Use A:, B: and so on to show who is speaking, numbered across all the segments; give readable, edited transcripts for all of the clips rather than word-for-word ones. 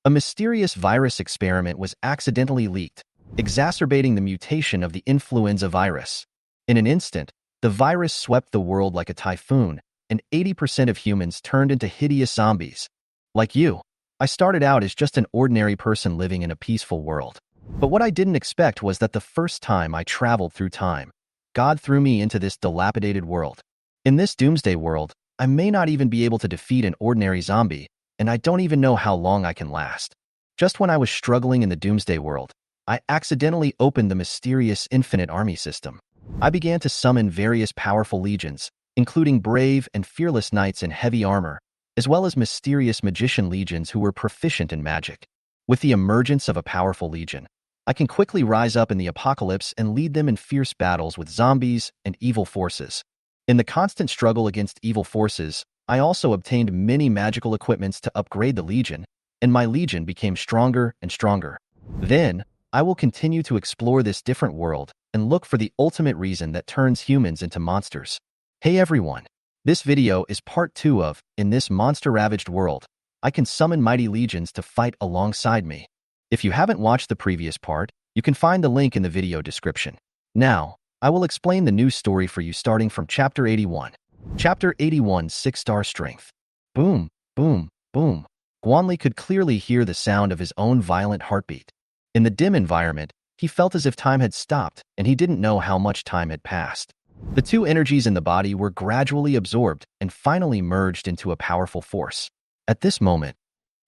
A: A mysterious virus experiment was accidentally leaked, exacerbating the mutation of the influenza virus. In an instant, the virus swept the world like a typhoon, and 80% of humans turned into hideous zombies. Like you, I started out as just an ordinary person living in a peaceful world. But what I didn't expect was that the first time I traveled through time, God threw me into this dilapidated world. In this doomsday world, I may not even be able to defeat an ordinary zombie, and I don't even know how long I can last. Just when I was struggling in the doomsday world, I accidentally opened the mysterious infinite army system. I began to summon various powerful legions, including brave and fearless knights in heavy armor, as well as mysterious magician legions who were proficient in magic. With the emergence of a powerful legion, I can quickly rise up in the apocalypse and lead them in fierce battles with zombies and evil forces. In the constant struggle against evil forces, I also obtained many magical equipments to upgrade the legion, and my legion became stronger and stronger. Then, I will continue to explore this different world and look for the ultimate reason that turns humans into monsters. Hey everyone! This video is part 2 of In This Monster-Ravaged World, I Can Summon Mighty Legions to Fight Alongside Me. If you haven't watched the previous part, you can find the link in the video description. Now, I will explain the new story for you starting from Chapter 81. Chapter 81, 6-Star Strength. Boom, boom, boom. Guanli could clearly hear the sound of his own violent heartbeat. In the dim environment, he felt as if time had stopped, and he didn't know how much time had passed. The two energies in the body were gradually absorbed and finally merged into a powerful force. At this moment,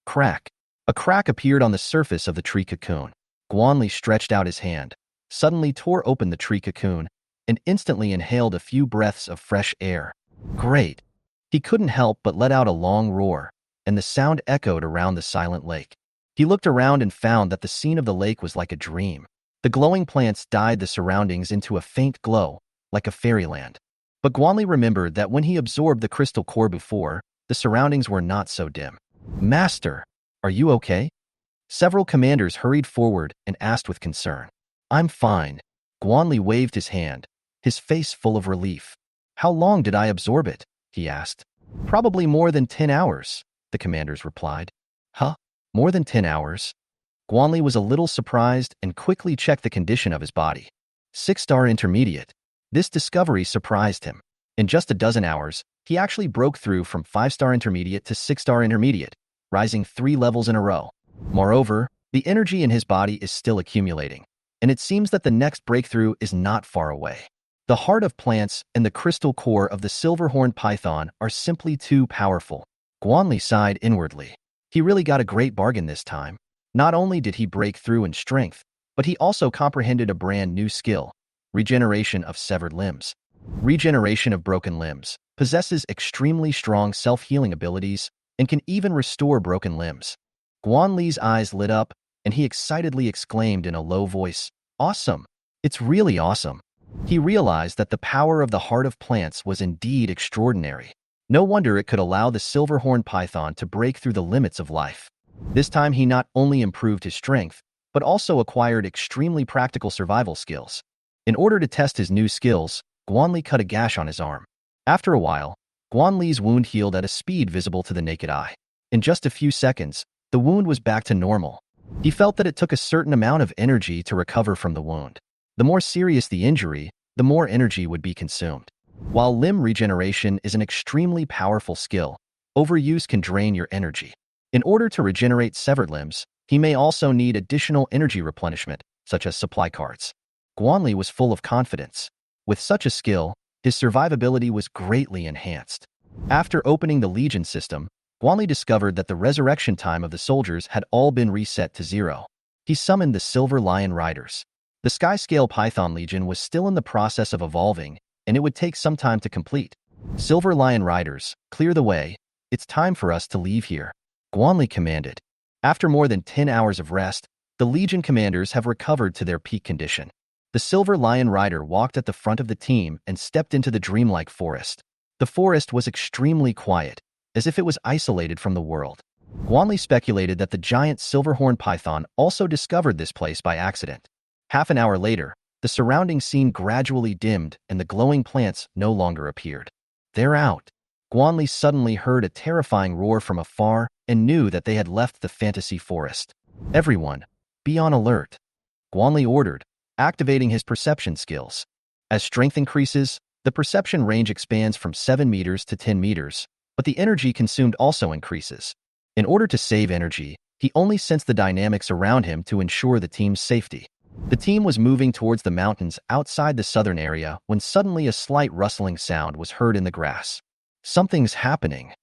A: crack. A crack appeared on the surface of the tree cocoon. Guanli stretched out his hand, suddenly tore open the tree cocoon, and instantly inhaled a few breaths of fresh air. Great! He couldn't help but let out a long roar, and the sound echoed around the silent lake. He looked around and found that the scene of the lake was like a dream. The glowing plants dyed the surroundings into a faint glow, like a fairyland. But Guanli remembered that when he absorbed the crystal core before, the surroundings were not so dim. Master, are you okay? Several commanders hurried forward and asked with concern. I'm fine. Guanli waved his hand, his face full of relief. How long did I absorb it? He asked. Probably more than 10 hours, the commanders replied. Huh? More than 10 hours? Guanli was a little surprised and quickly checked the condition of his body. 6-star intermediate. This discovery surprised him. In just a dozen hours, he actually broke through from 5-star intermediate to 6-star intermediate, rising 3 levels in a row. Moreover, the energy in his body is still accumulating, and it seems that the next breakthrough is not far away. The heart of plants and the crystal core of the silver-horned python are simply too powerful. Guanli sighed inwardly. He really got a great bargain this time. Not only did he break through in strength, but he also comprehended a brand new skill: regeneration of severed limbs. Regeneration of broken limbs possesses extremely strong self-healing abilities and can even restore broken limbs. Guanli's eyes lit up, and he excitedly exclaimed in a low voice, "Awesome! It's really awesome!" He realized that the power of the heart of plants was indeed extraordinary. No wonder it could allow the silver-horned python to break through the limits of life. This time he not only improved his strength, but also acquired extremely practical survival skills. In order to test his new skills, Guanli cut a gash on his arm. After a while, Guanli's wound healed at a speed visible to the naked eye. In just a few seconds, the wound was back to normal. He felt that it took a certain amount of energy to recover from the wound. The more serious the injury, the more energy would be consumed. While limb regeneration is an extremely powerful skill, overuse can drain your energy. In order to regenerate severed limbs, he may also need additional energy replenishment, such as supply cards. Guanli was full of confidence. With such a skill, his survivability was greatly enhanced. After opening the Legion system, Guanli discovered that the resurrection time of the soldiers had all been reset to 0. He summoned the Silver Lion Riders. The Sky-Scale Python Legion was still in the process of evolving, and it would take some time to complete. Silver Lion Riders, clear the way. It's time for us to leave here, Guanli commanded. After more than 10 hours of rest, the Legion commanders have recovered to their peak condition. The Silver Lion Rider walked at the front of the team and stepped into the dreamlike forest. The forest was extremely quiet, as if it was isolated from the world. Guanli speculated that the giant silver-horned python also discovered this place by accident. Half an hour later, the surrounding scene gradually dimmed and the glowing plants no longer appeared. They're out. Guanli suddenly heard a terrifying roar from afar and knew that they had left the fantasy forest. Everyone, be on alert, Guanli ordered, activating his perception skills. As strength increases, the perception range expands from 7 meters to 10 meters, but the energy consumed also increases. In order to save energy, he only sensed the dynamics around him to ensure the team's safety. The team was moving towards the mountains outside the southern area when suddenly a slight rustling sound was heard in the grass. Something's happening,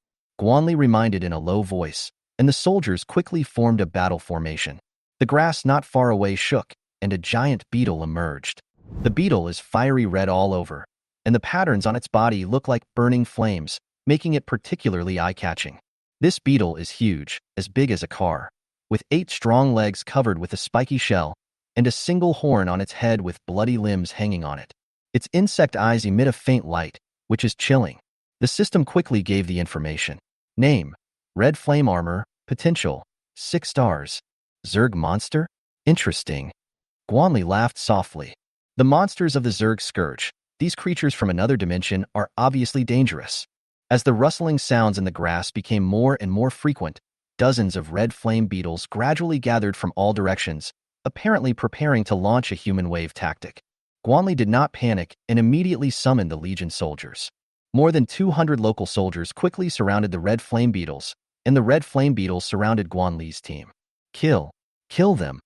A: Guanli reminded in a low voice, and the soldiers quickly formed a battle formation. The grass not far away shook, and a giant beetle emerged. The beetle is fiery red all over, and the patterns on its body look like burning flames, making it particularly eye-catching. This beetle is huge, as big as a car, with 8 strong legs covered with a spiky shell, and a single horn on its head with bloody limbs hanging on it. Its insect eyes emit a faint light, which is chilling. The system quickly gave the information. Name: Red Flame Armor, Potential, 6 stars. Zerg monster? Interesting. Guanli laughed softly. The monsters of the Zerg Scourge, these creatures from another dimension, are obviously dangerous. As the rustling sounds in the grass became more and more frequent, dozens of red flame beetles gradually gathered from all directions, apparently preparing to launch a human wave tactic. Guanli did not panic and immediately summoned the Legion soldiers. More than 200 local soldiers quickly surrounded the red flame beetles, and the red flame beetles surrounded Guanli's team. Kill them.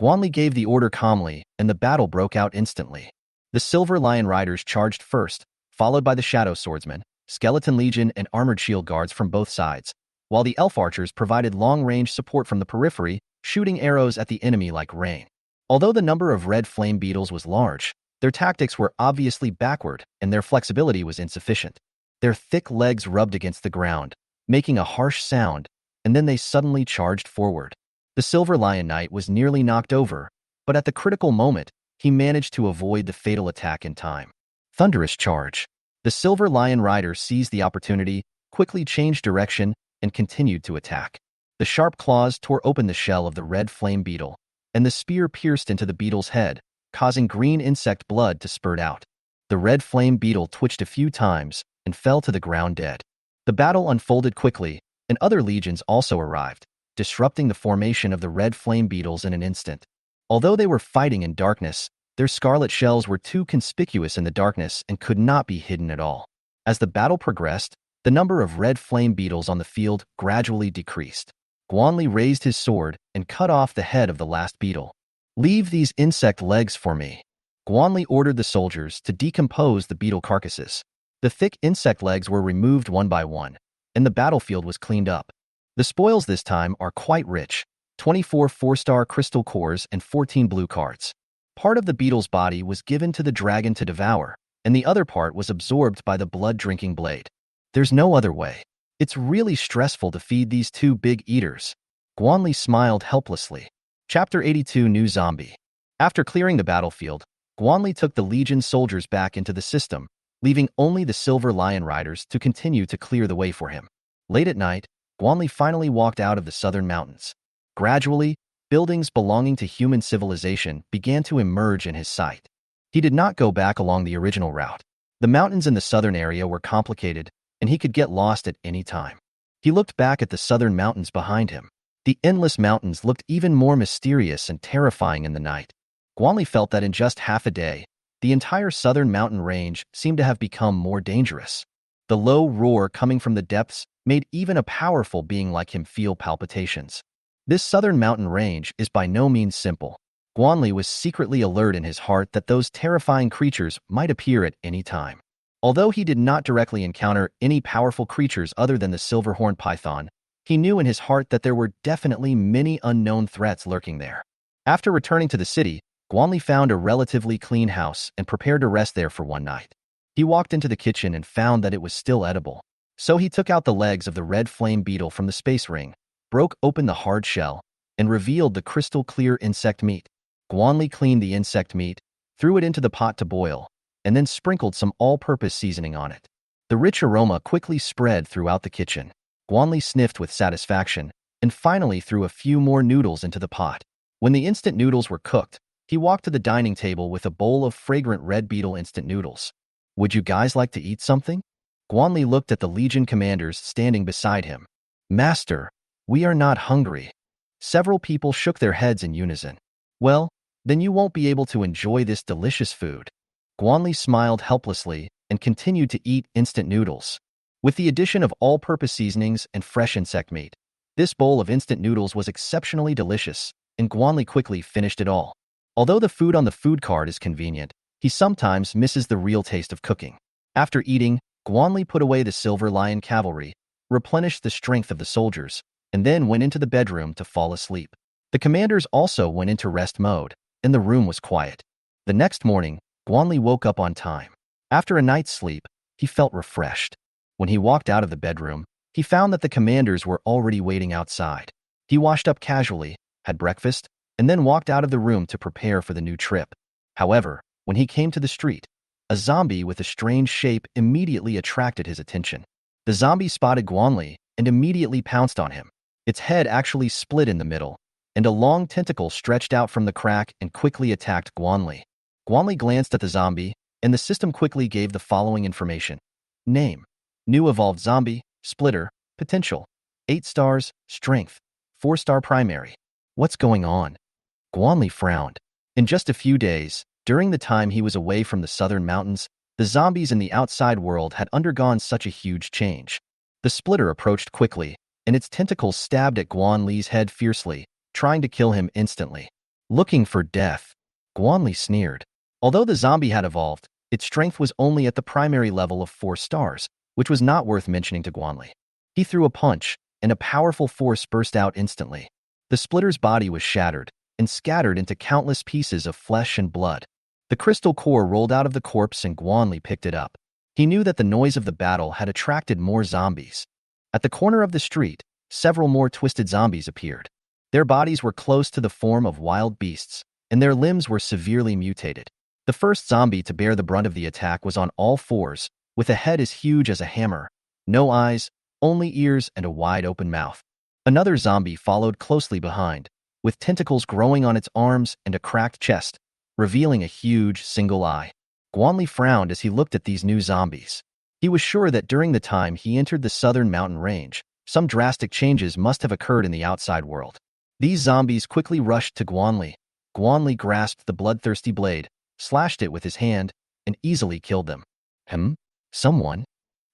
A: Guanli gave the order calmly, and the battle broke out instantly. The Silver Lion Riders charged first, followed by the Shadow Swordsmen, Skeleton Legion, and Armored Shield Guards from both sides, while the Elf Archers provided long-range support from the periphery, shooting arrows at the enemy like rain. Although the number of red flame beetles was large, their tactics were obviously backward, and their flexibility was insufficient. Their thick legs rubbed against the ground, making a harsh sound, and then they suddenly charged forward. The Silver Lion Knight was nearly knocked over, but at the critical moment, he managed to avoid the fatal attack in time. Thunderous charge. The Silver Lion Rider seized the opportunity, quickly changed direction, and continued to attack. The sharp claws tore open the shell of the red flame beetle, and the spear pierced into the beetle's head, causing green insect blood to spurt out. The red flame beetle twitched a few times and fell to the ground dead. The battle unfolded quickly, and other legions also arrived, disrupting the formation of the red flame beetles in an instant. Although they were fighting in darkness, their scarlet shells were too conspicuous in the darkness and could not be hidden at all. As the battle progressed, the number of red flame beetles on the field gradually decreased. Guanli raised his sword and cut off the head of the last beetle. "Leave these insect legs for me." Guanli ordered the soldiers to decompose the beetle carcasses. The thick insect legs were removed one by one, and the battlefield was cleaned up. The spoils this time are quite rich: 24 4-star crystal cores and 14 blue cards. Part of the beetle's body was given to the dragon to devour, and the other part was absorbed by the blood-drinking blade. There's no other way. It's really stressful to feed these two big eaters. Guanli smiled helplessly. Chapter 82: New Zombie. After clearing the battlefield, Guanli took the Legion soldiers back into the system, leaving only the Silver Lion Riders to continue to clear the way for him. Late at night, Guanli finally walked out of the southern mountains. Gradually, buildings belonging to human civilization began to emerge in his sight. He did not go back along the original route. The mountains in the southern area were complicated, and he could get lost at any time. He looked back at the southern mountains behind him. The endless mountains looked even more mysterious and terrifying in the night. Guanli felt that in just half a day, the entire southern mountain range seemed to have become more dangerous. The low roar coming from the depths made even a powerful being like him feel palpitations. This southern mountain range is by no means simple. Guanli was secretly alert in his heart that those terrifying creatures might appear at any time. Although he did not directly encounter any powerful creatures other than the silver-horned python, he knew in his heart that there were definitely many unknown threats lurking there. After returning to the city, Guanli found a relatively clean house and prepared to rest there for one night. He walked into the kitchen and found that it was still edible. So he took out the legs of the red flame beetle from the space ring, broke open the hard shell, and revealed the crystal-clear insect meat. Guanli cleaned the insect meat, threw it into the pot to boil, and then sprinkled some all-purpose seasoning on it. The rich aroma quickly spread throughout the kitchen. Guanli sniffed with satisfaction, and finally threw a few more noodles into the pot. When the instant noodles were cooked, he walked to the dining table with a bowl of fragrant red beetle instant noodles. "Would you guys like to eat something?" Guanli looked at the Legion commanders standing beside him. "Master, We are not hungry. Several people shook their heads in unison. Well, then you won't be able to enjoy this delicious food. Guanli smiled helplessly and continued to eat instant noodles. With the addition of all-purpose seasonings and fresh insect meat, this bowl of instant noodles was exceptionally delicious, and Guanli quickly finished it all. Although the food on the food card is convenient, he sometimes misses the real taste of cooking. After eating, Guanli put away the Silver Lion cavalry, replenished the strength of the soldiers, and then went into the bedroom to fall asleep. The commanders also went into rest mode, and the room was quiet. The next morning, Guanli woke up on time. After a night's sleep, he felt refreshed. When he walked out of the bedroom, he found that the commanders were already waiting outside. He washed up casually, had breakfast, and then walked out of the room to prepare for the new trip. However, when he came to the street, a zombie with a strange shape immediately attracted his attention. The zombie spotted Guanli and immediately pounced on him. Its head actually split in the middle, and a long tentacle stretched out from the crack and quickly attacked Guanli. Guanli glanced at the zombie, and the system quickly gave the following information. Name: New Evolved Zombie, Splitter, Potential, 8 stars, Strength, 4-star Primary. What's going on? Guanli frowned. In just a few days, during the time he was away from the southern mountains, the zombies in the outside world had undergone such a huge change. The Splitter approached quickly, and its tentacles stabbed at Guanli's head fiercely, trying to kill him instantly. Looking for death, Guanli sneered. Although the zombie had evolved, its strength was only at the primary level of 4 stars, which was not worth mentioning to Guanli. He threw a punch, and a powerful force burst out instantly. The Splitter's body was shattered and scattered into countless pieces of flesh and blood. The crystal core rolled out of the corpse and Guanli picked it up. He knew that the noise of the battle had attracted more zombies. At the corner of the street, several more twisted zombies appeared. Their bodies were close to the form of wild beasts, and their limbs were severely mutated. The first zombie to bear the brunt of the attack was on all fours, with a head as huge as a hammer, no eyes, only ears and a wide-open mouth. Another zombie followed closely behind, with tentacles growing on its arms and a cracked chest, revealing a huge single eye. Guanli frowned as he looked at these new zombies. He was sure that during the time he entered the southern mountain range, some drastic changes must have occurred in the outside world. These zombies quickly rushed to Guanli. Guanli grasped the bloodthirsty blade, slashed it with his hand, and easily killed them. Someone?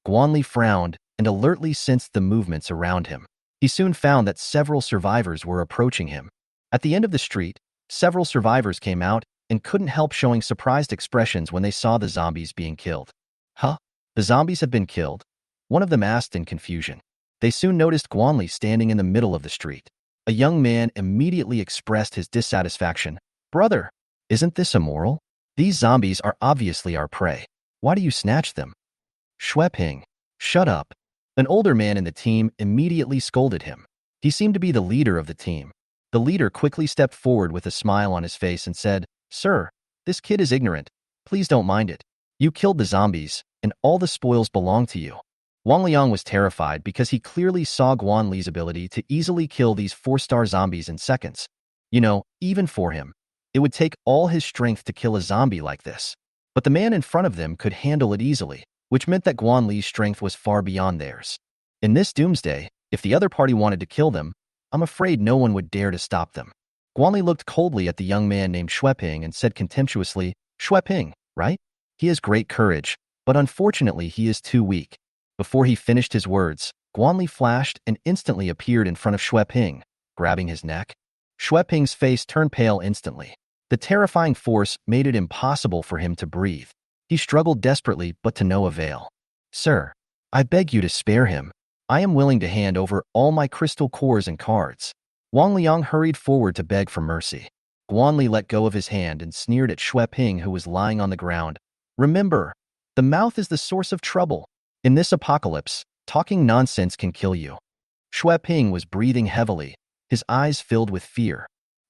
A: Guanli frowned and alertly sensed the movements around him. He soon found that several survivors were approaching him. At the end of the street, several survivors came out and couldn't help showing surprised expressions when they saw the zombies being killed. Huh? The zombies have been killed? One of them asked in confusion. They soon noticed Guanli standing in the middle of the street. A young man immediately expressed his dissatisfaction. Brother, isn't this immoral? These zombies are obviously our prey. Why do you snatch them? Shueping, shut up. An older man in the team immediately scolded him. He seemed to be the leader of the team. The leader quickly stepped forward with a smile on his face and said, Sir, this kid is ignorant. Please don't mind it. You killed the zombies, and all the spoils belong to you. Wang Liang was terrified because he clearly saw Guanli's ability to easily kill these 4-star zombies in seconds. Even for him, it would take all his strength to kill a zombie like this. But the man in front of them could handle it easily, which meant that Guanli's strength was far beyond theirs. In this doomsday, if the other party wanted to kill them, I'm afraid no one would dare to stop them. Guanli looked coldly at the young man named Shueping and said contemptuously, Shueping, right? He has great courage, but unfortunately he is too weak. Before he finished his words, Guanli flashed and instantly appeared in front of Shueping, grabbing his neck. Shueping's face turned pale instantly. The terrifying force made it impossible for him to breathe. He struggled desperately, but to no avail. Sir, I beg you to spare him. I am willing to hand over all my crystal cores and cards. Wang Liang hurried forward to beg for mercy. Guanli let go of his hand and sneered at Shueping, who was lying on the ground. Remember, the mouth is the source of trouble. In this apocalypse, talking nonsense can kill you. Shueping was breathing heavily, his eyes filled with fear.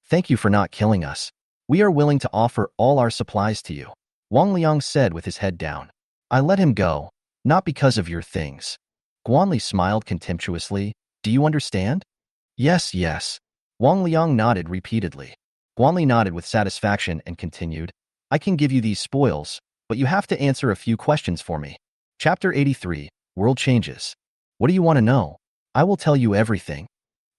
A: Thank you for not killing us. We are willing to offer all our supplies to you, Wang Liang said with his head down. I let him go, not because of your things. Guanli smiled contemptuously. Do you understand? Yes, yes. Wang Liang nodded repeatedly. Guanli nodded with satisfaction and continued. I can give you these spoils, but you have to answer a few questions for me. Chapter 83, World Changes. What do you want to know? I will tell you everything.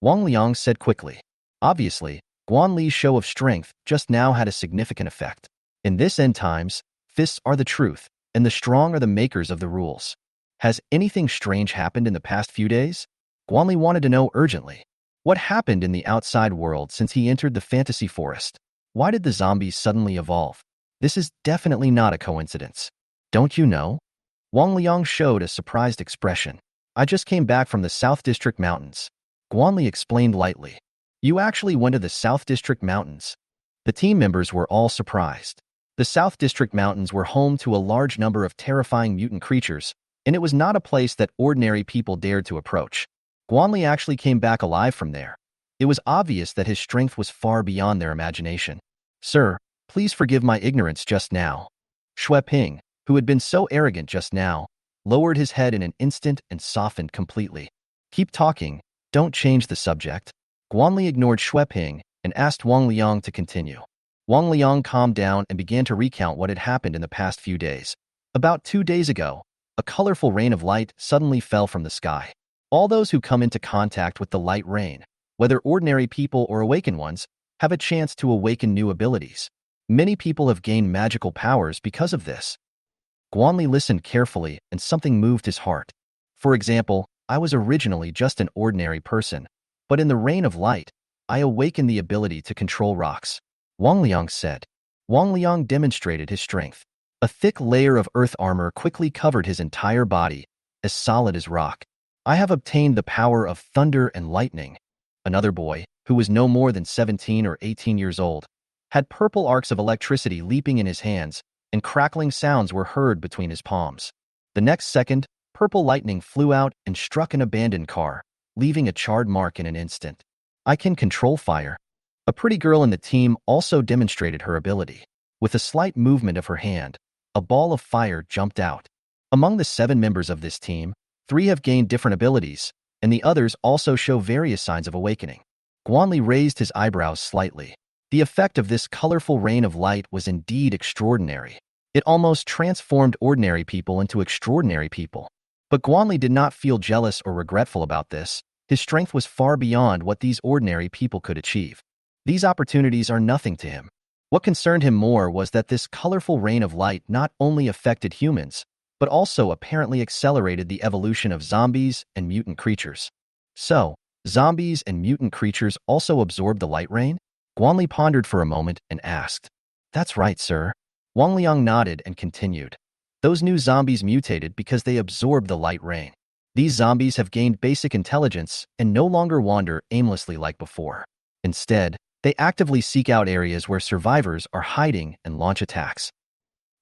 A: Wang Liang said quickly. Obviously, Guan Li's show of strength just now had a significant effect. In this end times, fists are the truth, and the strong are the makers of the rules. Has anything strange happened in the past few days? Guan Li wanted to know urgently. What happened in the outside world since he entered the fantasy forest? Why did the zombies suddenly evolve? This is definitely not a coincidence. Don't you know? Wang Liang showed a surprised expression. I just came back from the South District Mountains. Guan Li explained lightly. You actually went to the South District Mountains. The team members were all surprised. The South District Mountains were home to a large number of terrifying mutant creatures, and it was not a place that ordinary people dared to approach. Guan Li actually came back alive from there. It was obvious that his strength was far beyond their imagination. Sir, please forgive my ignorance just now. Shui Ping, who had been so arrogant just now, lowered his head in an instant and softened completely. Keep talking, don't change the subject. Guan Li ignored Shui Ping and asked Wang Liang to continue. Wang Liang calmed down and began to recount what had happened in the past few days. About 2 days ago, a colorful rain of light suddenly fell from the sky. All those who come into contact with the light rain, whether ordinary people or awakened ones, have a chance to awaken new abilities. Many people have gained magical powers because of this. Guan Li listened carefully and something moved his heart. For example, I was originally just an ordinary person, but in the rain of light, I awakened the ability to control rocks. Wang Liang said. Wang Liang demonstrated his strength. A thick layer of earth armor quickly covered his entire body, as solid as rock. I have obtained the power of thunder and lightning. Another boy, who was no more than 17 or 18 years old, had purple arcs of electricity leaping in his hands, and crackling sounds were heard between his palms. The next second, purple lightning flew out and struck an abandoned car, leaving a charred mark in an instant. I can control fire. A pretty girl in the team also demonstrated her ability. With a slight movement of her hand, a ball of fire jumped out. Among the 7 members of this team, 3 have gained different abilities, and the others also show various signs of awakening. Guan Li raised his eyebrows slightly. The effect of this colorful rain of light was indeed extraordinary. It almost transformed ordinary people into extraordinary people. But Guan Li did not feel jealous or regretful about this. His strength was far beyond what these ordinary people could achieve. These opportunities are nothing to him. What concerned him more was that this colorful rain of light not only affected humans, but also apparently accelerated the evolution of zombies and mutant creatures. So, zombies and mutant creatures also absorbed the light rain? Guan Li pondered for a moment and asked. That's right, sir. Wang Liang nodded and continued. Those new zombies mutated because they absorbed the light rain. These zombies have gained basic intelligence and no longer wander aimlessly like before. Instead, they actively seek out areas where survivors are hiding and launch attacks.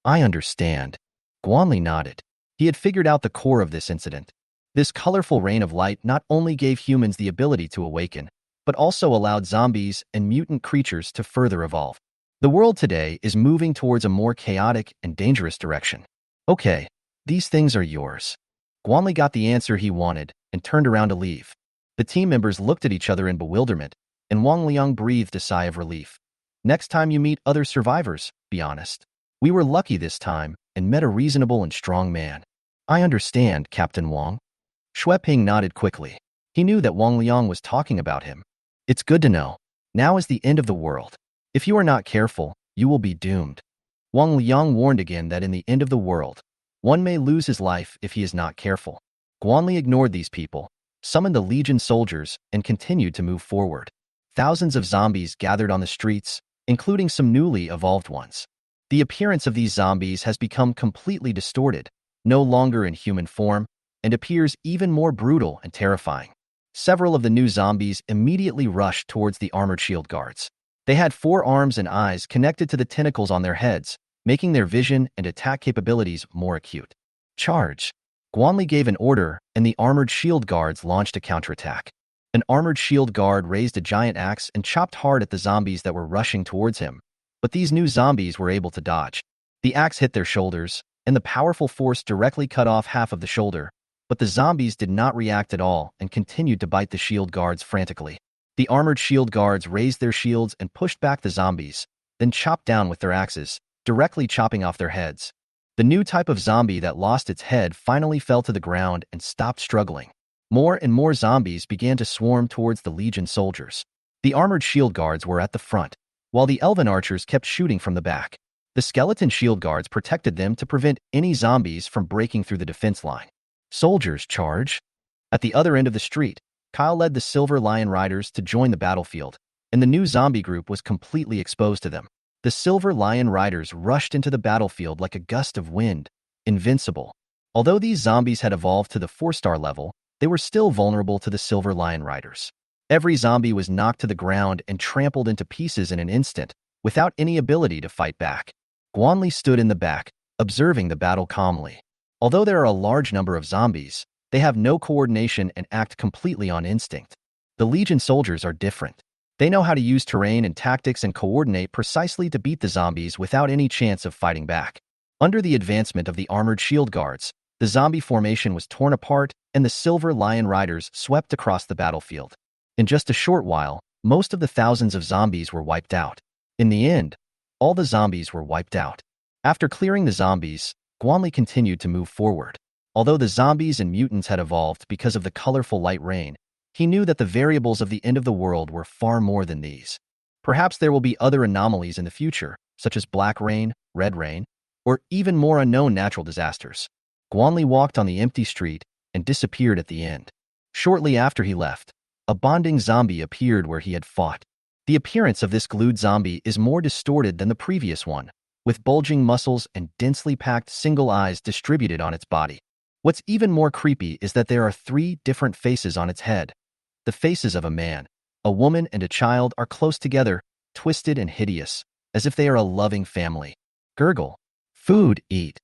A: I understand. Guan Li nodded. He had figured out the core of this incident. This colorful rain of light not only gave humans the ability to awaken, but also allowed zombies and mutant creatures to further evolve. The world today is moving towards a more chaotic and dangerous direction. Okay, these things are yours. Guan Li got the answer he wanted and turned around to leave. The team members looked at each other in bewilderment, and Wang Liang breathed a sigh of relief. Next time you meet other survivors, be honest. We were lucky this time and met a reasonable and strong man. I understand, Captain Wang. Shui Ping nodded quickly. He knew that Wang Liang was talking about him. It's good to know. Now is the end of the world. If you are not careful, you will be doomed. Wang Liang warned again that in the end of the world, one may lose his life if he is not careful. Guan Li ignored these people, summoned the Legion soldiers, and continued to move forward. Thousands of zombies gathered on the streets, including some newly evolved ones. The appearance of these zombies has become completely distorted, no longer in human form, and appears even more brutal and terrifying. Several of the new zombies immediately rushed towards the armored shield guards. They had 4 arms and eyes connected to the tentacles on their heads, making their vision and attack capabilities more acute. Charge! Guan Li gave an order, and the armored shield guards launched a counterattack. An armored shield guard raised a giant axe and chopped hard at the zombies that were rushing towards him, but these new zombies were able to dodge. The axe hit their shoulders, and the powerful force directly cut off half of the shoulder, but the zombies did not react at all and continued to bite the shield guards frantically. The armored shield guards raised their shields and pushed back the zombies, then chopped down with their axes, directly chopping off their heads. The new type of zombie that lost its head finally fell to the ground and stopped struggling. More and more zombies began to swarm towards the Legion soldiers. The armored shield guards were at the front, while the elven archers kept shooting from the back. The skeleton shield guards protected them to prevent any zombies from breaking through the defense line. Soldiers, charge! At the other end of the street, Kyle led the Silver Lion Riders to join the battlefield, and the new zombie group was completely exposed to them. The Silver Lion Riders rushed into the battlefield like a gust of wind, invincible. Although these zombies had evolved to the 4-star level, they were still vulnerable to the Silver Lion Riders. Every zombie was knocked to the ground and trampled into pieces in an instant, without any ability to fight back. Guanli stood in the back, observing the battle calmly. Although there are a large number of zombies, they have no coordination and act completely on instinct. The Legion soldiers are different. They know how to use terrain and tactics and coordinate precisely to beat the zombies without any chance of fighting back. Under the advancement of the armored shield guards, the zombie formation was torn apart and the Silver Lion Riders swept across the battlefield. In just a short while, most of the thousands of zombies were wiped out. In the end, all the zombies were wiped out. After clearing the zombies, Guanli continued to move forward. Although the zombies and mutants had evolved because of the colorful light rain, he knew that the variables of the end of the world were far more than these. Perhaps there will be other anomalies in the future, such as black rain, red rain, or even more unknown natural disasters. Guanli walked on the empty street and disappeared at the end. Shortly after he left, a bonding zombie appeared where he had fought. The appearance of this glued zombie is more distorted than the previous one, with bulging muscles and densely packed single eyes distributed on its body. What's even more creepy is that there are 3 different faces on its head. The faces of a man, a woman, and a child are close together, twisted and hideous, as if they are a loving family. Gurgle. Food, eat.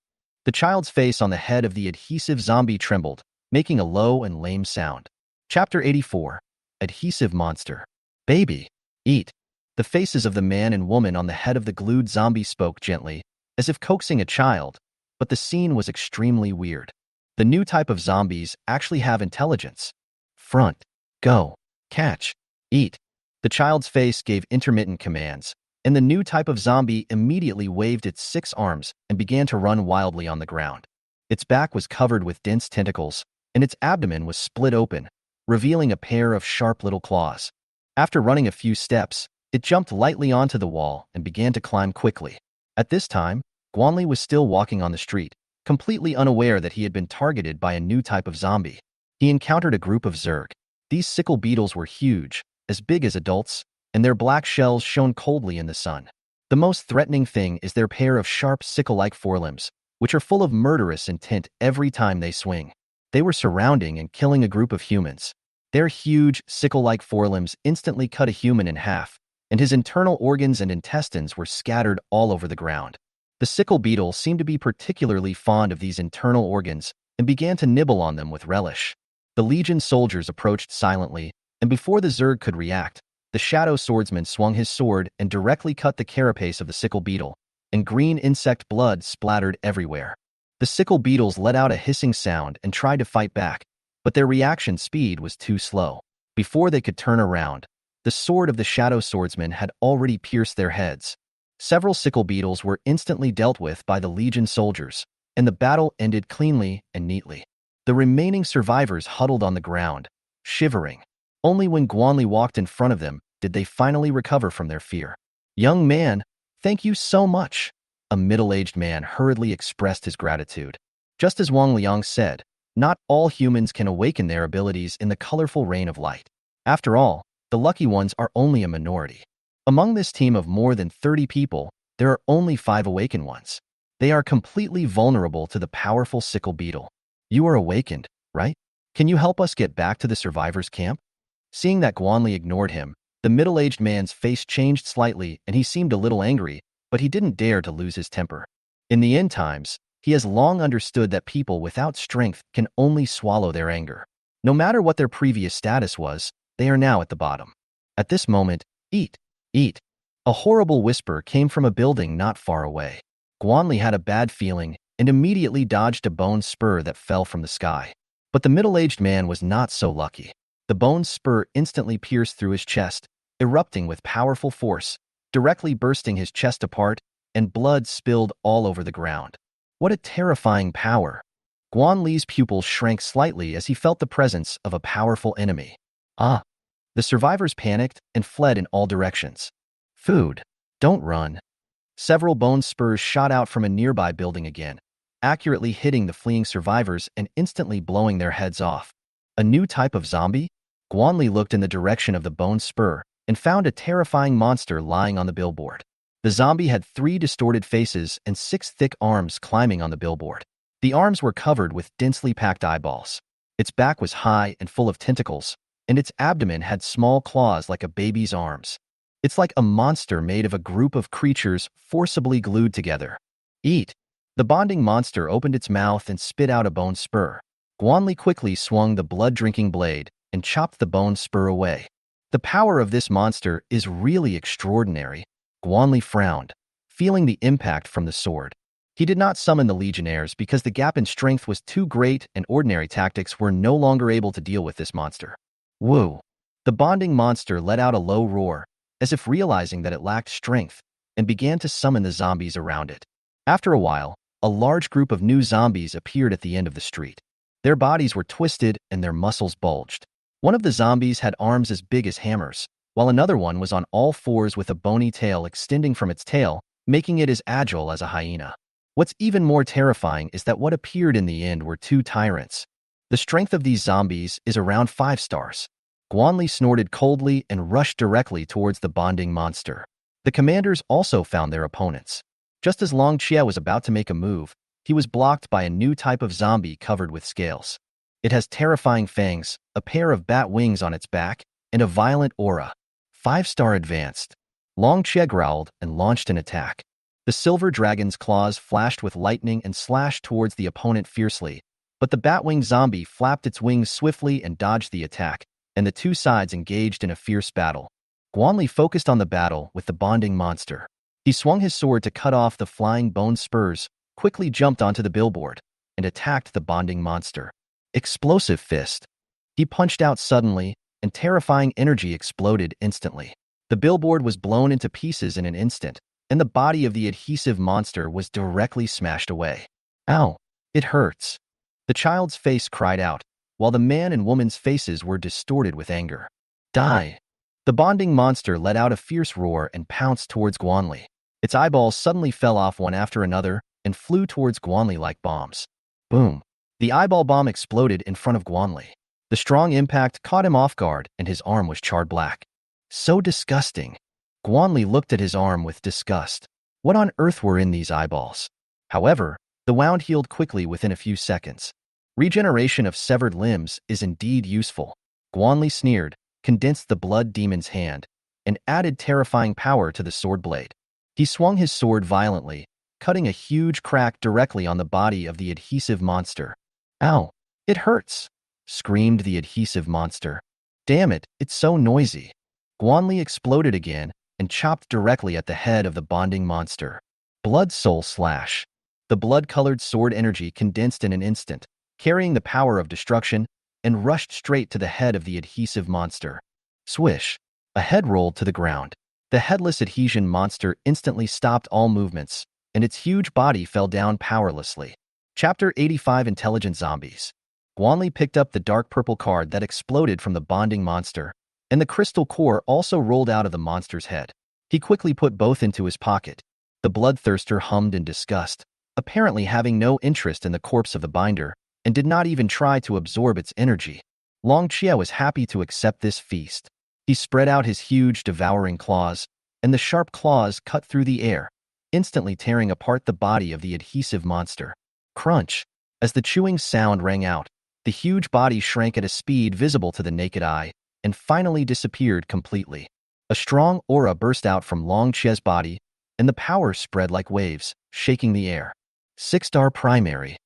A: The child's face on the head of the adhesive zombie trembled, making a low and lame sound. Chapter 84. Adhesive Monster. Baby. Eat. The faces of the man and woman on the head of the glued zombie spoke gently, as if coaxing a child, but the scene was extremely weird. The new type of zombies actually have intelligence. Front. Go. Catch. Eat. The child's face gave intermittent commands, and the new type of zombie immediately waved its 6 arms and began to run wildly on the ground. Its back was covered with dense tentacles, and its abdomen was split open, revealing a pair of sharp little claws. After running a few steps, it jumped lightly onto the wall and began to climb quickly. At this time, Guanli was still walking on the street, completely unaware that he had been targeted by a new type of zombie. He encountered a group of Zerg. These sickle beetles were huge, as big as adults, and their black shells shone coldly in the sun. The most threatening thing is their pair of sharp sickle-like forelimbs, which are full of murderous intent every time they swing. They were surrounding and killing a group of humans. Their huge, sickle-like forelimbs instantly cut a human in half, and his internal organs and intestines were scattered all over the ground. The sickle beetle seemed to be particularly fond of these internal organs and began to nibble on them with relish. The Legion soldiers approached silently, and before the Zerg could react, the shadow swordsman swung his sword and directly cut the carapace of the sickle beetle, and green insect blood splattered everywhere. The sickle beetles let out a hissing sound and tried to fight back, but their reaction speed was too slow. Before they could turn around, the sword of the shadow swordsman had already pierced their heads. Several sickle beetles were instantly dealt with by the Legion soldiers, and the battle ended cleanly and neatly. The remaining survivors huddled on the ground, shivering. Only when Guanli walked in front of them did they finally recover from their fear. "Young man, thank you so much." A middle-aged man hurriedly expressed his gratitude. Just as Wang Liang said, not all humans can awaken their abilities in the colorful rain of light. After all, the lucky ones are only a minority. Among this team of more than 30 people, there are only 5 awakened ones. They are completely vulnerable to the powerful sickle beetle. "You are awakened, right? Can you help us get back to the survivors' camp?" Seeing that Guanli ignored him, the middle-aged man's face changed slightly and he seemed a little angry, but he didn't dare to lose his temper. In the end times, he has long understood that people without strength can only swallow their anger. No matter what their previous status was, they are now at the bottom. At this moment, eat, eat. A horrible whisper came from a building not far away. Guanli had a bad feeling and immediately dodged a bone spur that fell from the sky. But the middle-aged man was not so lucky. The bone spur instantly pierced through his chest, erupting with powerful force, directly bursting his chest apart, and blood spilled all over the ground. What a terrifying power! Guan Li's pupils shrank slightly as he felt the presence of a powerful enemy. Ah! The survivors panicked and fled in all directions. Food. Don't run. Several bone spurs shot out from a nearby building again, accurately hitting the fleeing survivors and instantly blowing their heads off. A new type of zombie? Guanli looked in the direction of the bone spur and found a terrifying monster lying on the billboard. The zombie had 3 distorted faces and 6 thick arms climbing on the billboard. The arms were covered with densely packed eyeballs. Its back was high and full of tentacles, and its abdomen had small claws like a baby's arms. It's like a monster made of a group of creatures forcibly glued together. Eat! The bonding monster opened its mouth and spit out a bone spur. Guanli quickly swung the blood-drinking blade and chopped the bone spur away. The power of this monster is really extraordinary. Guanli frowned, feeling the impact from the sword. He did not summon the legionnaires because the gap in strength was too great and ordinary tactics were no longer able to deal with this monster. Woo! The bonding monster let out a low roar, as if realizing that it lacked strength, and began to summon the zombies around it. After a while, a large group of new zombies appeared at the end of the street. Their bodies were twisted and their muscles bulged. One of the zombies had arms as big as hammers, while another one was on all fours with a bony tail extending from its tail, making it as agile as a hyena. What's even more terrifying is that what appeared in the end were 2 tyrants. The strength of these zombies is around 5 stars. Guanli snorted coldly and rushed directly towards the bonding monster. The commanders also found their opponents. Just as Long Chia was about to make a move, he was blocked by a new type of zombie covered with scales. It has terrifying fangs, a pair of bat wings on its back, and a violent aura. 5-star advanced. Long Chia growled and launched an attack. The silver dragon's claws flashed with lightning and slashed towards the opponent fiercely, but the batwing zombie flapped its wings swiftly and dodged the attack, and the 2 sides engaged in a fierce battle. Guanli focused on the battle with the bonding monster. He swung his sword to cut off the flying bone spurs, quickly jumped onto the billboard, and attacked the bonding monster. Explosive fist. He punched out suddenly, and terrifying energy exploded instantly. The billboard was blown into pieces in an instant, and the body of the adhesive monster was directly smashed away. Ow! It hurts. The child's face cried out, while the man and woman's faces were distorted with anger. Die! The bonding monster let out a fierce roar and pounced towards Guanli. Its eyeballs suddenly fell off one after another and flew towards Guanli like bombs. Boom! The eyeball bomb exploded in front of Guanli. The strong impact caught him off guard and his arm was charred black. So disgusting. Guanli looked at his arm with disgust. What on earth were in these eyeballs? However, the wound healed quickly within a few seconds. Regeneration of severed limbs is indeed useful. Guanli sneered, condensed the blood demon's hand, and added terrifying power to the sword blade. He swung his sword violently, cutting a huge crack directly on the body of the adhesive monster. Ow! It hurts! Screamed the adhesive monster. Damn it, it's so noisy. Guanli exploded again and chopped directly at the head of the bonding monster. Blood soul slash. The blood-colored sword energy condensed in an instant, carrying the power of destruction, and rushed straight to the head of the adhesive monster. Swish! A head rolled to the ground. The headless adhesion monster instantly stopped all movements, and its huge body fell down powerlessly. Chapter 85 Intelligent Zombies. Guanli picked up the dark purple card that exploded from the bonding monster, and the crystal core also rolled out of the monster's head. He quickly put both into his pocket. The bloodthirster hummed in disgust, apparently having no interest in the corpse of the binder, and did not even try to absorb its energy. Long Chia was happy to accept this feast. He spread out his huge, devouring claws, and the sharp claws cut through the air, instantly tearing apart the body of the adhesive monster. Crunch! As the chewing sound rang out, the huge body shrank at a speed visible to the naked eye, and finally disappeared completely. A strong aura burst out from Long Chia's body, and the power spread like waves, shaking the air. 6-star primary.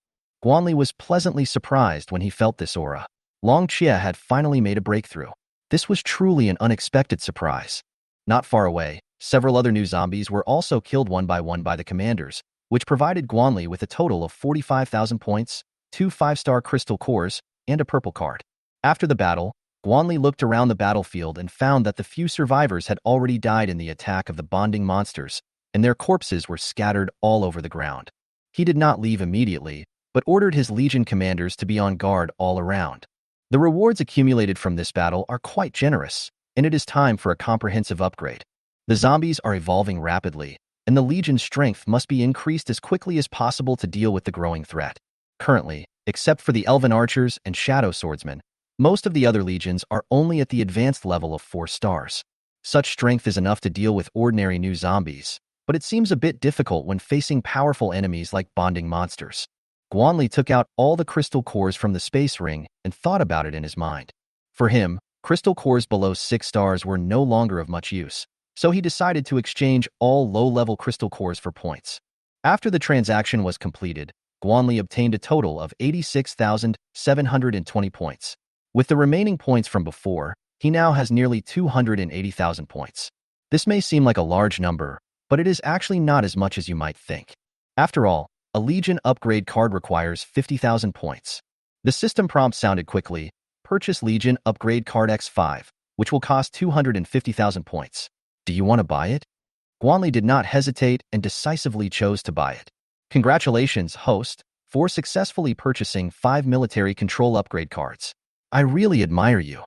A: Guanli was pleasantly surprised when he felt this aura. Long Chia had finally made a breakthrough. This was truly an unexpected surprise. Not far away, several other new zombies were also killed one by the commanders, which provided Guanli with a total of 45,000 points, 2 5-star crystal cores, and a purple card. After the battle, Guanli looked around the battlefield and found that the few survivors had already died in the attack of the bonding monsters, and their corpses were scattered all over the ground. He did not leave immediately, but ordered his legion commanders to be on guard all around. The rewards accumulated from this battle are quite generous, and it is time for a comprehensive upgrade. The zombies are evolving rapidly, and the legion's strength must be increased as quickly as possible to deal with the growing threat. Currently, except for the elven archers and shadow swordsmen, most of the other legions are only at the advanced level of 4 stars. Such strength is enough to deal with ordinary new zombies, but it seems a bit difficult when facing powerful enemies like bonding monsters. Guanli took out all the crystal cores from the space ring and thought about it in his mind. For him, crystal cores below 6 stars were no longer of much use, so he decided to exchange all low-level crystal cores for points. After the transaction was completed, Guanli obtained a total of 86,720 points. With the remaining points from before, he now has nearly 280,000 points. This may seem like a large number, but it is actually not as much as you might think. After all, a Legion upgrade card requires 50,000 points. The system prompt sounded quickly: purchase Legion upgrade card X5, which will cost 250,000 points. Do you want to buy it? Guanli did not hesitate and decisively chose to buy it. Congratulations, host, for successfully purchasing 5 military control upgrade cards. I really admire you.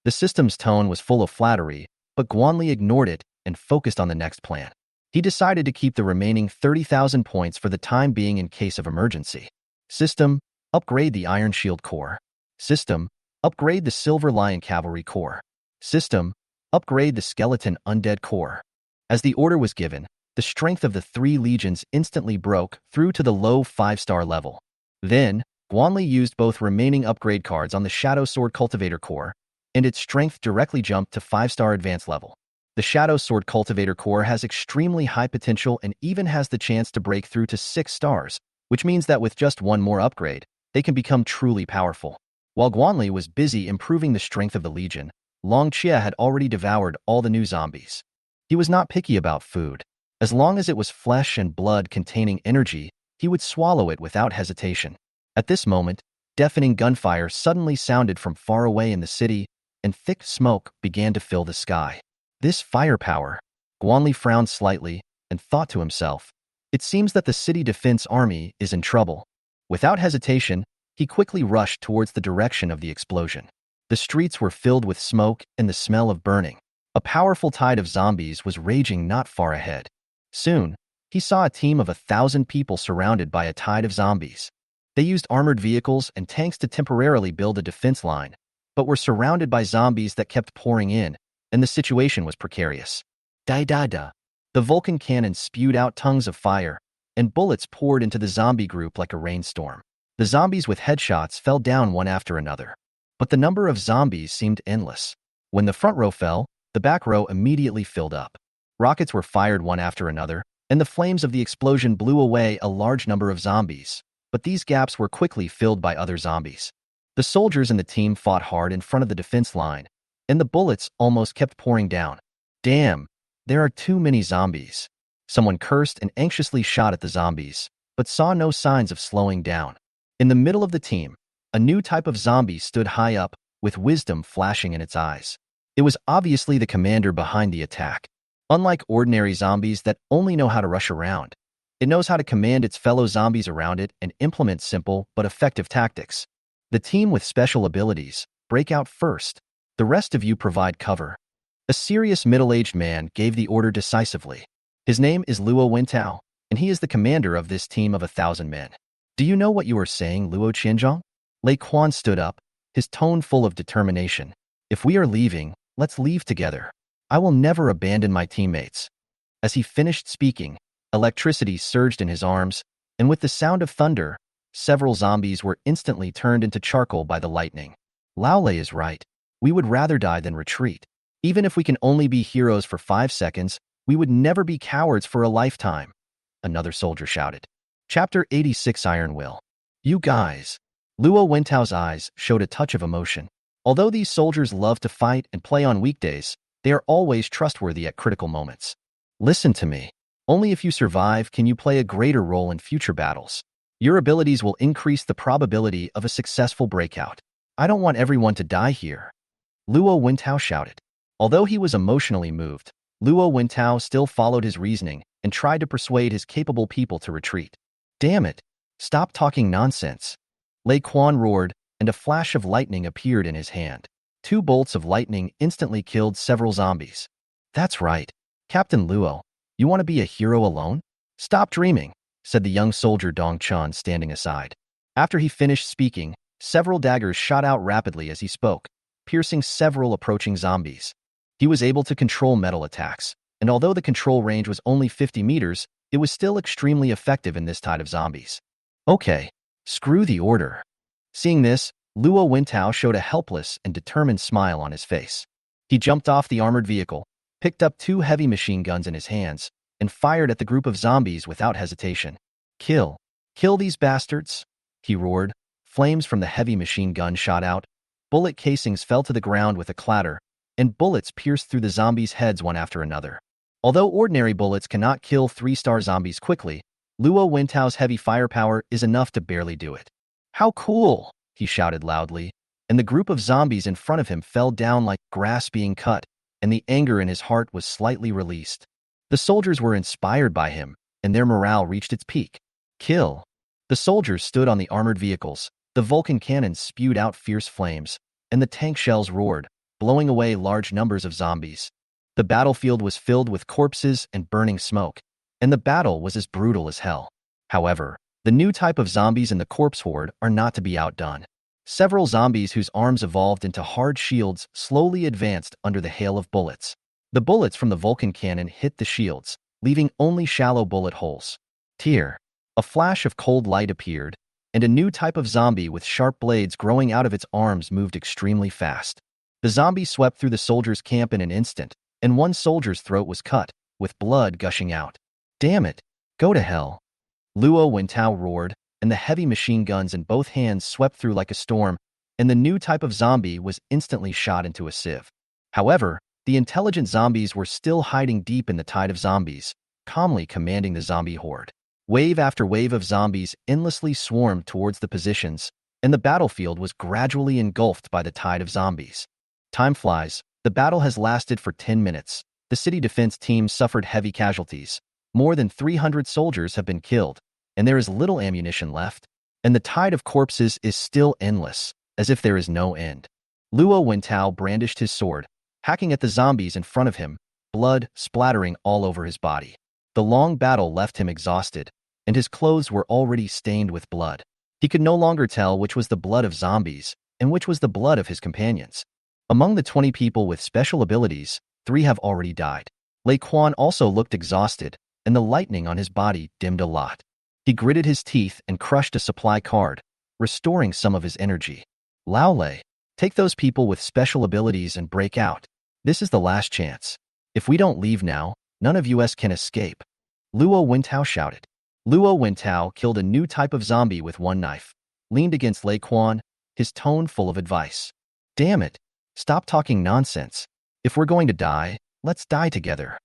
A: The system's tone was full of flattery, but Guanli ignored it and focused on the next plan. He decided to keep the remaining 30,000 points for the time being in case of emergency. System, upgrade the Iron Shield Corps. System, upgrade the Silver Lion Cavalry Corps. System, upgrade the Skeleton Undead Corps. As the order was given, the strength of the 3 legions instantly broke through to the low 5-star level. Then, Guanli used both remaining upgrade cards on the Shadow Sword Cultivator Corps, and its strength directly jumped to 5-star advanced level. The Shadow Sword Cultivator Corps has extremely high potential and even has the chance to break through to 6 stars, which means that with just one more upgrade, they can become truly powerful. While Guanli was busy improving the strength of the Legion, Long Chia had already devoured all the new zombies. He was not picky about food. As long as it was flesh and blood containing energy, he would swallow it without hesitation. At this moment, deafening gunfire suddenly sounded from far away in the city, and thick smoke began to fill the sky. This firepower. Guanli frowned slightly and thought to himself, it seems that the city defense army is in trouble. Without hesitation, he quickly rushed towards the direction of the explosion. The streets were filled with smoke and the smell of burning. A powerful tide of zombies was raging not far ahead. Soon, he saw a team of 1,000 people surrounded by a tide of zombies. They used armored vehicles and tanks to temporarily build a defense line, but were surrounded by zombies that kept pouring in, and the situation was precarious. Da-da-da. The Vulcan cannon spewed out tongues of fire, and bullets poured into the zombie group like a rainstorm. The zombies with headshots fell down one after another. But the number of zombies seemed endless. When the front row fell, the back row immediately filled up. Rockets were fired one after another, and the flames of the explosion blew away a large number of zombies. But these gaps were quickly filled by other zombies. The soldiers in the team fought hard in front of the defense line, and the bullets almost kept pouring down. Damn, there are too many zombies. Someone cursed and anxiously shot at the zombies, but saw no signs of slowing down. In the middle of the team, a new type of zombie stood high up, with wisdom flashing in its eyes. It was obviously the commander behind the attack. Unlike ordinary zombies that only know how to rush around, it knows how to command its fellow zombies around it and implement simple but effective tactics. The team with special abilities break out first. The rest of you provide cover. A serious middle-aged man gave the order decisively. His name is Luo Wentao, and he is the commander of this team of 1,000 men. Do you know what you are saying, Luo Qianzhang? Lei Quan stood up, his tone full of determination. If we are leaving, let's leave together. I will never abandon my teammates. As he finished speaking, electricity surged in his arms, and with the sound of thunder, several zombies were instantly turned into charcoal by the lightning. Lao Lei is right. We would rather die than retreat. Even if we can only be heroes for 5 seconds, we would never be cowards for a lifetime. Another soldier shouted. Chapter 86 Iron Will. You guys. Luo Wentao's eyes showed a touch of emotion. Although these soldiers love to fight and play on weekdays, they are always trustworthy at critical moments. Listen to me. Only if you survive can you play a greater role in future battles. Your abilities will increase the probability of a successful breakout. I don't want everyone to die here. Luo Wentao shouted. Although he was emotionally moved, Luo Wentao still followed his reasoning and tried to persuade his capable people to retreat. Damn it! Stop talking nonsense. Lei Quan roared, and a flash of lightning appeared in his hand. 2 bolts of lightning instantly killed several zombies. That's right. Captain Luo, you want to be a hero alone? Stop dreaming, said the young soldier Dong Chun, standing aside. After he finished speaking, several daggers shot out rapidly as he spoke, piercing several approaching zombies. He was able to control metal attacks, and although the control range was only 50 meters, it was still extremely effective in this tide of zombies. Okay, screw the order. Seeing this, Luo Wintao showed a helpless and determined smile on his face. He jumped off the armored vehicle, picked up 2 heavy machine guns in his hands, and fired at the group of zombies without hesitation. Kill. Kill these bastards, he roared. Flames from the heavy machine gun shot out. Bullet casings fell to the ground with a clatter, and bullets pierced through the zombies' heads one after another. Although ordinary bullets cannot kill 3-star zombies quickly, Luo Wintao's heavy firepower is enough to barely do it. How cool, he shouted loudly, and the group of zombies in front of him fell down like grass being cut, and the anger in his heart was slightly released. The soldiers were inspired by him, and their morale reached its peak. Kill. The soldiers stood on the armored vehicles, the Vulcan cannons spewed out fierce flames, and the tank shells roared, blowing away large numbers of zombies. The battlefield was filled with corpses and burning smoke, and the battle was as brutal as hell. However, the new type of zombies in the corpse horde are not to be outdone. Several zombies whose arms evolved into hard shields slowly advanced under the hail of bullets. The bullets from the Vulcan cannon hit the shields, leaving only shallow bullet holes. Tear. A flash of cold light appeared, and a new type of zombie with sharp blades growing out of its arms moved extremely fast. The zombie swept through the soldiers' camp in an instant, and one soldier's throat was cut, with blood gushing out. Damn it! Go to hell! Luo Wintao roared, and the heavy machine guns in both hands swept through like a storm, and the new type of zombie was instantly shot into a sieve. However, the intelligent zombies were still hiding deep in the tide of zombies, calmly commanding the zombie horde. Wave after wave of zombies endlessly swarmed towards the positions, and the battlefield was gradually engulfed by the tide of zombies. Time flies. The battle has lasted for 10 minutes. The city defense team suffered heavy casualties. More than 300 soldiers have been killed, and there is little ammunition left, and the tide of corpses is still endless, as if there is no end. Luo Wintao brandished his sword, hacking at the zombies in front of him, blood splattering all over his body. The long battle left him exhausted, and his clothes were already stained with blood. He could no longer tell which was the blood of zombies and which was the blood of his companions. Among the 20 people with special abilities, 3 have already died. Lei Quan also looked exhausted, and the lightning on his body dimmed a lot. He gritted his teeth and crushed a supply card, restoring some of his energy. Lao Lei, take those people with special abilities and break out. This is the last chance. If we don't leave now, none of us can escape. Luo Wintao shouted. Luo Wintao killed a new type of zombie with one knife, leaned against Lei Quan, his tone full of advice. Damn it. Stop talking nonsense. If we're going to die, let's die together.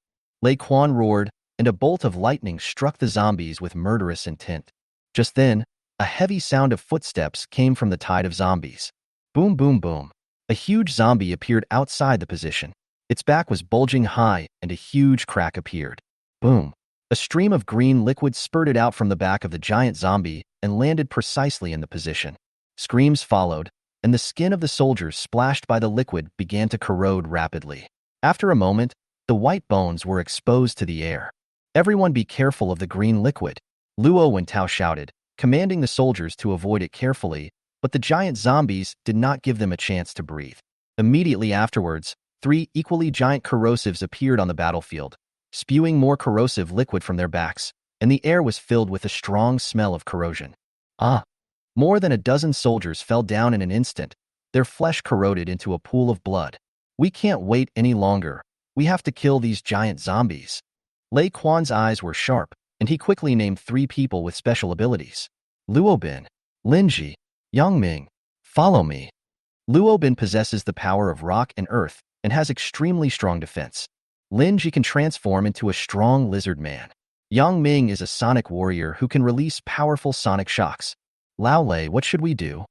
A: Lei Quan roared, and a bolt of lightning struck the zombies with murderous intent. Just then, a heavy sound of footsteps came from the tide of zombies. Boom, boom, boom. A huge zombie appeared outside the position. Its back was bulging high, and a huge crack appeared. Boom. A stream of green liquid spurted out from the back of the giant zombie and landed precisely in the position. Screams followed, and the skin of the soldiers splashed by the liquid began to corrode rapidly. After a moment, the white bones were exposed to the air. Everyone be careful of the green liquid, Luo Wintao shouted, commanding the soldiers to avoid it carefully, but the giant zombies did not give them a chance to breathe. Immediately afterwards, 3 equally giant corrosives appeared on the battlefield, spewing more corrosive liquid from their backs, and the air was filled with a strong smell of corrosion. More than a dozen soldiers fell down in an instant, their flesh corroded into a pool of blood. We can't wait any longer. We have to kill these giant zombies. Lei Quan's eyes were sharp, and he quickly named 3 people with special abilities. Luobin, Linji, Yangming. Follow me. Luobin possesses the power of rock and earth and has extremely strong defense. Linji can transform into a strong lizard man. Yangming is a sonic warrior who can release powerful sonic shocks. Lao Lei, what should we do?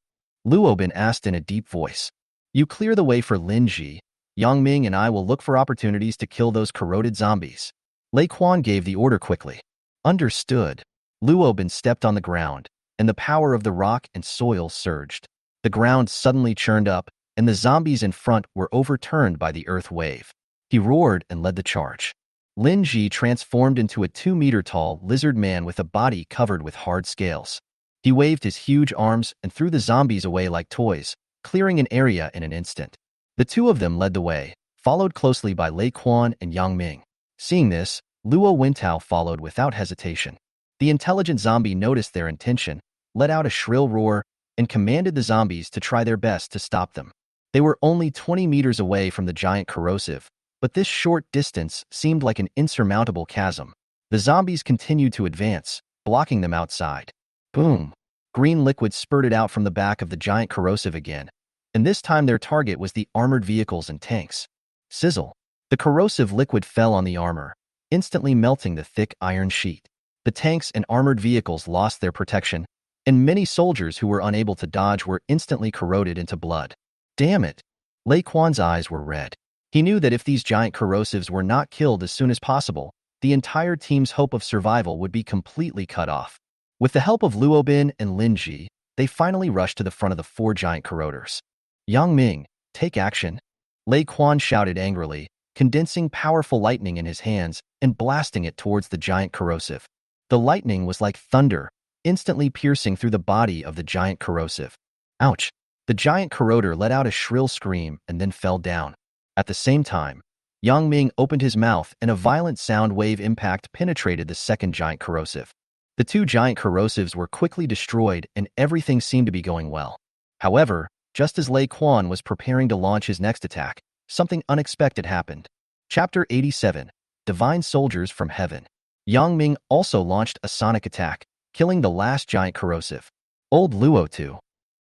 A: Luobin asked in a deep voice. You clear the way for Linji. Yangming and I will look for opportunities to kill those corroded zombies. Lei Quan gave the order quickly. Understood. Luobin stepped on the ground, and the power of the rock and soil surged. The ground suddenly churned up, and the zombies in front were overturned by the earth wave. He roared and led the charge. Lin Ji transformed into a 2-meter-tall lizard man with a body covered with hard scales. He waved his huge arms and threw the zombies away like toys, clearing an area in an instant. The two of them led the way, followed closely by Lei Quan and Yang Ming. Seeing this, Luo Wintao followed without hesitation. The intelligent zombie noticed their intention, let out a shrill roar, and commanded the zombies to try their best to stop them. They were only 20 meters away from the giant corrosive, but this short distance seemed like an insurmountable chasm. The zombies continued to advance, blocking them outside. Boom! Green liquid spurted out from the back of the giant corrosive again, and this time their target was the armored vehicles and tanks. Sizzle! The corrosive liquid fell on the armor, instantly melting the thick iron sheet. The tanks and armored vehicles lost their protection, and many soldiers who were unable to dodge were instantly corroded into blood. Damn it! Lei Quan's eyes were red. He knew that if these giant corrosives were not killed as soon as possible, the entire team's hope of survival would be completely cut off. With the help of Luobin and Lin Ji, they finally rushed to the front of the 4 giant corroders. Yang Ming, take action! Lei Quan shouted angrily, condensing powerful lightning in his hands and blasting it towards the giant corrosive. The lightning was like thunder, instantly piercing through the body of the giant corrosive. Ouch! The giant corroder let out a shrill scream and then fell down. At the same time, Yang Ming opened his mouth and a violent sound wave impact penetrated the second giant corrosive. The 2 giant corrosives were quickly destroyed and everything seemed to be going well. However, just as Lei Quan was preparing to launch his next attack, something unexpected happened. Chapter 87, Divine Soldiers from Heaven. Yang Ming also launched a sonic attack, killing the last giant corrosive. Old Luo too.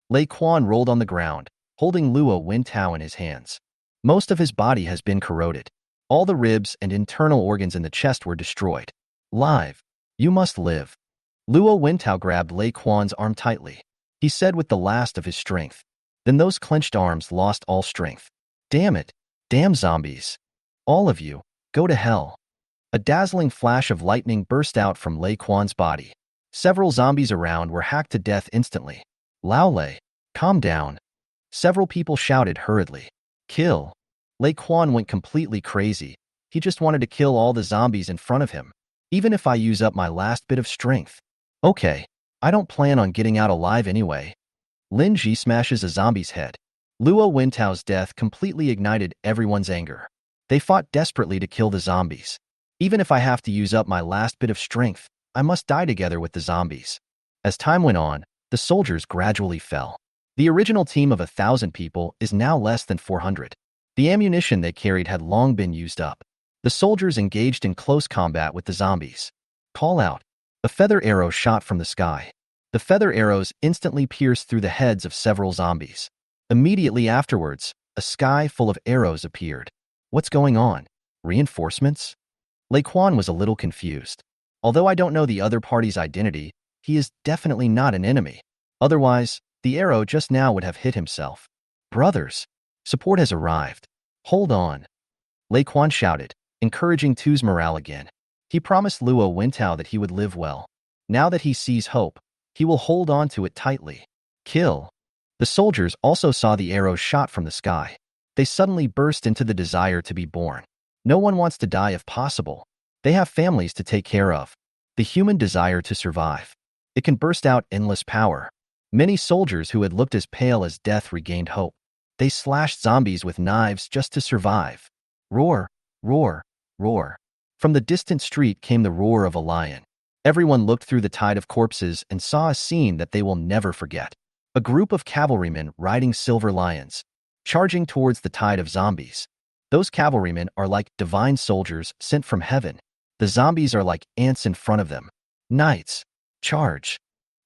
A: Lei Quan rolled on the ground, holding Luo Wintao in his hands. Most of his body has been corroded. All the ribs and internal organs in the chest were destroyed. Live. You must live. Luo Wintao grabbed Lei Quan's arm tightly. He said with the last of his strength. Then those clenched arms lost all strength. Damn it. Damn zombies. All of you, go to hell. A dazzling flash of lightning burst out from Lei Quan's body. Several zombies around were hacked to death instantly. Lao Lei, calm down. Several people shouted hurriedly. Kill. Lei Quan went completely crazy. He just wanted to kill all the zombies in front of him, even if I use up my last bit of strength. Okay, I don't plan on getting out alive anyway. Lin Ji smashes a zombie's head. Luo Wintao's death completely ignited everyone's anger. They fought desperately to kill the zombies. Even if I have to use up my last bit of strength, I must die together with the zombies. As time went on, the soldiers gradually fell. The original team of 1,000 people is now less than 400. The ammunition they carried had long been used up. The soldiers engaged in close combat with the zombies. Call out. A feather arrow shot from the sky. The feather arrows instantly pierced through the heads of several zombies. Immediately afterwards, a sky full of arrows appeared. What's going on? Reinforcements? Lei Quan was a little confused. Although I don't know the other party's identity, he is definitely not an enemy. Otherwise, the arrow just now would have hit himself. Brothers, support has arrived. Hold on. Lei Quan shouted, encouraging Tu's morale again. He promised Luo Wintao that he would live well. Now that he sees hope, he will hold on to it tightly. Kill. The soldiers also saw the arrows shot from the sky. They suddenly burst into the desire to be born. No one wants to die if possible. They have families to take care of. The human desire to survive. It can burst out endless power. Many soldiers who had looked as pale as death regained hope. They slashed zombies with knives just to survive. Roar, roar, roar. From the distant street came the roar of a lion. Everyone looked through the tide of corpses and saw a scene that they will never forget. A group of cavalrymen riding silver lions, charging towards the tide of zombies. Those cavalrymen are like divine soldiers sent from heaven. The zombies are like ants in front of them. Knights, charge.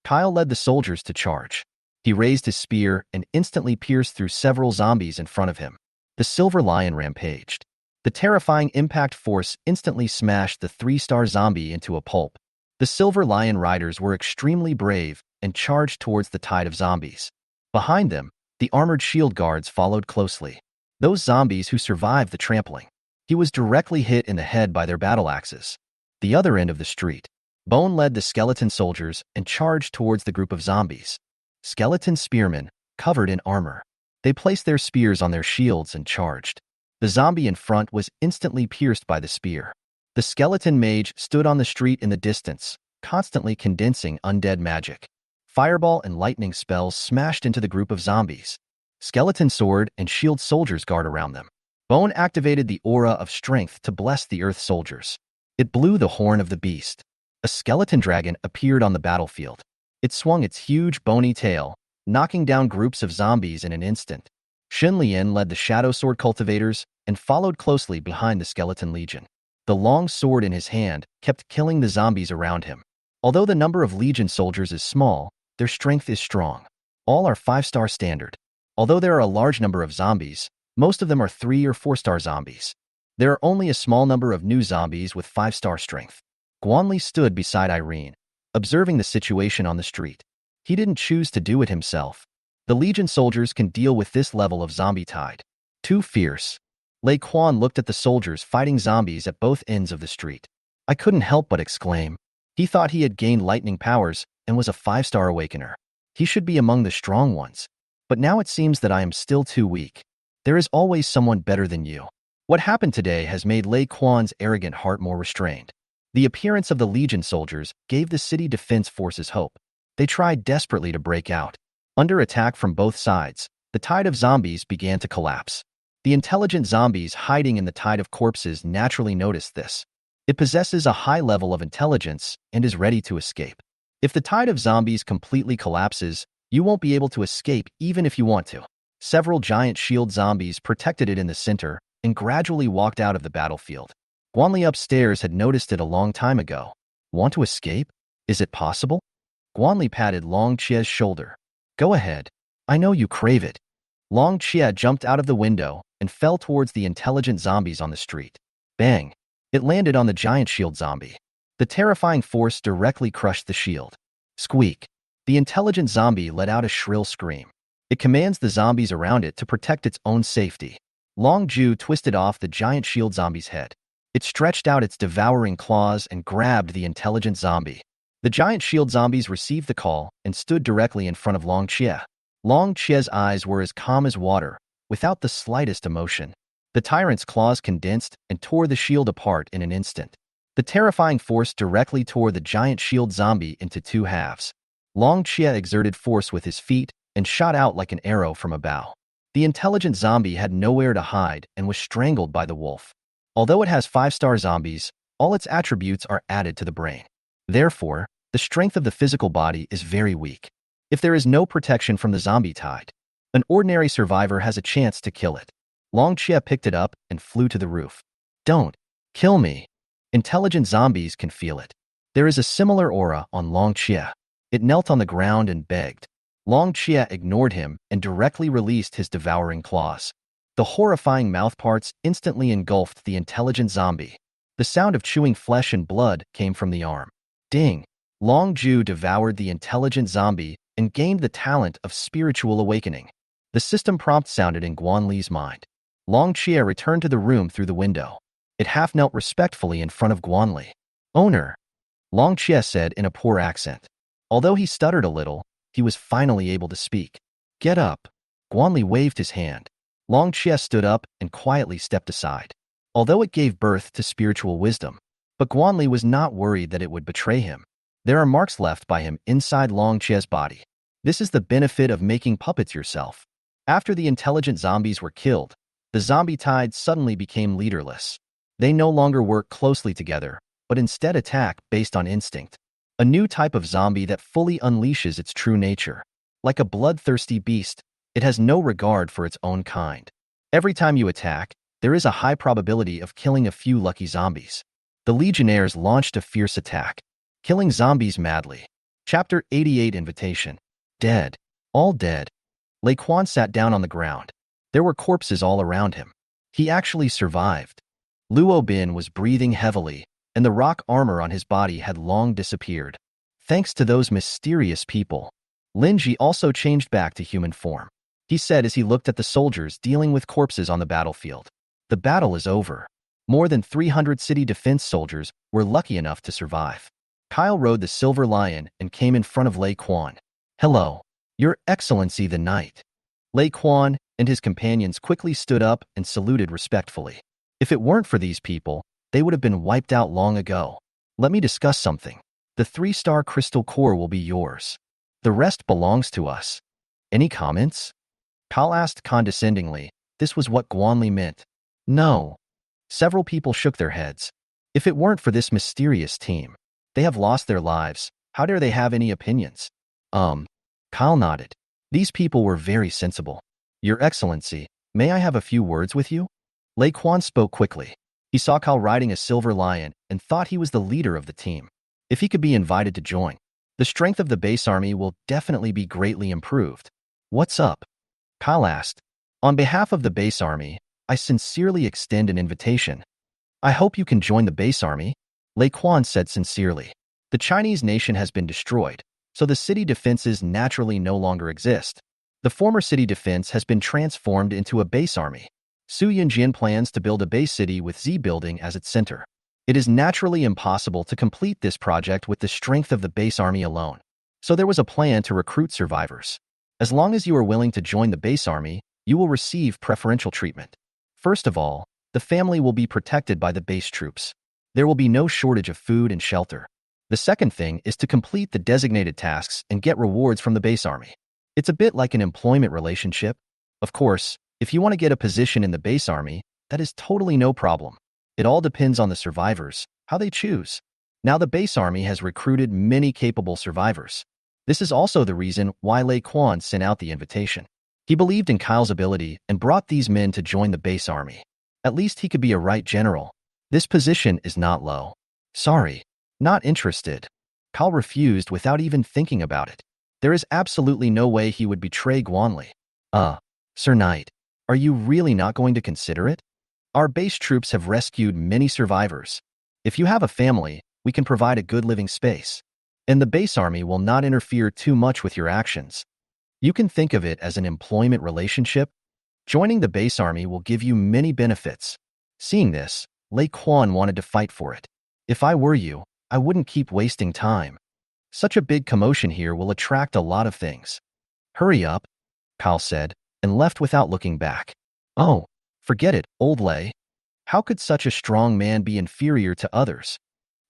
A: Kyle led the soldiers to charge. He raised his spear and instantly pierced through several zombies in front of him. The silver lion rampaged. The terrifying impact force instantly smashed the 3-star zombie into a pulp. The silver lion riders were extremely brave and charged towards the tide of zombies. Behind them, the armored shield guards followed closely. Those zombies who survived the trampling. He was directly hit in the head by their battle axes. The other end of the street. Bone led the skeleton soldiers and charged towards the group of zombies. Skeleton spearmen, covered in armor. They placed their spears on their shields and charged. The zombie in front was instantly pierced by the spear. The skeleton mage stood on the street in the distance, constantly condensing undead magic. Fireball and lightning spells smashed into the group of zombies. Skeleton sword and shield soldiers guard around them. Bone activated the aura of strength to bless the earth soldiers. It blew the horn of the beast. A skeleton dragon appeared on the battlefield. It swung its huge bony tail, knocking down groups of zombies in an instant. Shin Lian led the shadow sword cultivators and followed closely behind the skeleton legion. The long sword in his hand kept killing the zombies around him. Although the number of legion soldiers is small, their strength is strong. All are 5-star standard. Although there are a large number of zombies, most of them are 3 or 4-star zombies. There are only a small number of new zombies with 5-star strength. Guanli stood beside Irene, observing the situation on the street. He didn't choose to do it himself. The Legion soldiers can deal with this level of zombie tide. Too fierce. Lei Quan looked at the soldiers fighting zombies at both ends of the street. I couldn't help but exclaim. He thought he had gained lightning powers and was a 5-star awakener. He should be among the strong ones. But now it seems that I am still too weak. There is always someone better than you. What happened today has made Lei Quan's arrogant heart more restrained. The appearance of the Legion soldiers gave the city defense forces hope. They tried desperately to break out. Under attack from both sides, the tide of zombies began to collapse. The intelligent zombies hiding in the tide of corpses naturally noticed this. It possesses a high level of intelligence and is ready to escape. If the tide of zombies completely collapses, you won't be able to escape even if you want to. Several giant shield zombies protected it in the center and gradually walked out of the battlefield. Guanli upstairs had noticed it a long time ago. Want to escape? Is it possible? Guanli patted Long Chia's shoulder. Go ahead. I know you crave it. Long Chia jumped out of the window and fell towards the intelligent zombies on the street. Bang! It landed on the giant shield zombie. The terrifying force directly crushed the shield. Squeak! The intelligent zombie let out a shrill scream. It commands the zombies around it to protect its own safety. Long Ju twisted off the giant shield zombie's head. It stretched out its devouring claws and grabbed the intelligent zombie. The giant shield zombies received the call and stood directly in front of Long Chia. Long Chia's eyes were as calm as water, without the slightest emotion. The tyrant's claws condensed and tore the shield apart in an instant. The terrifying force directly tore the giant shield zombie into 2 halves. Long Chia exerted force with his feet and shot out like an arrow from a bow. The intelligent zombie had nowhere to hide and was strangled by the wolf. Although it has 5-star zombies, all its attributes are added to the brain. Therefore, the strength of the physical body is very weak. If there is no protection from the zombie tide, an ordinary survivor has a chance to kill it. Long Chia picked it up and flew to the roof. Don't kill me. Intelligent zombies can feel it. There is a similar aura on Long Chia. It knelt on the ground and begged. Long Chia ignored him and directly released his devouring claws. The horrifying mouthparts instantly engulfed the intelligent zombie. The sound of chewing flesh and blood came from the arm. Ding! Long Ju devoured the intelligent zombie and gained the talent of spiritual awakening. The system prompt sounded in Guanli's mind. Long Chia returned to the room through the window. It half knelt respectfully in front of Guanli. Owner, Long Chia said in a poor accent. Although he stuttered a little, he was finally able to speak. Get up. Guanli waved his hand. Long Chia stood up and quietly stepped aside. Although it gave birth to spiritual wisdom, but Guanli was not worried that it would betray him. There are marks left by him inside Long Chia's body. This is the benefit of making puppets yourself. After the intelligent zombies were killed, the zombie tide suddenly became leaderless. They no longer work closely together, but instead attack based on instinct. A new type of zombie that fully unleashes its true nature. Like a bloodthirsty beast, it has no regard for its own kind. Every time you attack, there is a high probability of killing a few lucky zombies. The Legionnaires launched a fierce attack, killing zombies madly. Chapter 88 Invitation. Dead. All dead. Lei Quan sat down on the ground. There were corpses all around him. He actually survived. Luo Bin was breathing heavily, and the rock armor on his body had long disappeared. Thanks to those mysterious people. Linji also changed back to human form. He said as he looked at the soldiers dealing with corpses on the battlefield. The battle is over. More than 300 city defense soldiers were lucky enough to survive. Kyle rode the silver lion and came in front of Lei Quan. Hello, Your Excellency the Knight. Lei Quan and his companions quickly stood up and saluted respectfully. If it weren't for these people, they would have been wiped out long ago. Let me discuss something. The 3-star crystal core will be yours. The rest belongs to us. Any comments? Kyle asked condescendingly. This was what Guanli meant. No. Several people shook their heads. If it weren't for this mysterious team, they have lost their lives. How dare they have any opinions? Kyle nodded. These people were very sensible. Your Excellency, may I have a few words with you? Lei Quan spoke quickly. He saw Kyle riding a silver lion and thought he was the leader of the team. If he could be invited to join, the strength of the base army will definitely be greatly improved. What's up? Kyle asked. On behalf of the base army, I sincerely extend an invitation. I hope you can join the base army, Lei Quan said sincerely. The Chinese nation has been destroyed, so the city defenses naturally no longer exist. The former city defense has been transformed into a base army. Su Yunjin plans to build a base city with Z building as its center. It is naturally impossible to complete this project with the strength of the base army alone. So there was a plan to recruit survivors. As long as you are willing to join the base army, you will receive preferential treatment. First of all, the family will be protected by the base troops. There will be no shortage of food and shelter. The second thing is to complete the designated tasks and get rewards from the base army. It's a bit like an employment relationship. Of course, if you want to get a position in the base army, that is totally no problem. It all depends on the survivors, how they choose. Now the base army has recruited many capable survivors. This is also the reason why Lei Quan sent out the invitation. He believed in Kyle's ability and brought these men to join the base army. At least he could be a right general. This position is not low. Sorry, not interested. Kyle refused without even thinking about it. There is absolutely no way he would betray Guanli. Sir Knight, are you really not going to consider it? Our base troops have rescued many survivors. If you have a family, we can provide a good living space. And the base army will not interfere too much with your actions. You can think of it as an employment relationship. Joining the base army will give you many benefits. Seeing this, Lei Quan wanted to fight for it. If I were you, I wouldn't keep wasting time. Such a big commotion here will attract a lot of things. Hurry up, Kyle said, and left without looking back. Oh, forget it, old Lei. How could such a strong man be inferior to others?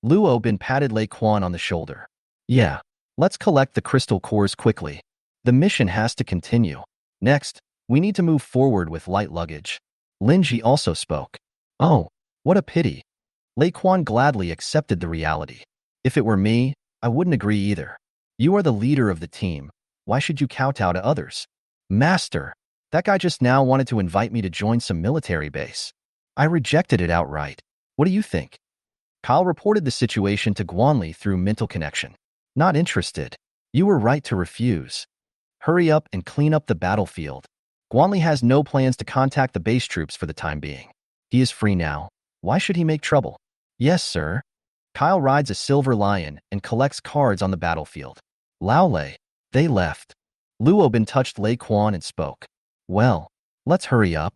A: Luo Bin patted Lei Quan on the shoulder. Yeah, let's collect the crystal cores quickly. The mission has to continue. Next, we need to move forward with light luggage. Linji also spoke. Oh, what a pity. Lei Quan gladly accepted the reality. If it were me, I wouldn't agree either. You are the leader of the team. Why should you kowtow to others? Master, that guy just now wanted to invite me to join some military base. I rejected it outright. What do you think? Kyle reported the situation to Guanli through mental connection. Not interested. You were right to refuse. Hurry up and clean up the battlefield. Guanli has no plans to contact the base troops for the time being. He is free now. Why should he make trouble? Yes, sir. Kyle rides a silver lion and collects cards on the battlefield. Lao Lei. They left. Luo Bin touched Lei Quan and spoke. Well, let's hurry up.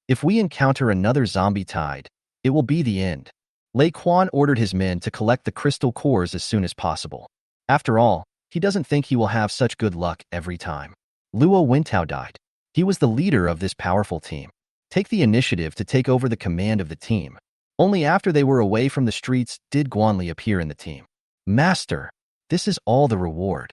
A: If we encounter another zombie tide, it will be the end. Lei Quan ordered his men to collect the crystal cores as soon as possible. After all, he doesn't think he will have such good luck every time. Luo Wintao died. He was the leader of this powerful team. Take the initiative to take over the command of the team. Only after they were away from the streets did Guanli appear in the team. Master, this is all the reward.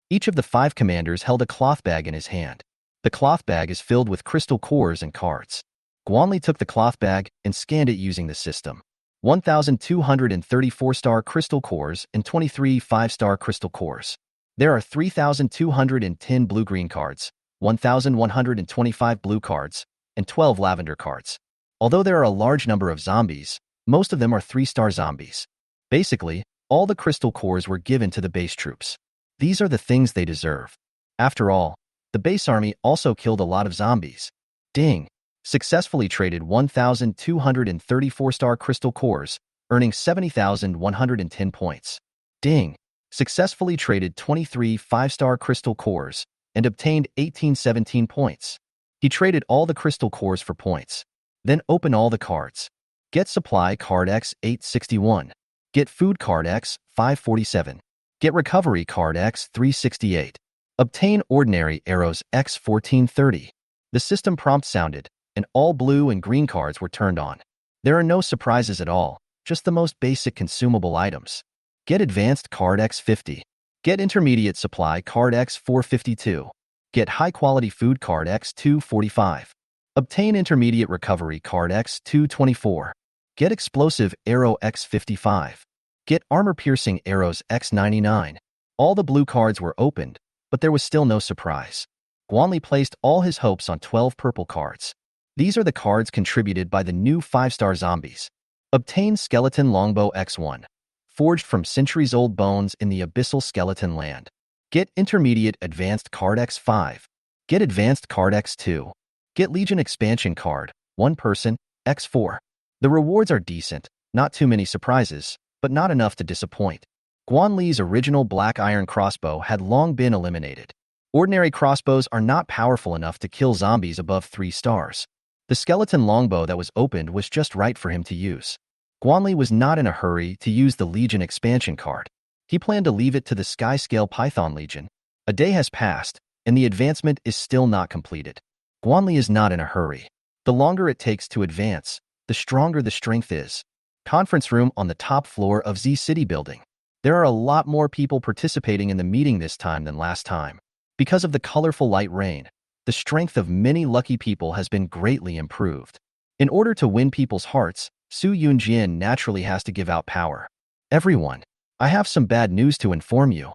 A: Each of the 5 commanders held a cloth bag in his hand. The cloth bag is filled with crystal cores and cards. Guanli took the cloth bag and scanned it using the system. 1,234-star crystal cores and 23 5-star crystal cores. There are 3,210 blue-green cards, 1,125 blue cards, and 12 lavender cards. Although there are a large number of zombies, most of them are 3-star zombies. Basically, all the crystal cores were given to the base troops. These are the things they deserve. After all, the base army also killed a lot of zombies. Ding! Successfully traded 1,234-star crystal cores, earning 70,110 points. Ding! Successfully traded 23 5-star crystal cores and obtained 1817 points. He traded all the crystal cores for points. Then open all the cards. Get supply card X861. Get food card X 547. Get recovery card X 368. Obtain ordinary arrows X 1430. The system prompt sounded, and all blue and green cards were turned on. There are no surprises at all, just the most basic consumable items. Get advanced card X 50. Get intermediate supply card X 452. Get high-quality food card X 245. Obtain intermediate recovery card X 224. Get explosive arrow X 55. Get armor-piercing arrows X 99. All the blue cards were opened, but there was still no surprise. Guanli placed all his hopes on 12 purple cards. These are the cards contributed by the new 5-star zombies. Obtain skeleton longbow X1. Forged from centuries-old bones in the abyssal skeleton land. Get intermediate advanced card X5. Get advanced card X2. Get Legion expansion card, 1 person, X4. The rewards are decent, not too many surprises, but not enough to disappoint. Guanli's original black iron crossbow had long been eliminated. Ordinary crossbows are not powerful enough to kill zombies above 3 stars. The skeleton longbow that was opened was just right for him to use. Guanli was not in a hurry to use the Legion expansion card. He planned to leave it to the Sky-Scale Python Legion. A day has passed, and the advancement is still not completed. Guanli is not in a hurry. The longer it takes to advance, the stronger the strength is. Conference room on the top floor of Z City building. There are a lot more people participating in the meeting this time than last time. Because of the colorful light rain, the strength of many lucky people has been greatly improved. In order to win people's hearts, Su Yunjian naturally has to give out power. Everyone, I have some bad news to inform you.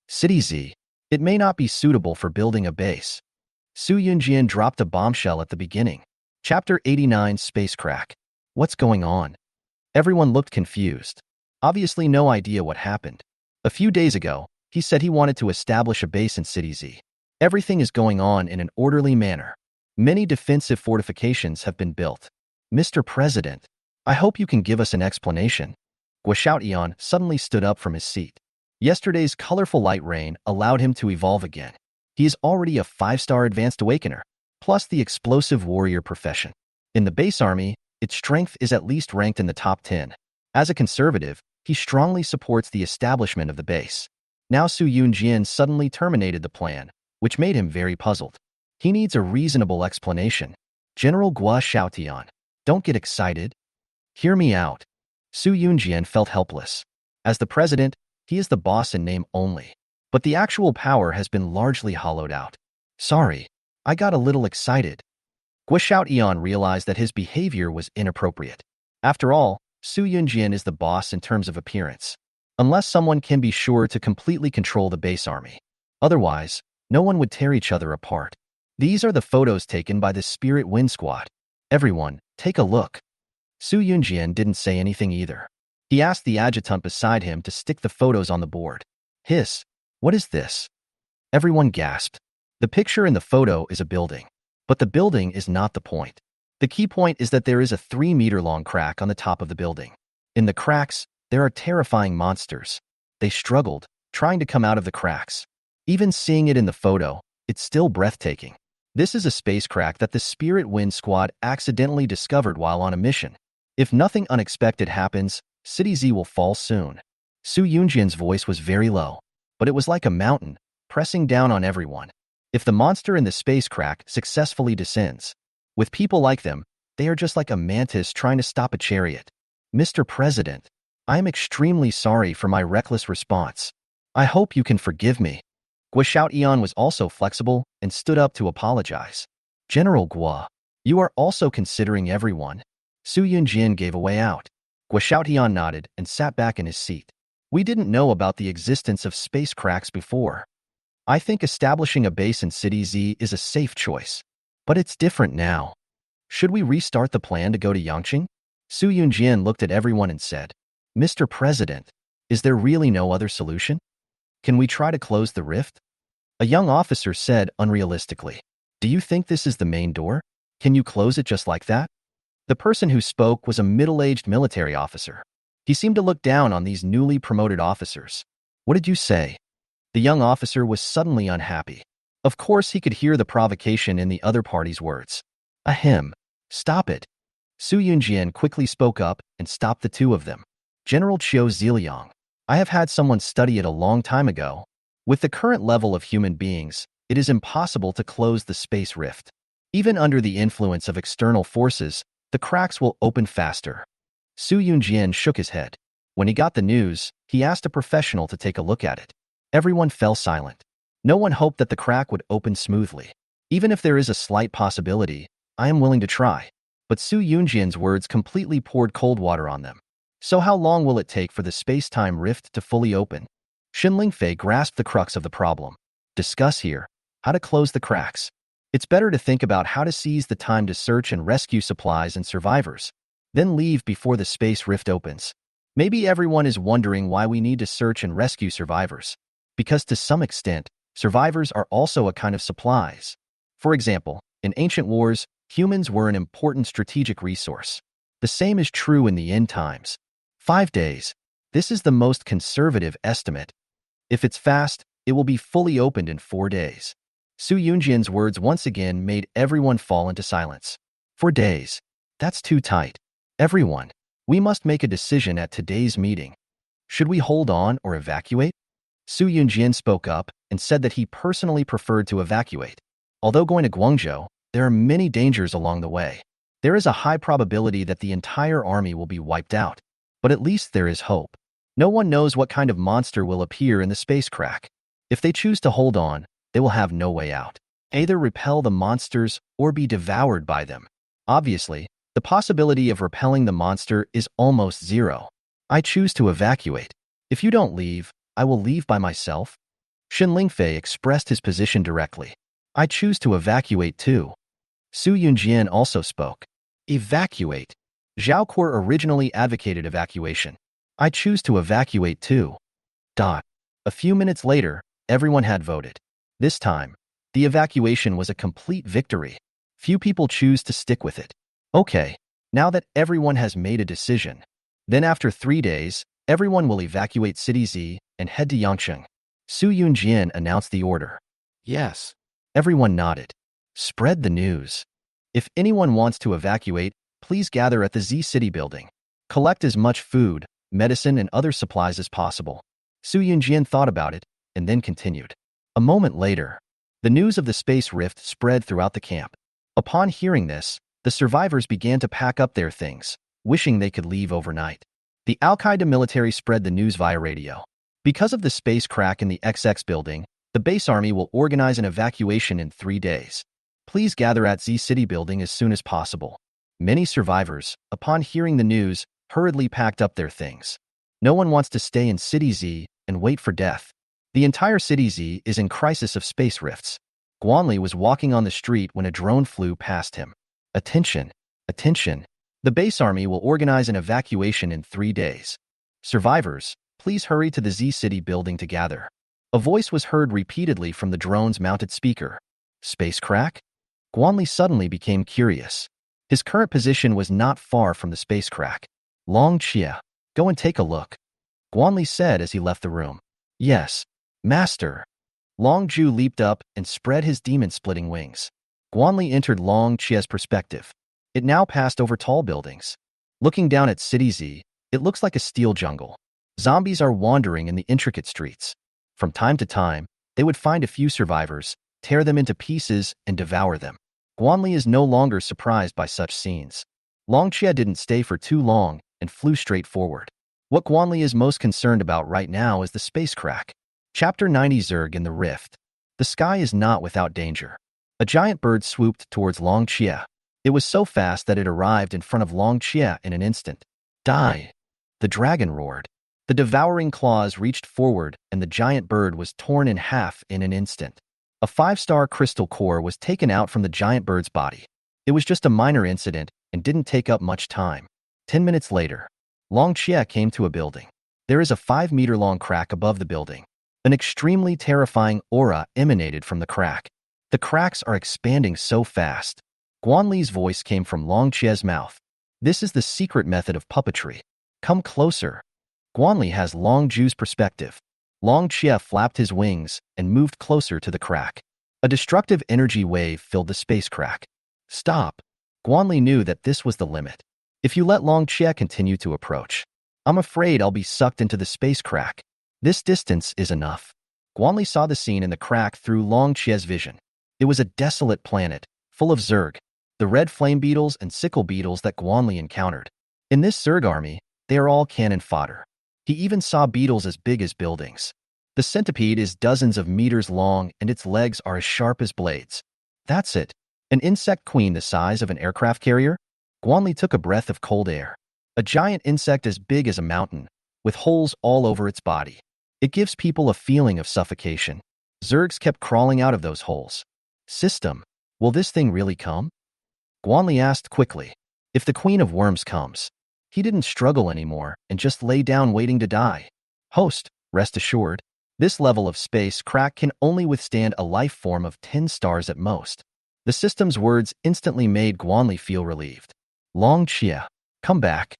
A: City Z, it may not be suitable for building a base. Su Yunjian dropped a bombshell at the beginning. Chapter 89 Space Crack. What's going on? Everyone looked confused. Obviously no idea what happened. A few days ago, he said he wanted to establish a base in City Z. Everything is going on in an orderly manner. Many defensive fortifications have been built. Mr. President, I hope you can give us an explanation. Guoshoutian suddenly stood up from his seat. Yesterday's colorful light rain allowed him to evolve again. He is already a 5-star advanced awakener, plus the explosive warrior profession. In the base army, its strength is at least ranked in the top 10. As a conservative, he strongly supports the establishment of the base. Now Su Yunjian suddenly terminated the plan, which made him very puzzled. He needs a reasonable explanation. General Guoshoutian, don't get excited. Hear me out. Su Yunjian felt helpless. As the president, he is the boss in name only. But the actual power has been largely hollowed out. Sorry, I got a little excited. Guoshoutian realized that his behavior was inappropriate. After all, Su Yunjian is the boss in terms of appearance. Unless someone can be sure to completely control the base army. Otherwise, no one would tear each other apart. These are the photos taken by the Spirit Wind Squad. Everyone, take a look. Su Yunjian didn't say anything either. He asked the adjutant beside him to stick the photos on the board. Hiss, what is this? Everyone gasped. The picture in the photo is a building. But the building is not the point. The key point is that there is a 3-meter-long crack on the top of the building. In the cracks, there are terrifying monsters. They struggled, trying to come out of the cracks. Even seeing it in the photo, it's still breathtaking. This is a space crack that the Spirit Wind Squad accidentally discovered while on a mission. If nothing unexpected happens, City Z will fall soon. Su Yunjian's voice was very low, but it was like a mountain, pressing down on everyone. If the monster in the space crack successfully descends, with people like them, they are just like a mantis trying to stop a chariot. Mr. President, I am extremely sorry for my reckless response. I hope you can forgive me. Guoshoutian was also flexible and stood up to apologize. General Guo, you are also considering everyone. Su Yunjian gave a way out. Guoshoutian nodded and sat back in his seat. We didn't know about the existence of space cracks before. I think establishing a base in City Z is a safe choice. But it's different now. Should we restart the plan to go to Yangqing? Su Yunjian looked at everyone and said, Mr. President, is there really no other solution? Can we try to close the rift? A young officer said unrealistically, do you think this is the main door? Can you close it just like that? The person who spoke was a middle-aged military officer. He seemed to look down on these newly promoted officers. What did you say? The young officer was suddenly unhappy. Of course, he could hear the provocation in the other party's words. Ahem. Stop it. Su Yunjian quickly spoke up and stopped the two of them. General Chiu Ziliang. I have had someone study it a long time ago. With the current level of human beings, it is impossible to close the space rift. Even under the influence of external forces, the cracks will open faster. Su Yunjian shook his head. When he got the news, he asked a professional to take a look at it. Everyone fell silent. No one hoped that the crack would open smoothly. Even if there is a slight possibility, I am willing to try. But Su Yunjian's words completely poured cold water on them. So how long will it take for the space-time rift to fully open? Xin Lingfei grasped the crux of the problem. Discuss here how to close the cracks. It's better to think about how to seize the time to search and rescue supplies and survivors. Then leave before the space rift opens. Maybe everyone is wondering why we need to search and rescue survivors. Because to some extent, survivors are also a kind of supplies. For example, in ancient wars, humans were an important strategic resource. The same is true in the end times. 5 days. This is the most conservative estimate. If it's fast, it will be fully opened in 4 days. Su Yunjian's words once again made everyone fall into silence. 4 days. That's too tight. Everyone, we must make a decision at today's meeting. Should we hold on or evacuate? Su Yunjian spoke up and said that he personally preferred to evacuate. Although going to Guangzhou, there are many dangers along the way. There is a high probability that the entire army will be wiped out. But at least there is hope. No one knows what kind of monster will appear in the space crack. If they choose to hold on, they will have no way out. Either repel the monsters or be devoured by them. Obviously, the possibility of repelling the monster is almost zero. I choose to evacuate. If you don't leave, I will leave by myself. Xin Lingfei expressed his position directly. I choose to evacuate too. Su Yunjian also spoke. Evacuate. Zhao Kuo originally advocated evacuation. I choose to evacuate too. A few minutes later, everyone had voted. This time, the evacuation was a complete victory. Few people choose to stick with it. Okay, now that everyone has made a decision, then after 3 days, everyone will evacuate City Z and head to Yangcheng. Su Yunjian announced the order. Yes. Everyone nodded. Spread the news. If anyone wants to evacuate, please gather at the Z City building. Collect as much food, medicine, and other supplies as possible. Su Yunjian thought about it and then continued. A moment later, the news of the space rift spread throughout the camp. Upon hearing this, the survivors began to pack up their things, wishing they could leave overnight. The Al-Qaeda military spread the news via radio. Because of the space crack in the XX building, the base army will organize an evacuation in 3 days. Please gather at Z City building as soon as possible. Many survivors, upon hearing the news, hurriedly packed up their things. No one wants to stay in City Z and wait for death. The entire City Z is in crisis of space rifts. Guanli was walking on the street when a drone flew past him. Attention! Attention! The base army will organize an evacuation in 3 days. Survivors, please hurry to the Z City building to gather. A voice was heard repeatedly from the drone's mounted speaker. Space crack? Guanli suddenly became curious. His current position was not far from the space crack. Long Chia, go and take a look. Guanli said as he left the room. Yes, Master. Long Ju leaped up and spread his demon-splitting wings. Guanli entered Long Chia's perspective. It now passed over tall buildings. Looking down at City Z, it looks like a steel jungle. Zombies are wandering in the intricate streets. From time to time, they would find a few survivors, tear them into pieces, and devour them. Guanli is no longer surprised by such scenes. Long Chia didn't stay for too long and flew straight forward. What Guanli is most concerned about right now is the space crack. Chapter 90 Zerg in the Rift. The sky is not without danger. A giant bird swooped towards Long Chia. It was so fast that it arrived in front of Long Chia in an instant. Die! The dragon roared. The devouring claws reached forward and the giant bird was torn in half in an instant. A 5-star crystal core was taken out from the giant bird's body. It was just a minor incident and didn't take up much time. 10 minutes later, Long Chia came to a building. There is a 5-meter-long crack above the building. An extremely terrifying aura emanated from the crack. The cracks are expanding so fast. Guanli's voice came from Long Chia's mouth. This is the secret method of puppetry. Come closer. Guanli has Long Ju's perspective. Long Chia flapped his wings and moved closer to the crack. A destructive energy wave filled the space crack. Stop. Guanli knew that this was the limit. If you let Long Chia continue to approach, I'm afraid I'll be sucked into the space crack. This distance is enough. Guanli saw the scene in the crack through Long Chie's vision. It was a desolate planet, full of Zerg, the red flame beetles and sickle beetles that Guanli encountered. In this Zerg army, they are all cannon fodder. He even saw beetles as big as buildings. The centipede is dozens of meters long and its legs are as sharp as blades. That's it. An insect queen the size of an aircraft carrier? Guanli took a breath of cold air. A giant insect as big as a mountain, with holes all over its body. It gives people a feeling of suffocation. Zergs kept crawling out of those holes. System, will this thing really come? Guanli asked quickly. If the Queen of Worms comes. He didn't struggle anymore and just lay down waiting to die. Host, rest assured, this level of space crack can only withstand a life form of 10 stars at most. The system's words instantly made Guanli feel relieved. Long Chia, come back.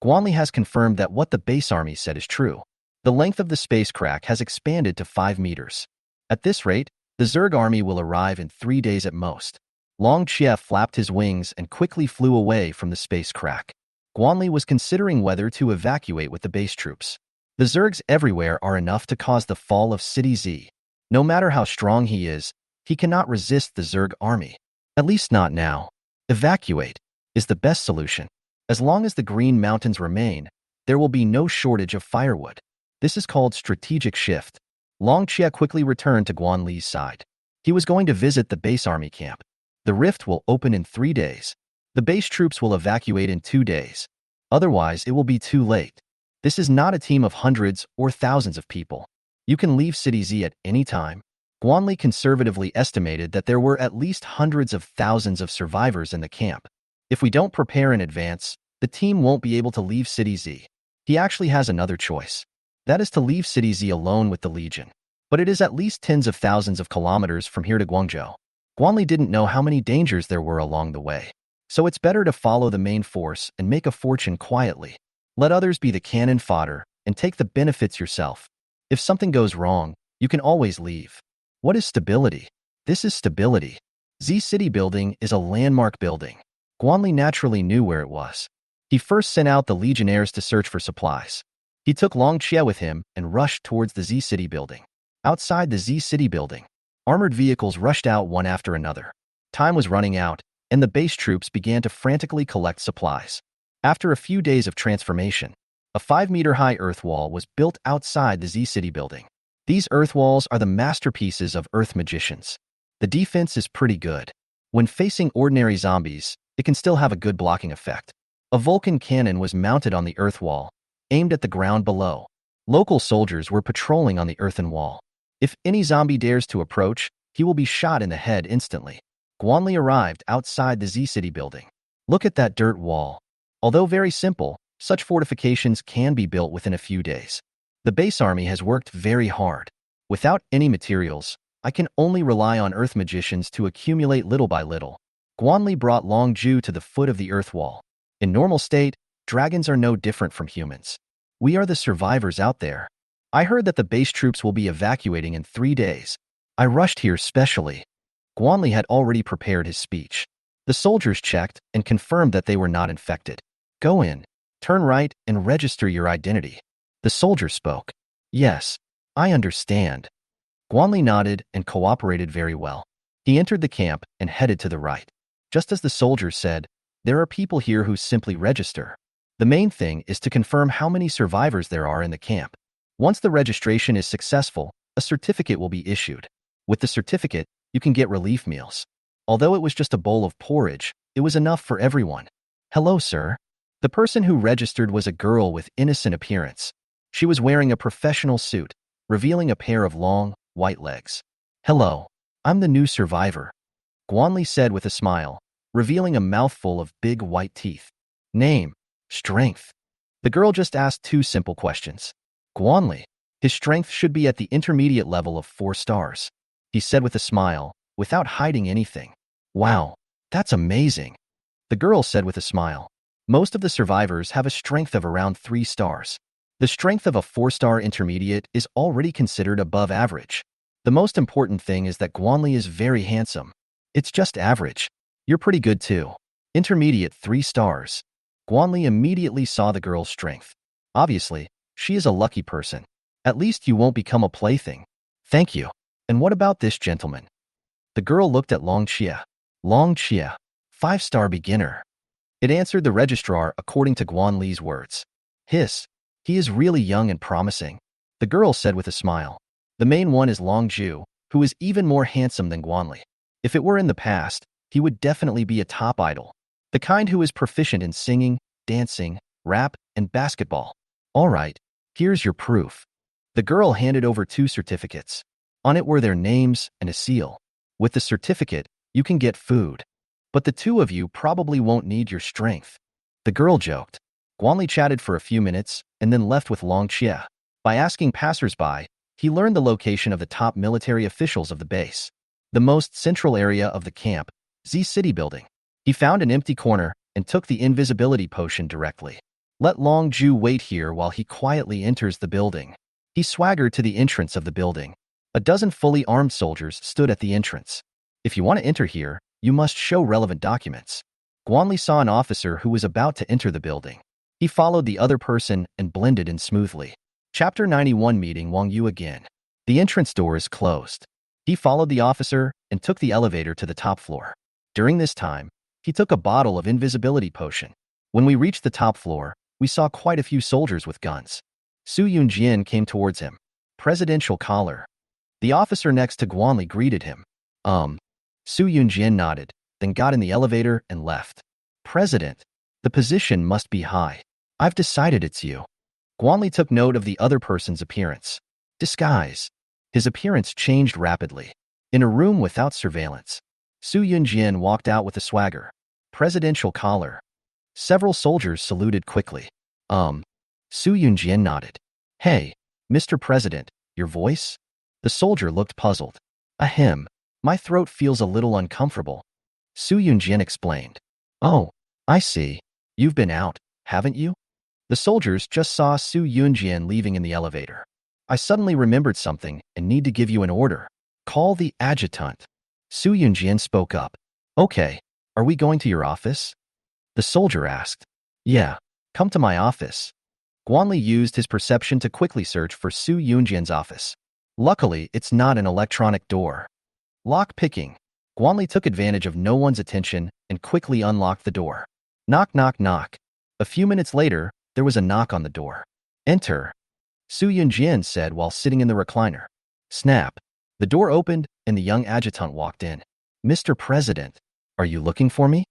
A: Guanli has confirmed that what the base army said is true. The length of the space crack has expanded to 5 meters. At this rate, the Zerg army will arrive in 3 days at most. Long Chia flapped his wings and quickly flew away from the space crack. Guanli was considering whether to evacuate with the base troops. The Zergs everywhere are enough to cause the fall of City Z. No matter how strong he is, he cannot resist the Zerg army. At least not now. Evacuate is the best solution. As long as the Green Mountains remain, there will be no shortage of firewood. This is called strategic shift. Long Chia quickly returned to Guanli's side. He was going to visit the base army camp. The rift will open in 3 days. The base troops will evacuate in 2 days. Otherwise, it will be too late. This is not a team of hundreds or thousands of people. You can leave City Z at any time. Guanli conservatively estimated that there were at least hundreds of thousands of survivors in the camp. If we don't prepare in advance, the team won't be able to leave City Z. He actually has another choice. That is to leave City Z alone with the Legion. But it is at least tens of thousands of kilometers from here to Guangzhou. Guanli didn't know how many dangers there were along the way. So it's better to follow the main force and make a fortune quietly. Let others be the cannon fodder and take the benefits yourself. If something goes wrong, you can always leave. What is stability? This is stability. Z City Building is a landmark building. Guanli naturally knew where it was. He first sent out the legionnaires to search for supplies. He took Long Chia with him and rushed towards the Z City Building. Outside the Z City Building, armored vehicles rushed out one after another. Time was running out, and the base troops began to frantically collect supplies. After a few days of transformation, a 5-meter-high earth wall was built outside the Z City Building. These earth walls are the masterpieces of earth magicians. The defense is pretty good. When facing ordinary zombies, it can still have a good blocking effect. A Vulcan cannon was mounted on the earth wall, aimed at the ground below. Local soldiers were patrolling on the earthen wall. If any zombie dares to approach, he will be shot in the head instantly. Guanli arrived outside the Z City Building. Look at that dirt wall. Although very simple, such fortifications can be built within a few days. The base army has worked very hard. Without any materials, I can only rely on earth magicians to accumulate little by little. Guanli brought Long Ju to the foot of the earth wall. In normal state, dragons are no different from humans. We are the survivors out there. I heard that the base troops will be evacuating in 3 days. I rushed here specially. Guanli had already prepared his speech. The soldiers checked and confirmed that they were not infected. Go in, turn right, and register your identity. The soldier spoke. Yes, I understand. Guanli nodded and cooperated very well. He entered the camp and headed to the right. Just as the soldier said, there are people here who simply register. The main thing is to confirm how many survivors there are in the camp. Once the registration is successful, a certificate will be issued. With the certificate, you can get relief meals. Although it was just a bowl of porridge, it was enough for everyone. Hello, sir. The person who registered was a girl with innocent appearance. She was wearing a professional suit, revealing a pair of long, white legs. Hello, I'm the new survivor, Guanli said with a smile, revealing a mouthful of big white teeth. Name, strength. The girl just asked 2 simple questions. Guanli, his strength should be at the intermediate level of 4 stars. He said with a smile, without hiding anything. Wow, that's amazing. The girl said with a smile. Most of the survivors have a strength of around 3 stars. The strength of a 4-star intermediate is already considered above average. The most important thing is that Guanli is very handsome. It's just average. You're pretty good too. Intermediate 3 stars. Guanli immediately saw the girl's strength. Obviously, she is a lucky person. At least you won't become a plaything. Thank you. And what about this gentleman? The girl looked at Long Chia. Long Chia, 5-star beginner. It answered the registrar according to Guan Li's words. Hiss. He is really young and promising. The girl said with a smile. The main one is Long Ju, who is even more handsome than Guan Li. If it were in the past, he would definitely be a top idol. The kind who is proficient in singing, dancing, rap, and basketball. All right, here's your proof. The girl handed over 2 certificates. On it were their names and a seal. With the certificate, you can get food. But the 2 of you probably won't need your strength. The girl joked. Guanli chatted for a few minutes and then left with Long Chia. By asking passersby, he learned the location of the top military officials of the base. The most central area of the camp, Z City building. He found an empty corner and took the invisibility potion directly. Let Long Ju wait here while he quietly enters the building. He swaggered to the entrance of the building. A dozen fully armed soldiers stood at the entrance. If you want to enter here, you must show relevant documents. Guanli saw an officer who was about to enter the building. He followed the other person and blended in smoothly. Chapter 91 Meeting Wang Yu again. The entrance door is closed. He followed the officer and took the elevator to the top floor. During this time, he took a bottle of invisibility potion. When we reached the top floor, we saw quite a few soldiers with guns. Su Yunjian came towards him. Presidential collar. The officer next to Guanli greeted him. Su Yunjian nodded, then got in the elevator and left. President, the position must be high. I've decided it's you. Guanli took note of the other person's appearance. Disguise. His appearance changed rapidly. In a room without surveillance, Su Yunjian walked out with a swagger. Presidential collar. Several soldiers saluted quickly. Su Yunjian nodded. Hey, Mr. President, your voice? The soldier looked puzzled. Ahem, my throat feels a little uncomfortable. Su Yunjian explained. Oh, I see. You've been out, haven't you? The soldiers just saw Su Yunjian leaving in the elevator. I suddenly remembered something and need to give you an order. Call the adjutant. Su Yunjian spoke up. Okay, are we going to your office? The soldier asked. Yeah, come to my office. Guanli used his perception to quickly search for Su Yunjian's office. Luckily, it's not an electronic door. Lock picking. Guanli took advantage of no one's attention and quickly unlocked the door. Knock, knock, knock. A few minutes later, there was a knock on the door. Enter. Su Yunjian said while sitting in the recliner. Snap. The door opened and the young adjutant walked in. Mr. President, are you looking for me?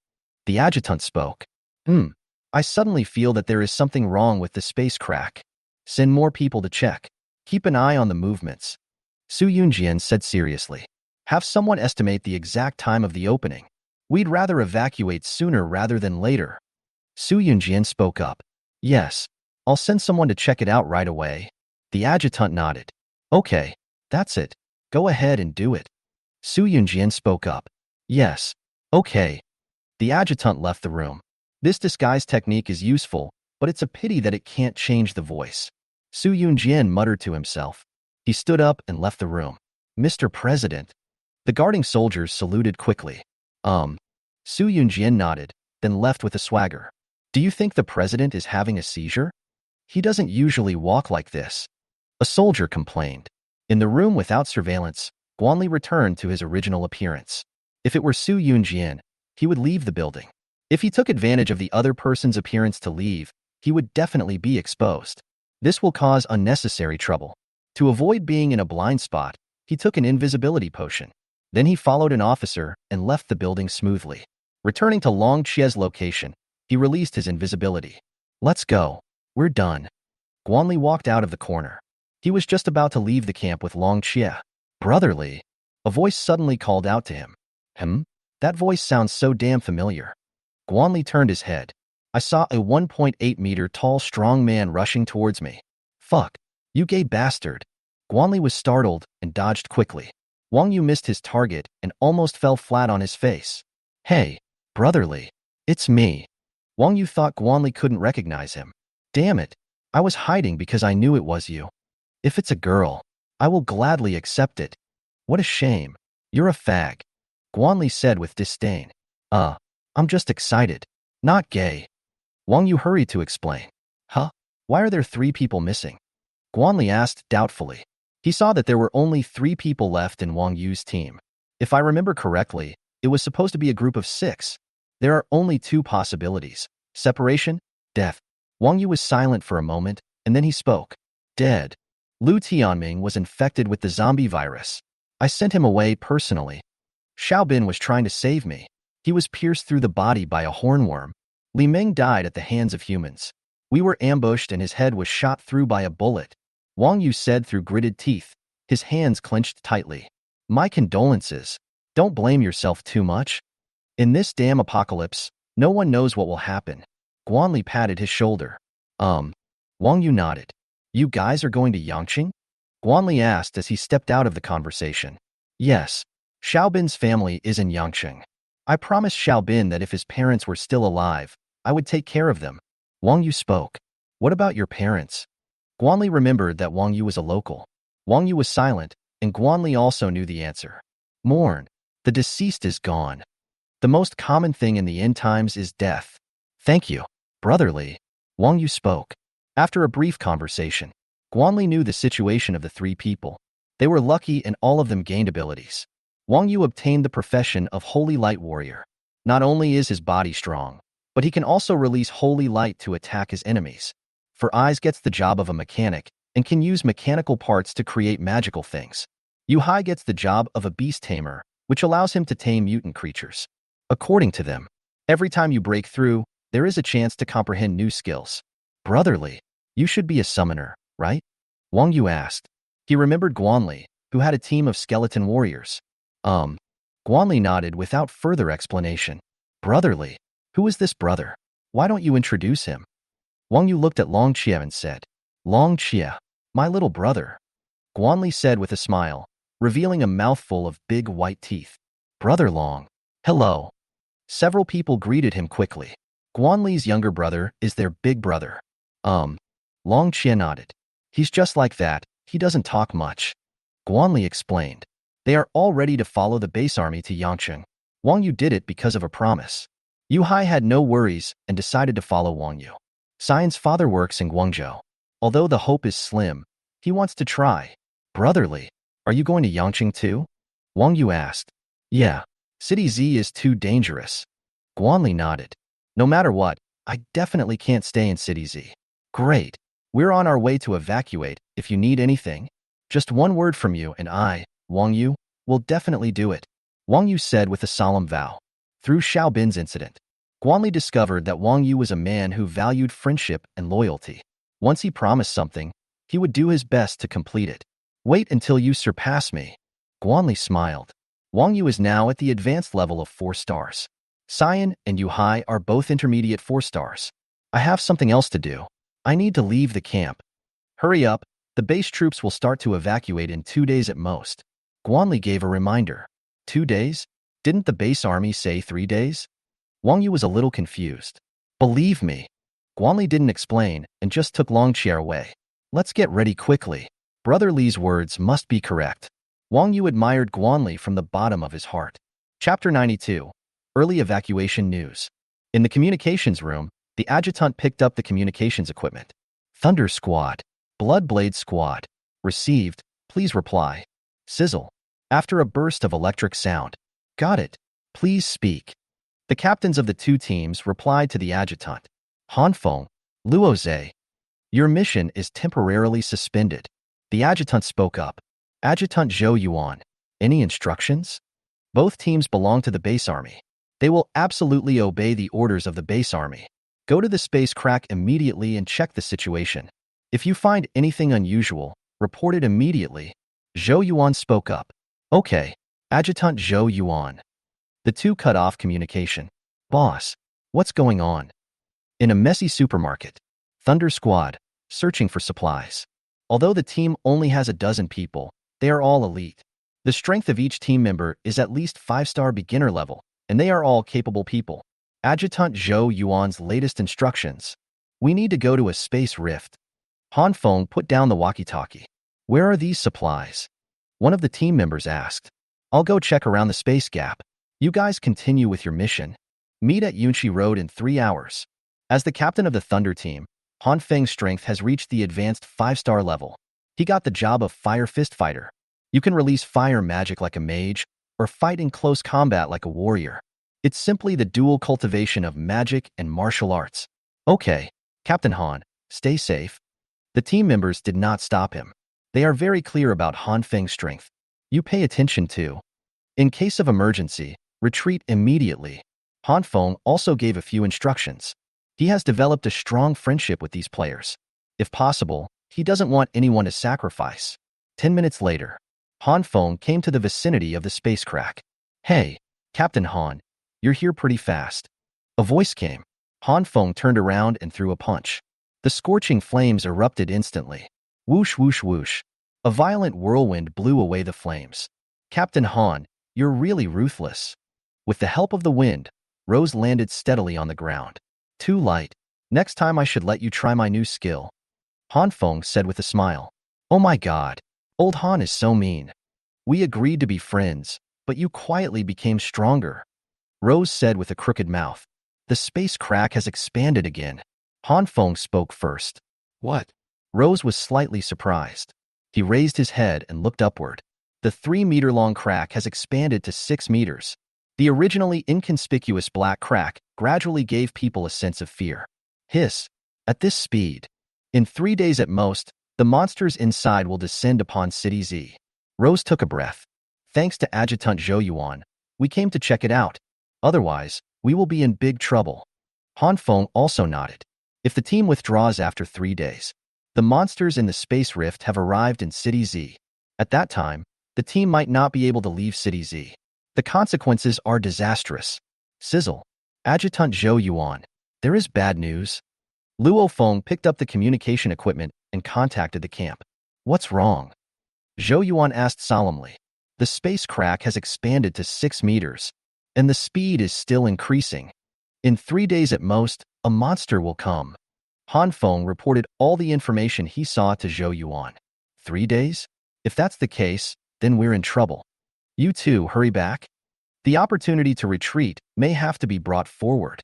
A: The adjutant spoke. I suddenly feel that there is something wrong with the space crack. Send more people to check. Keep an eye on the movements. Su Yunjian said seriously. Have someone estimate the exact time of the opening. We'd rather evacuate sooner rather than later. Su Yunjian spoke up. Yes, I'll send someone to check it out right away. The adjutant nodded. Okay, that's it. Go ahead and do it. Su Yunjian spoke up. Yes, okay. The adjutant left the room. This disguise technique is useful, but it's a pity that it can't change the voice. Su Yunjian muttered to himself. He stood up and left the room. Mr. President. The guarding soldiers saluted quickly. Su Yunjian nodded, then left with a swagger. Do you think the president is having a seizure? He doesn't usually walk like this. A soldier complained. In the room without surveillance, Guanli returned to his original appearance. If it were Su Yunjian, he would leave the building. If he took advantage of the other person's appearance to leave, he would definitely be exposed. This will cause unnecessary trouble. To avoid being in a blind spot, he took an invisibility potion. Then he followed an officer and left the building smoothly. Returning to Long Chia's location, he released his invisibility. Let's go. We're done. Guanli walked out of the corner. He was just about to leave the camp with Long Chia. Brotherly. A voice suddenly called out to him. That voice sounds so damn familiar. Guanli turned his head. I saw a 1.8-meter tall strong man rushing towards me. Fuck. You gay bastard. Guanli was startled and dodged quickly. Wang Yu missed his target and almost fell flat on his face. Hey, brotherly. It's me. Wang Yu thought Guanli couldn't recognize him. Damn it. I was hiding because I knew it was you. If it's a girl, I will gladly accept it. What a shame. You're a fag. Guanli said with disdain. I'm just excited. Not gay. Wang Yu hurried to explain. Huh? Why are there 3 people missing? Guanli asked doubtfully. He saw that there were only 3 people left in Wang Yu's team. If I remember correctly, it was supposed to be a group of 6. There are only 2 possibilities: separation, death. Wang Yu was silent for a moment, and then he spoke. Dead. Lu Tianming was infected with the zombie virus. I sent him away personally. Xiaobin was trying to save me. He was pierced through the body by a hornworm. Li Ming died at the hands of humans. We were ambushed and his head was shot through by a bullet. Wang Yu said through gritted teeth, his hands clenched tightly. My condolences. Don't blame yourself too much. In this damn apocalypse, no one knows what will happen. Guanli patted his shoulder. Wang Yu nodded. You guys are going to Yangqing? Guanli asked as he stepped out of the conversation. Yes. Xiaobin's family is in Yangqing. I promised Xiaobin that if his parents were still alive, I would take care of them. Wang Yu spoke. What about your parents? Guanli remembered that Wang Yu was a local. Wang Yu was silent, and Guanli also knew the answer. Mourn. The deceased is gone. The most common thing in the end times is death. Thank you, brotherly. Wang Yu spoke. After a brief conversation, Guanli knew the situation of the 3 people. They were lucky and all of them gained abilities. Wang Yu obtained the profession of Holy Light Warrior. Not only is his body strong, but he can also release holy light to attack his enemies. For Eyes gets the job of a mechanic and can use mechanical parts to create magical things. Yu Hai gets the job of a beast tamer, which allows him to tame mutant creatures. According to them, every time you break through, there is a chance to comprehend new skills. Brotherly, you should be a summoner, right? Wang Yu asked. He remembered Guanli, who had a team of skeleton warriors. Guanli nodded without further explanation. Brotherly, who is this brother? Why don't you introduce him? Wang Yu looked at Long Chia and said, Long Chia, my little brother. Guanli said with a smile, revealing a mouthful of big white teeth. Brother Long. Hello. Several people greeted him quickly. Guanli's younger brother is their big brother. Long Chia nodded. He's just like that, he doesn't talk much. Guanli explained. They are all ready to follow the base army to Yangqing. Wang Yu did it because of a promise. Yu Hai had no worries and decided to follow Wang Yu. Xian's father works in Guangzhou. Although the hope is slim, he wants to try. Brotherly, are you going to Yangqing too? Wang Yu asked. Yeah. City Z is too dangerous. Guanli nodded. No matter what, I definitely can't stay in City Z. Great. We're on our way to evacuate if you need anything. Just one word from you and I, Wang Yu, will definitely do it. Wang Yu said with a solemn vow. Through Xiaobin's incident, Guanli discovered that Wang Yu was a man who valued friendship and loyalty. Once he promised something, he would do his best to complete it. Wait until you surpass me. Guanli smiled. Wang Yu is now at the advanced level of 4 stars. Xian and Yu Hai are both intermediate 4 stars. I have something else to do. I need to leave the camp. Hurry up, the base troops will start to evacuate in 2 days at most. Guanli gave a reminder. 2 days? Didn't the base army say 3 days? Wang Yu was a little confused. Believe me. Guanli didn't explain and just took Long Chia away. Let's get ready quickly. Brother Li's words must be correct. Wang Yu admired Guanli from the bottom of his heart. Chapter 92. Early Evacuation News. In the communications room, the adjutant picked up the communications equipment. Thunder Squad. Bloodblade Squad. Received. Please reply. Sizzle. After a burst of electric sound. Got it. Please speak. The captains of the 2 teams replied to the adjutant. Hanfeng, Luoze. Your mission is temporarily suspended. The adjutant spoke up. Adjutant Zhou Yuan. Any instructions? Both teams belong to the base army. They will absolutely obey the orders of the base army. Go to the space crack immediately and check the situation. If you find anything unusual, report it immediately. Zhou Yuan spoke up. Okay. Adjutant Zhou Yuan. The 2 cut off communication. Boss, what's going on? In a messy supermarket. Thunder Squad, searching for supplies. Although the team only has a dozen people, they are all elite. The strength of each team member is at least 5-star beginner level, and they are all capable people. Adjutant Zhou Yuan's latest instructions. We need to go to a space rift. Hanfeng put down the walkie-talkie. Where are these supplies? One of the team members asked. I'll go check around the space gap. You guys continue with your mission. Meet at Yunshi Road in 3 hours. As the captain of the Thunder team, Han Feng's strength has reached the advanced 5-star level. He got the job of Fire Fist Fighter. You can release fire magic like a mage, or fight in close combat like a warrior. It's simply the dual cultivation of magic and martial arts. Okay, Captain Han, stay safe. The team members did not stop him. They are very clear about Han Feng's strength. You pay attention to. In case of emergency, retreat immediately. Han Feng also gave a few instructions. He has developed a strong friendship with these players. If possible, he doesn't want anyone to sacrifice. 10 minutes later, Han Feng came to the vicinity of the space crack. Hey, Captain Han, you're here pretty fast. A voice came. Han Feng turned around and threw a punch. The scorching flames erupted instantly. Whoosh, whoosh, whoosh. A violent whirlwind blew away the flames. Captain Han, you're really ruthless. With the help of the wind, Rose landed steadily on the ground. Too light. Next time I should let you try my new skill. Han Feng said with a smile. Oh my god. Old Han is so mean. We agreed to be friends, but you quietly became stronger. Rose said with a crooked mouth. The space crack has expanded again. Han Feng spoke first. What? Rose was slightly surprised. He raised his head and looked upward. The 3-meter-long crack has expanded to 6 meters. The originally inconspicuous black crack gradually gave people a sense of fear. Hiss. At this speed. In 3 days at most, the monsters inside will descend upon City Z. Rose took a breath. Thanks to Adjutant Zhou Yuan, we came to check it out. Otherwise, we will be in big trouble. Han Feng also nodded. If the team withdraws after 3 days, the monsters in the space rift have arrived in City Z. At that time, the team might not be able to leave City Z. The consequences are disastrous. Sizzle. Adjutant Zhou Yuan. There is bad news. Luo Feng picked up the communication equipment and contacted the camp. What's wrong? Zhou Yuan asked solemnly. The space crack has expanded to 6 meters, and the speed is still increasing. In 3 days at most, a monster will come. Han Feng reported all the information he saw to Zhou Yuan. 3 days? If that's the case, then we're in trouble. You two hurry back. The opportunity to retreat may have to be brought forward.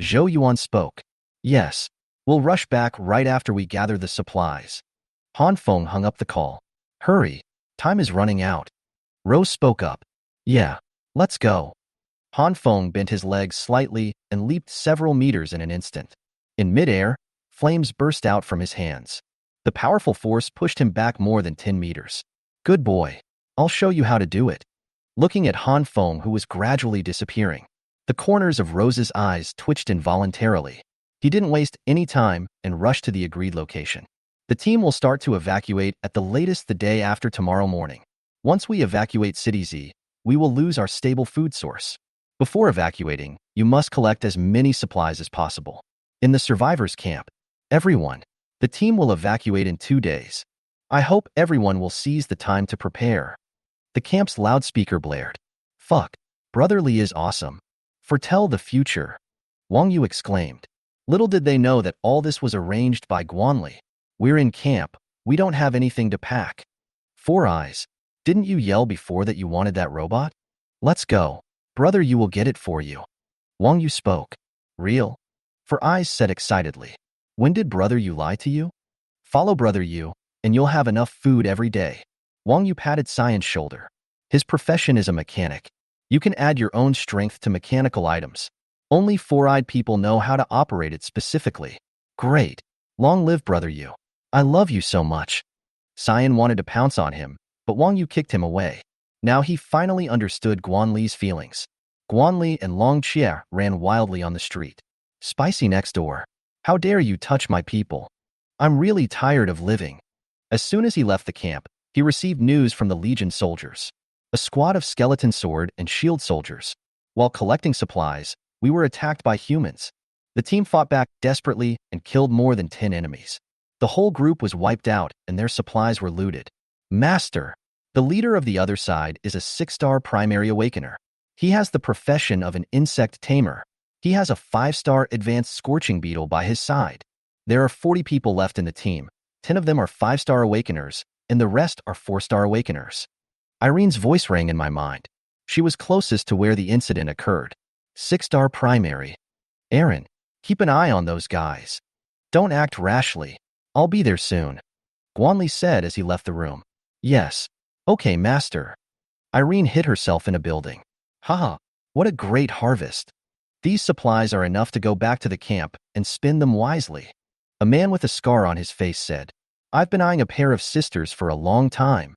A: Zhou Yuan spoke. Yes, we'll rush back right after we gather the supplies. Han Feng hung up the call. Hurry, time is running out. Rose spoke up. Yeah, let's go. Han Feng bent his legs slightly and leaped several meters in an instant. In midair, flames burst out from his hands. The powerful force pushed him back more than 10 meters. Good boy. I'll show you how to do it. Looking at Han Feng, who was gradually disappearing, the corners of Rose's eyes twitched involuntarily. He didn't waste any time and rushed to the agreed location. The team will start to evacuate at the latest the day after tomorrow morning. Once we evacuate City Z, we will lose our stable food source. Before evacuating, you must collect as many supplies as possible. In the survivors' camp, everyone, the team will evacuate in 2 days. I hope everyone will seize the time to prepare. The camp's loudspeaker blared. Fuck, Brotherly is awesome. Foretell the future. Wang Yu exclaimed. Little did they know that all this was arranged by Guanli. We're in camp. We don't have anything to pack. Four Eyes, didn't you yell before that you wanted that robot? Let's go. Brother, you will get it for you. Wang Yu spoke. Real? Four Eyes said excitedly. When did Brother Yu lie to you? Follow Brother Yu, and you'll have enough food every day. Wang Yu patted Cyan's shoulder. His profession is a mechanic. You can add your own strength to mechanical items. Only four-eyed people know how to operate it specifically. Great. Long live Brother Yu. I love you so much. Cyan wanted to pounce on him, but Wang Yu kicked him away. Now he finally understood Guan Li's feelings. Guan Li and Long Chia ran wildly on the street. Spicy next door. How dare you touch my people? I'm really tired of living. As soon as he left the camp, he received news from the Legion soldiers. A squad of skeleton sword and shield soldiers. While collecting supplies, we were attacked by humans. The team fought back desperately and killed more than 10 enemies. The whole group was wiped out and their supplies were looted. Master, the leader of the other side, is a 6-star primary awakener. He has the profession of an insect tamer. He has a 5-star advanced scorching beetle by his side. There are 40 people left in the team. 10 of them are 5-star awakeners, and the rest are 4-star awakeners. Irene's voice rang in my mind. She was closest to where the incident occurred. 6-star primary. Aaron, keep an eye on those guys. Don't act rashly. I'll be there soon, Guanli said as he left the room. Yes. Okay, master. Irene hid herself in a building. Haha, what a great harvest. These supplies are enough to go back to the camp and spend them wisely. A man with a scar on his face said, I've been eyeing a pair of sisters for a long time.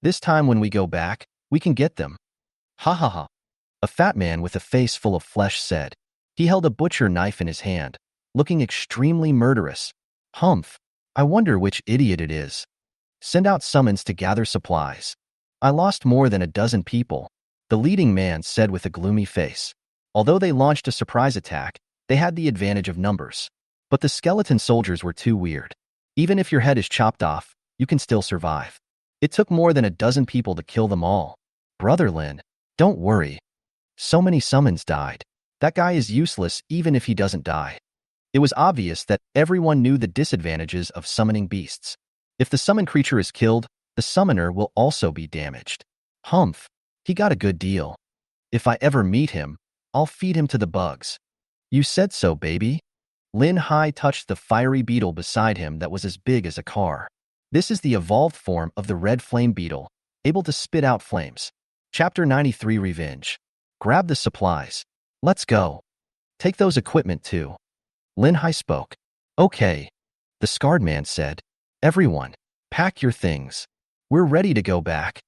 A: This time when we go back, we can get them. Ha ha ha. A fat man with a face full of flesh said. He held a butcher knife in his hand, looking extremely murderous. Humph, I wonder which idiot it is. Send out summons to gather supplies. I lost more than a dozen people, the leading man said with a gloomy face. Although they launched a surprise attack, they had the advantage of numbers. But the skeleton soldiers were too weird. Even if your head is chopped off, you can still survive. It took more than a dozen people to kill them all. Brother Lin, don't worry. So many summons died. That guy is useless even if he doesn't die. It was obvious that everyone knew the disadvantages of summoning beasts. If the summon creature is killed, the summoner will also be damaged. Humph, he got a good deal. If I ever meet him, I'll feed him to the bugs. You said so, baby. Lin Hai touched the fiery beetle beside him that was as big as a car. This is the evolved form of the red flame beetle, able to spit out flames. Chapter 93 Revenge. Grab the supplies. Let's go. Take those equipment too. Lin Hai spoke. Okay. The scarred man said. Everyone, pack your things. We're ready to go back.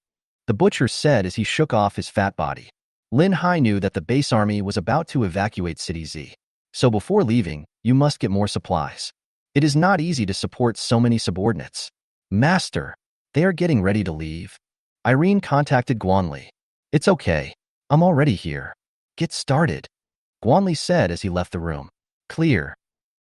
A: The butcher said as he shook off his fat body. Lin Hai knew that the base army was about to evacuate City Z. So before leaving, you must get more supplies. It is not easy to support so many subordinates. Master, they are getting ready to leave. Irene contacted Guanli. It's okay. I'm already here. Get started. Guanli said as he left the room. Clear.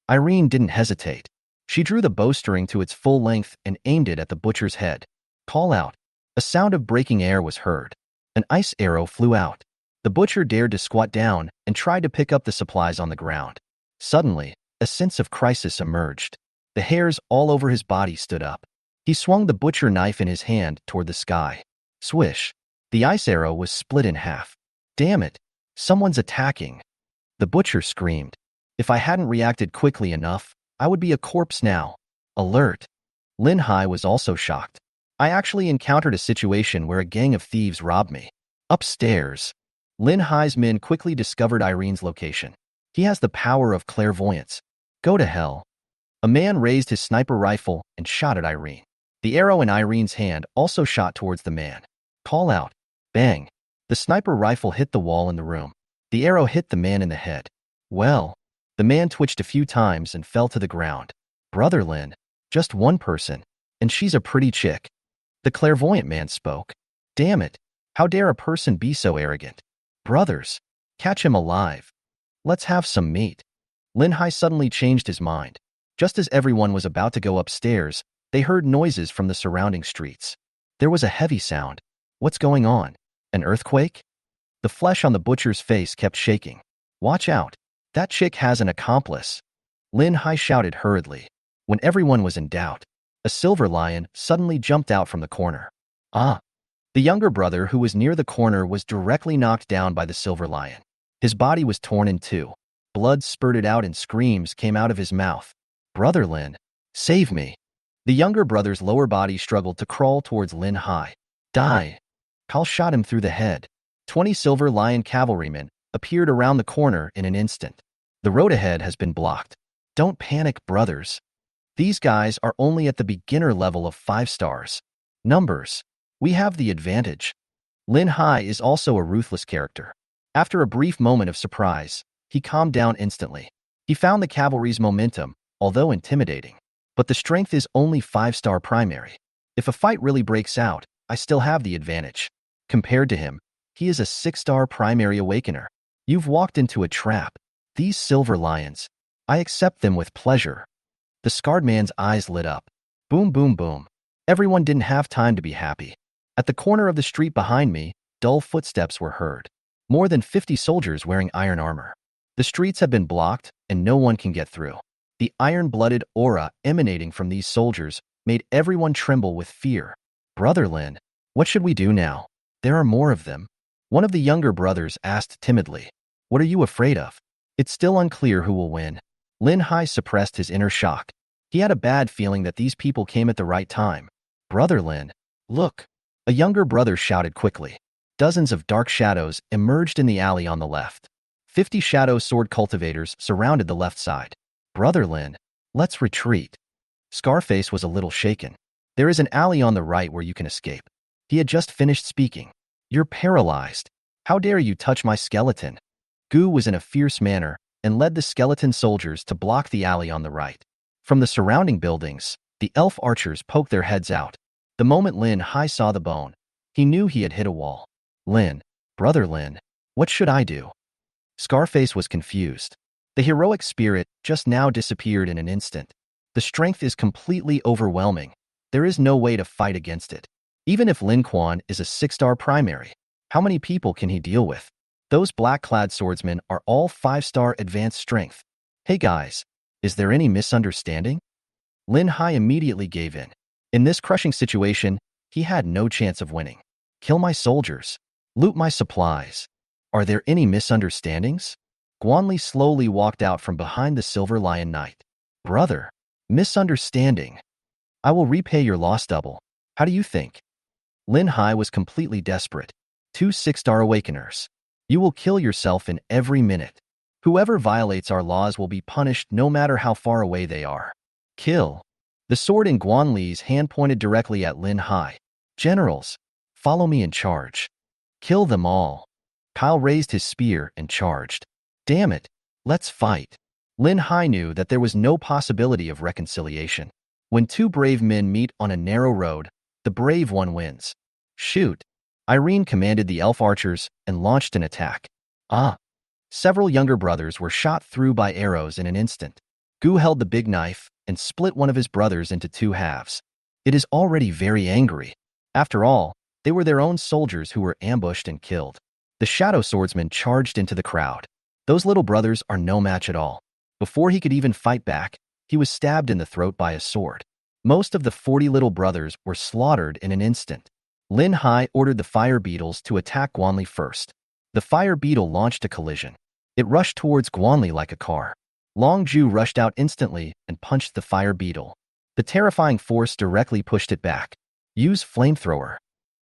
A: Irene didn't hesitate. She drew the bowstring to its full length and aimed it at the butcher's head. Call out. A sound of breaking air was heard. An ice arrow flew out. The butcher dared to squat down and tried to pick up the supplies on the ground. Suddenly, a sense of crisis emerged. The hairs all over his body stood up. He swung the butcher knife in his hand toward the sky. Swish. The ice arrow was split in half. Damn it. Someone's attacking. The butcher screamed. If I hadn't reacted quickly enough, I would be a corpse now. Alert. Lin Hai was also shocked. I actually encountered a situation where a gang of thieves robbed me. Upstairs. Lin Hai's men quickly discovered Irene's location. He has the power of clairvoyance. Go to hell. A man raised his sniper rifle and shot at Irene. The arrow in Irene's hand also shot towards the man. Call out. Bang. The sniper rifle hit the wall in the room. The arrow hit the man in the head. Well, the man twitched a few times and fell to the ground. Brother Lin, just one person, and she's a pretty chick. The clairvoyant man spoke. Damn it. How dare a person be so arrogant? Brothers, catch him alive. Let's have some meat. Lin Hai suddenly changed his mind. Just as everyone was about to go upstairs, they heard noises from the surrounding streets. There was a heavy sound. What's going on? An earthquake? The flesh on the butcher's face kept shaking. Watch out. That chick has an accomplice. Lin Hai shouted hurriedly. When everyone was in doubt, a silver lion suddenly jumped out from the corner. Ah! The younger brother who was near the corner was directly knocked down by the silver lion. His body was torn in two. Blood spurted out and screams came out of his mouth. Brother Lin, save me. The younger brother's lower body struggled to crawl towards Lin Hai. Die. Kal shot him through the head. 20 silver lion cavalrymen appeared around the corner in an instant. The road ahead has been blocked. Don't panic, brothers. These guys are only at the beginner level of 5 stars. Numbers. We have the advantage. Lin Hai is also a ruthless character. After a brief moment of surprise, he calmed down instantly. He found the cavalry's momentum, although intimidating. But the strength is only 5-star primary. If a fight really breaks out, I still have the advantage. Compared to him, he is a 6-star primary awakener. You've walked into a trap. These silver lions, I accept them with pleasure. The scarred man's eyes lit up. Boom, boom, boom. Everyone didn't have time to be happy. At the corner of the street behind me, dull footsteps were heard. More than 50 soldiers wearing iron armor. The streets have been blocked, and no one can get through. The iron-blooded aura emanating from these soldiers made everyone tremble with fear. Brother Lin, what should we do now? There are more of them. One of the younger brothers asked timidly. What are you afraid of? It's still unclear who will win. Lin Hai suppressed his inner shock. He had a bad feeling that these people came at the right time. Brother Lin, look! A younger brother shouted quickly. Dozens of dark shadows emerged in the alley on the left. 50 shadow sword cultivators surrounded the left side. Brother Lin, let's retreat. Scarface was a little shaken. There is an alley on the right where you can escape. He had just finished speaking. You're paralyzed. How dare you touch my skeleton? Gu was in a fierce manner and led the skeleton soldiers to block the alley on the right. From the surrounding buildings, the elf archers poked their heads out. The moment Lin Hai saw the bone, he knew he had hit a wall. Lin, brother Lin, what should I do? Scarface was confused. The heroic spirit just now disappeared in an instant. The strength is completely overwhelming. There is no way to fight against it. Even if Lin Quan is a 6-star primary, how many people can he deal with? Those black-clad swordsmen are all 5-star advanced strength. Hey guys, is there any misunderstanding? Lin Hai immediately gave in. In this crushing situation, he had no chance of winning. Kill my soldiers. Loot my supplies. Are there any misunderstandings? Guanli slowly walked out from behind the Silver Lion Knight. Brother, misunderstanding. I will repay your loss double. How do you think? Lin Hai was completely desperate. 2 6-star awakeners. You will kill yourself in every minute. Whoever violates our laws will be punished no matter how far away they are. Kill. The sword in Guanli's hand pointed directly at Lin Hai. Generals, follow me and charge. Kill them all. Kyle raised his spear and charged. Damn it, let's fight. Lin Hai knew that there was no possibility of reconciliation. When two brave men meet on a narrow road, the brave one wins. Shoot. Irene commanded the elf archers and launched an attack. Several younger brothers were shot through by arrows in an instant. Gu held the big knife and split one of his brothers into 2 halves. It is already very angry. After all, they were their own soldiers who were ambushed and killed. The shadow swordsman charged into the crowd. Those little brothers are no match at all. Before he could even fight back, he was stabbed in the throat by a sword. Most of the 40 little brothers were slaughtered in an instant. Lin Hai ordered the fire beetles to attack Guanli first. The fire beetle launched a collision. It rushed towards Guanli like a car. Long Ju rushed out instantly and punched the fire beetle. The terrifying force directly pushed it back. Use flamethrower.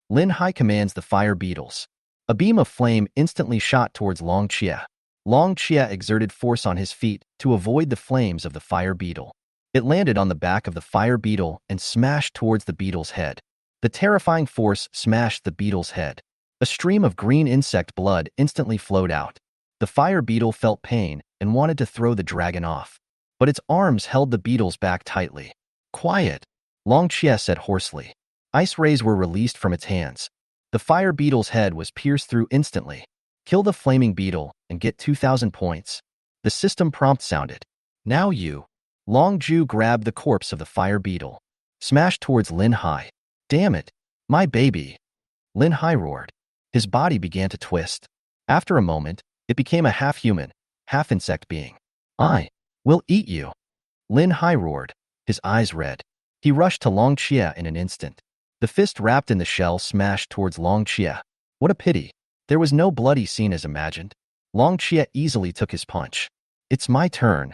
A: Lin Hai commands the fire beetles. A beam of flame instantly shot towards Long Chia. Long Chia exerted force on his feet to avoid the flames of the fire beetle. It landed on the back of the fire beetle and smashed towards the beetle's head. The terrifying force smashed the beetle's head. A stream of green insect blood instantly flowed out. The fire beetle felt pain and wanted to throw the dragon off. But its arms held the beetles back tightly. Quiet, Long Chia said hoarsely. Ice rays were released from its hands. The fire beetle's head was pierced through instantly. Kill the flaming beetle and get 2,000 points. The system prompt sounded. Now you. Long Ju grabbed the corpse of the fire beetle. Smashed towards Lin Hai. Damn it, my baby. Lin Hai roared. His body began to twist. After a moment, it became a half-human, half-insect being. I will eat you. Lin Hai roared, his eyes red. He rushed to Long Chia in an instant. The fist wrapped in the shell smashed towards Long Chia. What a pity. There was no bloody scene as imagined. Long Chia easily took his punch. It's my turn.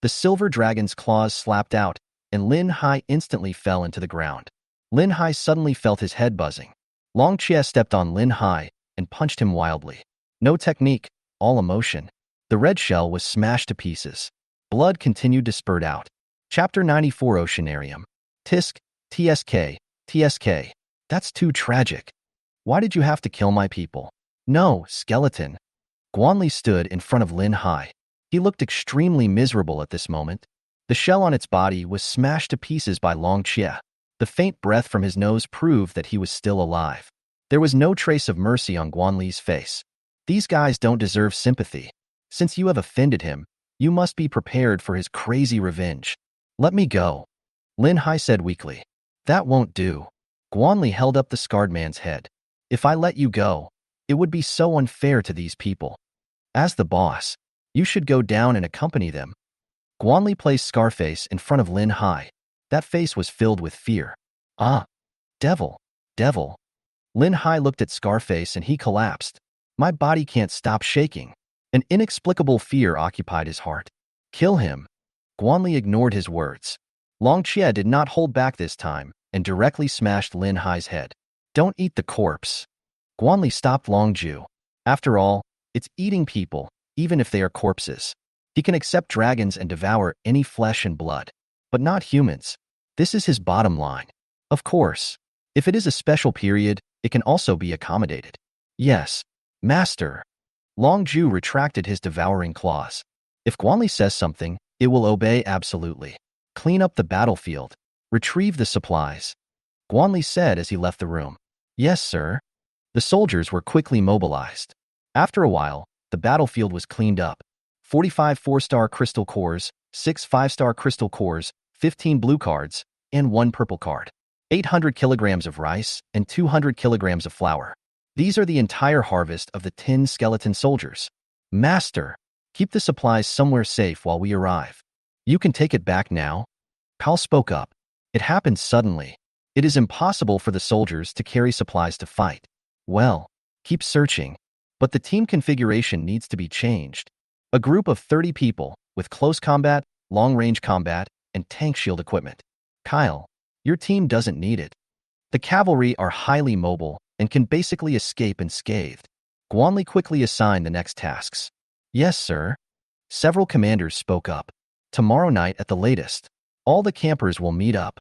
A: The silver dragon's claws slapped out, and Lin Hai instantly fell into the ground. Lin Hai suddenly felt his head buzzing. Long Chia stepped on Lin Hai and punched him wildly. No technique, all emotion. The red shell was smashed to pieces. Blood continued to spurt out. Chapter 94 Oceanarium. Tisk, TSK, TSK. That's too tragic. Why did you have to kill my people? No, skeleton. Guanli stood in front of Lin Hai. He looked extremely miserable at this moment. The shell on its body was smashed to pieces by Long Chia. The faint breath from his nose proved that he was still alive. There was no trace of mercy on Guanli's face. These guys don't deserve sympathy. Since you have offended him, you must be prepared for his crazy revenge. Let me go. Lin Hai said weakly. That won't do. Guanli held up the scarred man's head. If I let you go, it would be so unfair to these people. As the boss, you should go down and accompany them. Guanli placed Scarface in front of Lin Hai. That face was filled with fear. Devil, devil. Lin Hai looked at Scarface and he collapsed. My body can't stop shaking. An inexplicable fear occupied his heart. Kill him. Guanli ignored his words. Long Jie did not hold back this time and directly smashed Lin Hai's head. Don't eat the corpse. Guanli stopped Long Ju. After all, it's eating people, even if they are corpses. He can accept dragons and devour any flesh and blood, but not humans. This is his bottom line. Of course, if it is a special period, it can also be accommodated. Yes, master. Long Ju retracted his devouring claws. If Guanli says something, it will obey absolutely. Clean up the battlefield. Retrieve the supplies. Guanli said as he left the room. Yes, sir. The soldiers were quickly mobilized. After a while, the battlefield was cleaned up. 45 4-star crystal cores, 6 5-star crystal cores, 15 blue cards, and 1 purple card. 800 kilograms of rice and 200 kilograms of flour. These are the entire harvest of the 10 skeleton soldiers. Master, keep the supplies somewhere safe while we arrive. You can take it back now. Kal spoke up. It happened suddenly. It is impossible for the soldiers to carry supplies to fight. Well, keep searching. But the team configuration needs to be changed. A group of 30 people with close combat, long-range combat, and tank shield equipment. Kyle, your team doesn't need it. The cavalry are highly mobile and can basically escape unscathed. Guanli quickly assigned the next tasks. Yes, sir. Several commanders spoke up. Tomorrow night at the latest, all the campers will meet up.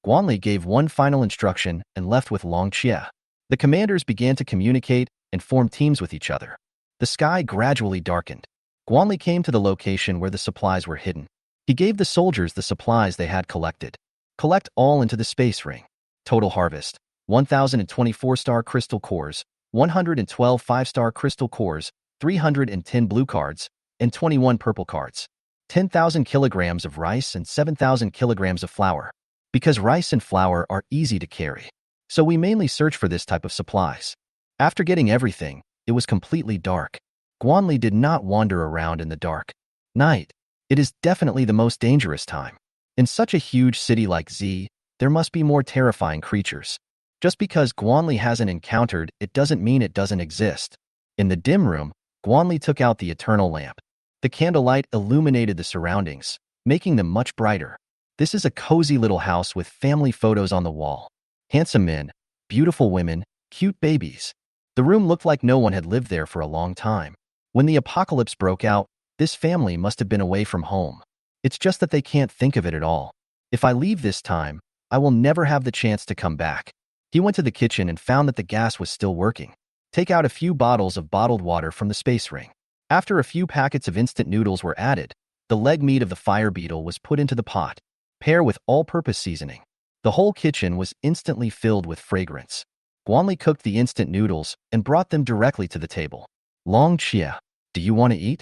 A: Guanli gave one final instruction and left with Long Jie. The commanders began to communicate and form teams with each other. The sky gradually darkened. Guanli came to the location where the supplies were hidden. He gave the soldiers the supplies they had collected. Collect all into the space ring. Total harvest: 1,024-star crystal cores, 112 5-star crystal cores, 310 blue cards, and 21 purple cards. 10,000 kilograms of rice and 7,000 kilograms of flour. Because rice and flour are easy to carry, so we mainly search for this type of supplies. After getting everything, it was completely dark. Guanli did not wander around in the dark. Night. It is definitely the most dangerous time. In such a huge city like Z, there must be more terrifying creatures. Just because Guanli hasn't encountered it doesn't mean it doesn't exist. In the dim room, Guanli took out the eternal lamp. The candlelight illuminated the surroundings, making them much brighter. This is a cozy little house with family photos on the wall. Handsome men, beautiful women, cute babies. The room looked like no one had lived there for a long time. When the apocalypse broke out, this family must have been away from home. It's just that they can't think of it at all. If I leave this time, I will never have the chance to come back. He went to the kitchen and found that the gas was still working. Take out a few bottles of bottled water from the space ring. After a few packets of instant noodles were added, the leg meat of the fire beetle was put into the pot. Pair with all-purpose seasoning. The whole kitchen was instantly filled with fragrance. Guanli cooked the instant noodles and brought them directly to the table. Long Jie, do you want to eat?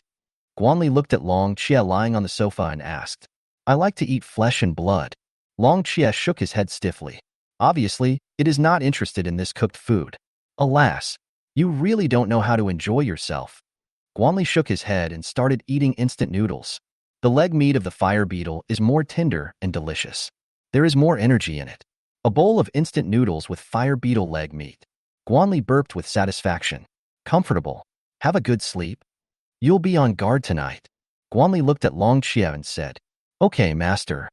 A: Guanli looked at Long Jie lying on the sofa and asked. I like to eat flesh and blood. Long Jie shook his head stiffly. Obviously, it is not interested in this cooked food. Alas, you really don't know how to enjoy yourself. Guanli shook his head and started eating instant noodles. The leg meat of the fire beetle is more tender and delicious. There is more energy in it. A bowl of instant noodles with fire beetle leg meat. Guanli burped with satisfaction. Comfortable. Have a good sleep. You'll be on guard tonight. Guanli looked at Long Jie and said, Okay, master.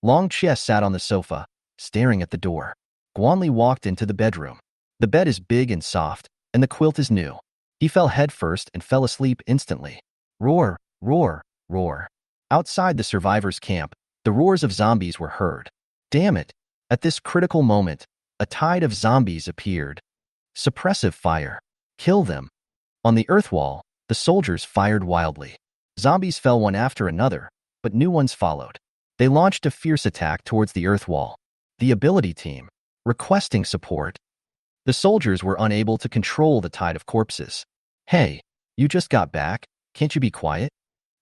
A: Long Jie sat on the sofa, staring at the door. Guanli walked into the bedroom. The bed is big and soft, and the quilt is new. He fell headfirst and fell asleep instantly. Roar, roar, roar. Outside the survivors' camp, the roars of zombies were heard. Damn it! At this critical moment, a tide of zombies appeared. Suppressive fire. Kill them. On the earth wall, the soldiers fired wildly. Zombies fell one after another, but new ones followed. They launched a fierce attack towards the earth wall. The ability team, requesting support. The soldiers were unable to control the tide of corpses. Hey, you just got back, can't you be quiet?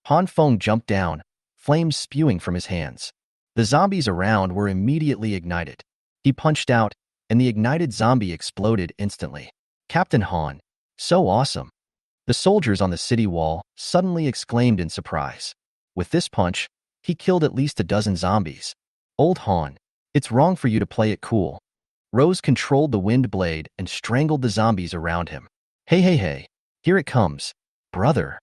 A: Han Feng jumped down, flames spewing from his hands. The zombies around were immediately ignited. He punched out, and the ignited zombie exploded instantly. Captain Han, so awesome. The soldiers on the city wall suddenly exclaimed in surprise. With this punch, he killed at least a dozen zombies. Old Han, it's wrong for you to play it cool. Rose controlled the wind blade and strangled the zombies around him. Hey, hey, hey, here it comes. Brother.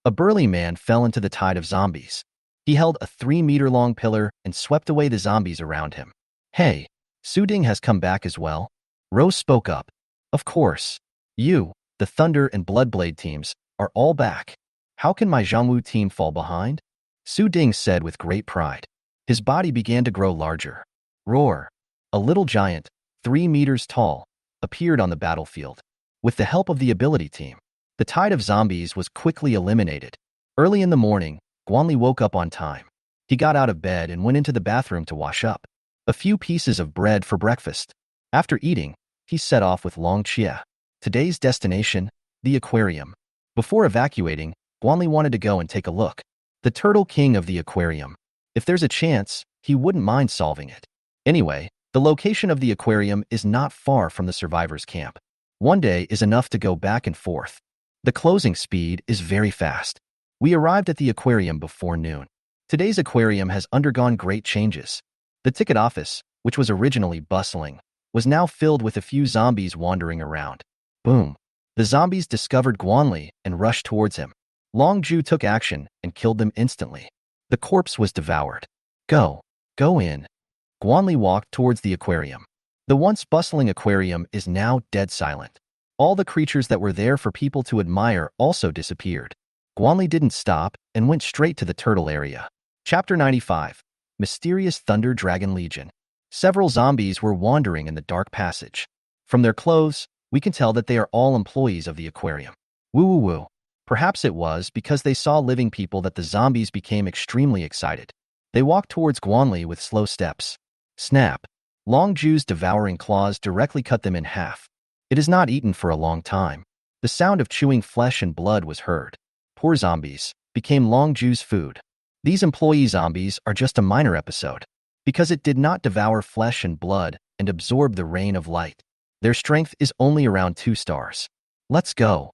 A: A burly man fell into the tide of zombies. He held a 3-meter-long pillar and swept away the zombies around him. Hey, Su Ding has come back as well? Rose spoke up. Of course. You, the Thunder and Bloodblade teams, are all back. How can my Zhangwu team fall behind? Su Ding said with great pride. His body began to grow larger. Roar. A little giant, 3 meters tall, appeared on the battlefield. With the help of the ability team, the tide of zombies was quickly eliminated. Early in the morning, Guanli woke up on time. He got out of bed and went into the bathroom to wash up. A few pieces of bread for breakfast. After eating, he set off with Long Chia. Today's destination, the aquarium. Before evacuating, Guanli wanted to go and take a look. The Turtle King of the aquarium. If there's a chance, he wouldn't mind solving it. Anyway, the location of the aquarium is not far from the survivors' camp. One day is enough to go back and forth. The closing speed is very fast. We arrived at the aquarium before noon. Today's aquarium has undergone great changes. The ticket office, which was originally bustling, was now filled with a few zombies wandering around. Boom. The zombies discovered Guanli and rushed towards him. Long Ju took action and killed them instantly. The corpse was devoured. Go in. Guanli walked towards the aquarium. The once bustling aquarium is now dead silent. All the creatures that were there for people to admire also disappeared. Guanli didn't stop and went straight to the turtle area. Chapter 95. Mysterious Thunder Dragon Legion. Several zombies were wandering in the dark passage. From their clothes, we can tell that they are all employees of the aquarium. Woo. Perhaps it was because they saw living people that the zombies became extremely excited. They walked towards Guanli with slow steps. Snap. Long Ju's devouring claws directly cut them in half. It is not eaten for a long time. The sound of chewing flesh and blood was heard. Poor zombies became Long Ju's food. These employee zombies are just a minor episode, because it did not devour flesh and blood and absorb the rain of light. Their strength is only around 2 stars. Let's go.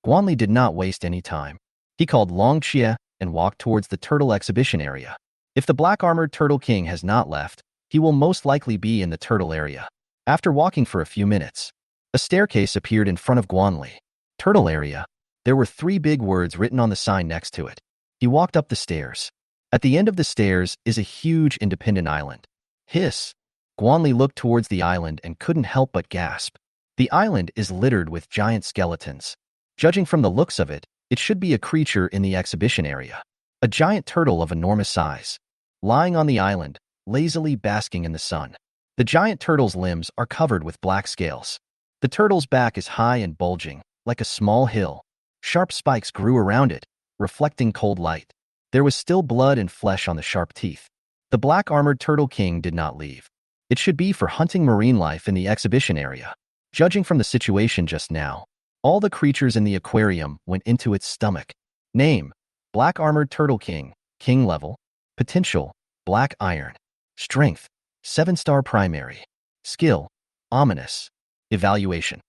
A: Guanli did not waste any time. He called Long Chia and walked towards the turtle exhibition area. If the black-armored Turtle King has not left, he will most likely be in the turtle area. After walking for a few minutes, a staircase appeared in front of Guanli. Turtle area. There were 3 big words written on the sign next to it. He walked up the stairs. At the end of the stairs is a huge independent island. Hiss. Guanli looked towards the island and couldn't help but gasp. The island is littered with giant skeletons. Judging from the looks of it, it should be a creature in the exhibition area. A giant turtle of enormous size, lying on the island, lazily basking in the sun. The giant turtle's limbs are covered with black scales. The turtle's back is high and bulging, like a small hill. Sharp spikes grew around it, reflecting cold light. There was still blood and flesh on the sharp teeth. The black-armored Turtle King did not leave. It should be for hunting marine life in the exhibition area. Judging from the situation just now, all the creatures in the aquarium went into its stomach. Name: Black-armored Turtle King, King level. Potential: Black Iron. Strength: 7-star primary. Skill: Ominous. Evaluation: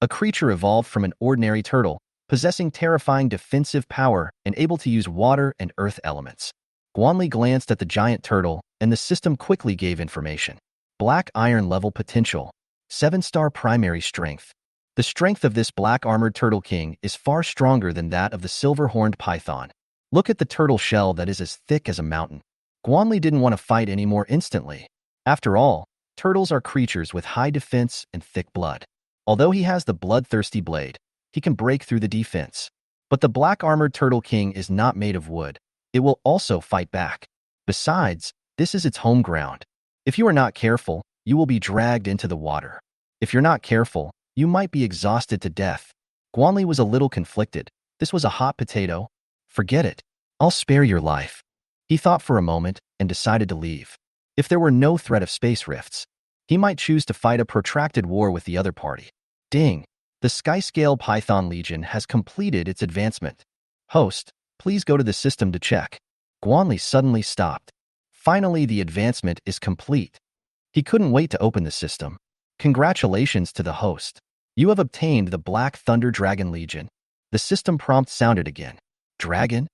A: a creature evolved from an ordinary turtle, possessing terrifying defensive power and able to use water and earth elements. Guanli glanced at the giant turtle, and the system quickly gave information. Black Iron level potential: 7-star primary strength. The strength of this black-armored Turtle King is far stronger than that of the silver-horned python. Look at the turtle shell that is as thick as a mountain. Guanli didn't want to fight anymore instantly. After all, turtles are creatures with high defense and thick blood. Although he has the bloodthirsty blade, he can break through the defense. But the black-armored Turtle King is not made of wood. It will also fight back. Besides, this is its home ground. If you are not careful, you will be dragged into the water. If you're not careful, you might be exhausted to death. Guanli was a little conflicted. This was a hot potato. Forget it. I'll spare your life. He thought for a moment and decided to leave. If there were no threat of space rifts, he might choose to fight a protracted war with the other party. Ding. The Skyscale Python Legion has completed its advancement. Host, please go to the system to check. Guanli suddenly stopped. Finally, the advancement is complete. He couldn't wait to open the system. Congratulations to the host. You have obtained the Black Thunder Dragon Legion. The system prompt sounded again. Dragon?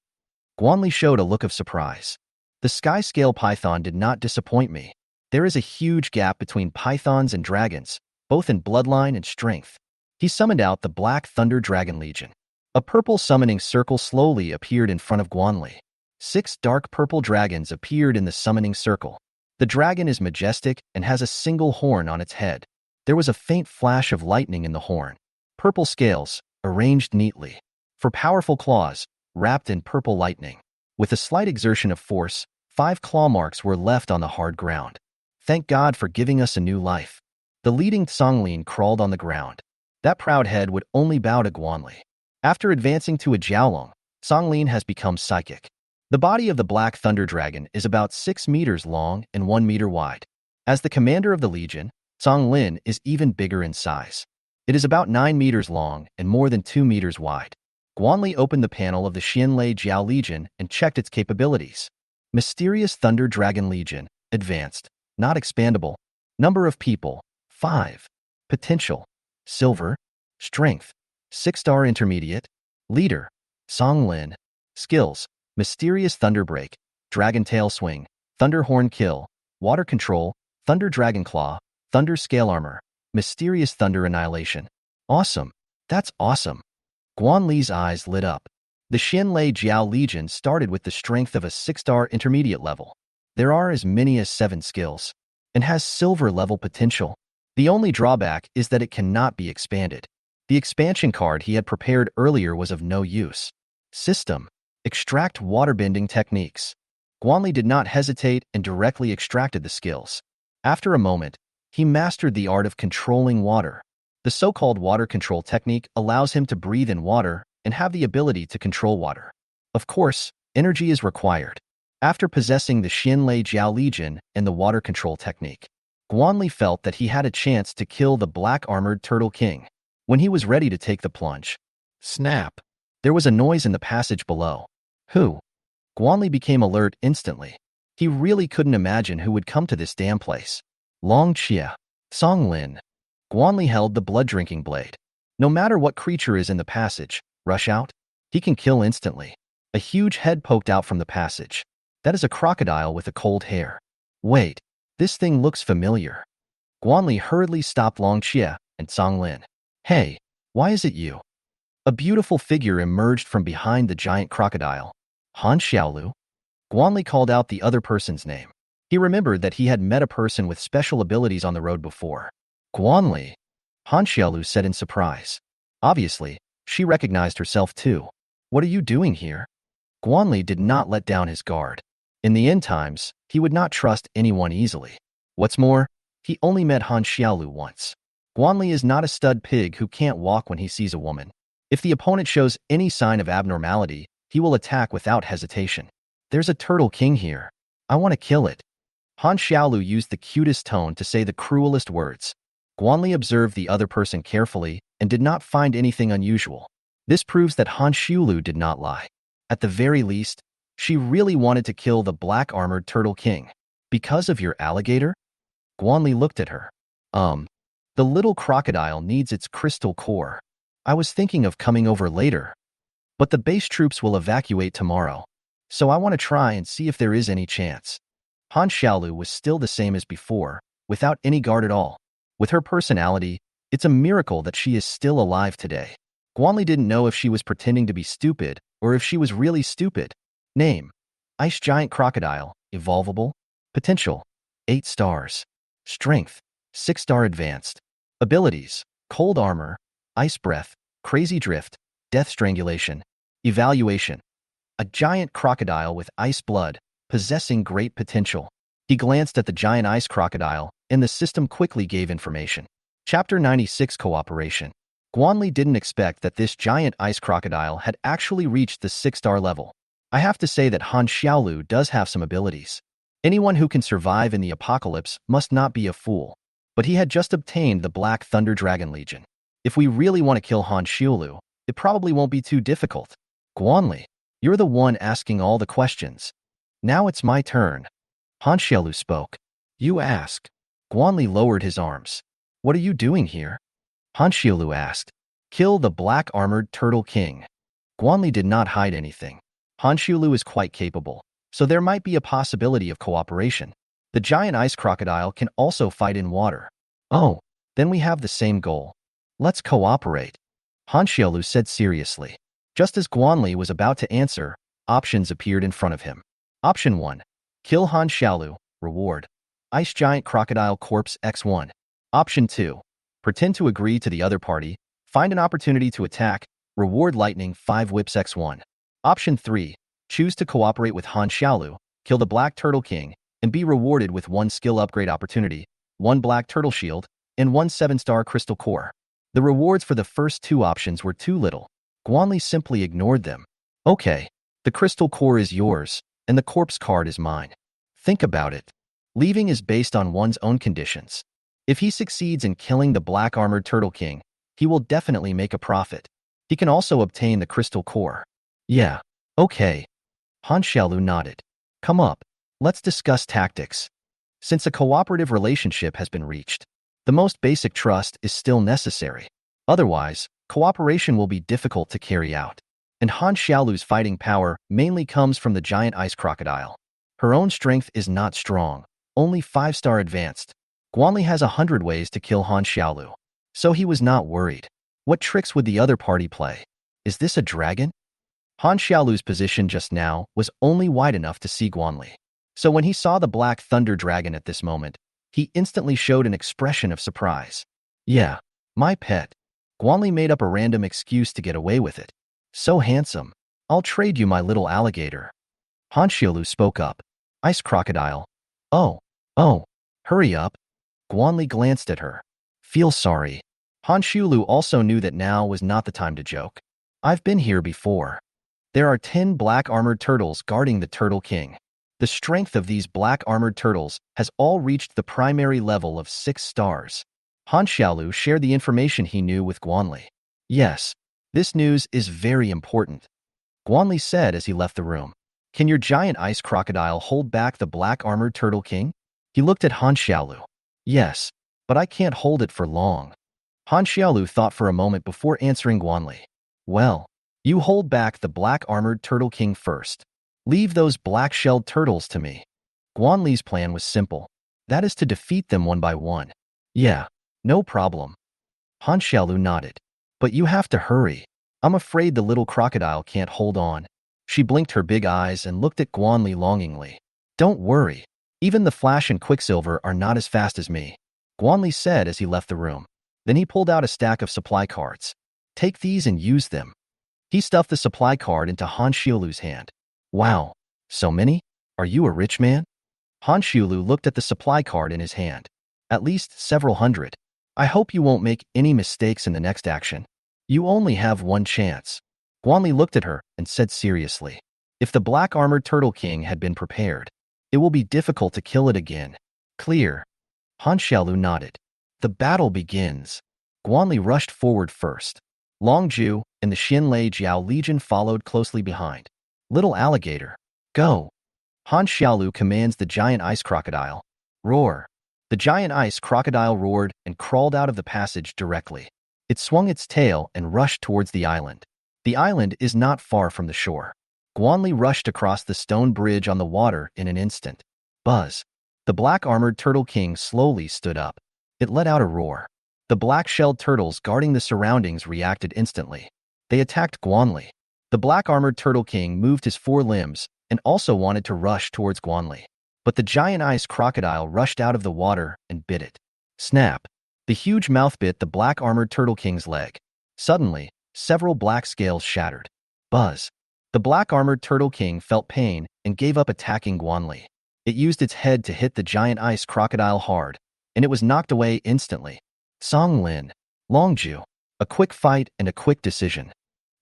A: Guanli showed a look of surprise. The Skyscale Python did not disappoint me. There is a huge gap between pythons and dragons, both in bloodline and strength. He summoned out the Black Thunder Dragon Legion. A purple summoning circle slowly appeared in front of Guanli. 6 dark purple dragons appeared in the summoning circle. The dragon is majestic and has a single horn on its head. There was a faint flash of lightning in the horn. Purple scales, arranged neatly. For powerful claws, wrapped in purple lightning. With a slight exertion of force, 5 claw marks were left on the hard ground. Thank God for giving us a new life. The leading Songlin crawled on the ground. That proud head would only bow to Guanli. After advancing to a Jiaolong, Songlin has become psychic. The body of the Black Thunder Dragon is about 6 meters long and 1 meter wide. As the commander of the Legion, Songlin is even bigger in size. It is about 9 meters long and more than 2 meters wide. Guanli opened the panel of the Xianlei Jiao Legion and checked its capabilities. Mysterious Thunder Dragon Legion, advanced, not expandable. Number of people, 5. Potential, silver. Strength, 6-star intermediate. Leader, Songlin. Skills, Mysterious Thunder Break, Dragon Tail Swing, Thunder Horn Kill, Water Control, Thunder Dragon Claw, Thunder Scale Armor, Mysterious Thunder Annihilation. Awesome. That's awesome. Guanli's eyes lit up. The Xianlei Jiao Legion started with the strength of a 6-star intermediate level. There are as many as 7 skills, and has silver level potential. The only drawback is that it cannot be expanded. The expansion card he had prepared earlier was of no use. System. Extract waterbending techniques. Guanli did not hesitate and directly extracted the skills. After a moment, he mastered the art of controlling water. The so-called water control technique allows him to breathe in water and have the ability to control water. Of course, energy is required. After possessing the Xianlei Jiao Legion and the water control technique, Guanli felt that he had a chance to kill the black-armored Turtle King. When he was ready to take the plunge, snap! There was a noise in the passage below. Who? Guanli became alert instantly. He really couldn't imagine who would come to this damn place. Long Chia. Songlin. Guanli held the blood-drinking blade. No matter what creature is in the passage, rush out. He can kill instantly. A huge head poked out from the passage. That is a crocodile with a cold hair. Wait, this thing looks familiar. Guanli hurriedly stopped Long Chia and Songlin. Hey, why is it you? A beautiful figure emerged from behind the giant crocodile. Han Xiaolu? Guanli called out the other person's name. He remembered that he had met a person with special abilities on the road before. Guanli? Han Xiaolu said in surprise. Obviously, she recognized herself too. What are you doing here? Guanli did not let down his guard. In the end times, he would not trust anyone easily. What's more, he only met Han Xiaolu once. Guanli is not a stud pig who can't walk when he sees a woman. If the opponent shows any sign of abnormality, he will attack without hesitation. There's a Turtle King here. I want to kill it. Han Xiaolu used the cutest tone to say the cruelest words. Guanli observed the other person carefully and did not find anything unusual. This proves that Han Xiaolu did not lie. At the very least, she really wanted to kill the black-armored Turtle King. Because of your alligator? Guanli looked at her. The little crocodile needs its crystal core. I was thinking of coming over later. But the base troops will evacuate tomorrow. So I want to try and see if there is any chance. Han Xiaolu was still the same as before, without any guard at all. With her personality, it's a miracle that she is still alive today. Guanli didn't know if she was pretending to be stupid or if she was really stupid. Name: Ice Giant Crocodile, Evolvable. Potential: 8 stars. Strength: 6-star advanced. Abilities: Cold Armor, Ice Breath, Crazy Drift, Death Strangulation. Evaluation: a giant crocodile with ice blood, possessing great potential. He glanced at the giant ice crocodile, and the system quickly gave information. Chapter 96 Cooperation. Guanli didn't expect that this giant ice crocodile had actually reached the 6-star level. I have to say that Han Xiaolu does have some abilities. Anyone who can survive in the apocalypse must not be a fool. But he had just obtained the Black Thunder Dragon Legion. If we really want to kill Han Xiaolu, it probably won't be too difficult. Guanli, you're the one asking all the questions. Now it's my turn. Han Xiaolu spoke. You ask. Guanli lowered his arms. What are you doing here? Han Xiaolu asked. Kill the black-armored Turtle King. Guanli did not hide anything. Han Xiaolu is quite capable, so there might be a possibility of cooperation. The giant ice crocodile can also fight in water. Oh, then we have the same goal. Let's cooperate. Han Xiaolu said seriously. Just as Guanli was about to answer, options appeared in front of him. Option 1. Kill Han Xiaolu. Reward. Ice Giant Crocodile Corpse X1. Option 2. Pretend to agree to the other party. Find an opportunity to attack. Reward Lightning 5 Whips X1. Option 3. Choose to cooperate with Han Xiaolu, kill the Black Turtle King, and be rewarded with 1 skill upgrade opportunity, 1 Black Turtle Shield, and 1 7-star Crystal Core. The rewards for the first 2 options were too little. Guanli simply ignored them. Okay, the Crystal Core is yours, and the Corpse card is mine. Think about it. Leaving is based on one's own conditions. If he succeeds in killing the Black Armored Turtle King, he will definitely make a profit. He can also obtain the Crystal Core. Yeah, okay. Han Xiaolu nodded. Come up. Let's discuss tactics. Since a cooperative relationship has been reached, the most basic trust is still necessary. Otherwise, cooperation will be difficult to carry out. And Han Xiaolu's fighting power mainly comes from the giant ice crocodile. Her own strength is not strong, only 5-star advanced. Guanli has 100 ways to kill Han Xiaolu, so he was not worried. What tricks would the other party play? Is this a dragon? Han Xiaolu's position just now was only wide enough to see Guanli. So when he saw the Black Thunder Dragon at this moment, he instantly showed an expression of surprise. Yeah, my pet. Guanli made up a random excuse to get away with it. So handsome. I'll trade you my little alligator. Han Xiaolu spoke up. Ice crocodile. Oh, hurry up. Guanli glanced at her. Feel sorry. Han Xiaolu also knew that now was not the time to joke. I've been here before. There are 10 black armored turtles guarding the Turtle King. The strength of these black armored turtles has all reached the primary level of 6 stars. Han Xiaolu shared the information he knew with Guanli. Yes, this news is very important. Guanli said as he left the room. Can your giant ice crocodile hold back the Black Armored Turtle King? He looked at Han Xiaolu. Yes, but I can't hold it for long. Han Xiaolu thought for a moment before answering Guanli. Well, you hold back the Black Armored Turtle King first. Leave those black-shelled turtles to me. Guanli's plan was simple. That is to defeat them one by one. Yeah, no problem. Han Xiaolu nodded. But you have to hurry. I'm afraid the little crocodile can't hold on. She blinked her big eyes and looked at Guanli longingly. Don't worry. Even the Flash and Quicksilver are not as fast as me, Guanli said as he left the room. Then he pulled out a stack of supply cards. Take these and use them. He stuffed the supply card into Han Xiaolu's hand. Wow, so many? Are you a rich man? Han Xiaolu looked at the supply card in his hand. At least several hundred. I hope you won't make any mistakes in the next action. You only have one chance. Guanli looked at her and said seriously. If the Black Armored Turtle King had been prepared, it will be difficult to kill it again. Clear. Han Xiaolu nodded. The battle begins. Guanli rushed forward first. Long Ju and the Xinlei Jiao Legion followed closely behind. Little alligator, go. Han Xiaolu commands the giant ice crocodile. Roar. The giant ice crocodile roared and crawled out of the passage directly. It swung its tail and rushed towards the island. The island is not far from the shore. Guanli rushed across the stone bridge on the water in an instant. Buzz. The Black Armored Turtle King slowly stood up. It let out a roar. The black-shelled turtles guarding the surroundings reacted instantly. They attacked Guanli. The Black Armored Turtle King moved his 4 limbs and also wanted to rush towards Guanli. But the giant ice crocodile rushed out of the water and bit it. Snap. The huge mouth bit the Black Armored Turtle King's leg. Suddenly, several black scales shattered. Buzz. The Black Armored Turtle King felt pain and gave up attacking Guanli. It used its head to hit the giant ice crocodile hard, and it was knocked away instantly. Song Lin. Longju. A quick fight and a quick decision.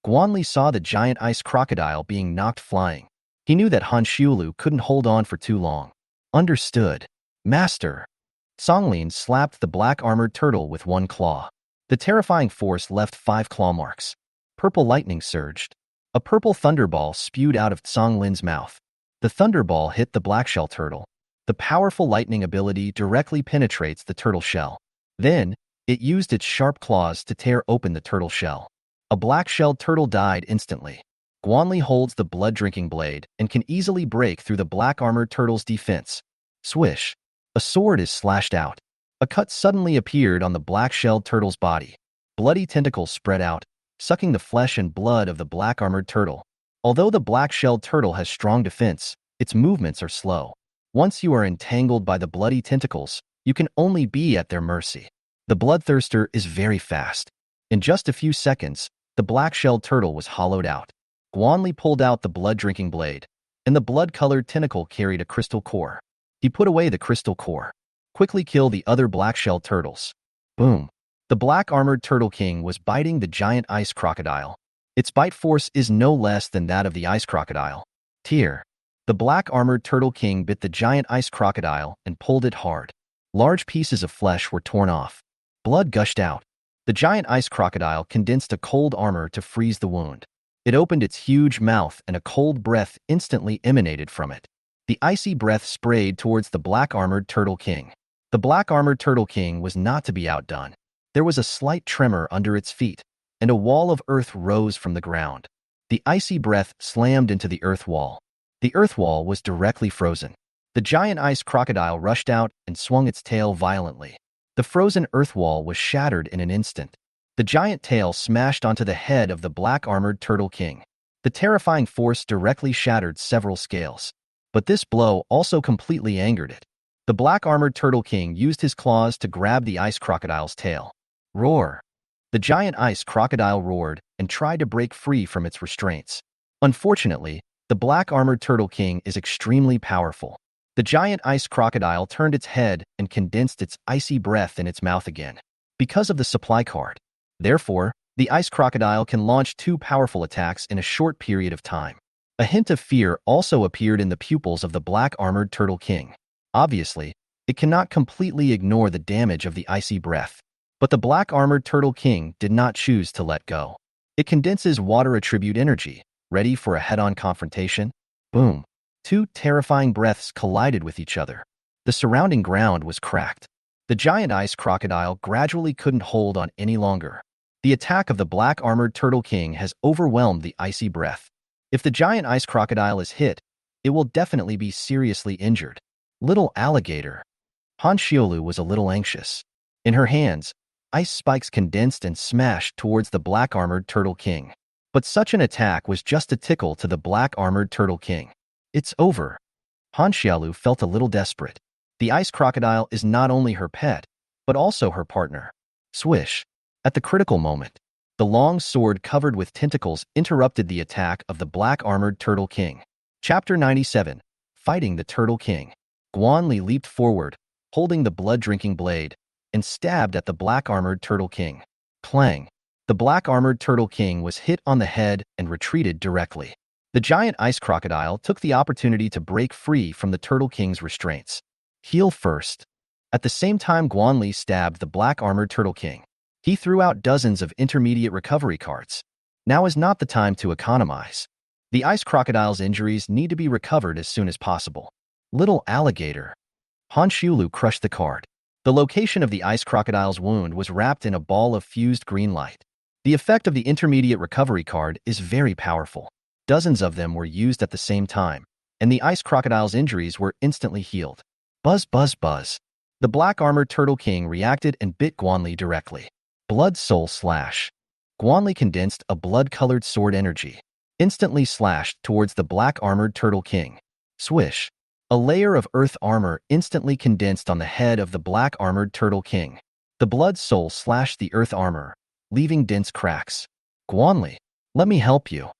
A: Guanli saw the giant ice crocodile being knocked flying. He knew that Han Xiaolu couldn't hold on for too long. Understood. Master. Songlin slapped the black armored turtle with 1 claw. The terrifying force left 5 claw marks. Purple lightning surged. A purple thunderball spewed out of Songlin's mouth. The thunderball hit the blackshell turtle. The powerful lightning ability directly penetrates the turtle shell. Then, it used its sharp claws to tear open the turtle shell. A black-shelled turtle died instantly. Guanli holds the blood-drinking blade and can easily break through the black armored turtle's defense. Swish. A sword is slashed out. A cut suddenly appeared on the black-shelled turtle's body. Bloody tentacles spread out, sucking the flesh and blood of the black armored turtle. Although the black-shelled turtle has strong defense, its movements are slow. Once you are entangled by the bloody tentacles, you can only be at their mercy. The bloodthirster is very fast. In just a few seconds, the black-shelled turtle was hollowed out. Guanli pulled out the blood-drinking blade, and the blood-colored tentacle carried a crystal core. He put away the crystal core. Quickly kill the other black-shelled turtles. Boom. The black-armored turtle king was biting the giant ice crocodile. Its bite force is no less than that of the ice crocodile. Tear. The black-armored turtle king bit the giant ice crocodile and pulled it hard. Large pieces of flesh were torn off. Blood gushed out. The giant ice crocodile condensed a cold armor to freeze the wound. It opened its huge mouth and a cold breath instantly emanated from it. The icy breath sprayed towards the black-armored turtle king. The black-armored turtle king was not to be outdone. There was a slight tremor under its feet, and a wall of earth rose from the ground. The icy breath slammed into the earth wall. The earth wall was directly frozen. The giant ice crocodile rushed out and swung its tail violently. The frozen earth wall was shattered in an instant. The giant tail smashed onto the head of the black-armored turtle king. The terrifying force directly shattered several scales. But this blow also completely angered it. The black-armored turtle king used his claws to grab the ice crocodile's tail. Roar! The giant ice crocodile roared and tried to break free from its restraints. Unfortunately, the black-armored turtle king is extremely powerful. The giant ice crocodile turned its head and condensed its icy breath in its mouth again. Because of the supply card. Therefore, the ice crocodile can launch 2 powerful attacks in a short period of time. A hint of fear also appeared in the pupils of the black-armored turtle king. Obviously, it cannot completely ignore the damage of the icy breath. But the black-armored turtle king did not choose to let go. It condenses water attribute energy, ready for a head-on confrontation. Boom. 2 terrifying breaths collided with each other. The surrounding ground was cracked. The giant ice crocodile gradually couldn't hold on any longer. The attack of the black-armored turtle king has overwhelmed the icy breath. If the giant ice crocodile is hit, it will definitely be seriously injured. Little alligator. Han Xiaolu was a little anxious. In her hands, ice spikes condensed and smashed towards the black-armored turtle king. But such an attack was just a tickle to the black-armored turtle king. It's over. Han Xiaolu felt a little desperate. The ice crocodile is not only her pet, but also her partner. Swish. At the critical moment, the long sword covered with tentacles interrupted the attack of the black-armored turtle king. Chapter 97. Fighting the Turtle King. Guanli leaped forward, holding the blood-drinking blade, and stabbed at the black-armored turtle king. Clang. The black-armored turtle king was hit on the head and retreated directly. The giant ice crocodile took the opportunity to break free from the turtle king's restraints. Heal first. At the same time Guanli stabbed the black-armored turtle king. He threw out dozens of intermediate recovery cards. Now is not the time to economize. The ice crocodile's injuries need to be recovered as soon as possible. Little alligator. Han Xiaolu crushed the card. The location of the ice crocodile's wound was wrapped in a ball of fused green light. The effect of the intermediate recovery card is very powerful. Dozens of them were used at the same time, and the ice crocodile's injuries were instantly healed. Buzz, buzz, buzz. The black-armored turtle king reacted and bit Guanli directly. Blood soul slash. Guanli condensed a blood-colored sword energy, instantly slashed towards the black-armored turtle king. Swish. A layer of earth armor instantly condensed on the head of the black-armored turtle king. The blood soul slashed the earth armor, leaving dense cracks. Guanli, let me help you.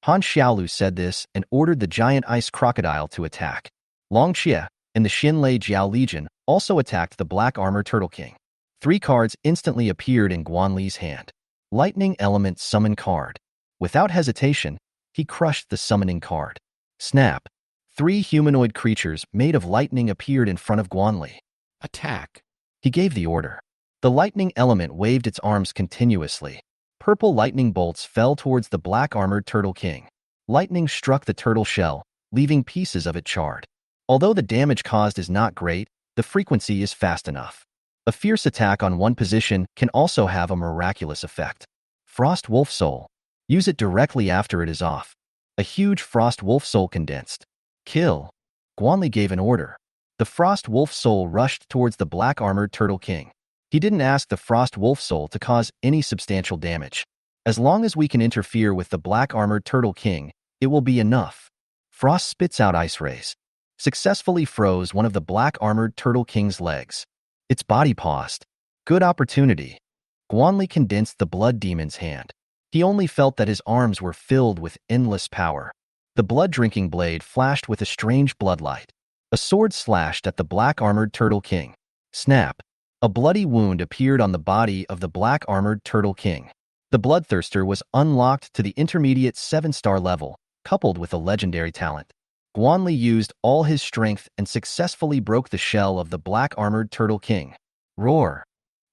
A: Han Xiaolu said this and ordered the giant ice crocodile to attack. Long Xie and the Xinlei Jiao Legion also attacked the black armor turtle king. 3 cards instantly appeared in Guanli's hand. Lightning element summon card. Without hesitation, he crushed the summoning card. Snap. 3 humanoid creatures made of lightning appeared in front of Guanli. Attack. He gave the order. The lightning element waved its arms continuously. Purple lightning bolts fell towards the black-armored turtle king. Lightning struck the turtle shell, leaving pieces of it charred. Although the damage caused is not great, the frequency is fast enough. A fierce attack on one position can also have a miraculous effect. Frost Wolf Soul. Use it directly after it is off. A huge Frost Wolf Soul condensed. Kill. Guanli gave an order. The Frost Wolf Soul rushed towards the black-armored turtle king. He didn't ask the Frost Wolf Soul to cause any substantial damage. As long as we can interfere with the black-armored turtle king, It will be enough. Frost spits out ice rays. Successfully froze one of the black armored Turtle King's legs. Its body paused. Good opportunity. Guanli condensed the blood demon's hand. He only felt that his arms were filled with endless power. The blood-drinking blade flashed with a strange bloodlight. A sword slashed at the black-armored Turtle King. Snap! A bloody wound appeared on the body of the black-armored Turtle King. The Bloodthirster was unlocked to the intermediate 7-star level, coupled with a legendary talent. Guanli used all his strength and successfully broke the shell of the black-armored Turtle King. Roar!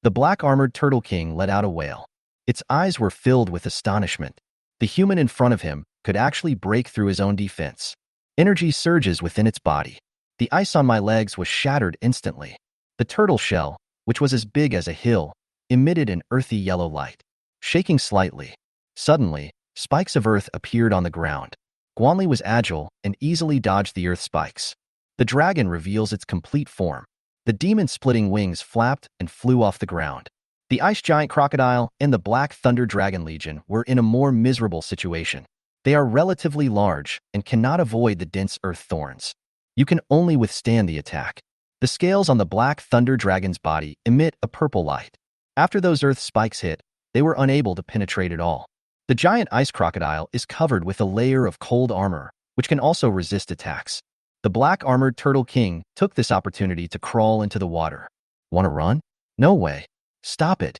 A: The black-armored Turtle King let out a wail. Its eyes were filled with astonishment. The human in front of him could actually break through his own defense. Energy surges within its body. The ice on my legs was shattered instantly. The turtle shell, which was as big as a hill, emitted an earthy yellow light. Shaking slightly. Suddenly, spikes of earth appeared on the ground. Guanli was agile and easily dodged the earth spikes. The dragon reveals its complete form. The demon-splitting wings flapped and flew off the ground. The ice giant crocodile and the black thunder dragon legion were in a more miserable situation. They are relatively large and cannot avoid the dense earth thorns. You can only withstand the attack. The scales on the black thunder dragon's body emit a purple light. After those earth spikes hit, they were unable to penetrate at all. The giant ice crocodile is covered with a layer of cold armor, which can also resist attacks. The black-armored Turtle King took this opportunity to crawl into the water. Want to run? No way. Stop it.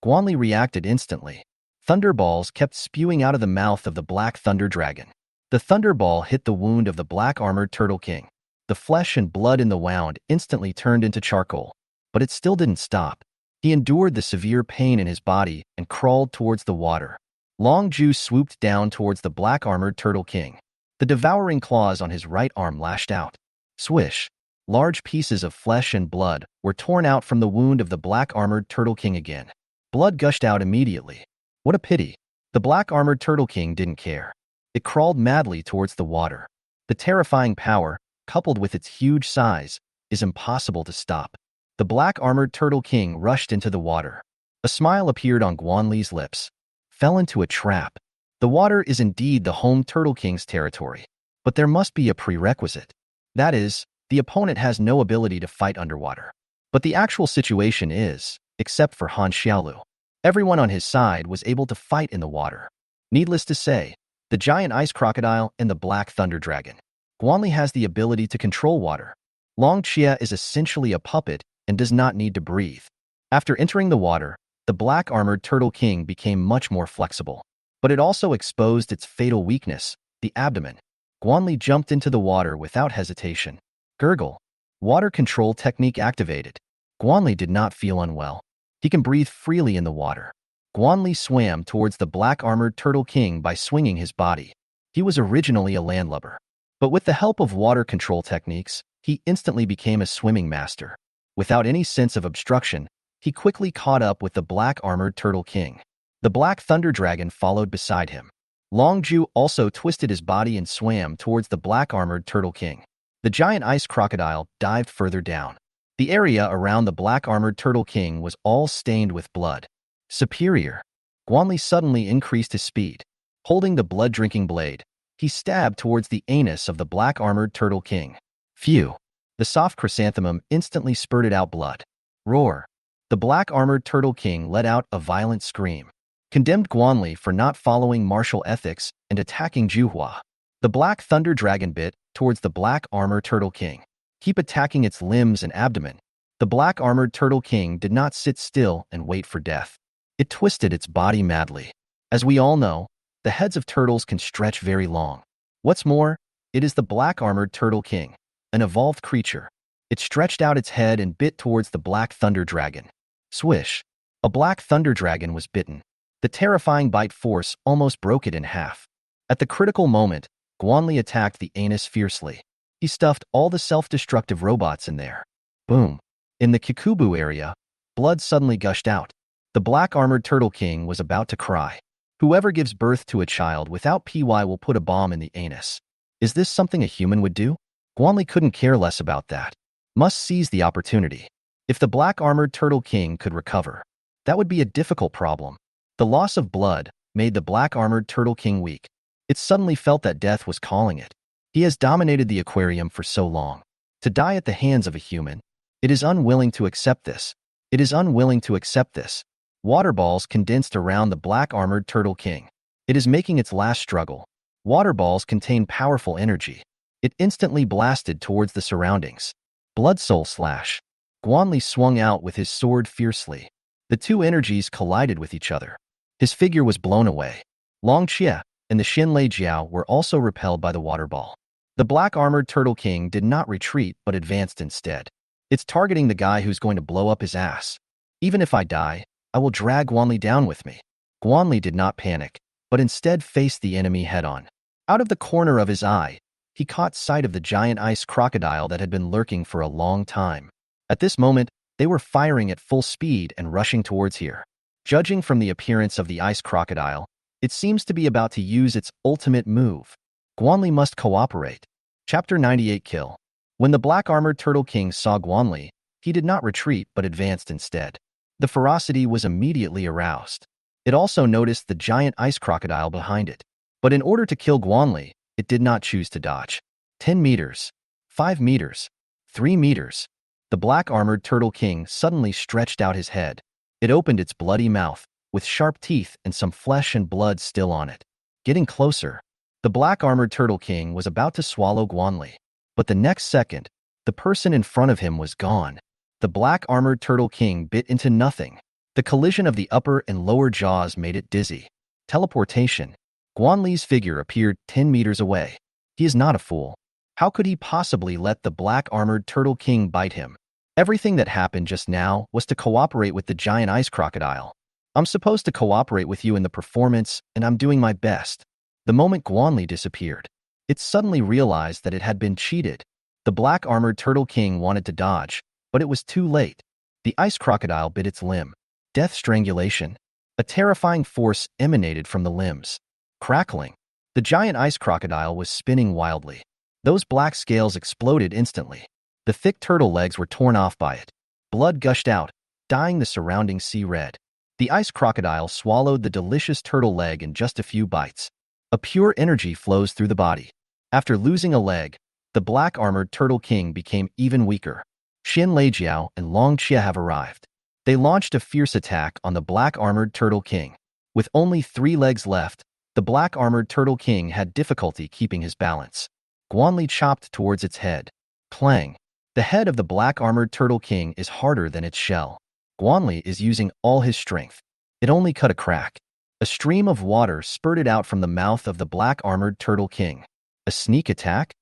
A: Guanli reacted instantly. Thunderballs kept spewing out of the mouth of the black thunder dragon. The thunderball hit the wound of the black-armored Turtle King. The flesh and blood in the wound instantly turned into charcoal, but it still didn't stop. He endured the severe pain in his body and crawled towards the water. Long Ju swooped down towards the black-armored Turtle King. The devouring claws on his right arm lashed out. Swish! Large pieces of flesh and blood were torn out from the wound of the black-armored Turtle King again. Blood gushed out immediately. What a pity. The black-armored Turtle King didn't care. It crawled madly towards the water. The terrifying power, coupled with its huge size, is impossible to stop. The black-armored Turtle King rushed into the water. A smile appeared on Guanli's lips. Fell into a trap. The water is indeed the home Turtle King's territory, but there must be a prerequisite. That is, the opponent has no ability to fight underwater. But the actual situation is, except for Han Xiaolu, everyone on his side was able to fight in the water. Needless to say, the giant ice crocodile and the black thunder dragon. Guanli has the ability to control water. Long Chia is essentially a puppet and does not need to breathe. After entering the water, the black-armored Turtle King became much more flexible. But it also exposed its fatal weakness, the abdomen. Guanli jumped into the water without hesitation. Gurgle. Water control technique activated. Guanli did not feel unwell. He can breathe freely in the water. Guanli swam towards the black-armored Turtle King by swinging his body. He was originally a landlubber. But with the help of water control techniques, he instantly became a swimming master. Without any sense of obstruction, he quickly caught up with the black-armored Turtle King. The black thunder dragon followed beside him. Long Ju also twisted his body and swam towards the black-armored Turtle King. The giant ice crocodile dived further down. The area around the black-armored Turtle King was all stained with blood. Superior. Guanli suddenly increased his speed. Holding the blood-drinking blade, he stabbed towards the anus of the black-armored Turtle King. Phew. The soft chrysanthemum instantly spurted out blood. Roar. The black-armored Turtle King let out a violent scream. Condemned Guanli for not following martial ethics and attacking Juhua. The black thunder dragon bit towards the black armor Turtle King. Keep attacking its limbs and abdomen. The black-armored Turtle King did not sit still and wait for death. It twisted its body madly. As we all know, the heads of turtles can stretch very long. What's more, it is the black-armored Turtle King, an evolved creature. It stretched out its head and bit towards the black thunder dragon. Swish! A black thunder dragon was bitten. The terrifying bite force almost broke it in half. At the critical moment, Guanli attacked the anus fiercely. He stuffed all the self-destructive robots in there. Boom! In the Kikubu area, blood suddenly gushed out. The black-armored Turtle King was about to cry. Whoever gives birth to a child without PY will put a bomb in the anus. Is this something a human would do? Guanli couldn't care less about that. Must seize the opportunity. If the black-armored Turtle King could recover, that would be a difficult problem. The loss of blood made the black-armored Turtle King weak. It suddenly felt that death was calling it. He has dominated the aquarium for so long. To die at the hands of a human, it is unwilling to accept this. It is unwilling to accept this. Water balls condensed around the black armored turtle king. It is making its last struggle. Water balls contain powerful energy. It instantly blasted towards the surroundings. Blood soul slash. Guanli swung out with his sword fiercely. The two energies collided with each other. His figure was blown away. Long Xie and the Xin Lei Jiao were also repelled by the water ball. The black armored turtle king did not retreat but advanced instead. It's targeting the guy who's going to blow up his ass. Even if I die, I will drag Guanli down with me. Guanli did not panic, but instead faced the enemy head-on. Out of the corner of his eye, he caught sight of the giant ice crocodile that had been lurking for a long time. At this moment, they were firing at full speed and rushing towards here. Judging from the appearance of the ice crocodile, it seems to be about to use its ultimate move. Guanli must cooperate. Chapter 98 Kill. When the black armored turtle king saw Guanli, he did not retreat but advanced instead. The ferocity was immediately aroused. It also noticed the giant ice crocodile behind it. But in order to kill Guanli, it did not choose to dodge. 10 meters. 5 meters. 3 meters. The black armored turtle king suddenly stretched out his head. It opened its bloody mouth, with sharp teeth and some flesh and blood still on it. Getting closer. The black armored turtle king was about to swallow Guanli. But the next second, the person in front of him was gone. The black armored turtle king bit into nothing. The collision of the upper and lower jaws made it dizzy. Teleportation. Guanli's figure appeared 10 meters away. He is not a fool. How could he possibly let the black armored turtle king bite him? Everything that happened just now was to cooperate with the giant ice crocodile. I'm supposed to cooperate with you in the performance, and I'm doing my best. The moment Guanli disappeared, it suddenly realized that it had been cheated. The black armored turtle king wanted to dodge, but it was too late. The ice crocodile bit its limb. Death strangulation. A terrifying force emanated from the limbs. Crackling. The giant ice crocodile was spinning wildly. Those black scales exploded instantly. The thick turtle legs were torn off by it. Blood gushed out, dyeing the surrounding sea red. The ice crocodile swallowed the delicious turtle leg in just a few bites. A pure energy flows through the body. After losing a leg, the black armored turtle king became even weaker. Xin Leijiao and Long Xie have arrived. They launched a fierce attack on the black armored turtle king. With only 3 legs left, the black armored turtle king had difficulty keeping his balance. Guanli chopped towards its head. Clang. The head of the black armored turtle king is harder than its shell. Guanli is using all his strength. It only cut a crack. A stream of water spurted out from the mouth of the black armored turtle king. A sneak attack?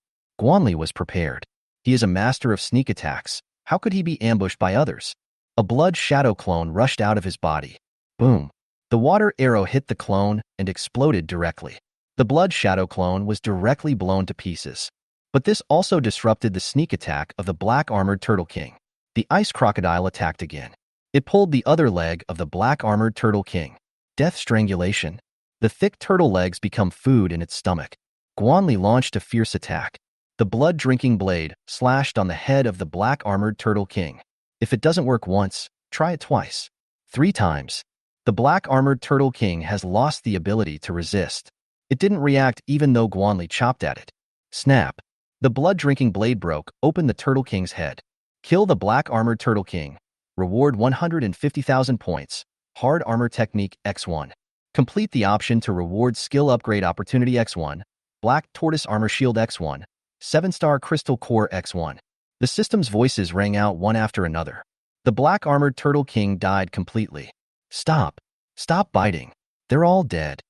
A: Guanli was prepared. He is a master of sneak attacks. How could he be ambushed by others? A blood shadow clone rushed out of his body. Boom. The water arrow hit the clone and exploded directly. The blood shadow clone was directly blown to pieces. But this also disrupted the sneak attack of the black armored turtle king. The ice crocodile attacked again. It pulled the other leg of the black armored turtle king. Death strangulation. The thick turtle legs become food in its stomach. Guanli launched a fierce attack. The blood-drinking blade slashed on the head of the black armored turtle king. If it doesn't work once, try it twice. 3 times. The black armored turtle king has lost the ability to resist. It didn't react even though Guanli chopped at it. Snap. The blood-drinking blade broke open the turtle king's head. Kill the black armored turtle king. Reward 150,000 points. Hard armor technique X1. Complete the option to reward skill upgrade opportunity X1. Black tortoise armor shield X1. 7-star crystal core X1. The system's voices rang out one after another. The black armored turtle king died completely. Stop. Stop biting. They're all dead.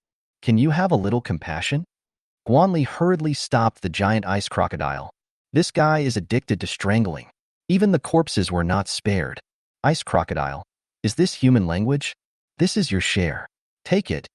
A: Can you have a little compassion? Guanli hurriedly stopped the giant ice crocodile. This guy is addicted to strangling. Even the corpses were not spared. Ice crocodile. Is this human language? This is your share. Take it.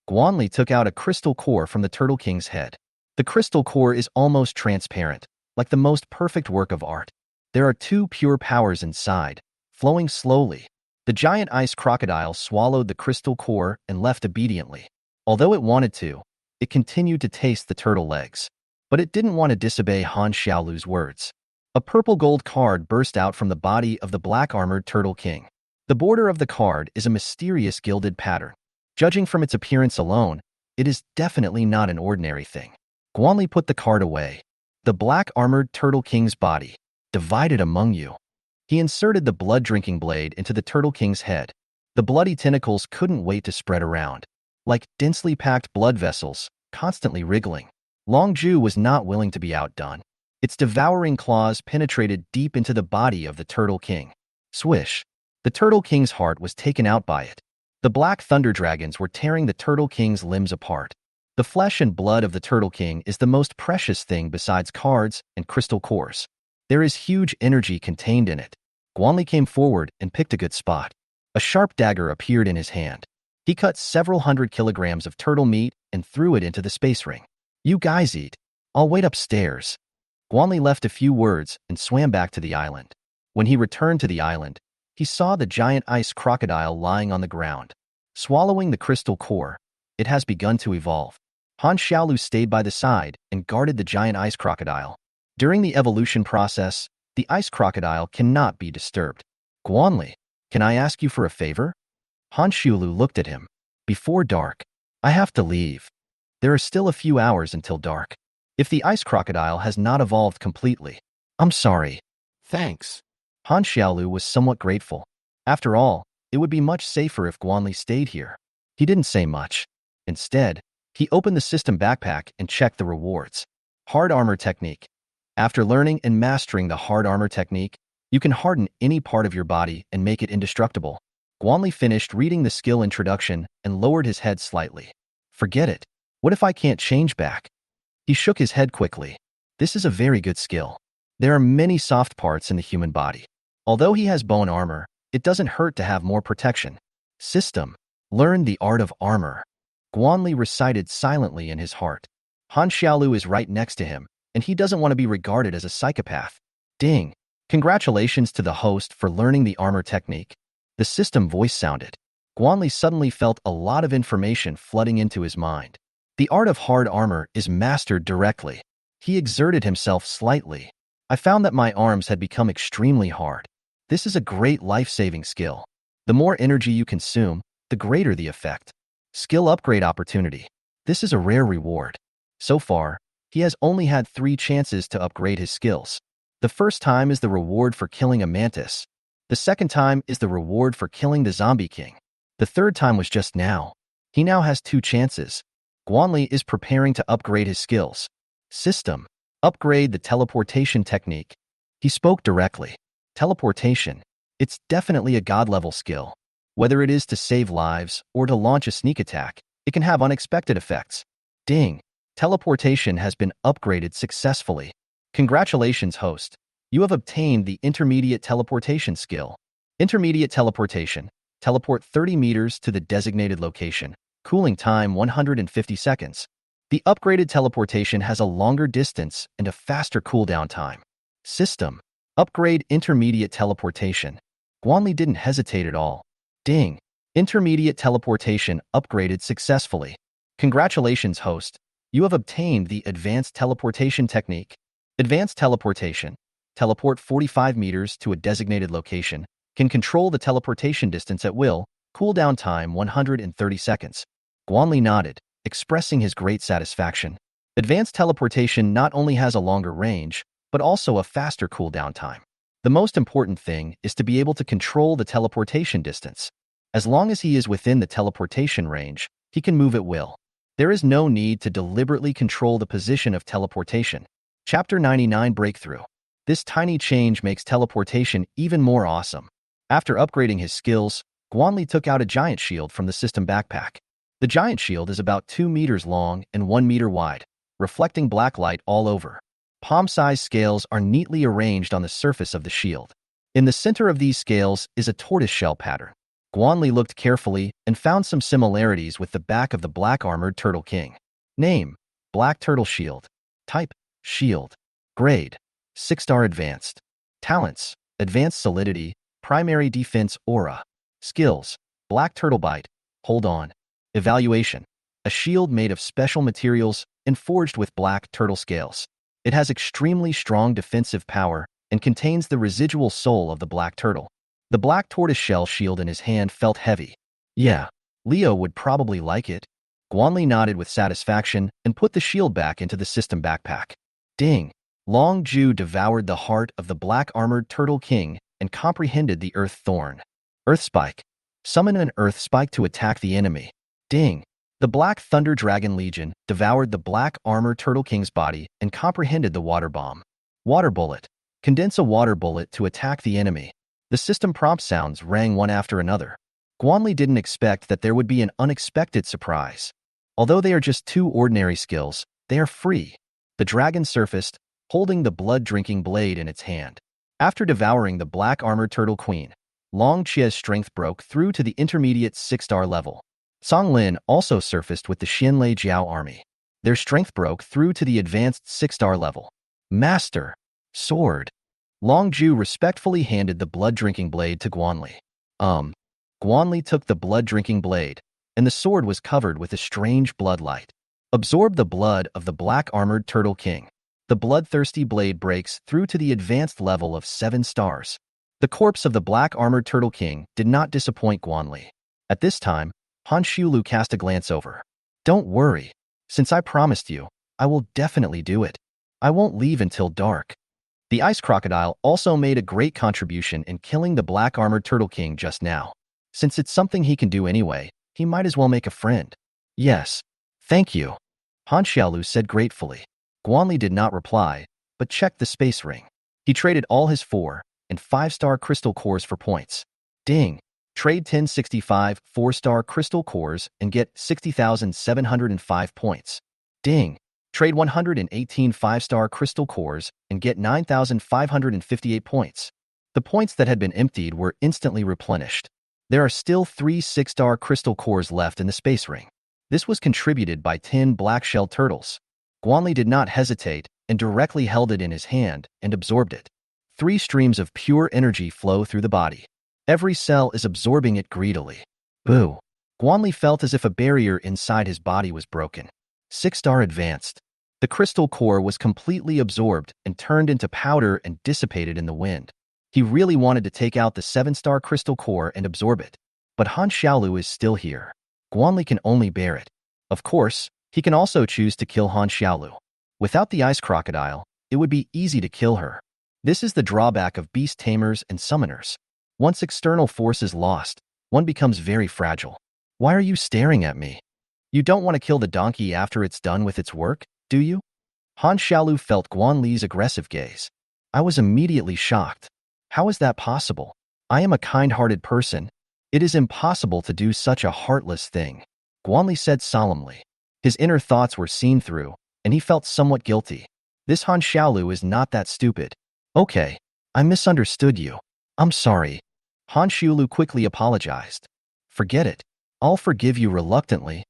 A: Guanli took out a crystal core from the turtle king's head. The crystal core is almost transparent, like the most perfect work of art. There are 2 pure powers inside, flowing slowly. The giant ice crocodile swallowed the crystal core and left obediently. Although it wanted to, it continued to taste the turtle legs. But it didn't want to disobey Han Xiaolu's words. A purple gold card burst out from the body of the black armored turtle king. The border of the card is a mysterious gilded pattern. Judging from its appearance alone, It is definitely not an ordinary thing. Guanli put the card away. The black armored Turtle King's body, divided among you. He inserted the blood-drinking blade into the Turtle King's head. The bloody tentacles couldn't wait to spread around, like densely packed blood vessels, constantly wriggling. Longju was not willing to be outdone. Its devouring claws penetrated deep into the body of the Turtle King. Swish! The Turtle King's heart was taken out by it. The black thunder dragons were tearing the Turtle King's limbs apart. The flesh and blood of the Turtle King is the most precious thing besides cards and crystal cores. There is huge energy contained in it. Guanli came forward and picked a good spot. A sharp dagger appeared in his hand. He cut several hundred kilograms of turtle meat and threw it into the space ring. You guys eat. I'll wait upstairs. Guanli left a few words and swam back to the island. When he returned to the island, he saw the giant ice crocodile lying on the ground. Swallowing the crystal core, it has begun to evolve. Han Xiaolu stayed by the side and guarded the giant ice crocodile. During the evolution process, the ice crocodile cannot be disturbed. Guanli, can I ask you for a favor? Han Xiaolu looked at him. Before dark, I have to leave. There are still a few hours until dark. If the ice crocodile has not evolved completely, I'm sorry.
B: Thanks.
A: Han Xiaolu was somewhat grateful. After all, it would be much safer if Guanli stayed here. He didn't say much. Instead, he opened the system backpack and checked the rewards. Hard armor technique. After learning and mastering the hard armor technique, you can harden any part of your body and make it indestructible. Guanli finished reading the skill introduction and lowered his head slightly. Forget it. What if I can't change back? He shook his head quickly. This is a very good skill. There are many soft parts in the human body. Although he has bone armor, it doesn't hurt to have more protection. System. Learn the art of armor. Guanli recited silently in his heart. Han Xiaolu is right next to him, and he doesn't want to be regarded as a psychopath. Ding. Congratulations to the host for learning the armor technique. The system voice sounded. Guanli suddenly felt a lot of information flooding into his mind. The art of hard armor is mastered directly. He exerted himself slightly. I found that my arms had become extremely hard. This is a great life-saving skill. The more energy you consume, the greater the effect. Skill upgrade opportunity. This is a rare reward. So far, he has only had 3 chances to upgrade his skills. The first time is the reward for killing a mantis. The second time is the reward for killing the zombie king. The third time was just now. He now has 2 chances. Guanli is preparing to upgrade his skills. System. Upgrade the teleportation technique. He spoke directly. Teleportation. It's definitely a god-level skill. Whether it is to save lives or to launch a sneak attack, it can have unexpected effects. Ding. Teleportation has been upgraded successfully. Congratulations, host. You have obtained the intermediate teleportation skill. Intermediate teleportation. Teleport 30 meters to the designated location. Cooling time 150 seconds. The upgraded teleportation has a longer distance and a faster cooldown time. System. Upgrade intermediate teleportation. Guanli didn't hesitate at all. Ding. Intermediate teleportation upgraded successfully. Congratulations, host. You have obtained the advanced teleportation technique. Advanced teleportation. Teleport 45 meters to a designated location. Can control the teleportation distance at will. Cooldown time 130 seconds. Guanli nodded, expressing his great satisfaction. Advanced teleportation not only has a longer range, but also a faster cooldown time. The most important thing is to be able to control the teleportation distance. As long as he is within the teleportation range, he can move at will. There is no need to deliberately control the position of teleportation. Chapter 99 Breakthrough. This tiny change makes teleportation even more awesome. After upgrading his skills, Guanli took out a giant shield from the system backpack. The giant shield is about 2 meters long and 1 meter wide, reflecting black light all over. Palm-sized scales are neatly arranged on the surface of the shield. In the center of these scales is a tortoiseshell pattern. Guanli looked carefully and found some similarities with the back of the black-armored Turtle King. Name: Black Turtle Shield. Type: Shield. Grade: 6-star Advanced. Talents: Advanced Solidity, Primary Defense Aura. Skills: Black Turtle Bite. Hold on. Evaluation: a shield made of special materials and forged with black turtle scales. It has extremely strong defensive power and contains the residual soul of the black turtle. The black tortoiseshell shield in his hand felt heavy. Yeah, Leo would probably like it. Guanli nodded with satisfaction and put the shield back into the system backpack. Ding! Long Ju devoured the heart of the black-armored Turtle King and comprehended the Earth Thorn. Earth Spike. Summon an Earth Spike to attack the enemy. Ding! The Black Thunder Dragon Legion devoured the black armor Turtle King's body and comprehended the Water Bomb. Water Bullet. Condense a water bullet to attack the enemy. The system prompt sounds rang one after another. Guanli didn't expect that there would be an unexpected surprise. Although they are just two ordinary skills, they are free. The dragon surfaced, holding the blood-drinking blade in its hand. After devouring the black-armored Turtle Queen, Long Chia's strength broke through to the intermediate 6-star level. Song Lin also surfaced with the Xianlei Jiao army. Their strength broke through to the advanced 6-star level. Master. Sword. Long Ju respectfully handed the blood-drinking blade to Guanli. Guanli took the blood-drinking blade, and the sword was covered with a strange bloodlight. Absorb the blood of the black-armored Turtle King. The bloodthirsty blade breaks through to the advanced level of 7 stars. The corpse of the black-armored Turtle King did not disappoint Guanli. At this time, Han Xiulu cast a glance over. Don't worry. Since I promised you, I will definitely do it. I won't leave until dark. The ice crocodile also made a great contribution in killing the black-armored Turtle King just now. Since it's something he can do anyway, he might as well make a friend. Yes. Thank you. Han Xiaolu said gratefully. Guanli did not reply, but checked the space ring. He traded all his 4 and 5-star crystal cores for points. Ding! Trade 1065 4-star crystal cores and get 60,705 points. Ding! Trade 118 5-star crystal cores and get 9,558 points. The points that had been emptied were instantly replenished. There are still 3 6-star crystal cores left in the space ring. This was contributed by 10 black-shelled turtles. Guanli did not hesitate and directly held it in his hand and absorbed it. 3 streams of pure energy flow through the body. Every cell is absorbing it greedily. Boo! Guanli felt as if a barrier inside his body was broken. 6-star advanced. The crystal core was completely absorbed and turned into powder and dissipated in the wind. He really wanted to take out the 7-star crystal core and absorb it. But Han Xiaolu is still here. Guanli can only bear it. Of course, he can also choose to kill Han Xiaolu. Without the ice crocodile, it would be easy to kill her. This is the drawback of beast tamers and summoners. Once external force is lost, one becomes very fragile. Why are you staring at me? You don't want to kill the donkey after it's done with its work, do you? Han Xiaolu felt Guanli's aggressive gaze. I was immediately shocked. How is that possible? I am a kind-hearted person. It is impossible to do such a heartless thing, Guanli said solemnly. His inner thoughts were seen through, and he felt somewhat guilty. This Han Xiaolu is not that stupid. Okay, I misunderstood you. I'm sorry. Han Xiaolu quickly apologized. Forget it. I'll forgive you reluctantly.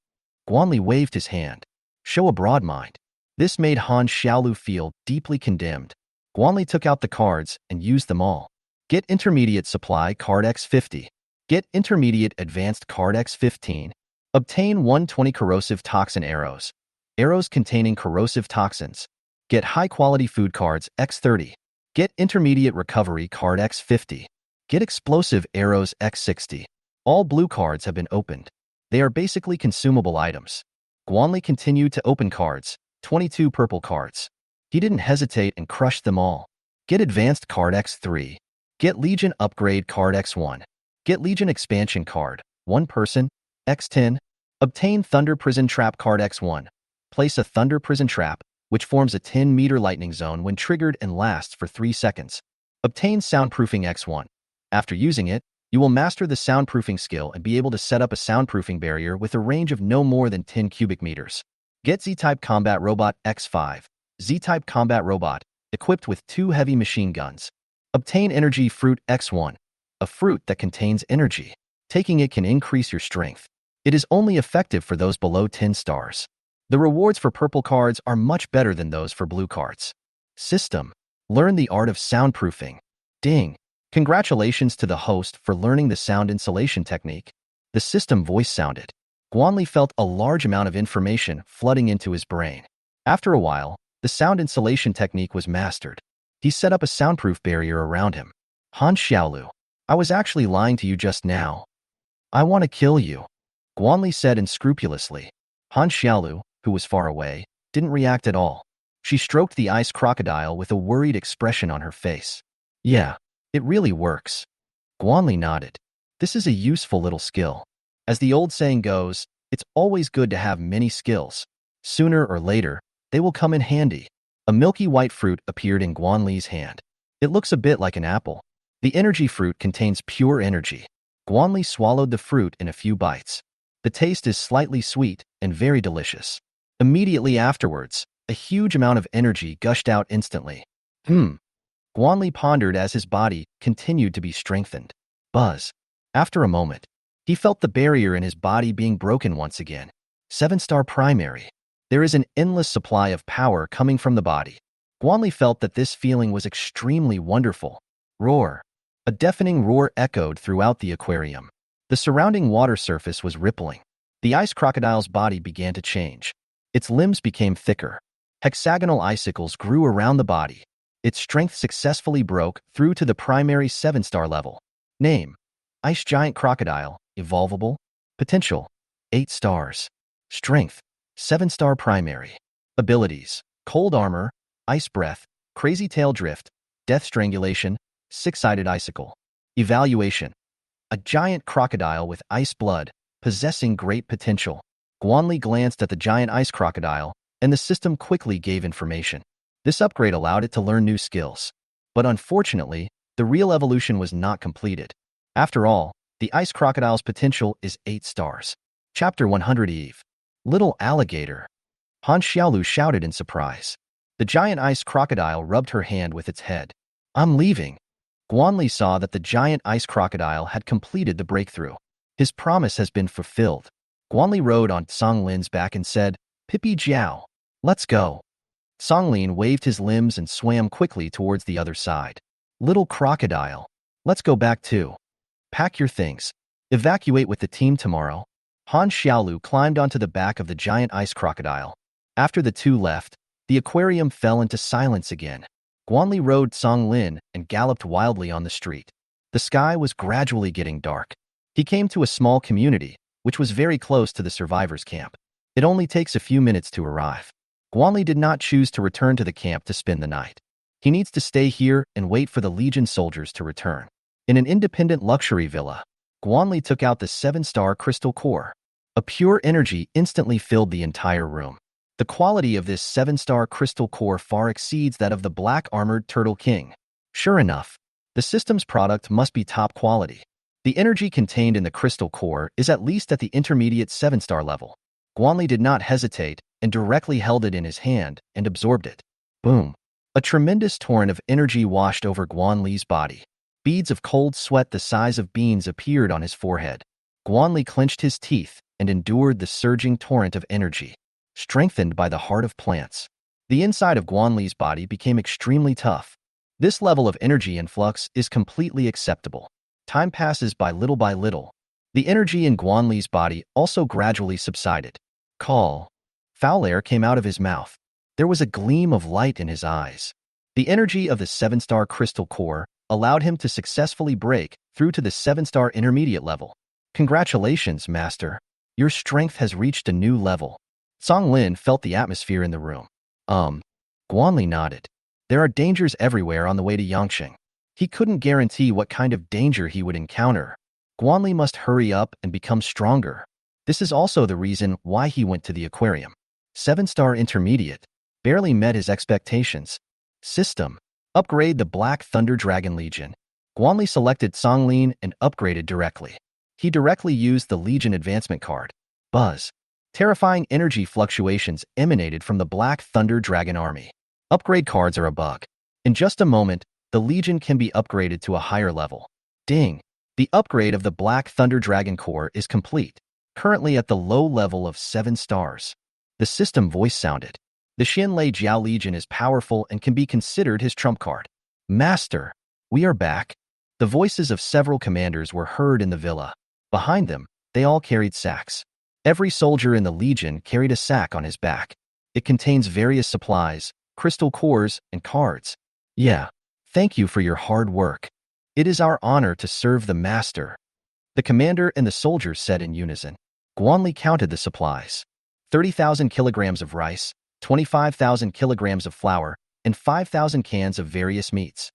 A: Guanli waved his hand. Show a broad mind. This made Han Xiaolu feel deeply condemned. Guanli took out the cards and used them all. Get Intermediate Supply Card X50. Get Intermediate Advanced Card X15. Obtain 120 Corrosive Toxin Arrows. Arrows containing corrosive toxins. Get High-Quality Food Cards X30. Get Intermediate Recovery Card X50. Get Explosive Arrows X60. All blue cards have been opened. They are basically consumable items. Guanli continued to open cards, 22 purple cards. He didn't hesitate and crushed them all. Get Advanced Card X3. Get Legion Upgrade Card X1. Get Legion Expansion Card, 1 person, X10. Obtain Thunder Prison Trap Card X1. Place a Thunder Prison Trap, which forms a 10-meter lightning zone when triggered and lasts for 3 seconds. Obtain Soundproofing X1. After using it, you will master the soundproofing skill and be able to set up a soundproofing barrier with a range of no more than 10 cubic meters. Get Z-Type Combat Robot X5. Z-Type Combat Robot, equipped with 2 heavy machine guns. Obtain Energy Fruit X1, a fruit that contains energy. Taking it can increase your strength. It is only effective for those below 10 stars. The rewards for purple cards are much better than those for blue cards. System. Learn the art of soundproofing. Ding. Congratulations to the host for learning the sound insulation technique. The system voice sounded. Guanli felt a large amount of information flooding into his brain. After a while, the sound insulation technique was mastered. He set up a soundproof barrier around him. Han Xiaolu, I was actually lying to you just now. I want to kill you, Guanli said unscrupulously. Han Xiaolu, who was far away, didn't react at all. She stroked the ice crocodile with a worried expression on her face. Yeah, it really works. Guanli nodded. This is a useful little skill. As the old saying goes, it's always good to have many skills. Sooner or later, they will come in handy. A milky white fruit appeared in Guanli's hand. It looks a bit like an apple. The energy fruit contains pure energy. Guanli swallowed the fruit in a few bites. The taste is slightly sweet and very delicious. Immediately afterwards, a huge amount of energy gushed out instantly. Guanli pondered as his body continued to be strengthened. Buzz. After a moment, he felt the barrier in his body being broken once again. 7-star primary. There is an endless supply of power coming from the body. Guanli felt that this feeling was extremely wonderful. Roar. A deafening roar echoed throughout the aquarium. The surrounding water surface was rippling. The ice crocodile's body began to change. Its limbs became thicker. Hexagonal icicles grew around the body. Its strength successfully broke through to the primary 7-star level. Name: Ice Giant Crocodile, Evolvable. Potential: 8 stars. Strength: 7-star primary. Abilities: Cold Armor, Ice Breath, Crazy Tail Drift, Death Strangulation, 6-sided Icicle. Evaluation: a giant crocodile with ice blood, possessing great potential. Guanli glanced at the giant ice crocodile, and the system quickly gave information. This upgrade allowed it to learn new skills. But unfortunately, the real evolution was not completed. After all, the ice crocodile's potential is 8 stars. Chapter 100 Eve. Little alligator. Han Xiaolu shouted in surprise. The giant ice crocodile rubbed her hand with its head. I'm leaving. Guanli saw that the giant ice crocodile had completed the breakthrough. His promise has been fulfilled. Guanli rode on Songlin's back and said, Pipi Jiao, let's go. Songlin waved his limbs and swam quickly towards the other side. Little crocodile, let's go back too. Pack your things. Evacuate with the team tomorrow. Han Xiaolu climbed onto the back of the giant ice crocodile. After the two left, the aquarium fell into silence again. Guanli rode Songlin and galloped wildly on the street. The sky was gradually getting dark. He came to a small community, which was very close to the survivors' camp. It only takes a few minutes to arrive. Guanli did not choose to return to the camp to spend the night. He needs to stay here and wait for the Legion soldiers to return. In an independent luxury villa, Guanli took out the 7-star crystal core. A pure energy instantly filled the entire room. The quality of this 7-star crystal core far exceeds that of the black armored Turtle King. Sure enough, the system's product must be top quality. The energy contained in the crystal core is at least at the intermediate 7-star level. Guanli did not hesitate and directly held it in his hand and absorbed it. Boom. A tremendous torrent of energy washed over Guanli's body. Beads of cold sweat the size of beans appeared on his forehead. Guanli clenched his teeth and endured the surging torrent of energy. Strengthened by the heart of plants, the inside of Guanli's body became extremely tough. This level of energy influx is completely acceptable. Time passes by little. The energy in Guanli's body also gradually subsided. Call. Foul air came out of his mouth. There was a gleam of light in his eyes. The energy of the 7-star crystal core allowed him to successfully break through to the 7-star intermediate level. Congratulations, Master. Your strength has reached a new level. Songlin felt the atmosphere in the room. Guanli nodded. There are dangers everywhere on the way to Yangsheng. He couldn't guarantee what kind of danger he would encounter. Guanli must hurry up and become stronger. This is also the reason why he went to the aquarium. 7-star intermediate. Barely met his expectations. System. Upgrade the Black Thunder Dragon Legion. Guanli selected Songlin and upgraded directly. He directly used the Legion advancement card. Buzz. Terrifying energy fluctuations emanated from the Black Thunder Dragon army. Upgrade cards are a bug. In just a moment, the Legion can be upgraded to a higher level. Ding. The upgrade of the Black Thunder Dragon core is complete. Currently at the low level of 7 stars. The system voice sounded. The Xinlei Jiao Legion is powerful and can be considered his trump card. Master, we are back. The voices of several commanders were heard in the villa. Behind them, they all carried sacks. Every soldier in the Legion carried a sack on his back. It contains various supplies, crystal cores, and cards. Yeah, thank you for your hard work. It is our honor to serve the Master. The commander and the soldiers said in unison. Guanli counted the supplies. 30,000 kilograms of rice, 25,000 kilograms of flour, and 5,000 cans of various meats.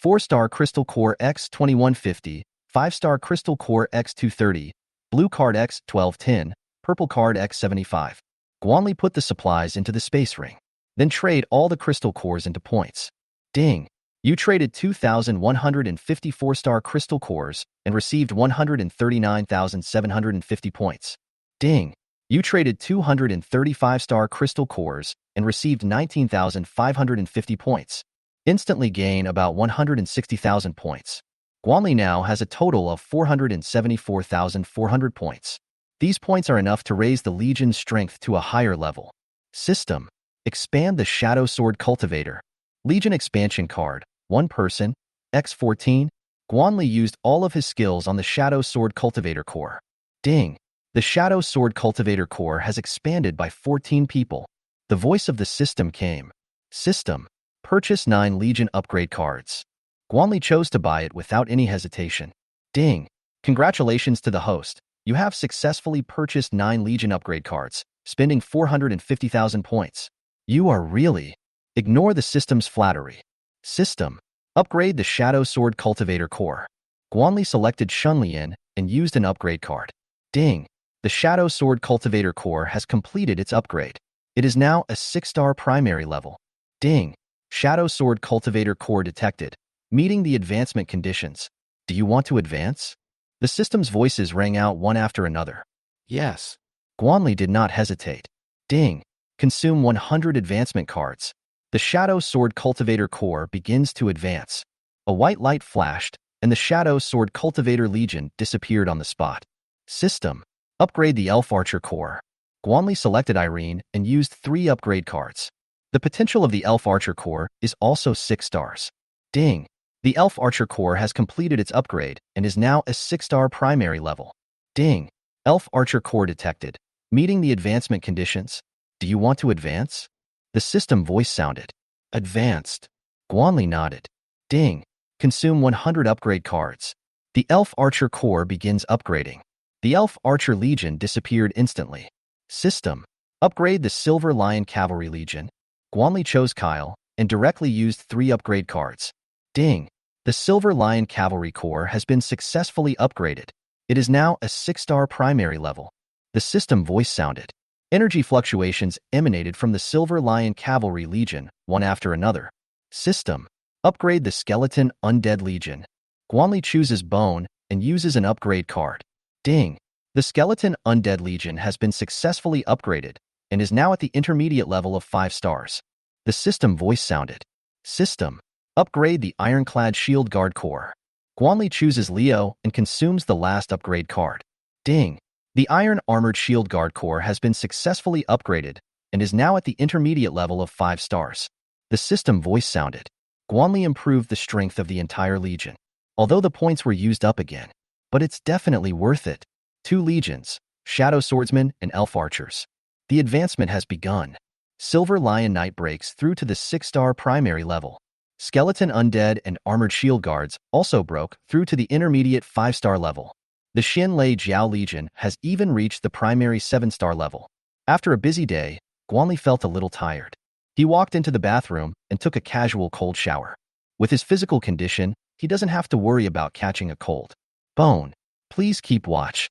A: 4-star Crystal Core X2150, 5-star Crystal Core X230, Blue Card X1210, Purple Card X75. Guanli put the supplies into the space ring. Then trade all the crystal cores into points. Ding! You traded 2,154-star crystal cores and received 139,750 points. Ding! You traded 235-star crystal cores and received 19,550 points. Instantly gain about 160,000 points. Guanli now has a total of 474,400 points. These points are enough to raise the Legion's strength to a higher level. System. Expand the Shadow Sword Cultivator. Legion Expansion Card. 1 person. X14. Guanli used all of his skills on the Shadow Sword Cultivator core. Ding! The Shadow Sword Cultivator core has expanded by 14 people. The voice of the system came. System. Purchase 9 Legion upgrade cards. Guanli chose to buy it without any hesitation. Ding! Congratulations to the host. You have successfully purchased 9 Legion upgrade cards, spending 450,000 points. You are really... Ignore the system's flattery. System. Upgrade the Shadow Sword Cultivator core. Guanli selected Shunlian and used an upgrade card. Ding! The Shadow Sword Cultivator core has completed its upgrade. It is now a 6-star primary level. Ding! Shadow Sword Cultivator core detected. Meeting the advancement conditions. Do you want to advance? The system's voices rang out one after another. Yes. Guanli did not hesitate. Ding! Consume 100 advancement cards. The Shadow Sword Cultivator core begins to advance. A white light flashed, and the Shadow Sword Cultivator Legion disappeared on the spot. System. Upgrade the Elf Archer core. Guanli selected Irene and used 3 upgrade cards. The potential of the Elf Archer core is also 6 stars. Ding! The Elf Archer core has completed its upgrade and is now a 6-star primary level. Ding! Elf Archer core detected. Meeting the advancement conditions. Do you want to advance? The system voice sounded. Advanced. Guanli nodded. Ding! Consume 100 upgrade cards. The Elf Archer core begins upgrading. The Elf Archer Legion disappeared instantly. System. Upgrade the Silver Lion Cavalry Legion. Guanli chose Kyle and directly used 3 upgrade cards. Ding! The Silver Lion Cavalry core has been successfully upgraded. It is now a 6-star primary level. The system voice sounded. Energy fluctuations emanated from the Silver Lion Cavalry Legion, one after another. System. Upgrade the Skeleton Undead Legion. Guanli chooses Bone and uses an upgrade card. Ding! The Skeleton Undead Legion has been successfully upgraded and is now at the intermediate level of 5 stars. The system voice sounded. System. Upgrade the Ironclad Shield Guard core. Guanli chooses Leo and consumes the last upgrade card. Ding! The Iron Armored Shield Guard core has been successfully upgraded and is now at the intermediate level of 5 stars. The system voice sounded. Guanli improved the strength of the entire legion, although the points were used up again. But it's definitely worth it. 2 legions, Shadow Swordsmen and Elf Archers. The advancement has begun. Silver Lion Knight breaks through to the 6-star primary level. Skeleton Undead and Armored Shield Guards also broke through to the intermediate 5-star level. The Xin Lei Jiao Legion has even reached the primary 7-star level. After a busy day, Guanli felt a little tired. He walked into the bathroom and took a casual cold shower. With his physical condition, he doesn't have to worry about catching a cold. Bone, please keep watch.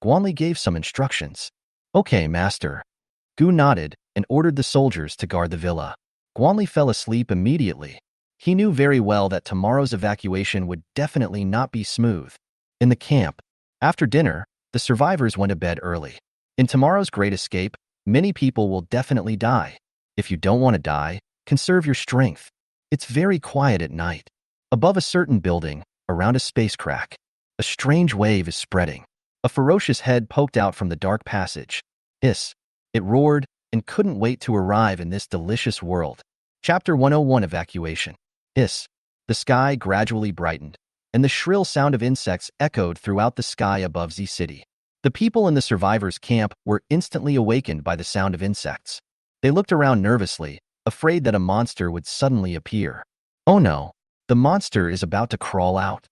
A: Guanli gave some instructions. Okay, master. Gu nodded and ordered the soldiers to guard the villa. Guanli fell asleep immediately. He knew very well that tomorrow's evacuation would definitely not be smooth. In the camp, after dinner, the survivors went to bed early. In tomorrow's great escape, many people will definitely die. If you don't want to die, conserve your strength. It's very quiet at night. Above a certain building, around a space crack, a strange wave is spreading. A ferocious head poked out from the dark passage. Hiss. It roared and couldn't wait to arrive in this delicious world. Chapter 101 Evacuation. Hiss. The sky gradually brightened, and the shrill sound of insects echoed throughout the sky above Z City. The people in the survivors' camp were instantly awakened by the sound of insects. They looked around nervously, afraid that a monster would suddenly appear. Oh no, the monster is about to crawl out.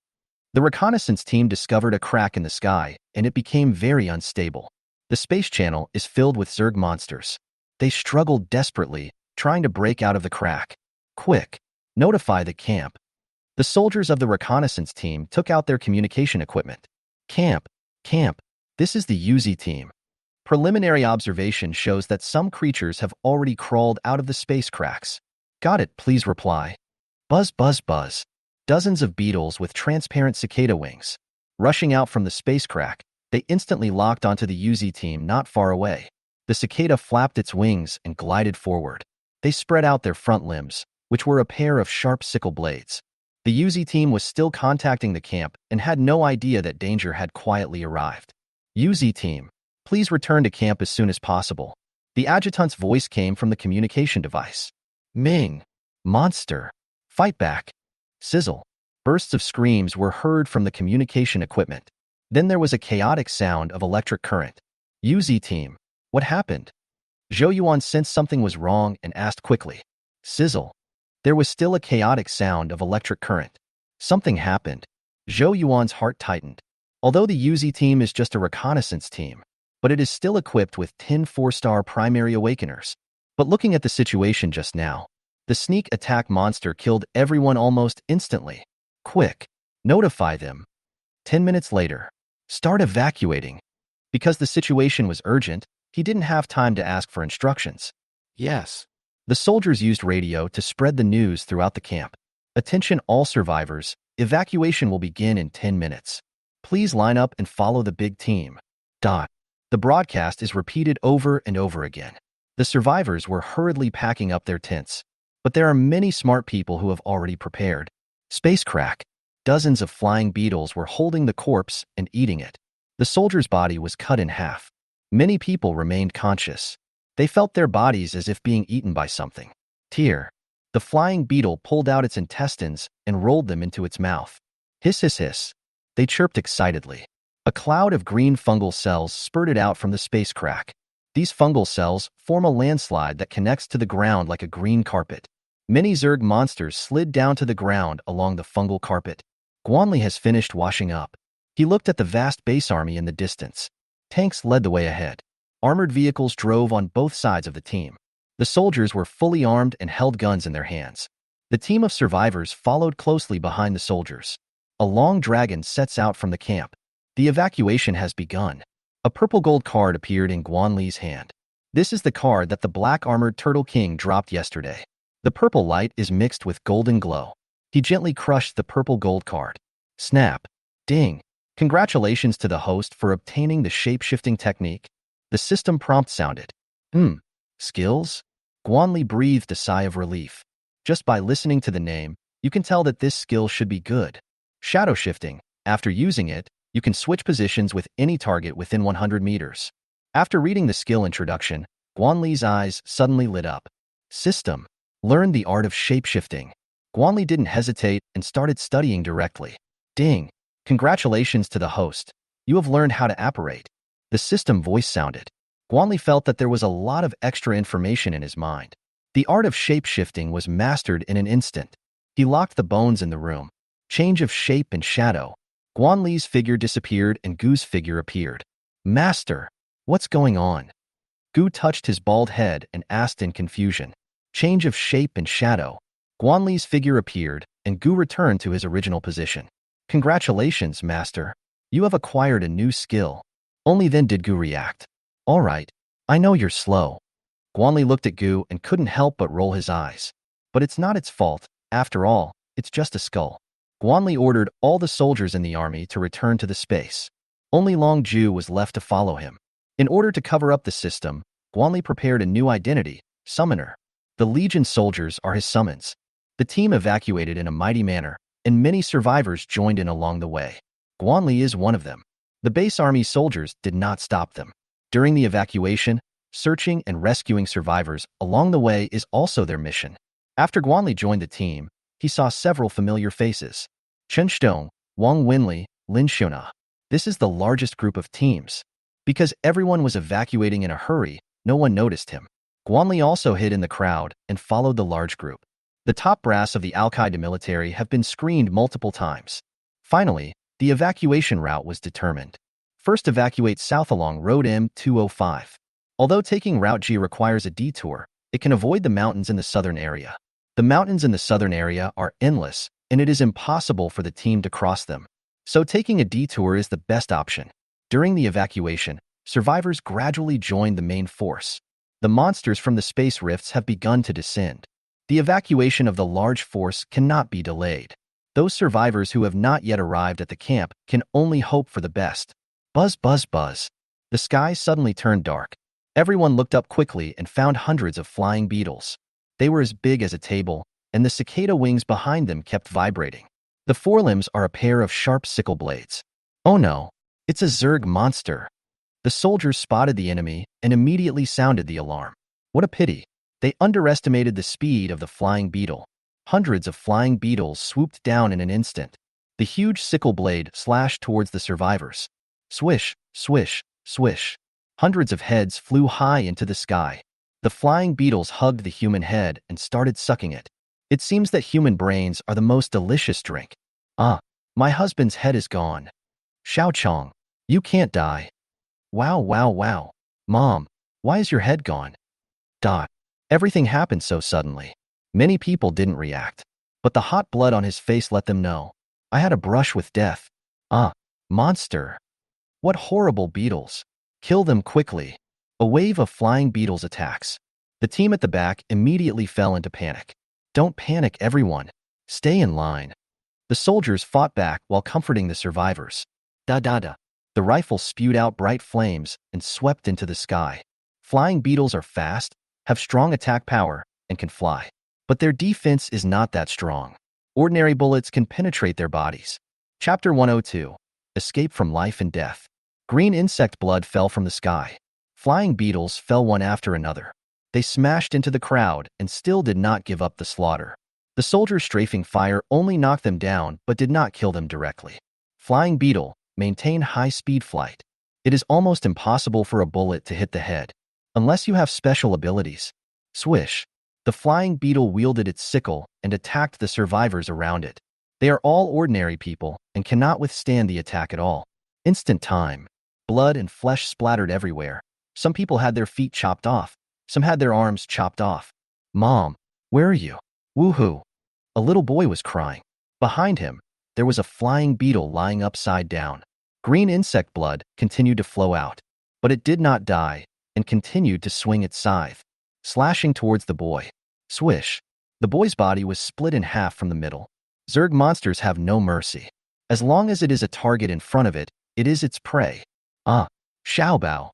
A: The reconnaissance team discovered a crack in the sky, and it became very unstable. The space channel is filled with Zerg monsters. They struggle desperately, trying to break out of the crack. Quick, notify the camp. The soldiers of the reconnaissance team took out their communication equipment. Camp, this is the UZ team. Preliminary observation shows that some creatures have already crawled out of the space cracks. Got it, please reply. Buzz, buzz, buzz. Dozens of beetles with transparent cicada wings. Rushing out from the space crack, they instantly locked onto the UZ team not far away. The cicada flapped its wings and glided forward. They spread out their front limbs, which were a pair of sharp sickle blades. The UZ team was still contacting the camp and had no idea that danger had quietly arrived. UZ team, please return to camp as soon as possible. The adjutant's voice came from the communication device. Ming. Monster. Fight back. Sizzle. Bursts of screams were heard from the communication equipment. Then there was a chaotic sound of electric current. UZ team. What happened? Zhou Yuan sensed something was wrong and asked quickly. Sizzle. There was still a chaotic sound of electric current. Something happened. Zhou Yuan's heart tightened. Although the UZ team is just a reconnaissance team, but it is still equipped with 10 4-star primary awakeners. But looking at the situation just now, the sneak attack monster killed everyone almost instantly. Quick, notify them. 10 minutes later, start evacuating. Because the situation was urgent, he didn't have time to ask for instructions. Yes. The soldiers used radio to spread the news throughout the camp. Attention all survivors, evacuation will begin in 10 minutes. Please line up and follow the big team. The broadcast is repeated over and over again. The survivors were hurriedly packing up their tents. But there are many smart people who have already prepared. Space crack. Dozens of flying beetles were holding the corpse and eating it. The soldier's body was cut in half. Many people remained conscious. They felt their bodies as if being eaten by something. Tear. The flying beetle pulled out its intestines and rolled them into its mouth. Hiss, hiss, hiss. They chirped excitedly. A cloud of green fungal cells spurted out from the space crack. These fungal cells form a landslide that connects to the ground like a green carpet. Many Zerg monsters slid down to the ground along the fungal carpet. Guanli has finished washing up. He looked at the vast base army in the distance. Tanks led the way ahead. Armored vehicles drove on both sides of the team. The soldiers were fully armed and held guns in their hands. The team of survivors followed closely behind the soldiers. A long dragon sets out from the camp. The evacuation has begun. A purple gold card appeared in Guanli's hand. This is the card that the black armored Turtle King dropped yesterday. The purple light is mixed with golden glow. He gently crushed the purple gold card. Snap. Ding. Congratulations to the host for obtaining the shape-shifting technique. The system prompt sounded. Skills? Guanli breathed a sigh of relief. Just by listening to the name, you can tell that this skill should be good. Shadow shifting. After using it, you can switch positions with any target within 100 meters. After reading the skill introduction, Guanli's eyes suddenly lit up. System. Learn the art of shape-shifting. Guanli didn't hesitate and started studying directly. Ding. Congratulations to the host. You have learned how to apparate. The system voice sounded. Guanli felt that there was a lot of extra information in his mind. The art of shape-shifting was mastered in an instant. He locked the bones in the room. Change of shape and shadow. Guanli's figure disappeared and Gu's figure appeared. Master, what's going on? Gu touched his bald head and asked in confusion. Change of shape and shadow. Guanli's figure appeared and Gu returned to his original position. Congratulations, Master. You have acquired a new skill. Only then did Gu react. All right, I know you're slow. Guanli looked at Gu and couldn't help but roll his eyes. But it's not its fault. After all, it's just a skull. Guanli ordered all the soldiers in the army to return to the space. Only Long Ju was left to follow him. In order to cover up the system, Guanli prepared a new identity, Summoner. The Legion soldiers are his summons. The team evacuated in a mighty manner, and many survivors joined in along the way. Guanli is one of them. The base army soldiers did not stop them. During the evacuation, searching and rescuing survivors along the way is also their mission. After Guanli joined the team, he saw several familiar faces. Chen Shtong, Wang Wenli, Lin Xiona. This is the largest group of teams. Because everyone was evacuating in a hurry, no one noticed him. Guanli also hid in the crowd and followed the large group. The top brass of the Al-Qaeda military have been screened multiple times. Finally, the evacuation route was determined. First, evacuate south along Road M205. Although taking Route G requires a detour, it can avoid the mountains in the southern area. The mountains in the southern area are endless, and it is impossible for the team to cross them. So taking a detour is the best option. During the evacuation, survivors gradually join the main force. The monsters from the space rifts have begun to descend. The evacuation of the large force cannot be delayed. Those survivors who have not yet arrived at the camp can only hope for the best. Buzz, buzz, buzz. The sky suddenly turned dark. Everyone looked up quickly and found hundreds of flying beetles. They were as big as a table, and the cicada wings behind them kept vibrating. The forelimbs are a pair of sharp sickle blades. Oh no, it's a Zerg monster. The soldiers spotted the enemy and immediately sounded the alarm. What a pity. They underestimated the speed of the flying beetle. Hundreds of flying beetles swooped down in an instant. The huge sickle blade slashed towards the survivors. Swish, swish, swish. Hundreds of heads flew high into the sky. The flying beetles hugged the human head and started sucking it. It seems that human brains are the most delicious drink. Ah, my husband's head is gone. Xiao Chong, you can't die. Wow, wow, wow. Mom, why is your head gone? Dot. Everything happened so suddenly. Many people didn't react, but the hot blood on his face let them know. I had a brush with death. Ah, monster. What horrible beetles. Kill them quickly. A wave of flying beetles attacks. The team at the back immediately fell into panic. Don't panic, everyone. Stay in line. The soldiers fought back while comforting the survivors. Da-da-da. The rifle spewed out bright flames and swept into the sky. Flying beetles are fast, have strong attack power, and can fly. But their defense is not that strong. Ordinary bullets can penetrate their bodies. Chapter 102. Escape from life and death. Green insect blood fell from the sky. Flying beetles fell one after another. They smashed into the crowd and still did not give up the slaughter. The soldiers' strafing fire only knocked them down but did not kill them directly. Flying beetle, maintain high-speed flight. It is almost impossible for a bullet to hit the head, unless you have special abilities. Swish. The flying beetle wielded its sickle and attacked the survivors around it. They are all ordinary people and cannot withstand the attack at all. Instant time. Blood and flesh splattered everywhere. Some people had their feet chopped off. Some had their arms chopped off. Mom, where are you? Woohoo. A little boy was crying. Behind him, there was a flying beetle lying upside down. Green insect blood continued to flow out, but it did not die and continued to swing its scythe, slashing towards the boy. Swish. The boy's body was split in half from the middle. Zerg monsters have no mercy. As long as it is a target in front of it, it is its prey. Ah, Xiaobao.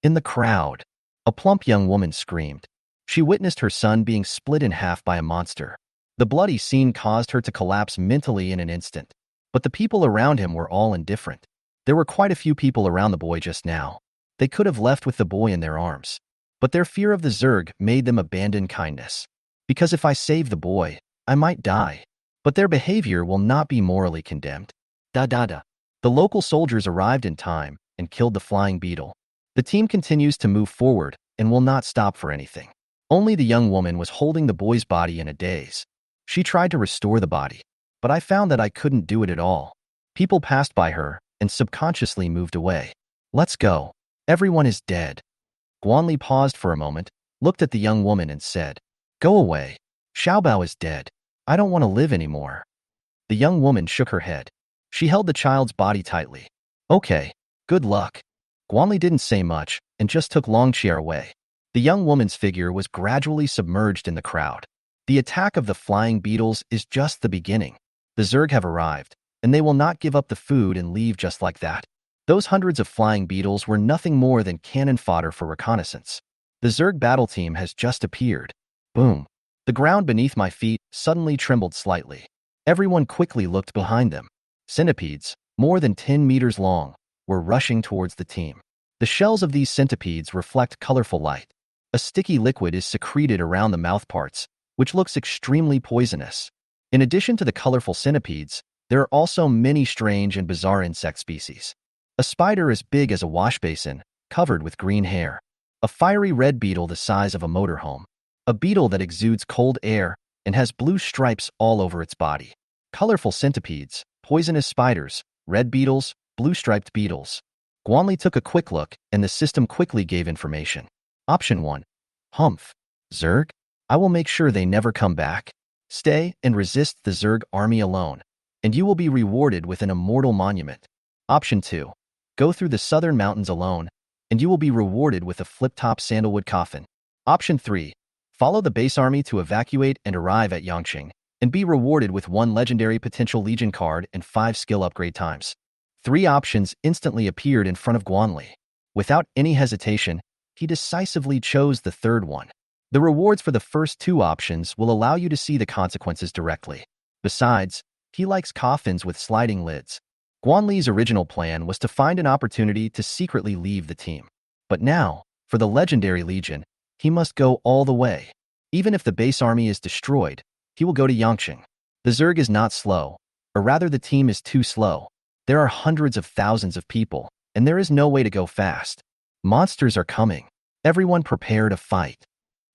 A: In the crowd, a plump young woman screamed. She witnessed her son being split in half by a monster. The bloody scene caused her to collapse mentally in an instant. But the people around him were all indifferent. There were quite a few people around the boy just now. They could have left with the boy in their arms. But their fear of the Zerg made them abandon kindness. Because if I save the boy, I might die. But their behavior will not be morally condemned. Da-da-da. The local soldiers arrived in time and killed the flying beetle. The team continues to move forward and will not stop for anything. Only the young woman was holding the boy's body in a daze. She tried to restore the body, but I found that I couldn't do it at all. People passed by her and subconsciously moved away. Let's go. Everyone is dead. Guanli paused for a moment, looked at the young woman and said, Go away. Xiaobao is dead. I don't want to live anymore. The young woman shook her head. She held the child's body tightly. Okay, good luck. Guanli didn't say much and just took Longchair away. The young woman's figure was gradually submerged in the crowd. The attack of the flying beetles is just the beginning. The Zerg have arrived, and they will not give up the food and leave just like that. Those hundreds of flying beetles were nothing more than cannon fodder for reconnaissance. The Zerg battle team has just appeared. Boom. The ground beneath my feet suddenly trembled slightly. Everyone quickly looked behind them. Centipedes, more than 10 meters long, were rushing towards the team. The shells of these centipedes reflect colorful light. A sticky liquid is secreted around the mouthparts, which looks extremely poisonous. In addition to the colorful centipedes, there are also many strange and bizarre insect species. A spider as big as a wash basin, covered with green hair. A fiery red beetle the size of a motorhome. A beetle that exudes cold air and has blue stripes all over its body. Colorful centipedes, poisonous spiders, red beetles, blue-striped beetles. Guanli took a quick look, and the system quickly gave information. Option 1. Humph. Zerg? I will make sure they never come back. Stay and resist the Zerg army alone, and you will be rewarded with an immortal monument. Option 2. Go through the southern mountains alone, and you will be rewarded with a flip-top sandalwood coffin. Option 3. Follow the base army to evacuate and arrive at Yangqing, and be rewarded with 1 legendary potential legion card and 5 skill upgrade times. 3 options instantly appeared in front of Guanli. Without any hesitation, he decisively chose the third one. The rewards for the first 2 options will allow you to see the consequences directly. Besides, he likes coffins with sliding lids. Guanli's original plan was to find an opportunity to secretly leave the team. But now, for the legendary legion, he must go all the way. Even if the base army is destroyed, he will go to Yangqing. The Zerg is not slow, or rather the team is too slow. There are hundreds of thousands of people, and there is no way to go fast. Monsters are coming. Everyone prepare to fight.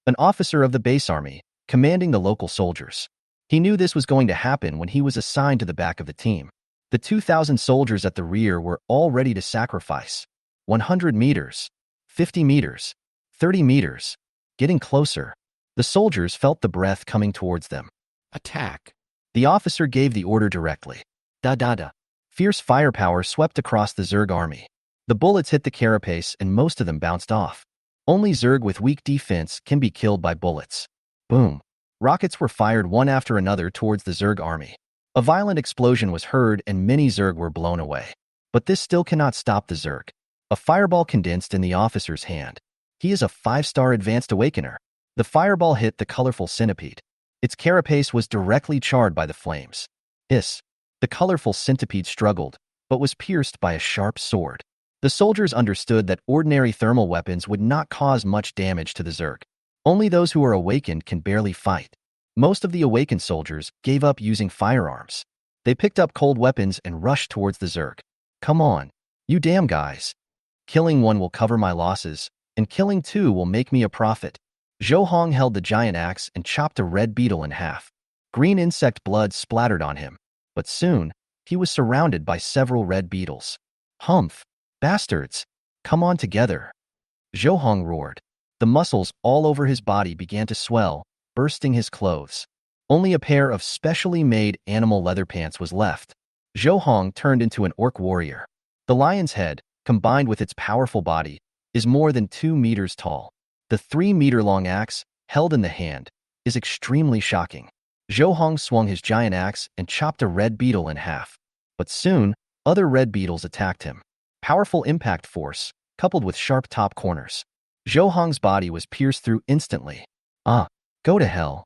A: An officer of the base army, commanding the local soldiers. He knew this was going to happen when he was assigned to the back of the team. The 2,000 soldiers at the rear were all ready to sacrifice. 100 meters, 50 meters, 30 meters. Getting closer. The soldiers felt the breath coming towards them. Attack. The officer gave the order directly. Da-da-da. Fierce firepower swept across the Zerg army. The bullets hit the carapace and most of them bounced off. Only Zerg with weak defense can be killed by bullets. Boom. Rockets were fired one after another towards the Zerg army. A violent explosion was heard and many Zerg were blown away. But this still cannot stop the Zerg. A fireball condensed in the officer's hand. He is a 5-star advanced awakener. The fireball hit the colorful centipede. Its carapace was directly charred by the flames. Hiss. The colorful centipede struggled, but was pierced by a sharp sword. The soldiers understood that ordinary thermal weapons would not cause much damage to the Zerg. Only those who are awakened can barely fight. Most of the awakened soldiers gave up using firearms. They picked up cold weapons and rushed towards the Zerg. Come on, you damn guys. Killing 1 will cover my losses, and killing 2 will make me a profit. Zhou Hong held the giant axe and chopped a red beetle in half. Green insect blood splattered on him, but soon, he was surrounded by several red beetles. Humph! Bastards! Come on together! Zhou Hong roared. The muscles all over his body began to swell, bursting his clothes. Only a pair of specially made animal leather pants was left. Zhou Hong turned into an orc warrior. The lion's head, combined with its powerful body, is more than 2 meters tall. The 3-meter-long axe, held in the hand, is extremely shocking. Zhou Hong swung his giant axe and chopped a red beetle in half. But soon, other red beetles attacked him. Powerful impact force, coupled with sharp top corners. Zhou Hong's body was pierced through instantly. Go to hell.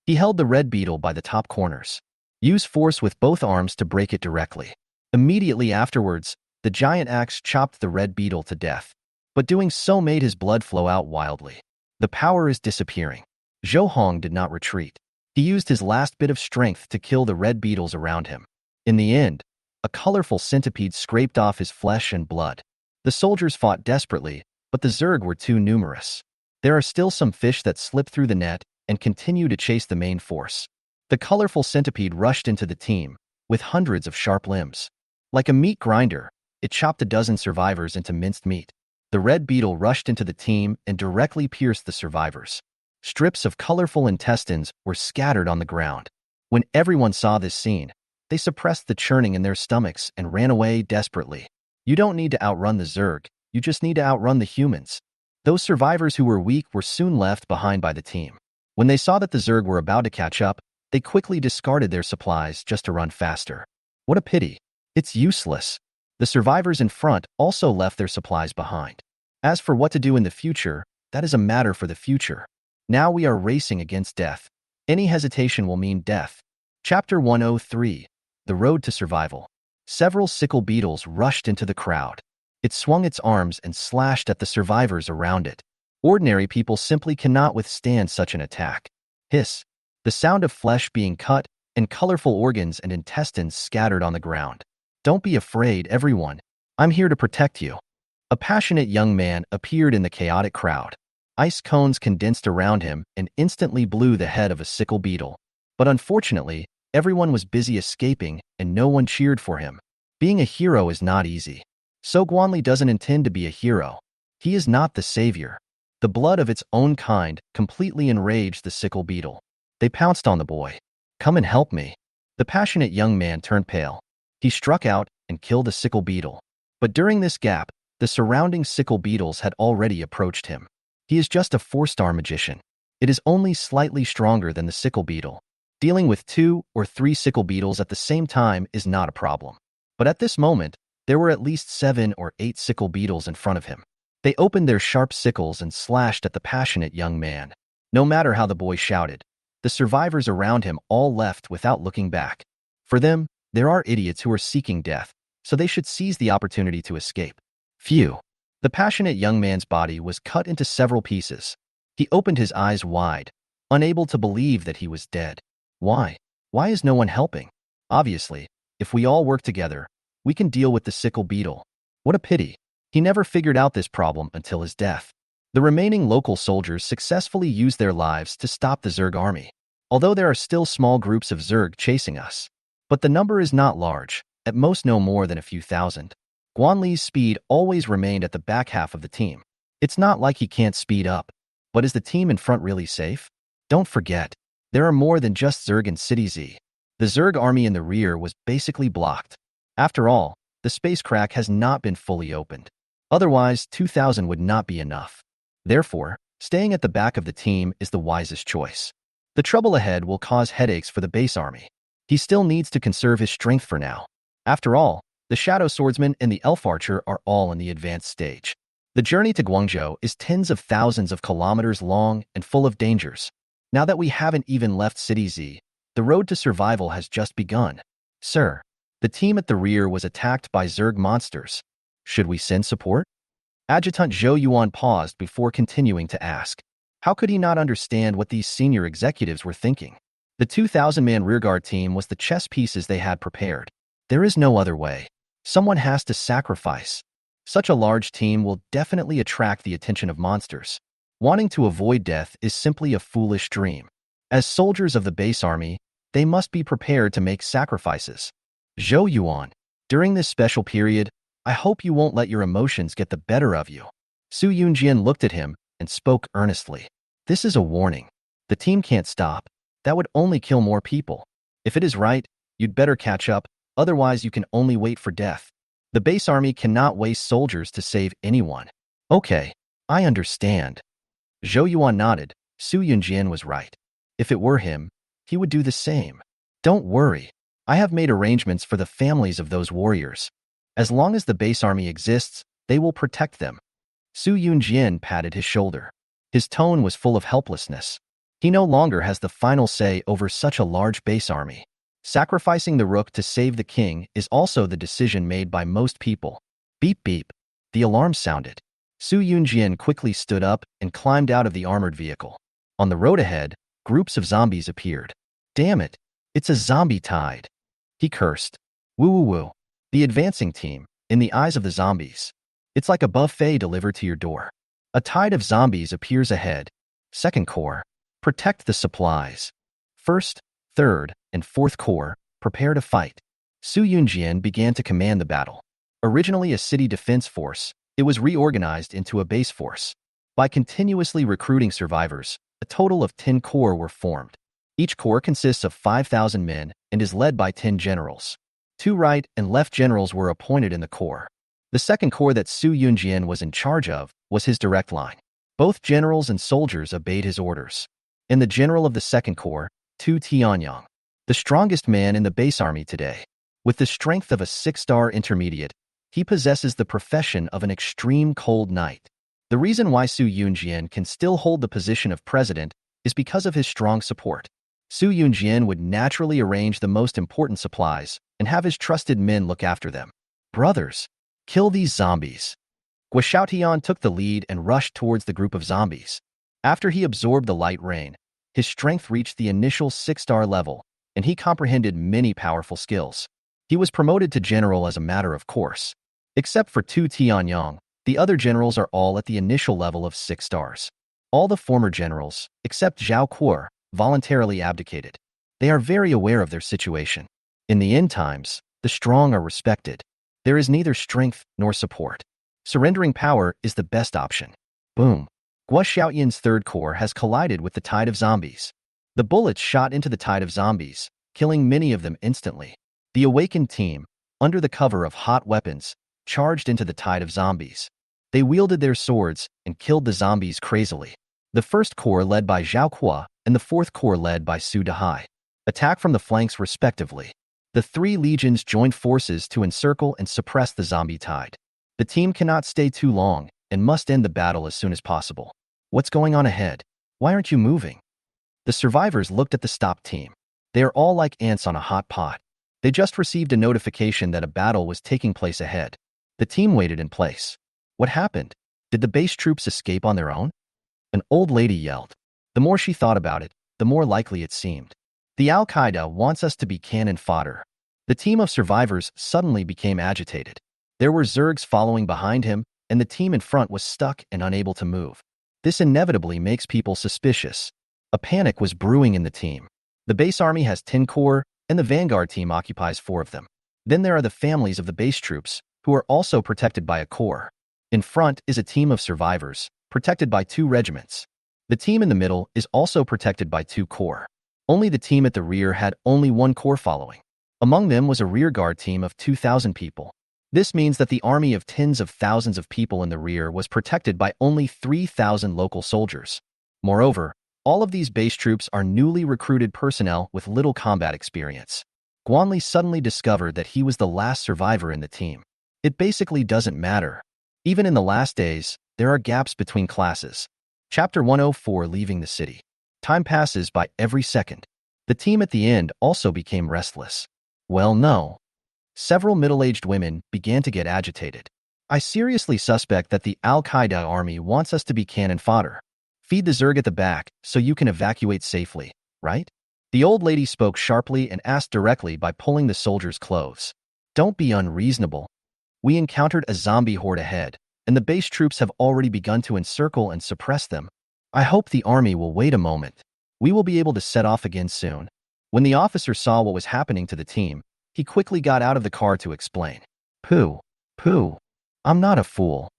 A: He held the red beetle by the top corners. Use force with both arms to break it directly. Immediately afterwards, the giant axe chopped the red beetle to death. But doing so made his blood flow out wildly. The power is disappearing. Zhou Hong did not retreat. He used his last bit of strength to kill the red beetles around him. In the end, a colorful centipede scraped off his flesh and blood. The soldiers fought desperately, but the Zerg were too numerous. There are still some fish that slip through the net and continue to chase the main force. The colorful centipede rushed into the team, with hundreds of sharp limbs. Like a meat grinder, it chopped a dozen survivors into minced meat. The red beetle rushed into the team and directly pierced the survivors. Strips of colorful intestines were scattered on the ground. When everyone saw this scene, they suppressed the churning in their stomachs and ran away desperately. You don't need to outrun the Zerg, you just need to outrun the humans. Those survivors who were weak were soon left behind by the team. When they saw that the Zerg were about to catch up, they quickly discarded their supplies just to run faster. What a pity. It's useless. The survivors in front also left their supplies behind. As for what to do in the future, that is a matter for the future. Now we are racing against death. Any hesitation will mean death. Chapter 103. The Road to Survival. Several sickle beetles rushed into the crowd. It swung its arms and slashed at the survivors around it. Ordinary people simply cannot withstand such an attack. Hiss. The sound of flesh being cut and colorful organs and intestines scattered on the ground. Don't be afraid, everyone. I'm here to protect you. A passionate young man appeared in the chaotic crowd. Ice cones condensed around him and instantly blew the head of a sickle beetle. But unfortunately, everyone was busy escaping and no one cheered for him. Being a hero is not easy. So Guanli doesn't intend to be a hero. He is not the savior. The blood of its own kind completely enraged the sickle beetle. They pounced on the boy. Come and help me. The passionate young man turned pale. He struck out and killed a sickle beetle. But during this gap, the surrounding sickle beetles had already approached him. He is just a 4-star magician. It is only slightly stronger than the sickle beetle. Dealing with 2 or 3 sickle beetles at the same time is not a problem. But at this moment, there were at least 7 or 8 sickle beetles in front of him. They opened their sharp sickles and slashed at the passionate young man. No matter how the boy shouted, the survivors around him all left without looking back. For them, there are idiots who are seeking death, so they should seize the opportunity to escape. Phew. The passionate young man's body was cut into several pieces. He opened his eyes wide, unable to believe that he was dead. Why? Why is no one helping? Obviously, if we all work together, we can deal with the sickle beetle. What a pity. He never figured out this problem until his death. The remaining local soldiers successfully used their lives to stop the Zerg army, although there are still small groups of Zerg chasing us. But the number is not large, at most no more than a few thousand. Guanli's speed always remained at the back half of the team. It's not like he can't speed up, but is the team in front really safe? Don't forget, there are more than just Zerg in City Z. The Zerg army in the rear was basically blocked. After all, the space crack has not been fully opened. Otherwise, 2,000 would not be enough. Therefore, staying at the back of the team is the wisest choice. The trouble ahead will cause headaches for the base army. He still needs to conserve his strength for now. After all, the Shadow Swordsman and the Elf Archer are all in the advanced stage. The journey to Guangzhou is tens of thousands of kilometers long and full of dangers. Now that we haven't even left City Z, the road to survival has just begun. Sir, the team at the rear was attacked by Zerg monsters. Should we send support? Adjutant Zhou Yuan paused before continuing to ask. How could he not understand what these senior executives were thinking? The 2,000-man rearguard team was the chess pieces they had prepared. There is no other way. Someone has to sacrifice. Such a large team will definitely attract the attention of monsters. Wanting to avoid death is simply a foolish dream. As soldiers of the base army, they must be prepared to make sacrifices. Zhou Yuan, during this special period, I hope you won't let your emotions get the better of you. Su Yunjian looked at him and spoke earnestly. This is a warning. The team can't stop. That would only kill more people. If it is right, you'd better catch up, otherwise you can only wait for death. The base army cannot waste soldiers to save anyone. Okay, I understand. Zhou Yuan nodded. Su Yunjian was right. If it were him, he would do the same. Don't worry. I have made arrangements for the families of those warriors. As long as the base army exists, they will protect them. Su Yunjian patted his shoulder. His tone was full of helplessness. He no longer has the final say over such a large base army. Sacrificing the rook to save the king is also the decision made by most people. Beep beep. The alarm sounded. Su Yunjian quickly stood up and climbed out of the armored vehicle. On the road ahead, groups of zombies appeared. Damn it, it's a zombie tide. He cursed. Woo woo woo. The advancing team, in the eyes of the zombies. It's like a buffet delivered to your door. A tide of zombies appears ahead. Second Corps, protect the supplies. First, Third, and Fourth Corps, prepare to fight. Su Yunjian began to command the battle. Originally a city defense force, it was reorganized into a base force. By continuously recruiting survivors, a total of 10 corps were formed. Each corps consists of 5,000 men and is led by 10 generals. 2 right and left generals were appointed in the corps. The second corps that Su Yunjian was in charge of was his direct line. Both generals and soldiers obeyed his orders. And the general of the second corps, Tu Tianyang, the strongest man in the base army today. With the strength of a 6-star intermediate, he possesses the profession of an extreme cold knight. The reason why Su Yunjian can still hold the position of president is because of his strong support. Su Yunjian would naturally arrange the most important supplies and have his trusted men look after them. Brothers, kill these zombies. Guo took the lead and rushed towards the group of zombies. After he absorbed the light rain, his strength reached the initial 6-star level, and he comprehended many powerful skills. He was promoted to general as a matter of course. Except for Tu Tianyang, the other generals are all at the initial level of 6 stars. All the former generals, except Zhao Kuo, voluntarily abdicated. They are very aware of their situation. In the end times, the strong are respected. There is neither strength nor support. Surrendering power is the best option. Boom. Guo Xiaoyan's third corps has collided with the tide of zombies. The bullets shot into the tide of zombies, killing many of them instantly. The awakened team, under the cover of hot weapons, charged into the tide of zombies. They wielded their swords and killed the zombies crazily. The first corps led by Zhao Kuo and the fourth corps led by Su Dehai attack from the flanks respectively. The three legions joined forces to encircle and suppress the zombie tide. The team cannot stay too long and must end the battle as soon as possible. What's going on ahead? Why aren't you moving? The survivors looked at the stopped team. They are all like ants on a hot pot. They just received a notification that a battle was taking place ahead. The team waited in place. What happened? Did the base troops escape on their own? An old lady yelled. The more she thought about it, the more likely it seemed. The Al-Qaeda wants us to be cannon fodder. The team of survivors suddenly became agitated. There were Zergs following behind him, and the team in front was stuck and unable to move. This inevitably makes people suspicious. A panic was brewing in the team. The base army has 10 corps, and the vanguard team occupies 4 of them. Then there are the families of the base troops, who are also protected by a corps. In front is a team of survivors, protected by 2 regiments. The team in the middle is also protected by 2 corps. Only the team at the rear had only 1 corps following. Among them was a rearguard team of 2,000 people. This means that the army of tens of thousands of people in the rear was protected by only 3,000 local soldiers. Moreover, all of these base troops are newly recruited personnel with little combat experience. Guanli suddenly discovered that he was the last survivor in the team. It basically doesn't matter. Even in the last days, there are gaps between classes. Chapter 104 Leaving the City. Time passes by every second. The team at the end also became restless. Well, no. Several middle-aged women began to get agitated. I seriously suspect that the Al-Qaeda army wants us to be cannon fodder. Feed the Zerg at the back so you can evacuate safely, right? The old lady spoke sharply and asked directly by pulling the soldiers' clothes. Don't be unreasonable. We encountered a zombie horde ahead, and the base troops have already begun to encircle and suppress them. I hope the army will wait a moment. We will be able to set off again soon. When the officer saw what was happening to the team, he quickly got out of the car to explain. Pooh. I'm not a fool.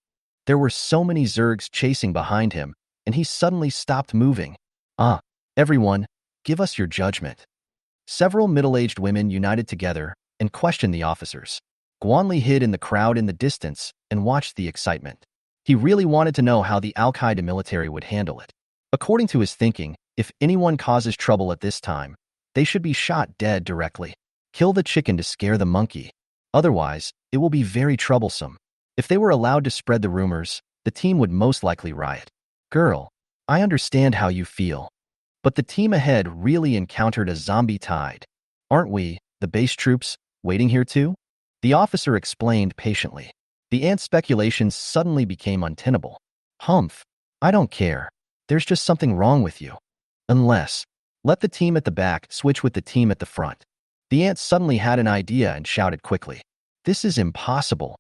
A: There were so many Zergs chasing behind him, and he suddenly stopped moving. Everyone, give us your judgment. Several middle-aged women united together and questioned the officers. Guanli hid in the crowd in the distance and watched the excitement. He really wanted to know how the Al-Qaeda military would handle it. According to his thinking, if anyone causes trouble at this time, they should be shot dead directly. Kill the chicken to scare the monkey. Otherwise, it will be very troublesome. If they were allowed to spread the rumors, the team would most likely riot. Girl, I understand how you feel. But the team ahead really encountered a zombie tide. Aren't we, the base troops, waiting here too? The officer explained patiently. The ant speculations suddenly became untenable. Humph. I don't care. There's just something wrong with you. Unless, let the team at the back switch with the team at the front. The ant suddenly had an idea and shouted quickly. This is impossible.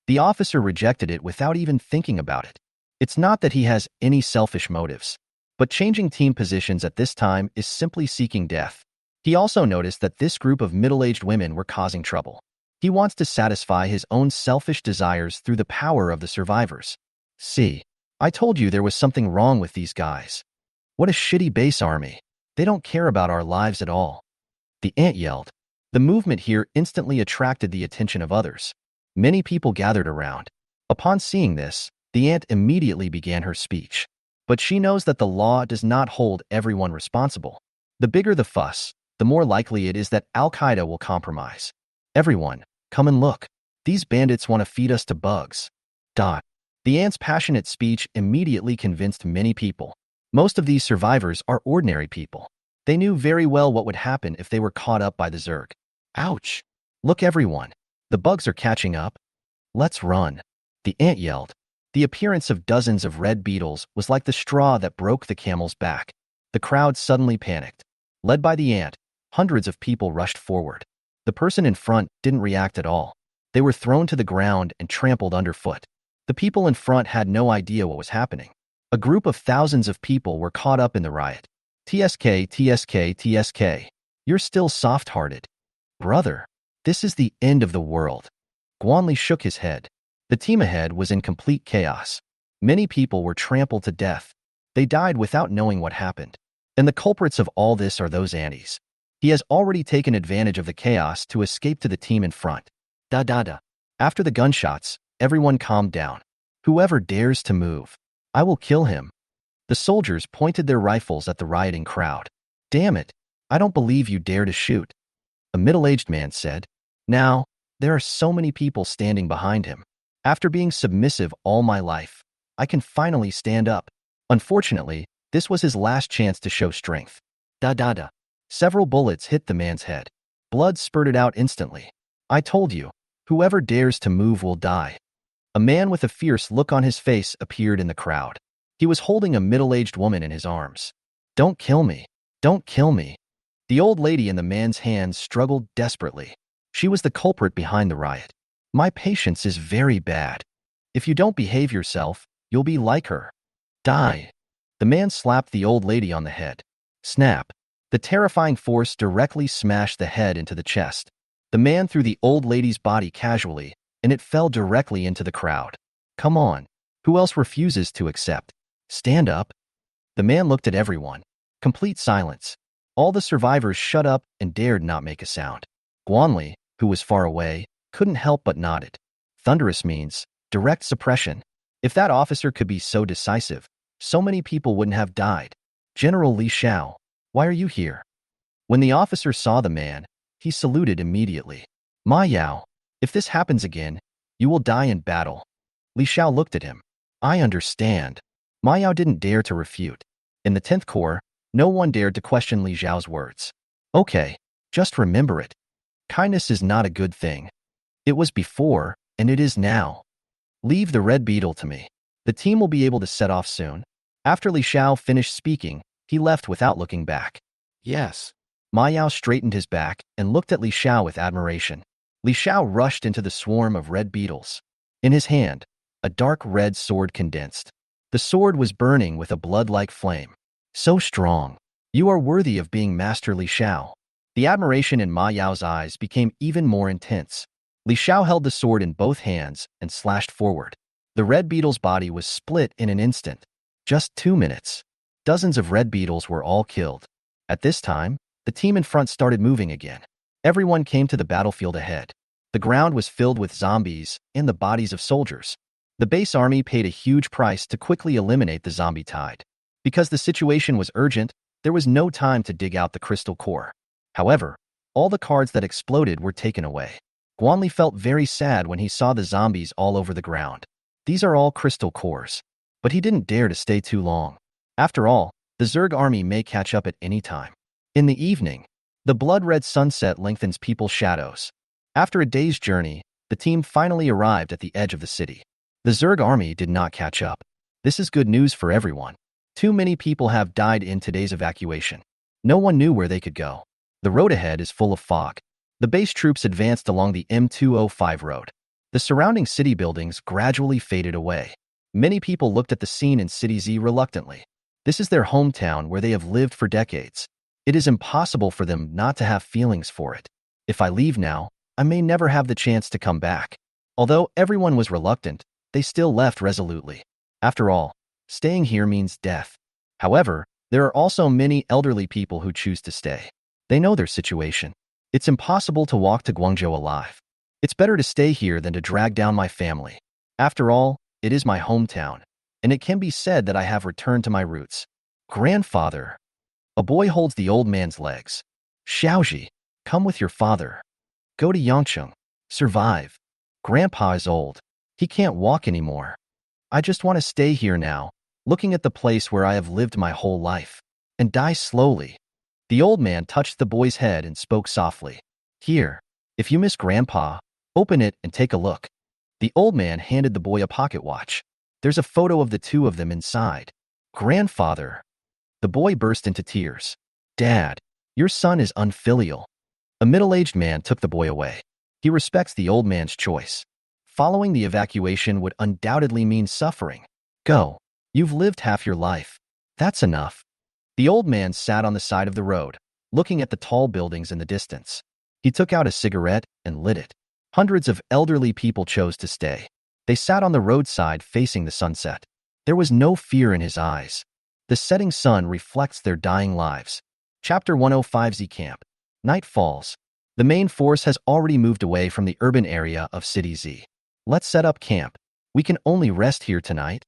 A: The officer rejected it without even thinking about it. It's not that he has any selfish motives, but changing team positions at this time is simply seeking death. He also noticed that this group of middle-aged women were causing trouble. He wants to satisfy his own selfish desires through the power of the survivors. See, I told you there was something wrong with these guys. What a shitty base army. They don't care about our lives at all. The ant yelled. The movement here instantly attracted the attention of others. Many people gathered around. Upon seeing this, the ant immediately began her speech. But she knows that the law does not hold everyone responsible. The bigger the fuss, the more likely it is that Al-Qaeda will compromise. Everyone, come and look. These bandits want to feed us to bugs. The ant's passionate speech immediately convinced many people. Most of these survivors are ordinary people. They knew very well what would happen if they were caught up by the Zerg. Ouch! Look everyone. The bugs are catching up. Let's run. The ant yelled. The appearance of dozens of red beetles was like the straw that broke the camel's back. The crowd suddenly panicked. Led by the ant, hundreds of people rushed forward. The person in front didn't react at all. They were thrown to the ground and trampled underfoot. The people in front had no idea what was happening. A group of thousands of people were caught up in the riot. TSK. You're still soft-hearted. Brother, this is the end of the world. Guanli shook his head. The team ahead was in complete chaos. Many people were trampled to death. They died without knowing what happened. And the culprits of all this are those antis. He has already taken advantage of the chaos to escape to the team in front. Da. After the gunshots, everyone calmed down. Whoever dares to move, I will kill him. The soldiers pointed their rifles at the rioting crowd. Damn it, I don't believe you dare to shoot. A middle-aged man said. Now, there are so many people standing behind him. After being submissive all my life, I can finally stand up. Unfortunately, this was his last chance to show strength. Da. Several bullets hit the man's head. Blood spurted out instantly. I told you, whoever dares to move will die. A man with a fierce look on his face appeared in the crowd. He was holding a middle-aged woman in his arms. Don't kill me. Don't kill me. The old lady in the man's hands struggled desperately. She was the culprit behind the riot. My patience is very bad. If you don't behave yourself, you'll be like her. Die. The man slapped the old lady on the head. Snap. The terrifying force directly smashed the head into the chest. The man threw the old lady's body casually, and it fell directly into the crowd. Come on. Who else refuses to accept? Stand up. The man looked at everyone. Complete silence. All the survivors shut up and dared not make a sound. Guanli, who was far away, couldn't help but nodded. Thunderous means direct suppression. If that officer could be so decisive, so many people wouldn't have died. General Li Xiao, why are you here? When the officer saw the man, he saluted immediately. Ma Yao, if this happens again, you will die in battle. Li Xiao looked at him. I understand. Ma Yao didn't dare to refute. In the 10th Corps, no one dared to question Li Xiao's words. Okay, just remember it. Kindness is not a good thing. It was before, and it is now. Leave the red beetle to me. The team will be able to set off soon. After Li Xiao finished speaking, he left without looking back. Yes. Ma Yao straightened his back and looked at Li Xiao with admiration. Li Xiao rushed into the swarm of red beetles. In his hand, a dark red sword condensed. The sword was burning with a blood-like flame. So strong. You are worthy of being Master Li Xiao. The admiration in Ma Yao's eyes became even more intense. Li Xiao held the sword in both hands and slashed forward. The red beetle's body was split in an instant. Just 2 minutes. Dozens of red beetles were all killed. At this time, the team in front started moving again. Everyone came to the battlefield ahead. The ground was filled with zombies and the bodies of soldiers. The base army paid a huge price to quickly eliminate the zombie tide. Because the situation was urgent, there was no time to dig out the crystal core. However, all the cards that exploded were taken away. Guanli felt very sad when he saw the zombies all over the ground. These are all crystal cores. But he didn't dare to stay too long. After all, the Zerg army may catch up at any time. In the evening, the blood-red sunset lengthens people's shadows. After a day's journey, the team finally arrived at the edge of the city. The Zerg army did not catch up. This is good news for everyone. Too many people have died in today's evacuation. No one knew where they could go. The road ahead is full of fog. The base troops advanced along the M205 road. The surrounding city buildings gradually faded away. Many people looked at the scene in City Z reluctantly. This is their hometown where they have lived for decades. It is impossible for them not to have feelings for it. If I leave now, I may never have the chance to come back. Although everyone was reluctant, they still left resolutely. After all, staying here means death. However, there are also many elderly people who choose to stay. They know their situation. It's impossible to walk to Guangzhou alive. It's better to stay here than to drag down my family. After all, it is my hometown, and it can be said that I have returned to my roots. Grandfather. A boy holds the old man's legs. Xiaoji, come with your father. Go to Yangcheng. Survive. Grandpa is old. He can't walk anymore. I just want to stay here now, looking at the place where I have lived my whole life, and die slowly. The old man touched the boy's head and spoke softly. Here, if you miss Grandpa, open it and take a look. The old man handed the boy a pocket watch. There's a photo of the two of them inside. Grandfather. The boy burst into tears. Dad, your son is unfilial. A middle-aged man took the boy away. He respects the old man's choice. Following the evacuation would undoubtedly mean suffering. Go. You've lived half your life. That's enough. The old man sat on the side of the road, looking at the tall buildings in the distance. He took out a cigarette and lit it. Hundreds of elderly people chose to stay. They sat on the roadside facing the sunset. There was no fear in his eyes. The setting sun reflects their dying lives. Chapter 105 Z Camp. Night falls. The main force has already moved away from the urban area of City Z. Let's set up camp. We can only rest here tonight.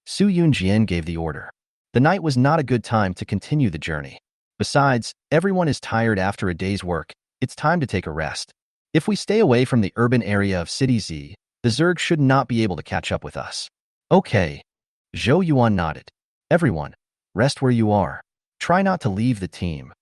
A: Su Yunjian gave the order. The night was not a good time to continue the journey. Besides, everyone is tired after a day's work. It's time to take a rest. If we stay away from the urban area of City Z, the Zerg should not be able to catch up with us. Okay. Zhou Yuan nodded. Everyone, rest where you are. Try not to leave the team.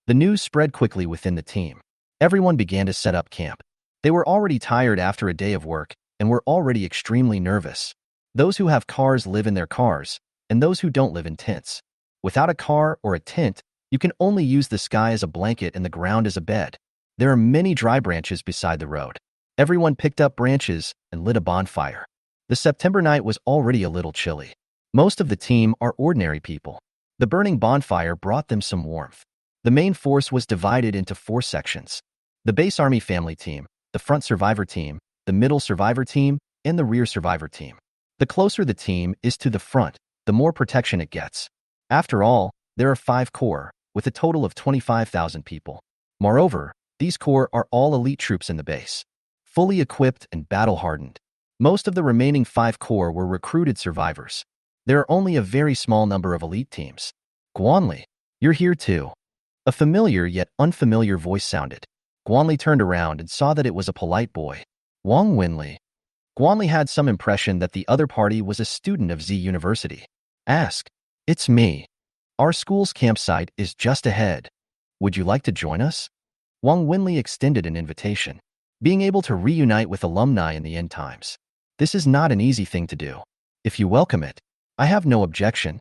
A: The news spread quickly within the team. Everyone began to set up camp. They were already tired after a day of work and were already extremely nervous. Those who have cars live in their cars, and those who don't live in tents. Without a car or a tent, you can only use the sky as a blanket and the ground as a bed. There are many dry branches beside the road. Everyone picked up branches and lit a bonfire. The September night was already a little chilly. Most of the team are ordinary people. The burning bonfire brought them some warmth. The main force was divided into 4 sections. The base army family team, the front survivor team, the middle survivor team, and the rear survivor team. The closer the team is to the front, the more protection it gets. After all, there are 5 corps, with a total of 25,000 people. Moreover, these corps are all elite troops in the base, fully equipped and battle-hardened. Most of the remaining 5 corps were recruited survivors. There are only a very small number of elite teams. Guanli, you're here too. A familiar yet unfamiliar voice sounded. Guanli turned around and saw that it was a polite boy. Wang Winli. Guanli had some impression that the other party was a student of Z University. Ask. It's me. Our school's campsite is just ahead. Would you like to join us? Wang Winli extended an invitation. Being able to reunite with alumni in the end times. This is not an easy thing to do. If you welcome it, I have no objection.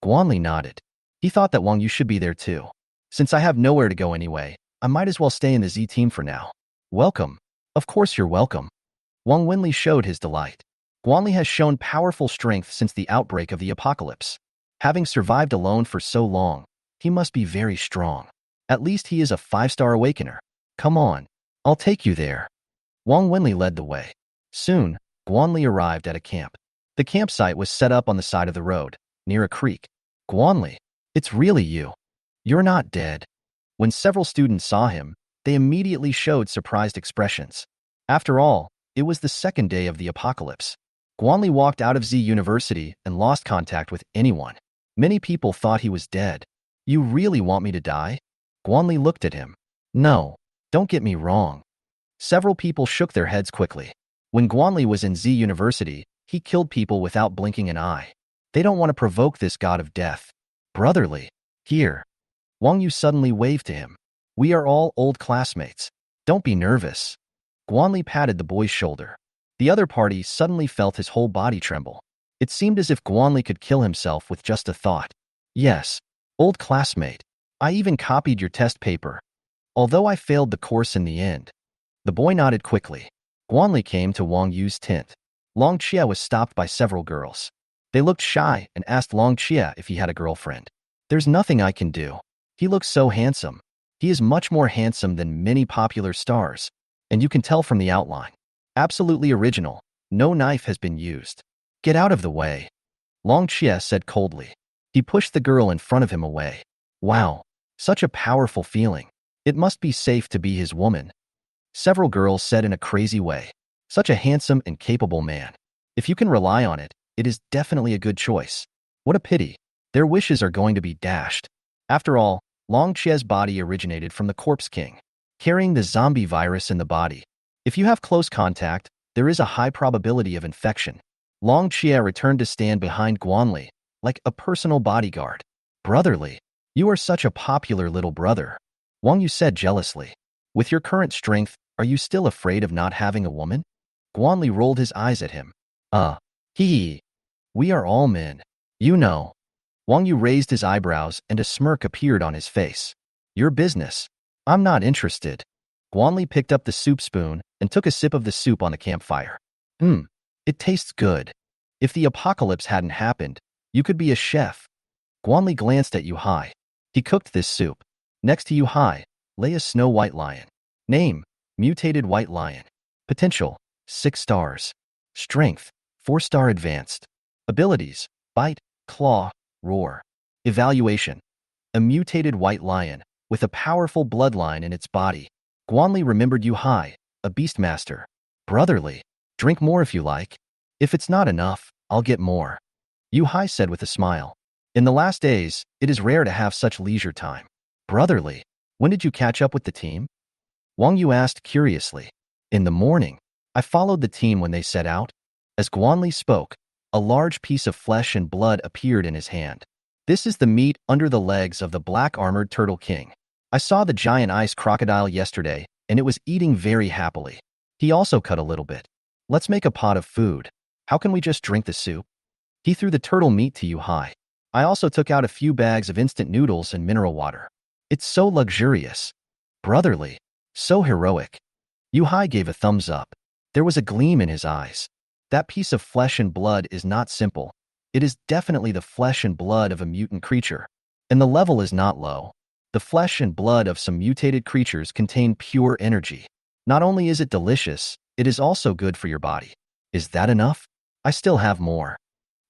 A: Guanli nodded. He thought that Wang Yu should be there too. Since I have nowhere to go anyway, I might as well stay in the Z team for now. Welcome. Of course you're welcome. Wang Winli showed his delight. Guanli has shown powerful strength since the outbreak of the apocalypse. Having survived alone for so long, he must be very strong. At least he is a 5-star awakener. Come on, I'll take you there. Wang Winli led the way. Soon, Guanli arrived at a camp. The campsite was set up on the side of the road, near a creek. Guanli, it's really you. You're not dead. When several students saw him, they immediately showed surprised expressions. After all, it was the second day of the apocalypse. Guanli walked out of Z University and lost contact with anyone. Many people thought he was dead. You really want me to die? Guanli looked at him. No, don't get me wrong. Several people shook their heads quickly. When Guanli was in Z University, he killed people without blinking an eye. They don't want to provoke this god of death. Brotherly. Here. Wang Yu suddenly waved to him. We are all old classmates. Don't be nervous. Guanli patted the boy's shoulder. The other party suddenly felt his whole body tremble. It seemed as if Guanli could kill himself with just a thought. Yes, old classmate. I even copied your test paper. Although I failed the course in the end. The boy nodded quickly. Guanli came to Wang Yu's tent. Long Chia was stopped by several girls. They looked shy and asked Long Chia if he had a girlfriend. There's nothing I can do. He looks so handsome. He is much more handsome than many popular stars, and you can tell from the outline. Absolutely original. No knife has been used. Get out of the way. Long Chia said coldly. He pushed the girl in front of him away. Wow, such a powerful feeling. It must be safe to be his woman. Several girls said in a crazy way. Such a handsome and capable man. If you can rely on it, it is definitely a good choice. What a pity. Their wishes are going to be dashed. After all, Long Chia's body originated from the Corpse King, carrying the zombie virus in the body. If you have close contact, there is a high probability of infection. Long Chia returned to stand behind Guanli, like a personal bodyguard. Brotherly, you are such a popular little brother. Wang Yu said jealously. With your current strength, are you still afraid of not having a woman? Guanli rolled his eyes at him. Hee. We are all men. You know. Wang Yu raised his eyebrows and a smirk appeared on his face. Your business. I'm not interested. Guanli picked up the soup spoon and took a sip of the soup on the campfire. It tastes good. If the apocalypse hadn't happened, you could be a chef. Guanli glanced at Yu Hai. He cooked this soup. Next to Yu Hai lay a snow white lion. Name, mutated white lion. Potential, 6 stars. Strength, 4-star advanced. Abilities, bite, claw, roar. Evaluation, a mutated white lion with a powerful bloodline in its body. Guanli remembered Yuhai, a beastmaster. Brotherly, drink more if you like. If it's not enough, I'll get more. Yuhai said with a smile. In the last days, it is rare to have such leisure time. Brotherly, when did you catch up with the team? Wang Yu asked curiously. In the morning. I followed the team when they set out. As Guanli spoke, a large piece of flesh and blood appeared in his hand. This is the meat under the legs of the black-armored Turtle King. I saw the giant ice crocodile yesterday, and it was eating very happily. He also cut a little bit. Let's make a pot of food. How can we just drink the soup? He threw the turtle meat to Yuhai. I also took out a few bags of instant noodles and mineral water. It's so luxurious. Brotherly. So heroic. Yuhai gave a thumbs up. There was a gleam in his eyes. That piece of flesh and blood is not simple. It is definitely the flesh and blood of a mutant creature. And the level is not low. The flesh and blood of some mutated creatures contain pure energy. Not only is it delicious, it is also good for your body. Is that enough? I still have more.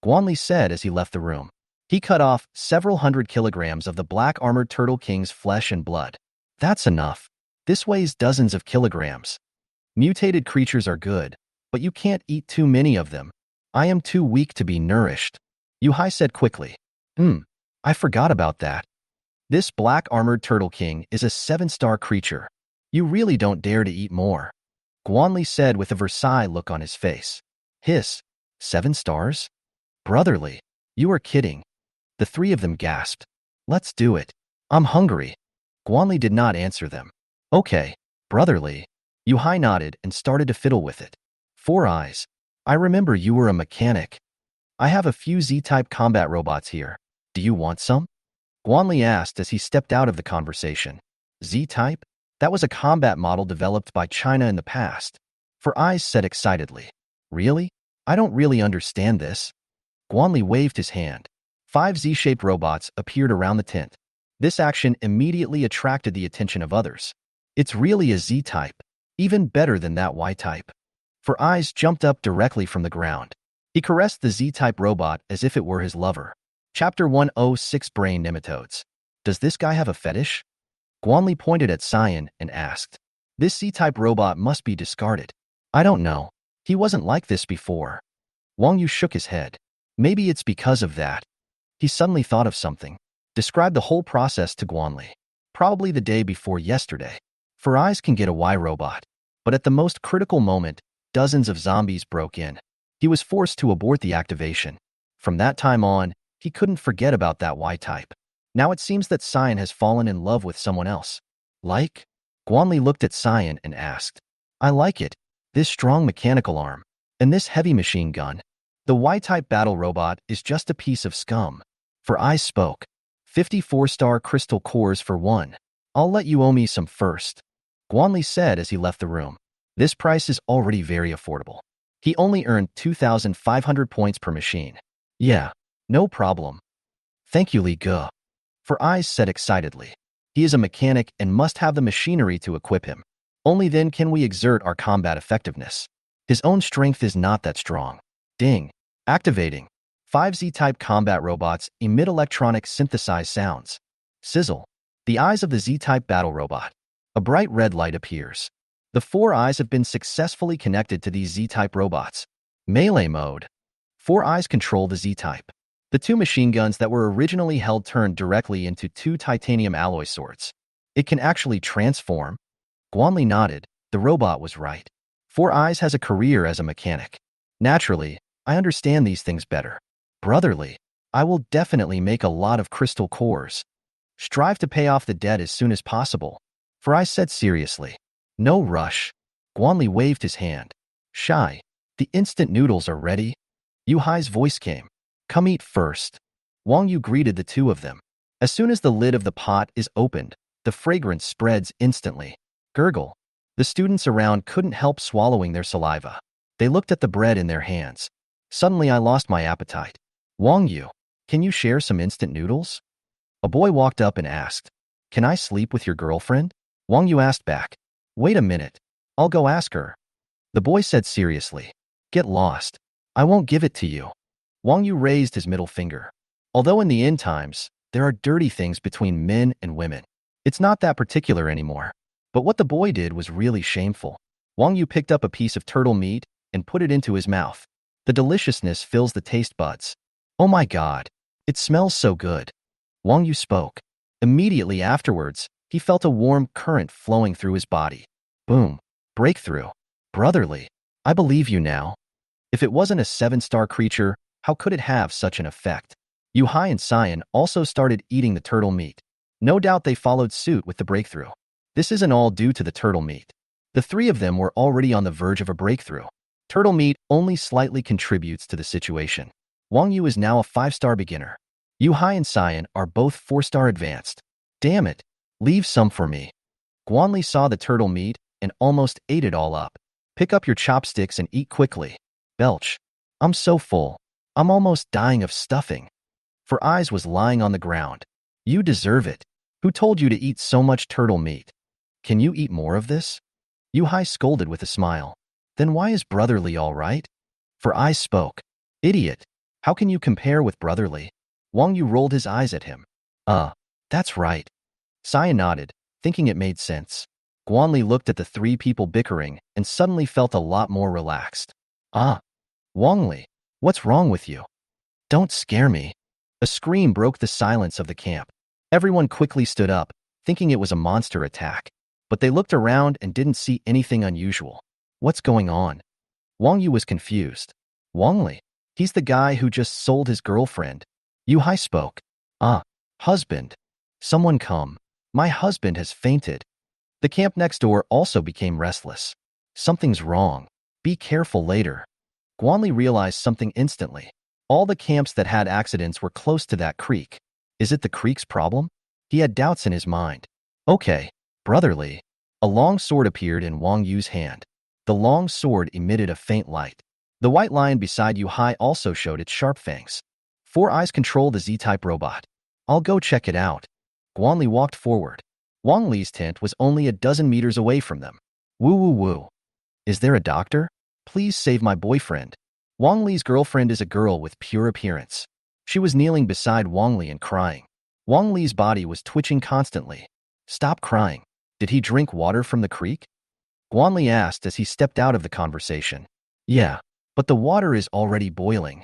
A: Guanli said as he left the room. He cut off several hundred kilograms of the black-armored Turtle King's flesh and blood. That's enough. This weighs dozens of kilograms. Mutated creatures are good, but you can't eat too many of them. I am too weak to be nourished. Yuhai said quickly. I forgot about that. This black-armored Turtle King is a 7-star creature. You really don't dare to eat more. Guanli said with a Versailles look on his face. Hiss. 7 stars? Brotherly. You are kidding. The three of them gasped. Let's do it. I'm hungry. Guanli did not answer them. Okay, brotherly. Yuhai nodded and started to fiddle with it. 4 eyes. I remember you were a mechanic. I have a few Z-type combat robots here. Do you want some? Guanli asked as he stepped out of the conversation. Z-type? That was a combat model developed by China in the past. 4 eyes said excitedly. Really? I don't really understand this. Guanli waved his hand. 5 Z-shaped robots appeared around the tent. This action immediately attracted the attention of others. It's really a Z-type, even better than that Y-type. 4 eyes jumped up directly from the ground. He caressed the Z-type robot as if it were his lover. Chapter 106 Brain Nematodes. Does this guy have a fetish? Guanli pointed at Cyan and asked. This Z-type robot must be discarded. I don't know. He wasn't like this before. Wang Yu shook his head. Maybe it's because of that. He suddenly thought of something. Described the whole process to Guanli. Probably the day before yesterday. 4 eyes can get a Y robot. But at the most critical moment, dozens of zombies broke in. He was forced to abort the activation. From that time on, he couldn't forget about that Y-type. Now it seems that Cyan has fallen in love with someone else. Like? Guanli looked at Cyan and asked. I like it. This strong mechanical arm. And this heavy machine gun. The Y-type battle robot is just a piece of scum. 4 eyes spoke. 54-star crystal cores for 1. I'll let you owe me some first. Guanli said as he left the room. This price is already very affordable. He only earned 2,500 points per machine. Yeah, no problem. Thank you, Li Ge. 4 eyes said excitedly. He is a mechanic and must have the machinery to equip him. Only then can we exert our combat effectiveness. His own strength is not that strong. Ding. Activating. 5 Z-type combat robots emit electronic synthesized sounds. Sizzle. The eyes of the Z-type battle robot. A bright red light appears. The 4 eyes have been successfully connected to these Z-type robots. Melee mode. 4 eyes control the Z-type. The 2 machine guns that were originally held turned directly into 2 titanium alloy swords. It can actually transform. Guanli nodded. The robot was right. 4 eyes has a career as a mechanic. Naturally, I understand these things better. Brotherly, I will definitely make a lot of crystal cores. Strive to pay off the debt as soon as possible. 4 eyes said seriously. No rush. Guanli waved his hand. Shy, the instant noodles are ready. Yuhai's voice came. Come eat first. Wang Yu greeted the 2 of them. As soon as the lid of the pot is opened, the fragrance spreads instantly. Gurgle. The students around couldn't help swallowing their saliva. They looked at the bread in their hands. Suddenly I lost my appetite. Wang Yu, can you share some instant noodles? A boy walked up and asked. Can I sleep with your girlfriend? Wang Yu asked back. Wait a minute. I'll go ask her. The boy said seriously. Get lost. I won't give it to you. Wang Yu raised his middle finger. Although in the end times, there are dirty things between men and women. It's not that particular anymore. But what the boy did was really shameful. Wang Yu picked up a piece of turtle meat and put it into his mouth. The deliciousness fills the taste buds. Oh my God, it smells so good. Wang Yu spoke. Immediately afterwards, he felt a warm current flowing through his body. Boom. Breakthrough. Brotherly. I believe you now. If it wasn't a 7-star creature, how could it have such an effect? Yu Hai and Cyan also started eating the turtle meat. No doubt they followed suit with the breakthrough. This isn't all due to the turtle meat. The three of them were already on the verge of a breakthrough. Turtle meat only slightly contributes to the situation. Wang Yu is now a 5-star beginner. Yu Hai and Cyan are both 4-star advanced. Damn it. Leave some for me. Guanli saw the turtle meat and almost ate it all up. Pick up your chopsticks and eat quickly. Belch. I'm so full. I'm almost dying of stuffing. For Eyes was lying on the ground. You deserve it. Who told you to eat so much turtle meat? Can you eat more of this? Yu Hai scolded with a smile. Then why is Brotherly all right? For Eyes spoke. Idiot. How can you compare with Brotherly? Wang Yu rolled his eyes at him. That's right. Cyan nodded, thinking it made sense. Guanli looked at the three people bickering and suddenly felt a lot more relaxed. Wangli, what's wrong with you? Don't scare me. A scream broke the silence of the camp. Everyone quickly stood up, thinking it was a monster attack. But they looked around and didn't see anything unusual. What's going on? Wang Yu was confused. Wangli, he's the guy who just sold his girlfriend. Yu Hai spoke. Husband. Someone come. My husband has fainted. The camp next door also became restless. Something's wrong. Be careful later. Guanli realized something instantly. All the camps that had accidents were close to that creek. Is it the creek's problem? He had doubts in his mind. Okay, Brotherly. A long sword appeared in Wang Yu's hand. The long sword emitted a faint light. The white lion beside Yu Hai also showed its sharp fangs. 4 Eyes controlled the Z-type robot. I'll go check it out. Guanli walked forward. Wang Li's tent was only a dozen meters away from them. Woo woo woo. Is there a doctor? Please save my boyfriend. Wang Li's girlfriend is a girl with pure appearance. She was kneeling beside Wang Li and crying. Wang Li's body was twitching constantly. Stop crying. Did he drink water from the creek? Guanli asked as he stepped out of the conversation. Yeah, but the water is already boiling.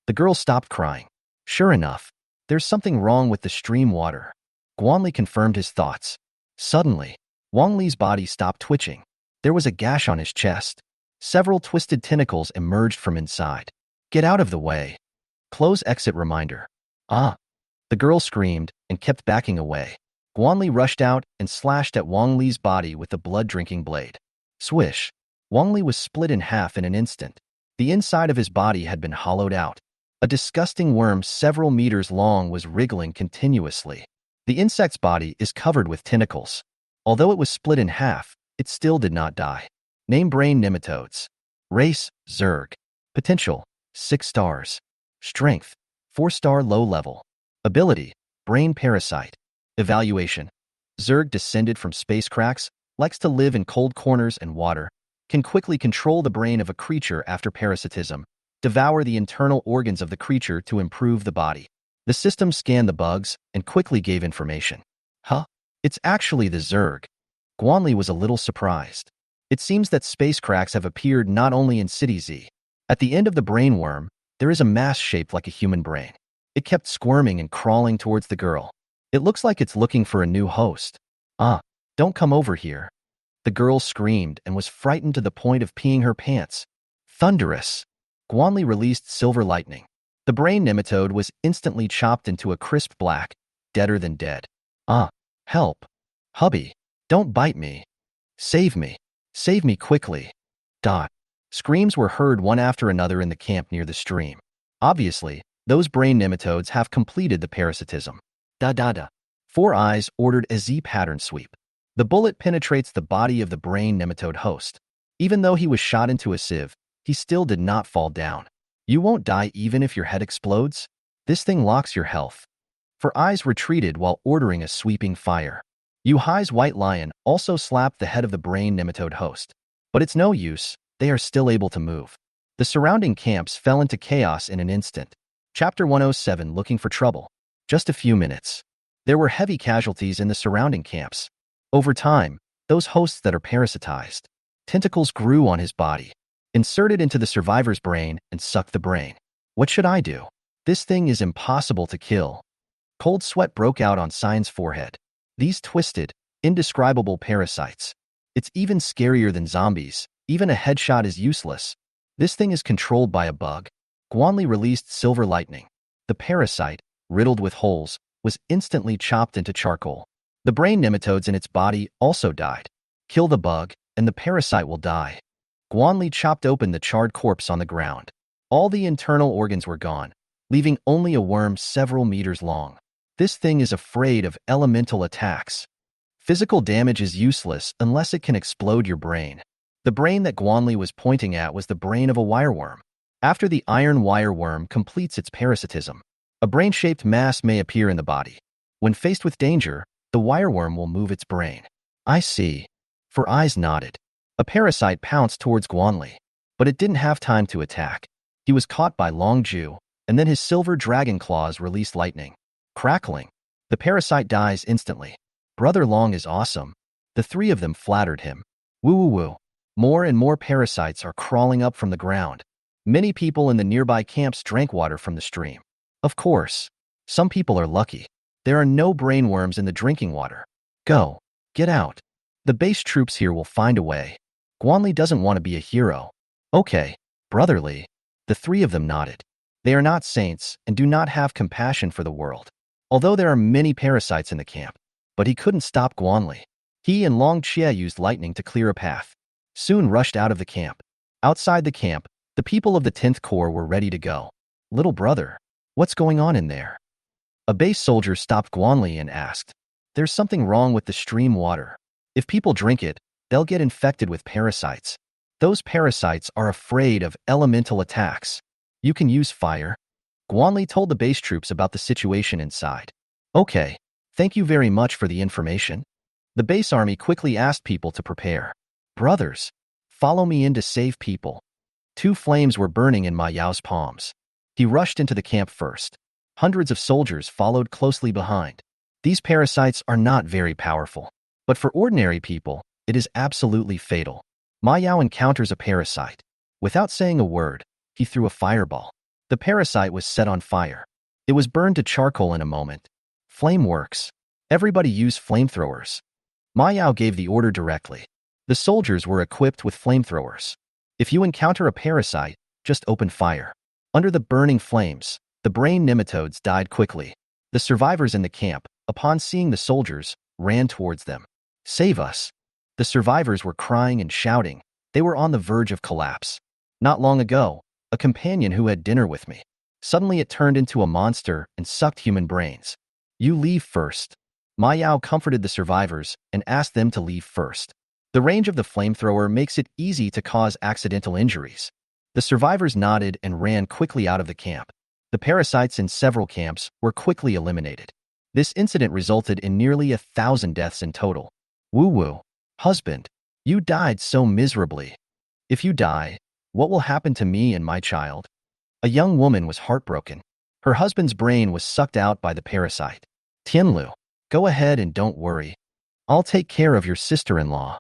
A: The girl stopped crying. Sure enough, there's something wrong with the stream water. Guanli confirmed his thoughts. Suddenly, Wang Li's body stopped twitching. There was a gash on his chest. Several twisted tentacles emerged from inside. Get out of the way. Close exit reminder. The girl screamed and kept backing away. Guanli rushed out and slashed at Wang Li's body with the blood-drinking blade. Swish. Wang Li was split in half in an instant. The inside of his body had been hollowed out. A disgusting worm several meters long was wriggling continuously. The insect's body is covered with tentacles. Although it was split in half, it still did not die. Name brain nematodes. Race, Zerg. Potential, 6 stars. Strength, 4-star low level. Ability, brain parasite. Evaluation. Zerg descended from space cracks, likes to live in cold corners and water, can quickly control the brain of a creature after parasitism, devour the internal organs of the creature to improve the body. The system scanned the bugs and quickly gave information. It's actually the Zerg. Guanli was a little surprised. It seems that space cracks have appeared not only in City Z. At the end of the brain worm, there is a mass shaped like a human brain. It kept squirming and crawling towards the girl. It looks like it's looking for a new host. Don't come over here. The girl screamed and was frightened to the point of peeing her pants. Thunderous. Guanli released silver lightning. The brain nematode was instantly chopped into a crisp black, deader than dead. Help. Hubby, don't bite me. Save me. Save me quickly. Screams were heard one after another in the camp near the stream. Obviously, those brain nematodes have completed the parasitism. 4 Eyes ordered a Z pattern sweep. The bullet penetrates the body of the brain nematode host. Even though he was shot into a sieve, he still did not fall down. You won't die even if your head explodes? This thing locks your health. 4 Eyes retreated while ordering a sweeping fire. Yu Hai's white lion also slapped the head of the brain nematode host. But it's no use, they are still able to move. The surrounding camps fell into chaos in an instant. Chapter 107, Looking for Trouble. Just a few minutes. There were heavy casualties in the surrounding camps. Over time, those hosts that are parasitized. Tentacles grew on his body, inserted into the survivor's brain and sucked the brain. What should I do? This thing is impossible to kill. Cold sweat broke out on Cyan's forehead. These twisted, indescribable parasites. It's even scarier than zombies. Even a headshot is useless. This thing is controlled by a bug. Guanli released silver lightning. The parasite, riddled with holes, was instantly chopped into charcoal. The brain nematodes in its body also died. Kill the bug, and the parasite will die. Guanli chopped open the charred corpse on the ground. All the internal organs were gone, leaving only a worm several meters long. This thing is afraid of elemental attacks. Physical damage is useless unless it can explode your brain. The brain that Guanli was pointing at was the brain of a wireworm. After the iron wireworm completes its parasitism, a brain-shaped mass may appear in the body. When faced with danger, the wireworm will move its brain. I see. Four Eyes nodded. A parasite pounced towards Guanli, but it didn't have time to attack. He was caught by Long Ju, and then his silver dragon claws released lightning. Crackling. The parasite dies instantly. Brother Long is awesome. The three of them flattered him. Woo woo woo. More and more parasites are crawling up from the ground. Many people in the nearby camps drank water from the stream. Of course. Some people are lucky. There are no brainworms in the drinking water. Go. Get out. The base troops here will find a way. Guanli doesn't want to be a hero. Okay, brotherly. The three of them nodded. They are not saints and do not have compassion for the world. Although there are many parasites in the camp, but he couldn't stop Guanli. He and Long Chia used lightning to clear a path. Soon rushed out of the camp. Outside the camp, the people of the 10th Corps were ready to go. Little brother, what's going on in there? A base soldier stopped Guanli and asked. There's something wrong with the stream water. If people drink it, they'll get infected with parasites. Those parasites are afraid of elemental attacks. You can use fire. Guanli told the base troops about the situation inside. Okay, thank you very much for the information. The base army quickly asked people to prepare. Brothers, follow me in to save people. 2 flames were burning in Ma Yao's palms. He rushed into the camp first. Hundreds of soldiers followed closely behind. These parasites are not very powerful, but for ordinary people, it is absolutely fatal. Ma Yao encounters a parasite. Without saying a word, he threw a fireball. The parasite was set on fire. It was burned to charcoal in a moment. Flame works. Everybody use flamethrowers. Ma Yao gave the order directly. The soldiers were equipped with flamethrowers. If you encounter a parasite, just open fire. Under the burning flames, the brain nematodes died quickly. The survivors in the camp, upon seeing the soldiers, ran towards them. Save us. The survivors were crying and shouting. They were on the verge of collapse. Not long ago, a companion who had dinner with me. Suddenly it turned into a monster and sucked human brains. You leave first. Ma Yao comforted the survivors and asked them to leave first. The range of the flamethrower makes it easy to cause accidental injuries. The survivors nodded and ran quickly out of the camp. The parasites in several camps were quickly eliminated. This incident resulted in nearly 1,000 deaths in total. Woo-woo. Husband, you died so miserably. If you die, what will happen to me and my child? A young woman was heartbroken. Her husband's brain was sucked out by the parasite. Tianlu, go ahead and don't worry. I'll take care of your sister-in-law.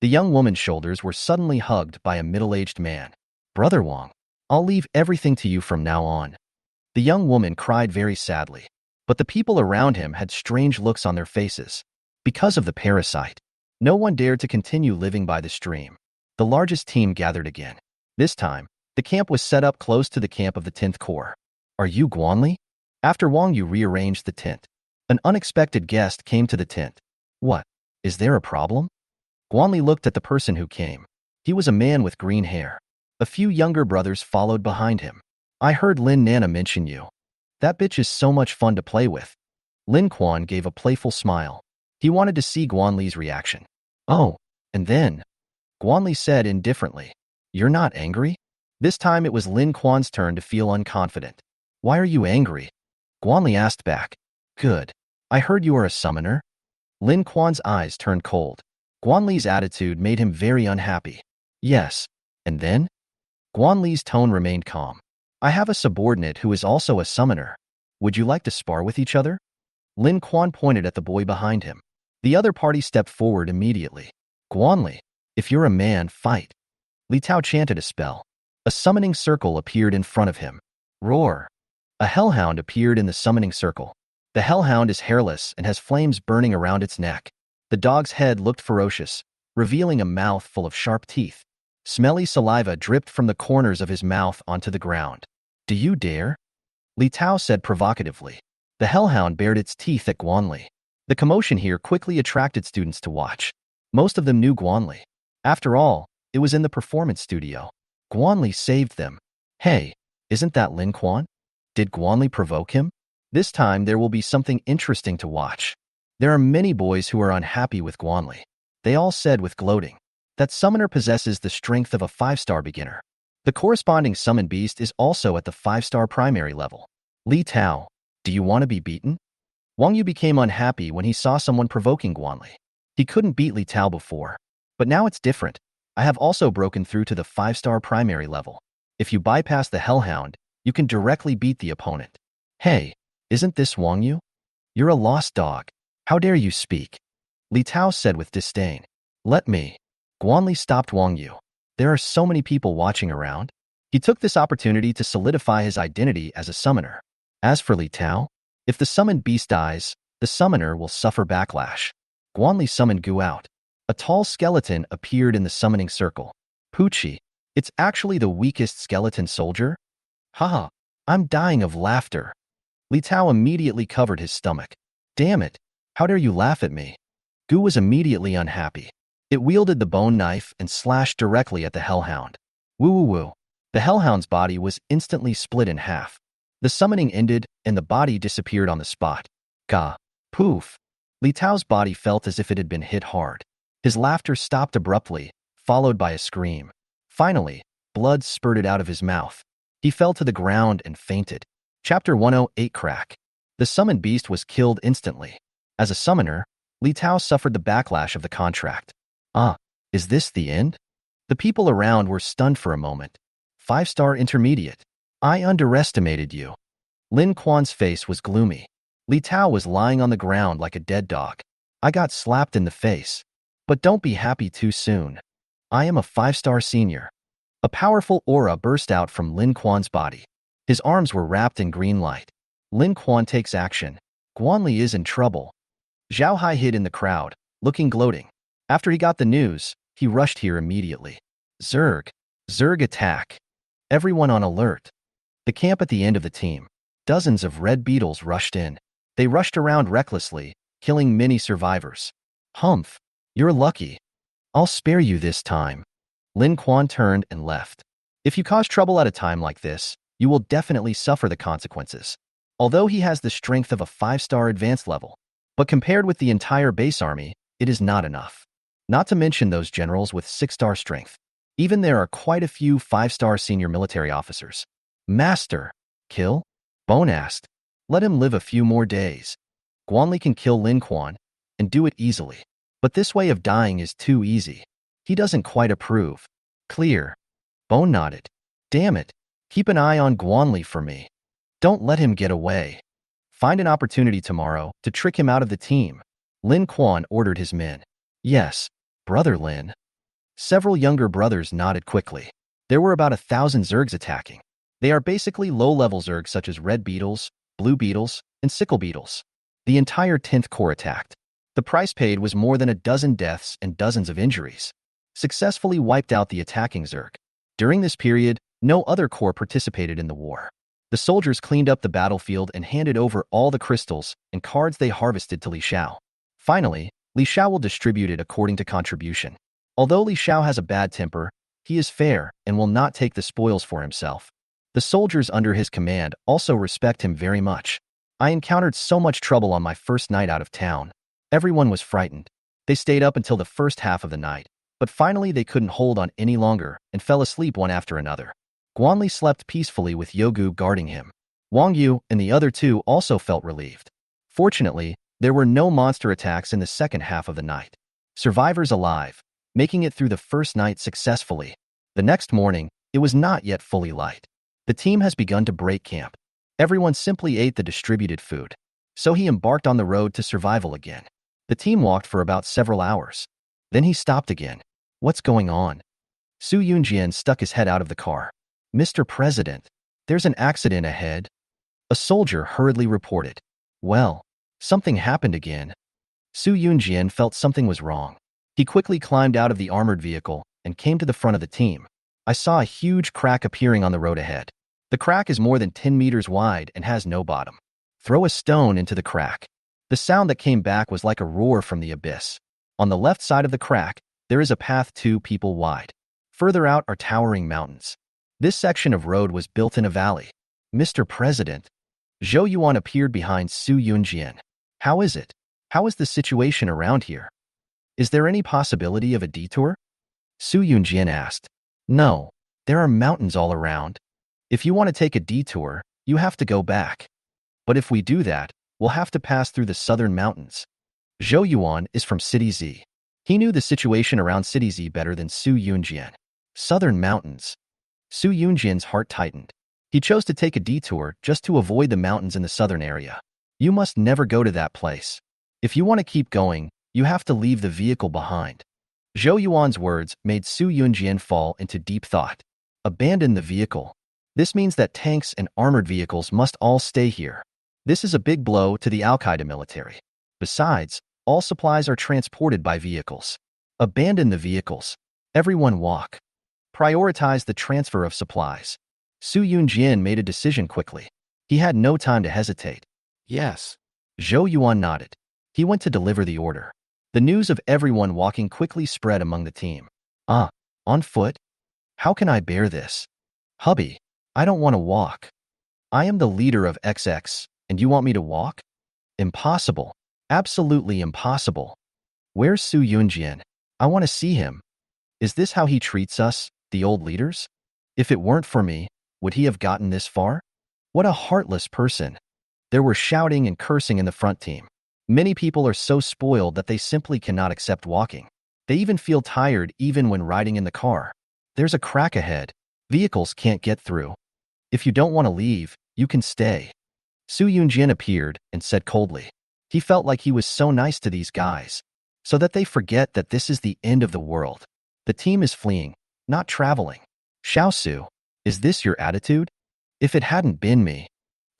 A: The young woman's shoulders were suddenly hugged by a middle-aged man. Brother Wang, I'll leave everything to you from now on. The young woman cried very sadly, but the people around him had strange looks on their faces. Because of the parasite, no one dared to continue living by the stream. The largest team gathered again. This time, the camp was set up close to the camp of the 10th Corps. Are you Guanli? After Wang Yu rearranged the tent, an unexpected guest came to the tent. What? Is there a problem? Guanli looked at the person who came. He was a man with green hair. A few younger brothers followed behind him. I heard Lin Nana mention you. That bitch is so much fun to play with. Lin Quan gave a playful smile. He wanted to see Guanli's reaction. Oh, and then? Guanli said indifferently. You're not angry? This time it was Lin Quan's turn to feel unconfident. Why are you angry? Guanli asked back. Good. I heard you are a summoner. Lin Quan's eyes turned cold. Guanli's attitude made him very unhappy. Yes. And then? Guan Li's tone remained calm. I have a subordinate who is also a summoner. Would you like to spar with each other? Lin Quan pointed at the boy behind him. The other party stepped forward immediately. Guan Li, if you're a man, fight. Li Tao chanted a spell. A summoning circle appeared in front of him. Roar. A hellhound appeared in the summoning circle. The hellhound is hairless and has flames burning around its neck. The dog's head looked ferocious, revealing a mouth full of sharp teeth. Smelly saliva dripped from the corners of his mouth onto the ground. Do you dare? Li Tao said provocatively. The hellhound bared its teeth at Guan Li. The commotion here quickly attracted students to watch. Most of them knew Guan Li. After all, it was in the performance studio. Guan Li saved them. Hey, isn't that Lin Quan? Did Guan Li provoke him? This time there will be something interesting to watch. There are many boys who are unhappy with Guan Li. They all said with gloating, that summoner possesses the strength of a 5-star beginner. The corresponding summon beast is also at the 5-star primary level. Li Tao, do you want to be beaten? Wang Yu became unhappy when he saw someone provoking Guan Li. He couldn't beat Li Tao before, but now it's different. I have also broken through to the 5-star primary level. If you bypass the Hellhound, you can directly beat the opponent. Hey, isn't this Wang Yu? You're a lost dog. How dare you speak? Li Tao said with disdain. Let me. Guan Li stopped Wang Yu. There are so many people watching around. He took this opportunity to solidify his identity as a summoner. As for Li Tao, if the summoned beast dies, the summoner will suffer backlash. Guan Li summoned Gu out. A tall skeleton appeared in the summoning circle. Poochie, it's actually the weakest skeleton soldier? Haha, I'm dying of laughter. Li Tao immediately covered his stomach. Damn it, how dare you laugh at me? Gu was immediately unhappy. It wielded the bone knife and slashed directly at the Hellhound. Woo woo woo. The Hellhound's body was instantly split in half. The summoning ended and the body disappeared on the spot. Gah. Poof. Li Tao's body felt as if it had been hit hard. His laughter stopped abruptly, followed by a scream. Finally, blood spurted out of his mouth. He fell to the ground and fainted. Chapter 108 Crack. The summoned beast was killed instantly. As a summoner, Li Tao suffered the backlash of the contract. Is this the end? The people around were stunned for a moment. 5-star intermediate. I underestimated you. Lin Quan's face was gloomy. Li Tao was lying on the ground like a dead dog. I got slapped in the face. But don't be happy too soon. I am a 5-star senior. A powerful aura burst out from Lin Quan's body. His arms were wrapped in green light. Lin Quan takes action. Guan Li is in trouble. Zhao Hai hid in the crowd, looking gloating. After he got the news, he rushed here immediately. Zerg. Zerg attack. Everyone on alert. The camp at the end of the team. Dozens of red beetles rushed in. They rushed around recklessly, killing many survivors. Humph. You're lucky. I'll spare you this time. Lin Quan turned and left. If you cause trouble at a time like this, you will definitely suffer the consequences. Although he has the strength of a 5-star advanced level, but compared with the entire base army, it is not enough. Not to mention those generals with 6-star strength. Even there are quite a few 5-star senior military officers. Master. Kill? Bone asked. Let him live a few more days. Guan Li can kill Lin Quan, and do it easily. But this way of dying is too easy. He doesn't quite approve. Clear. Bone nodded. Damn it. Keep an eye on Guan Li for me. Don't let him get away. Find an opportunity tomorrow to trick him out of the team. Lin Quan ordered his men. Yes, Brother Lin. Several younger brothers nodded quickly. There were about 1,000 Zergs attacking. They are basically low-level Zergs such as red beetles, blue beetles, and sickle beetles. The entire 10th Corps attacked. The price paid was more than a dozen deaths and dozens of injuries. Successfully wiped out the attacking Zerg. During this period, no other corps participated in the war. The soldiers cleaned up the battlefield and handed over all the crystals and cards they harvested to Li Shao. Finally, Li Shao will distribute it according to contribution. Although Li Shao has a bad temper, he is fair and will not take the spoils for himself. The soldiers under his command also respect him very much. I encountered so much trouble on my first night out of town. Everyone was frightened. They stayed up until the first half of the night, but finally they couldn't hold on any longer and fell asleep one after another. Guan Li slept peacefully with Yogu guarding him. Wang Yu and the other two also felt relieved. Fortunately, there were no monster attacks in the second half of the night. Survivors alive, making it through the first night successfully. The next morning, it was not yet fully light. The team has begun to break camp. Everyone simply ate the distributed food. So he embarked on the road to survival again. The team walked for about several hours. Then he stopped again. What's going on? Su Yunjian stuck his head out of the car. Mr. President, there's an accident ahead. A soldier hurriedly reported. Well, something happened again. Su Yunjian felt something was wrong. He quickly climbed out of the armored vehicle and came to the front of the team. I saw a huge crack appearing on the road ahead. The crack is more than 10 meters wide and has no bottom. Throw a stone into the crack. The sound that came back was like a roar from the abyss. On the left side of the crack, there is a path 2 people wide. Further out are towering mountains. This section of road was built in a valley. Mr. President, Zhou Yuan appeared behind Su Yunjian. How is it? How is the situation around here? Is there any possibility of a detour? Su Yunjian asked. No, there are mountains all around. If you want to take a detour, you have to go back. But if we do that, we'll have to pass through the southern mountains. Zhou Yuan is from City Z. He knew the situation around City Z better than Su Yunjian. Southern mountains. Su Yunjian's heart tightened. He chose to take a detour just to avoid the mountains in the southern area. You must never go to that place. If you want to keep going, you have to leave the vehicle behind. Zhou Yuan's words made Su Yunjian fall into deep thought. Abandon the vehicle. This means that tanks and armored vehicles must all stay here. This is a big blow to the Al-Qaeda military. Besides, all supplies are transported by vehicles. Abandon the vehicles. Everyone walk. Prioritize the transfer of supplies. Su Yunjian made a decision quickly. He had no time to hesitate. Yes. Zhou Yuan nodded. He went to deliver the order. The news of everyone walking quickly spread among the team. On foot? How can I bear this? Hubby, I don't want to walk. I am the leader of XX, and you want me to walk? Impossible. Absolutely impossible. Where's Su Yunjian? I want to see him. Is this how he treats us, the old leaders? If it weren't for me, would he have gotten this far? What a heartless person. There were shouting and cursing in the front team. Many people are so spoiled that they simply cannot accept walking. They even feel tired even when riding in the car. There's a crack ahead. Vehicles can't get through. If you don't want to leave, you can stay. Su Yunjian appeared and said coldly. He felt like he was so nice to these guys, so that they forget that this is the end of the world. The team is fleeing, not traveling. Xiaosu, is this your attitude? If it hadn't been me.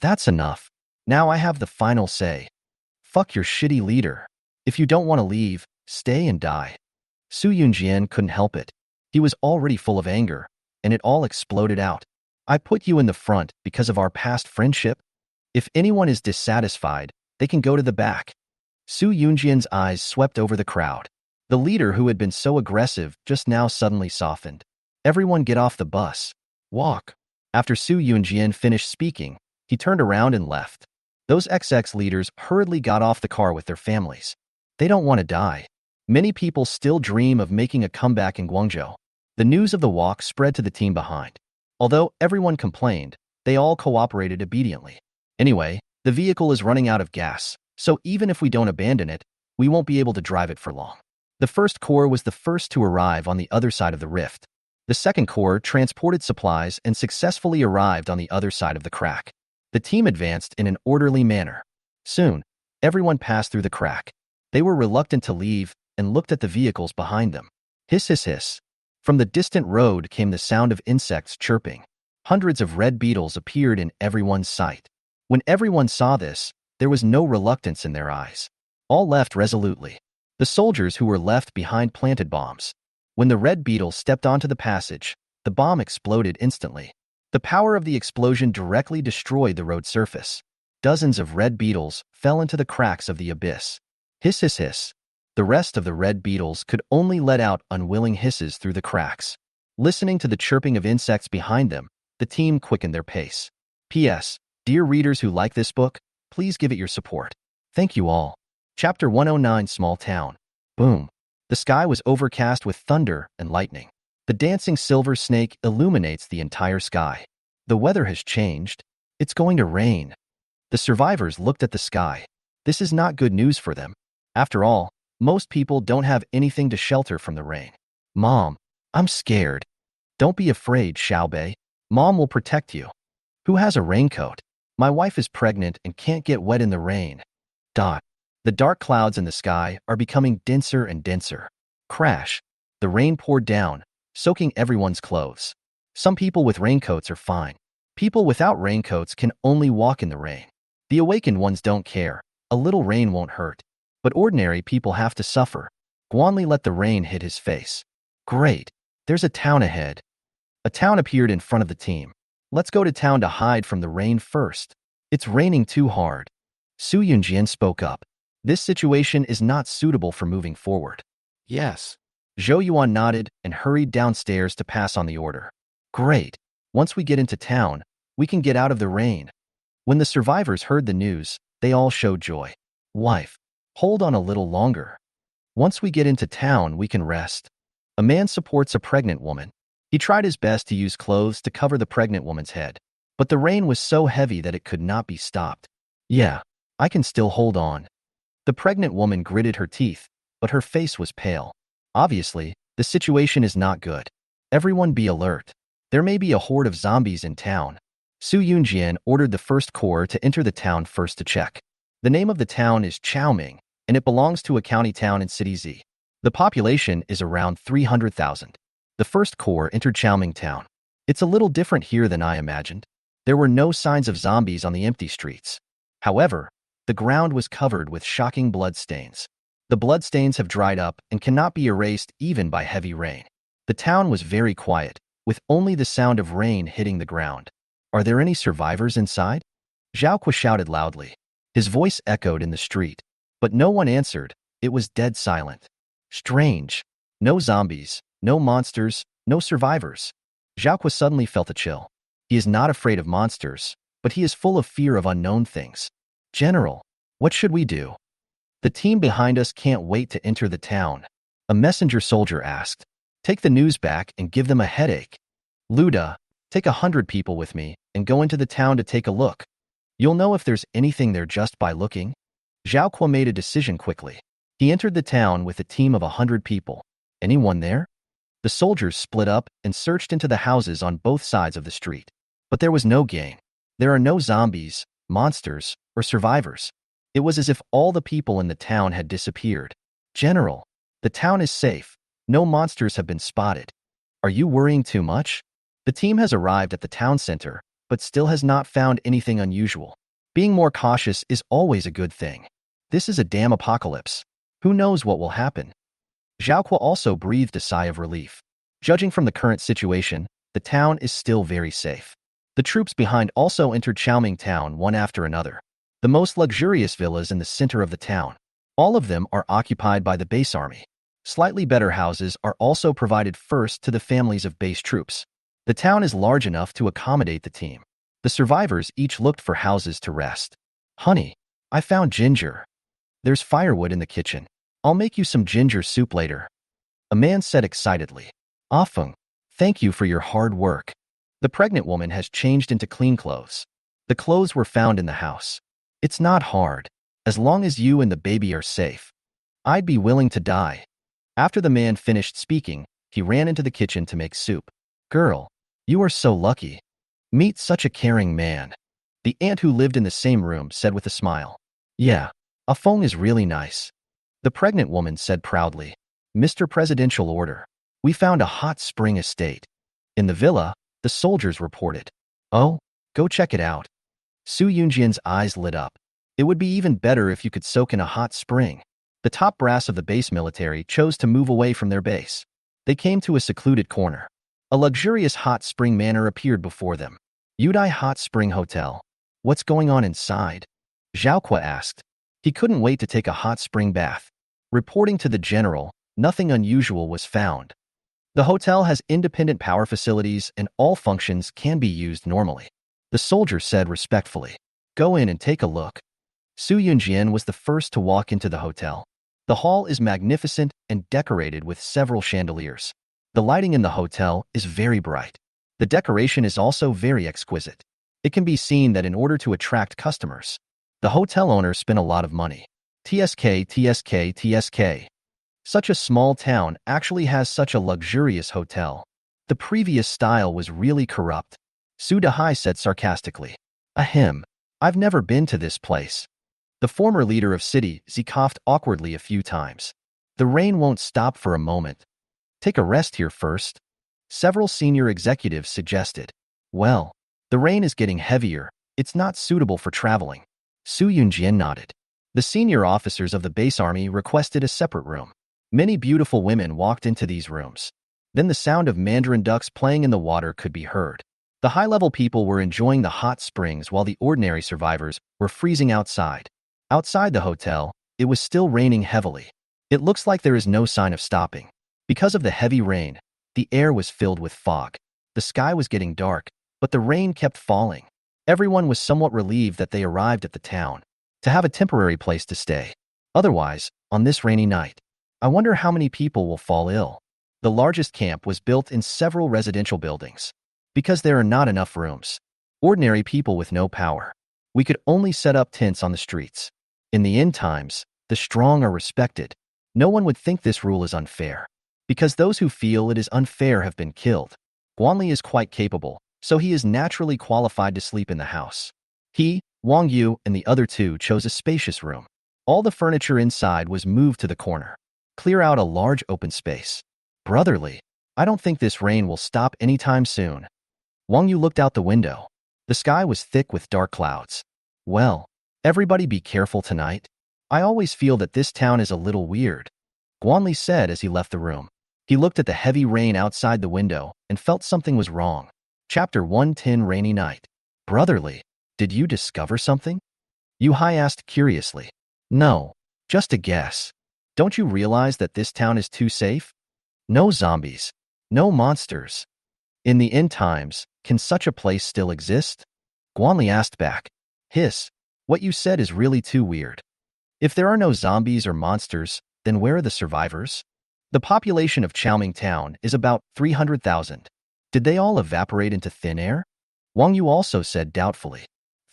A: That's enough. Now I have the final say. Fuck your shitty leader. If you don't want to leave, stay and die. Su Yunjian couldn't help it. He was already full of anger, and it all exploded out. I put you in the front because of our past friendship. If anyone is dissatisfied, they can go to the back. Su Yunjian's eyes swept over the crowd. The leader who had been so aggressive just now suddenly softened. Everyone get off the bus. Walk. After Su Yunjian finished speaking, he turned around and left. Those XX leaders hurriedly got off the car with their families. They don't want to die. Many people still dream of making a comeback in Guangzhou. The news of the walk spread to the team behind. Although everyone complained, they all cooperated obediently. Anyway, the vehicle is running out of gas, so even if we don't abandon it, we won't be able to drive it for long. The first corps was the first to arrive on the other side of the rift. The second corps transported supplies and successfully arrived on the other side of the crack. The team advanced in an orderly manner. Soon, everyone passed through the crack. They were reluctant to leave and looked at the vehicles behind them. Hiss, hiss, hiss. From the distant road came the sound of insects chirping. Hundreds of red beetles appeared in everyone's sight. When everyone saw this, there was no reluctance in their eyes. All left resolutely. The soldiers who were left behind planted bombs. When the red beetle stepped onto the passage, the bomb exploded instantly. The power of the explosion directly destroyed the road surface. Dozens of red beetles fell into the cracks of the abyss. Hiss, hiss, hiss. The rest of the red beetles could only let out unwilling hisses through the cracks. Listening to the chirping of insects behind them, the team quickened their pace. P.S. Dear readers who like this book, please give it your support. Thank you all. Chapter 109 Small Town. Boom. The sky was overcast with thunder and lightning. The dancing silver snake illuminates the entire sky. The weather has changed. It's going to rain. The survivors looked at the sky. This is not good news for them. After all, most people don't have anything to shelter from the rain. Mom, I'm scared. Don't be afraid, Xiaobei. Mom will protect you. Who has a raincoat? My wife is pregnant and can't get wet in the rain. Dot. The dark clouds in the sky are becoming denser and denser. Crash. The rain poured down, soaking everyone's clothes. Some people with raincoats are fine. People without raincoats can only walk in the rain. The awakened ones don't care. A little rain won't hurt. But ordinary people have to suffer. Guanli let the rain hit his face. Great. There's a town ahead. A town appeared in front of the team. Let's go to town to hide from the rain first. It's raining too hard. Su Yunjian spoke up. This situation is not suitable for moving forward. Yes. Zhou Yuan nodded and hurried downstairs to pass on the order. Great. Once we get into town, we can get out of the rain. When the survivors heard the news, they all showed joy. Wife, hold on a little longer. Once we get into town, we can rest. A man supports a pregnant woman. He tried his best to use clothes to cover the pregnant woman's head, but the rain was so heavy that it could not be stopped. Yeah, I can still hold on. The pregnant woman gritted her teeth, but her face was pale. Obviously, the situation is not good. Everyone be alert. There may be a horde of zombies in town. Su Yunjian ordered the first corps to enter the town first to check. The name of the town is Chaoming, and it belongs to a county town in City Z. The population is around 300,000. The first corps entered Chaoming town. It's a little different here than I imagined. There were no signs of zombies on the empty streets. However, the ground was covered with shocking bloodstains. The bloodstains have dried up and cannot be erased even by heavy rain. The town was very quiet, with only the sound of rain hitting the ground. Are there any survivors inside? Zhao Kui shouted loudly. His voice echoed in the street, but no one answered. It was dead silent. Strange. No zombies, no monsters, no survivors. Zhao Kui suddenly felt a chill. He is not afraid of monsters, but he is full of fear of unknown things. General, what should we do? The team behind us can't wait to enter the town. A messenger soldier asked. Take the news back and give them a headache. Luda, take 100 people with me and go into the town to take a look. You'll know if there's anything there just by looking. Zhao Kui made a decision quickly. He entered the town with a team of 100 people. Anyone there? The soldiers split up and searched into the houses on both sides of the street. But there was no gain. There are no zombies, monsters, or survivors. It was as if all the people in the town had disappeared. General, the town is safe. No monsters have been spotted. Are you worrying too much? The team has arrived at the town center, but still has not found anything unusual. Being more cautious is always a good thing. This is a damn apocalypse. Who knows what will happen? Zhao Kui also breathed a sigh of relief. Judging from the current situation, the town is still very safe. The troops behind also entered Chaoming town one after another. The most luxurious villas in the center of the town. All of them are occupied by the base army. Slightly better houses are also provided first to the families of base troops. The town is large enough to accommodate the team. The survivors each looked for houses to rest. Honey, I found ginger. There's firewood in the kitchen. I'll make you some ginger soup later. A man said excitedly. Afeng, thank you for your hard work. The pregnant woman has changed into clean clothes. The clothes were found in the house. It's not hard. As long as you and the baby are safe. I'd be willing to die. After the man finished speaking, he ran into the kitchen to make soup. Girl, you are so lucky. Meet such a caring man. The aunt who lived in the same room said with a smile. Yeah, Afeng is really nice. The pregnant woman said proudly. Mr. Presidential order. We found a hot spring estate. In the villa, the soldiers reported. Oh, go check it out. Su Yunjian's eyes lit up. It would be even better if you could soak in a hot spring. The top brass of the base military chose to move away from their base. They came to a secluded corner. A luxurious hot spring manor appeared before them. Yudai Hot Spring Hotel. What's going on inside? Zhao Kui asked. He couldn't wait to take a hot spring bath. Reporting to the general, nothing unusual was found. The hotel has independent power facilities and all functions can be used normally. The soldier said respectfully. Go in and take a look. Su Yunjian was the first to walk into the hotel. The hall is magnificent and decorated with several chandeliers. The lighting in the hotel is very bright. The decoration is also very exquisite. It can be seen that in order to attract customers, the hotel owner spent a lot of money. TSK. Such a small town actually has such a luxurious hotel. The previous style was really corrupt. Su Dehai said sarcastically. Ahem. I've never been to this place. The former leader of City Z coughed awkwardly a few times. The rain won't stop for a moment. Take a rest here first. Several senior executives suggested. Well, the rain is getting heavier. It's not suitable for traveling. Su Yunjian nodded. The senior officers of the base army requested a separate room. Many beautiful women walked into these rooms. Then the sound of mandarin ducks playing in the water could be heard. The high-level people were enjoying the hot springs while the ordinary survivors were freezing outside. Outside the hotel, it was still raining heavily. It looks like there is no sign of stopping. Because of the heavy rain, the air was filled with fog. The sky was getting dark, but the rain kept falling. Everyone was somewhat relieved that they arrived at the town, to have a temporary place to stay. Otherwise, on this rainy night, I wonder how many people will fall ill. The largest camp was built in several residential buildings. Because there are not enough rooms. Ordinary people with no power. We could only set up tents on the streets. In the end times, the strong are respected. No one would think this rule is unfair. Because those who feel it is unfair have been killed. Guanli is quite capable, so he is naturally qualified to sleep in the house. He, Wang Yu, and the other two chose a spacious room. All the furniture inside was moved to the corner. Clear out a large open space. Brotherly, I don't think this rain will stop anytime soon. Wang Yu looked out the window. The sky was thick with dark clouds. Well, everybody be careful tonight. I always feel that this town is a little weird, Guanli said as he left the room. He looked at the heavy rain outside the window and felt something was wrong. Chapter 110 Rainy Night. Brotherly, did you discover something? Yu Hai asked curiously. No, just a guess. Don't you realize that this town is too safe? No zombies. No monsters. In the end times, can such a place still exist? Guanli asked back. Hiss, what you said is really too weird. If there are no zombies or monsters, then where are the survivors? The population of Chaoming Town is about 300,000. Did they all evaporate into thin air? Wang Yu also said doubtfully.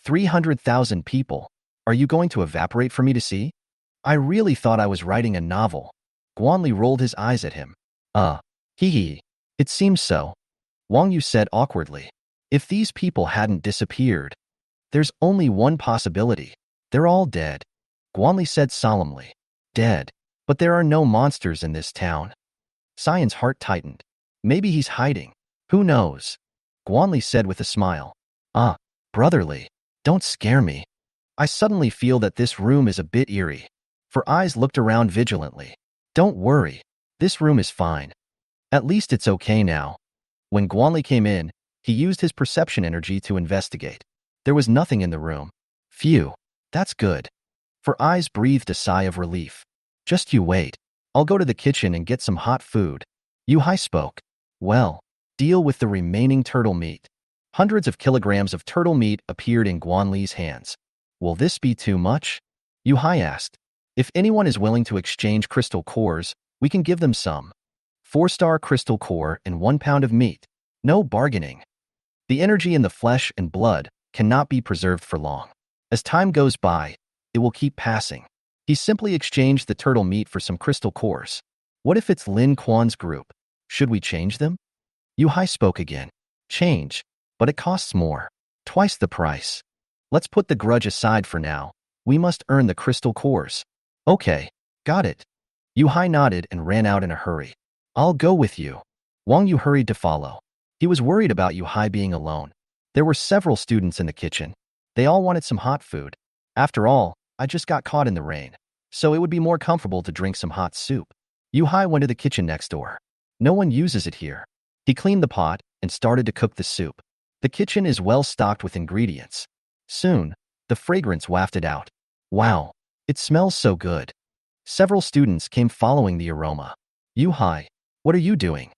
A: 300,000 people. Are you going to evaporate for me to see? I really thought I was writing a novel. Guanli rolled his eyes at him. Hee hee. It seems so. Wang Yu said awkwardly. If these people hadn't disappeared, there's only one possibility. They're all dead. Guanli said solemnly. Dead. But there are no monsters in this town. Cyan's heart tightened. Maybe he's hiding. Who knows? Guanli said with a smile. Brotherly, don't scare me. I suddenly feel that this room is a bit eerie. For eyes looked around vigilantly. Don't worry. This room is fine. At least it's okay now. When Guanli came in, he used his perception energy to investigate. There was nothing in the room. Phew, that's good. For eyes breathed a sigh of relief. Just you wait. I'll go to the kitchen and get some hot food. Yu Hai spoke. Well, deal with the remaining turtle meat. Hundreds of kilograms of turtle meat appeared in Guanli's hands. Will this be too much? Yu Hai asked. If anyone is willing to exchange crystal cores, we can give them some. 4-star crystal core and 1 pound of meat. No bargaining. The energy in the flesh and blood cannot be preserved for long. As time goes by, it will keep passing. He simply exchanged the turtle meat for some crystal cores. What if it's Lin Quan's group? Should we change them? Yu Hai spoke again. Change, but it costs more. Twice the price. Let's put the grudge aside for now. We must earn the crystal cores. Okay, got it. Yu Hai nodded and ran out in a hurry. I'll go with you. Wang Yu hurried to follow. He was worried about Yu Hai being alone. There were several students in the kitchen. They all wanted some hot food. After all, I just got caught in the rain, so it would be more comfortable to drink some hot soup. Yu Hai went to the kitchen next door. No one uses it here. He cleaned the pot and started to cook the soup. The kitchen is well stocked with ingredients. Soon, the fragrance wafted out. Wow, it smells so good. Several students came following the aroma. Yu Hai, what are you doing?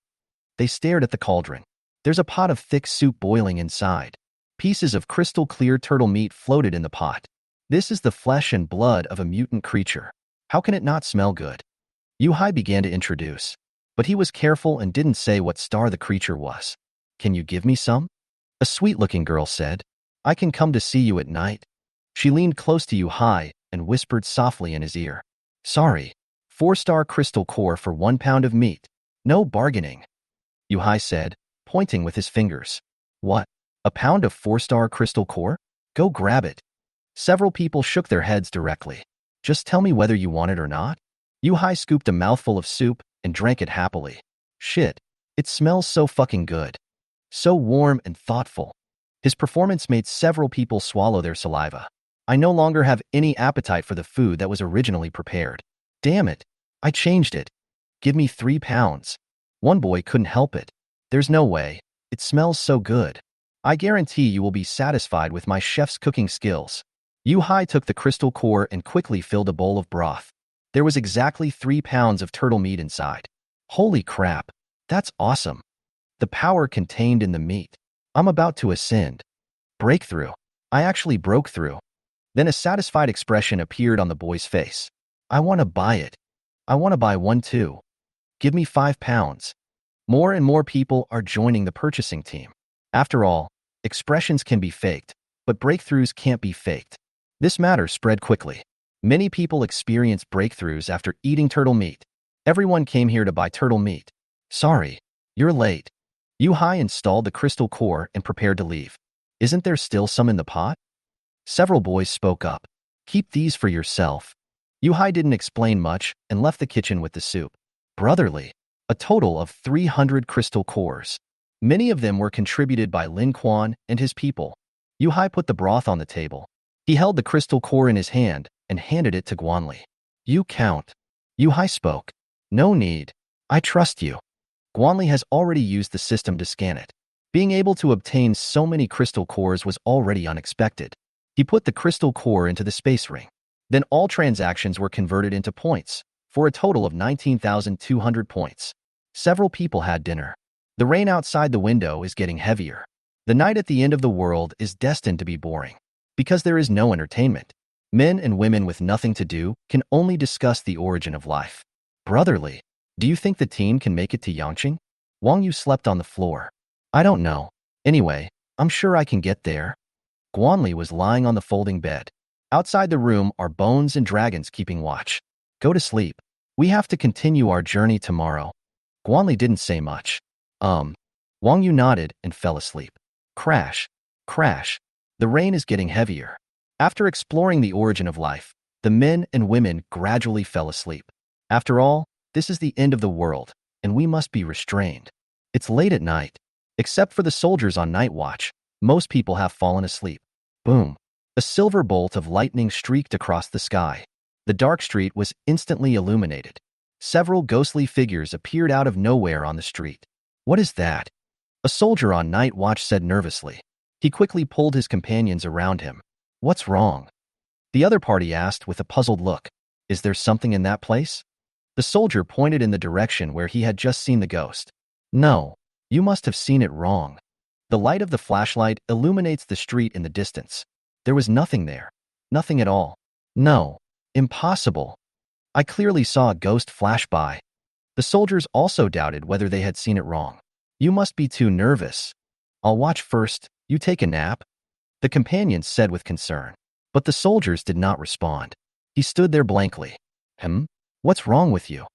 A: They stared at the cauldron. There's a pot of thick soup boiling inside. Pieces of crystal clear turtle meat floated in the pot. This is the flesh and blood of a mutant creature. How can it not smell good? Yu Hai began to introduce, but he was careful and didn't say what star the creature was. Can you give me some? A sweet-looking girl said. I can come to see you at night. She leaned close to Yu Hai and whispered softly in his ear. Sorry, 4-star crystal core for 1 pound of meat. No bargaining. Yu Hai said, pointing with his fingers. What? A pound of 4-star crystal core? Go grab it. Several people shook their heads directly. Just tell me whether you want it or not. Yuhai scooped a mouthful of soup and drank it happily. Shit. It smells so fucking good. So warm and thoughtful. His performance made several people swallow their saliva. I no longer have any appetite for the food that was originally prepared. Damn it. I changed it. Give me 3 pounds. One boy couldn't help it. There's no way. It smells so good. I guarantee you will be satisfied with my chef's cooking skills. Yuhai took the crystal core and quickly filled a bowl of broth. There was exactly 3 pounds of turtle meat inside. Holy crap. That's awesome. The power contained in the meat. I'm about to ascend. Breakthrough. I actually broke through. Then a satisfied expression appeared on the boy's face. I want to buy it. I want to buy one too. Give me 5 pounds. More and more people are joining the purchasing team. After all, expressions can be faked, but breakthroughs can't be faked. This matter spread quickly. Many people experienced breakthroughs after eating turtle meat. Everyone came here to buy turtle meat. Sorry, you're late. Yuhai installed the crystal core and prepared to leave. Isn't there still some in the pot? Several boys spoke up. Keep these for yourself. Yuhai didn't explain much and left the kitchen with the soup. Brotherly. A total of 300 crystal cores. Many of them were contributed by Lin Quan and his people. Yuhai put the broth on the table. He held the crystal core in his hand and handed it to Guanli. You count. Yuhai spoke. No need. I trust you. Guanli has already used the system to scan it. Being able to obtain so many crystal cores was already unexpected. He put the crystal core into the space ring. Then all transactions were converted into points, for a total of 19,200 points. Several people had dinner. The rain outside the window is getting heavier. The night at the end of the world is destined to be boring. Because there is no entertainment. Men and women with nothing to do can only discuss the origin of life. Brotherly. Do you think the team can make it to Yangqing? Wang Yu slept on the floor. I don't know. Anyway, I'm sure I can get there. Guanli was lying on the folding bed. Outside the room are bones and dragons keeping watch. Go to sleep. We have to continue our journey tomorrow. Guanli didn't say much. Wang Yu nodded and fell asleep. Crash. Crash. The rain is getting heavier. After exploring the origin of life, the men and women gradually fell asleep. After all, this is the end of the world, and we must be restrained. It's late at night. Except for the soldiers on night watch, most people have fallen asleep. Boom. A silver bolt of lightning streaked across the sky. The dark street was instantly illuminated. Several ghostly figures appeared out of nowhere on the street. What is that? A soldier on night watch said nervously. He quickly pulled his companions around him. What's wrong? The other party asked with a puzzled look. Is there something in that place? The soldier pointed in the direction where he had just seen the ghost. No, you must have seen it wrong. The light of the flashlight illuminates the street in the distance. There was nothing there. Nothing at all. No. Impossible. I clearly saw a ghost flash by. The soldiers also doubted whether they had seen it wrong. You must be too nervous. I'll watch first. You take a nap? The companions said with concern. But the soldiers did not respond. He stood there blankly. What's wrong with you?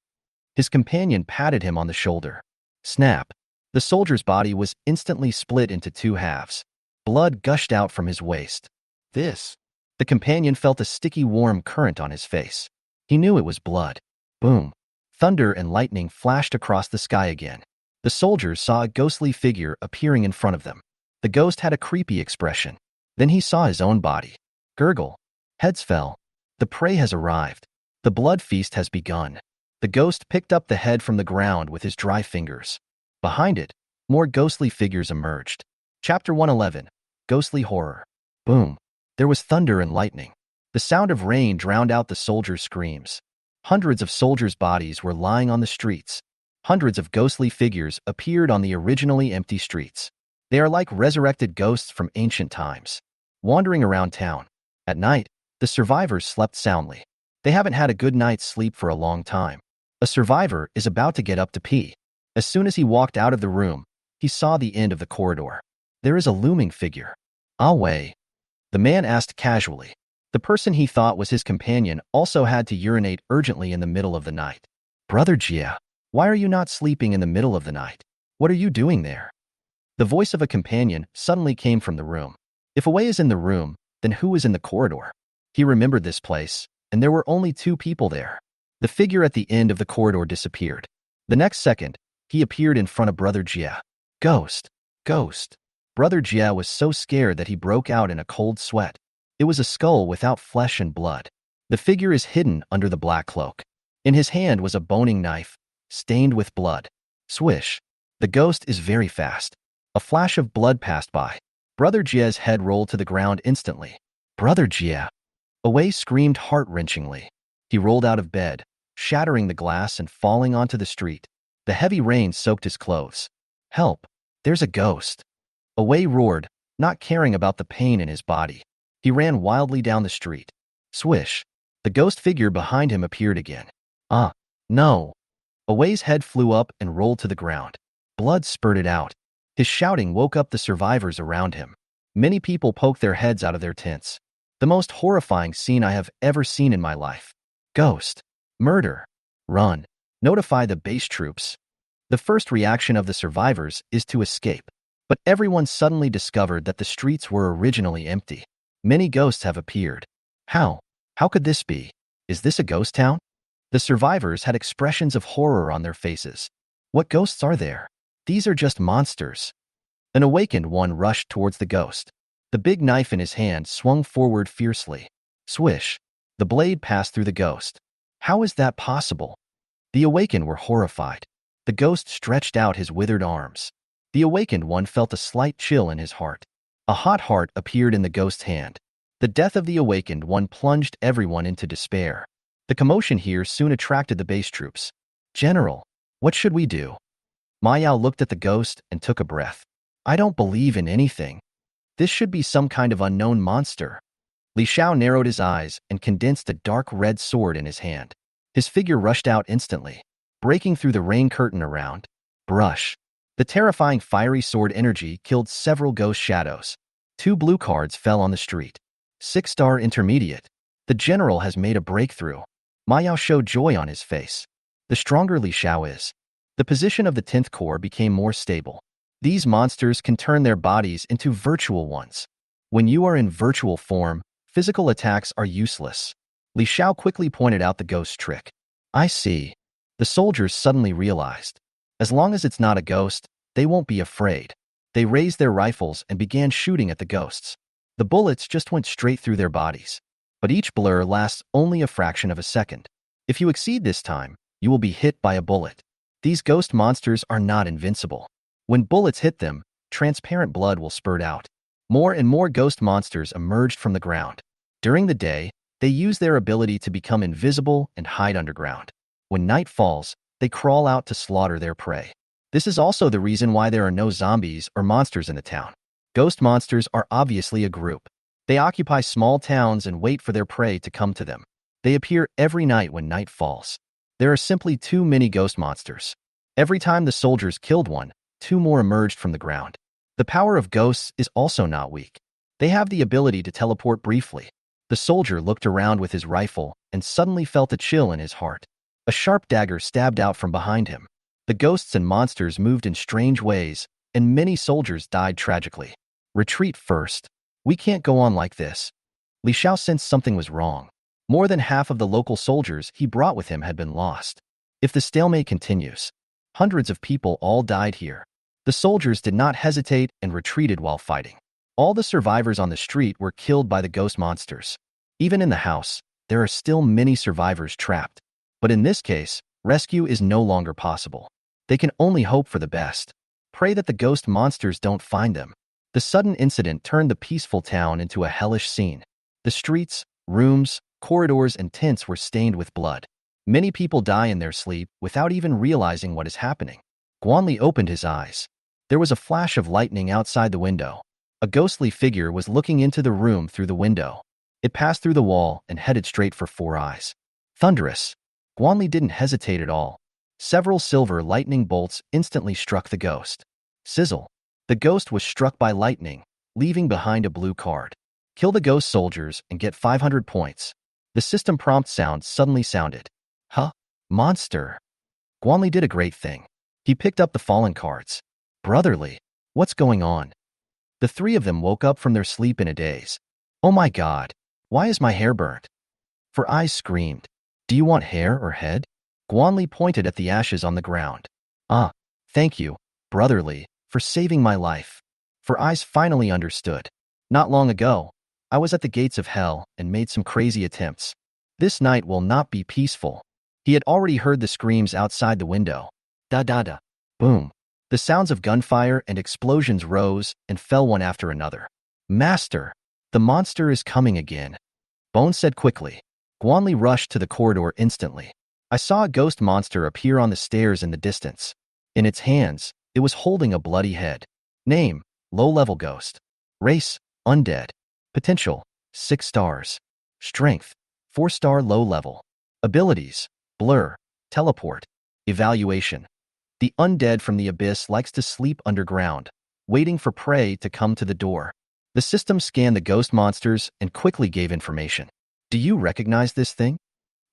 A: His companion patted him on the shoulder. Snap. The soldier's body was instantly split into 2 halves. Blood gushed out from his waist. This. The companion felt a sticky warm current on his face. He knew it was blood. Boom. Thunder and lightning flashed across the sky again. The soldiers saw a ghostly figure appearing in front of them. The ghost had a creepy expression. Then he saw his own body. Gurgle. Heads fell. The prey has arrived. The blood feast has begun. The ghost picked up the head from the ground with his dry fingers. Behind it, more ghostly figures emerged. Chapter 111. Ghostly Horror. Boom. There was thunder and lightning. The sound of rain drowned out the soldiers' screams. Hundreds of soldiers' bodies were lying on the streets. Hundreds of ghostly figures appeared on the originally empty streets. They are like resurrected ghosts from ancient times, wandering around town. At night, the survivors slept soundly. They haven't had a good night's sleep for a long time. A survivor is about to get up to pee. As soon as he walked out of the room, he saw the end of the corridor. There is a looming figure. Ah Wei. The man asked casually. The person he thought was his companion also had to urinate urgently in the middle of the night. Brother Jia, why are you not sleeping in the middle of the night? What are you doing there? The voice of a companion suddenly came from the room. If Away is in the room, then who is in the corridor? He remembered this place, and there were only 2 people there. The figure at the end of the corridor disappeared. The next second, he appeared in front of Brother Jia. Ghost! Ghost! Brother Jia was so scared that he broke out in a cold sweat. It was a skull without flesh and blood. The figure is hidden under the black cloak. In his hand was a boning knife, stained with blood. Swish! The ghost is very fast. A flash of blood passed by. Brother Jia's head rolled to the ground instantly. Brother Jia! Away screamed heart-wrenchingly. He rolled out of bed, shattering the glass and falling onto the street. The heavy rain soaked his clothes. Help! There's a ghost! Away roared, not caring about the pain in his body. He ran wildly down the street. Swish! The ghost figure behind him appeared again. No! Away's head flew up and rolled to the ground. Blood spurted out. His shouting woke up the survivors around him. Many people poked their heads out of their tents. The most horrifying scene I have ever seen in my life. Ghost! Murder! Run! Notify the base troops. The first reaction of the survivors is to escape. But everyone suddenly discovered that the streets were originally empty. Many ghosts have appeared. How? How could this be? Is this a ghost town? The survivors had expressions of horror on their faces. What ghosts are there? These are just monsters. An awakened one rushed towards the ghost. The big knife in his hand swung forward fiercely. Swish! The blade passed through the ghost. How is that possible? The awakened were horrified. The ghost stretched out his withered arms. The awakened one felt a slight chill in his heart. A hot heart appeared in the ghost's hand. The death of the awakened one plunged everyone into despair. The commotion here soon attracted the base troops. General, what should we do? Ma Yao looked at the ghost and took a breath. I don't believe in anything. This should be some kind of unknown monster. Li Shao narrowed his eyes and condensed a dark red sword in his hand. His figure rushed out instantly, breaking through the rain curtain around. Brush! The terrifying fiery sword energy killed several ghost shadows. 2 blue cards fell on the street. 6-star intermediate. The general has made a breakthrough. Ma Yao showed joy on his face. The stronger Li Shao is, the position of the 10th Corps became more stable. These monsters can turn their bodies into virtual ones. When you are in virtual form, physical attacks are useless. Li Shao quickly pointed out the ghost trick. I see. The soldiers suddenly realized. As long as it's not a ghost, they won't be afraid. They raised their rifles and began shooting at the ghosts. The bullets just went straight through their bodies. But each blur lasts only a fraction of a second. If you exceed this time, you will be hit by a bullet. These ghost monsters are not invincible. When bullets hit them, transparent blood will spurt out. More and more ghost monsters emerged from the ground. During the day, they use their ability to become invisible and hide underground. When night falls, they crawl out to slaughter their prey. This is also the reason why there are no zombies or monsters in the town. Ghost monsters are obviously a group. They occupy small towns and wait for their prey to come to them. They appear every night when night falls. There are simply too many ghost monsters. Every time the soldiers killed one, 2 more emerged from the ground. The power of ghosts is also not weak. They have the ability to teleport briefly. The soldier looked around with his rifle and suddenly felt a chill in his heart. A sharp dagger stabbed out from behind him. The ghosts and monsters moved in strange ways, and many soldiers died tragically. Retreat first. We can't go on like this. Li Shao sensed something was wrong. More than half of the local soldiers he brought with him had been lost. If the stalemate continues, hundreds of people all died here. The soldiers did not hesitate and retreated while fighting. All the survivors on the street were killed by the ghost monsters. Even in the house, there are still many survivors trapped. But in this case, rescue is no longer possible. They can only hope for the best. Pray that the ghost monsters don't find them. The sudden incident turned the peaceful town into a hellish scene. The streets, rooms, corridors, and tents were stained with blood. Many people die in their sleep without even realizing what is happening. Guanli opened his eyes. There was a flash of lightning outside the window. A ghostly figure was looking into the room through the window. It passed through the wall and headed straight for Four Eyes. Thunderous. Guanli didn't hesitate at all. Several silver lightning bolts instantly struck the ghost. Sizzle. The ghost was struck by lightning, leaving behind a blue card. Kill the ghost soldiers and get 500 points. The system prompt sound suddenly sounded. Huh? Monster. Guanli did a great thing. He picked up the fallen cards. Brotherly. What's going on? The three of them woke up from their sleep in a daze. Oh my god, why is my hair burnt? For Eyes screamed. Do you want hair or head? Guanli pointed at the ashes on the ground. Ah, thank you, brotherly, for saving my life. For Eyes finally understood. Not long ago, I was at the gates of hell and made some crazy attempts. This night will not be peaceful. He had already heard the screams outside the window. Da-da-da. Boom. The sounds of gunfire and explosions rose and fell one after another. Master, the monster is coming again. Bone said quickly. Guanli rushed to the corridor instantly. I saw a ghost monster appear on the stairs in the distance. In its hands, it was holding a bloody head. Name, low-level ghost. Race, Undead. Potential, 6 stars. Strength, 4-star low-level. Abilities, Blur, Teleport. Evaluation. The undead from the abyss likes to sleep underground, waiting for prey to come to the door. The system scanned the ghost monsters and quickly gave information. Do you recognize this thing?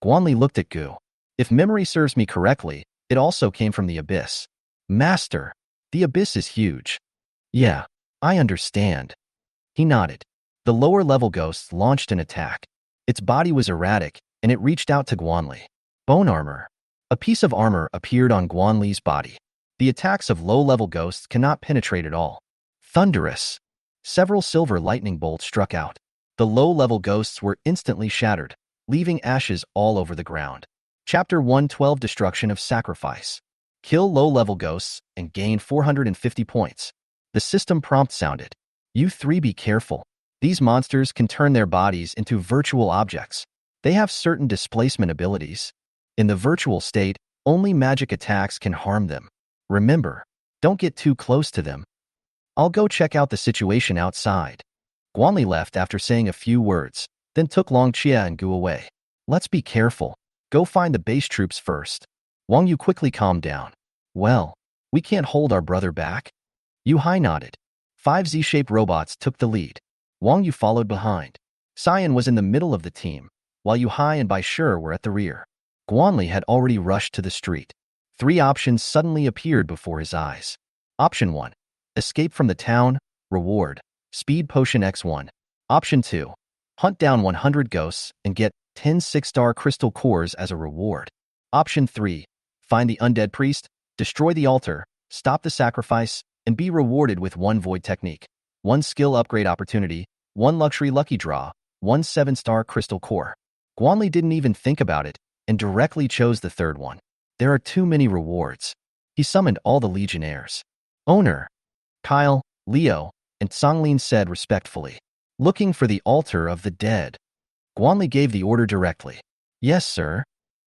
A: Guanli looked at Gu. If memory serves me correctly, it also came from the abyss. Master, the abyss is huge. Yeah, I understand. He nodded. The lower-level ghost launched an attack. Its body was erratic, and it reached out to Guanli. Bone armor. A piece of armor appeared on Guanli's body. The attacks of low-level ghosts cannot penetrate at all. Thunderous. Several silver lightning bolts struck out. The low-level ghosts were instantly shattered, leaving ashes all over the ground. Chapter 112 Destruction of Sacrifice. Kill low-level ghosts and gain 450 points. The system prompt sounded. You three be careful. These monsters can turn their bodies into virtual objects. They have certain displacement abilities. In the virtual state, only magic attacks can harm them. Remember, don't get too close to them. I'll go check out the situation outside. Guanli left after saying a few words, then took Long Chia and Gu away. Let's be careful. Go find the base troops first. Wang Yu quickly calmed down. Well, we can't hold our brother back. Yu Hai nodded. 5 Z-shaped robots took the lead. Wang Yu followed behind. Cyan was in the middle of the team, while Yu Hai and Bai Shi were at the rear. Guanli had already rushed to the street. 3 options suddenly appeared before his eyes. Option 1. Escape from the town, reward, Speed Potion X1. Option 2. Hunt down 100 ghosts and get 10 6-star crystal cores as a reward. Option 3. Find the undead priest, destroy the altar, stop the sacrifice, and be rewarded with 1 void technique, 1 skill upgrade opportunity, 1 luxury lucky draw, 1 7-star crystal core. Guanli didn't even think about it and directly chose the third one. There are too many rewards. He summoned all the legionnaires. Owner, Kyle, Leo, and Songlin said respectfully, looking for the altar of the dead. Guanli gave the order directly. Yes, sir.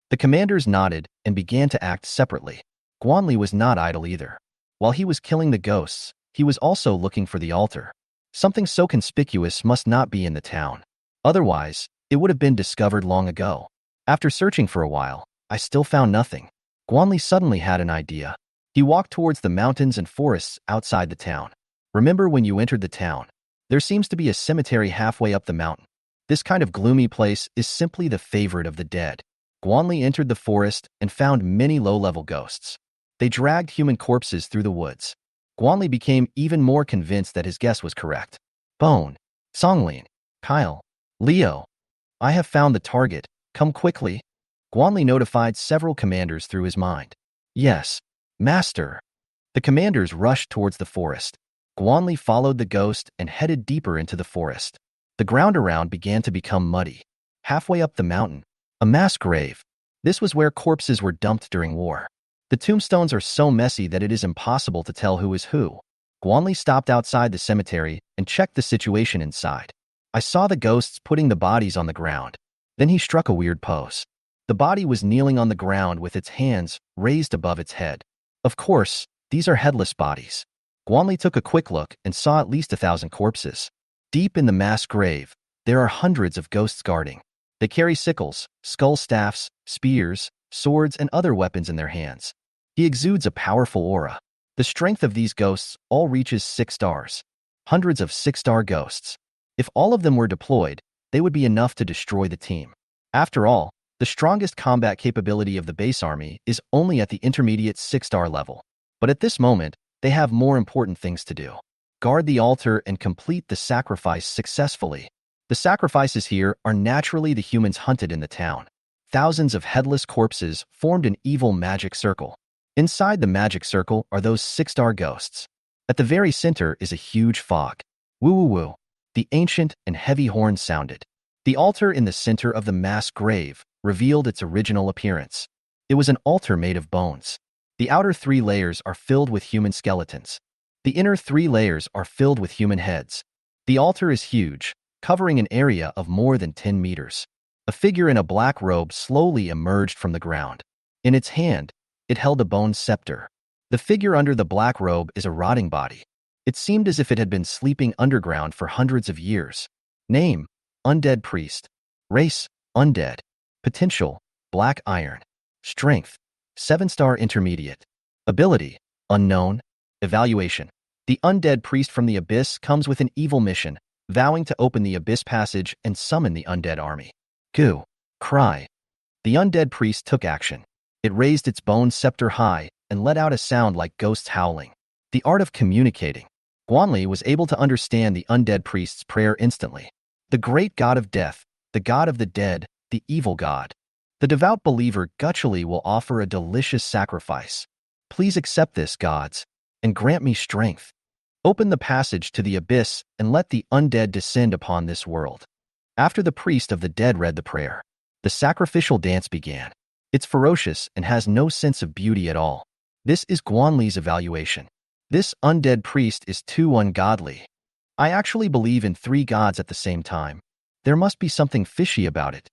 A: The commanders nodded and began to act separately. Guanli was not idle either. While he was killing the ghosts, he was also looking for the altar. Something so conspicuous must not be in the town. Otherwise, it would have been discovered long ago. After searching for a while, I still found nothing. Guanli suddenly had an idea. He walked towards the mountains and forests outside the town. Remember when you entered the town? There seems to be a cemetery halfway up the mountain. This kind of gloomy place is simply the favorite of the dead. Guanli entered the forest and found many low-level ghosts. They dragged human corpses through the woods. Guanli became even more convinced that his guess was correct. Bone, Songlin, Kyle, Leo. I have found the target. Come quickly. Guanli notified several commanders through his mind. Yes, master. The commanders rushed towards the forest. Guanli followed the ghost and headed deeper into the forest. The ground around began to become muddy. Halfway up the mountain, a mass grave. This was where corpses were dumped during war. The tombstones are so messy that it is impossible to tell who is who. Guanli stopped outside the cemetery and checked the situation inside. I saw the ghosts putting the bodies on the ground. Then he struck a weird pose. The body was kneeling on the ground with its hands raised above its head. Of course, these are headless bodies. Guanli took a quick look and saw at least 1,000 corpses. Deep in the mass grave, there are hundreds of ghosts guarding. They carry sickles, skull staffs, spears, swords, and other weapons in their hands. He exudes a powerful aura. The strength of these ghosts all reaches 6 stars. Hundreds of 6-star ghosts. If all of them were deployed, they would be enough to destroy the team. After all, the strongest combat capability of the base army is only at the intermediate 6-star level. But at this moment, They have more important things to do. Guard the altar and complete the sacrifice successfully. The sacrifices here are naturally the humans hunted in the town. Thousands of headless corpses formed an evil magic circle. Inside the magic circle are those six-star ghosts. At the very center is a huge fog. Woo-woo-woo. The ancient and heavy horn sounded. The altar in the center of the mass grave revealed its original appearance. It was an altar made of bones. The outer 3 layers are filled with human skeletons. The inner 3 layers are filled with human heads. The altar is huge, covering an area of more than 10 meters. A figure in a black robe slowly emerged from the ground. In its hand, it held a bone scepter. The figure under the black robe is a rotting body. It seemed as if it had been sleeping underground for hundreds of years. Name: Undead Priest. Race: Undead. Potential: Black Iron. Strength: 7-star Intermediate. Ability: Unknown. Evaluation: the Undead Priest from the Abyss comes with an evil mission, vowing to open the Abyss Passage and summon the Undead Army. Goo. Cry. The Undead Priest took action. It raised its bone scepter high and let out a sound like ghosts howling. The art of communicating. Guanli was able to understand the Undead Priest's prayer instantly. The great god of death, the god of the dead, the evil god. The devout believer gutturally will offer a delicious sacrifice. Please accept this, gods, and grant me strength. Open the passage to the abyss and let the undead descend upon this world. After the priest of the dead read the prayer, the sacrificial dance began. It's ferocious and has no sense of beauty at all. This is Guanli's evaluation. This undead priest is too ungodly. I actually believe in 3 gods at the same time. There must be something fishy about it.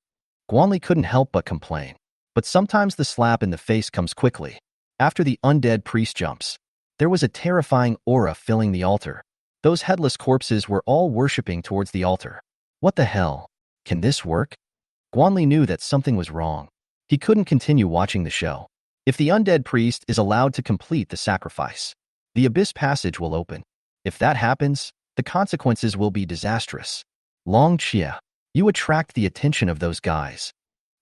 A: Guanli couldn't help but complain. But sometimes the slap in the face comes quickly. After the undead priest jumps, there was a terrifying aura filling the altar. Those headless corpses were all worshipping towards the altar. What the hell? Can this work? Guanli knew that something was wrong. He couldn't continue watching the show. If the undead priest is allowed to complete the sacrifice, the abyss passage will open. If that happens, the consequences will be disastrous. Long Chia, you attract the attention of those guys,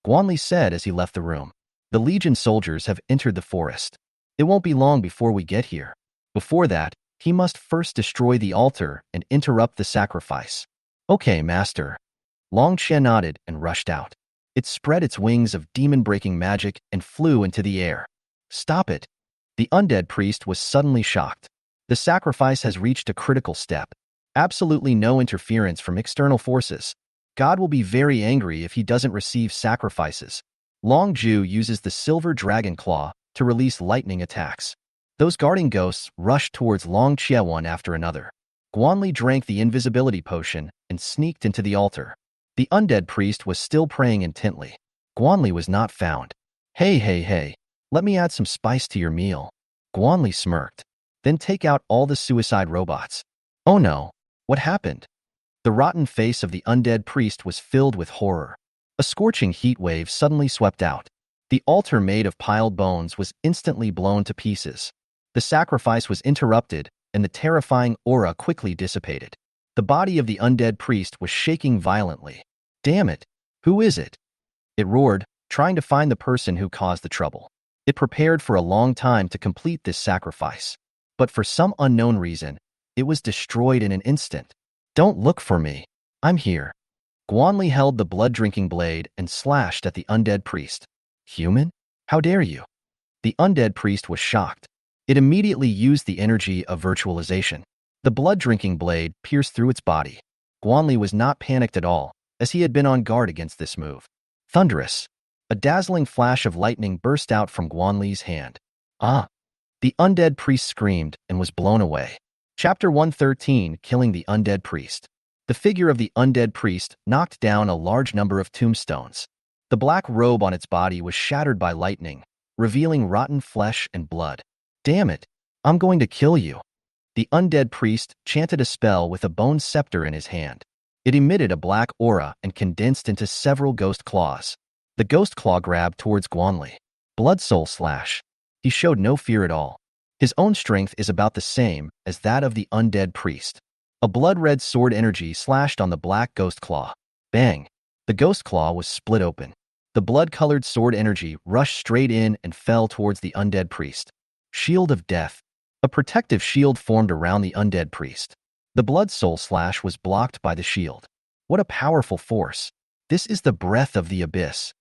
A: Guanli said as he left the room. The Legion soldiers have entered the forest. It won't be long before we get here. Before that, he must first destroy the altar and interrupt the sacrifice. Okay, master. Long Chia nodded and rushed out. It spread its wings of demon-breaking magic and flew into the air. Stop it. The undead priest was suddenly shocked. The sacrifice has reached a critical step. Absolutely no interference from external forces. God will be very angry if he doesn't receive sacrifices. Long Ju uses the silver dragon claw to release lightning attacks. Those guarding ghosts rushed towards Long Chia one after another. Guanli drank the invisibility potion and sneaked into the altar. The undead priest was still praying intently. Guanli was not found. Hey, let me add some spice to your meal. Guanli smirked. Then take out all the suicide robots. Oh no, what happened? The rotten face of the undead priest was filled with horror. A scorching heat wave suddenly swept out. The altar made of piled bones was instantly blown to pieces. The sacrifice was interrupted, and the terrifying aura quickly dissipated. The body of the undead priest was shaking violently. Damn it! Who is it? It roared, trying to find the person who caused the trouble. It prepared for a long time to complete this sacrifice. But for some unknown reason, it was destroyed in an instant. Don't look for me. I'm here. Guanli held the blood-drinking blade and slashed at the undead priest. Human? How dare you? The undead priest was shocked. It immediately used the energy of virtualization. The blood-drinking blade pierced through its body. Guanli was not panicked at all, as he had been on guard against this move. Thunderous. A dazzling flash of lightning burst out from Guanli's hand. Ah! The undead priest screamed and was blown away. Chapter 113, Killing the Undead Priest. The figure of the undead priest knocked down a large number of tombstones. The black robe on its body was shattered by lightning, revealing rotten flesh and blood. Damn it! I'm going to kill you. The undead priest chanted a spell with a bone scepter in his hand. It emitted a black aura and condensed into several ghost claws. The ghost claw grabbed towards Guanli. Blood soul slash. He showed no fear at all. His own strength is about the same as that of the undead priest. A blood-red sword energy slashed on the black ghost claw. Bang! The ghost claw was split open. The blood-colored sword energy rushed straight in and fell towards the undead priest. Shield of death. A protective shield formed around the undead priest. The blood soul slash was blocked by the shield. What a powerful force. This is the breath of the abyss.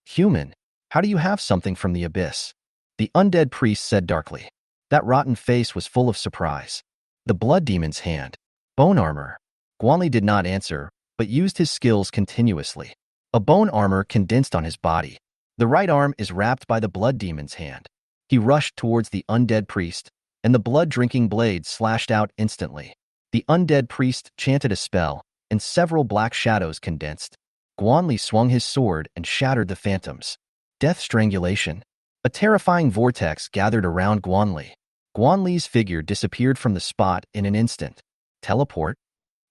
A: Human, how do you have something from the abyss? The undead priest said darkly. That rotten face was full of surprise. The blood demon's hand. Bone armor. Guanli did not answer, but used his skills continuously. A bone armor condensed on his body. The right arm is wrapped by the blood demon's hand. He rushed towards the undead priest, and the blood-drinking blade slashed out instantly. The undead priest chanted a spell, and several black shadows condensed. Guanli swung his sword and shattered the phantoms. Death strangulation. A terrifying vortex gathered around Guanli. Guanli's figure disappeared from the spot in an instant. Teleport?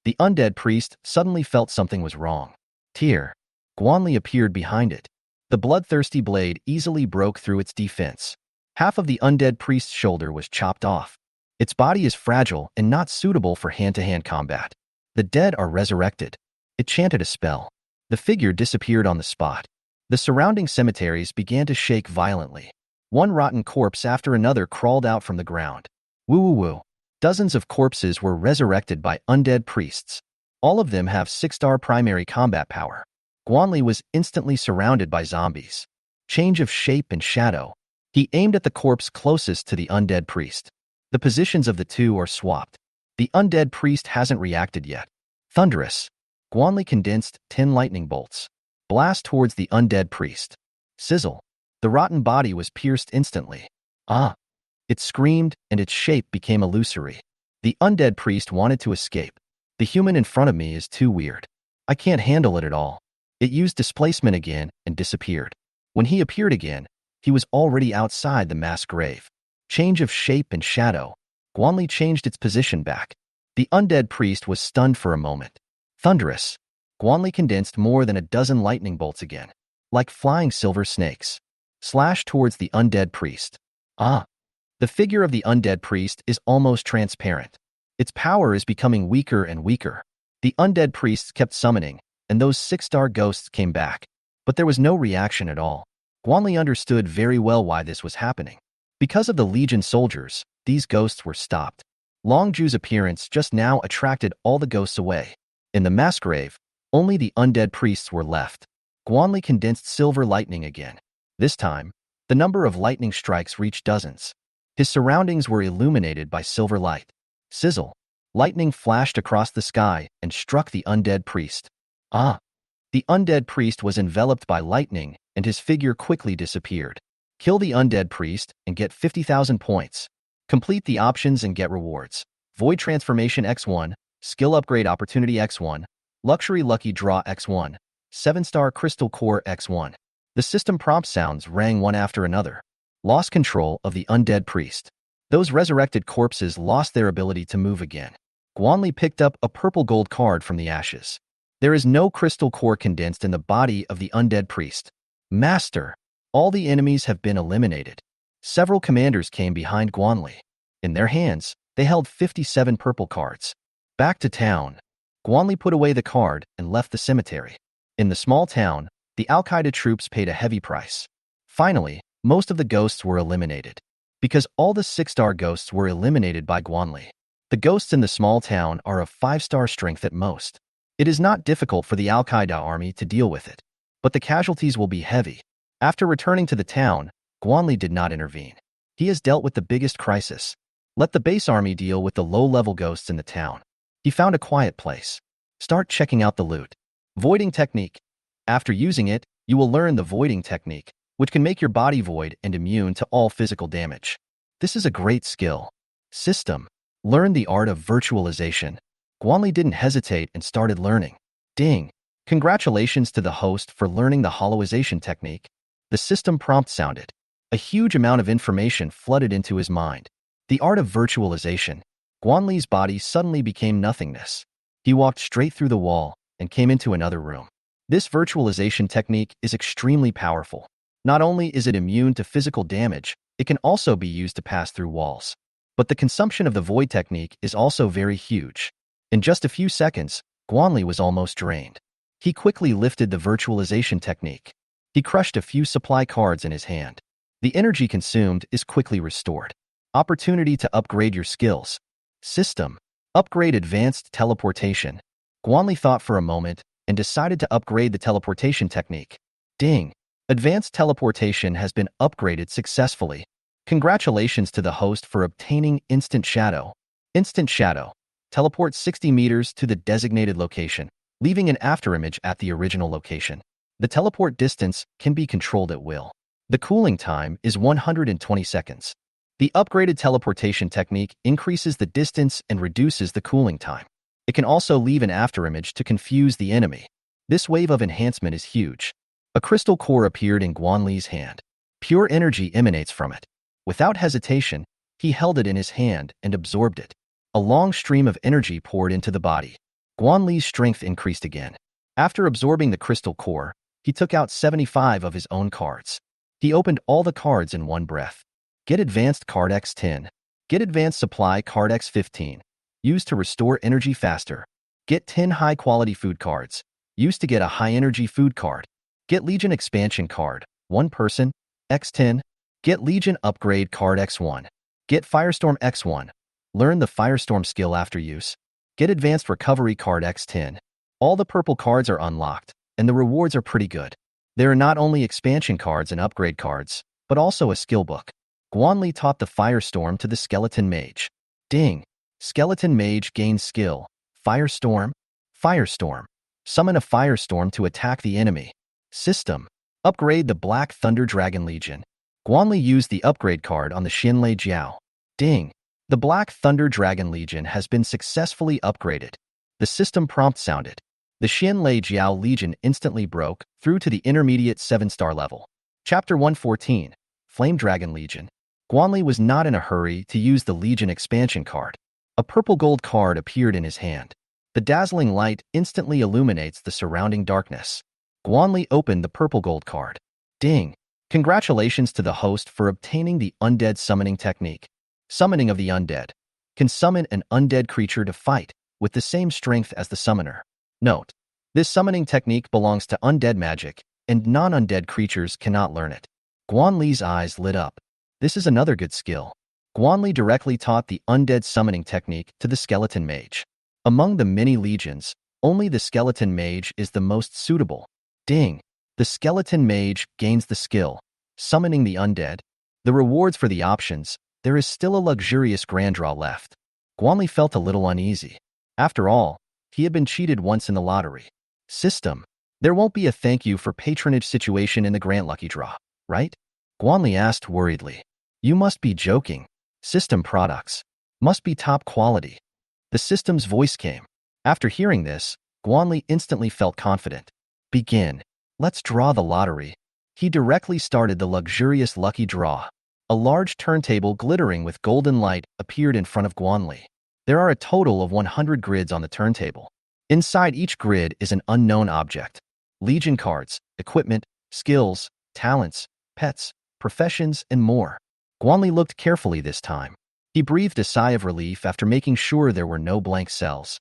A: The undead priest suddenly felt something was wrong. Tear. Guanli appeared behind it. The bloodthirsty blade easily broke through its defense. Half of the undead priest's shoulder was chopped off. Its body is fragile and not suitable for hand-to-hand combat. The dead are resurrected. It chanted a spell. The figure disappeared on the spot. The surrounding cemeteries began to shake violently. One rotten corpse after another crawled out from the ground. Woo-woo-woo. Dozens of corpses were resurrected by undead priests. All of them have 6-star primary combat power. Guanli was instantly surrounded by zombies. Change of shape and shadow. He aimed at the corpse closest to the undead priest. The positions of the two are swapped. The undead priest hasn't reacted yet. Thunderous. Guanli condensed 10 lightning bolts. Blast towards the undead priest. Sizzle. The rotten body was pierced instantly. Ah! It screamed, and its shape became illusory. The undead priest wanted to escape. The human in front of me is too weird. I can't handle it at all. It used displacement again and disappeared. When he appeared again, he was already outside the mass grave. Change of shape and shadow. Guanli changed its position back. The undead priest was stunned for a moment. Thunderous. Guanli condensed more than a dozen lightning bolts again, like flying silver snakes. Slashed towards the undead priest. Ah! The figure of the undead priest is almost transparent. Its power is becoming weaker and weaker. The undead priests kept summoning, and those 6-star ghosts came back. But there was no reaction at all. Guanli understood very well why this was happening. Because of the Legion soldiers, these ghosts were stopped. Longju's appearance just now attracted all the ghosts away. In the mass grave, only the undead priests were left. Guanli condensed silver lightning again. This time, the number of lightning strikes reached dozens. His surroundings were illuminated by silver light. Sizzle. Lightning flashed across the sky and struck the undead priest. Ah! The undead priest was enveloped by lightning, and his figure quickly disappeared. Kill the undead priest and get 50,000 points. Complete the options and get rewards. Void Transformation X1, Skill Upgrade Opportunity X1, Luxury Lucky Draw X1, 7-Star Crystal Core X1. The system prompt sounds rang one after another. Lost control of the undead priest. Those resurrected corpses lost their ability to move again. Guanli picked up a purple gold card from the ashes. There is no crystal core condensed in the body of the undead priest. Master, all the enemies have been eliminated. Several commanders came behind Guanli. In their hands, they held 57 purple cards. Back to town. Guanli put away the card and left the cemetery. In the small town, the Al-Qaeda troops paid a heavy price. Finally, most of the ghosts were eliminated. Because all the 6-star ghosts were eliminated by Guanli. The ghosts in the small town are of 5-star strength at most. It is not difficult for the Al-Qaeda army to deal with it. But the casualties will be heavy. After returning to the town, Guanli did not intervene. He has dealt with the biggest crisis. Let the base army deal with the low-level ghosts in the town. He found a quiet place. Start checking out the loot. Voiding technique. After using it, you will learn the voiding technique, which can make your body void and immune to all physical damage. This is a great skill. System. Learn the art of virtualization. Guanli didn't hesitate and started learning. Ding. Congratulations to the host for learning the holoization technique. The system prompt sounded. A huge amount of information flooded into his mind. The art of virtualization. Guanli's body suddenly became nothingness. He walked straight through the wall and came into another room. This virtualization technique is extremely powerful. Not only is it immune to physical damage, it can also be used to pass through walls. But the consumption of the void technique is also very huge. In just a few seconds, Guanli was almost drained. He quickly lifted the virtualization technique. He crushed a few supply cards in his hand. The energy consumed is quickly restored. Opportunity to upgrade your skills. System. Upgrade advanced teleportation. Guanli thought for a moment and decided to upgrade the teleportation technique. Ding. Advanced teleportation has been upgraded successfully. Congratulations to the host for obtaining Instant Shadow. Instant Shadow. Teleport 60 meters to the designated location, leaving an afterimage at the original location. The teleport distance can be controlled at will. The cooling time is 120 seconds. The upgraded teleportation technique increases the distance and reduces the cooling time. It can also leave an afterimage to confuse the enemy. This wave of enhancement is huge. A crystal core appeared in Guanli's hand. Pure energy emanates from it. Without hesitation, he held it in his hand and absorbed it. A long stream of energy poured into the body. Guanli's strength increased again. After absorbing the crystal core, he took out 75 of his own cards. He opened all the cards in one breath. Get Advanced Card X10. Get Advanced Supply Card X15. Used to restore energy faster. Get 10 high-quality food cards. Used to get a high-energy food card. Get Legion Expansion Card. 1 person. X10. Get Legion Upgrade Card X1. Get Firestorm X1. Learn the Firestorm skill after use. Get Advanced Recovery Card X10. All the purple cards are unlocked, and the rewards are pretty good. There are not only expansion cards and upgrade cards, but also a skill book. Guanli taught the Firestorm to the Skeleton Mage. Ding. Skeleton Mage gains skill. Firestorm. Firestorm. Summon a Firestorm to attack the enemy. System. Upgrade the Black Thunder Dragon Legion. Guanli used the upgrade card on the Xinlei Jiao. Ding. The Black Thunder Dragon Legion has been successfully upgraded. The system prompt sounded. The Xinlei Jiao Legion instantly broke through to the intermediate 7-star level. Chapter 114. Flame Dragon Legion. Guanli was not in a hurry to use the Legion expansion card. A purple gold card appeared in his hand. The dazzling light instantly illuminates the surrounding darkness. Guanli opened the purple gold card. Ding. Congratulations to the host for obtaining the Undead Summoning Technique. Summoning of the Undead. Can summon an undead creature to fight with the same strength as the summoner. Note. This summoning technique belongs to undead magic, and non-undead creatures cannot learn it. Guanli's eyes lit up. This is another good skill. Guanli directly taught the undead summoning technique to the Skeleton Mage. Among the many legions, only the Skeleton Mage is the most suitable. Ding. The Skeleton Mage gains the skill. Summoning the Undead. The rewards for the options, there is still a luxurious grand draw left. Guanli felt a little uneasy. After all, he had been cheated once in the lottery. System. There won't be a thank you for patronage situation in the Grand Lucky Draw, right? Guanli asked worriedly. You must be joking. System products. Must be top quality. The system's voice came. After hearing this, Guanli instantly felt confident. Begin. Let's draw the lottery. He directly started the luxurious lucky draw. A large turntable glittering with golden light appeared in front of Guanli. There are a total of 100 grids on the turntable. Inside each grid is an unknown object. Legion cards, equipment, skills, talents, pets, professions, and more. Guanli looked carefully this time. He breathed a sigh of relief after making sure there were no blank cells.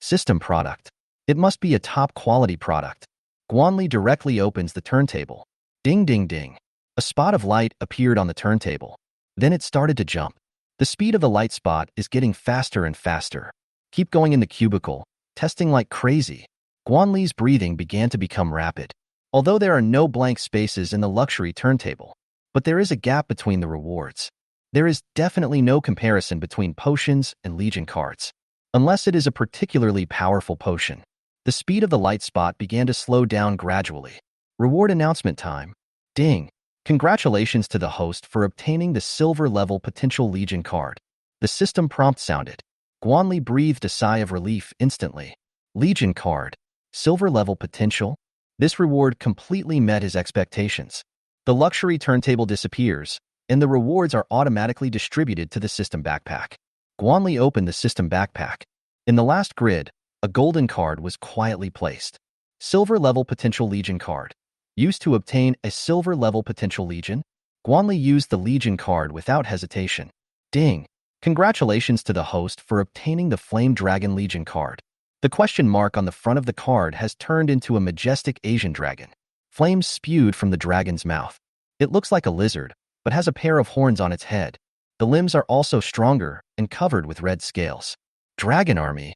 A: System product. It must be a top-quality product. Guanli directly opens the turntable. Ding ding ding. A spot of light appeared on the turntable. Then it started to jump. The speed of the light spot is getting faster and faster. Keep going in the cubicle, testing like crazy. Guanli's breathing began to become rapid. Although there are no blank spaces in the luxury turntable, but there is a gap between the rewards. There is definitely no comparison between potions and Legion cards, unless it is a particularly powerful potion. The speed of the light spot began to slow down gradually. Reward announcement time. Ding. Congratulations to the host for obtaining the silver-level potential Legion card. The system prompt sounded. Guanli breathed a sigh of relief instantly. Legion card. Silver-level potential? This reward completely met his expectations. The luxury turntable disappears, and the rewards are automatically distributed to the system backpack. Guanli opened the system backpack. In the last grid, a golden card was quietly placed. Silver-level potential Legion card. Used to obtain a silver-level potential Legion, Guanli used the Legion card without hesitation. Ding! Congratulations to the host for obtaining the Flame Dragon Legion card. The question mark on the front of the card has turned into a majestic Asian dragon. Flames spewed from the dragon's mouth. It looks like a lizard, but has a pair of horns on its head. The limbs are also stronger and covered with red scales. Dragon army.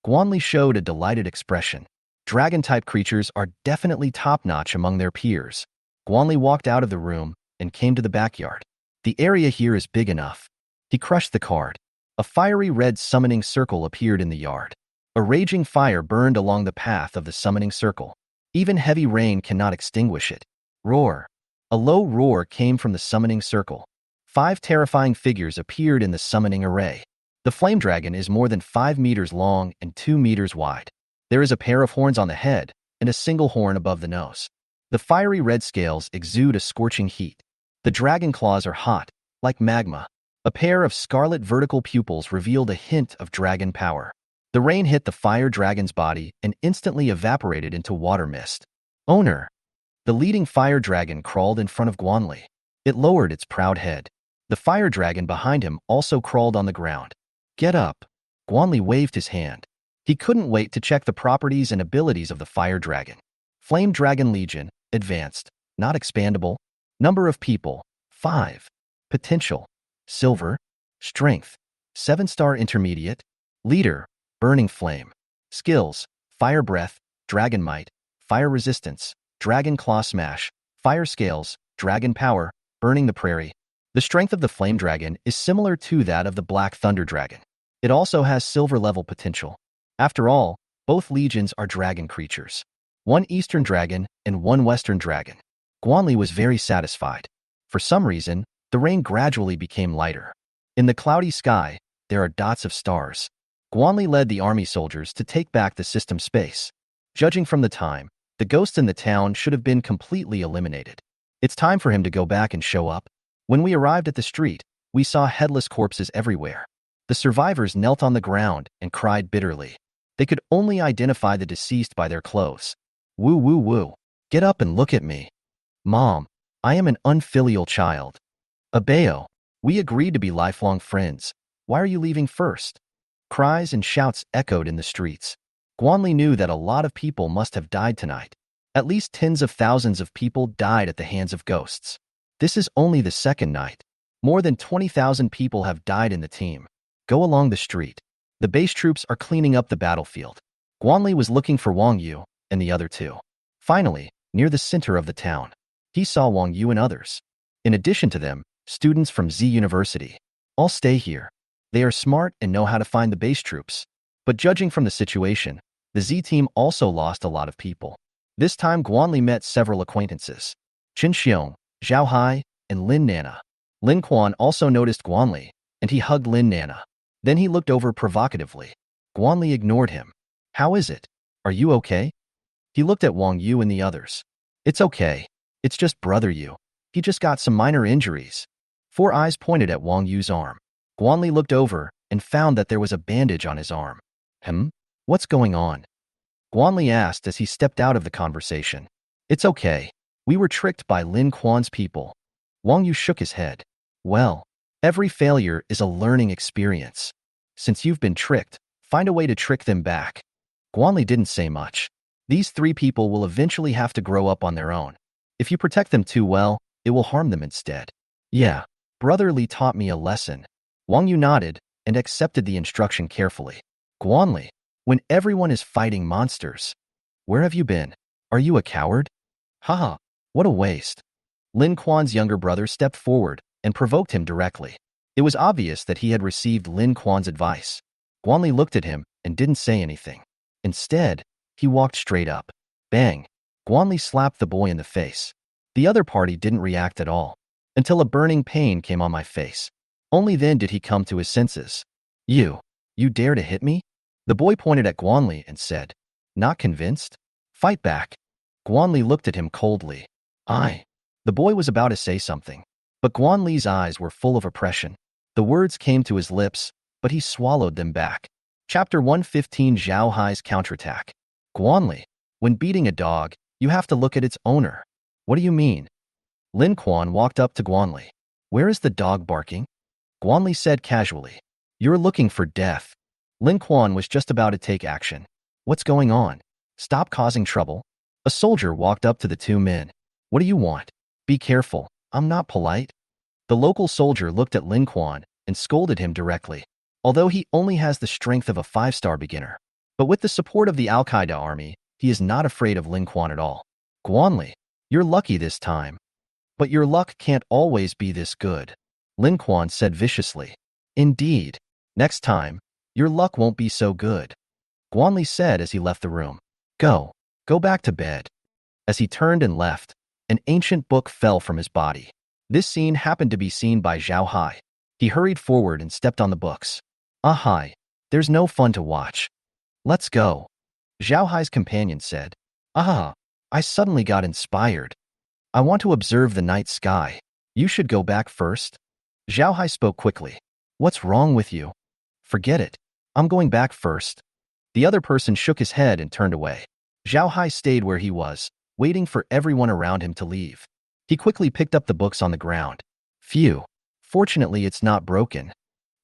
A: Guanli showed a delighted expression. Dragon-type creatures are definitely top-notch among their peers. Guanli walked out of the room and came to the backyard. The area here is big enough. He crushed the card. A fiery red summoning circle appeared in the yard. A raging fire burned along the path of the summoning circle. Even heavy rain cannot extinguish it. Roar. A low roar came from the summoning circle. 5 terrifying figures appeared in the summoning array. The flame dragon is more than 5 meters long and 2 meters wide. There is a pair of horns on the head and a single horn above the nose. The fiery red scales exude a scorching heat. The dragon claws are hot, like magma. A pair of scarlet vertical pupils revealed a hint of dragon power. The rain hit the fire dragon's body and instantly evaporated into water mist. Owner. The leading fire dragon crawled in front of Guanli. It lowered its proud head. The fire dragon behind him also crawled on the ground. Get up. Guanli waved his hand. He couldn't wait to check the properties and abilities of the fire dragon. Flame Dragon Legion, advanced, not expandable. Number of people, 5. Potential, silver. Strength, 7-star intermediate. Leader, burning flame. Skills, fire breath, dragon might, fire resistance, dragon claw smash, fire scales, dragon power, burning the prairie. The strength of the flame dragon is similar to that of the black thunder dragon. It also has silver level potential. After all, both legions are dragon creatures. 1 eastern dragon and 1 western dragon. Guanli was very satisfied. For some reason, the rain gradually became lighter. In the cloudy sky, there are dots of stars. Guanli led the army soldiers to take back the system space. Judging from the time, the ghosts in the town should have been completely eliminated. It's time for him to go back and show up. When we arrived at the street, we saw headless corpses everywhere. The survivors knelt on the ground and cried bitterly. They could only identify the deceased by their clothes. Woo woo woo. Get up and look at me. Mom, I am an unfilial child. Abeo, we agreed to be lifelong friends. Why are you leaving first? Cries and shouts echoed in the streets. Guanli knew that a lot of people must have died tonight. At least tens of thousands of people died at the hands of ghosts. This is only the second night. More than 20,000 people have died in the team. Go along the street. The base troops are cleaning up the battlefield. Guanli was looking for Wang Yu and the other 2. Finally, near the center of the town, he saw Wang Yu and others. In addition to them, students from Z University. All stay here. They are smart and know how to find the base troops. But judging from the situation, the Z team also lost a lot of people. This time Guanli met several acquaintances. Qin Xiong, Zhao Hai, and Lin Nana. Lin Quan also noticed Guanli, and he hugged Lin Nana. Then he looked over provocatively. Guanli ignored him. How is it? Are you okay? He looked at Wang Yu and the others. It's okay. It's just brother Yu. He just got some minor injuries. 4 eyes pointed at Wang Yu's arm. Guanli looked over and found that there was a bandage on his arm. What's going on? Guanli asked as he stepped out of the conversation. It's okay. We were tricked by Lin Quan's people. Wang Yu shook his head. Well, every failure is a learning experience. Since you've been tricked, find a way to trick them back. Guanli didn't say much. These 3 people will eventually have to grow up on their own. If you protect them too well, it will harm them instead. Yeah, Brother Li taught me a lesson. Wang Yu nodded and accepted the instruction carefully. Guanli, when everyone is fighting monsters, where have you been? Are you a coward? Haha, what a waste. Lin Quan's younger brother stepped forward and provoked him directly. It was obvious that he had received Lin Quan's advice. Guanli looked at him and didn't say anything. Instead, he walked straight up. Bang! Guanli slapped the boy in the face. The other party didn't react at all, until a burning pain came on my face. Only then did he come to his senses. You dare to hit me? The boy pointed at Guanli and said, Not convinced? Fight back. Guanli looked at him coldly. The boy was about to say something, but Guanli's eyes were full of oppression. The words came to his lips, but he swallowed them back. Chapter 115 Zhao Hai's Counterattack. Guanli, when beating a dog, you have to look at its owner. What do you mean? Lin Quan walked up to Guanli. Where is the dog barking? Guanli said casually. You're looking for death. Lin Quan was just about to take action. What's going on? Stop causing trouble. A soldier walked up to the 2 men. What do you want? Be careful. I'm not polite. The local soldier looked at Lin Quan and scolded him directly, although he only has the strength of a 5-star beginner. But with the support of the Al-Qaeda army, he is not afraid of Lin Quan at all. Guanli, you're lucky this time. But your luck can't always be this good, Lin Quan said viciously. Indeed. Next time, your luck won't be so good, Guanli said as he left the room. Go back to bed. As he turned and left, an ancient book fell from his body. This scene happened to be seen by Zhao Hai. He hurried forward and stepped on the books. Hai, there's no fun to watch. Let's go, Zhao Hai's companion said. I suddenly got inspired. I want to observe the night sky. You should go back first. Zhao Hai spoke quickly. What's wrong with you? Forget it. I'm going back first. The other person shook his head and turned away. Zhao Hai stayed where he was, waiting for everyone around him to leave. He quickly picked up the books on the ground. Phew. Fortunately, it's not broken.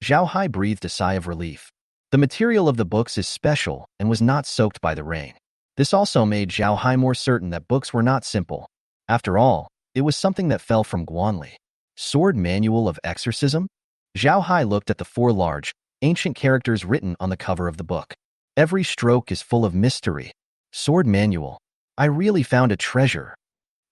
A: Zhao Hai breathed a sigh of relief. The material of the books is special and was not soaked by the rain. This also made Zhao Hai more certain that books were not simple. After all, it was something that fell from Guanli. Sword Manual of Exorcism? Zhao Hai looked at the 4 large, ancient characters written on the cover of the book. Every stroke is full of mystery. Sword Manual. I really found a treasure.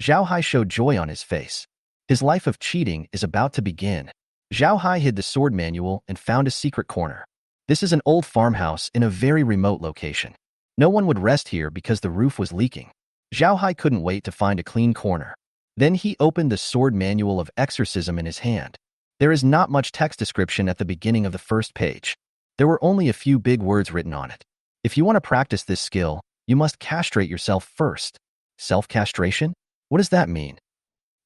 A: Zhao Hai showed joy on his face. His life of cheating is about to begin. Zhao Hai hid the sword manual and found a secret corner. This is an old farmhouse in a very remote location. No one would rest here because the roof was leaking. Zhao Hai couldn't wait to find a clean corner. Then he opened the sword manual of exorcism in his hand. There is not much text description at the beginning of the first page. There were only a few big words written on it. If you want to practice this skill, you must castrate yourself first. Self-castration? What does that mean?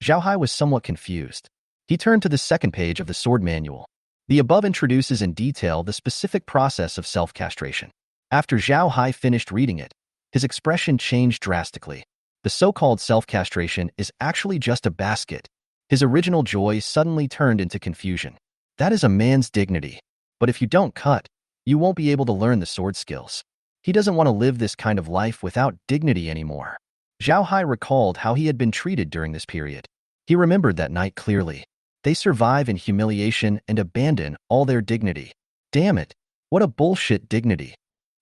A: Zhao Hai was somewhat confused. He turned to the second page of the sword manual. The above introduces in detail the specific process of self-castration. After Zhao Hai finished reading it, his expression changed drastically. The so-called self-castration is actually just a basket. His original joy suddenly turned into confusion. That is a man's dignity. But if you don't cut, you won't be able to learn the sword skills. He doesn't want to live this kind of life without dignity anymore. Zhao Hai recalled how he had been treated during this period. He remembered that night clearly. They survive in humiliation and abandon all their dignity. Damn it, what a bullshit dignity.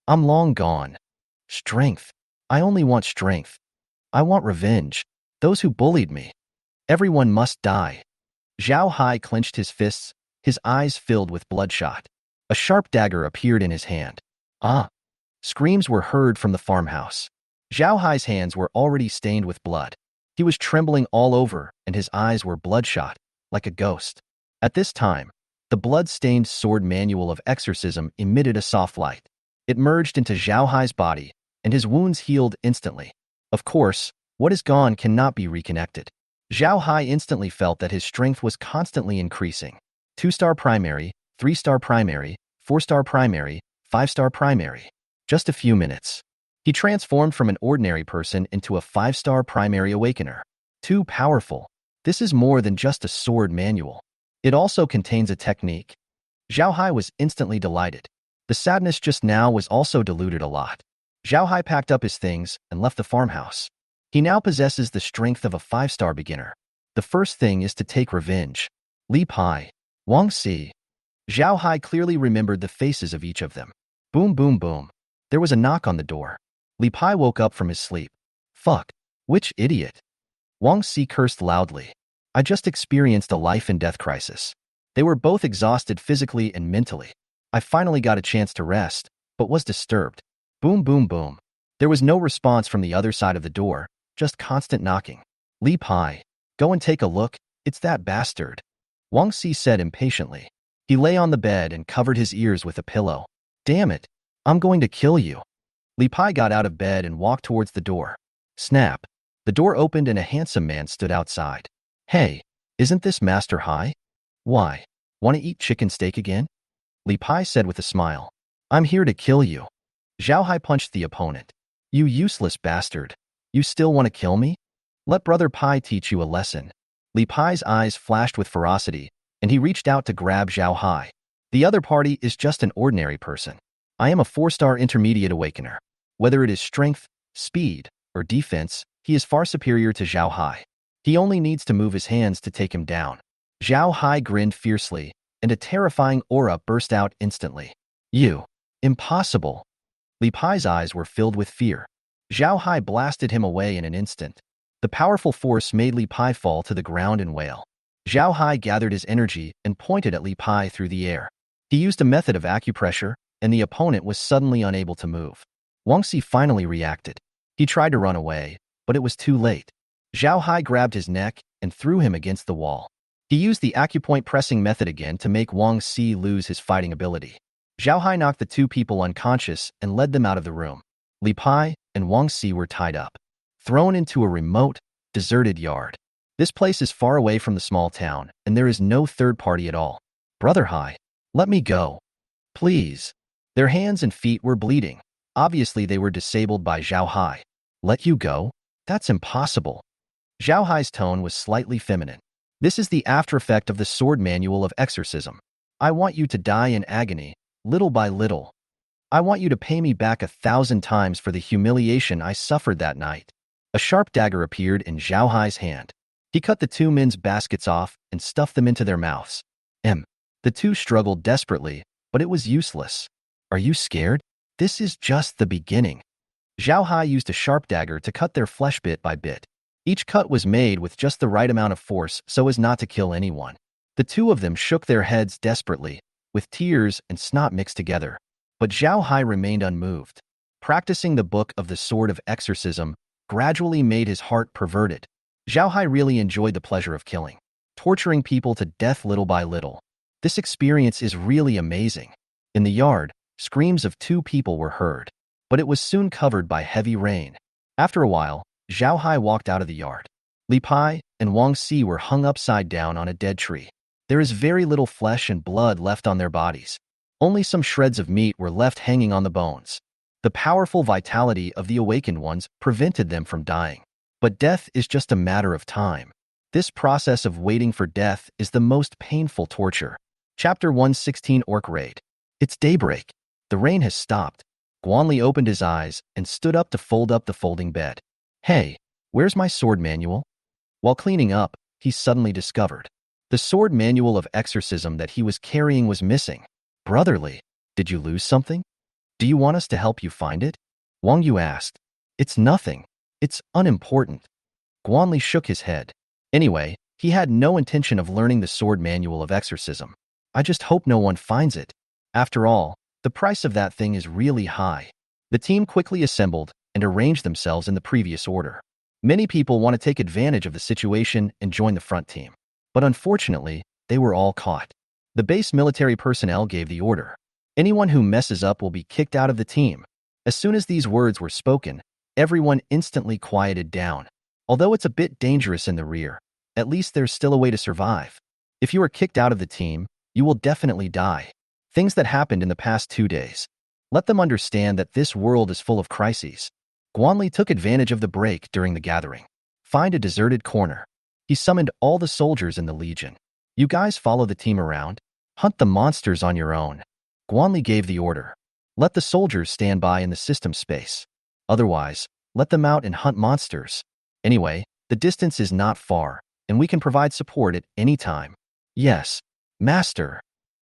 A: I'm long gone. Strength. I only want strength. I want revenge. Those who bullied me. Everyone must die. Zhao Hai clenched his fists, his eyes filled with bloodshot. A sharp dagger appeared in his hand. Screams were heard from the farmhouse. Zhao Hai's hands were already stained with blood. He was trembling all over and his eyes were bloodshot, like a ghost. At this time, the blood-stained sword manual of exorcism emitted a soft light. It merged into Zhao Hai's body, and his wounds healed instantly. Of course, what is gone cannot be reconnected. Zhao Hai instantly felt that his strength was constantly increasing. 2-star primary, 3-star primary, 4-star primary, 5-star primary. Just a few minutes. He transformed from an ordinary person into a 5-star primary awakener. Too powerful. This is more than just a sword manual. It also contains a technique. Zhao Hai was instantly delighted. The sadness just now was also diluted a lot. Zhao Hai packed up his things and left the farmhouse. He now possesses the strength of a 5-star beginner. The first thing is to take revenge. Li Pai, Wang Si. Zhao Hai clearly remembered the faces of each of them. Boom, boom, boom. There was a knock on the door. Li Pai woke up from his sleep. Fuck. Which idiot? Wang Si cursed loudly. I just experienced a life-and-death crisis. They were both exhausted physically and mentally. I finally got a chance to rest, but was disturbed. Boom, boom, boom. There was no response from the other side of the door, just constant knocking. Li Pai, go and take a look, it's that bastard. Wang Si said impatiently. He lay on the bed and covered his ears with a pillow. Damn it. I'm going to kill you. Li Pai got out of bed and walked towards the door. Snap. The door opened and a handsome man stood outside. Hey, isn't this Master Hai? Why? Want to eat chicken steak again? Li Pai said with a smile. I'm here to kill you. Zhao Hai punched the opponent. You useless bastard. You still want to kill me? Let Brother Pai teach you a lesson. Li Pai's eyes flashed with ferocity, and he reached out to grab Zhao Hai. The other party is just an ordinary person. I am a 4-star intermediate awakener. Whether it is strength, speed, or defense, he is far superior to Zhao Hai. He only needs to move his hands to take him down. Zhao Hai grinned fiercely, and a terrifying aura burst out instantly. You! Impossible! Li Pai's eyes were filled with fear. Zhao Hai blasted him away in an instant. The powerful force made Li Pai fall to the ground and wail. Zhao Hai gathered his energy and pointed at Li Pai through the air. He used a method of acupressure, and the opponent was suddenly unable to move. Wang Xi finally reacted. He tried to run away, but it was too late. Zhao Hai grabbed his neck and threw him against the wall. He used the acupoint pressing method again to make Wang Xi lose his fighting ability. Zhao Hai knocked the two people unconscious and led them out of the room. Li Pai and Wang Xi were tied up, thrown into a remote, deserted yard. This place is far away from the small town, and there is no third party at all. Brother Hai, let me go. Please. Their hands and feet were bleeding. Obviously, they were disabled by Zhao Hai. Let you go? That's impossible. Zhao Hai's tone was slightly feminine. This is the after effect of the sword manual of exorcism. I want you to die in agony, little by little. I want you to pay me back 1,000 times for the humiliation I suffered that night. A sharp dagger appeared in Zhao Hai's hand. He cut the two men's baskets off and stuffed them into their mouths. The two struggled desperately, but it was useless. Are you scared? This is just the beginning. Zhao Hai used a sharp dagger to cut their flesh bit by bit. Each cut was made with just the right amount of force so as not to kill anyone. The two of them shook their heads desperately, with tears and snot mixed together. But Zhao Hai remained unmoved. Practicing the book of the sword of exorcism gradually made his heart perverted. Zhao Hai really enjoyed the pleasure of killing, torturing people to death little by little. This experience is really amazing. In the yard, screams of two people were heard, but it was soon covered by heavy rain. After a while, Zhao Hai walked out of the yard. Li Pai and Wang Xi were hung upside down on a dead tree. There is very little flesh and blood left on their bodies. Only some shreds of meat were left hanging on the bones. The powerful vitality of the awakened ones prevented them from dying. But death is just a matter of time. This process of waiting for death is the most painful torture. Chapter 116 Orc Raid. It's daybreak. The rain has stopped. Guanli opened his eyes and stood up to fold up the folding bed. Hey, where's my sword manual? While cleaning up, he suddenly discovered the sword manual of exorcism that he was carrying was missing. Brotherly, did you lose something? Do you want us to help you find it? Wang Yu asked. It's nothing. It's unimportant. Guanli shook his head. Anyway, he had no intention of learning the sword manual of exorcism. I just hope no one finds it. After all, the price of that thing is really high. The team quickly assembled and arranged themselves in the previous order. Many people want to take advantage of the situation and join the front team. But unfortunately, they were all caught. The base military personnel gave the order. Anyone who messes up will be kicked out of the team. As soon as these words were spoken, everyone instantly quieted down. Although it's a bit dangerous in the rear, at least there's still a way to survive. If you are kicked out of the team, you will definitely die. Things that happened in the past 2 days. Let them understand that this world is full of crises. Guanli took advantage of the break during the gathering. Find a deserted corner. He summoned all the soldiers in the legion. You guys follow the team around. Hunt the monsters on your own. Guanli gave the order. Let the soldiers stand by in the system space. Otherwise, let them out and hunt monsters. Anyway, the distance is not far, and we can provide support at any time. Yes, Master.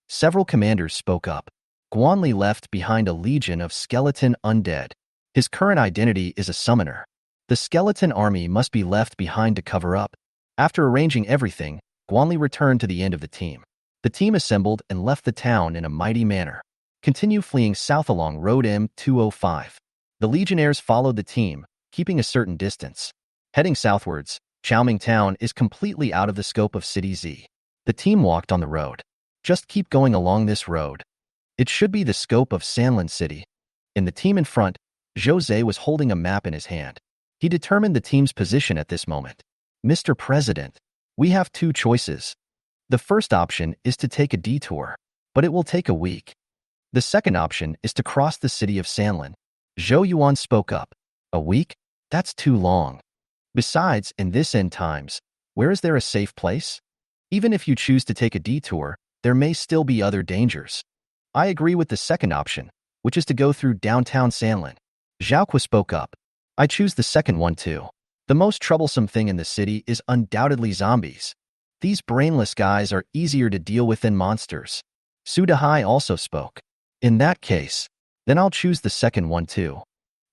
A: Several commanders spoke up. Guanli left behind a legion of skeleton undead. His current identity is a summoner. The skeleton army must be left behind to cover up. After arranging everything, Guanli returned to the end of the team. The team assembled and left the town in a mighty manner. Continue fleeing south along Road M205. The legionnaires followed the team, keeping a certain distance. Heading southwards, Chaoming Town is completely out of the scope of City Z. The team walked on the road. Just keep going along this road. It should be the scope of Sanlin City. In the team in front, Jose was holding a map in his hand. He determined the team's position at this moment. Mr. President, we have 2 choices. The first option is to take a detour, but it will take a week. The second option is to cross the city of Sanlin. Zhou Yuan spoke up. A week? That's too long. Besides, in this end times, where is there a safe place? Even if you choose to take a detour, there may still be other dangers. I agree with the second option, which is to go through downtown Sanlin. Zhaoqua spoke up. I choose the second one too. The most troublesome thing in the city is undoubtedly zombies. These brainless guys are easier to deal with than monsters. Su Dahai also spoke. In that case, then I'll choose the second one too.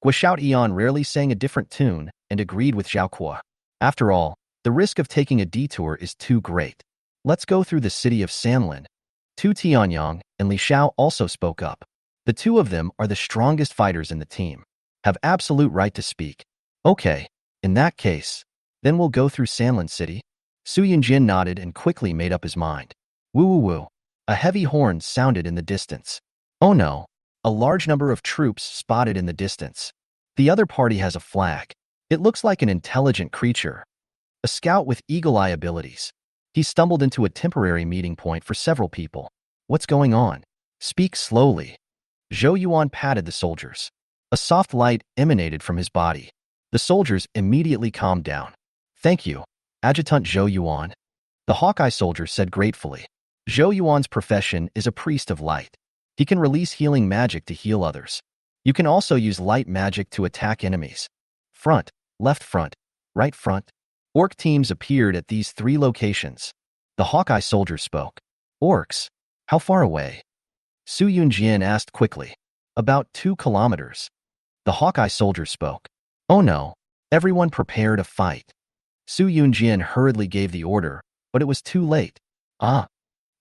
A: Guashout Eon rarely sang a different tune and agreed with Zhao Kuo. After all, the risk of taking a detour is too great. Let's go through the city of Sanlin. Tu Tianyang and Li Xiao also spoke up. The two of them are the strongest fighters in the team, have absolute right to speak. Okay, in that case, then we'll go through Sanlin City. Su Yunjin nodded and quickly made up his mind. Woo woo woo. A heavy horn sounded in the distance. Oh no, a large number of troops spotted in the distance. The other party has a flag. It looks like an intelligent creature. A scout with eagle-eye abilities. He stumbled into a temporary meeting point for several people. What's going on? Speak slowly. Zhou Yuan patted the soldiers. A soft light emanated from his body. The soldiers immediately calmed down. Thank you, Adjutant Zhou Yuan. The Hawkeye soldier said gratefully. Zhou Yuan's profession is a priest of light. He can release healing magic to heal others. You can also use light magic to attack enemies. Front, left front, right front. Orc teams appeared at these 3 locations. The Hawkeye soldier spoke. Orcs? How far away? Su Yunjin asked quickly. About 2 kilometers. The Hawkeye soldier spoke. Oh no, everyone prepare to fight. Su Yunjin hurriedly gave the order, but it was too late.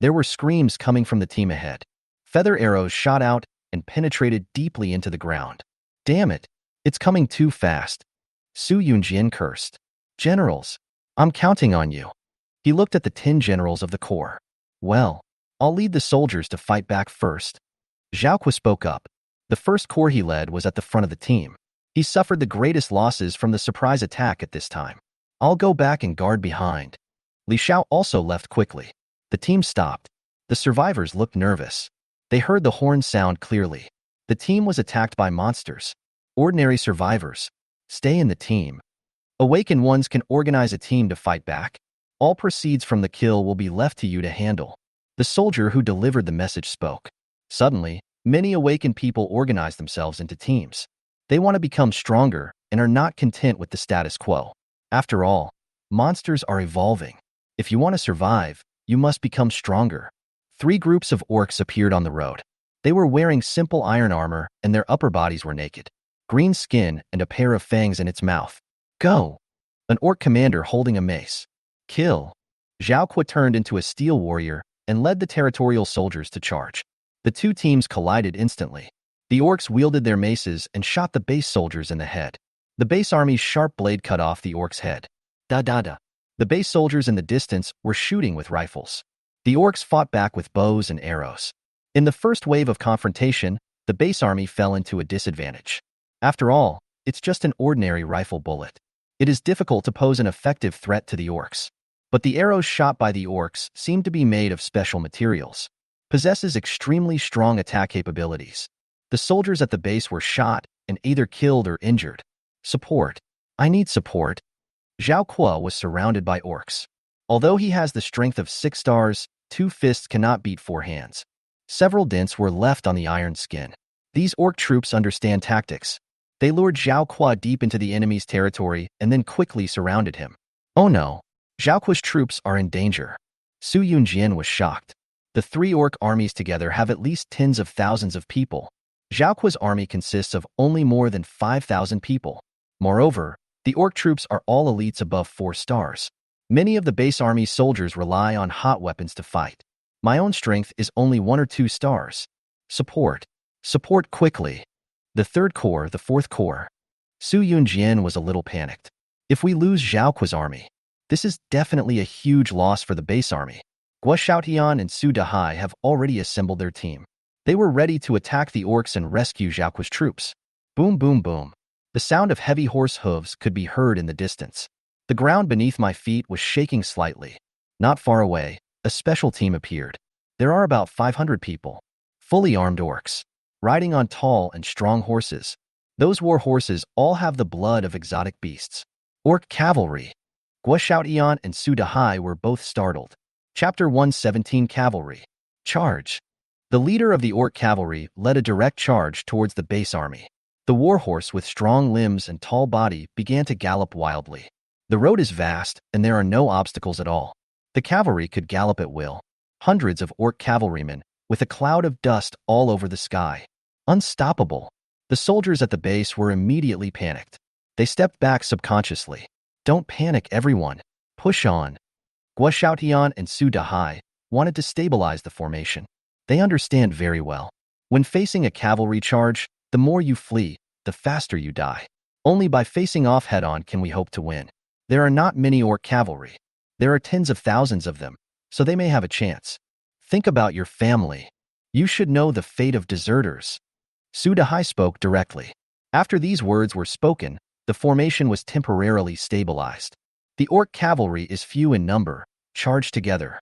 A: There were screams coming from the team ahead. Feather arrows shot out and penetrated deeply into the ground. Damn it, it's coming too fast. Su Yunjin cursed. Generals, I'm counting on you. He looked at the 10 generals of the corps. Well, I'll lead the soldiers to fight back first. Zhao Kuo spoke up. The first corps he led was at the front of the team. He suffered the greatest losses from the surprise attack at this time. I'll go back and guard behind. Li Xiao also left quickly. The team stopped. The survivors looked nervous. They heard the horn sound clearly. The team was attacked by monsters. Ordinary survivors. Stay in the team. Awakened ones can organize a team to fight back. All proceeds from the kill will be left to you to handle. The soldier who delivered the message spoke. Suddenly, many awakened people organize themselves into teams. They want to become stronger and are not content with the status quo. After all, monsters are evolving. If you want to survive, you must become stronger. 3 groups of orcs appeared on the road. They were wearing simple iron armor and their upper bodies were naked. Green skin and a pair of fangs in its mouth. Go! An orc commander holding a mace. Kill! Zhao Kuo turned into a steel warrior and led the territorial soldiers to charge. The 2 teams collided instantly. The orcs wielded their maces and shot the base soldiers in the head. The base army's sharp blade cut off the orc's head. Da-da-da. The base soldiers in the distance were shooting with rifles. The orcs fought back with bows and arrows. In the first wave of confrontation, the base army fell into a disadvantage. After all, it's just an ordinary rifle bullet. It is difficult to pose an effective threat to the orcs. But the arrows shot by the orcs seemed to be made of special materials. Possesses extremely strong attack capabilities. The soldiers at the base were shot and either killed or injured. Support. I need support. Zhao Kuo was surrounded by orcs. Although he has the strength of 6 stars, 2 fists cannot beat 4 hands. Several dents were left on the iron skin. These orc troops understand tactics. They lured Zhao Kuo deep into the enemy's territory and then quickly surrounded him. Oh no, Zhao Kuo's troops are in danger. Su Yunjin was shocked. The 3 orc armies together have at least tens of thousands of people. Zhao Kuo's army consists of only more than 5,000 people. Moreover, the orc troops are all elites above 4 stars. Many of the base army soldiers rely on hot weapons to fight. My own strength is only 1 or 2 stars. Support. Support quickly. The 3rd Corps, the 4th Corps. Su Yunjin was a little panicked. If we lose Zhao Kuo's army, this is definitely a huge loss for the base army. Guo Xiaotian and Su Dahai have already assembled their team. They were ready to attack the orcs and rescue Zhao Kuo's troops. Boom, boom, boom. The sound of heavy horse hooves could be heard in the distance. The ground beneath my feet was shaking slightly. Not far away, a special team appeared. There are about 500 people. Fully armed orcs. Riding on tall and strong horses. Those war horses all have the blood of exotic beasts. Orc cavalry. Guo Xiaotian and Su Dahai were both startled. Chapter 117 Cavalry. Charge. The leader of the orc cavalry led a direct charge towards the base army. The warhorse with strong limbs and tall body began to gallop wildly. The road is vast and there are no obstacles at all. The cavalry could gallop at will. Hundreds of orc cavalrymen, with a cloud of dust all over the sky. Unstoppable. The soldiers at the base were immediately panicked. They stepped back subconsciously. Don't panic, everyone. Push on. Guo Xiaotian and Su Dahai wanted to stabilize the formation. They understand very well. When facing a cavalry charge, the more you flee, the faster you die. Only by facing off head-on can we hope to win. There are not many orc cavalry. There are tens of thousands of them, so they may have a chance. Think about your family. You should know the fate of deserters. Su Dahai spoke directly. After these words were spoken, the formation was temporarily stabilized. The orc cavalry is few in number. Charge together.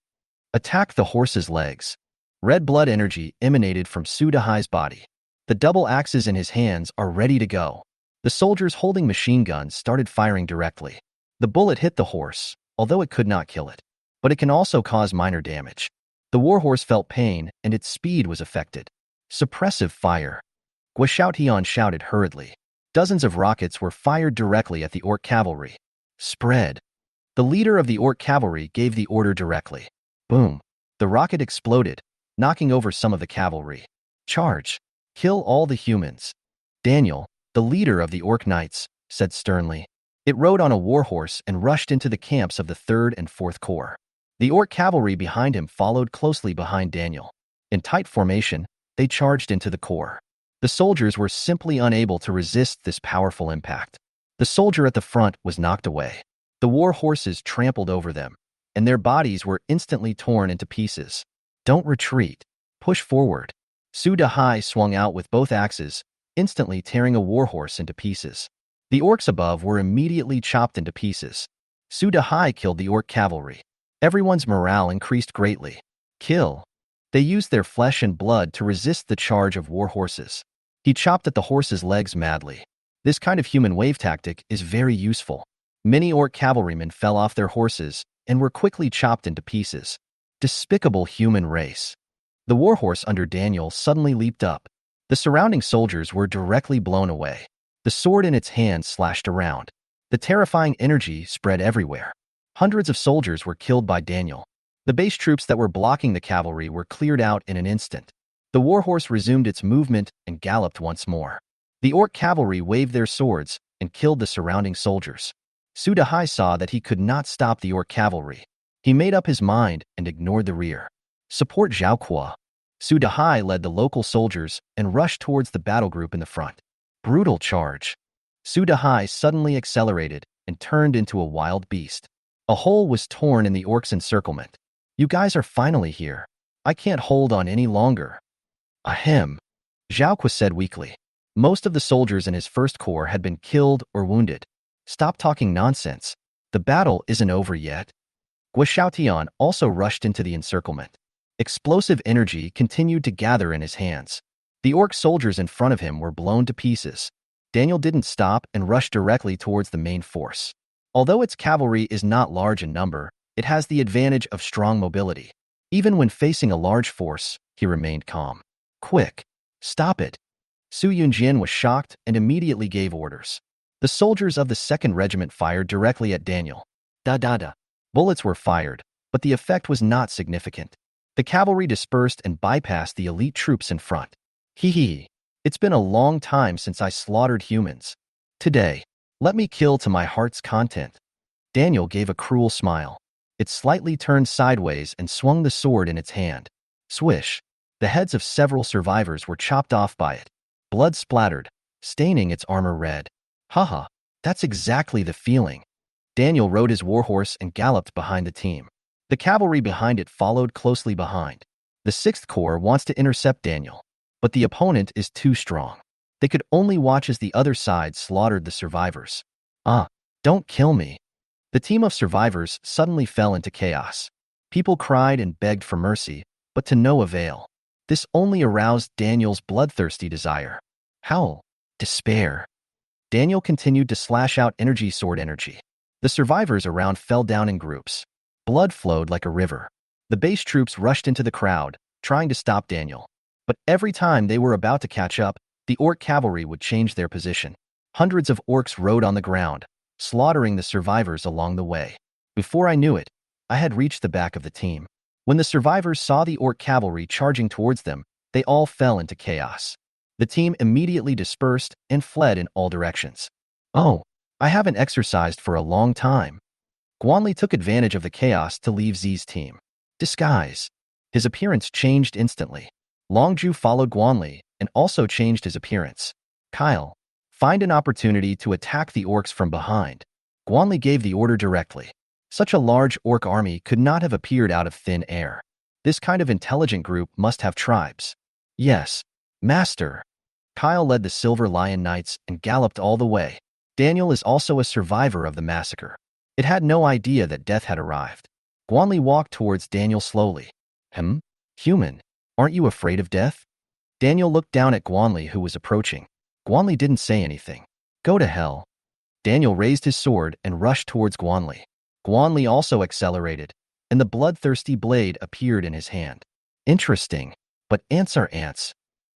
A: Attack the horse's legs. Red blood energy emanated from Su Dahai's body. The double axes in his hands are ready to go. The soldiers holding machine guns started firing directly. The bullet hit the horse, although it could not kill it. But it can also cause minor damage. The warhorse felt pain, and its speed was affected. Suppressive fire. Guo Xiaotian shouted hurriedly. Dozens of rockets were fired directly at the orc cavalry. Spread. The leader of the orc cavalry gave the order directly. Boom. The rocket exploded, knocking over some of the cavalry. Charge. Kill all the humans. Daniel, the leader of the orc knights, said sternly. It rode on a warhorse and rushed into the camps of the 3rd and 4th Corps. The orc cavalry behind him followed closely behind Daniel. In tight formation, they charged into the core. The soldiers were simply unable to resist this powerful impact. The soldier at the front was knocked away. The war horses trampled over them, and their bodies were instantly torn into pieces. Don't retreat. Push forward. Su Dahai swung out with both axes, instantly tearing a warhorse into pieces. The orcs above were immediately chopped into pieces. Su Dahai killed the orc cavalry. Everyone's morale increased greatly. Kill. They used their flesh and blood to resist the charge of war horses. He chopped at the horse's legs madly. This kind of human wave tactic is very useful. Many orc cavalrymen fell off their horses and were quickly chopped into pieces. Despicable human race. The warhorse under Daniel suddenly leaped up. The surrounding soldiers were directly blown away. The sword in its hand slashed around. The terrifying energy spread everywhere. Hundreds of soldiers were killed by Daniel. The base troops that were blocking the cavalry were cleared out in an instant. The warhorse resumed its movement and galloped once more. The orc cavalry waved their swords and killed the surrounding soldiers. Su Dahai saw that he could not stop the orc cavalry. He made up his mind and ignored the rear. Support Zhaokuo. Su Dahai led the local soldiers and rushed towards the battle group in the front. Brutal charge. Su Dahai suddenly accelerated and turned into a wild beast. A hole was torn in the orcs' encirclement. You guys are finally here. I can't hold on any longer. Ahem. Zhaokuo said weakly. Most of the soldiers in his 1st Corps had been killed or wounded. Stop talking nonsense. The battle isn't over yet. Guo Xiaotian also rushed into the encirclement. Explosive energy continued to gather in his hands. The orc soldiers in front of him were blown to pieces. Daniel didn't stop and rushed directly towards the main force. Although its cavalry is not large in number, it has the advantage of strong mobility. Even when facing a large force, he remained calm. Quick! Stop it! Su Yunjian was shocked and immediately gave orders. The soldiers of the 2nd Regiment fired directly at Daniel. Da-da-da. Bullets were fired, but the effect was not significant. The cavalry dispersed and bypassed the elite troops in front. Hee. It's been a long time since I slaughtered humans. Today, let me kill to my heart's content. Daniel gave a cruel smile. It slightly turned sideways and swung the sword in its hand. Swish. The heads of several survivors were chopped off by it. Blood splattered, staining its armor red. Haha, that's exactly the feeling. Daniel rode his warhorse and galloped behind the team. The cavalry behind it followed closely behind. The 6th Corps wants to intercept Daniel, but the opponent is too strong. They could only watch as the other side slaughtered the survivors. Don't kill me. The team of survivors suddenly fell into chaos. People cried and begged for mercy, but to no avail. This only aroused Daniel's bloodthirsty desire. Howl. Despair. Daniel continued to slash out energy sword energy. The survivors around fell down in groups. Blood flowed like a river. The base troops rushed into the crowd, trying to stop Daniel. But every time they were about to catch up, the orc cavalry would change their position. Hundreds of orcs rode on the ground, slaughtering the survivors along the way. Before I knew it, I had reached the back of the team. When the survivors saw the orc cavalry charging towards them, they all fell into chaos. The team immediately dispersed and fled in all directions. Oh, I haven't exercised for a long time. Guanli took advantage of the chaos to leave Z's team. Disguise. His appearance changed instantly. Longju followed Guanli and also changed his appearance. Kyle, find an opportunity to attack the orcs from behind. Guanli gave the order directly. Such a large orc army could not have appeared out of thin air. This kind of intelligent group must have tribes. Yes, Master. Kyle led the Silver Lion Knights and galloped all the way. Daniel is also a survivor of the massacre. It had no idea that death had arrived. Guanli walked towards Daniel slowly. Human, aren't you afraid of death? Daniel looked down at Guanli, who was approaching. Guanli didn't say anything. Go to hell. Daniel raised his sword and rushed towards Guanli. Guanli also accelerated, and the bloodthirsty blade appeared in his hand. Interesting, but ants are ants,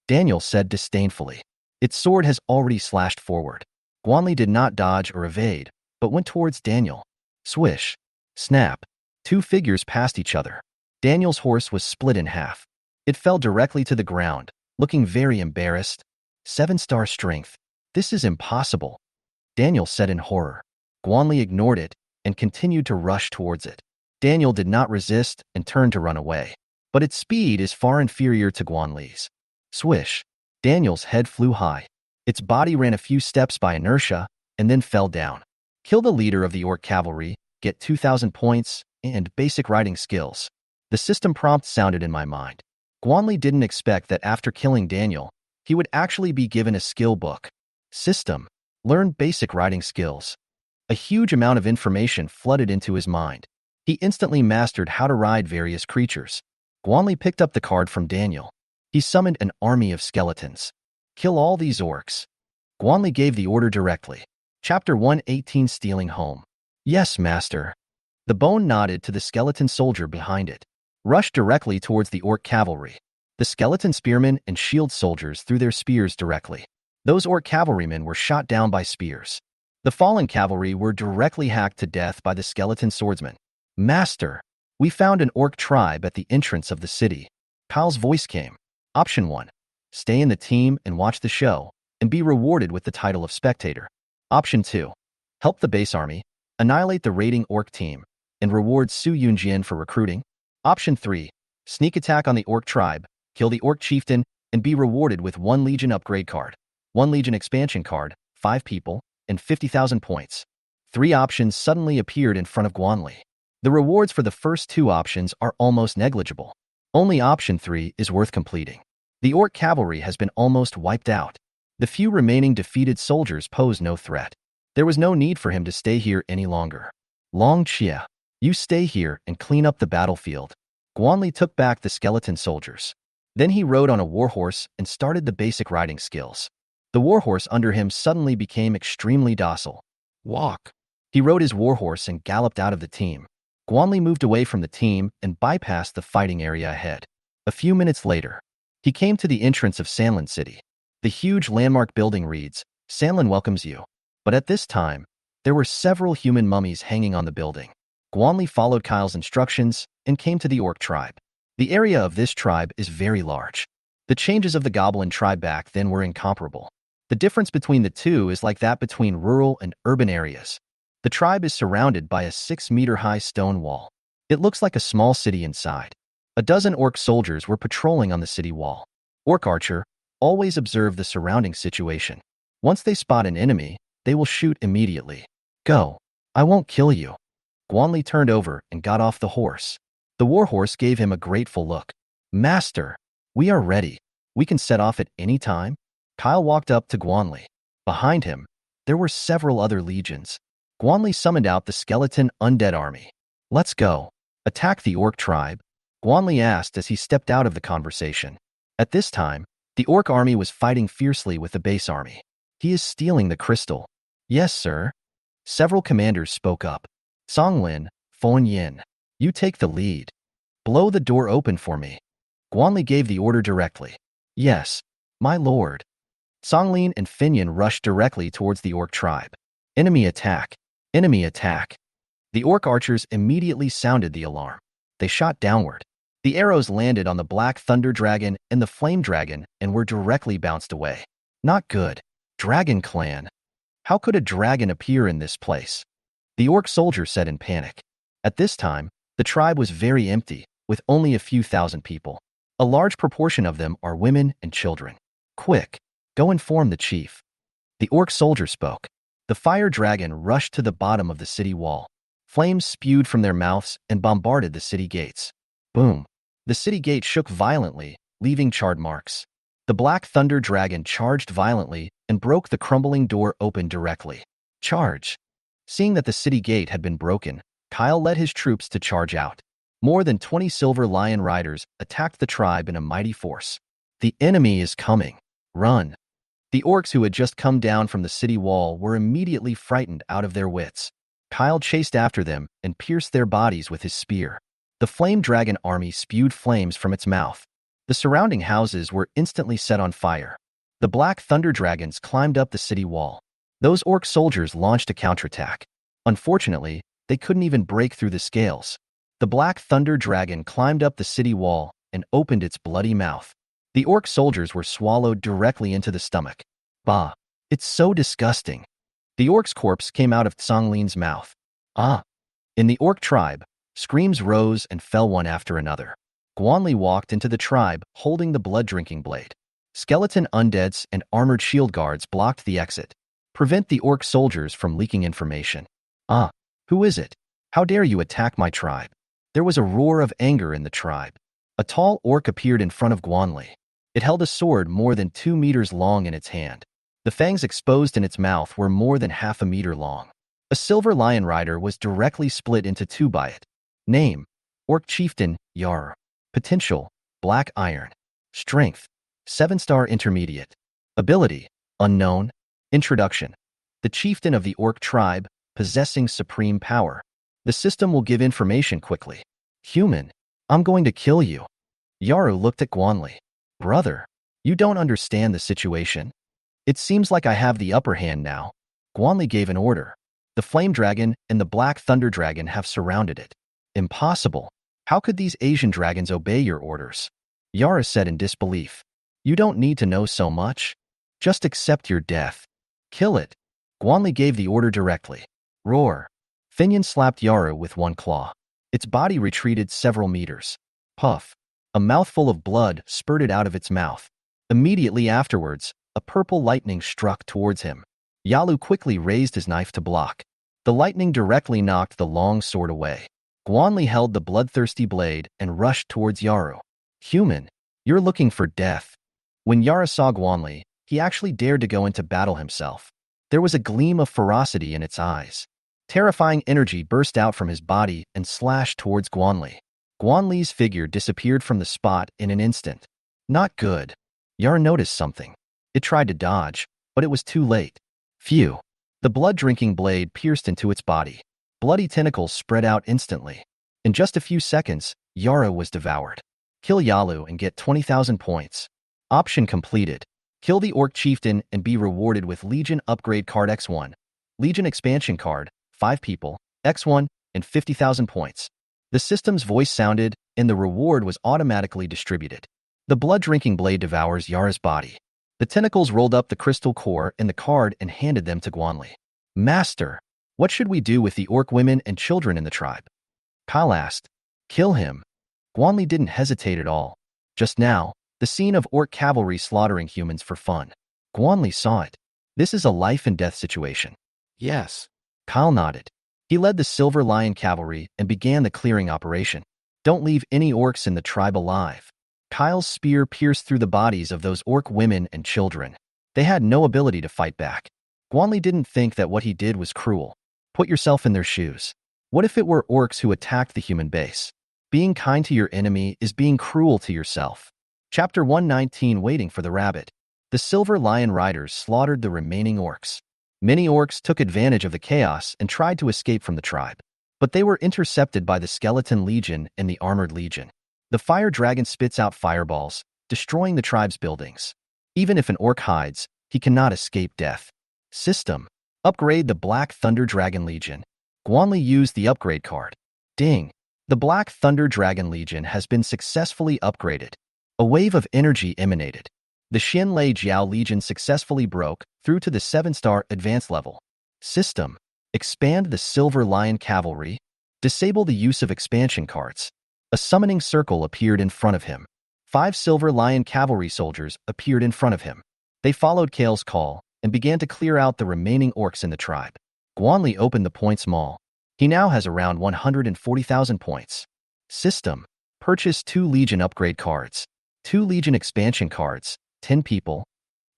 A: Daniel said disdainfully. Its sword has already slashed forward. Guanli did not dodge or evade, but went towards Daniel. Swish. Snap. Two figures passed each other. Daniel's horse was split in half. It fell directly to the ground, looking very embarrassed. 7-star strength. This is impossible, Daniel said in horror. Guanli ignored it and continued to rush towards it. Daniel did not resist and turned to run away. But its speed is far inferior to Guanli's. Swish. Daniel's head flew high. Its body ran a few steps by inertia and then fell down. Kill the leader of the orc cavalry, get 2,000 points, and basic riding skills. The system prompt sounded in my mind. Guanli didn't expect that after killing Daniel, he would actually be given a skill book. System. Learn basic riding skills. A huge amount of information flooded into his mind. He instantly mastered how to ride various creatures. Guanli picked up the card from Daniel. He summoned an army of skeletons. Kill all these orcs. Guanli gave the order directly. Chapter 118, Stealing Home. Yes, Master. The bone nodded to the skeleton soldier behind it. Rushed directly towards the orc cavalry. The skeleton spearmen and shield soldiers threw their spears directly. Those orc cavalrymen were shot down by spears. The fallen cavalry were directly hacked to death by the skeleton swordsmen. Master, we found an orc tribe at the entrance of the city. Kyle's voice came. Option 1. Stay in the team and watch the show, and be rewarded with the title of spectator. Option 2. Help the base army, annihilate the raiding orc team, and reward Su Yunjian for recruiting. Option 3. Sneak attack on the orc tribe, kill the orc chieftain, and be rewarded with 1 Legion upgrade card, 1 Legion expansion card, 5 people, and 50,000 points. 3 options suddenly appeared in front of Guanli. The rewards for the first 2 options are almost negligible. Only option 3 is worth completing. The orc cavalry has been almost wiped out. The few remaining defeated soldiers pose no threat. There was no need for him to stay here any longer. Long Chia, you stay here and clean up the battlefield. Guanli took back the skeleton soldiers. Then he rode on a warhorse and started the basic riding skills. The warhorse under him suddenly became extremely docile. Walk. He rode his warhorse and galloped out of the team. Guanli moved away from the team and bypassed the fighting area ahead. A few minutes later, he came to the entrance of Sanlin City. The huge landmark building reads, Sanlin welcomes you. But at this time, there were several human mummies hanging on the building. Guanli followed Kyle's instructions and came to the orc tribe. The area of this tribe is very large. The changes of the goblin tribe back then were incomparable. The difference between the two is like that between rural and urban areas. The tribe is surrounded by a 6-meter-high stone wall. It looks like a small city inside. A dozen orc soldiers were patrolling on the city wall. Orc archer, always observe the surrounding situation. Once they spot an enemy, they will shoot immediately. Go. I won't kill you. Guanli turned over and got off the horse. The warhorse gave him a grateful look. Master, we are ready. We can set off at any time. Kyle walked up to Guanli. Behind him, there were several other legions. Guanli summoned out the skeleton undead army. Let's go. Attack the orc tribe, Guanli asked as he stepped out of the conversation. At this time, the orc army was fighting fiercely with the base army. He is stealing the crystal. Yes, sir. Several commanders spoke up. Songlin, Fon Yin, you take the lead. Blow the door open for me. Guanli gave the order directly. Yes, my lord. Songlin and Finyan rushed directly towards the orc tribe. Enemy attack. Enemy attack. The orc archers immediately sounded the alarm. They shot downward. The arrows landed on the Black Thunder Dragon and the Flame Dragon and were directly bounced away. Not good. Dragon Clan. How could a dragon appear in this place? The orc soldier said in panic. At this time, the tribe was very empty, with only a few thousand people. A large proportion of them are women and children. Quick, go inform the chief. The orc soldier spoke. The fire dragon rushed to the bottom of the city wall. Flames spewed from their mouths and bombarded the city gates. Boom. The city gate shook violently, leaving charred marks. The Black Thunder Dragon charged violently and broke the crumbling door open directly. Charge. Seeing that the city gate had been broken, Kyle led his troops to charge out. More than 20 Silver Lion Riders attacked the tribe in a mighty force. The enemy is coming. Run. The orcs who had just come down from the city wall were immediately frightened out of their wits. Kyle chased after them and pierced their bodies with his spear. The Flame Dragon army spewed flames from its mouth. The surrounding houses were instantly set on fire. The Black Thunder Dragons climbed up the city wall. Those orc soldiers launched a counterattack. Unfortunately, they couldn't even break through the scales. The Black Thunder Dragon climbed up the city wall and opened its bloody mouth. The orc soldiers were swallowed directly into the stomach. Bah! It's so disgusting. The orc's corpse came out of Tsonglin's mouth. Ah! In the orc tribe, screams rose and fell one after another. Guanli walked into the tribe holding the blood-drinking blade. Skeleton undeads and armored shield guards blocked the exit. Prevent the orc soldiers from leaking information. Ah! Who is it? How dare you attack my tribe? There was a roar of anger in the tribe. A tall orc appeared in front of Guanli. It held a sword more than 2 meters long in its hand. The fangs exposed in its mouth were more than half a meter long. A Silver Lion Rider was directly split into two by it. Name: Orc Chieftain, Yar. Potential: Black Iron. Strength: 7-star intermediate. Ability: Unknown. Introduction: the chieftain of the orc tribe, possessing supreme power. The system will give information quickly. Human: I'm going to kill you. Yaru looked at Guanli. Brother, you don't understand the situation. It seems like I have the upper hand now. Guanli gave an order. The Flame Dragon and the Black Thunder Dragon have surrounded it. Impossible. How could these Asian dragons obey your orders? Yara said in disbelief. You don't need to know so much. Just accept your death. Kill it. Guanli gave the order directly. Roar. Finian slapped Yaru with one claw. Its body retreated several meters. Puff. A mouthful of blood spurted out of its mouth. Immediately afterwards, a purple lightning struck towards him. Yalu quickly raised his knife to block. The lightning directly knocked the long sword away. Guanli held the bloodthirsty blade and rushed towards Yaru. Human, you're looking for death. When Yara saw Guanli, he actually dared to go into battle himself. There was a gleam of ferocity in its eyes. Terrifying energy burst out from his body and slashed towards Guanli. Guanli's figure disappeared from the spot in an instant. Not good. Yara noticed something. It tried to dodge, but it was too late. Phew. The blood-drinking blade pierced into its body. Bloody tentacles spread out instantly. In just a few seconds, Yara was devoured. Kill Yalu and get 20,000 points. Option completed. Kill the Orc Chieftain and be rewarded with Legion Upgrade Card X1. Legion Expansion Card, 5 people, X1, and 50,000 points. The system's voice sounded, and the reward was automatically distributed. The blood-drinking blade devours Yara's body. The tentacles rolled up the crystal core in the card and handed them to Guanli. Master, what should we do with the orc women and children in the tribe? Kyle asked. Kill him. Guanli didn't hesitate at all. Just now, the scene of orc cavalry slaughtering humans for fun. Guanli saw it. This is a life-and-death situation. Yes. Kyle nodded. He led the Silver Lion cavalry and began the clearing operation. Don't leave any orcs in the tribe alive. Kyle's spear pierced through the bodies of those orc women and children. They had no ability to fight back. Guanli didn't think that what he did was cruel. Put yourself in their shoes. What if it were orcs who attacked the human base? Being kind to your enemy is being cruel to yourself. Chapter 119, Waiting for the Rabbit. The Silver Lion Riders slaughtered the remaining orcs. Many orcs took advantage of the chaos and tried to escape from the tribe. But they were intercepted by the Skeleton Legion and the Armored Legion. The Fire Dragon spits out fireballs, destroying the tribe's buildings. Even if an orc hides, he cannot escape death. System. Upgrade the Black Thunder Dragon Legion. Guanli used the upgrade card. Ding! The Black Thunder Dragon Legion has been successfully upgraded. A wave of energy emanated. The Xianlei Jiao Legion successfully broke through to the 7-star advanced level. System: expand the Silver Lion Cavalry. Disable the use of expansion cards. A summoning circle appeared in front of him. 5 Silver Lion Cavalry soldiers appeared in front of him. They followed Kale's call and began to clear out the remaining orcs in the tribe. Guanli opened the points mall. He now has around 140,000 points. System: purchase 2 Legion upgrade cards. 2 Legion expansion cards, 10 people.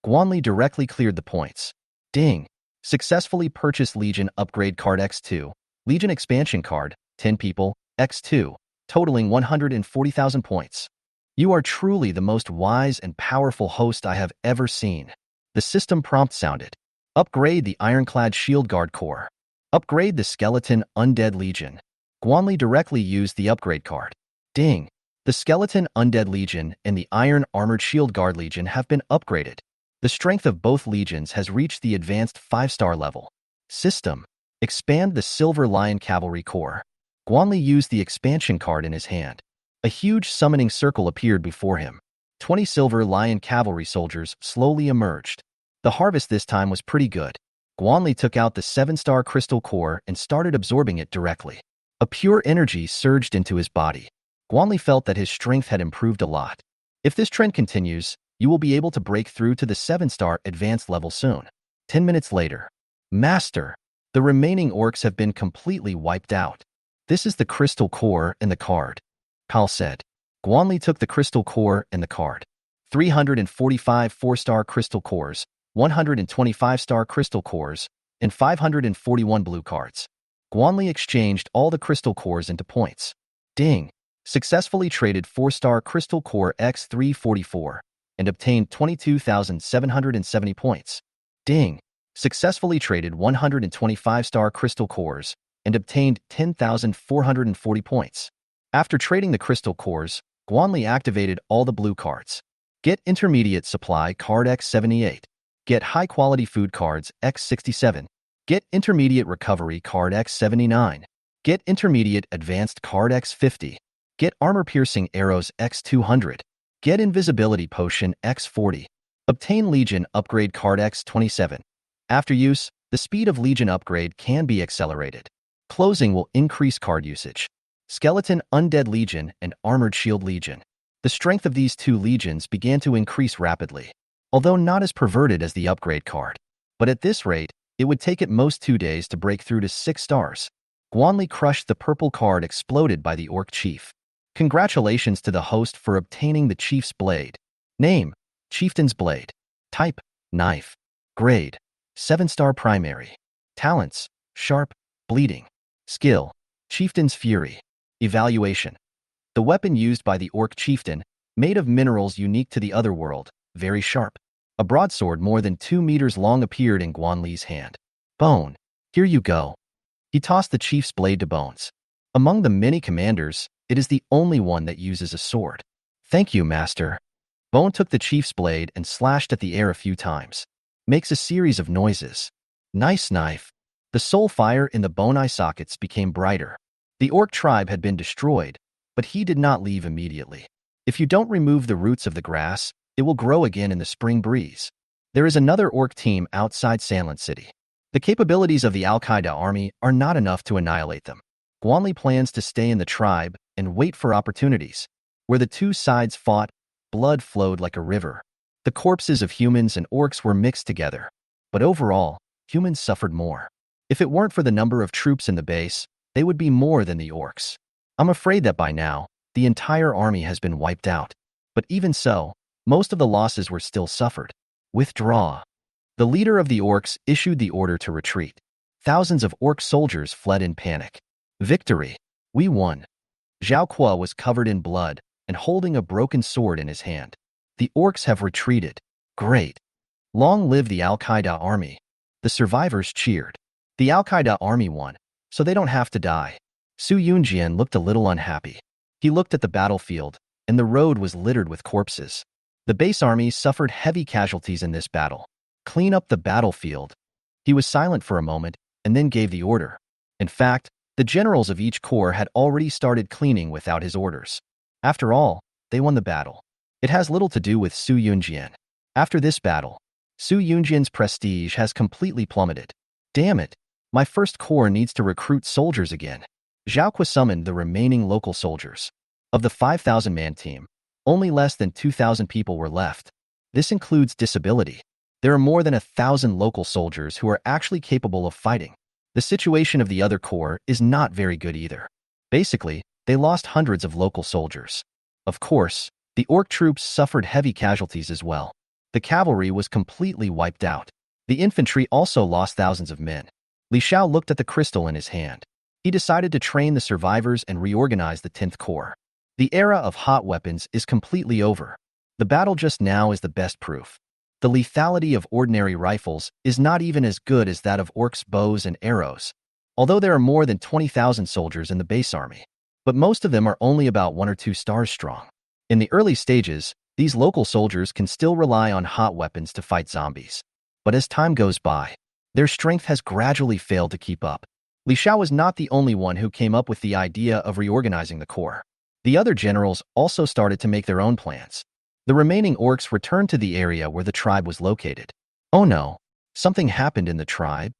A: Guanli directly cleared the points. Ding! Successfully purchased Legion upgrade card X2. Legion expansion card, 10 people, X2, totaling 140,000 points. You are truly the most wise and powerful host I have ever seen. The system prompt sounded. Upgrade the Ironclad Shield Guard Corps. Upgrade the Skeleton Undead Legion. Guanli directly used the upgrade card. Ding! The Skeleton Undead Legion and the Iron Armored Shield Guard Legion have been upgraded. The strength of both legions has reached the advanced 5-star level. System: expand the Silver Lion Cavalry Corps. Guanli used the expansion card in his hand. A huge summoning circle appeared before him. 20 Silver Lion Cavalry soldiers slowly emerged. The harvest this time was pretty good. Guanli took out the 7-star Crystal Core and started absorbing it directly. A pure energy surged into his body. Guanli felt that his strength had improved a lot. If this trend continues, you will be able to break through to the 7-star advanced level soon. 10 minutes later. Master! The remaining orcs have been completely wiped out. This is the Crystal Core and the card. Kal said. Guanli took the Crystal Core and the card. 345 4-star Crystal Cores, 125-star Crystal Cores, and 541 blue cards. Guanli exchanged all the Crystal Cores into points. Ding! Successfully traded 4-star Crystal Core X344 and obtained 22,770 points. Ding! Successfully traded 125-star Crystal Cores and obtained 10,440 points. After trading the Crystal Cores, Guanli activated all the blue cards. Get Intermediate Supply Card X78. Get High-Quality Food Cards X67. Get Intermediate Recovery Card X79. Get Intermediate Advanced Card X50. Get Armor-Piercing Arrows X200. Get Invisibility Potion X40. Obtain Legion Upgrade Card X27. After use, the speed of Legion upgrade can be accelerated. Closing will increase card usage. Skeleton Undead Legion and Armored Shield Legion. The strength of these 2 legions began to increase rapidly, although not as perverted as the upgrade card. But at this rate, it would take at most 2 days to break through to 6 stars. Guanli crushed the purple card exploded by the Orc Chief. Congratulations to the host for obtaining the Chief's Blade. Name: Chieftain's Blade. Type: Knife. Grade: 7-star primary. Talents: Sharp, Bleeding. Skill: Chieftain's Fury. Evaluation: the weapon used by the Orc Chieftain, made of minerals unique to the otherworld, very sharp. A broadsword more than 2 meters long appeared in Guanli's hand. Bone. Here you go. He tossed the chief's blade to Bones. Among the many commanders, it is the only one that uses a sword. Thank you, master. Bone took the chief's blade and slashed at the air a few times. Makes a series of noises. Nice knife. The soul fire in the bone eye sockets became brighter. The orc tribe had been destroyed, but he did not leave immediately. If you don't remove the roots of the grass, it will grow again in the spring breeze. There is another orc team outside Sandland City. The capabilities of the Al-Qaeda army are not enough to annihilate them. Guanli plans to stay in the tribe and wait for opportunities. Where the 2 sides fought, blood flowed like a river. The corpses of humans and orcs were mixed together. But overall, humans suffered more. If it weren't for the number of troops in the base, they would be more than the orcs. I'm afraid that by now, the entire army has been wiped out. But even so, most of the losses were still suffered. Withdraw. The leader of the orcs issued the order to retreat. Thousands of orc soldiers fled in panic. Victory. We won. Zhao Kuo was covered in blood and holding a broken sword in his hand. The orcs have retreated. Great. Long live the Al-Qaeda army. The survivors cheered. The Al-Qaeda army won, so they don't have to die. Su Yunjian looked a little unhappy. He looked at the battlefield, and the road was littered with corpses. The base army suffered heavy casualties in this battle. Clean up the battlefield. He was silent for a moment, and then gave the order. In fact, the generals of each corps had already started cleaning without his orders. After all, they won the battle. It has little to do with Su Yunjian. After this battle, Su Yunjian's prestige has completely plummeted. Damn it, my first corps needs to recruit soldiers again. Zhao Kui summoned the remaining local soldiers. Of the 5,000-man team, only less than 2,000 people were left. This includes disability. There are more than 1,000 local soldiers who are actually capable of fighting. The situation of the other corps is not very good either. Basically, they lost hundreds of local soldiers. Of course, the orc troops suffered heavy casualties as well. The cavalry was completely wiped out. The infantry also lost thousands of men. Li Shao looked at the crystal in his hand. He decided to train the survivors and reorganize the 10th Corps. The era of hot weapons is completely over. The battle just now is the best proof. The lethality of ordinary rifles is not even as good as that of orcs' bows and arrows, although there are more than 20,000 soldiers in the base army. But most of them are only about 1 or 2 stars strong. In the early stages, these local soldiers can still rely on hot weapons to fight zombies. But as time goes by, their strength has gradually failed to keep up. Li Shao was not the only one who came up with the idea of reorganizing the corps. The other generals also started to make their own plans. The remaining orcs returned to the area where the tribe was located. Oh no, something happened in the tribe.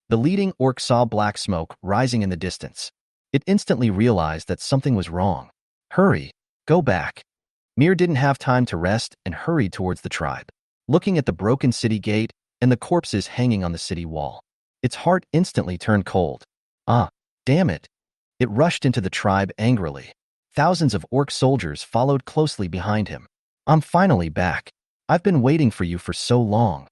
A: The leading orc saw black smoke rising in the distance. It instantly realized that something was wrong. Hurry, go back. Mir didn't have time to rest and hurried towards the tribe, looking at the broken city gate and the corpses hanging on the city wall. Its heart instantly turned cold. Ah, damn it. It rushed into the tribe angrily. Thousands of orc soldiers followed closely behind him. I'm finally back. I've been waiting for you for so long.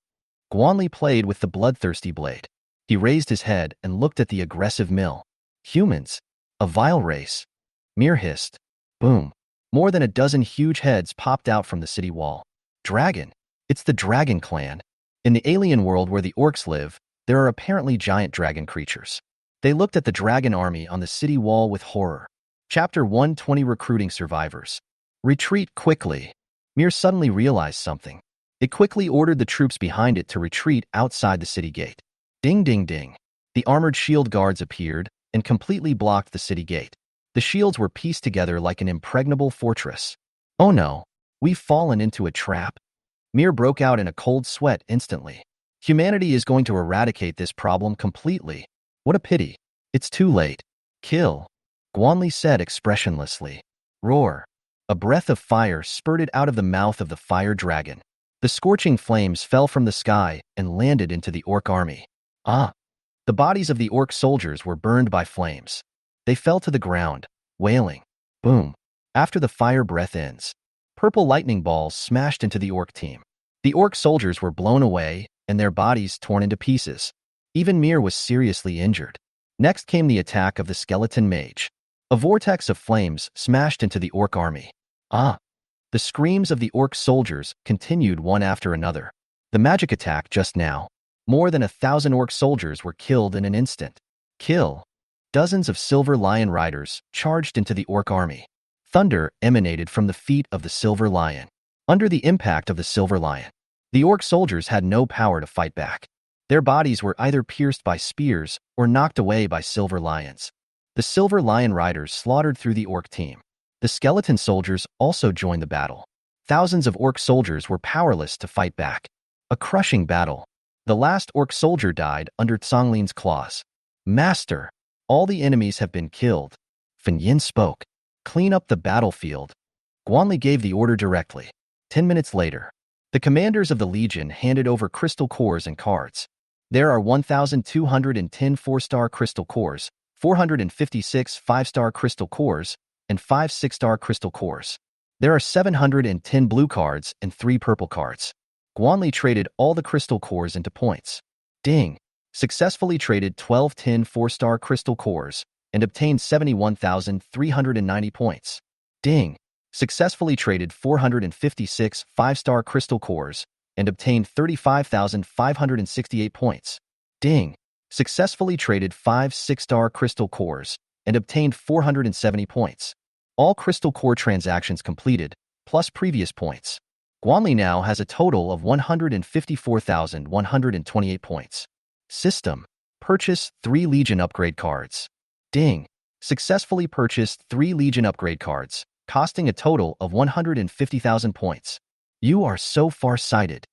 A: Guanli played with the bloodthirsty blade. He raised his head and looked at the aggressive mill. Humans. A vile race. Mir hissed. Boom. More than a dozen huge heads popped out from the city wall. Dragon. It's the dragon clan. In the alien world where the orcs live, there are apparently giant dragon creatures. They looked at the dragon army on the city wall with horror. Chapter 120 Recruiting Survivors. Retreat quickly. Mir suddenly realized something. It quickly ordered the troops behind it to retreat outside the city gate. Ding ding ding. The armored shield guards appeared and completely blocked the city gate. The shields were pieced together like an impregnable fortress. Oh no, we've fallen into a trap. Mir broke out in a cold sweat instantly. Humanity is going to eradicate this problem completely. What a pity. It's too late. Kill. Guanli said expressionlessly. Roar. A breath of fire spurted out of the mouth of the fire dragon. The scorching flames fell from the sky and landed into the orc army. Ah! The bodies of the orc soldiers were burned by flames. They fell to the ground, wailing. Boom. After the fire breath ends, purple lightning balls smashed into the orc team. The orc soldiers were blown away and their bodies torn into pieces. Even Mir was seriously injured. Next came the attack of the skeleton mage. A vortex of flames smashed into the orc army. Ah! The screams of the orc soldiers continued one after another. The magic attack just now. More than 1,000 orc soldiers were killed in an instant. Kill. Dozens of silver lion riders charged into the orc army. Thunder emanated from the feet of the silver lion. Under the impact of the silver lion, the orc soldiers had no power to fight back. Their bodies were either pierced by spears or knocked away by silver lions. The silver lion riders slaughtered through the orc team. The skeleton soldiers also joined the battle. Thousands of orc soldiers were powerless to fight back. A crushing battle. The last orc soldier died under Tsonglin's claws. Master, all the enemies have been killed. Fan Yin spoke. Clean up the battlefield. Guanli gave the order directly. 10 minutes later, the commanders of the Legion handed over crystal cores and cards. There are 1,210 4-star crystal cores, 456 5-star crystal cores, and 5 6-star crystal cores. There are 710 blue cards and 3 purple cards. Guanli traded all the crystal cores into points. Ding! Successfully traded 1210 4-star crystal cores and obtained 71,390 points. Ding! Successfully traded 456 5-star crystal cores and obtained 35,568 points. Ding! Successfully traded 5 6-star crystal cores and obtained 470 points. All crystal core transactions completed, plus previous points. Guanli now has a total of 154,128 points. System. Purchase 3 Legion upgrade cards. Ding! Successfully purchased 3 Legion upgrade cards, costing a total of 150,000 points. You are so far-sighted.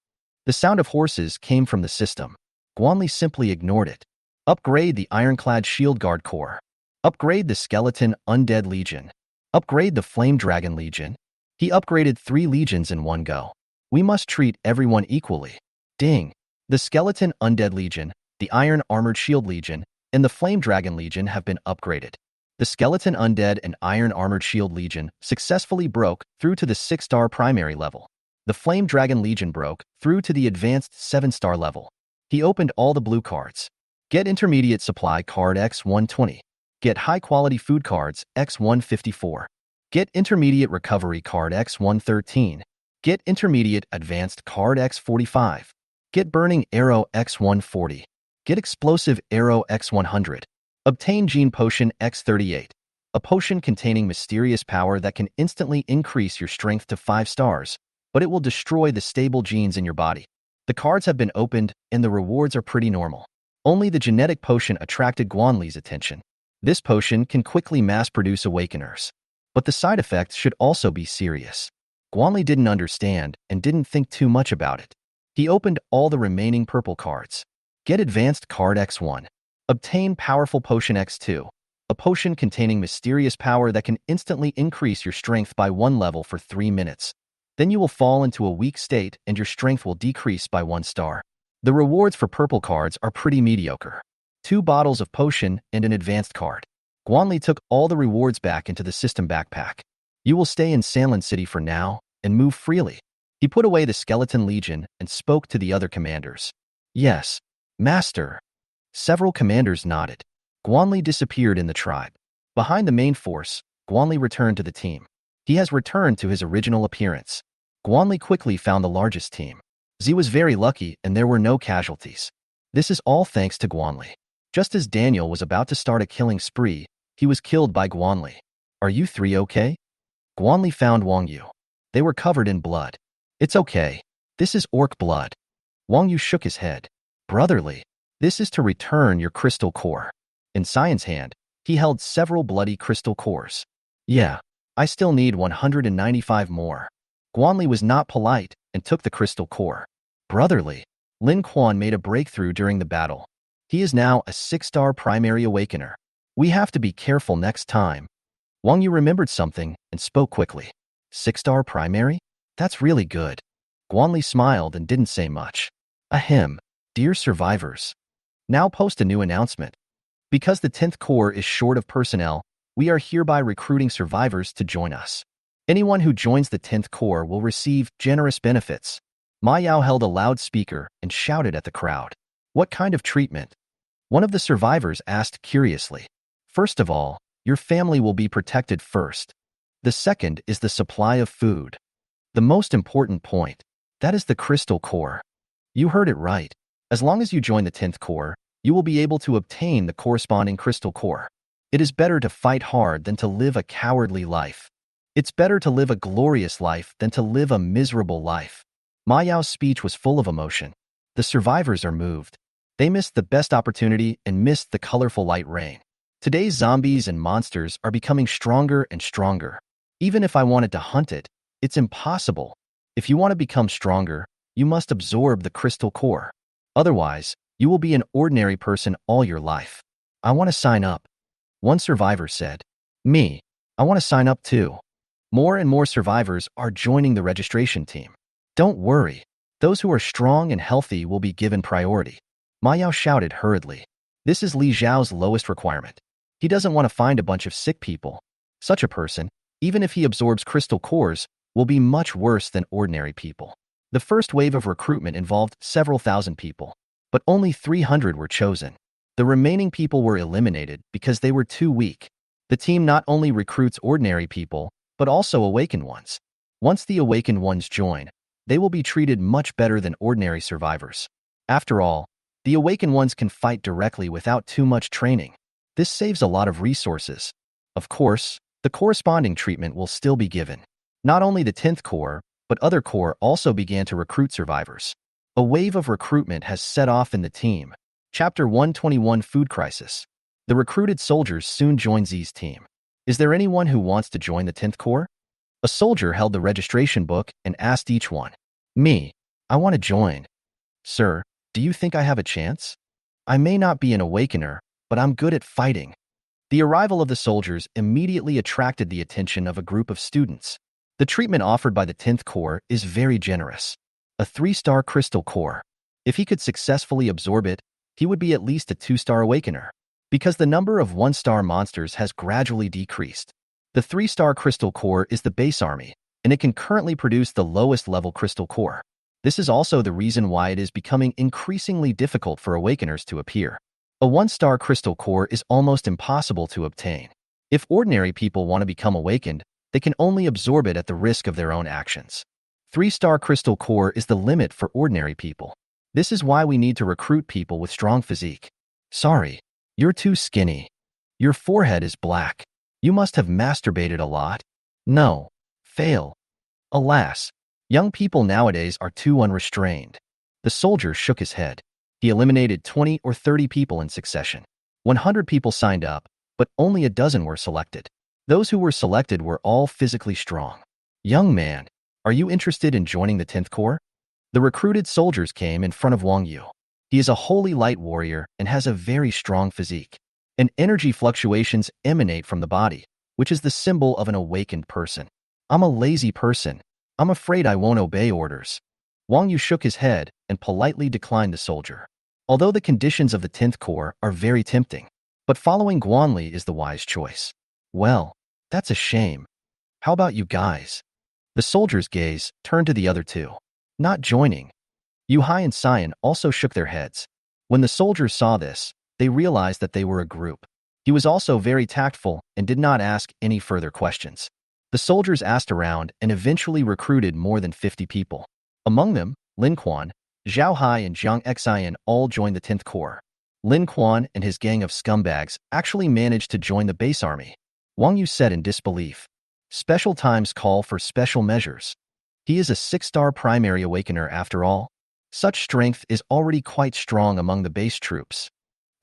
A: The sound of horses came from the system. Guanli simply ignored it. Upgrade the Ironclad Shield Guard Corps. Upgrade the Skeleton Undead Legion. Upgrade the Flame Dragon Legion. He upgraded 3 legions in one go. We must treat everyone equally. Ding! The Skeleton Undead Legion, the Iron Armored Shield Legion, and the Flame Dragon Legion have been upgraded. The Skeleton Undead and Iron Armored Shield Legion successfully broke through to the 6-star primary level. The Flame Dragon Legion broke through to the advanced 7-star level. He opened all the blue cards. Get Intermediate Supply Card X120. Get High-Quality Food Cards X154. Get Intermediate Recovery Card X113. Get Intermediate Advanced Card X45. Get Burning Arrow X140. Get Explosive Arrow X100. Obtain Gene Potion X38. A potion containing mysterious power that can instantly increase your strength to 5 stars, but it will destroy the stable genes in your body. The cards have been opened, and the rewards are pretty normal. Only the genetic potion attracted Guanli's attention. This potion can quickly mass-produce awakeners. But the side effects should also be serious. Guanli didn't understand and didn't think too much about it. He opened all the remaining purple cards. Get Advanced Card X1. Obtain Powerful Potion X2. A potion containing mysterious power that can instantly increase your strength by 1 level for 3 minutes. Then you will fall into a weak state and your strength will decrease by 1 star. The rewards for purple cards are pretty mediocre. 2 bottles of potion and an advanced card. Guanli took all the rewards back into the system backpack. You will stay in Sanlin City for now and move freely. He put away the Skeleton Legion and spoke to the other commanders. Yes, Master. Several commanders nodded. Guanli disappeared in the tribe. Behind the main force, Guanli returned to the team. He has returned to his original appearance. Guanli quickly found the largest team. Z was very lucky and there were no casualties. This is all thanks to Guanli. Just as Daniel was about to start a killing spree, he was killed by Guanli. Are you 3 okay? Guanli found Wang Yu. They were covered in blood. It's okay. This is orc blood. Wang Yu shook his head. Brotherly. This is to return your crystal core. In Cyan's hand, he held several bloody crystal cores. Yeah, I still need 195 more. Guanli was not polite and took the crystal core. Brotherly. Lin Quan made a breakthrough during the battle. He is now a 6-star primary awakener. We have to be careful next time. Wang Yu remembered something and spoke quickly. 6-star primary? That's really good. Guanli smiled and didn't say much. Ahem. Dear survivors. Now post a new announcement. Because the 10th Corps is short of personnel, we are hereby recruiting survivors to join us. Anyone who joins the 10th Corps will receive generous benefits. Ma Yao held a loudspeaker and shouted at the crowd. What kind of treatment? One of the survivors asked curiously. First of all, your family will be protected first. The second is the supply of food. The most important point, that is the Crystal Core. You heard it right. As long as you join the 10th Corps, you will be able to obtain the corresponding Crystal Core. It is better to fight hard than to live a cowardly life. It's better to live a glorious life than to live a miserable life. Ma Yao's speech was full of emotion. The survivors are moved. They missed the best opportunity and missed the colorful light rain. Today's zombies and monsters are becoming stronger and stronger. Even if I wanted to hunt it, it's impossible. If you want to become stronger, you must absorb the Crystal Core. Otherwise, you will be an ordinary person all your life. I want to sign up. One survivor said. Me. I want to sign up too. More and more survivors are joining the registration team. Don't worry. Those who are strong and healthy will be given priority. Ma Yao shouted hurriedly. This is Li Zhao's lowest requirement. He doesn't want to find a bunch of sick people. Such a person, even if he absorbs crystal cores, will be much worse than ordinary people. The first wave of recruitment involved several thousand people, but only 300 were chosen. The remaining people were eliminated because they were too weak. The team not only recruits ordinary people, but also awakened ones. Once the awakened ones join, they will be treated much better than ordinary survivors. After all, the awakened ones can fight directly without too much training. This saves a lot of resources. Of course, the corresponding treatment will still be given. Not only the 10th Corps, but other corps also began to recruit survivors. A wave of recruitment has set off in the team. Chapter 121 Food Crisis. The recruited soldiers soon join Z's team. Is there anyone who wants to join the 10th Corps? A soldier held the registration book and asked each one. Me. I want to join. Sir, do you think I have a chance? I may not be an awakener, but I'm good at fighting. The arrival of the soldiers immediately attracted the attention of a group of students. The treatment offered by the 10th Corps is very generous. A 3-star crystal core. If he could successfully absorb it, he would be at least a 2-star awakener. Because the number of 1-star monsters has gradually decreased. The 3-star crystal core is the base army, and it can currently produce the lowest level crystal core. This is also the reason why it is becoming increasingly difficult for awakeners to appear. A 1-star crystal core is almost impossible to obtain. If ordinary people want to become awakened, they can only absorb it at the risk of their own actions. 3-star crystal core is the limit for ordinary people. This is why we need to recruit people with strong physique. Sorry, you're too skinny. Your forehead is black. You must have masturbated a lot. No. Fail. Alas, young people nowadays are too unrestrained. The soldier shook his head. He eliminated 20 or 30 people in succession. 100 people signed up, but only a dozen were selected. Those who were selected were all physically strong. Young man, are you interested in joining the 10th Corps? The recruited soldiers came in front of Wang Yu. He is a holy light warrior and has a very strong physique. And energy fluctuations emanate from the body, which is the symbol of an awakened person. I'm a lazy person. I'm afraid I won't obey orders. Wang Yu shook his head and politely declined the soldier. Although the conditions of the 10th Corps are very tempting, but following Guanli is the wise choice. Well, that's a shame. How about you guys? The soldier's gaze turned to the other two. Not joining. Yu Hai and Cyan also shook their heads. When the soldiers saw this, they realized that they were a group. He was also very tactful and did not ask any further questions. The soldiers asked around and eventually recruited more than 50 people. Among them, Lin Quan, Zhao Hai and Zhang Xian all joined the 10th Corps. Lin Quan and his gang of scumbags actually managed to join the base army. Wang Yu said in disbelief. Special times call for special measures. He is a 6-star primary awakener after all. Such strength is already quite strong among the base troops.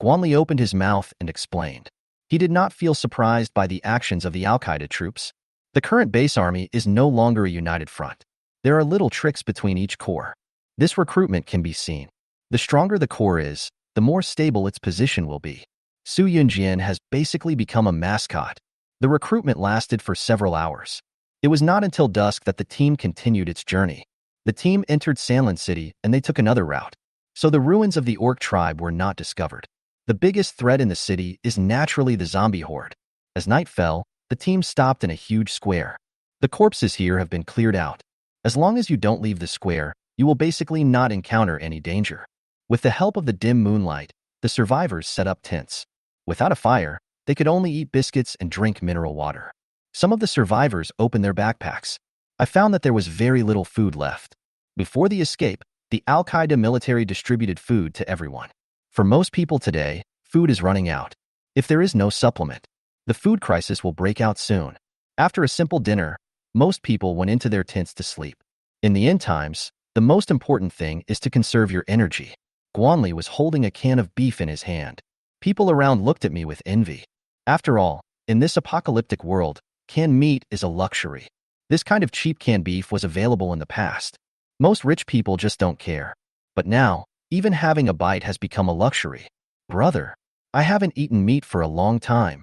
A: Guanli opened his mouth and explained. He did not feel surprised by the actions of the Al-Qaeda troops. The current base army is no longer a united front. There are little tricks between each corps. This recruitment can be seen. The stronger the corps is, the more stable its position will be. Su Yunjian has basically become a mascot. The recruitment lasted for several hours. It was not until dusk that the team continued its journey. The team entered Sanlin City and they took another route. So the ruins of the Orc tribe were not discovered. The biggest threat in the city is naturally the zombie horde. As night fell, the team stopped in a huge square. The corpses here have been cleared out. As long as you don't leave the square, you will basically not encounter any danger. With the help of the dim moonlight, the survivors set up tents. Without a fire, they could only eat biscuits and drink mineral water. Some of the survivors opened their backpacks. I found that there was very little food left. Before the escape, the Al-Qaeda military distributed food to everyone. For most people today, food is running out. If there is no supplement, the food crisis will break out soon. After a simple dinner, most people went into their tents to sleep. In the end times, the most important thing is to conserve your energy. Guanli was holding a can of beef in his hand. People around looked at me with envy. After all, in this apocalyptic world, canned meat is a luxury. This kind of cheap canned beef was available in the past. Most rich people just don't care. But now, even having a bite has become a luxury. Brother, I haven't eaten meat for a long time.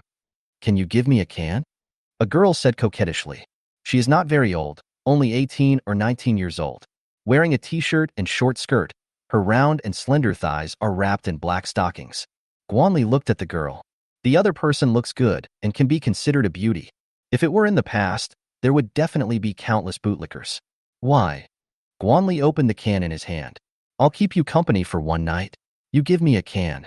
A: Can you give me a can? A girl said coquettishly. She is not very old, only 18 or 19 years old. Wearing a t-shirt and short skirt, her round and slender thighs are wrapped in black stockings. Guanli looked at the girl. The other person looks good and can be considered a beauty. If it were in the past, there would definitely be countless bootlickers. Why? Guanli opened the can in his hand. I'll keep you company for one night. You give me a can.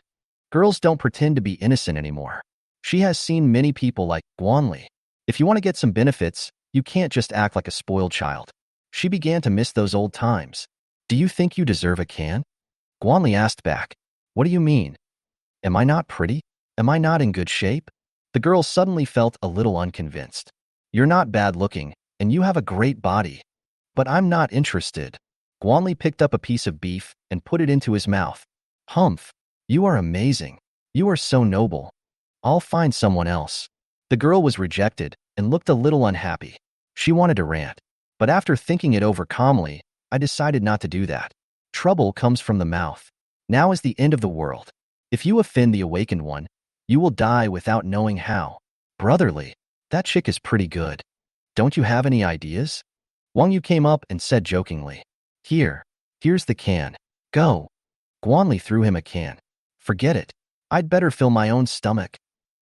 A: Girls don't pretend to be innocent anymore. She has seen many people like Guanli. If you want to get some benefits, you can't just act like a spoiled child. She began to miss those old times. Do you think you deserve a can? Guanli asked back. What do you mean? Am I not pretty? Am I not in good shape? The girl suddenly felt a little unconvinced. You're not bad looking, and you have a great body. But I'm not interested. Guanli picked up a piece of beef and put it into his mouth. Humph. You are amazing. You are so noble. I'll find someone else. The girl was rejected and looked a little unhappy. She wanted to rant, but after thinking it over calmly, I decided not to do that. Trouble comes from the mouth. Now is the end of the world. If you offend the awakened one, you will die without knowing how. Brotherly, that chick is pretty good. Don't you have any ideas? Wang Yu came up and said jokingly. Here's the can. Go. Guanli threw him a can. Forget it. I'd better fill my own stomach.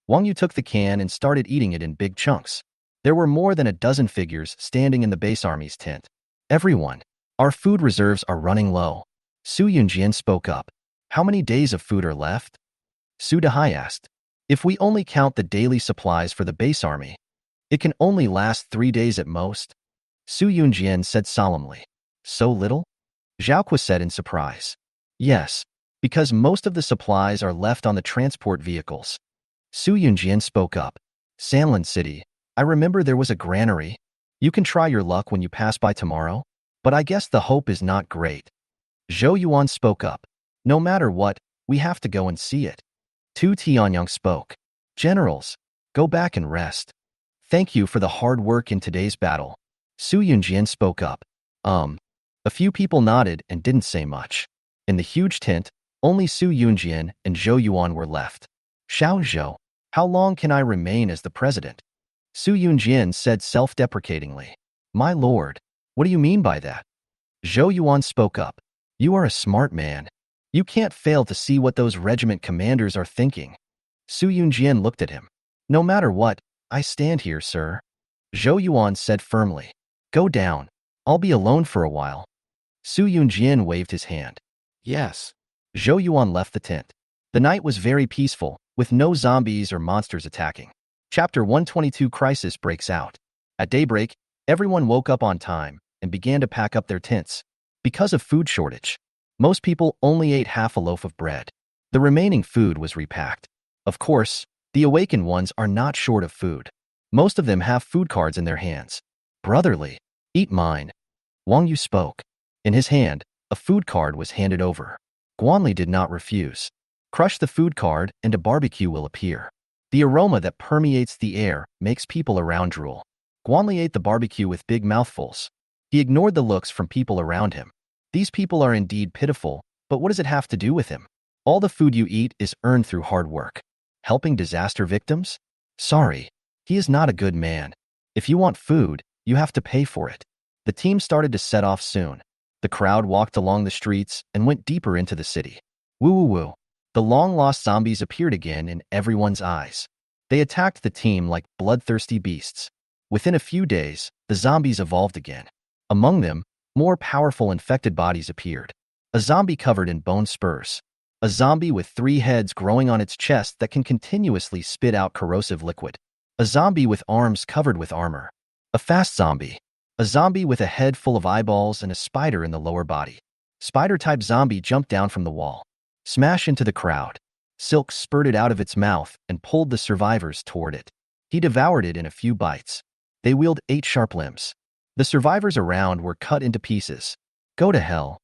A: Wang Yu took the can and started eating it in big chunks. There were more than a dozen figures standing in the base army's tent. Everyone, our food reserves are running low. Su Yunjian spoke up. How many days of food are left? Su Dehai asked. If we only count the daily supplies for the base army, it can only last 3 days at most. Su Yunjian said solemnly. So little? Zhao said in surprise. Yes, because most of the supplies are left on the transport vehicles. Su Yunjian spoke up. Sanlin City, I remember there was a granary. You can try your luck when you pass by tomorrow, but I guess the hope is not great. Zhou Yuan spoke up. No matter what, we have to go and see it. Tu Tianyang spoke. Generals, go back and rest. Thank you for the hard work in today's battle. Su Yunjian spoke up. A few people nodded and didn't say much. In the huge tent, only Su Yunjian and Zhou Yuan were left. Xiao Zhou, how long can I remain as the president? Su Yunjian said self-deprecatingly. My lord, what do you mean by that? Zhou Yuan spoke up. You are a smart man. You can't fail to see what those regiment commanders are thinking. Su Yunjian looked at him. No matter what, I stand here, sir. Zhou Yuan said firmly. Go down. I'll be alone for a while. Su Yunjian waved his hand. Yes. Zhou Yuan left the tent. The night was very peaceful, with no zombies or monsters attacking. Chapter 122 Crisis breaks out. At daybreak, everyone woke up on time and began to pack up their tents. Because of food shortage, most people only ate half a loaf of bread. The remaining food was repacked. Of course, the awakened ones are not short of food. Most of them have food cards in their hands. Brotherly, eat mine. Wang Yu spoke. In his hand, a food card was handed over. Guanli did not refuse. Crush the food card and a barbecue will appear. The aroma that permeates the air makes people around drool. Guanli ate the barbecue with big mouthfuls. He ignored the looks from people around him. These people are indeed pitiful, but what does it have to do with him? All the food you eat is earned through hard work. Helping disaster victims? Sorry, he is not a good man. If you want food, you have to pay for it. The team started to set off soon. The crowd walked along the streets and went deeper into the city. Woo woo woo. The long-lost zombies appeared again in everyone's eyes. They attacked the team like bloodthirsty beasts. Within a few days, the zombies evolved again. Among them, more powerful infected bodies appeared. A zombie covered in bone spurs. A zombie with 3 heads growing on its chest that can continuously spit out corrosive liquid. A zombie with arms covered with armor. A fast zombie. A zombie with a head full of eyeballs and a spider in the lower body. Spider-type zombie jumped down from the wall. Smash into the crowd. Silk spurted out of its mouth and pulled the survivors toward it. He devoured it in a few bites. They wield 8 sharp limbs. The survivors around were cut into pieces. Go to hell.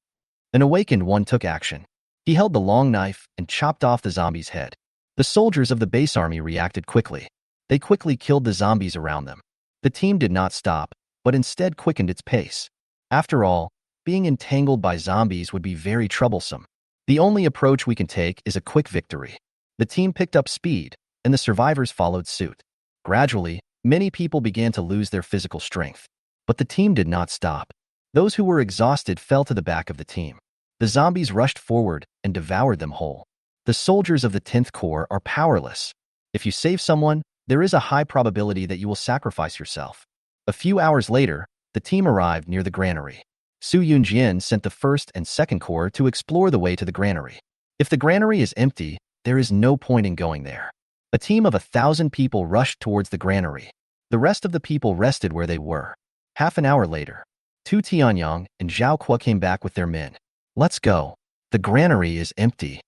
A: An awakened one took action. He held the long knife and chopped off the zombie's head. The soldiers of the base army reacted quickly. They quickly killed the zombies around them. The team did not stop, but instead quickened its pace. After all, being entangled by zombies would be very troublesome. The only approach we can take is a quick victory. The team picked up speed, and the survivors followed suit. Gradually, many people began to lose their physical strength. But the team did not stop. Those who were exhausted fell to the back of the team. The zombies rushed forward and devoured them whole. The soldiers of the 10th Corps are powerless. If you save someone, there is a high probability that you will sacrifice yourself. A few hours later, the team arrived near the granary. Su Yunjian sent the 1st and 2nd Corps to explore the way to the granary. If the granary is empty, there is no point in going there. A team of 1,000 people rushed towards the granary. The rest of the people rested where they were. Half an hour later, Tu Tianyang and Zhao Kuo came back with their men. Let's go. The granary is empty.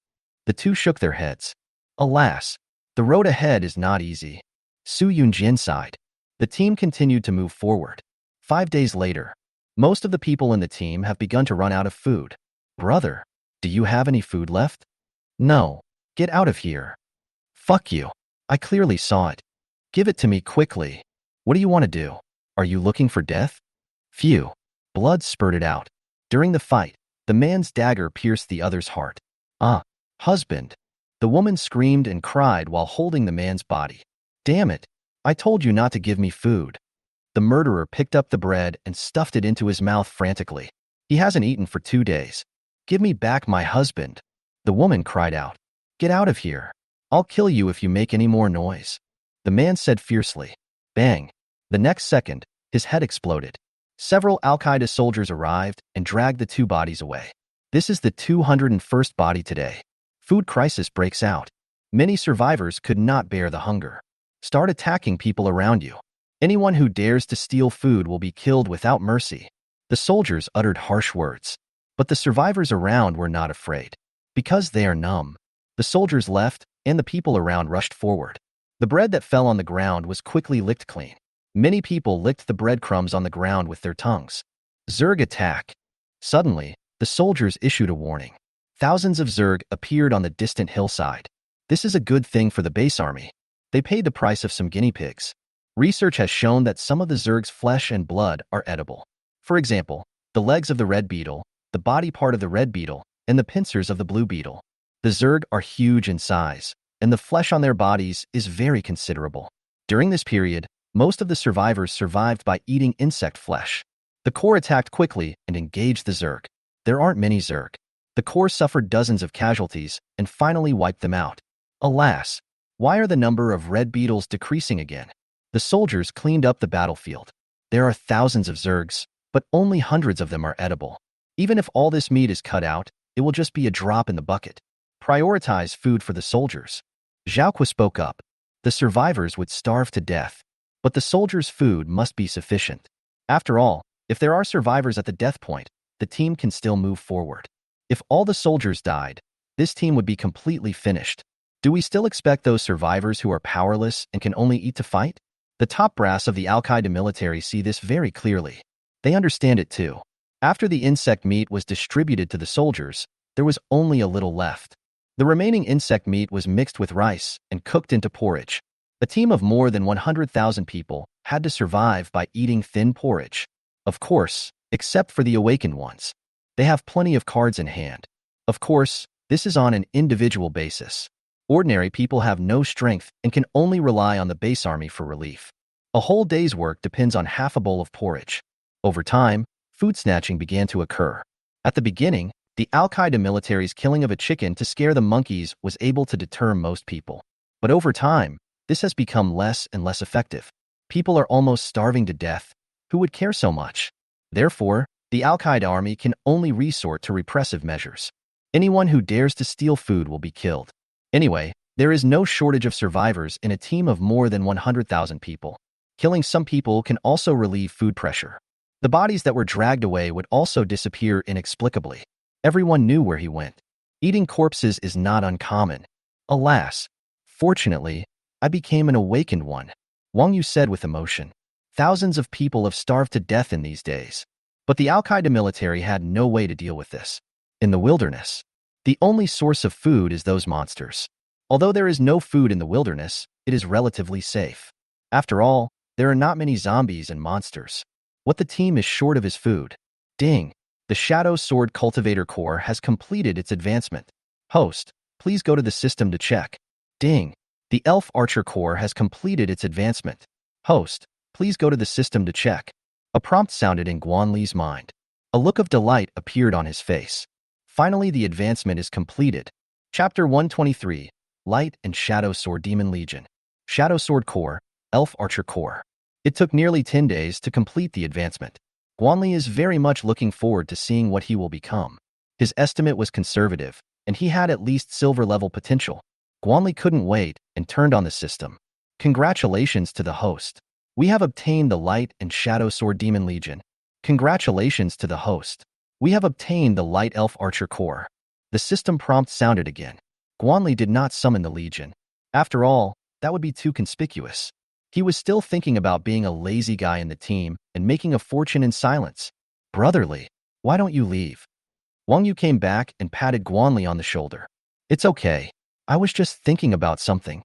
A: The two shook their heads. Alas, the road ahead is not easy. Su Yunjian sighed. The team continued to move forward. 5 days later, most of the people in the team have begun to run out of food. Brother, do you have any food left? No. Get out of here. Fuck you. I clearly saw it. Give it to me quickly. What do you want to do? Are you looking for death? Phew. Blood spurted out. During the fight, the man's dagger pierced the other's heart. Ah, husband. The woman screamed and cried while holding the man's body. Damn it. I told you not to give me food. The murderer picked up the bread and stuffed it into his mouth frantically. He hasn't eaten for 2 days. Give me back my husband. The woman cried out. Get out of here. I'll kill you if you make any more noise. The man said fiercely. Bang. The next second, his head exploded. Several Al-Qaeda soldiers arrived and dragged the 2 bodies away. This is the 201st body today. Food crisis breaks out. Many survivors could not bear the hunger. Start attacking people around you. Anyone who dares to steal food will be killed without mercy. The soldiers uttered harsh words. But the survivors around were not afraid. Because they are numb. The soldiers left, and the people around rushed forward. The bread that fell on the ground was quickly licked clean. Many people licked the breadcrumbs on the ground with their tongues. Zerg attack. Suddenly, the soldiers issued a warning. Thousands of Zerg appeared on the distant hillside. This is a good thing for the base army. They paid the price of some guinea pigs. Research has shown that some of the Zerg's flesh and blood are edible. For example, the legs of the red beetle, the body part of the red beetle, and the pincers of the blue beetle. The Zerg are huge in size, and the flesh on their bodies is very considerable. During this period, most of the survivors survived by eating insect flesh. The Corps attacked quickly and engaged the Zerg. There aren't many Zerg. The Corps suffered dozens of casualties and finally wiped them out. Alas, why are the number of red beetles decreasing again? The soldiers cleaned up the battlefield. There are thousands of Zergs, but only hundreds of them are edible. Even if all this meat is cut out, it will just be a drop in the bucket. Prioritize food for the soldiers. Zhaoqua spoke up. The survivors would starve to death, but the soldiers' food must be sufficient. After all, if there are survivors at the death point, the team can still move forward. If all the soldiers died, this team would be completely finished. Do we still expect those survivors who are powerless and can only eat to fight? The top brass of the Al-Qaeda military see this very clearly. They understand it too. After the insect meat was distributed to the soldiers, there was only a little left. The remaining insect meat was mixed with rice and cooked into porridge. A team of more than 100,000 people had to survive by eating thin porridge. Of course, except for the awakened ones. They have plenty of cards in hand. Of course, this is on an individual basis. Ordinary people have no strength and can only rely on the base army for relief. A whole day's work depends on half a bowl of porridge. Over time, food snatching began to occur. At the beginning, the Al-Qaeda military's killing of a chicken to scare the monkeys was able to deter most people. But over time, this has become less and less effective. People are almost starving to death. Who would care so much? Therefore, the Al-Qaeda army can only resort to repressive measures. Anyone who dares to steal food will be killed. Anyway, there is no shortage of survivors in a team of more than 100,000 people. Killing some people can also relieve food pressure. The bodies that were dragged away would also disappear inexplicably. Everyone knew where he went. Eating corpses is not uncommon. Alas, fortunately, I became an awakened one, Wang Yu said with emotion. Thousands of people have starved to death in these days. But the Al-Qaeda military had no way to deal with this. In the wilderness, the only source of food is those monsters. Although there is no food in the wilderness, it is relatively safe. After all, there are not many zombies and monsters. What the team is short of is food. Ding. The Shadow Sword Cultivator Corps has completed its advancement. Host, please go to the system to check. Ding. The Elf Archer Corps has completed its advancement. Host, please go to the system to check. A prompt sounded in Guan Li's mind. A look of delight appeared on his face. Finally, the advancement is completed. Chapter 123, Light and Shadow Sword Demon Legion. Shadow Sword Corps, Elf Archer Corps. It took nearly 10 days to complete the advancement. Guan Li is very much looking forward to seeing what he will become. His estimate was conservative, and he had at least silver-level potential. Guan Li couldn't wait and turned on the system. Congratulations to the host. We have obtained the Light and Shadow Sword Demon Legion. Congratulations to the host. We have obtained the Light Elf Archer Corps. The system prompt sounded again. Guan Li did not summon the Legion. After all, that would be too conspicuous. He was still thinking about being a lazy guy in the team and making a fortune in silence. Brotherly, why don't you leave? Wang Yu came back and patted Guan Li on the shoulder. It's okay. I was just thinking about something.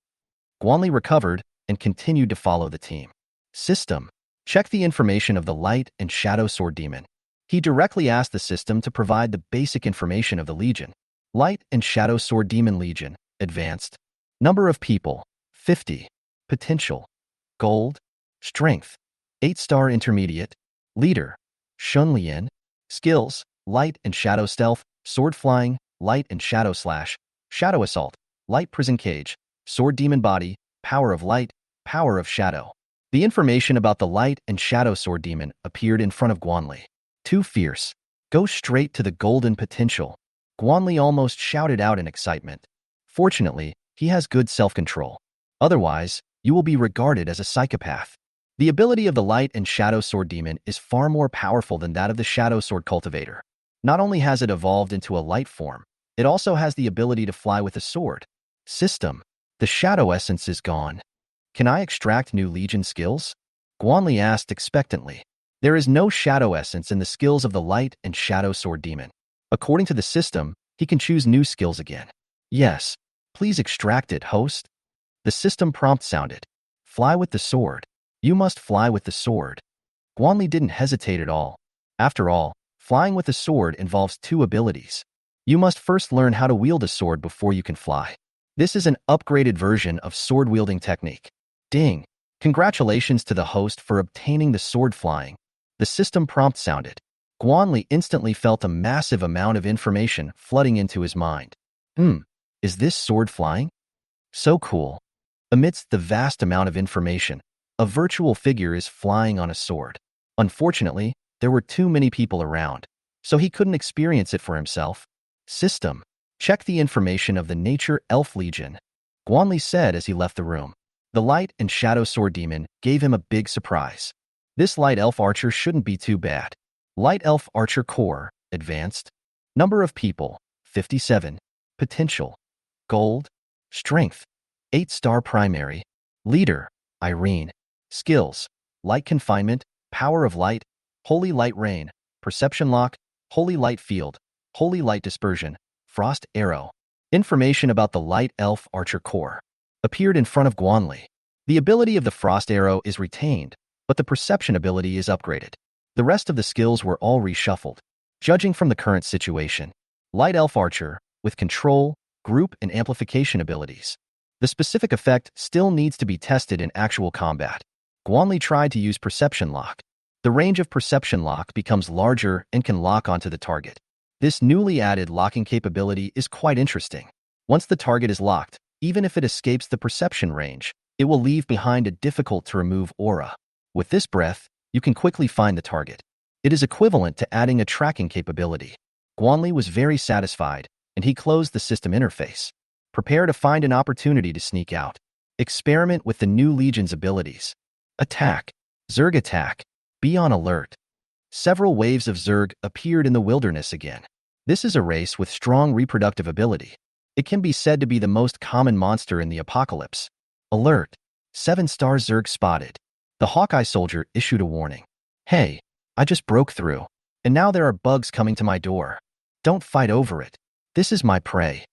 A: Guanli recovered and continued to follow the team. System. Check the information of the Light and Shadow Sword Demon. He directly asked the system to provide the basic information of the Legion. Light and Shadow Sword Demon Legion. Advanced. Number of people. 50. Potential. Gold. Strength. 8-star intermediate. Leader. Shunlian. Skills. Light and Shadow Stealth. Sword Flying. Light and Shadow Slash. Shadow Assault. Light Prison Cage. Sword Demon Body. Power of Light. Power of Shadow. The information about the Light and Shadow Sword Demon appeared in front of Guanli. Too fierce. Go straight to the golden potential. Guanli almost shouted out in excitement. Fortunately, he has good self-control. Otherwise, you will be regarded as a psychopath. The ability of the Light and Shadow Sword Demon is far more powerful than that of the Shadow Sword Cultivator. Not only has it evolved into a light form, it also has the ability to fly with a sword. System. The Shadow Essence is gone. Can I extract new Legion skills? Guanli asked expectantly. There is no Shadow Essence in the skills of the Light and Shadow Sword Demon. According to the system, he can choose new skills again. Yes. Please extract it, host. The system prompt sounded. Fly with the sword. You must fly with the sword. Guanli didn't hesitate at all. After all, flying with a sword involves two abilities. You must first learn how to wield a sword before you can fly. This is an upgraded version of sword-wielding technique. Ding! Congratulations to the host for obtaining the sword flying. The system prompt sounded. Guanli instantly felt a massive amount of information flooding into his mind. Is this sword flying? So cool. Amidst the vast amount of information, a virtual figure is flying on a sword. Unfortunately, there were too many people around, so he couldn't experience it for himself. System. Check the information of the Nature Elf Legion. Guanli said as he left the room. The Light and Shadow Sword Demon gave him a big surprise. This Light Elf Archer shouldn't be too bad. Light Elf Archer Core. Advanced. Number of people. 57. Potential. Gold. Strength. 8-star primary. Leader. Irene. Skills. Light Confinement. Power of Light. Holy Light Rain. Perception Lock. Holy Light Field. Holy Light Dispersion. Frost Arrow. Information about the Light Elf Archer Core appeared in front of Guanli. The ability of the Frost Arrow is retained, but the perception ability is upgraded. The rest of the skills were all reshuffled. Judging from the current situation, Light Elf Archer, with control, group, and amplification abilities. The specific effect still needs to be tested in actual combat. Guanli tried to use Perception Lock. The range of Perception Lock becomes larger and can lock onto the target. This newly added locking capability is quite interesting. Once the target is locked, even if it escapes the perception range, it will leave behind a difficult-to-remove aura. With this breath, you can quickly find the target. It is equivalent to adding a tracking capability. Guanli was very satisfied, and he closed the system interface. Prepare to find an opportunity to sneak out. Experiment with the new Legion's abilities. Attack. Zerg attack. Be on alert. Several waves of Zerg appeared in the wilderness again. This is a race with strong reproductive ability. It can be said to be the most common monster in the apocalypse. Alert. 7-star Zerg spotted. The Hawkeye soldier issued a warning. Hey, I just broke through, and now there are bugs coming to my door. Don't fight over it. This is my prey.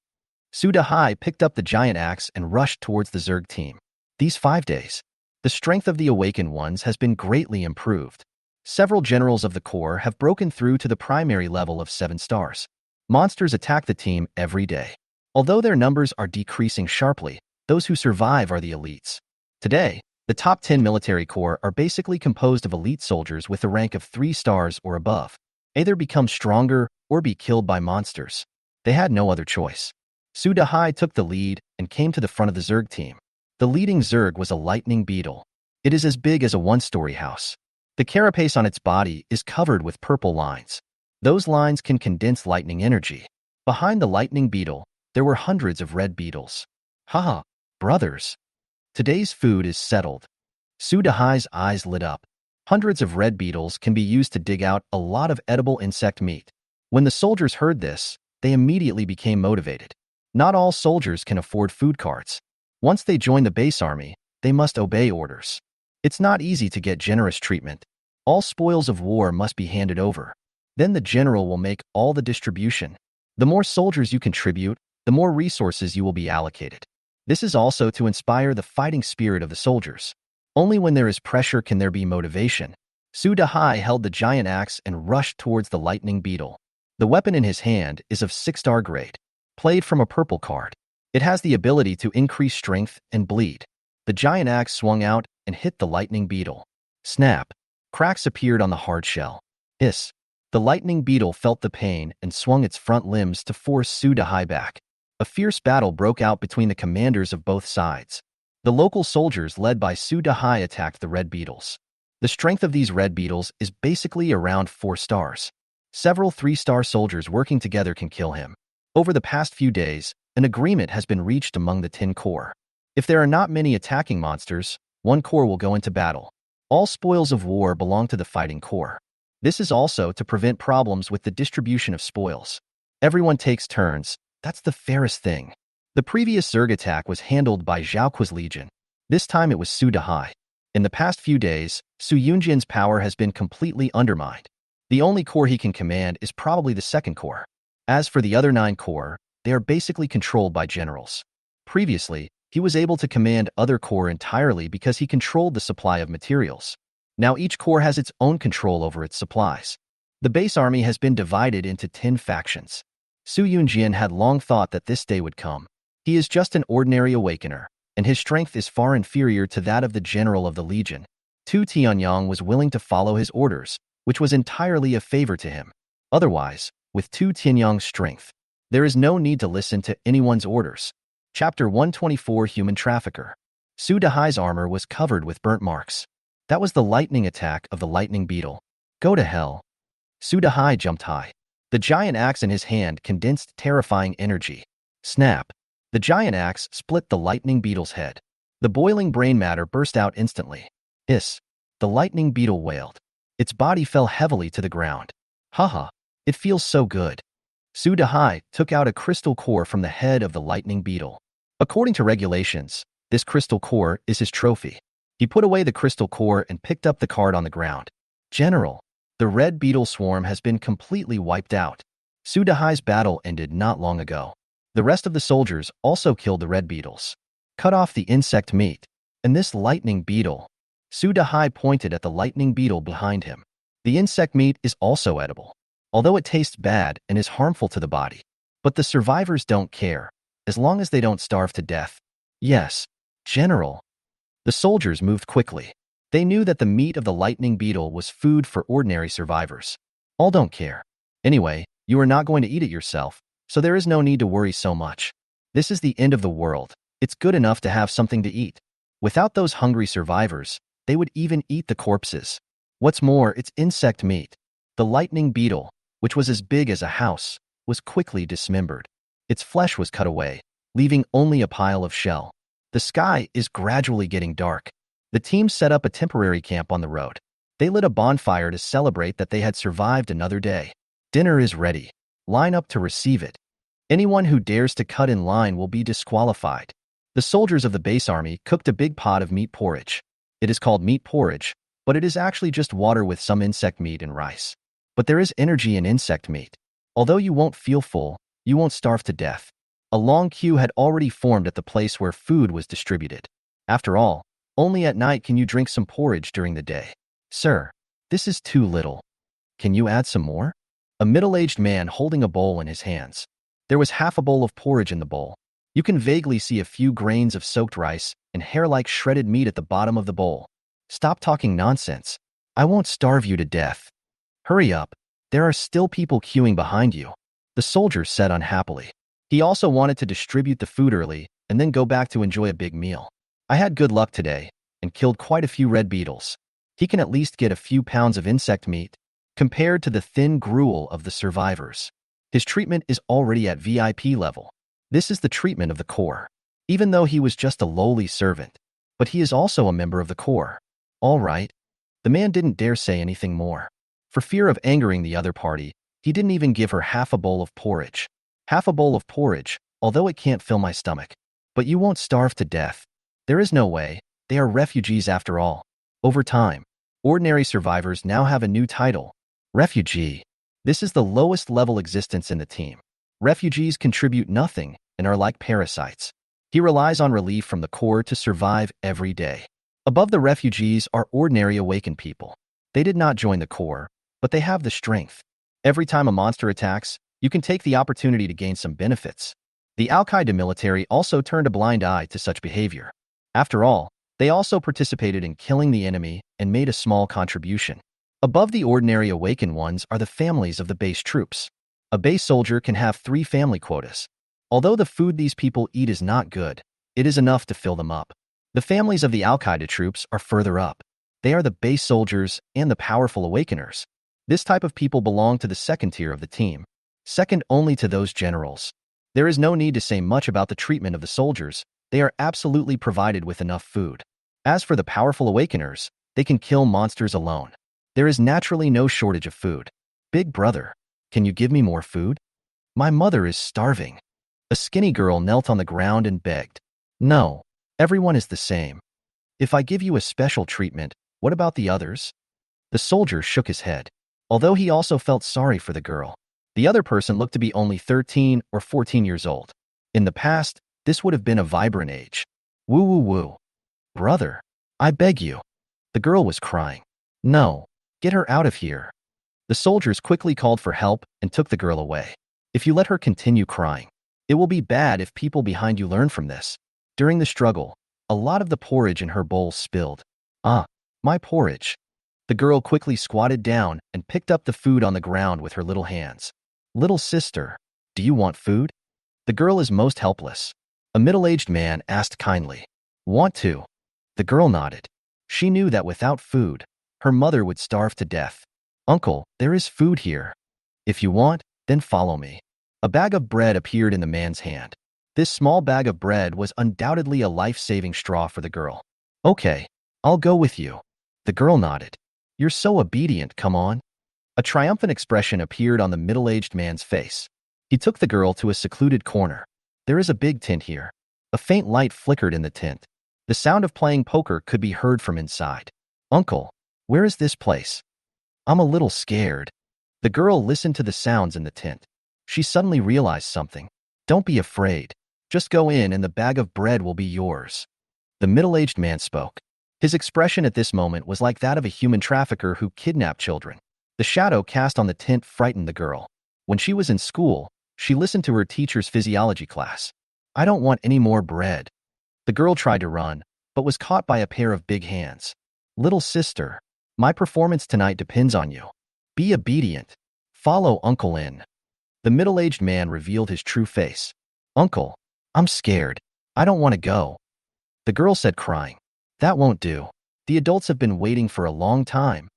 A: Sudahai picked up the giant axe and rushed towards the Zerg team. These 5 days, the strength of the awakened ones has been greatly improved. Several generals of the Corps have broken through to the primary level of 7 stars. Monsters attack the team every day. Although their numbers are decreasing sharply, those who survive are the elites. Today, the top 10 military corps are basically composed of elite soldiers with a rank of 3 stars or above. Either become stronger or be killed by monsters. They had no other choice. Sudahai took the lead and came to the front of the Zerg team. The leading Zerg was a lightning beetle. It is as big as a 1-story house. The carapace on its body is covered with purple lines. Those lines can condense lightning energy. Behind the lightning beetle, there were hundreds of red beetles. Haha, brothers. Today's food is settled. Sudahai's eyes lit up. Hundreds of red beetles can be used to dig out a lot of edible insect meat. When the soldiers heard this, they immediately became motivated. Not all soldiers can afford food carts. Once they join the base army, they must obey orders. It's not easy to get generous treatment. All spoils of war must be handed over. Then the general will make all the distribution. The more soldiers you contribute, the more resources you will be allocated. This is also to inspire the fighting spirit of the soldiers. Only when there is pressure can there be motivation. Su Dahai held the giant axe and rushed towards the lightning beetle. The weapon in his hand is of 6-star grade, played from a purple card. It has the ability to increase strength and bleed. The giant axe swung out and hit the lightning beetle. Snap! Cracks appeared on the hard shell. Hiss! The lightning beetle felt the pain and swung its front limbs to force Su Dahai back. A fierce battle broke out between the commanders of both sides. The local soldiers led by Su Dahai attacked the red beetles. The strength of these red beetles is basically around 4 stars. Several 3-star soldiers working together can kill him. Over the past few days, an agreement has been reached among the 10 corps. If there are not many attacking monsters, 1 corps will go into battle. All spoils of war belong to the fighting corps. This is also to prevent problems with the distribution of spoils. Everyone takes turns. That's the fairest thing. The previous Zerg attack was handled by Zhaoqua's legion. This time it was Su Dahai. In the past few days, Su Yunjin's power has been completely undermined. The only corps he can command is probably the 2nd corps. As for the other 9 corps, they are basically controlled by generals. Previously, he was able to command other corps entirely because he controlled the supply of materials. Now each corps has its own control over its supplies. The base army has been divided into 10 factions. Su Yunjin had long thought that this day would come. He is just an ordinary awakener, and his strength is far inferior to that of the general of the legion. Tu Tianyang was willing to follow his orders, which was entirely a favor to him. Otherwise, with Tu Tianyang's strength, there is no need to listen to anyone's orders. Chapter 124 Human Trafficker. Su Dahai's armor was covered with burnt marks. That was the lightning attack of the lightning beetle. Go to hell. Su Dahai jumped high. The giant axe in his hand condensed terrifying energy. Snap! The giant axe split the lightning beetle's head. The boiling brain matter burst out instantly. Hiss! The lightning beetle wailed. Its body fell heavily to the ground. Haha! It feels so good. Su Dahai took out a crystal core from the head of the lightning beetle. According to regulations, this crystal core is his trophy. He put away the crystal core and picked up the card on the ground. General, the red beetle swarm has been completely wiped out. Su Dahai's battle ended not long ago. The rest of the soldiers also killed the red beetles. Cut off the insect meat. And this lightning beetle. Su Dahai pointed at the lightning beetle behind him. The insect meat is also edible, although it tastes bad and is harmful to the body. But the survivors don't care, as long as they don't starve to death. Yes, General. The soldiers moved quickly. They knew that the meat of the lightning beetle was food for ordinary survivors. All don't care. Anyway, you are not going to eat it yourself, so there is no need to worry so much. This is the end of the world. It's good enough to have something to eat. Without those hungry survivors, they would even eat the corpses. What's more, it's insect meat. The lightning beetle, which was as big as a house, was quickly dismembered. Its flesh was cut away, leaving only a pile of shell. The sky is gradually getting dark. The team set up a temporary camp on the road. They lit a bonfire to celebrate that they had survived another day. Dinner is ready. Line up to receive it. Anyone who dares to cut in line will be disqualified. The soldiers of the base army cooked a big pot of meat porridge. It is called meat porridge, but it is actually just water with some insect meat and rice. But there is energy in insect meat. Although you won't feel full, you won't starve to death. A long queue had already formed at the place where food was distributed. After all, only at night can you drink some porridge during the day. Sir, this is too little. Can you add some more? A middle-aged man holding a bowl in his hands. There was half a bowl of porridge in the bowl. You can vaguely see a few grains of soaked rice and hair-like shredded meat at the bottom of the bowl. Stop talking nonsense. I won't starve you to death. Hurry up. There are still people queuing behind you. The soldier said unhappily. He also wanted to distribute the food early and then go back to enjoy a big meal. I had good luck today and killed quite a few red beetles. He can at least get a few pounds of insect meat compared to the thin gruel of the survivors. His treatment is already at VIP level. This is the treatment of the Corps. Even though he was just a lowly servant, but he is also a member of the Corps. All right. The man didn't dare say anything more. For fear of angering the other party, he didn't even give her half a bowl of porridge. Half a bowl of porridge, although it can't fill my stomach. But you won't starve to death. There is no way. They are refugees after all. Over time, ordinary survivors now have a new title. Refugee. This is the lowest level existence in the team. Refugees contribute nothing and are like parasites. He relies on relief from the core to survive every day. Above the refugees are ordinary awakened people. They did not join the core, but they have the strength. Every time a monster attacks, you can take the opportunity to gain some benefits. The Al-Qaeda military also turned a blind eye to such behavior. After all, they also participated in killing the enemy and made a small contribution. Above the ordinary awakened ones are the families of the base troops. A base soldier can have 3 family quotas. Although the food these people eat is not good, it is enough to fill them up. The families of the Al-Qaeda troops are further up. They are the base soldiers and the powerful awakeners. This type of people belong to the second tier of the team, second only to those generals. There is no need to say much about the treatment of the soldiers. They are absolutely provided with enough food. As for the powerful awakeners, they can kill monsters alone. There is naturally no shortage of food. Big brother, can you give me more food? My mother is starving. A skinny girl knelt on the ground and begged. No, everyone is the same. If I give you a special treatment, what about the others? The soldier shook his head, although he also felt sorry for the girl. The other person looked to be only 13 or 14 years old. In the past, this would have been a vibrant age. Woo woo woo. Brother, I beg you. The girl was crying. No, get her out of here. The soldiers quickly called for help and took the girl away. If you let her continue crying, it will be bad if people behind you learn from this. During the struggle, a lot of the porridge in her bowl spilled. Ah, my porridge. The girl quickly squatted down and picked up the food on the ground with her little hands. Little sister, do you want food? The girl is most helpless. A middle-aged man asked kindly. Want to? The girl nodded. She knew that without food, her mother would starve to death. Uncle, there is food here. If you want, then follow me. A bag of bread appeared in the man's hand. This small bag of bread was undoubtedly a life-saving straw for the girl. Okay, I'll go with you. The girl nodded. You're so obedient, come on. A triumphant expression appeared on the middle-aged man's face. He took the girl to a secluded corner. There is a big tent here. A faint light flickered in the tent. The sound of playing poker could be heard from inside. Uncle, where is this place? I'm a little scared. The girl listened to the sounds in the tent. She suddenly realized something. Don't be afraid. Just go in and the bag of bread will be yours. The middle-aged man spoke. His expression at this moment was like that of a human trafficker who kidnapped children. The shadow cast on the tent frightened the girl. When she was in school, she listened to her teacher's physiology class. I don't want any more bread. The girl tried to run, but was caught by a pair of big hands. Little sister, my performance tonight depends on you. Be obedient. Follow Uncle in. The middle-aged man revealed his true face. Uncle, I'm scared. I don't want to go. The girl said, crying. That won't do. The adults have been waiting for a long time.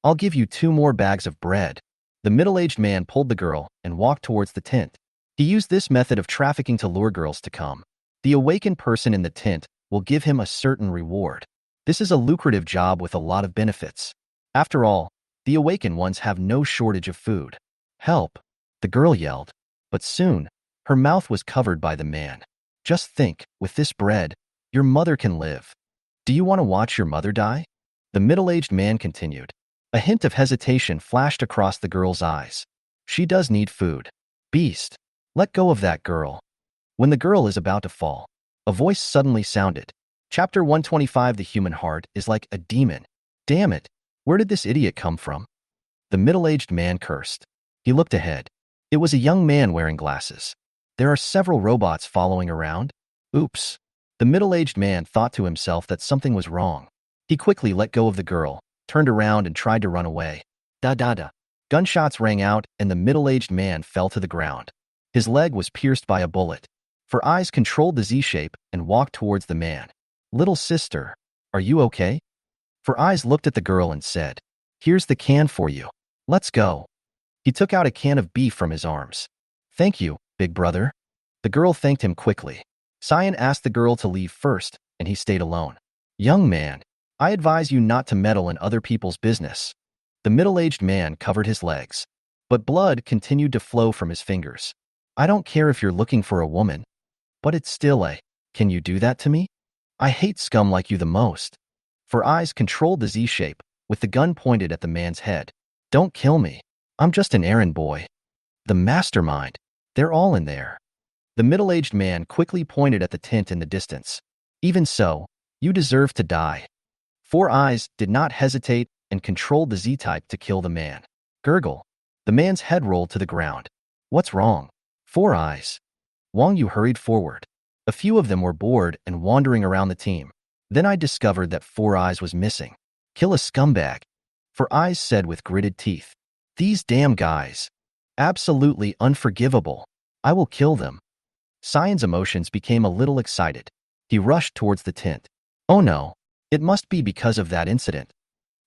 A: I'll give you 2 more bags of bread. The middle-aged man pulled the girl and walked towards the tent. He used this method of trafficking to lure girls to come. The awakened person in the tent will give him a certain reward. This is a lucrative job with a lot of benefits. After all, the awakened ones have no shortage of food. Help! The girl yelled. But soon, her mouth was covered by the man. Just think, with this bread, your mother can live. Do you want to watch your mother die? The middle-aged man continued. A hint of hesitation flashed across the girl's eyes. She does need food. Beast, let go of that girl. When the girl is about to fall, a voice suddenly sounded. Chapter 125. The human heart is like a demon. Damn it, where did this idiot come from? The middle-aged man cursed. He looked ahead. It was a young man wearing glasses. There are several robots following around. Oops. The middle-aged man thought to himself that something was wrong. He quickly let go of the girl, turned around and tried to run away. Da-da-da. Gunshots rang out and the middle-aged man fell to the ground. His leg was pierced by a bullet. For eyes controlled the Z-shape and walked towards the man. Little sister, are you okay? For eyes looked at the girl and said, here's the can for you. Let's go. He took out a can of beef from his arms. Thank you, big brother. The girl thanked him quickly. Cyan asked the girl to leave first, and he stayed alone. Young man, I advise you not to meddle in other people's business. The middle-aged man covered his legs, but blood continued to flow from his fingers. I don't care if you're looking for a woman, but it's still a, can you do that to me? I hate scum like you the most. For eyes controlled the Z-shape, with the gun pointed at the man's head. Don't kill me. I'm just an errand boy. The mastermind. They're all in there. The middle-aged man quickly pointed at the tent in the distance. Even so, you deserve to die. Four Eyes did not hesitate and controlled the Z-type to kill the man. Gurgle. The man's head rolled to the ground. What's wrong? Four Eyes. Wang Yu hurried forward. A few of them were bored and wandering around the team. Then I discovered that Four Eyes was missing. Kill a scumbag. Four Eyes said with gritted teeth. These damn guys. Absolutely unforgivable. I will kill them. Cyan's emotions became a little excited. He rushed towards the tent. Oh no, it must be because of that incident.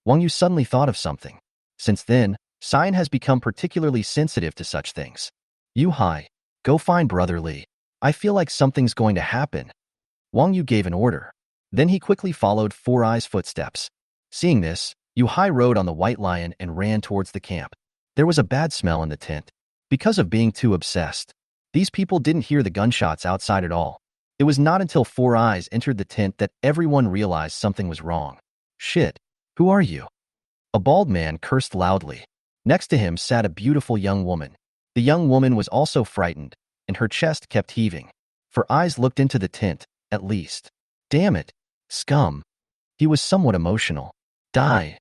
A: Wang Yu suddenly thought of something. Since then, Cyan has become particularly sensitive to such things. Yu Hai, go find Brother Li. I feel like something's going to happen. Wang Yu gave an order. Then he quickly followed Four Eyes' footsteps. Seeing this, Yu Hai rode on the White Lion and ran towards the camp. There was a bad smell in the tent. Because of being too obsessed, these people didn't hear the gunshots outside at all. It was not until Four Eyes entered the tent that everyone realized something was wrong. Shit, who are you? A bald man cursed loudly. Next to him sat a beautiful young woman. The young woman was also frightened, and her chest kept heaving. Four Eyes looked into the tent, at least. Damn it, scum. He was somewhat emotional. Die.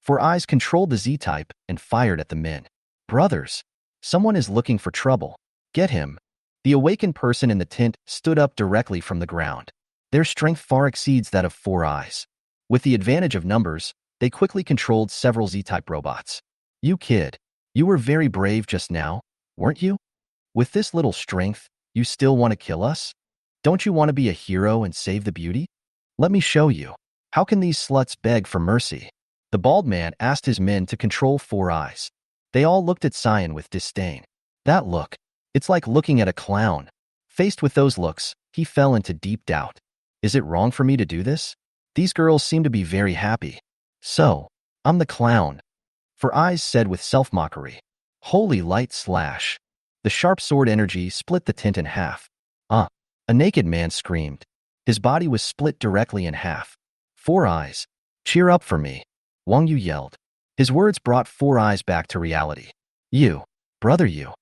A: Four Eyes controlled the Z-type and fired at the men. Brothers, someone is looking for trouble. Get him. The awakened person in the tent stood up directly from the ground. Their strength far exceeds that of Four Eyes. With the advantage of numbers, they quickly controlled several Z-type robots. You kid, you were very brave just now, weren't you? With this little strength, you still want to kill us? Don't you want to be a hero and save the beauty? Let me show you. How can these sluts beg for mercy? The bald man asked his men to control Four Eyes. They all looked at Cyan with disdain. That look, it's like looking at a clown. Faced with those looks, he fell into deep doubt. Is it wrong for me to do this? These girls seem to be very happy. So, I'm the clown. Four Eyes said with self-mockery. Holy light slash. The sharp sword energy split the tent in half. A naked man screamed. His body was split directly in half. Four Eyes, cheer up for me. Wang Yu yelled. His words brought Four Eyes back to reality. You, brother you.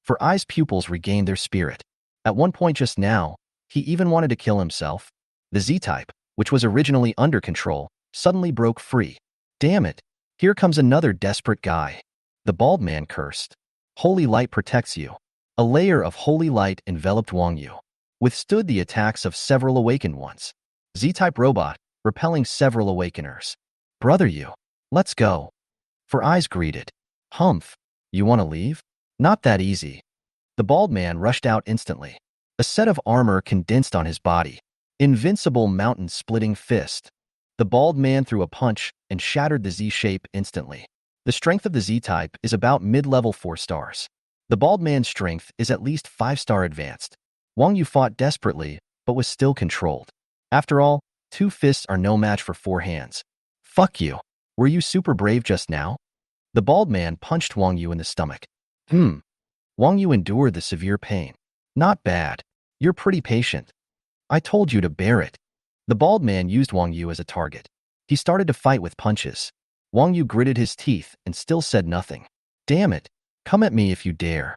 A: Four Eyes' pupils regained their spirit. At one point just now, he even wanted to kill himself. The Z-type, which was originally under control, suddenly broke free. Damn it, here comes another desperate guy. The bald man cursed. Holy light protects you. A layer of holy light enveloped Wang Yu, withstood the attacks of several awakened ones. Z-type robot, repelling several awakeners. Brother you, let's go. Four Eyes greeted. Humph, you want to leave? Not that easy. The bald man rushed out instantly. A set of armor condensed on his body. Invincible mountain-splitting fist. The bald man threw a punch and shattered the Z-shape instantly. The strength of the Z-type is about mid-level 4 stars. The bald man's strength is at least 5-star advanced. Wang Yu fought desperately, but was still controlled. After all, 2 fists are no match for 4 hands. Fuck you. Were you super brave just now? The bald man punched Wang Yu in the stomach. Wang Yu endured the severe pain. Not bad. You're pretty patient. I told you to bear it. The bald man used Wang Yu as a target. He started to fight with punches. Wang Yu gritted his teeth and still said nothing. Damn it. Come at me if you dare.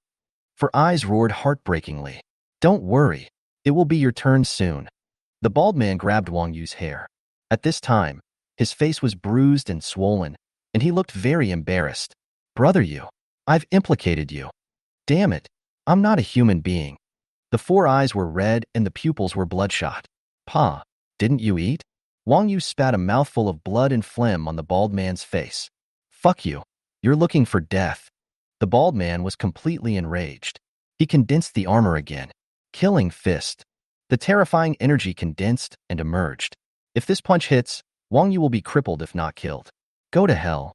A: Four Eyes roared heartbreakingly. Don't worry. It will be your turn soon. The bald man grabbed Wang Yu's hair. At this time, his face was bruised and swollen, and he looked very embarrassed. Brother you, I've implicated you. Damn it. I'm not a human being. The 4 eyes were red and the pupils were bloodshot. Pa, didn't you eat? Wang Yu spat a mouthful of blood and phlegm on the bald man's face. Fuck you. You're looking for death. The bald man was completely enraged. He condensed the armor again. Killing fist. The terrifying energy condensed and emerged. If this punch hits, Wang Yu will be crippled if not killed. Go to hell.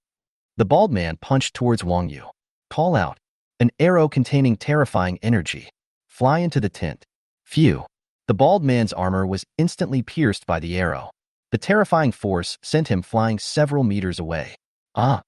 A: The bald man punched towards Wang Yu. Call out. An arrow containing terrifying energy. Fly into the tent. Phew. The bald man's armor was instantly pierced by the arrow. The terrifying force sent him flying several meters away. Ah!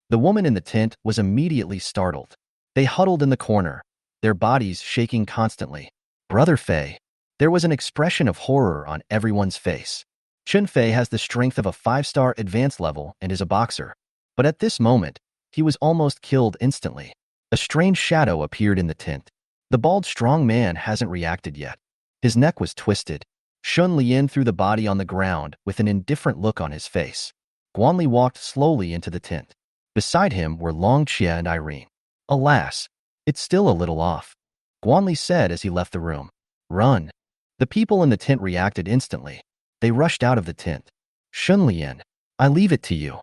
A: The woman in the tent was immediately startled. They huddled in the corner, their bodies shaking constantly. Brother Fei. There was an expression of horror on everyone's face. Chun Fei has the strength of a 5-star advanced level and is a boxer. But at this moment, he was almost killed instantly. A strange shadow appeared in the tent. The bald, strong man hasn't reacted yet. His neck was twisted. Shun Lian threw the body on the ground with an indifferent look on his face. Guanli walked slowly into the tent. Beside him were Long Chia and Irene. Alas, it's still a little off, Guanli said as he left the room. Run. The people in the tent reacted instantly. They rushed out of the tent. Shun Lian, I leave it to you,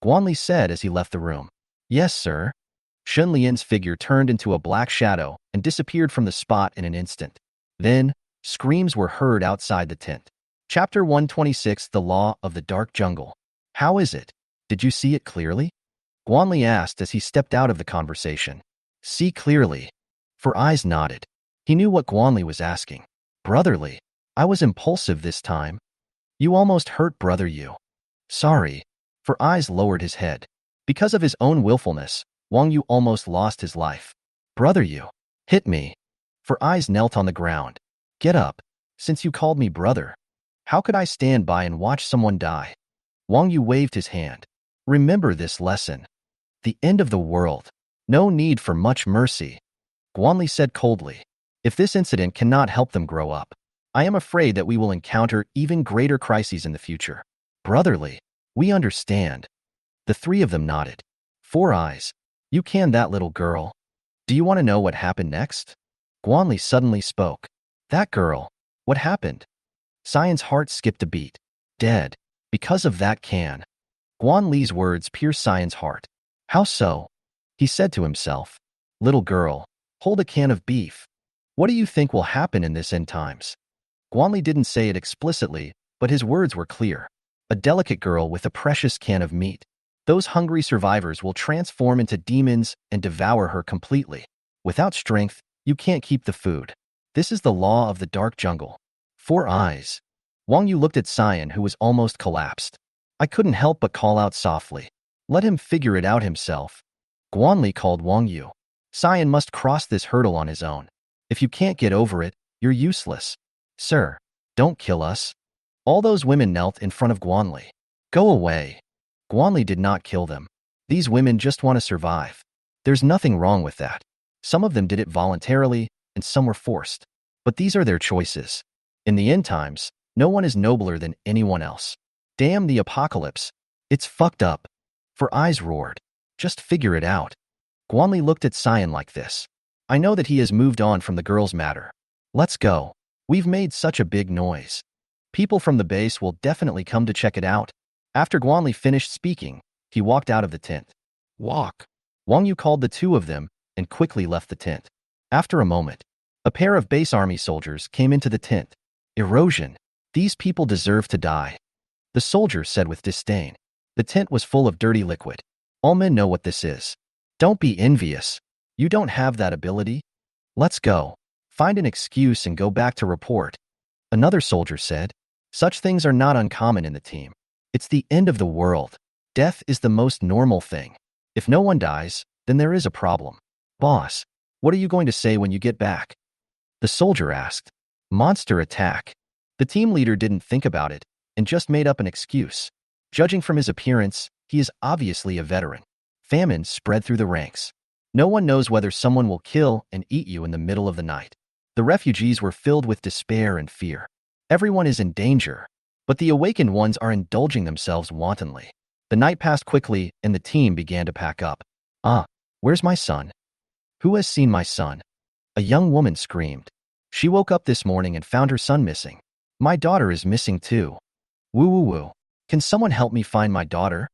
A: Guanli said as he left the room. Yes, sir. Shun Lian's figure turned into a black shadow and disappeared from the spot in an instant. Then, screams were heard outside the tent. Chapter 126, The Law of the Dark Jungle. How is it? Did you see it clearly? Guanli asked as he stepped out of the conversation. See clearly. For Eyes nodded. He knew what Guanli was asking. Brotherly, I was impulsive this time. You almost hurt Brother Yu. Sorry. For Eyes lowered his head. Because of his own willfulness, Wang Yu almost lost his life. Brother Yu, hit me. For Eyes knelt on the ground. Get up, since you called me brother. How could I stand by and watch someone die? Wang Yu waved his hand. Remember this lesson. The end of the world. No need for much mercy. Guanli said coldly. If this incident cannot help them grow up, I am afraid that we will encounter even greater crises in the future. Brotherly, we understand. The three of them nodded. Four Eyes, you can that little girl. Do you want to know what happened next? Guanli suddenly spoke. That girl. What happened? Cyan's heart skipped a beat. Dead. Because of that can. Guanli's words pierced Cyan's heart. How so? He said to himself. Little girl, hold a can of beef. What do you think will happen in this end times? Guanli didn't say it explicitly, but his words were clear. A delicate girl with a precious can of meat. Those hungry survivors will transform into demons and devour her completely. Without strength, you can't keep the food. This is the law of the dark jungle. Four Eyes. Wang Yu looked at Cyan, who was almost collapsed. I couldn't help but call out softly. Let him figure it out himself. Guanli called Wang Yu. Cyan must cross this hurdle on his own. If you can't get over it, you're useless. Sir, don't kill us. All those women knelt in front of Guanli. Go away. Guanli did not kill them. These women just want to survive. There's nothing wrong with that. Some of them did it voluntarily, and some were forced. But these are their choices. In the end times, no one is nobler than anyone else. Damn the apocalypse. It's fucked up. For Eyes roared. Just figure it out. Guanli looked at Cyan like this. I know that he has moved on from the girl's matter. Let's go. We've made such a big noise. People from the base will definitely come to check it out. After Guanli finished speaking, he walked out of the tent. Walk. Wang Yu called the two of them and quickly left the tent. After a moment, a pair of base army soldiers came into the tent. Erosion. These people deserve to die. The soldier said with disdain. The tent was full of dirty liquid. All men know what this is. Don't be envious. You don't have that ability. Let's go. Find an excuse and go back to report. Another soldier said. Such things are not uncommon in the team. It's the end of the world. Death is the most normal thing. If no one dies, then there is a problem. Boss, what are you going to say when you get back? The soldier asked. Monster attack. The team leader didn't think about it and just made up an excuse. Judging from his appearance, he is obviously a veteran. Famine spread through the ranks. No one knows whether someone will kill and eat you in the middle of the night. The refugees were filled with despair and fear. Everyone is in danger, but the awakened ones are indulging themselves wantonly. The night passed quickly and the team began to pack up. Where's my son? Who has seen my son? A young woman screamed. She woke up this morning and found her son missing. My daughter is missing too. Woo woo woo. Can someone help me find my daughter?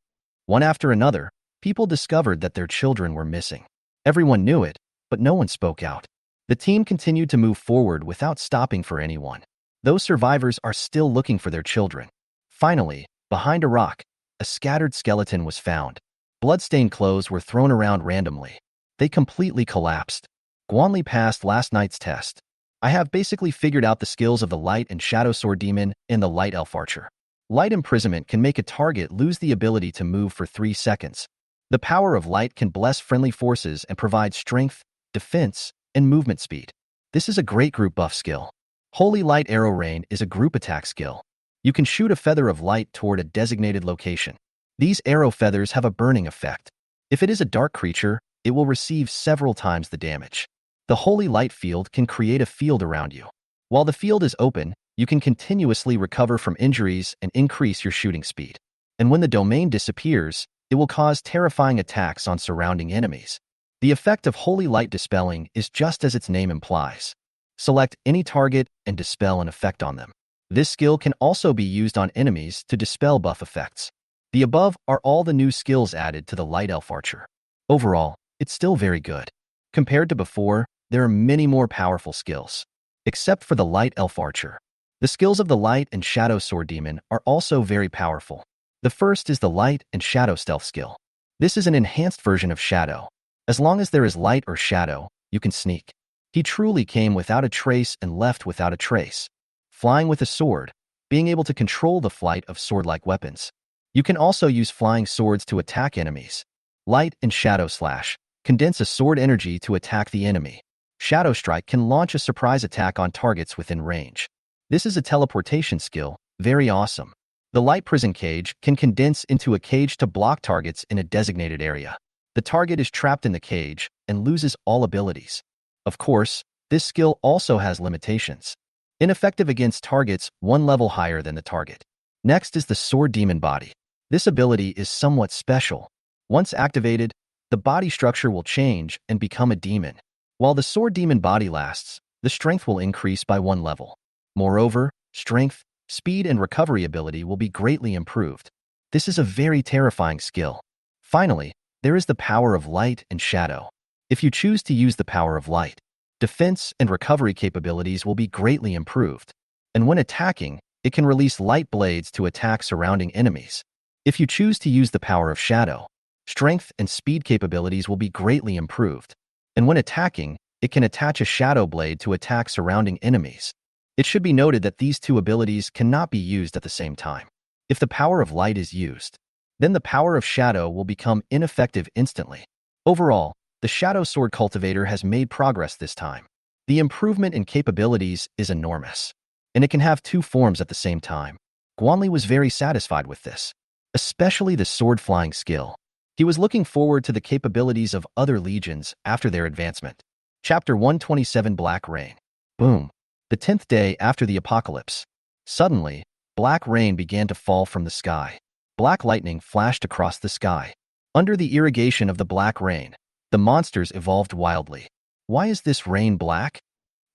A: One after another, people discovered that their children were missing. Everyone knew it, but no one spoke out. The team continued to move forward without stopping for anyone. Those survivors are still looking for their children. Finally, behind a rock, a scattered skeleton was found. Bloodstained clothes were thrown around randomly. They completely collapsed. Guanli passed last night's test. I have basically figured out the skills of the Light and Shadow Sword Demon and the Light Elf Archer. Light imprisonment can make a target lose the ability to move for 3 seconds. The power of light can bless friendly forces and provide strength, defense, and movement speed. This is a great group buff skill. Holy Light Arrow Rain is a group attack skill. You can shoot a feather of light toward a designated location. These arrow feathers have a burning effect. If it is a dark creature, it will receive several times the damage. The holy light field can create a field around you. While the field is open, you can continuously recover from injuries and increase your shooting speed. And when the domain disappears, it will cause terrifying attacks on surrounding enemies. The effect of holy light dispelling is just as its name implies. Select any target and dispel an effect on them. This skill can also be used on enemies to dispel buff effects. The above are all the new skills added to the Light Elf Archer. Overall, it's still very good. Compared to before, there are many more powerful skills. Except for the Light Elf Archer. The skills of the Light and Shadow Sword Demon are also very powerful. The first is the Light and Shadow Stealth skill. This is an enhanced version of Shadow. As long as there is light or shadow, you can sneak. He truly came without a trace and left without a trace. Flying with a sword, being able to control the flight of sword-like weapons. You can also use flying swords to attack enemies. Light and Shadow Slash condense a sword energy to attack the enemy. Shadow Strike can launch a surprise attack on targets within range. This is a teleportation skill, very awesome. The Light Prison Cage can condense into a cage to block targets in a designated area. The target is trapped in the cage and loses all abilities. Of course, this skill also has limitations. Ineffective against targets one level higher than the target. Next is the Sword Demon Body. This ability is somewhat special. Once activated, the body structure will change and become a demon. While the Sword Demon Body lasts, the strength will increase by one level. Moreover, strength, speed, and recovery ability will be greatly improved. This is a very terrifying skill. Finally, there is the power of light and shadow. If you choose to use the power of light, defense and recovery capabilities will be greatly improved. And when attacking, it can release light blades to attack surrounding enemies. If you choose to use the power of shadow, strength and speed capabilities will be greatly improved. And when attacking, it can attach a shadow blade to attack surrounding enemies. It should be noted that these two abilities cannot be used at the same time. If the power of light is used, then the power of shadow will become ineffective instantly. Overall, the Shadow Sword Cultivator has made progress this time. The improvement in capabilities is enormous, and it can have two forms at the same time. Guanli was very satisfied with this, especially the sword flying skill. He was looking forward to the capabilities of other legions after their advancement. Chapter 127 Black Rain. Boom. The 10th day after the apocalypse. Suddenly, black rain began to fall from the sky. Black lightning flashed across the sky. Under the irrigation of the black rain, the monsters evolved wildly. Why is this rain black?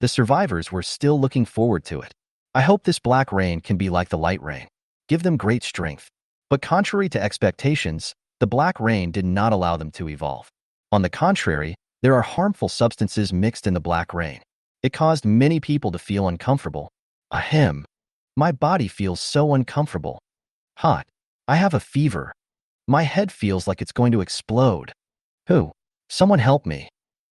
A: The survivors were still looking forward to it. I hope this black rain can be like the light rain. Give them great strength. But contrary to expectations, the black rain did not allow them to evolve. On the contrary, there are harmful substances mixed in the black rain. It caused many people to feel uncomfortable. Ahem. My body feels so uncomfortable. Hot. I have a fever. My head feels like it's going to explode. Who? Someone help me.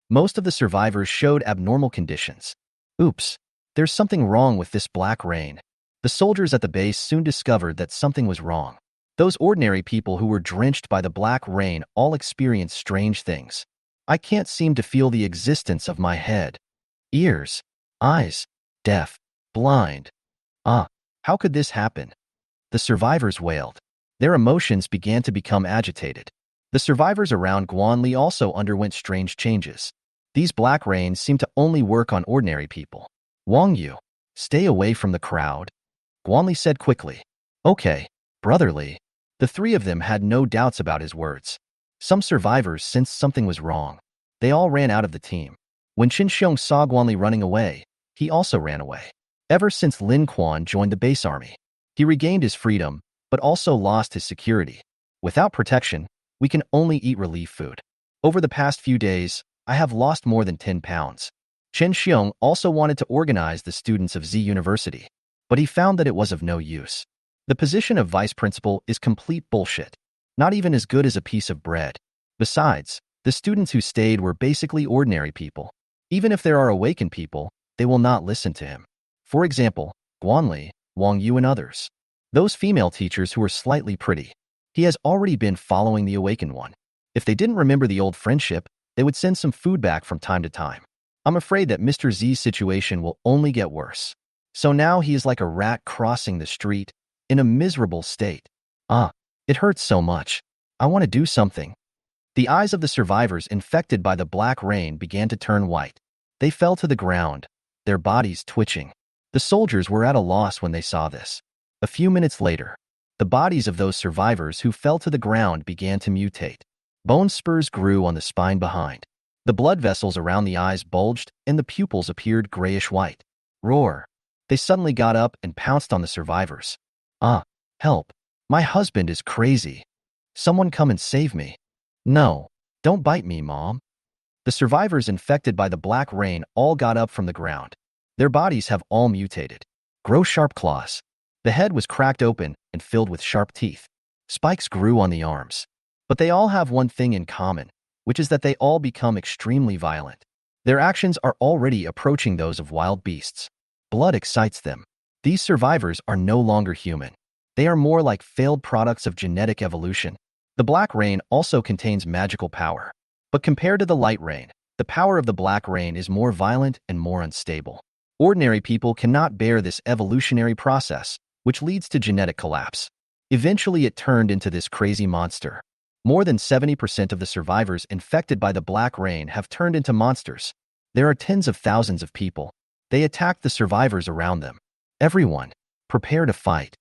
A: Most of the survivors showed abnormal conditions. Oops. There's something wrong with this black rain. The soldiers at the base soon discovered that something was wrong. Those ordinary people who were drenched by the black rain all experienced strange things. I can't seem to feel the existence of my head, ears, eyes, deaf, blind. How could this happen? The survivors wailed. Their emotions began to become agitated. The survivors around Guanli also underwent strange changes. These black rains seem to only work on ordinary people. Wang Yu, stay away from the crowd. Guanli said quickly. Okay, brotherly. The three of them had no doubts about his words. Some survivors sensed something was wrong. They all ran out of the team. When Qin Xiong saw Guanli running away, he also ran away. Ever since Lin Quan joined the base army, he regained his freedom, but also lost his security. Without protection, we can only eat relief food. Over the past few days, I have lost more than 10 pounds. Chen Xiong also wanted to organize the students of Z University, but he found that it was of no use. The position of vice principal is complete bullshit, not even as good as a piece of bread. Besides, the students who stayed were basically ordinary people. Even if there are awakened people, they will not listen to him. For example, Guanli, Wang Yu, and others. Those female teachers who are slightly pretty. He has already been following the awakened one. If they didn't remember the old friendship, they would send some food back from time to time. I'm afraid that Mr. Z's situation will only get worse. So now he is like a rat crossing the street, in a miserable state. It hurts so much. I want to do something. The eyes of the survivors infected by the black rain began to turn white. They fell to the ground, their bodies twitching. The soldiers were at a loss when they saw this. A few minutes later, the bodies of those survivors who fell to the ground began to mutate. Bone spurs grew on the spine behind. The blood vessels around the eyes bulged and the pupils appeared grayish-white. Roar! They suddenly got up and pounced on the survivors. Help! My husband is crazy. Someone come and save me. No, don't bite me, Mom. The survivors infected by the black rain all got up from the ground. Their bodies have all mutated. Grow sharp claws. The head was cracked open and filled with sharp teeth. Spikes grew on the arms. But they all have one thing in common, which is that they all become extremely violent. Their actions are already approaching those of wild beasts. Blood excites them. These survivors are no longer human. They are more like failed products of genetic evolution. The black rain also contains magical power. But compared to the light rain, the power of the black rain is more violent and more unstable. Ordinary people cannot bear this evolutionary process, which leads to genetic collapse. Eventually, it turned into this crazy monster. More than 70% of the survivors infected by the black rain have turned into monsters. There are tens of thousands of people. They attacked the survivors around them. Everyone, prepare to fight.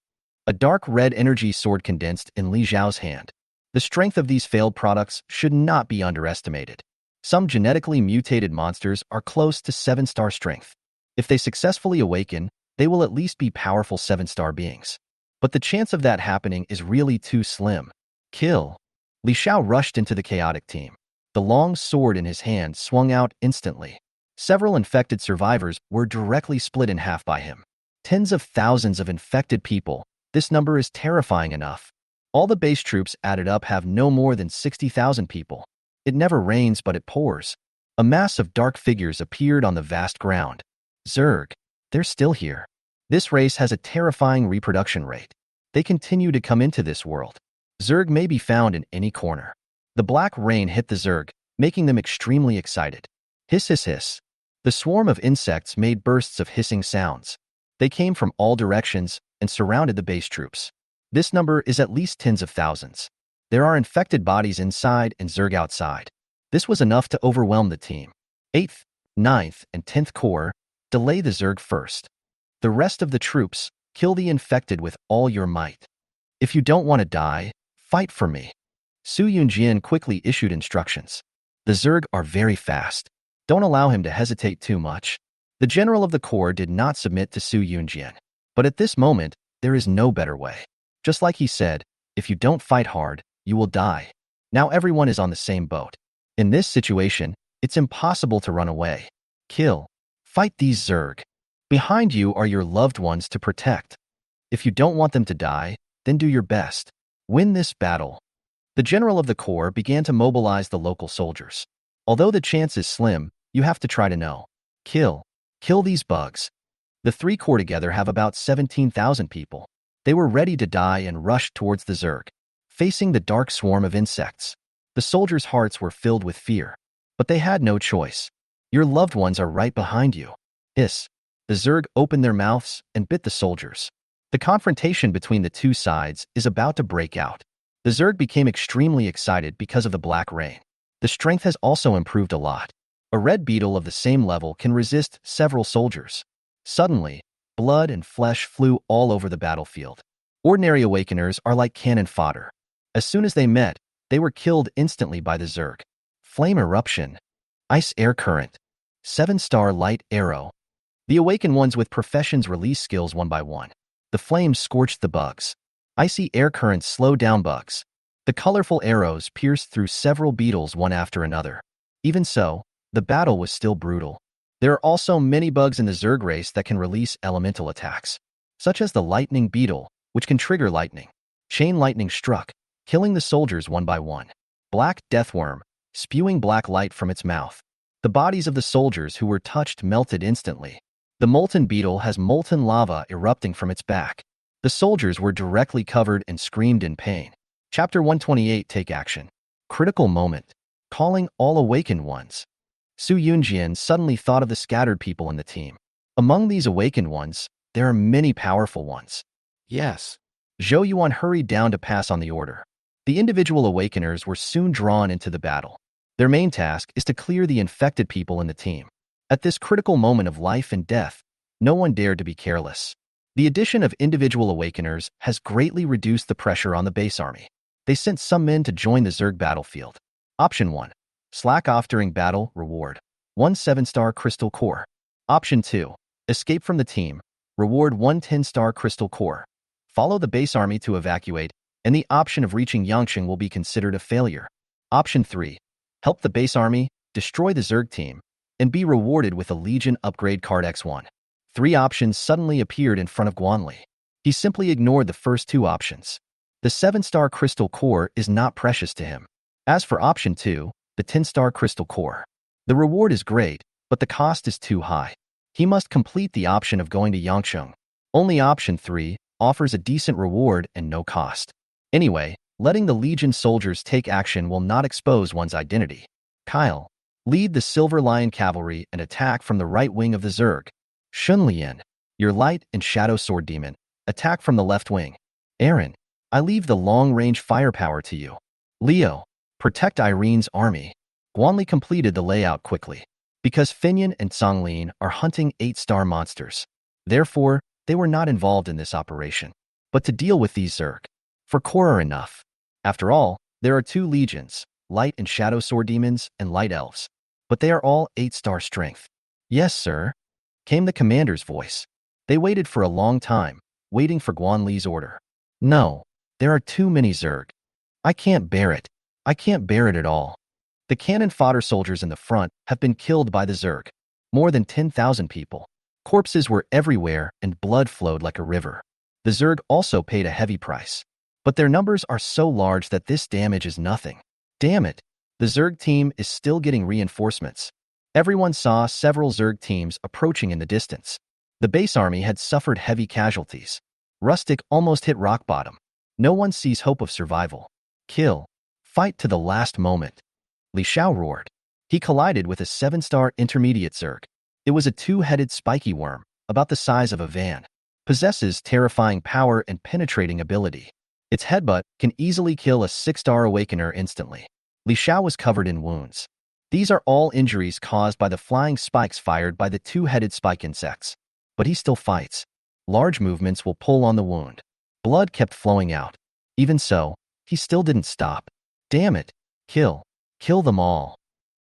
A: A dark red energy sword condensed in Li Zhao's hand. The strength of these failed products should not be underestimated. Some genetically mutated monsters are close to 7-star strength. If they successfully awaken, they will at least be powerful 7-star beings. But the chance of that happening is really too slim. Kill. Li Xiao rushed into the chaotic team. The long sword in his hand swung out instantly. Several infected survivors were directly split in half by him. Tens of thousands of infected people. This number is terrifying enough. All the base troops added up have no more than 60,000 people. It never rains, but it pours. A mass of dark figures appeared on the vast ground. Zerg. They're still here. This race has a terrifying reproduction rate. They continue to come into this world. Zerg may be found in any corner. The black rain hit the Zerg, making them extremely excited. Hiss, hiss, hiss. The swarm of insects made bursts of hissing sounds. They came from all directions and surrounded the base troops. This number is at least tens of thousands. There are infected bodies inside and Zerg outside. This was enough to overwhelm the team. 8th, 9th, and 10th Corps, delay the Zerg first. The rest of the troops, kill the infected with all your might. If you don't want to die, fight for me. Su Yunjian quickly issued instructions. The Zerg are very fast. Don't allow him to hesitate too much. The general of the corps did not submit to Su Yunjian. But at this moment, there is no better way. Just like he said, if you don't fight hard, you will die. Now everyone is on the same boat. In this situation, it's impossible to run away. Kill. Fight these Zerg. Behind you are your loved ones to protect. If you don't want them to die, then do your best. Win this battle. The general of the corps began to mobilize the local soldiers. Although the chance is slim, you have to try to know. Kill. Kill these bugs. The 3 corps together have about 17,000 people. They were ready to die and rushed towards the Zerg, facing the dark swarm of insects. The soldiers' hearts were filled with fear. But they had no choice. Your loved ones are right behind you. Hiss. The Zerg opened their mouths and bit the soldiers. The confrontation between the two sides is about to break out. The Zerg became extremely excited because of the black rain. The strength has also improved a lot. A red beetle of the same level can resist several soldiers. Suddenly, blood and flesh flew all over the battlefield. Ordinary awakeners are like cannon fodder. As soon as they met, they were killed instantly by the Zerg. Flame eruption. Ice air current. 7-star light arrow. The awakened ones with professions release skills one by one. The flames scorched the bugs. Icy air currents slowed down bugs. The colorful arrows pierced through several beetles one after another. Even so, the battle was still brutal. There are also many bugs in the Zerg race that can release elemental attacks, such as the lightning beetle, which can trigger lightning. Chain lightning struck, killing the soldiers one by one. Black deathworm, spewing black light from its mouth. The bodies of the soldiers who were touched melted instantly. The molten beetle has molten lava erupting from its back. The soldiers were directly covered and screamed in pain. Chapter 128 Take action. Critical moment. Calling all awakened ones. Su Yunjian suddenly thought of the scattered people in the team. Among these awakened ones, there are many powerful ones. Yes. Zhou Yuan hurried down to pass on the order. The individual awakeners were soon drawn into the battle. Their main task is to clear the infected people in the team. At this critical moment of life and death, no one dared to be careless. The addition of individual awakeners has greatly reduced the pressure on the base army. They sent some men to join the Zerg battlefield. Option 1. Slack off during battle, reward 1 7-star crystal core. Option 2. Escape from the team, reward 1 10-star crystal core. Follow the base army to evacuate, and the option of reaching Yangsheng will be considered a failure. Option 3. Help the base army, destroy the Zerg team, and be rewarded with a Legion upgrade card X1. 3 options suddenly appeared in front of Guanli. He simply ignored the first 2 options. The 7-star crystal core is not precious to him. As for option 2, the 10-star crystal core. The reward is great, but the cost is too high. He must complete the option of going to Yangsheng. Only option 3 offers a decent reward and no cost. Anyway, letting the Legion soldiers take action will not expose one's identity. Kyle, lead the Silver Lion Cavalry and attack from the right wing of the Zerg. Shunlian, your light and shadow sword demon, attack from the left wing. Aaron, I leave the long-range firepower to you. Leo, protect Irene's army. Guanli completed the layout quickly. Because Finian and Songlin are hunting 8-star monsters. Therefore, they were not involved in this operation. But to deal with these Zerg, for core are enough. After all, there are 2 legions, light and shadow sword demons and light elves. But they are all 8-star strength. Yes, sir, came the commander's voice. They waited for a long time, waiting for Guanli's order. No, there are too many Zerg. I can't bear it. I can't bear it at all. The cannon fodder soldiers in the front have been killed by the Zerg. More than 10,000 people. Corpses were everywhere and blood flowed like a river. The Zerg also paid a heavy price. But their numbers are so large that this damage is nothing. Damn it, the Zerg team is still getting reinforcements. Everyone saw several Zerg teams approaching in the distance. The base army had suffered heavy casualties. Rustic almost hit rock bottom. No one sees hope of survival. Kill. Fight to the last moment. Li Xiao roared. He collided with a 7-star intermediate Zerg. It was a 2-headed spiky worm, about the size of a van. Possesses terrifying power and penetrating ability. Its headbutt can easily kill a 6-star awakener instantly. Li Xiao was covered in wounds. These are all injuries caused by the flying spikes fired by the 2-headed spike insects. But he still fights. Large movements will pull on the wound. Blood kept flowing out. Even so, he still didn't stop. Damn it. Kill. Kill them all.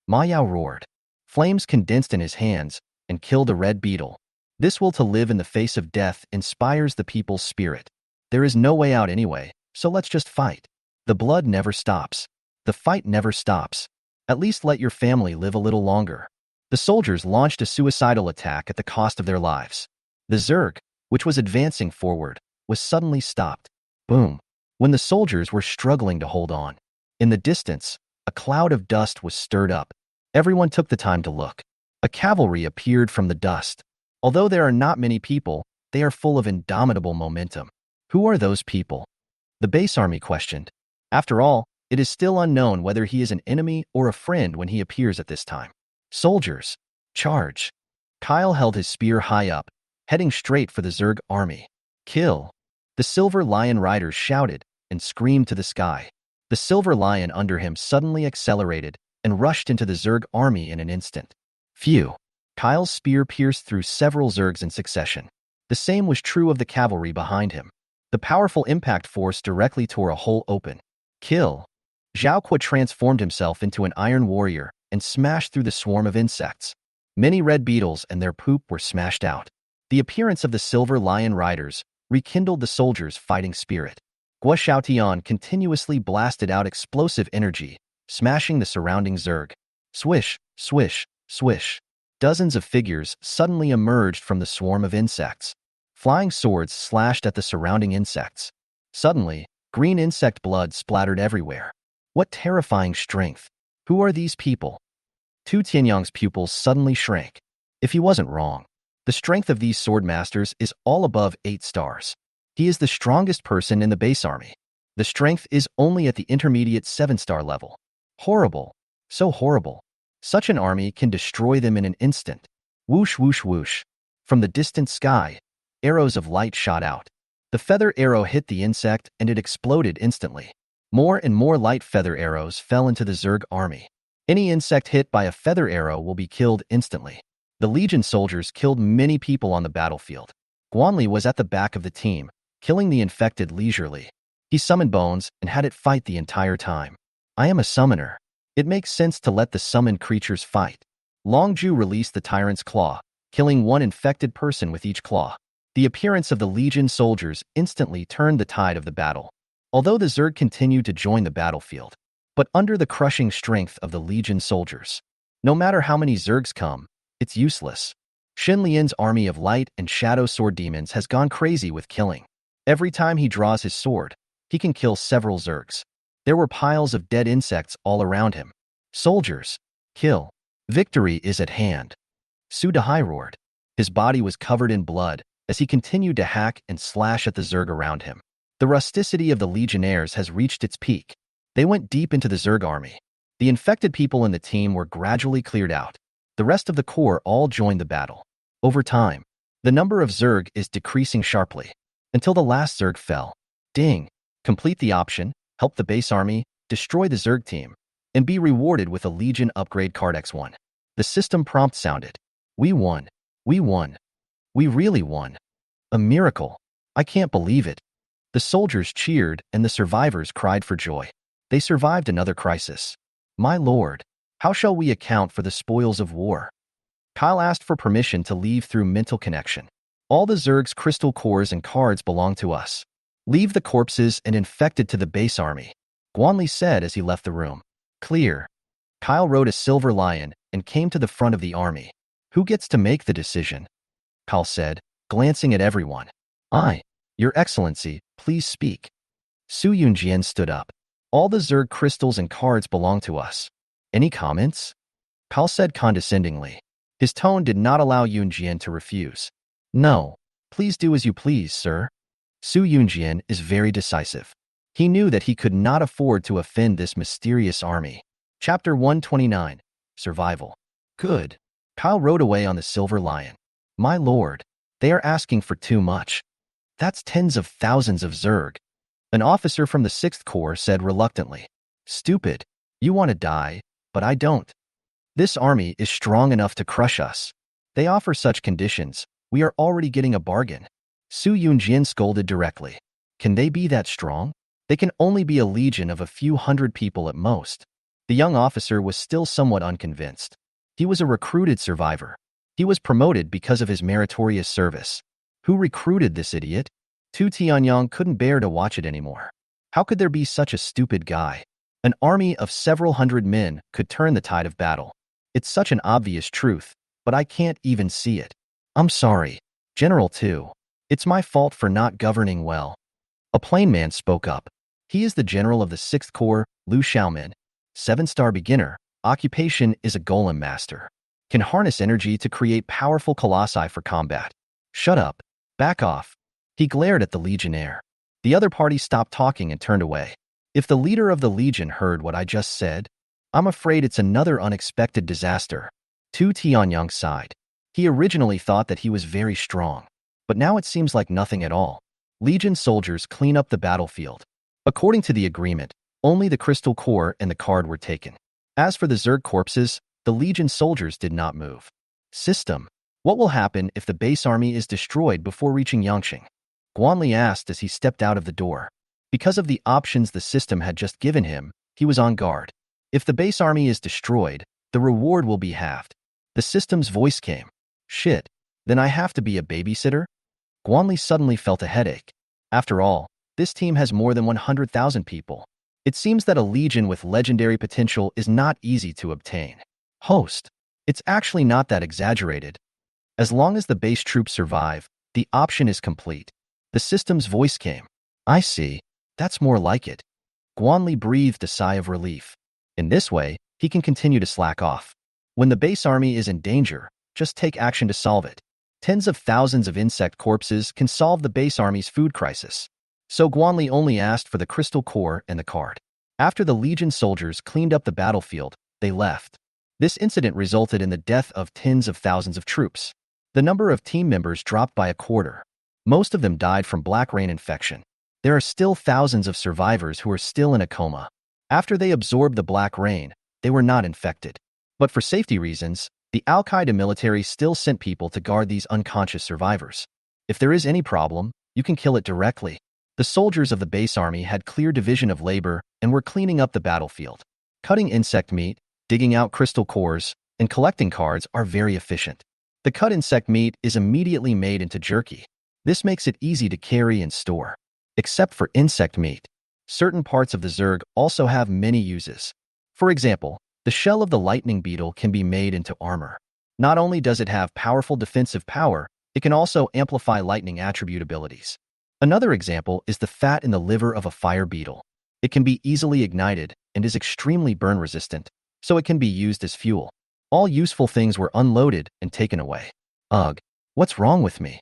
A: Ma Yao roared. Flames condensed in his hands and killed a red beetle. This will to live in the face of death inspires the people's spirit. There is no way out anyway, so let's just fight. The blood never stops. The fight never stops. At least let your family live a little longer. The soldiers launched a suicidal attack at the cost of their lives. The Zerg, which was advancing forward, was suddenly stopped. Boom. When the soldiers were struggling to hold on. In the distance, a cloud of dust was stirred up. Everyone took the time to look. A cavalry appeared from the dust. Although there are not many people, they are full of indomitable momentum. Who are those people? The base army questioned. After all, it is still unknown whether he is an enemy or a friend when he appears at this time. Soldiers, charge. Kyle held his spear high up, heading straight for the Zerg army. Kill. The Silver Lion riders shouted and screamed to the sky. The Silver Lion under him suddenly accelerated and rushed into the Zerg army in an instant. Phew. Kyle's spear pierced through several Zergs in succession. The same was true of the cavalry behind him. The powerful impact force directly tore a hole open. Kill. Zhao Kuo transformed himself into an iron warrior and smashed through the swarm of insects. Many red beetles and their poop were smashed out. The appearance of the Silver Lion riders rekindled the soldiers' fighting spirit. Guo Xiaotian continuously blasted out explosive energy, smashing the surrounding Zerg. Swish, swish, swish. Dozens of figures suddenly emerged from the swarm of insects. Flying swords slashed at the surrounding insects. Suddenly, green insect blood splattered everywhere. What terrifying strength! Who are these people? Tu Tianyang's pupils suddenly shrank. If he wasn't wrong, the strength of these sword masters is all above 8 stars. He is the strongest person in the base army. The strength is only at the intermediate 7-star level. Horrible. So horrible. Such an army can destroy them in an instant. Whoosh, whoosh, whoosh. From the distant sky, arrows of light shot out. The feather arrow hit the insect and it exploded instantly. More and more light feather arrows fell into the Zerg army. Any insect hit by a feather arrow will be killed instantly. The Legion soldiers killed many people on the battlefield. Guanli was at the back of the team, killing the infected leisurely. He summoned Bones and had it fight the entire time. I am a summoner. It makes sense to let the summoned creatures fight. Longju released the tyrant's claw, killing one infected person with each claw. The appearance of the Legion soldiers instantly turned the tide of the battle. Although the Zerg continued to join the battlefield, but under the crushing strength of the Legion soldiers. No matter how many Zergs come, it's useless. Shin Lian's army of light and shadow sword demons has gone crazy with killing. Every time he draws his sword, he can kill several Zergs. There were piles of dead insects all around him. Soldiers, kill. Victory is at hand. Su Dahai roared. His body was covered in blood as he continued to hack and slash at the Zerg around him. The rusticity of the Legionnaires has reached its peak. They went deep into the Zerg army. The infected people in the team were gradually cleared out. The rest of the corps all joined the battle. Over time, the number of Zerg is decreasing sharply, until the last Zerg fell. Ding! Complete the option, help the base army, destroy the Zerg team, and be rewarded with a Legion upgrade card X1. The system prompt sounded. We won. We won. We really won. A miracle. I can't believe it. The soldiers cheered and the survivors cried for joy. They survived another crisis. My lord, how shall we account for the spoils of war? Kyle asked for permission to leave through mental connection. All the Zerg's crystal cores and cards belong to us. Leave the corpses and infected to the base army, Guanli said as he left the room. Clear. Kyle rode a silver lion and came to the front of the army. Who gets to make the decision? Kyle said, glancing at everyone. I, Your Excellency, please speak. Su Yunjian stood up. All the Zerg crystals and cards belong to us. Any comments? Kyle said condescendingly. His tone did not allow Yunjian to refuse. No, please do as you please, sir. Su Yunjian is very decisive. He knew that he could not afford to offend this mysterious army. Chapter 129, Survival. Good. Kyle rode away on the silver lion. My lord, they are asking for too much. That's tens of thousands of Zerg. An officer from the 6th Corps said reluctantly. Stupid. You want to die, but I don't. This army is strong enough to crush us. They offer such conditions. We are already getting a bargain. Su Yunjian scolded directly. Can they be that strong? They can only be a legion of a few hundred people at most. The young officer was still somewhat unconvinced. He was a recruited survivor. He was promoted because of his meritorious service. Who recruited this idiot? Tu Tianyang couldn't bear to watch it anymore. How could there be such a stupid guy? An army of several hundred men could turn the tide of battle. It's such an obvious truth, but I can't even see it. I'm sorry, General Tu. It's my fault for not governing well. A plain man spoke up. He is the general of the 6th Corps, Lu Xiaomin. 7-star beginner, occupation is a golem master. Can harness energy to create powerful colossi for combat. Shut up. Back off. He glared at the legionnaire. The other party stopped talking and turned away. If the leader of the legion heard what I just said, I'm afraid it's another unexpected disaster. Tu Tianyang sighed. He originally thought that he was very strong, but now it seems like nothing at all. Legion soldiers clean up the battlefield. According to the agreement, only the crystal core and the card were taken. As for the Zerg corpses, the Legion soldiers did not move. System. What will happen if the base army is destroyed before reaching Yangqing? Guanli asked as he stepped out of the door. Because of the options the system had just given him, he was on guard. If the base army is destroyed, the reward will be halved. The system's voice came. Shit, then I have to be a babysitter? Guanli suddenly felt a headache. After all, this team has more than 100,000 people. It seems that a legion with legendary potential is not easy to obtain. Host. It's actually not that exaggerated. As long as the base troops survive, the option is complete. The system's voice came. I see. That's more like it. Guanli breathed a sigh of relief. In this way, he can continue to slack off. When the base army is in danger, just take action to solve it. Tens of thousands of insect corpses can solve the base army's food crisis. So Guanli only asked for the crystal core and the card. After the Legion soldiers cleaned up the battlefield, they left. This incident resulted in the death of tens of thousands of troops. The number of team members dropped by a quarter. Most of them died from black rain infection. There are still thousands of survivors who are still in a coma. After they absorbed the black rain, they were not infected. But for safety reasons, The Al-Qaeda military still sent people to guard these unconscious survivors. If there is any problem, you can kill it directly. The soldiers of the base army had clear division of labor and were cleaning up the battlefield. Cutting insect meat, digging out crystal cores, and collecting cards are very efficient. The cut insect meat is immediately made into jerky. This makes it easy to carry and store. Except for insect meat, certain parts of the Zerg also have many uses. For example, the shell of the lightning beetle can be made into armor. Not only does it have powerful defensive power, it can also amplify lightning attribute abilities. Another example is the fat in the liver of a fire beetle. It can be easily ignited and is extremely burn resistant, so it can be used as fuel. All useful things were unloaded and taken away. Ugh, what's wrong with me?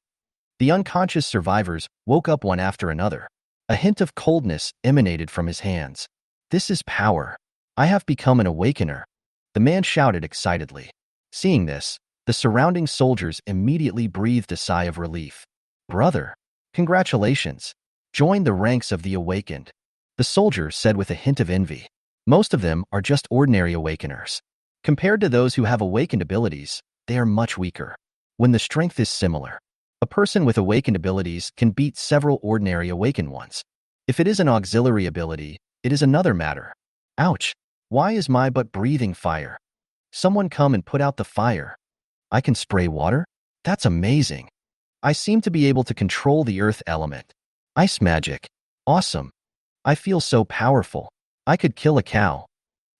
A: The unconscious survivors woke up one after another. A hint of coldness emanated from his hands. This is power. I have become an awakener. The man shouted excitedly. Seeing this, the surrounding soldiers immediately breathed a sigh of relief. Brother, congratulations. Join the ranks of the awakened. The soldier said with a hint of envy. Most of them are just ordinary awakeners. Compared to those who have awakened abilities, they are much weaker. When the strength is similar, a person with awakened abilities can beat several ordinary awakened ones. If it is an auxiliary ability, it is another matter. Ouch! Why is my butt breathing fire? Someone come and put out the fire. I can spray water? That's amazing. I seem to be able to control the earth element. Ice magic. Awesome. I feel so powerful. I could kill a cow.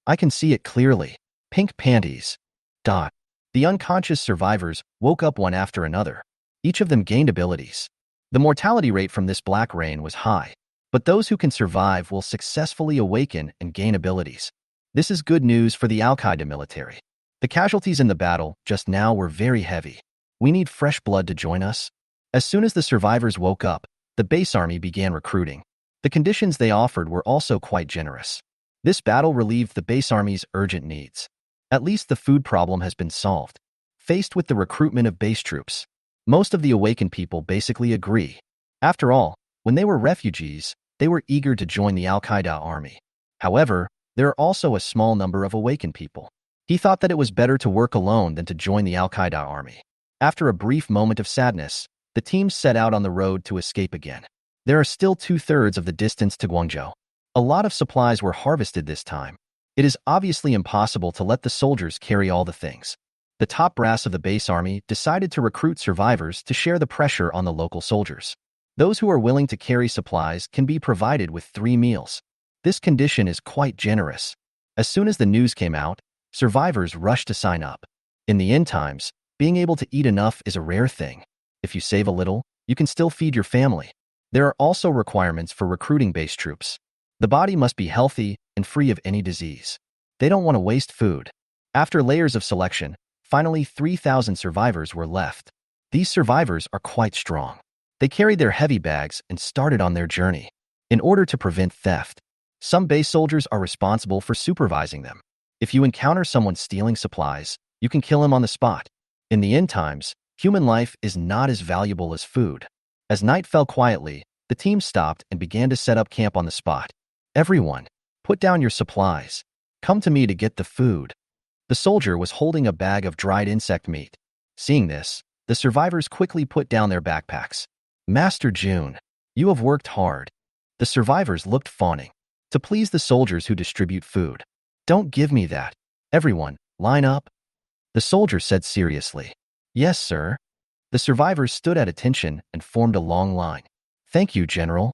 A: I can see it clearly. Pink panties. Dot. The unconscious survivors woke up one after another. Each of them gained abilities. The mortality rate from this black rain was high, but those who can survive will successfully awaken and gain abilities. This is good news for the Al-Qaeda military. The casualties in the battle just now were very heavy. We need fresh blood to join us. As soon as the survivors woke up, the base army began recruiting. The conditions they offered were also quite generous. This battle relieved the base army's urgent needs. At least the food problem has been solved. Faced with the recruitment of base troops, most of the awakened people basically agree. After all, when they were refugees, they were eager to join the Al-Qaeda army. However, there are also a small number of awakened people. He thought that it was better to work alone than to join the Al-Qaeda army. After a brief moment of sadness, the team set out on the road to escape again. There are still 2/3 of the distance to Guangzhou. A lot of supplies were harvested this time. It is obviously impossible to let the soldiers carry all the things. The top brass of the base army decided to recruit survivors to share the pressure on the local soldiers. Those who are willing to carry supplies can be provided with 3 meals. This condition is quite generous. As soon as the news came out, survivors rushed to sign up. In the end times, being able to eat enough is a rare thing. If you save a little, you can still feed your family. There are also requirements for recruiting base troops. The body must be healthy and free of any disease. They don't want to waste food. After layers of selection, finally 3,000 survivors were left. These survivors are quite strong. They carried their heavy bags and started on their journey. In order to prevent theft, some base soldiers are responsible for supervising them. If you encounter someone stealing supplies, you can kill him on the spot. In the end times, human life is not as valuable as food. As night fell quietly, the team stopped and began to set up camp on the spot. Everyone, put down your supplies. Come to me to get the food. The soldier was holding a bag of dried insect meat. Seeing this, the survivors quickly put down their backpacks. Master June, you have worked hard. The survivors looked fawning. To please the soldiers who distribute food. Don't give me that. Everyone, line up. The soldier said seriously. Yes, sir. The survivors stood at attention and formed a long line. Thank you, General.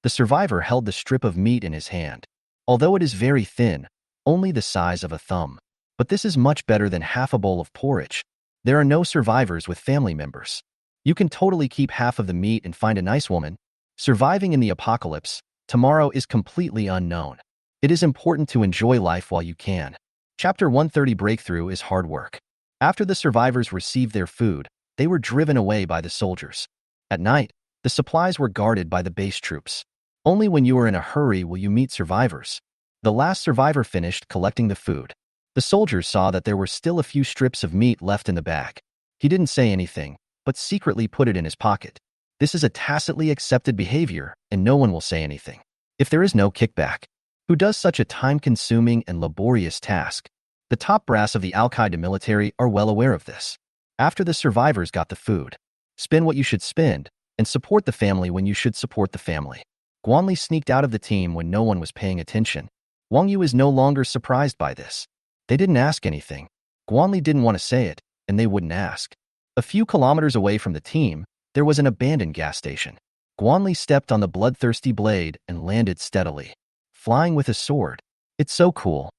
A: The survivor held the strip of meat in his hand. Although it is very thin, only the size of a thumb. But this is much better than half a bowl of porridge. There are no survivors with family members. You can totally keep half of the meat and find a nice woman. Surviving in the apocalypse, tomorrow is completely unknown. It is important to enjoy life while you can. Chapter 130 Breakthrough is hard work. After the survivors received their food, they were driven away by the soldiers. At night, the supplies were guarded by the base troops. Only when you are in a hurry will you meet survivors. The last survivor finished collecting the food. The soldiers saw that there were still a few strips of meat left in the bag. He didn't say anything, but secretly put it in his pocket. This is a tacitly accepted behavior, and no one will say anything. If there is no kickback, who does such a time-consuming and laborious task? The The top brass of the Al-Qaeda military are well aware of this. After the survivors got the food, spend what you should spend, and support the family when you should support the family. Guanli sneaked out of the team when no one was paying attention. Wang Yu is no longer surprised by this. They didn't ask anything. Guanli didn't want to say it, and they wouldn't ask. A few kilometers away from the team, there was an abandoned gas station. Guanli stepped on the bloodthirsty blade and landed steadily, flying with a sword. It's so cool.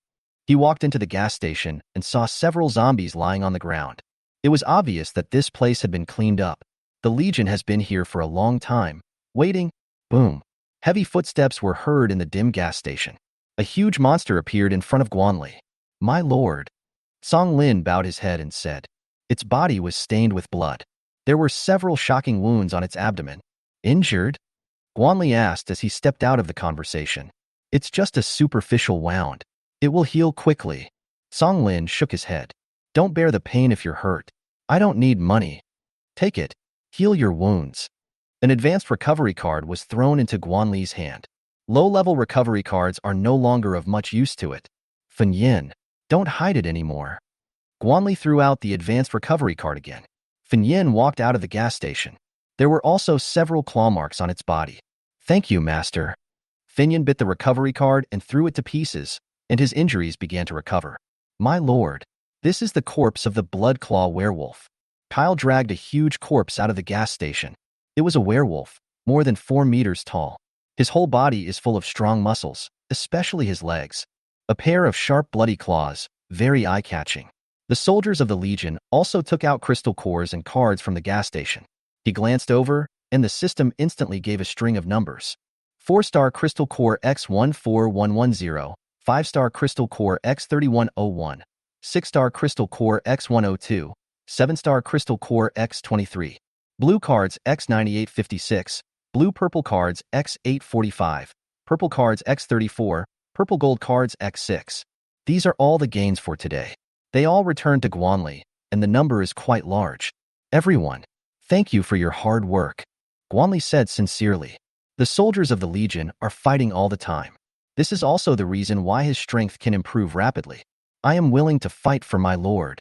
A: He walked into the gas station and saw several zombies lying on the ground. It was obvious that this place had been cleaned up. The Legion has been here for a long time, waiting. Boom. Heavy footsteps were heard in the dim gas station. A huge monster appeared in front of Guanli. My lord. Song Lin bowed his head and said. Its body was stained with blood. There were several shocking wounds on its abdomen. Injured? Guanli asked as he stepped out of the conversation. It's just a superficial wound. It will heal quickly. Song Lin shook his head. Don't bear the pain if you're hurt. I don't need money. Take it. Heal your wounds. An advanced recovery card was thrown into Guanli's hand. Low-level recovery cards are no longer of much use to it. Fen Yin, don't hide it anymore. Guanli threw out the advanced recovery card again. Fen Yin walked out of the gas station. There were also several claw marks on its body. Thank you, master. Fen Yin bit the recovery card and threw it to pieces, and his injuries began to recover. My lord, this is the corpse of the Blood Claw werewolf. Kyle dragged a huge corpse out of the gas station. It was a werewolf, more than 4 meters tall. His whole body is full of strong muscles, especially his legs. A pair of sharp bloody claws, very eye-catching. The soldiers of the Legion also took out crystal cores and cards from the gas station. He glanced over, and the system instantly gave a string of numbers. 4-star Crystal Core X14110, 5-star Crystal Core X3101, 6-star Crystal Core X102, 7-star Crystal Core X23. Blue cards X9856, blue-purple cards X845, purple cards X34, purple gold cards X6. These are all the gains for today. They all returned to Guanli, and the number is quite large. Everyone, thank you for your hard work. Guanli said sincerely. The soldiers of the Legion are fighting all the time. This is also the reason why his strength can improve rapidly. I am willing to fight for my lord.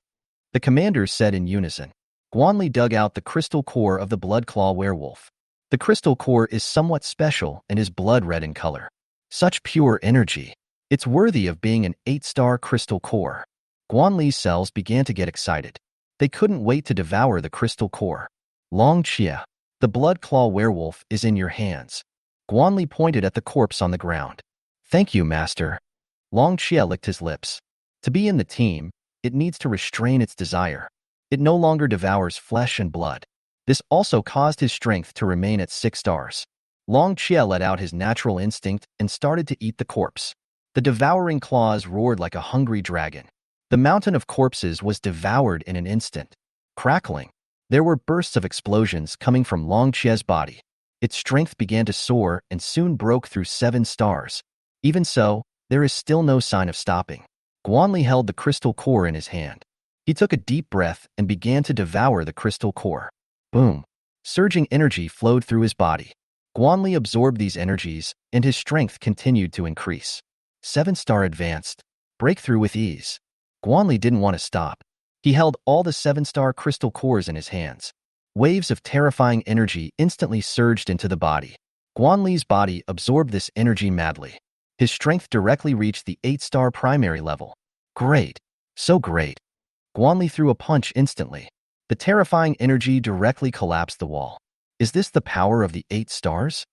A: The commanders said in unison. Guanli dug out the crystal core of the Blood Claw werewolf. The crystal core is somewhat special and is blood red in color. Such pure energy. It's worthy of being an 8-star crystal core. Guanli's cells began to get excited. They couldn't wait to devour the crystal core. Long Chia, the Blood Claw werewolf is in your hands. Guanli pointed at the corpse on the ground. Thank you, master. Long Chia licked his lips. To be in the team, it needs to restrain its desire. It no longer devours flesh and blood. This also caused his strength to remain at 6 stars. Long Chia let out his natural instinct and started to eat the corpse. The devouring claws roared like a hungry dragon. The mountain of corpses was devoured in an instant. Crackling. There were bursts of explosions coming from Long Chia's body. Its strength began to soar and soon broke through 7 stars. Even so, there is still no sign of stopping. Guanli held the crystal core in his hand. He took a deep breath and began to devour the crystal core. Boom. Surging energy flowed through his body. Guanli absorbed these energies, and his strength continued to increase. 7-star advanced. Breakthrough with ease. Guanli didn't want to stop. He held all the 7-star crystal cores in his hands. Waves of terrifying energy instantly surged into the body. Guanli's body absorbed this energy madly. His strength directly reached the 8-star primary level. Great. So great. Guanli threw a punch instantly. The terrifying energy directly collapsed the wall. Is this the power of the 8 stars?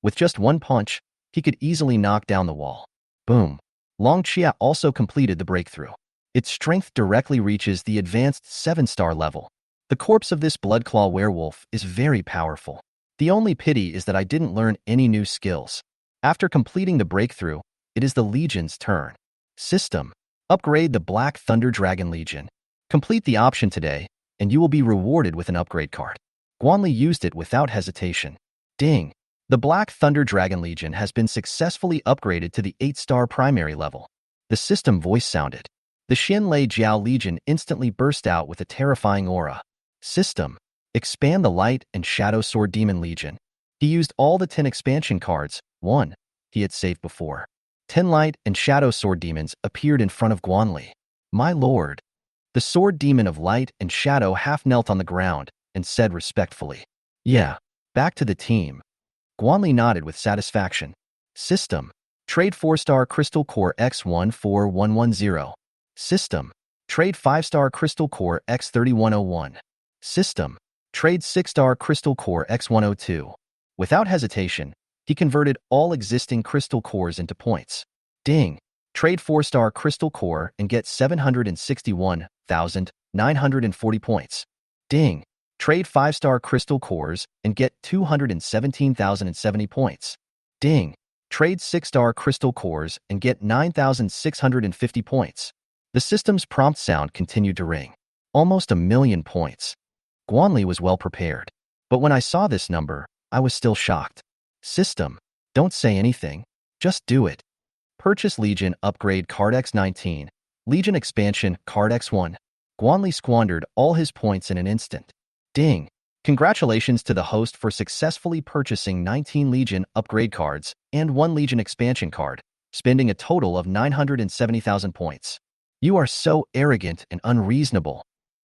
A: With just one punch, he could easily knock down the wall. Boom. Long Chia also completed the breakthrough. Its strength directly reaches the advanced 7-star level. The corpse of this Blood Claw werewolf is very powerful. The only pity is that I didn't learn any new skills. After completing the breakthrough, it is the Legion's turn. System. Upgrade the Black Thunder Dragon Legion. Complete the option today, and you will be rewarded with an upgrade card. Guanli used it without hesitation. Ding! The Black Thunder Dragon Legion has been successfully upgraded to the 8-star primary level. The system voice sounded. The Xin Lei Jiao Legion instantly burst out with a terrifying aura. System. Expand the Light and Shadow Sword Demon Legion. He used all the 10 expansion cards. 1. He had saved before. 10 Light and Shadow Sword Demons appeared in front of Guanli. My lord. The sword demon of light and shadow half knelt on the ground and said respectfully, "Yeah, back to the team." Guanli nodded with satisfaction. System. Trade 4-star Crystal Core X14110. System. Trade 5-star Crystal Core X3101. System. Trade 6-star Crystal Core X102. Without hesitation, he converted all existing crystal cores into points. Ding. Trade 4-star Crystal Core and get 761,940 points. Ding. Trade 5-star Crystal Cores and get 217,070 points. Ding. Trade 6-star Crystal Cores and get 9,650 points. The system's prompt sound continued to ring. Almost 1,000,000 points. Guanli was well prepared. But when I saw this number, I was still shocked. System. Don't say anything. Just do it. Purchase Legion Upgrade Card X19. Legion Expansion Card X1. Guanli squandered all his points in an instant. Ding. Congratulations to the host for successfully purchasing 19 Legion Upgrade cards and 1 Legion Expansion card, spending a total of 970,000 points. You are so arrogant and unreasonable.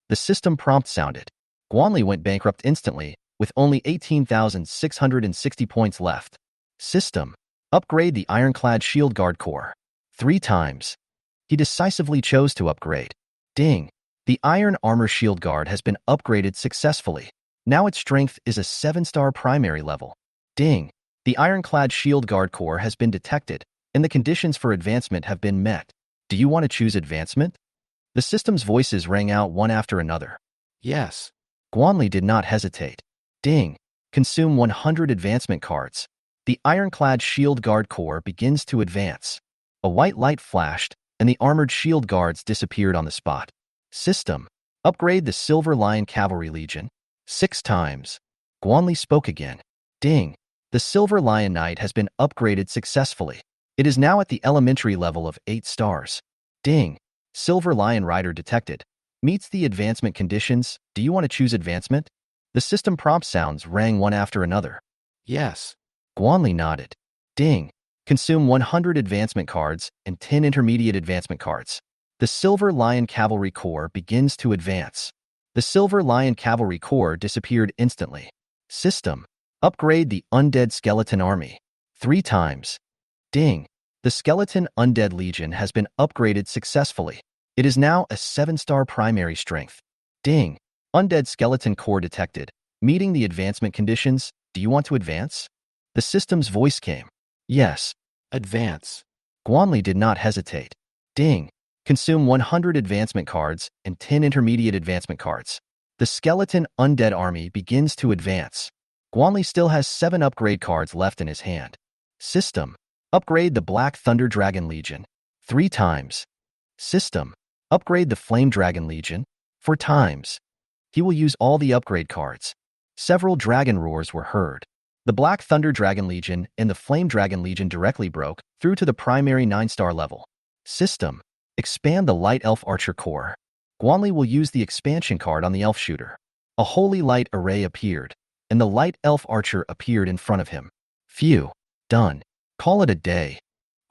A: The system prompt sounded. Guanli went bankrupt instantly, with only 18,660 points left. System. Upgrade the Ironclad Shield Guard Core. 3 times. He decisively chose to upgrade. Ding. The Iron Armor Shield Guard has been upgraded successfully. Now its strength is a 7-star primary level. Ding. The Ironclad Shield Guard Core has been detected, and the conditions for advancement have been met. Do you want to choose advancement? The system's voices rang out one after another. Yes. Guanli did not hesitate. Ding. Consume 100 advancement cards. The Ironclad Shield Guard Corps begins to advance. A white light flashed, and the armored shield guards disappeared on the spot. System. Upgrade the Silver Lion Cavalry Legion. 6 times. Guanli spoke again. Ding. The Silver Lion Knight has been upgraded successfully. It is now at the elementary level of 8 stars. Ding. Silver Lion Rider detected. Meets the advancement conditions. Do you want to choose advancement? The system prompt sounds rang one after another. Yes. Guanli nodded. Ding. Consume 100 advancement cards and 10 intermediate advancement cards. The Silver Lion Cavalry Corps begins to advance. The Silver Lion Cavalry Corps disappeared instantly. System. Upgrade the Undead Skeleton Army. 3 times. Ding. The Skeleton Undead Legion has been upgraded successfully. It is now a 7-star primary strength. Ding. Undead Skeleton Corps detected. Meeting the advancement conditions. Do you want to advance? The system's voice came. Yes. Advance. Guanli did not hesitate. Ding. Consume 100 advancement cards and 10 intermediate advancement cards. The Skeleton Undead Army begins to advance. Guanli still has 7 upgrade cards left in his hand. System. Upgrade the Black Thunder Dragon Legion. 3 times. System. Upgrade the Flame Dragon Legion. 4 times. He will use all the upgrade cards. Several dragon roars were heard. The Black Thunder Dragon Legion and the Flame Dragon Legion directly broke through to the primary 9-star level. System. Expand the Light Elf Archer Corps. Guanli will use the expansion card on the Elf Shooter. A Holy Light Array appeared, and the Light Elf Archer appeared in front of him. Phew. Done. Call it a day.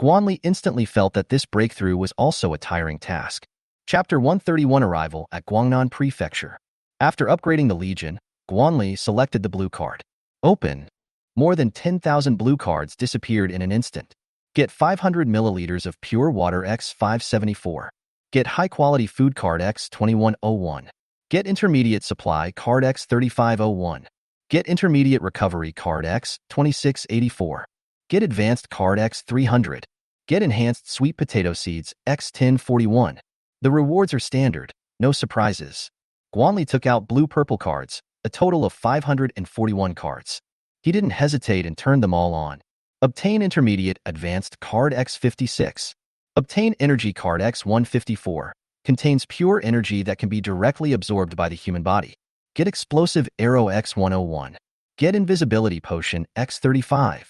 A: Guanli instantly felt that this breakthrough was also a tiring task. Chapter 131 Arrival at Guangnan Prefecture. After upgrading the Legion, Guanli selected the blue card. Open. More than 10,000 blue cards disappeared in an instant. Get 500 milliliters of pure water X574. Get high-quality food card X2101. Get intermediate supply card X3501. Get intermediate recovery card X2684. Get advanced card X300. Get enhanced sweet potato seeds X1041. The rewards are standard, no surprises. Guanli took out blue-purple cards, a total of 541 cards. He didn't hesitate and turned them all on. Obtain intermediate advanced card X56. Obtain energy card X154. Contains pure energy that can be directly absorbed by the human body. Get explosive arrow X101. Get invisibility potion X35.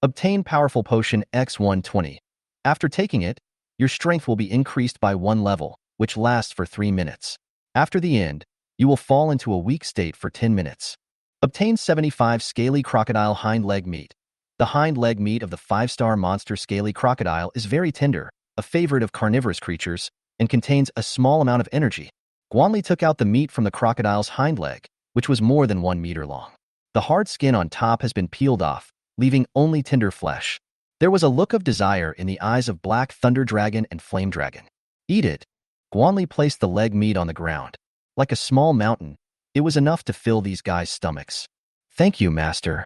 A: Obtain powerful potion X120. After taking it, your strength will be increased by 1 level, which lasts for 3 minutes. After the end, you will fall into a weak state for 10 minutes. Obtain 75 Scaly Crocodile Hind Leg Meat. The hind leg meat of the 5-star monster Scaly Crocodile is very tender, a favorite of carnivorous creatures, and contains a small amount of energy. Guanli took out the meat from the crocodile's hind leg, which was more than 1 meter long. The hard skin on top has been peeled off, leaving only tender flesh. There was a look of desire in the eyes of Black Thunder Dragon and Flame Dragon. Eat it. Guanli placed the leg meat on the ground. Like a small mountain, it was enough to fill these guys' stomachs. Thank you, master.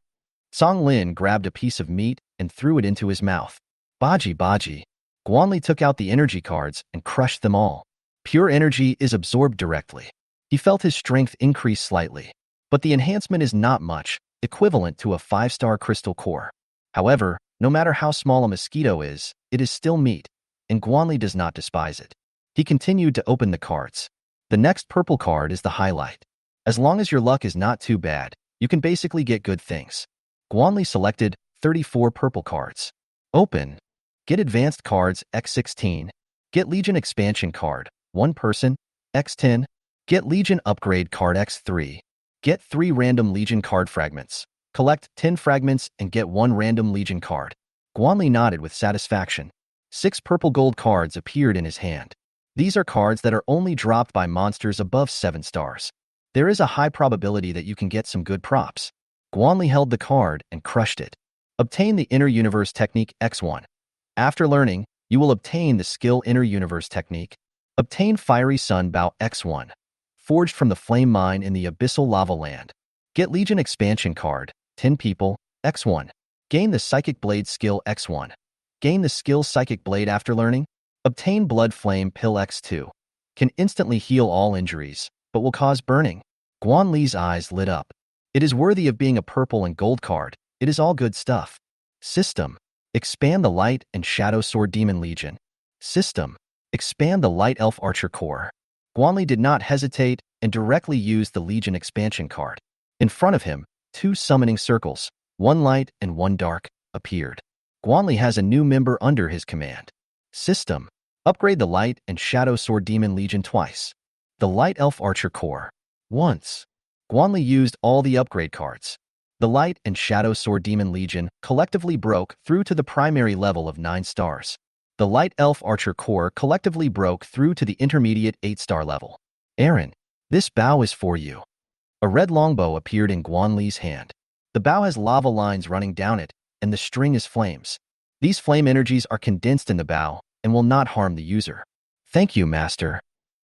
A: Song Lin grabbed a piece of meat and threw it into his mouth. Baji baji. Guanli took out the energy cards and crushed them all. Pure energy is absorbed directly. He felt his strength increase slightly, but the enhancement is not much, equivalent to a 5-star crystal core. However, no matter how small a mosquito is, it is still meat, and Guanli does not despise it. He continued to open the cards. The next purple card is the highlight. As long as your luck is not too bad, you can basically get good things. Guanli selected 34 purple cards. Open. Get advanced cards X16. Get Legion expansion card, 1 person, X10. Get Legion upgrade card X3. Get 3 random Legion card fragments. Collect 10 fragments and get 1 random Legion card. Guanli nodded with satisfaction. 6 purple gold cards appeared in his hand. These are cards that are only dropped by monsters above 7 stars. There is a high probability that you can get some good props. Guanli held the card and crushed it. Obtain the Inner Universe Technique X1. After learning, you will obtain the skill Inner Universe Technique. Obtain Fiery Sun Bow X1. Forged from the flame mine in the Abyssal Lava Land. Get Legion expansion card, 10 people, X1. Gain the Psychic Blade skill X1. Gain the skill Psychic Blade after learning. Obtain Blood Flame Pill X2. Can instantly heal all injuries, but will cause burning. Guanli's eyes lit up. It is worthy of being a purple and gold card. It is all good stuff. System. Expand the Light and Shadow Sword Demon Legion. System. Expand the Light Elf Archer Core. Guanli did not hesitate and directly used the Legion expansion card. In front of him, 2 summoning circles, 1 light and 1 dark, appeared. Guanli has a new member under his command. System. Upgrade the Light and Shadow Sword Demon Legion twice. The Light Elf Archer Core. Once. Guanli used all the upgrade cards. The Light and Shadow Sword Demon Legion collectively broke through to the primary level of 9 stars. The Light Elf Archer Core collectively broke through to the intermediate 8-star level. Aaron, this bow is for you. A red longbow appeared in Guanli's hand. The bow has lava lines running down it, and the string is flames. These flame energies are condensed in the bow and will not harm the user. Thank you, Master.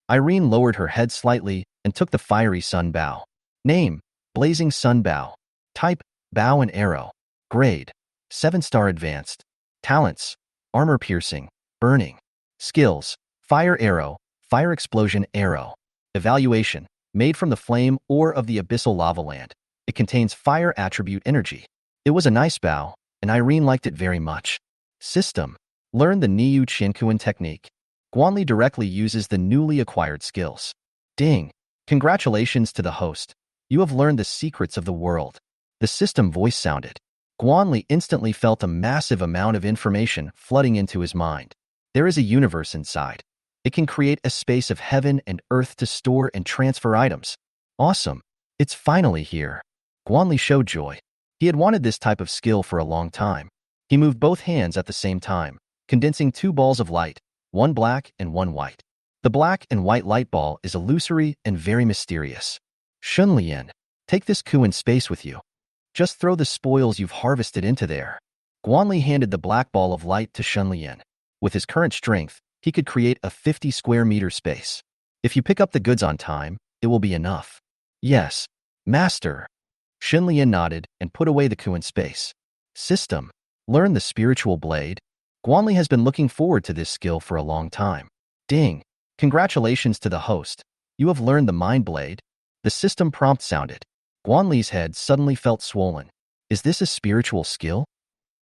A: Irene lowered her head slightly and took the Fiery Sun Bow. Name, Blazing Sun Bow. Type, Bow and Arrow. Grade, 7-star Advanced. Talents, Armor Piercing, Burning. Skills, Fire Arrow, Fire Explosion Arrow. Evaluation, made from the flame ore of the Abyssal Lava Land. It contains fire attribute energy. It was a nice bow, and Irene liked it very much. System, learn the Niu Qiankuan technique. Guanli directly uses the newly acquired skills. Ding! Congratulations to the host. You have learned the secrets of the world. The system voice sounded. Guanli instantly felt a massive amount of information flooding into his mind. There is a universe inside. It can create a space of heaven and earth to store and transfer items. Awesome. It's finally here. Guanli showed joy. He had wanted this type of skill for a long time. He moved both hands at the same time, condensing 2 balls of light, 1 black and 1 white. The black and white light ball is illusory and very mysterious. Shunlian, take this coup in space with you. Just throw the spoils you've harvested into there. Guanli handed the black ball of light to Shunlian. With his current strength, he could create a 50 square meter space. If you pick up the goods on time, it will be enough. Yes, Master. Shunlian nodded and put away the coup in space. System, learn the Spiritual Blade. Guanli has been looking forward to this skill for a long time. Ding! Congratulations to the host. You have learned the Mind Blade. The system prompt sounded. Guanli's head suddenly felt swollen. Is this a spiritual skill?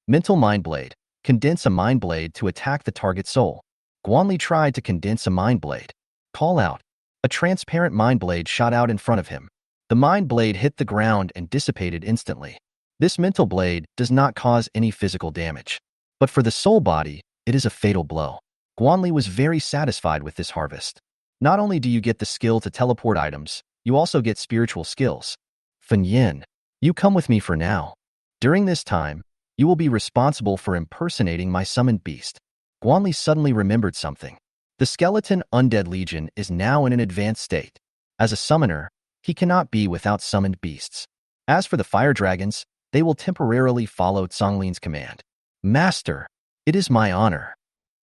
A: Mental Mind Blade. Condense a Mind Blade to attack the target soul. Guanli tried to condense a Mind Blade. Call out. A transparent Mind Blade shot out in front of him. The Mind Blade hit the ground and dissipated instantly. This mental blade does not cause any physical damage. But for the soul body, it is a fatal blow. Guanli was very satisfied with this harvest. Not only do you get the skill to teleport items, you also get spiritual skills. Fen Yin, you come with me for now. During this time, you will be responsible for impersonating my summoned beast. Guanli suddenly remembered something. The skeleton Undead Legion is now in an advanced state. As a summoner, he cannot be without summoned beasts. As for the fire dragons, they will temporarily follow Zhonglin's command. Master, it is my honor.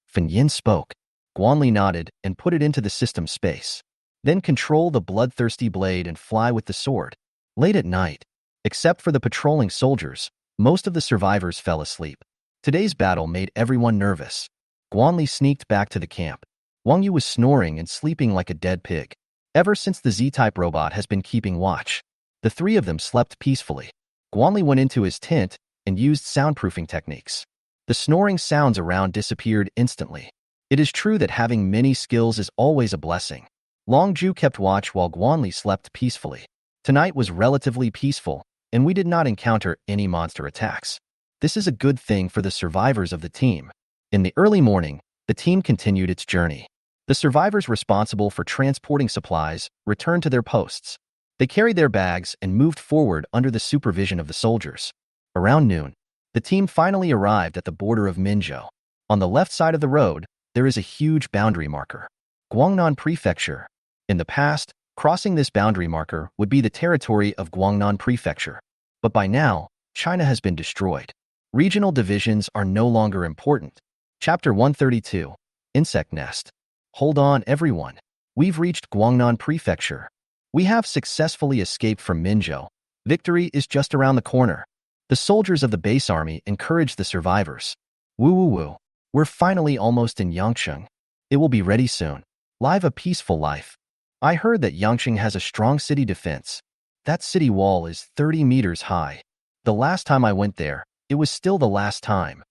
A: Fan Yin spoke. Guanli nodded and put it into the system space. Then control the bloodthirsty blade and fly with the sword. Late at night, except for the patrolling soldiers, most of the survivors fell asleep. Today's battle made everyone nervous. Guanli sneaked back to the camp. Wang Yu was snoring and sleeping like a dead pig. Ever since the Z-type robot has been keeping watch, the three of them slept peacefully. Guanli went into his tent and used soundproofing techniques. The snoring sounds around disappeared instantly. It is true that having many skills is always a blessing. Longju kept watch while Guanli slept peacefully. Tonight was relatively peaceful, and we did not encounter any monster attacks. This is a good thing for the survivors of the team. In the early morning, the team continued its journey. The survivors responsible for transporting supplies returned to their posts. They carried their bags and moved forward under the supervision of the soldiers. Around noon, the team finally arrived at the border of Minzhou. On the left side of the road, there is a huge boundary marker. Guangnan Prefecture. In the past, crossing this boundary marker would be the territory of Guangnan Prefecture. But by now, China has been destroyed. Regional divisions are no longer important. Chapter 132. Insect Nest. Hold on, everyone. We've reached Guangnan Prefecture. We have successfully escaped from Minzhou. Victory is just around the corner. The soldiers of the base army encouraged the survivors. Woo woo woo. We're finally almost in Yangcheng. It will be ready soon. Live a peaceful life. I heard that Yangcheng has a strong city defense. That city wall is 30 meters high. The last time I went there, it was still the last time.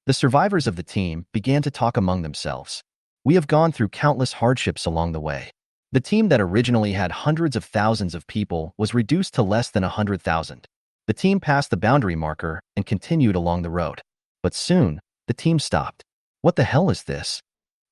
A: The survivors of the team began to talk among themselves. We have gone through countless hardships along the way. The team that originally had hundreds of thousands of people was reduced to less than 100,000. The team passed the boundary marker and continued along the road. But soon, the team stopped. What the hell is this?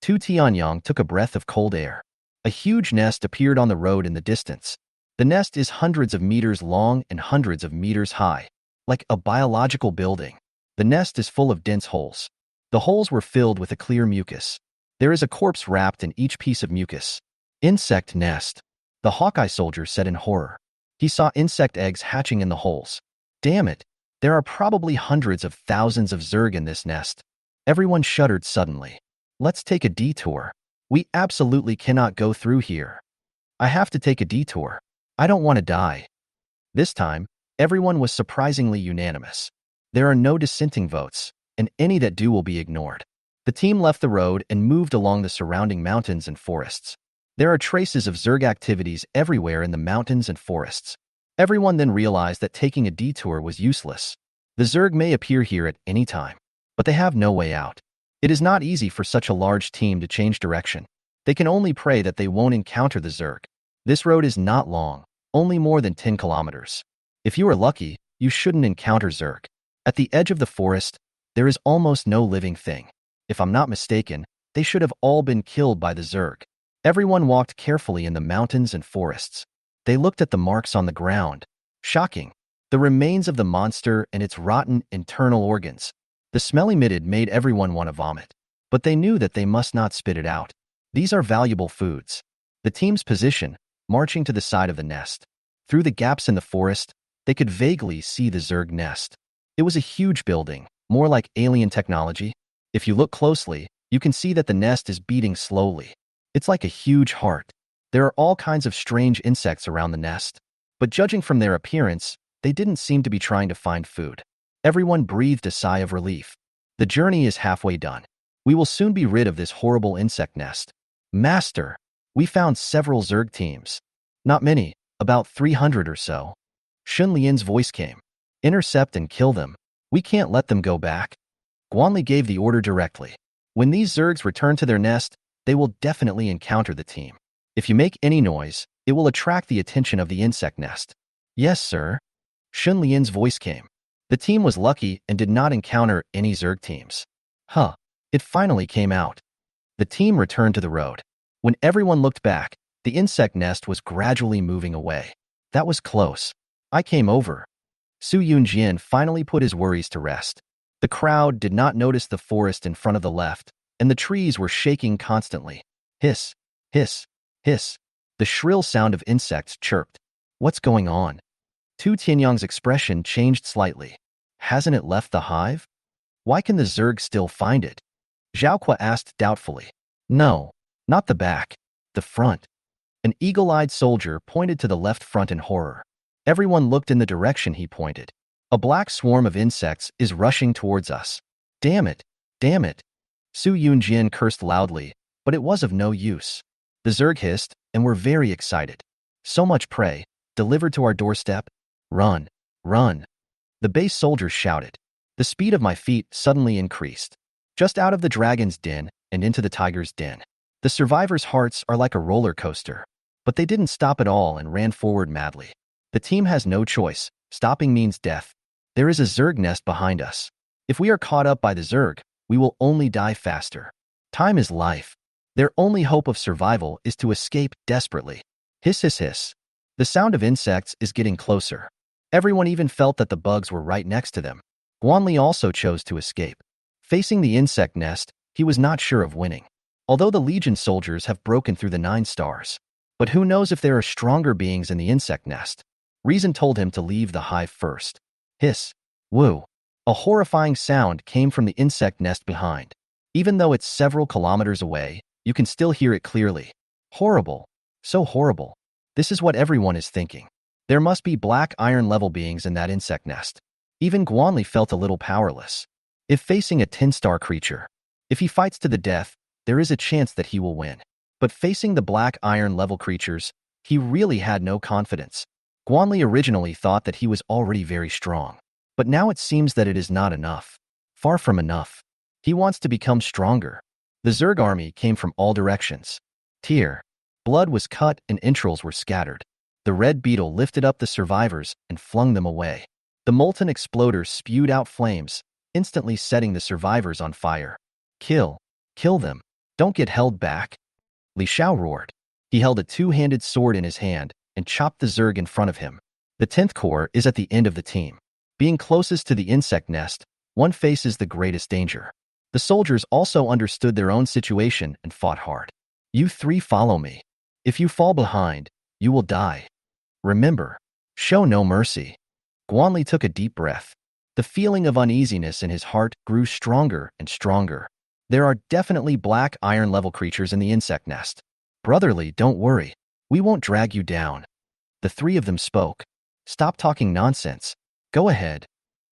A: Tu Tianyang took a breath of cold air. A huge nest appeared on the road in the distance. The nest is hundreds of meters long and hundreds of meters high, like a biological building. The nest is full of dense holes. The holes were filled with a clear mucus. There is a corpse wrapped in each piece of mucus. Insect nest. The Hawkeye soldier said in horror. He saw insect eggs hatching in the holes. Damn it, there are probably hundreds of thousands of Zerg in this nest. Everyone shuddered suddenly. Let's take a detour. We absolutely cannot go through here. I have to take a detour. I don't want to die. This time, everyone was surprisingly unanimous. There are no dissenting votes, and any that do will be ignored. The team left the road and moved along the surrounding mountains and forests. There are traces of Zerg activities everywhere in the mountains and forests. Everyone then realized that taking a detour was useless. The Zerg may appear here at any time, but they have no way out. It is not easy for such a large team to change direction. They can only pray that they won't encounter the Zerg. This road is not long, only more than 10 kilometers. If you are lucky, you shouldn't encounter Zerg. At the edge of the forest, there is almost no living thing. If I'm not mistaken, they should have all been killed by the Zerg. Everyone walked carefully in the mountains and forests. They looked at the marks on the ground. Shocking. The remains of the monster and its rotten internal organs. The smell emitted made everyone want to vomit. But they knew that they must not spit it out. These are valuable foods. The team's position, marching to the side of the nest. Through the gaps in the forest, they could vaguely see the Zerg nest. It was a huge building, more like alien technology. If you look closely, you can see that the nest is beating slowly. It's like a huge heart. There are all kinds of strange insects around the nest. But judging from their appearance, they didn't seem to be trying to find food. Everyone breathed a sigh of relief. The journey is halfway done. We will soon be rid of this horrible insect nest. Master, we found several Zerg teams. Not many, about 300 or so. Shun Lian's voice came. Intercept and kill them. We can't let them go back. Guanli gave the order directly. When these Zergs return to their nest, they will definitely encounter the team. If you make any noise, it will attract the attention of the insect nest. Yes, sir. Shun Lian's voice came. The team was lucky and did not encounter any Zerg teams. Huh, it finally came out. The team returned to the road. When everyone looked back, the insect nest was gradually moving away. That was close. I came over. Su Yunjian finally put his worries to rest. The crowd did not notice the forest in front of the left, and the trees were shaking constantly. Hiss, hiss, hiss. The shrill sound of insects chirped. What's going on? Tu Tianyang's expression changed slightly. Hasn't it left the hive? Why can the Zerg still find it? Zhaoqua asked doubtfully. No, not the back. The front. An eagle-eyed soldier pointed to the left front in horror. Everyone looked in the direction he pointed. A black swarm of insects is rushing towards us. Damn it! Damn it! Su Yunjin cursed loudly, but it was of no use. The Zerg hissed and were very excited. So much prey, delivered to our doorstep? Run! Run! The base soldiers shouted. The speed of my feet suddenly increased. Just out of the dragon's den and into the tiger's den. The survivors' hearts are like a roller coaster. But they didn't stop at all and ran forward madly. The team has no choice. Stopping means death. There is a Zerg nest behind us. If we are caught up by the Zerg, we will only die faster. Time is life. Their only hope of survival is to escape desperately. Hiss, hiss, hiss. The sound of insects is getting closer. Everyone even felt that the bugs were right next to them. Guanli also chose to escape. Facing the insect nest, he was not sure of winning. Although the Legion soldiers have broken through the 9 stars. But who knows if there are stronger beings in the insect nest? Reason told him to leave the hive first. Hiss. Woo. A horrifying sound came from the insect nest behind. Even though it's several kilometers away, you can still hear it clearly. Horrible. So horrible. This is what everyone is thinking. There must be black iron-level beings in that insect nest. Even Guanli felt a little powerless. If facing a 10-star creature, if he fights to the death, there is a chance that he will win. But facing the black iron-level creatures, he really had no confidence. Guanli originally thought that he was already very strong. But now it seems that it is not enough. Far from enough. He wants to become stronger. The Zerg army came from all directions. Tear. Blood was cut and entrails were scattered. The red beetle lifted up the survivors and flung them away. The molten exploder spewed out flames, instantly setting the survivors on fire. Kill. Kill them. Don't get held back. Li Shao roared. He held a 2-handed sword in his hand and chopped the Zerg in front of him. The 10th Corps is at the end of the team. Being closest to the insect nest, one faces the greatest danger. The soldiers also understood their own situation and fought hard. You 3 follow me. If you fall behind, you will die. Remember, show no mercy. Guanli took a deep breath. The feeling of uneasiness in his heart grew stronger and stronger. There are definitely black iron-level creatures in the insect nest. Brotherly, don't worry. We won't drag you down. The 3 of them spoke. Stop talking nonsense. Go ahead.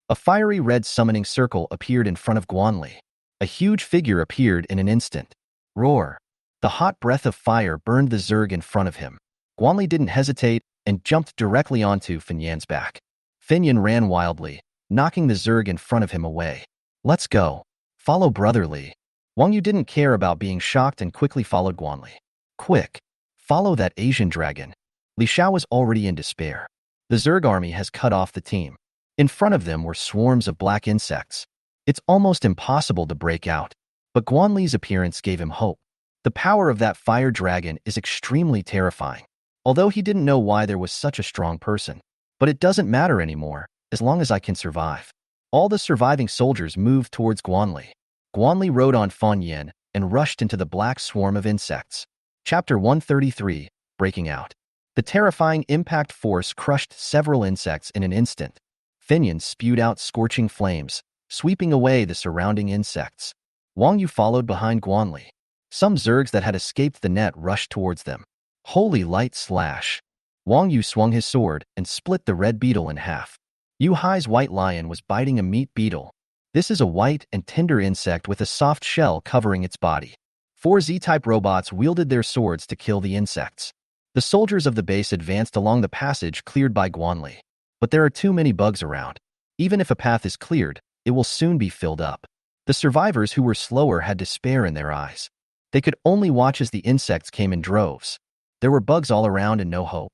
A: A fiery red summoning circle appeared in front of Guanli. A huge figure appeared in an instant. Roar. The hot breath of fire burned the Zerg in front of him. Guanli didn't hesitate and jumped directly onto Finyan's back. Finyan ran wildly, knocking the Zerg in front of him away. Let's go. Follow brotherly. Wang Yu didn't care about being shocked and quickly followed Guanli. Quick. Follow that Asian dragon. Li Shao was already in despair. The Zerg army has cut off the team. In front of them were swarms of black insects. It's almost impossible to break out. But Guanli's appearance gave him hope. The power of that fire dragon is extremely terrifying. Although he didn't know why there was such a strong person. But it doesn't matter anymore, as long as I can survive. All the surviving soldiers moved towards Guanli. Guanli rode on Fan Yin and rushed into the black swarm of insects. Chapter 133, Breaking Out. The terrifying impact force crushed several insects in an instant. Finyan spewed out scorching flames, sweeping away the surrounding insects. Wang Yu followed behind Guanli. Some Zergs that had escaped the net rushed towards them. Holy light slash! Wang Yu swung his sword and split the red beetle in half. Yu Hai's white lion was biting a meat beetle. This is a white and tender insect with a soft shell covering its body. 4 Z-type robots wielded their swords to kill the insects. The soldiers of the base advanced along the passage cleared by Guanli. But there are too many bugs around. Even if a path is cleared, it will soon be filled up. The survivors who were slower had despair in their eyes. They could only watch as the insects came in droves. There were bugs all around and no hope.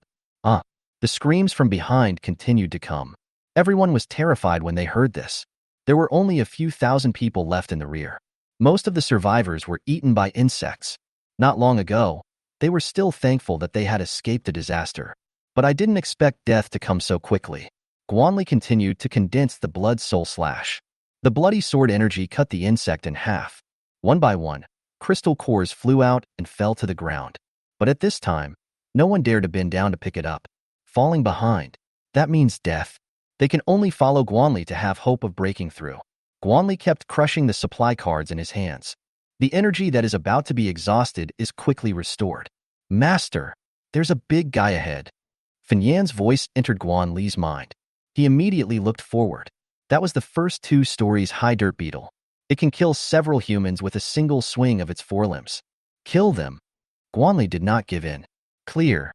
A: The screams from behind continued to come. Everyone was terrified when they heard this. There were only a few thousand people left in the rear. Most of the survivors were eaten by insects. Not long ago, they were still thankful that they had escaped a disaster. But I didn't expect death to come so quickly. Guanli continued to condense the blood soul slash. The bloody sword energy cut the insect in half. One by one, Crystal cores flew out and fell to the ground. But at this time, no one dared to bend down to pick it up. Falling behind, that means death. They can only follow Guanli to have hope of breaking through. Guanli kept crushing the supply cards in his hands. The energy that is about to be exhausted is quickly restored. Master, there's a big guy ahead. Fanyan's voice entered Guanli's mind. He immediately looked forward. That was the first 2 stories high dirt beetle. It can kill several humans with a single swing of its forelimbs. Kill them. Guanli did not give in. Clear.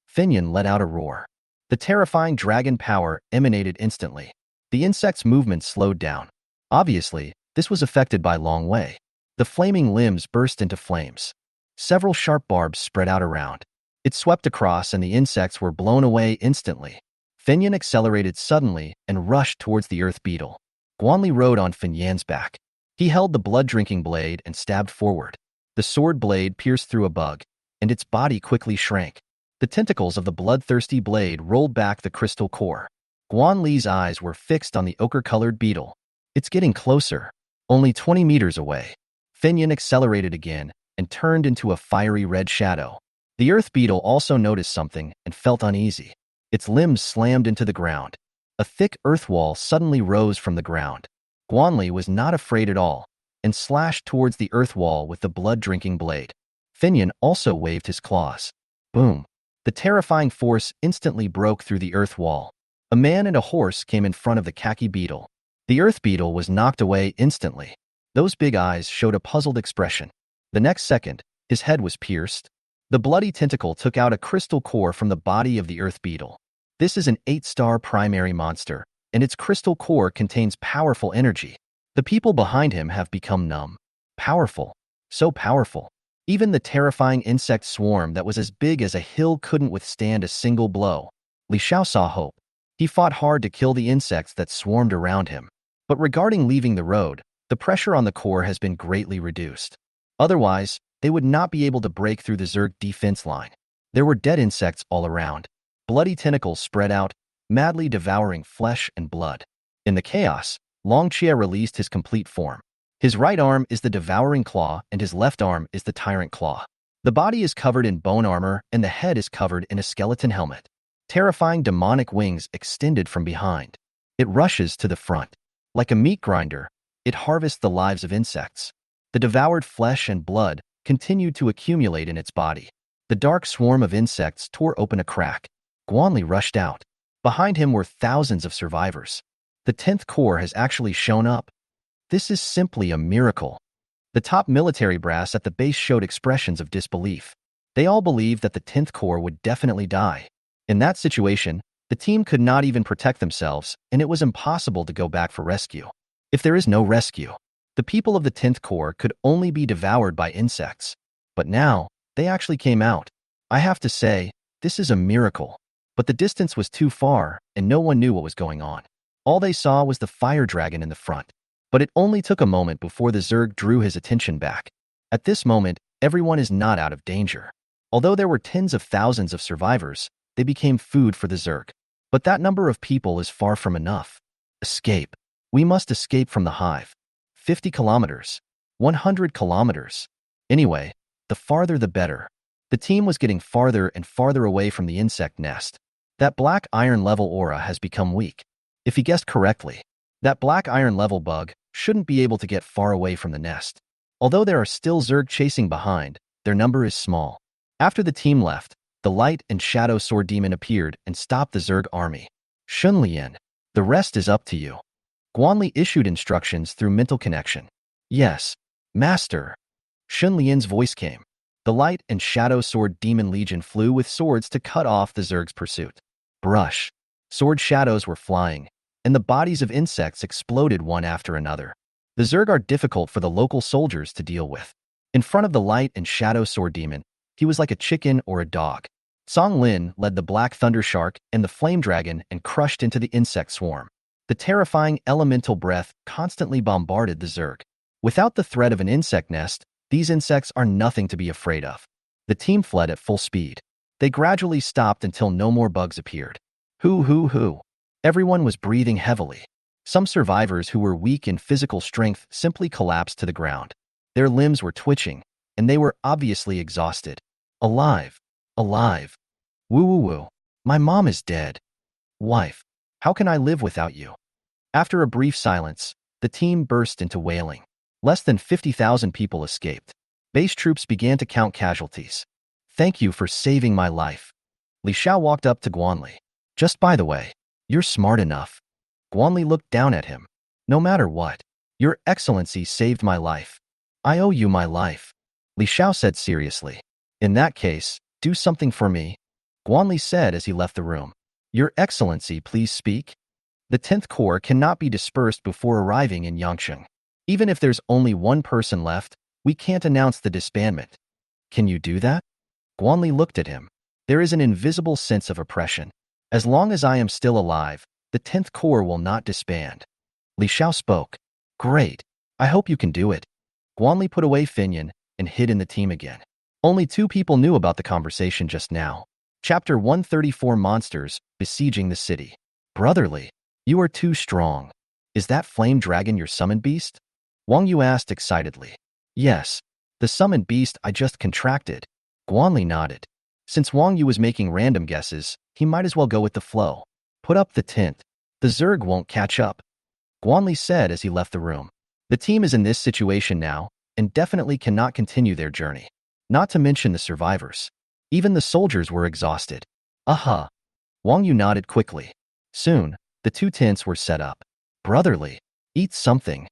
A: Fanyan let out a roar. The terrifying dragon power emanated instantly. The insect's movement slowed down. Obviously, this was affected by Long Wei. The flaming limbs burst into flames. Several sharp barbs spread out around. It swept across and the insects were blown away instantly. Fanyan accelerated suddenly and rushed towards the earth beetle. Guanli rode on Fanyan's back. He held the blood-drinking blade and stabbed forward. The sword blade pierced through a bug, and its body quickly shrank. The tentacles of the bloodthirsty blade rolled back the crystal core. Guanli's eyes were fixed on the ochre-colored beetle. It's getting closer. Only 20 meters away. Fanyan accelerated again and turned into a fiery red shadow. The earth beetle also noticed something and felt uneasy. Its limbs slammed into the ground. A thick earth wall suddenly rose from the ground. Guanli was not afraid at all and slashed towards the earth wall with the blood-drinking blade. Fanyan also waved his claws. Boom! The terrifying force instantly broke through the earth wall. A man and a horse came in front of the khaki beetle. The earth beetle was knocked away instantly. Those big eyes showed a puzzled expression. The next second, his head was pierced. The bloody tentacle took out a crystal core from the body of the earth beetle. This is an 8-star primary monster, and its crystal core contains powerful energy. The people behind him have become numb. Powerful. So powerful. Even the terrifying insect swarm that was as big as a hill couldn't withstand a single blow. Li Xiao saw hope. He fought hard to kill the insects that swarmed around him. But regarding leaving the road, the pressure on the core has been greatly reduced. Otherwise, they would not be able to break through the Zerg defense line. There were dead insects all around. Bloody tentacles spread out, madly devouring flesh and blood. In the chaos, Long Chia released his complete form. His right arm is the devouring claw and his left arm is the tyrant claw. The body is covered in bone armor and the head is covered in a skeleton helmet. Terrifying demonic wings extended from behind. It rushes to the front. Like a meat grinder, it harvests the lives of insects. The devoured flesh and blood continued to accumulate in its body. The dark swarm of insects tore open a crack. Guanli rushed out. Behind him were thousands of survivors. The 10th Corps has actually shown up. This is simply a miracle. The top military brass at the base showed expressions of disbelief. They all believed that the 10th Corps would definitely die. In that situation, the team could not even protect themselves, and it was impossible to go back for rescue. If there is no rescue, the people of the 10th Corps could only be devoured by insects. But now, they actually came out. I have to say, this is a miracle. But the distance was too far, and no one knew what was going on. All they saw was the fire dragon in the front. But it only took a moment before the Zerg drew his attention back. At this moment, everyone is not out of danger. Although there were tens of thousands of survivors, they became food for the Zerg. But that number of people is far from enough. Escape. We must escape from the hive. 50 kilometers. 100 kilometers. Anyway, the farther the better. The team was getting farther and farther away from the insect nest. That black iron level aura has become weak. If he guessed correctly, that black iron level bug shouldn't be able to get far away from the nest. Although there are still Zerg chasing behind, their number is small. After the team left, the light and shadow sword demon appeared and stopped the Zerg army. Shunlian, the rest is up to you. Guanli issued instructions through mental connection. Yes, master. Shunlian's voice came. The light and shadow sword demon legion flew with swords to cut off the Zerg's pursuit. Brush. Sword shadows were flying, and the bodies of insects exploded one after another. The Zerg are difficult for the local soldiers to deal with. In front of the light and shadow sword demon, he was like a chicken or a dog. Song Lin led the black thunder shark and the flame dragon and crushed into the insect swarm. The terrifying elemental breath constantly bombarded the Zerg. Without the threat of an insect nest, these insects are nothing to be afraid of. The team fled at full speed. They gradually stopped until no more bugs appeared. Hoo. Everyone was breathing heavily. Some survivors who were weak in physical strength simply collapsed to the ground. Their limbs were twitching, and they were obviously exhausted. Alive. Alive. Woo woo woo. My mom is dead. Wife. How can I live without you? After a brief silence, the team burst into wailing. Less than 50,000 people escaped. Base troops began to count casualties. Thank you for saving my life. Li Xiao walked up to Guanli. Just by the way, you're smart enough. Guanli looked down at him. No matter what, Your Excellency saved my life. I owe you my life. Li Xiao said seriously. In that case, do something for me. Guanli said as he left the room. Your Excellency, please speak. The 10th Corps cannot be dispersed before arriving in Yangcheng. Even if there's only one person left, we can't announce the disbandment. Can you do that? Guanli looked at him. There is an invisible sense of oppression. As long as I am still alive, the 10th Corps will not disband. Li Xiao spoke. Great. I hope you can do it. Guanli put away Finian and hid in the team again. Only 2 people knew about the conversation just now. Chapter 134 Monsters Besieging the City. Brotherly, you are too strong. Is that flame dragon your summoned beast? Wang Yu asked excitedly. Yes, the summoned beast I just contracted. Guanli nodded. Since Wang Yu was making random guesses, he might as well go with the flow. Put up the tint. The Zerg won't catch up. Guanli said as he left the room. The team is in this situation now, and definitely cannot continue their journey. Not to mention the survivors. Even the soldiers were exhausted. Aha. Wang Yu nodded quickly. Soon, the 2 tents were set up. Brotherly, eat something.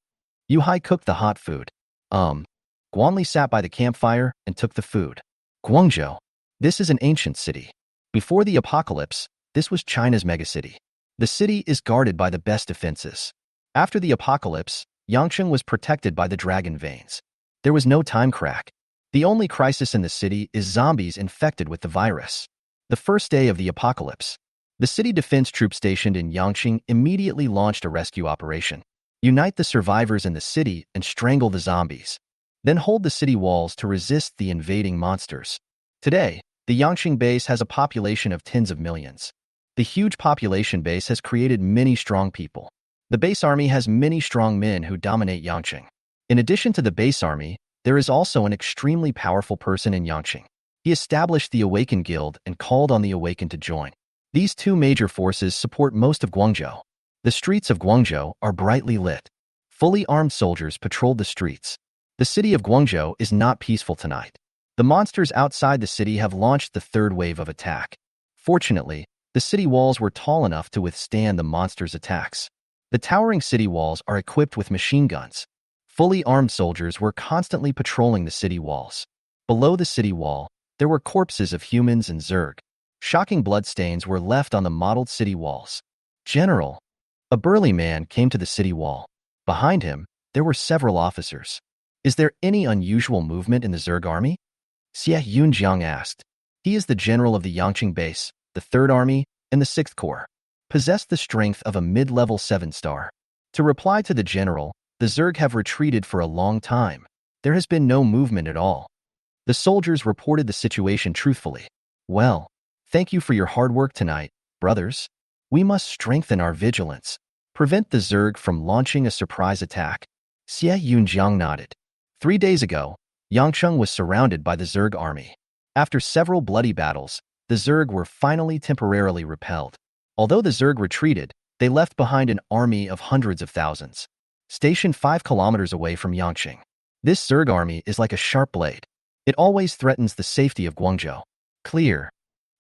A: Yu Hai cooked the hot food. Guanli sat by the campfire and took the food. Guangzhou. This is an ancient city. Before the apocalypse, this was China's megacity. The city is guarded by the best defenses. After the apocalypse, Yangcheng was protected by the dragon veins. There was no time crack. The only crisis in the city is zombies infected with the virus. The first day of the apocalypse, the city defense troops stationed in Yangcheng immediately launched a rescue operation. Unite the survivors in the city and strangle the zombies. Then hold the city walls to resist the invading monsters. Today, the Yangcheng base has a population of tens of millions. The huge population base has created many strong people. The base army has many strong men who dominate Yangcheng. In addition to the base army, there is also an extremely powerful person in Yangcheng. He established the Awaken Guild and called on the Awakened to join. These 2 major forces support most of Guangzhou. The streets of Guangzhou are brightly lit. Fully armed soldiers patrolled the streets. The city of Guangzhou is not peaceful tonight. The monsters outside the city have launched the 3rd wave of attack. Fortunately, the city walls were tall enough to withstand the monsters' attacks. The towering city walls are equipped with machine guns. Fully armed soldiers were constantly patrolling the city walls. Below the city wall, there were corpses of humans and Zerg. Shocking bloodstains were left on the mottled city walls. General. A burly man came to the city wall. Behind him, there were several officers. Is there any unusual movement in the Zerg army? Xie Yunjiang asked. He is the general of the Yangcheng base, the 3rd Army, and the 6th Corps. Possessed the strength of a mid-level 7-star. To reply to the general, the Zerg have retreated for a long time. There has been no movement at all. The soldiers reported the situation truthfully. Well, thank you for your hard work tonight, brothers. We must strengthen our vigilance. Prevent the Zerg from launching a surprise attack. Xie Yunjiang nodded. 3 days ago, Yangcheng was surrounded by the Zerg army. After several bloody battles, the Zerg were finally temporarily repelled. Although the Zerg retreated, they left behind an army of hundreds of thousands. Stationed 5 kilometers away from Yangcheng. This Zerg army is like a sharp blade. It always threatens the safety of Guangzhou. Clear.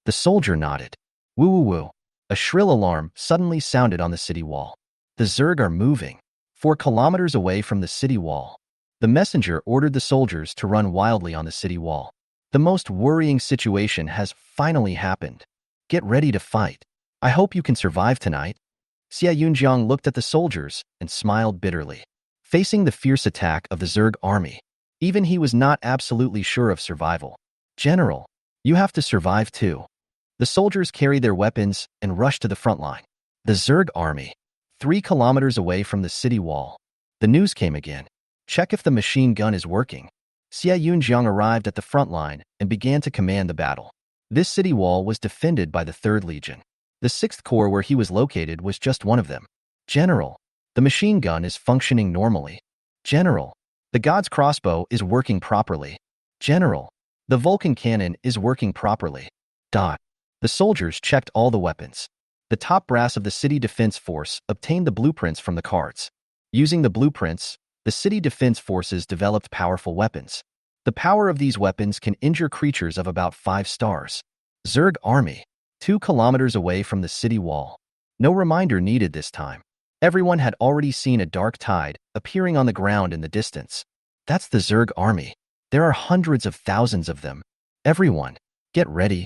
A: The soldier nodded. Woo woo woo. A shrill alarm suddenly sounded on the city wall. The Zerg are moving. 4 kilometers away from the city wall. The messenger ordered the soldiers to run wildly on the city wall. The most worrying situation has finally happened. Get ready to fight. I hope you can survive tonight. Xie Yunjiang looked at the soldiers and smiled bitterly. Facing the fierce attack of the Zerg army, even he was not absolutely sure of survival. General, you have to survive too. The soldiers carried their weapons and rushed to the front line. The Zerg army, 3 kilometers away from the city wall. The news came again. Check if the machine gun is working. Xie Yunjiang arrived at the front line and began to command the battle. This city wall was defended by the 3rd Legion. The 6th Corps where he was located was just one of them. General, the machine gun is functioning normally. General, The god's crossbow is working properly. General, the Vulcan cannon is working properly. Dot. The soldiers checked all the weapons. The top brass of the city defense force obtained the blueprints from the cards. Using the blueprints, the city defense forces developed powerful weapons. The power of these weapons can injure creatures of about 5 stars. Zerg army, 2 kilometers away from the city wall. No reminder needed this time. Everyone had already seen a dark tide appearing on the ground in the distance. That's the Zerg army. There are hundreds of thousands of them. Everyone, get ready.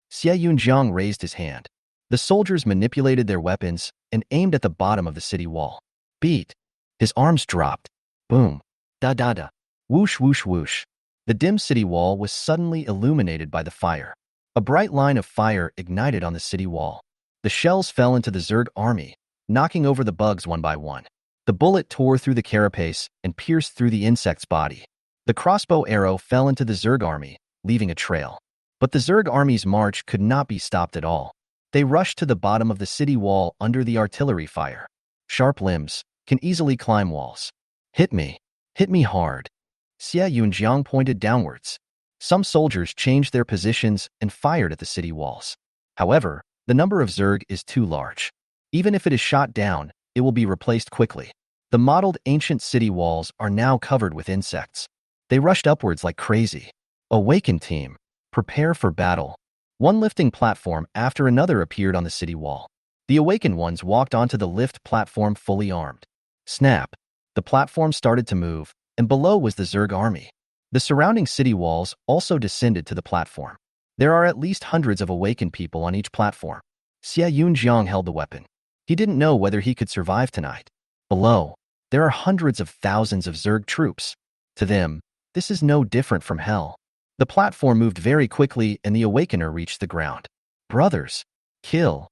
A: Xie Yunjiang raised his hand. The soldiers manipulated their weapons and aimed at the bottom of the city wall. Beat. His arms dropped. Boom. Da-da-da. Whoosh, whoosh, whoosh. The dim city wall was suddenly illuminated by the fire. A bright line of fire ignited on the city wall. The shells fell into the Zerg army, knocking over the bugs one by one. The bullet tore through the carapace and pierced through the insect's body. The crossbow arrow fell into the Zerg army, leaving a trail. But the Zerg army's march could not be stopped at all. They rushed to the bottom of the city wall under the artillery fire. Sharp limbs can easily climb walls. Hit me hard. Xie Yunjiang pointed downwards. Some soldiers changed their positions and fired at the city walls. However, the number of Zerg is too large. Even if it is shot down, it will be replaced quickly. The modeled ancient city walls are now covered with insects. They rushed upwards like crazy. Awaken team, prepare for battle. One lifting platform after another appeared on the city wall. The awakened ones walked onto the lift platform fully armed. Snap. The platform started to move, and below was the Zerg army. The surrounding city walls also descended to the platform. There are at least hundreds of awakened people on each platform. Xie Yunjiang held the weapon. He didn't know whether he could survive tonight. Below, there are hundreds of thousands of Zerg troops. To them, this is no different from hell. The platform moved very quickly and the awakener reached the ground. Brothers, kill.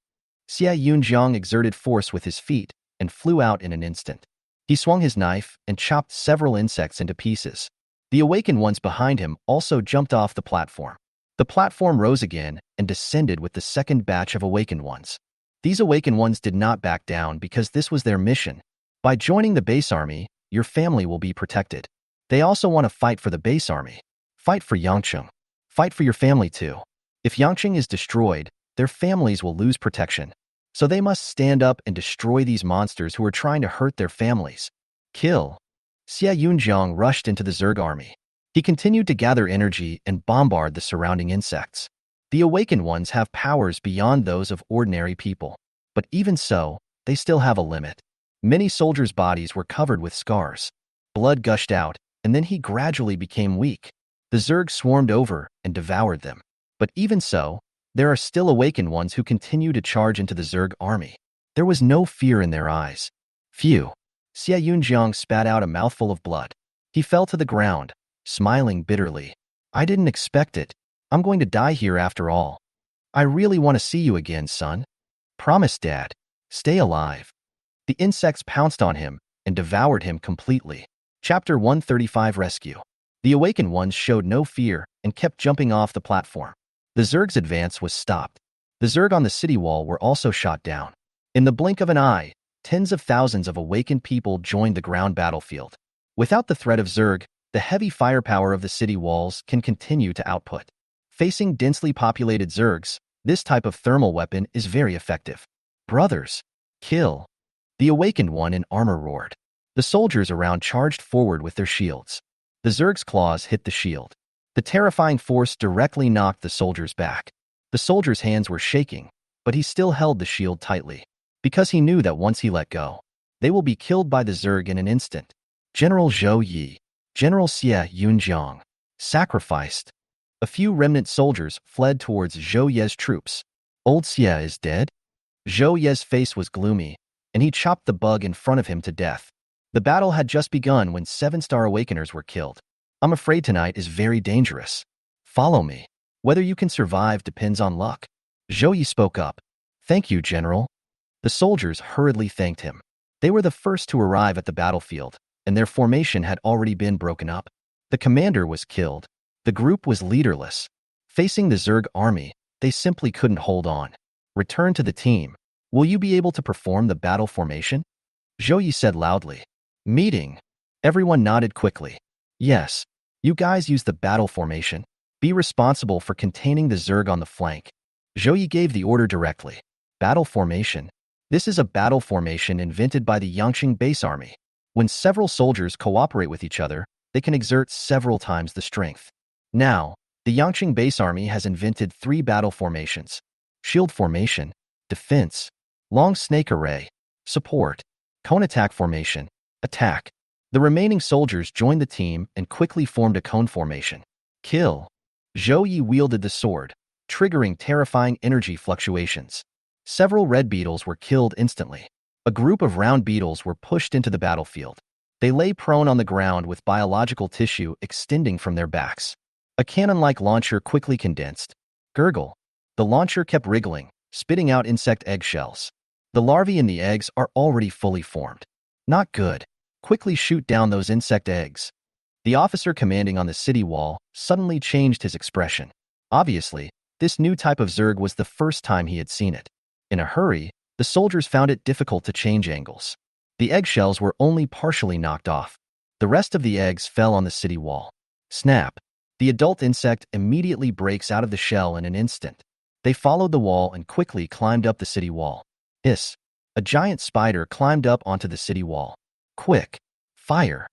A: Xie Yunjiang exerted force with his feet and flew out in an instant. He swung his knife and chopped several insects into pieces. The awakened ones behind him also jumped off the platform. The platform rose again and descended with the second batch of awakened ones. These awakened ones did not back down because this was their mission. By joining the base army, your family will be protected. They also want to fight for the base army. Fight for Yangcheng. Fight for your family too. If Yangcheng is destroyed, their families will lose protection. So they must stand up and destroy these monsters who are trying to hurt their families. Kill. Xie Yunjiang rushed into the Zerg army. He continued to gather energy and bombard the surrounding insects. The awakened ones have powers beyond those of ordinary people. But even so, they still have a limit. Many soldiers' bodies were covered with scars. Blood gushed out, and then he gradually became weak. The Zerg swarmed over and devoured them. But even so, there are still awakened ones who continue to charge into the Zerg army. There was no fear in their eyes. Phew. Xie Yunjiang spat out a mouthful of blood. He fell to the ground, smiling bitterly. I didn't expect it. I'm going to die here after all. I really want to see you again, son. Promise, Dad. Stay alive. The insects pounced on him and devoured him completely. Chapter 135 Rescue. The awakened ones showed no fear and kept jumping off the platform. The Zerg's advance was stopped. The Zerg on the city wall were also shot down. In the blink of an eye, tens of thousands of awakened people joined the ground battlefield. Without the threat of Zerg, the heavy firepower of the city walls can continue to output. Facing densely populated Zergs, this type of thermal weapon is very effective. Brothers, kill. The awakened one in armor roared. The soldiers around charged forward with their shields. The Zerg's claws hit the shield. The terrifying force directly knocked the soldiers back. The soldier's hands were shaking, but he still held the shield tightly, because he knew that once he let go, they will be killed by the Zerg in an instant. General Zhou Yi, General Xie Yunjiang, sacrificed. A few remnant soldiers fled towards Zhou Ye's troops. Old Xie is dead? Zhou Ye's face was gloomy, and he chopped the bug in front of him to death. The battle had just begun when 7-star awakeners were killed. I'm afraid tonight is very dangerous. Follow me. Whether you can survive depends on luck. Zhou Yi spoke up. Thank you, General. The soldiers hurriedly thanked him. They were the first to arrive at the battlefield, and their formation had already been broken up. The commander was killed. The group was leaderless. Facing the Zerg army, they simply couldn't hold on. Return to the team. Will you be able to perform the battle formation? Zhou Yi said loudly. Meeting. Everyone nodded quickly. Yes. You guys use the battle formation. Be responsible for containing the Zerg on the flank. Zhou Yi gave the order directly. Battle formation. This is a battle formation invented by the Yangqing base army. When several soldiers cooperate with each other, they can exert several times the strength. Now, the Yangqing base army has invented 3 battle formations: shield formation, defense, long snake array, support, cone attack formation, attack. The remaining soldiers joined the team and quickly formed a cone formation. Kill. Zhou Yi wielded the sword, triggering terrifying energy fluctuations. Several red beetles were killed instantly. A group of round beetles were pushed into the battlefield. They lay prone on the ground with biological tissue extending from their backs. A cannon-like launcher quickly condensed. Gurgle. The launcher kept wriggling, spitting out insect eggshells. The larvae in the eggs are already fully formed. Not good. Quickly shoot down those insect eggs. The officer commanding on the city wall suddenly changed his expression. Obviously, this new type of Zerg was the first time he had seen it. In a hurry, the soldiers found it difficult to change angles. The eggshells were only partially knocked off. The rest of the eggs fell on the city wall. Snap! The adult insect immediately breaks out of the shell in an instant. They followed the wall and quickly climbed up the city wall. Hiss! A giant spider climbed up onto the city wall. Quick! Fire!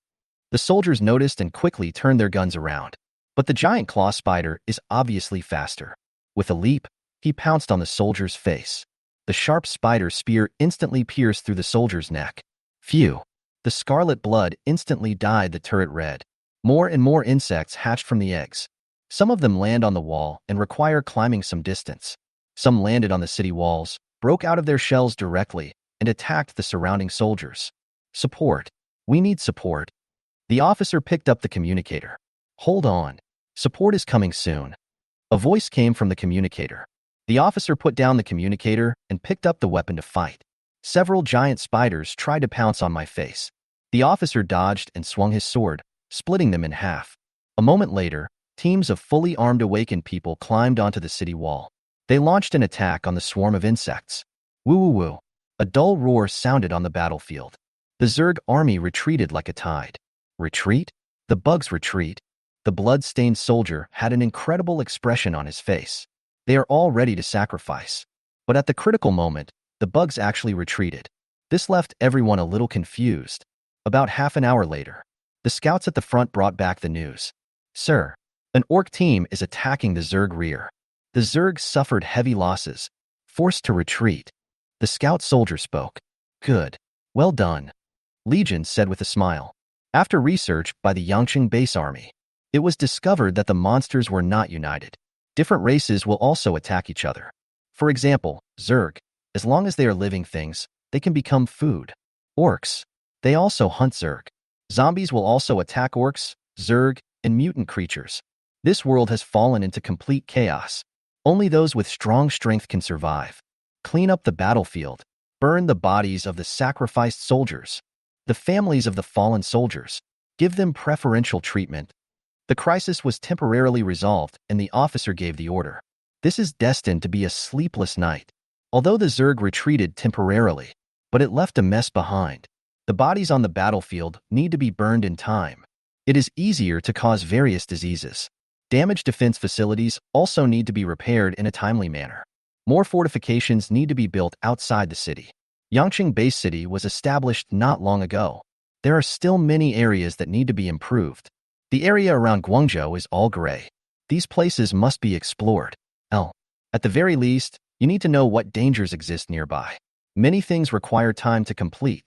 A: The soldiers noticed and quickly turned their guns around. But the giant claw spider is obviously faster. With a leap, he pounced on the soldier's face. The sharp spider spear instantly pierced through the soldier's neck. Phew! The scarlet blood instantly dyed the turret red. More and more insects hatched from the eggs. Some of them land on the wall and require climbing some distance. Some landed on the city walls, broke out of their shells directly, and attacked the surrounding soldiers. Support. We need support. The officer picked up the communicator. Hold on. Support is coming soon. A voice came from the communicator. The officer put down the communicator and picked up the weapon to fight. Several giant spiders tried to pounce on my face. The officer dodged and swung his sword, splitting them in half. A moment later, teams of fully armed awakened people climbed onto the city wall. They launched an attack on the swarm of insects. Woo-woo-woo. A dull roar sounded on the battlefield. The Zerg army retreated like a tide. Retreat? The bugs retreat. The blood-stained soldier had an incredible expression on his face. They are all ready to sacrifice. But at the critical moment, the bugs actually retreated. This left everyone a little confused. About half an hour later, the scouts at the front brought back the news. Sir, an orc team is attacking the Zerg rear. The Zerg suffered heavy losses, forced to retreat. The scout soldier spoke. Good. Well done. Legion said with a smile. After research by the Yangqing base army, it was discovered that the monsters were not united. Different races will also attack each other. For example, Zerg, as long as they are living things, they can become food. Orcs, they also hunt Zerg. Zombies will also attack orcs, Zerg, and mutant creatures. This world has fallen into complete chaos. Only those with strong strength can survive. Clean up the battlefield. Burn the bodies of the sacrificed soldiers. The families of the fallen soldiers. Give them preferential treatment. The crisis was temporarily resolved, and the officer gave the order. This is destined to be a sleepless night. Although the Zerg retreated temporarily, but it left a mess behind. The bodies on the battlefield need to be burned in time. It is easier to cause various diseases. Damaged defense facilities also need to be repaired in a timely manner. More fortifications need to be built outside the city. Yangqing Base City was established not long ago. There are still many areas that need to be improved. The area around Guangzhou is all gray. These places must be explored. At the very least, you need to know what dangers exist nearby. Many things require time to complete.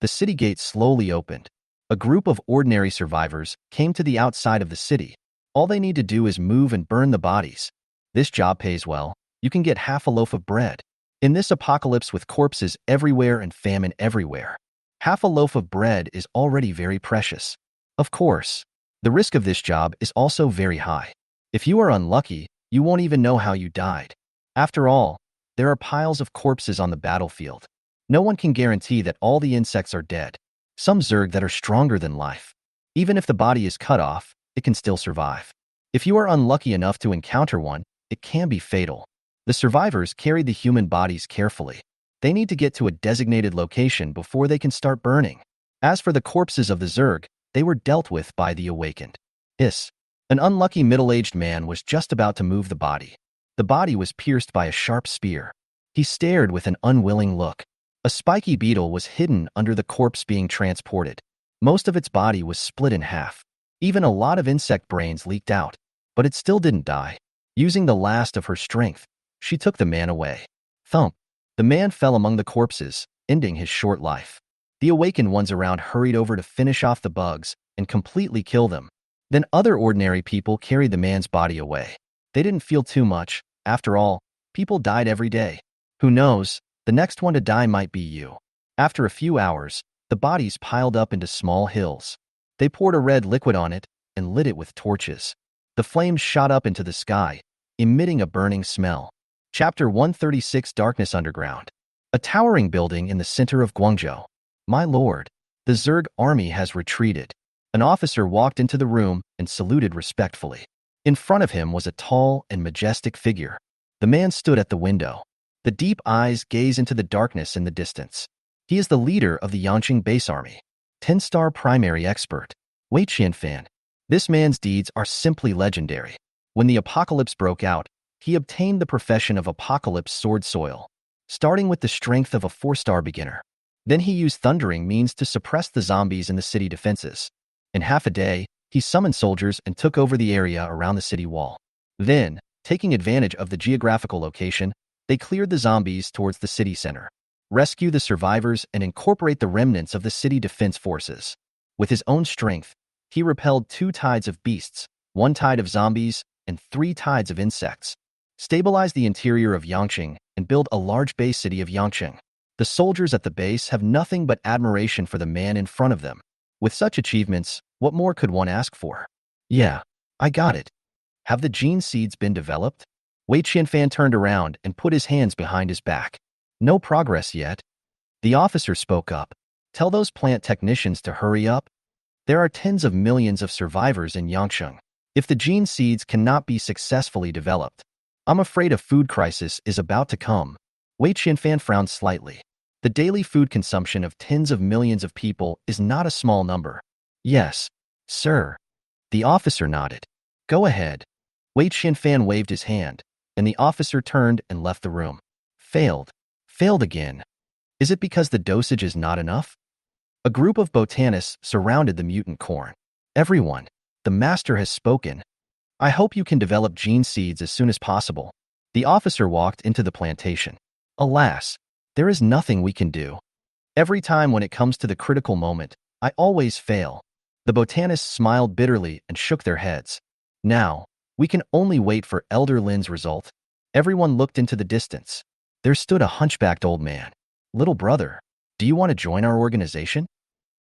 A: The city gates slowly opened. A group of ordinary survivors came to the outside of the city. All they need to do is move and burn the bodies. This job pays well. You can get half a loaf of bread. In this apocalypse with corpses everywhere and famine everywhere, half a loaf of bread is already very precious. Of course, the risk of this job is also very high. If you are unlucky, you won't even know how you died. After all, there are piles of corpses on the battlefield. No one can guarantee that all the insects are dead. Some Zerg that are stronger than life. Even if the body is cut off, it can still survive. If you are unlucky enough to encounter one, it can be fatal. The survivors carried the human bodies carefully. They need to get to a designated location before they can start burning. As for the corpses of the Zerg, They were dealt with by the awakened. Hiss. An unlucky middle-aged man was just about to move the body. The body was pierced by a sharp spear. He stared with an unwilling look. A spiky beetle was hidden under the corpse being transported. Most of its body was split in half. Even a lot of insect brains leaked out. But it still didn't die. Using the last of her strength, she took the man away. Thump. The man fell among the corpses, ending his short life. The awakened ones around hurried over to finish off the bugs and completely kill them. Then other ordinary people carried the man's body away. They didn't feel too much. After all, people died every day. Who knows, the next one to die might be you. After a few hours, the bodies piled up into small hills. They poured a red liquid on it and lit it with torches. The flames shot up into the sky, emitting a burning smell. Chapter 136 Darkness Underground. A towering building in the center of Guangzhou. My lord, the Zerg army has retreated. An officer walked into the room and saluted respectfully. In front of him was a tall and majestic figure. The man stood at the window. The deep eyes gaze into the darkness in the distance. He is the leader of the Yangqing base army. 10-star primary expert. Wei Qianfan. This man's deeds are simply legendary. When the apocalypse broke out, he obtained the profession of Apocalypse Sword Soil, starting with the strength of a 4-star beginner. Then he used thundering means to suppress the zombies in the city defenses. In half a day, he summoned soldiers and took over the area around the city wall. Then, taking advantage of the geographical location, they cleared the zombies towards the city center, rescue the survivors, and incorporate the remnants of the city defense forces. With his own strength, he repelled 2 tides of beasts, 1 tide of zombies, and 3 tides of insects. Stabilize the interior of Yangqing and build a large base city of Yangqing. The soldiers at the base have nothing but admiration for the man in front of them. With such achievements, what more could one ask for? Yeah, I got it. Have the gene seeds been developed? Wei Qianfan turned around and put his hands behind his back. No progress yet. The officer spoke up. Tell those plant technicians to hurry up. There are tens of millions of survivors in Yangqing. If the gene seeds cannot be successfully developed, I'm afraid a food crisis is about to come. Wei Qianfan frowned slightly. The daily food consumption of tens of millions of people is not a small number. Yes, sir. The officer nodded. Go ahead. Wei Qianfan waved his hand, and the officer turned and left the room. Failed. Failed again. Is it because the dosage is not enough? A group of botanists surrounded the mutant corn. Everyone, the master has spoken. I hope you can develop gene seeds as soon as possible. The officer walked into the plantation. Alas, there is nothing we can do. Every time when it comes to the critical moment, I always fail. The botanists smiled bitterly and shook their heads. Now, we can only wait for Elder Lin's result. Everyone looked into the distance. There stood a hunchbacked old man. Little brother, do you want to join our organization?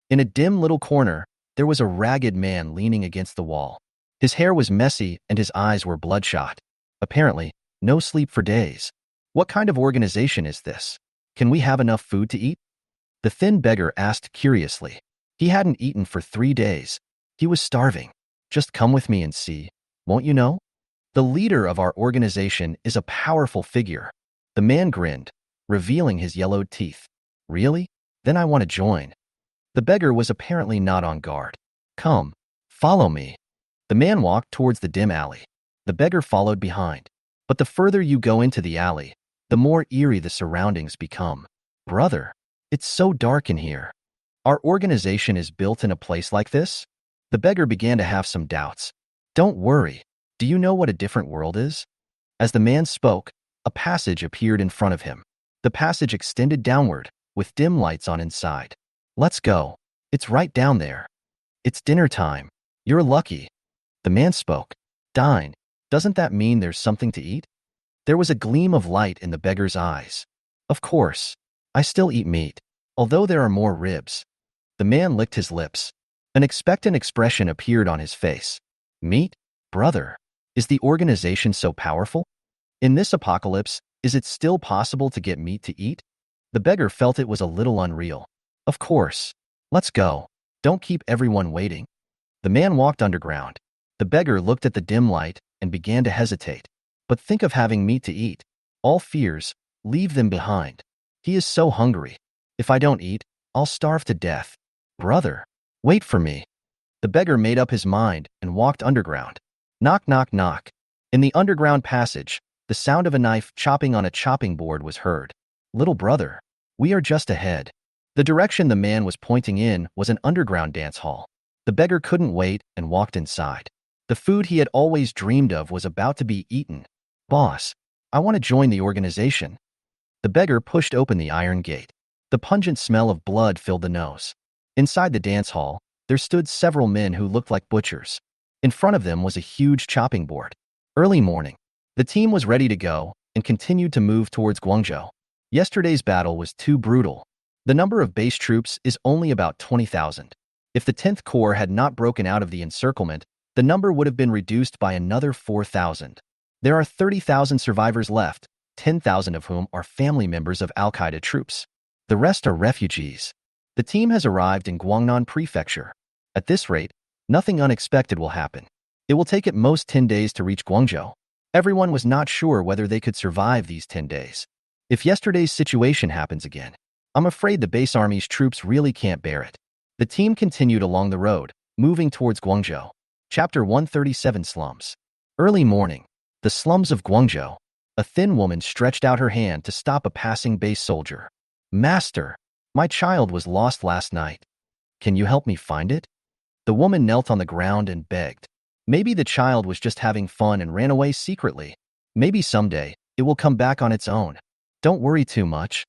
A: In a dim little corner, there was a ragged man leaning against the wall. His hair was messy and his eyes were bloodshot. Apparently, no sleep for days. What kind of organization is this? Can we have enough food to eat? The thin beggar asked curiously. He hadn't eaten for 3 days. He was starving. Just come with me and see, won't you know? The leader of our organization is a powerful figure. The man grinned, revealing his yellowed teeth. Really? Then I want to join. The beggar was apparently not on guard. Come, follow me. The man walked towards the dim alley. The beggar followed behind. But the further you go into the alley, the more eerie the surroundings become. Brother, it's so dark in here. Our organization is built in a place like this? The beggar began to have some doubts. Don't worry. Do you know what a different world is? As the man spoke, a passage appeared in front of him. The passage extended downward, with dim lights on inside. Let's go. It's right down there. It's dinner time. You're lucky. The man spoke. Dine. Doesn't that mean there's something to eat? There was a gleam of light in the beggar's eyes. Of course. I still eat meat, although there are more ribs. The man licked his lips. An expectant expression appeared on his face. Meat? Brother, is the organization so powerful? In this apocalypse, is it still possible to get meat to eat? The beggar felt it was a little unreal. Of course. Let's go. Don't keep everyone waiting. The man walked underground. The beggar looked at the dim light and began to hesitate. But think of having meat to eat. All fears, leave them behind. He is so hungry. If I don't eat, I'll starve to death. Brother, wait for me. The beggar made up his mind and walked underground. Knock, knock, knock. In the underground passage, the sound of a knife chopping on a chopping board was heard. Little brother, we are just ahead. The direction the man was pointing in was an underground dance hall. The beggar couldn't wait and walked inside. The food he had always dreamed of was about to be eaten. Boss, I want to join the organization. The beggar pushed open the iron gate. The pungent smell of blood filled the nose. Inside the dance hall, there stood several men who looked like butchers. In front of them was a huge chopping board. Early morning. The team was ready to go and continued to move towards Guangzhou. Yesterday's battle was too brutal. The number of base troops is only about 20,000. If the 10th Corps had not broken out of the encirclement, the number would have been reduced by another 4,000. There are 30,000 survivors left, 10,000 of whom are family members of Al-Qaeda troops. The rest are refugees. The team has arrived in Guangnan Prefecture. At this rate, nothing unexpected will happen. It will take at most 10 days to reach Guangzhou. Everyone was not sure whether they could survive these 10 days. If yesterday's situation happens again, I'm afraid the base army's troops really can't bear it. The team continued along the road, moving towards Guangzhou. Chapter 137 Slums. Early morning. The slums of Guangzhou. A thin woman stretched out her hand to stop a passing base soldier. Master, my child was lost last night. Can you help me find it? The woman knelt on the ground and begged. Maybe the child was just having fun and ran away secretly. Maybe someday, it will come back on its own. Don't worry too much.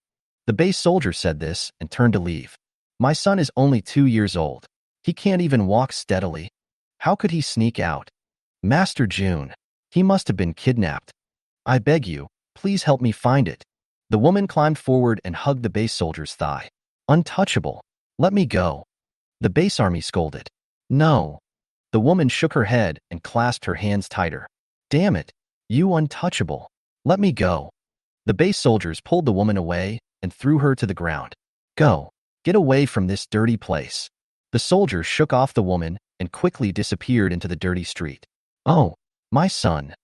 A: The base soldier said this and turned to leave. My son is only 2 years old. He can't even walk steadily. How could he sneak out? Master June, he must have been kidnapped. I beg you, please help me find it. The woman climbed forward and hugged the base soldier's thigh. Untouchable. Let me go. The base army scolded. No. The woman shook her head and clasped her hands tighter. Damn it, you untouchable. Let me go. The base soldiers pulled the woman away and threw her to the ground. Go. Get away from this dirty place. The soldiers shook off the woman and quickly disappeared into the dirty street. Oh, my son.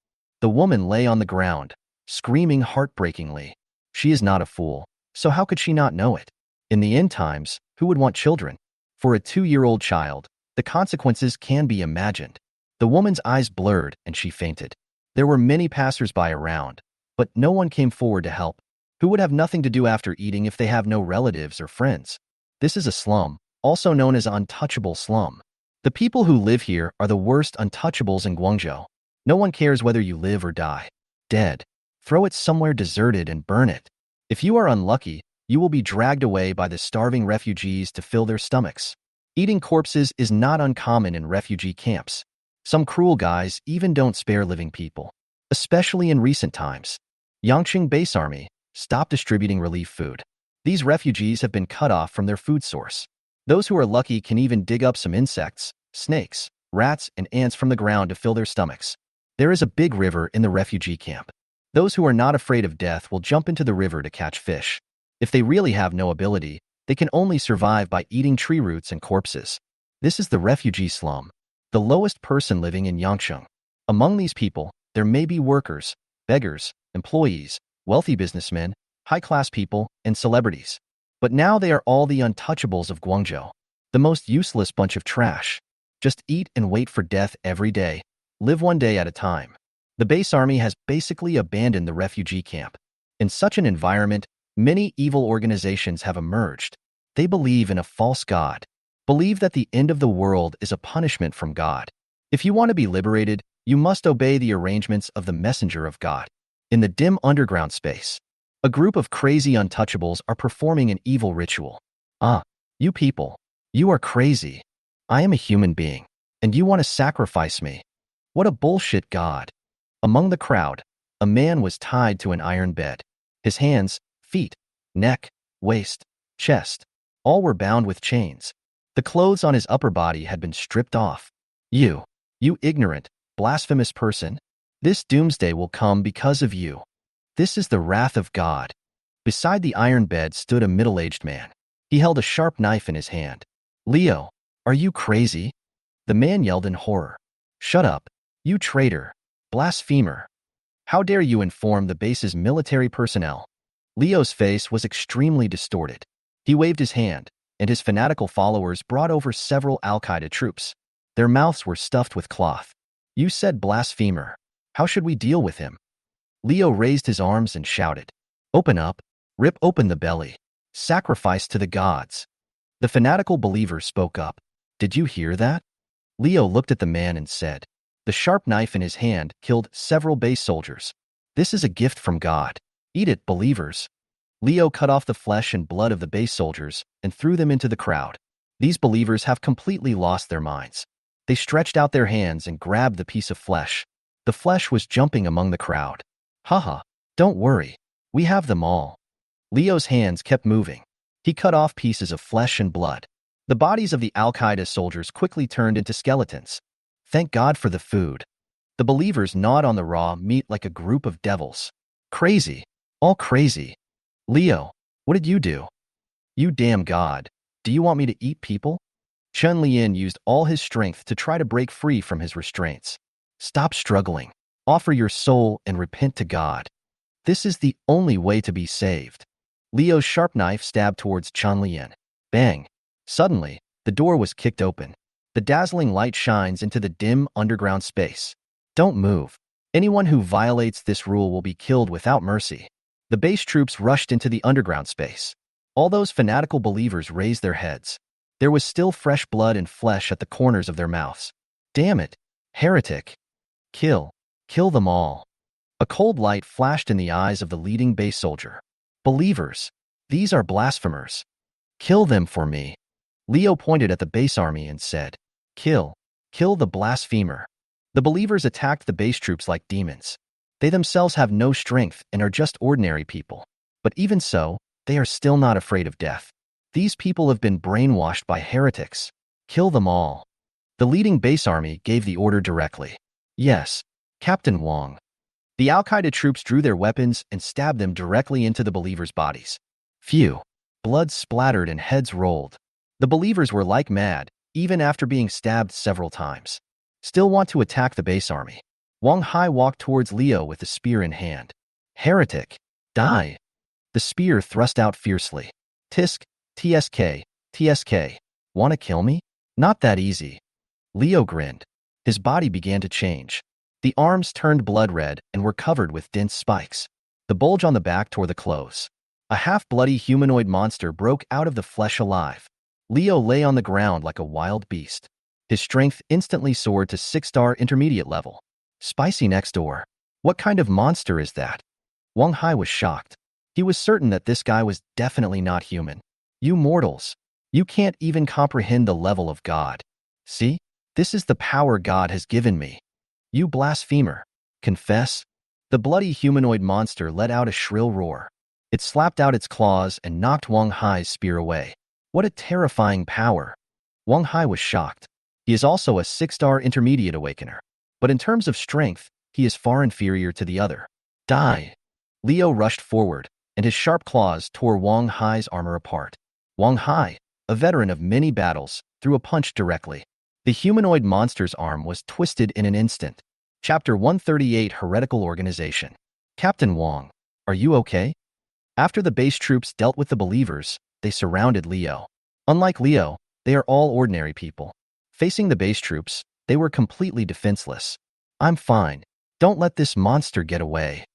A: The woman lay on the ground, screaming heartbreakingly. She is not a fool, so how could she not know it? In the end times, who would want children? For a 2-year-old child, the consequences can be imagined. The woman's eyes blurred and she fainted. There were many passers-by around, but no one came forward to help. Who would have nothing to do after eating if they have no relatives or friends? This is a slum, also known as untouchable slum. The people who live here are the worst untouchables in Guangzhou. No one cares whether you live or die. Dead. Throw it somewhere deserted and burn it. If you are unlucky, you will be dragged away by the starving refugees to fill their stomachs. Eating corpses is not uncommon in refugee camps. Some cruel guys even don't spare living people, especially in recent times. Yangqing Base Army, stop distributing relief food. These refugees have been cut off from their food source. Those who are lucky can even dig up some insects, snakes, rats, and ants from the ground to fill their stomachs. There is a big river in the refugee camp. Those who are not afraid of death will jump into the river to catch fish. If they really have no ability, they can only survive by eating tree roots and corpses. This is the refugee slum, the lowest person living in Yangqing. Among these people, there may be workers, beggars, employees, wealthy businessmen, high-class people, and celebrities. But now they are all the untouchables of Guangzhou, the most useless bunch of trash. Just eat and wait for death every day. Live one day at a time. The base army has basically abandoned the refugee camp. In such an environment, many evil organizations have emerged. They believe in a false god, believe that the end of the world is a punishment from God. If you want to be liberated, you must obey the arrangements of the messenger of God. In the dim underground space, a group of crazy untouchables are performing an evil ritual. You people, you are crazy. I am a human being, and you want to sacrifice me. What a bullshit god. Among the crowd, a man was tied to an iron bed. His hands, feet, neck, waist, chest, all were bound with chains. The clothes on his upper body had been stripped off. You ignorant, blasphemous person, this doomsday will come because of you. This is the wrath of God. Beside the iron bed stood a middle-aged man. He held a sharp knife in his hand. Leo, are you crazy? The man yelled in horror. Shut up, you traitor, blasphemer. How dare you inform the base's military personnel? Leo's face was extremely distorted. He waved his hand, and his fanatical followers brought over several Al-Qaeda troops. Their mouths were stuffed with cloth. You said blasphemer. How should we deal with him? Leo raised his arms and shouted. Open up. Rip open the belly. Sacrifice to the gods. The fanatical believer spoke up. Did you hear that? Leo looked at the man and said. The sharp knife in his hand killed several base soldiers. This is a gift from God. Eat it, believers. Leo cut off the flesh and blood of the base soldiers and threw them into the crowd. These believers have completely lost their minds. They stretched out their hands and grabbed the piece of flesh. The flesh was jumping among the crowd. Haha, don't worry. We have them all. Leo's hands kept moving. He cut off pieces of flesh and blood. The bodies of the Al-Qaeda soldiers quickly turned into skeletons. Thank God for the food. The believers gnawed on the raw meat like a group of devils. Crazy. All crazy. Leo, what did you do? You damn God. Do you want me to eat people? Chun Lian used all his strength to try to break free from his restraints. Stop struggling. Offer your soul and repent to God. This is the only way to be saved. Leo's sharp knife stabbed towards Chun Lian. Bang. Suddenly, the door was kicked open. The dazzling light shines into the dim underground space. Don't move. Anyone who violates this rule will be killed without mercy. The base troops rushed into the underground space. All those fanatical believers raised their heads. There was still fresh blood and flesh at the corners of their mouths. Damn it. Heretic. Kill. Kill them all. A cold light flashed in the eyes of the leading base soldier. Believers. These are blasphemers. Kill them for me. Leo pointed at the base army and said, Kill. Kill the blasphemer. The believers attacked the base troops like demons. They themselves have no strength and are just ordinary people. But even so, they are still not afraid of death. These people have been brainwashed by heretics. Kill them all. The leading base army gave the order directly. Yes, Captain Wong. The Al-Qaeda troops drew their weapons and stabbed them directly into the believers' bodies. Phew. Blood splattered and heads rolled. The believers were like mad, even after being stabbed several times. Still want to attack the base army. Wang Hai walked towards Leo with the spear in hand. Heretic. Die. The spear thrust out fiercely. Tisk, TSK, TSK. Wanna kill me? Not that easy. Leo grinned. His body began to change. The arms turned blood red and were covered with dense spikes. The bulge on the back tore the clothes. A half-bloody humanoid monster broke out of the flesh alive. Leo lay on the ground like a wild beast. His strength instantly soared to 6-star intermediate level. Spicy next door. What kind of monster is that? Wang Hai was shocked. He was certain that this guy was definitely not human. You mortals. You can't even comprehend the level of God. See? This is the power God has given me. You blasphemer. Confess? The bloody humanoid monster let out a shrill roar. It slapped out its claws and knocked Wang Hai's spear away. What a terrifying power. Wang Hai was shocked. He is also a 6-star intermediate awakener. But in terms of strength, he is far inferior to the other. Die. Leo rushed forward, and his sharp claws tore Wang Hai's armor apart. Wang Hai, a veteran of many battles, threw a punch directly. The humanoid monster's arm was twisted in an instant. Chapter 138 Heretical Organization. Captain Wang, are you okay? After the base troops dealt with the believers, they surrounded Leo. Unlike Leo, they are all ordinary people. Facing the base troops, they were completely defenseless. I'm fine. Don't let this monster get away.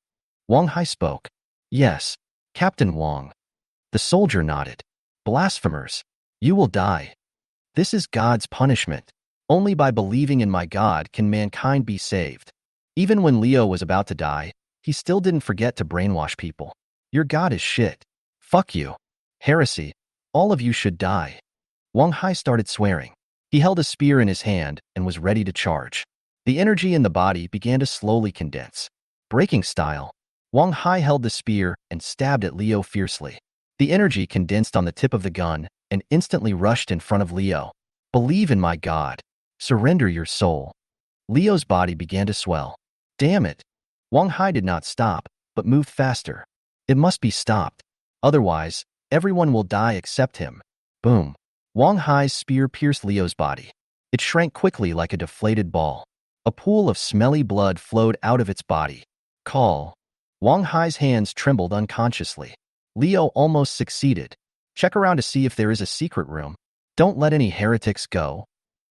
A: Wang Hai spoke. Yes, Captain Wang. The soldier nodded. Blasphemers. You will die. This is God's punishment. Only by believing in my God can mankind be saved. Even when Leo was about to die, he still didn't forget to brainwash people. Your God is shit. Fuck you. Heresy. All of you should die. Wang Hai started swearing. He held a spear in his hand and was ready to charge. The energy in the body began to slowly condense. Breaking style. Wang Hai held the spear and stabbed at Leo fiercely. The energy condensed on the tip of the gun and instantly rushed in front of Leo. Believe in my God. Surrender your soul. Leo's body began to swell. Damn it. Wang Hai did not stop, but moved faster. It must be stopped. Otherwise, everyone will die except him. Boom. Wang Hai's spear pierced Leo's body. It shrank quickly like a deflated ball. A pool of smelly blood flowed out of its body. Call. Wang Hai's hands trembled unconsciously. Leo almost succeeded. Check around to see if there is a secret room. Don't let any heretics go.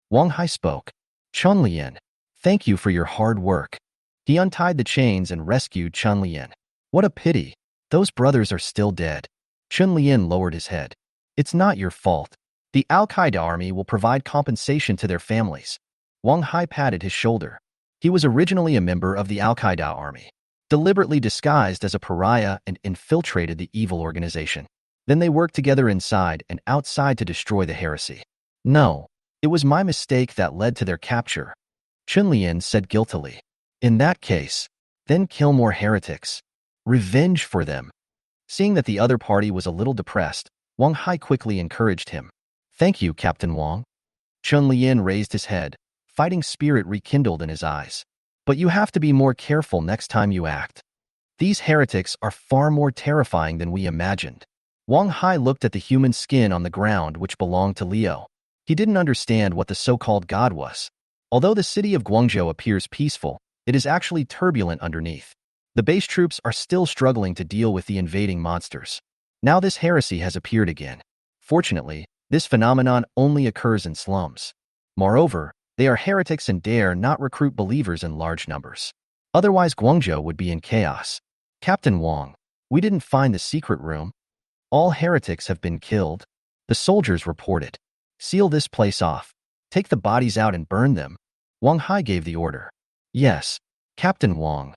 A: Wang Hai spoke. Chunlian, thank you for your hard work. He untied the chains and rescued Chunlian. What a pity. Those brothers are still dead. Chunlian lowered his head. It's not your fault. The Al-Qaeda army will provide compensation to their families. Wang Hai patted his shoulder. He was originally a member of the Al-Qaeda army, deliberately disguised as a pariah and infiltrated the evil organization. Then they worked together inside and outside to destroy the heresy. No, it was my mistake that led to their capture, Chunlian said guiltily. In that case, then kill more heretics. Revenge for them. Seeing that the other party was a little depressed, Wang Hai quickly encouraged him. Thank you, Captain Wang. Chunlian raised his head, fighting spirit rekindled in his eyes. But you have to be more careful next time you act. These heretics are far more terrifying than we imagined. Wang Hai looked at the human skin on the ground which belonged to Liu. He didn't understand what the so-called god was. Although the city of Guangzhou appears peaceful, it is actually turbulent underneath. The base troops are still struggling to deal with the invading monsters. Now this heresy has appeared again. Fortunately, this phenomenon only occurs in slums. Moreover, they are heretics and dare not recruit believers in large numbers. Otherwise Guangzhou would be in chaos. Captain Wang, we didn't find the secret room. All heretics have been killed. The soldiers reported. Seal this place off. Take the bodies out and burn them. Wang Hai gave the order. Yes, Captain Wang.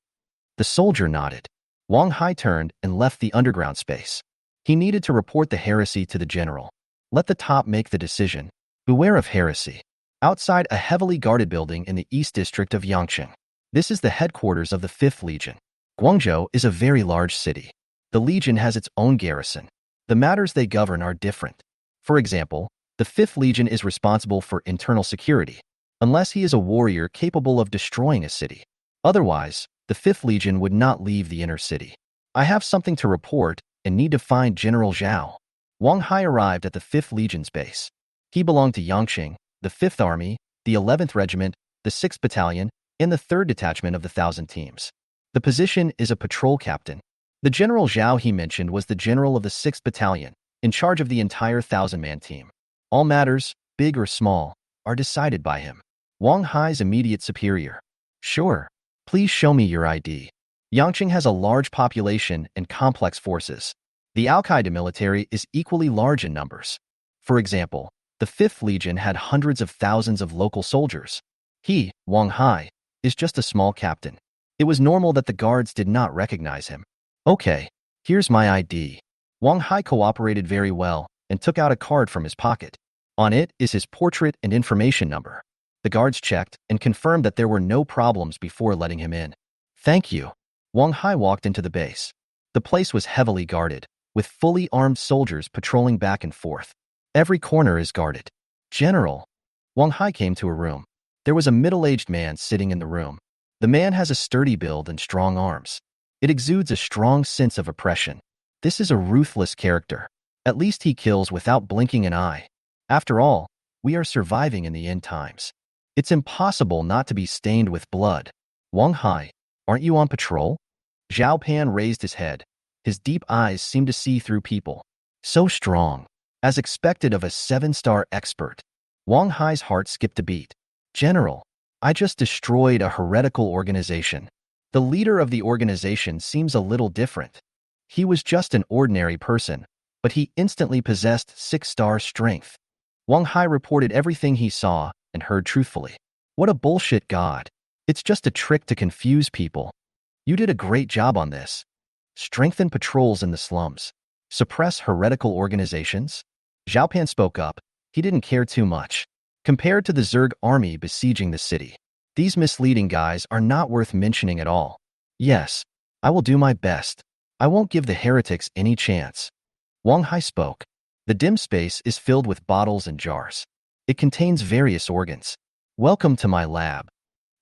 A: The soldier nodded. Wang Hai turned and left the underground space. He needed to report the heresy to the general. Let the top make the decision. Beware of heresy. Outside a heavily guarded building in the East District of Yangqing. This is the headquarters of the 5th Legion. Guangzhou is a very large city. The Legion has its own garrison. The matters they govern are different. For example, the 5th Legion is responsible for internal security, unless he is a warrior capable of destroying a city. Otherwise, the 5th Legion would not leave the inner city. I have something to report and need to find General Zhao. Wang Hai arrived at the 5th Legion's base. He belonged to Yangqing, the 5th Army, the 11th Regiment, the 6th Battalion, and the 3rd Detachment of the 1,000 Teams. The position is a patrol captain. The General Zhao he mentioned was the general of the 6th Battalion, in charge of the entire 1,000-man team. All matters, big or small, are decided by him. Wang Hai's immediate superior. Sure. Please show me your ID. Yangqing has a large population and complex forces. The Al-Qaeda military is equally large in numbers. For example, the 5th Legion had hundreds of thousands of local soldiers. He, Wang Hai, is just a small captain. It was normal that the guards did not recognize him. Okay, here's my ID. Wang Hai cooperated very well and took out a card from his pocket. On it is his portrait and information number. The guards checked and confirmed that there were no problems before letting him in. Thank you. Wang Hai walked into the base. The place was heavily guarded, with fully armed soldiers patrolling back and forth. Every corner is guarded. General. Wang Hai came to a room. There was a middle-aged man sitting in the room. The man has a sturdy build and strong arms. It exudes a strong sense of oppression. This is a ruthless character. At least he kills without blinking an eye. After all, we are surviving in the end times. It's impossible not to be stained with blood. Wang Hai, aren't you on patrol? Zhao Pan raised his head. His deep eyes seemed to see through people. So strong. As expected of a 7-star expert. Wang Hai's heart skipped a beat. General, I just destroyed a heretical organization. The leader of the organization seems a little different. He was just an ordinary person, but he instantly possessed 6-star strength. Wang Hai reported everything he saw and heard truthfully. What a bullshit god. It's just a trick to confuse people. You did a great job on this. Strengthen patrols in the slums. Suppress heretical organizations? Zhao Pan spoke up. He didn't care too much. Compared to the Zerg army besieging the city, these misleading guys are not worth mentioning at all. Yes, I will do my best. I won't give the heretics any chance. Wang Hai spoke. The dim space is filled with bottles and jars. It contains various organs. Welcome to my lab.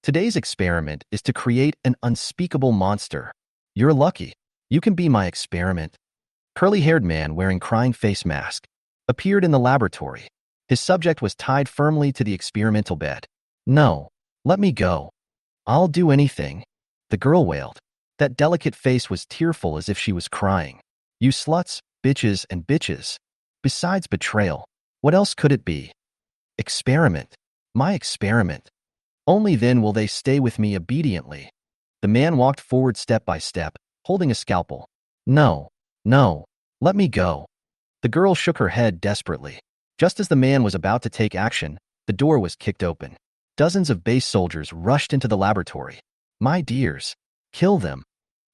A: Today's experiment is to create an unspeakable monster. You're lucky. You can be my experiment. Curly-haired man wearing crying face mask appeared in the laboratory. His subject was tied firmly to the experimental bed. No, let me go. I'll do anything. The girl wailed. That delicate face was tearful as if she was crying. You sluts, bitches, and bitches. Besides betrayal, what else could it be? Experiment. My experiment. Only then will they stay with me obediently. The man walked forward step by step, holding a scalpel. No, no, let me go. The girl shook her head desperately. Just as the man was about to take action, the door was kicked open. Dozens of base soldiers rushed into the laboratory. My dears, kill them.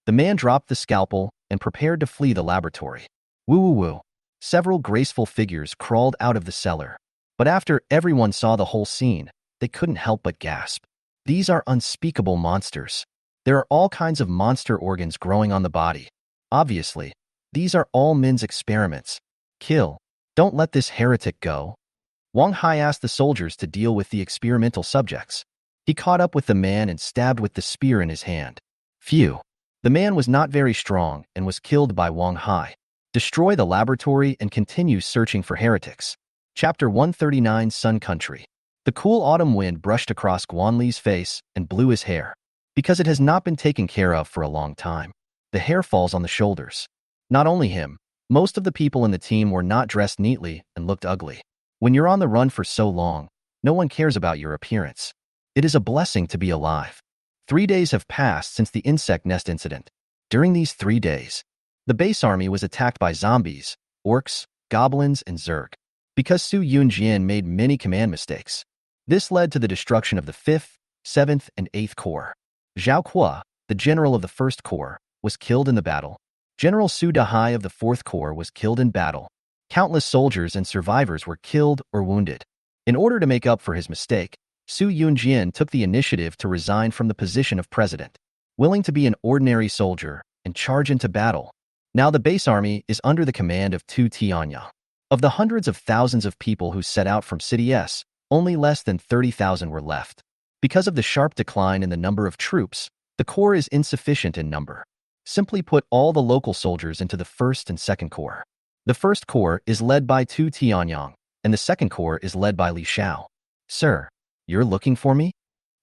A: The man dropped the scalpel and prepared to flee the laboratory. Woo woo woo. Several graceful figures crawled out of the cellar. But after everyone saw the whole scene, they couldn't help but gasp. These are unspeakable monsters. There are all kinds of monster organs growing on the body. Obviously, these are all men's experiments. Kill. Don't let this heretic go. Wang Hai asked the soldiers to deal with the experimental subjects. He caught up with the man and stabbed with the spear in his hand. Phew. The man was not very strong and was killed by Wang Hai. Destroy the laboratory and continue searching for heretics. Chapter 139 Sun Country. The cool autumn wind brushed across Guanli's face and blew his hair. Because it has not been taken care of for a long time. The hair falls on the shoulders. Not only him, most of the people in the team were not dressed neatly and looked ugly. When you're on the run for so long, no one cares about your appearance. It is a blessing to be alive. 3 days have passed since the insect nest incident. During these 3 days, the base army was attacked by zombies, orcs, goblins, and Zerg. Because Su Yunjian made many command mistakes. This led to the destruction of the 5th, 7th, and 8th Corps. Zhao Kuo, the general of the 1st Corps, was killed in the battle. General Su Dahai of the 4th Corps was killed in battle. Countless soldiers and survivors were killed or wounded. In order to make up for his mistake, Su Yunjian took the initiative to resign from the position of president, willing to be an ordinary soldier and charge into battle. Now the base army is under the command of Tu Tianyang. Of the hundreds of thousands of people who set out from City S, only less than 30,000 were left. Because of the sharp decline in the number of troops, the corps is insufficient in number. Simply put all the local soldiers into the 1st and 2nd Corps. The 1st Corps is led by Tu Tianyang, and the 2nd Corps is led by Li Xiao. Sir, you're looking for me?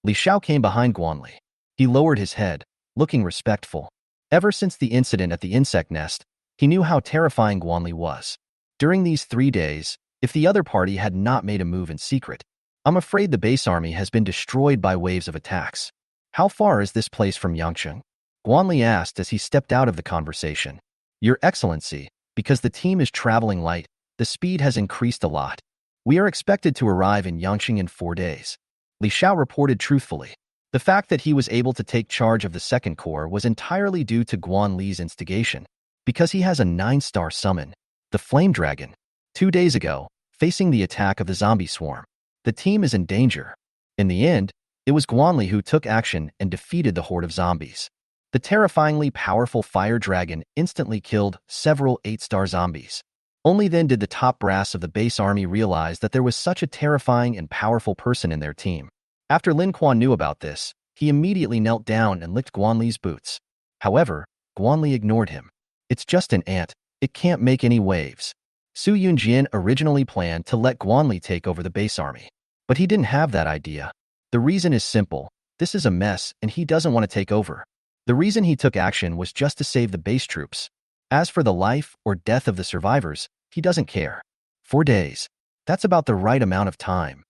A: Li Xiao came behind Guanli. He lowered his head, looking respectful. Ever since the incident at the insect nest, he knew how terrifying Guanli was. During these 3 days, if the other party had not made a move in secret, I'm afraid the base army has been destroyed by waves of attacks. How far is this place from Yangcheng? Guanli asked as he stepped out of the conversation. Your Excellency, because the team is traveling light, the speed has increased a lot. We are expected to arrive in Yangcheng in 4 days. Li Xiao reported truthfully. The fact that he was able to take charge of the 2nd Corps was entirely due to Guanli's instigation, because he has a 9-star summon, the Flame Dragon. 2 days ago, facing the attack of the zombie swarm, the team is in danger. In the end, it was Guanli who took action and defeated the horde of zombies. The terrifyingly powerful fire dragon instantly killed several 8-star zombies. Only then did the top brass of the base army realize that there was such a terrifying and powerful person in their team. After Lin Quan knew about this, he immediately knelt down and licked Guanli's boots. However, Guanli ignored him. It's just an ant, it can't make any waves. Su Yunjian originally planned to let Guanli take over the base army. But he didn't have that idea. The reason is simple, this is a mess and he doesn't want to take over. The reason he took action was just to save the base troops. As for the life or death of the survivors, he doesn't care. 4 days. That's about the right amount of time.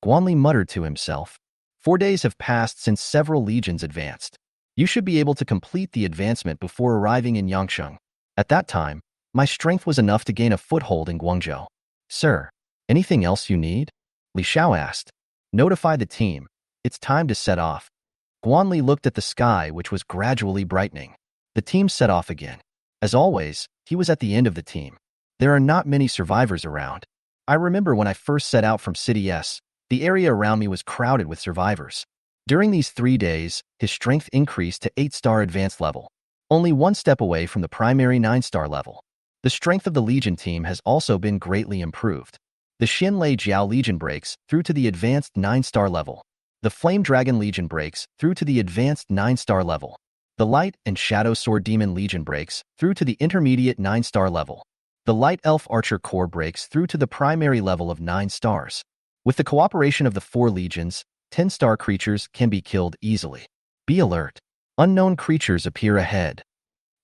A: Guanli muttered to himself. 4 days have passed since several legions advanced. You should be able to complete the advancement before arriving in Yangcheng. At that time, my strength was enough to gain a foothold in Guangzhou. Sir, anything else you need? Li Xiao asked. Notify the team. It's time to set off. Guanli looked at the sky, which was gradually brightening. The team set off again. As always, he was at the end of the team. There are not many survivors around. I remember when I first set out from City S, the area around me was crowded with survivors. During these 3 days, his strength increased to 8-star advanced level, only 1 step away from the primary 9-star level. The strength of the Legion team has also been greatly improved. The Xin Lei Jiao Legion breaks through to the advanced 9-star level. The Flame Dragon Legion breaks through to the advanced 9-star level. The Light and Shadow Sword Demon Legion breaks through to the intermediate 9-star level. The Light Elf Archer Corps breaks through to the primary level of 9 stars. With the cooperation of the 4 legions, 10-star creatures can be killed easily. Be alert. Unknown creatures appear ahead.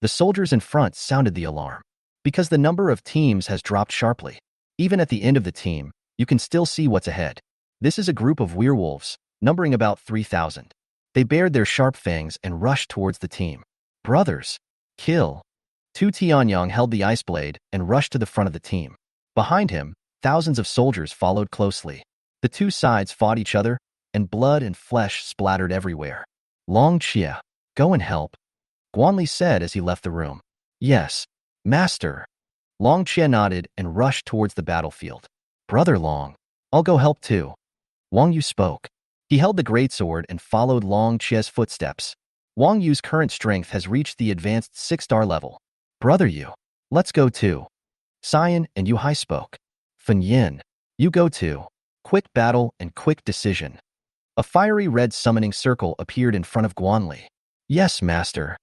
A: The soldiers in front sounded the alarm. Because the number of teams has dropped sharply. Even at the end of the team, you can still see what's ahead. This is a group of werewolves, numbering about 3,000. They bared their sharp fangs and rushed towards the team. Brothers, kill! Tu Tianyang held the ice blade and rushed to the front of the team. Behind him, thousands of soldiers followed closely. The two sides fought each other, and blood and flesh splattered everywhere. Long Chia, go and help, Guanli said as he left the room. Yes, master. Long Chia nodded and rushed towards the battlefield. Brother Long, I'll go help too. Wang Yu spoke. He held the greatsword and followed Long Chia's footsteps. Wang Yu's current strength has reached the advanced 6-star level. Brother Yu, let's go too. Xian and Yu Hai spoke. Fen Yin, you go too. Quick battle and quick decision. A fiery red summoning circle appeared in front of Guanli. Yes, master.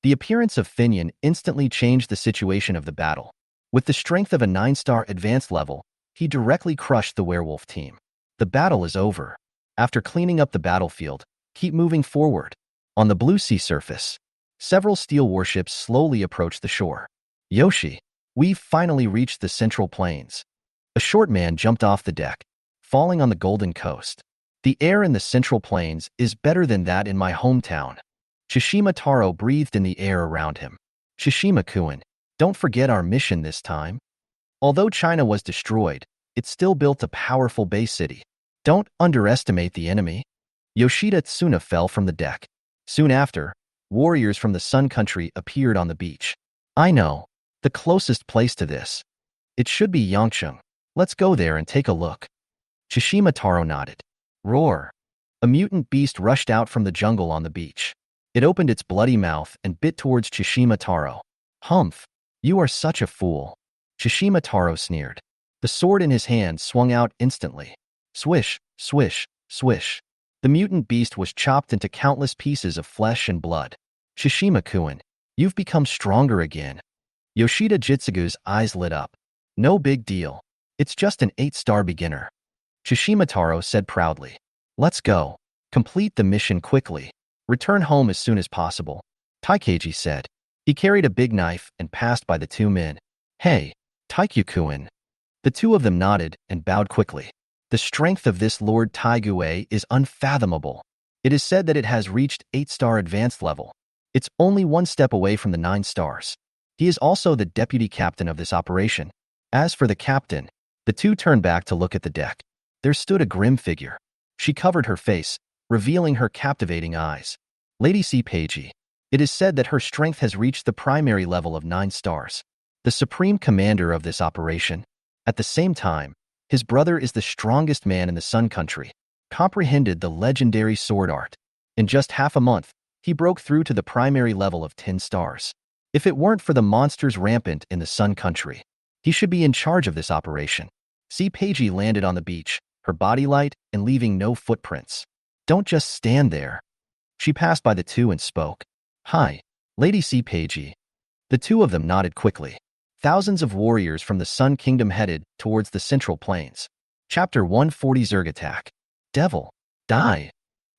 A: The appearance of Finyan instantly changed the situation of the battle. With the strength of a 9-star advanced level, he directly crushed the werewolf team. The battle is over. After cleaning up the battlefield, keep moving forward. On the blue sea surface, several steel warships slowly approached the shore. Yoshi, we've finally reached the central plains. A short man jumped off the deck, falling on the golden coast. The air in the central plains is better than that in my hometown. Tsushima Taro breathed in the air around him. Tsushima-kun, don't forget our mission this time. Although China was destroyed, it still built a powerful base city. Don't underestimate the enemy. Yoshida Tsuna fell from the deck. Soon after, warriors from the Sun Country appeared on the beach. I know, the closest place to this. It should be Yangcheng. Let's go there and take a look. Tsushima Taro nodded. Roar! A mutant beast rushed out from the jungle on the beach. It opened its bloody mouth and bit towards Tsushima Taro. Humph! You are such a fool. Tsushima Taro sneered. The sword in his hand swung out instantly. Swish, swish, swish. The mutant beast was chopped into countless pieces of flesh and blood. Tsushima-kun, you've become stronger again. Yoshida Jitsugu's eyes lit up. No big deal. It's just an 8-star beginner. Tsushima Taro said proudly. Let's go. Complete the mission quickly. Return home as soon as possible. Taikeji said. He carried a big knife and passed by the two men. Hey, Taikyu-kun. The two of them nodded and bowed quickly. The strength of this Lord Taigue is unfathomable. It is said that it has reached 8-star advanced level. It's only 1 step away from the 9 stars. He is also the deputy captain of this operation. As for the captain, the two turned back to look at the deck. There stood a grim figure. She covered her face, revealing her captivating eyes. Lady Seipage. It is said that her strength has reached the primary level of 9 stars. The supreme commander of this operation. At the same time, his brother is the strongest man in the Sun Country, comprehended the legendary sword art. In just half a month, he broke through to the primary level of 10 stars. If it weren't for the monsters rampant in the Sun Country, he should be in charge of this operation. Seipage landed on the beach, her body light and leaving no footprints. Don't just stand there. She passed by the two and spoke. Hi, Lady Seipage. The two of them nodded quickly. Thousands of warriors from the Sun Kingdom headed towards the Central Plains. Chapter 140 Zerg Attack. Devil, die!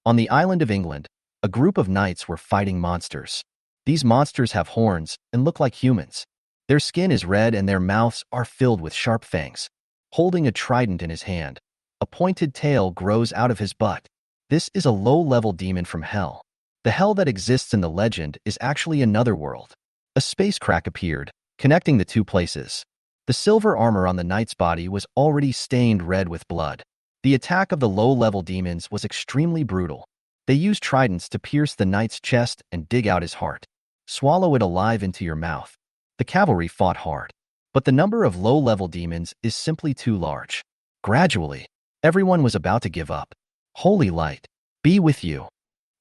A: On the island of England, a group of knights were fighting monsters. These monsters have horns and look like humans. Their skin is red and their mouths are filled with sharp fangs. Holding a trident in his hand, a pointed tail grows out of his butt. This is a low-level demon from hell. The hell that exists in the legend is actually another world. A space crack appeared, connecting the two places. The silver armor on the knight's body was already stained red with blood. The attack of the low-level demons was extremely brutal. They used tridents to pierce the knight's chest and dig out his heart. Swallow it alive into your mouth. The cavalry fought hard, but the number of low-level demons is simply too large. Gradually, everyone was about to give up. Holy light, be with you.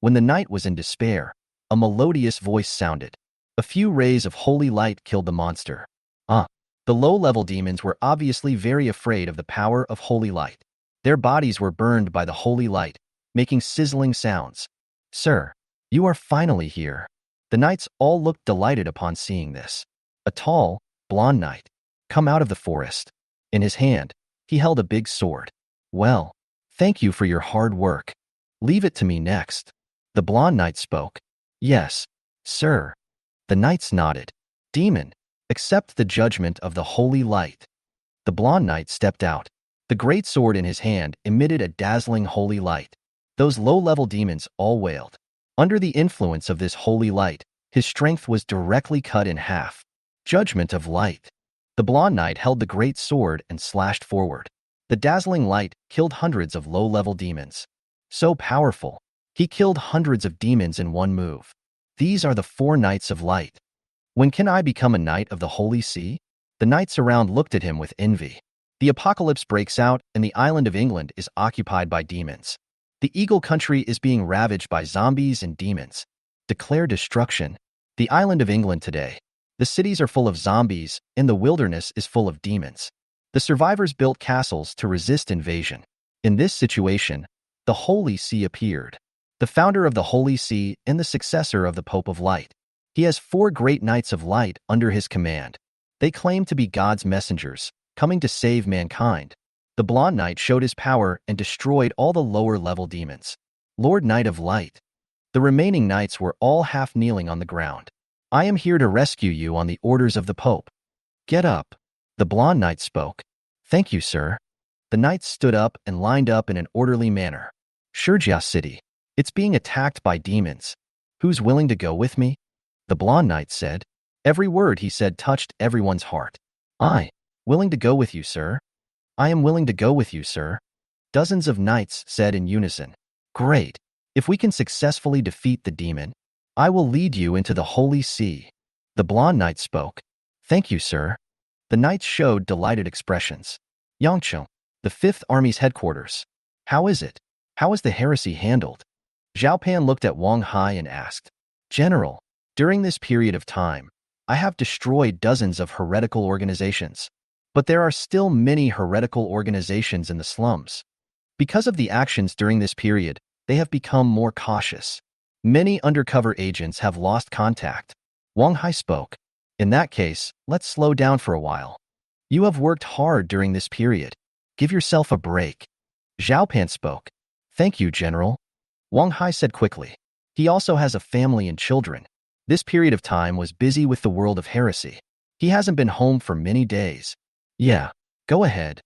A: When the knight was in despair, a melodious voice sounded. A few rays of holy light killed the monster. The low-level demons were obviously very afraid of the power of holy light. Their bodies were burned by the holy light, making sizzling sounds. Sir, you are finally here. The knights all looked delighted upon seeing this. A tall, blonde knight, come out of the forest. In his hand, he held a big sword. Well, thank you for your hard work. Leave it to me next. The blonde knight spoke. Yes, sir. The knights nodded. Demon, accept the judgment of the holy light. The blonde knight stepped out. The great sword in his hand emitted a dazzling holy light. Those low-level demons all wailed. Under the influence of this holy light, his strength was directly cut in half. Judgment of light. The blonde knight held the great sword and slashed forward. The dazzling light killed hundreds of low-level demons. So powerful, he killed hundreds of demons in one move. These are the 4 knights of light. When can I become a knight of the Holy See? The knights around looked at him with envy. The apocalypse breaks out and the island of England is occupied by demons. The Eagle Country is being ravaged by zombies and demons. Declare destruction. The island of England today. The cities are full of zombies and the wilderness is full of demons. The survivors built castles to resist invasion. In this situation, the Holy See appeared. The founder of the Holy See and the successor of the Pope of Light. He has 4 great knights of light under his command. They claim to be God's messengers, coming to save mankind. The blonde knight showed his power and destroyed all the lower-level demons. Lord Knight of Light. The remaining knights were all half kneeling on the ground. I am here to rescue you on the orders of the Pope. Get up. The blonde knight spoke. Thank you, sir. The knights stood up and lined up in an orderly manner. Shurjia City. It's being attacked by demons. Who's willing to go with me? The blonde knight said. Every word he said touched everyone's heart. I, willing to go with you, sir. I am willing to go with you, sir. Dozens of knights said in unison. Great. If we can successfully defeat the demon, I will lead you into the Holy See. The blonde knight spoke. Thank you, sir. The knights showed delighted expressions. Yangcheng, the 5th Army's headquarters. How is it? How is the heresy handled? Zhao Pan looked at Wang Hai and asked. General, during this period of time, I have destroyed dozens of heretical organizations. But there are still many heretical organizations in the slums. Because of the actions during this period, they have become more cautious. Many undercover agents have lost contact. Wang Hai spoke. In that case, let's slow down for a while. You have worked hard during this period. Give yourself a break. Zhao Pan spoke. Thank you, General. Wang Hai said quickly. He also has a family and children. This period of time was busy with the world of heresy. He hasn't been home for many days. Yeah, go ahead.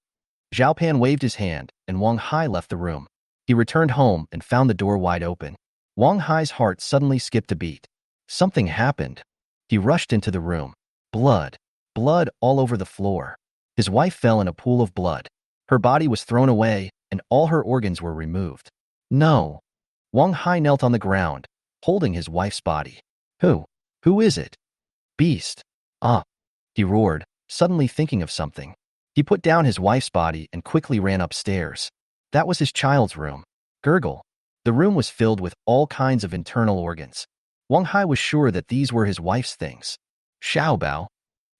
A: Zhao Pan waved his hand, and Wang Hai left the room. He returned home and found the door wide open. Wang Hai's heart suddenly skipped a beat. Something happened. He rushed into the room. Blood. Blood all over the floor. His wife fell in a pool of blood. Her body was thrown away, and all her organs were removed. No. Wang Hai knelt on the ground, holding his wife's body. Who? Who is it? Beast. Ah. He roared, suddenly thinking of something. He put down his wife's body and quickly ran upstairs. That was his child's room. Gurgle. The room was filled with all kinds of internal organs. Wang Hai was sure that these were his wife's things. Xiao Bao.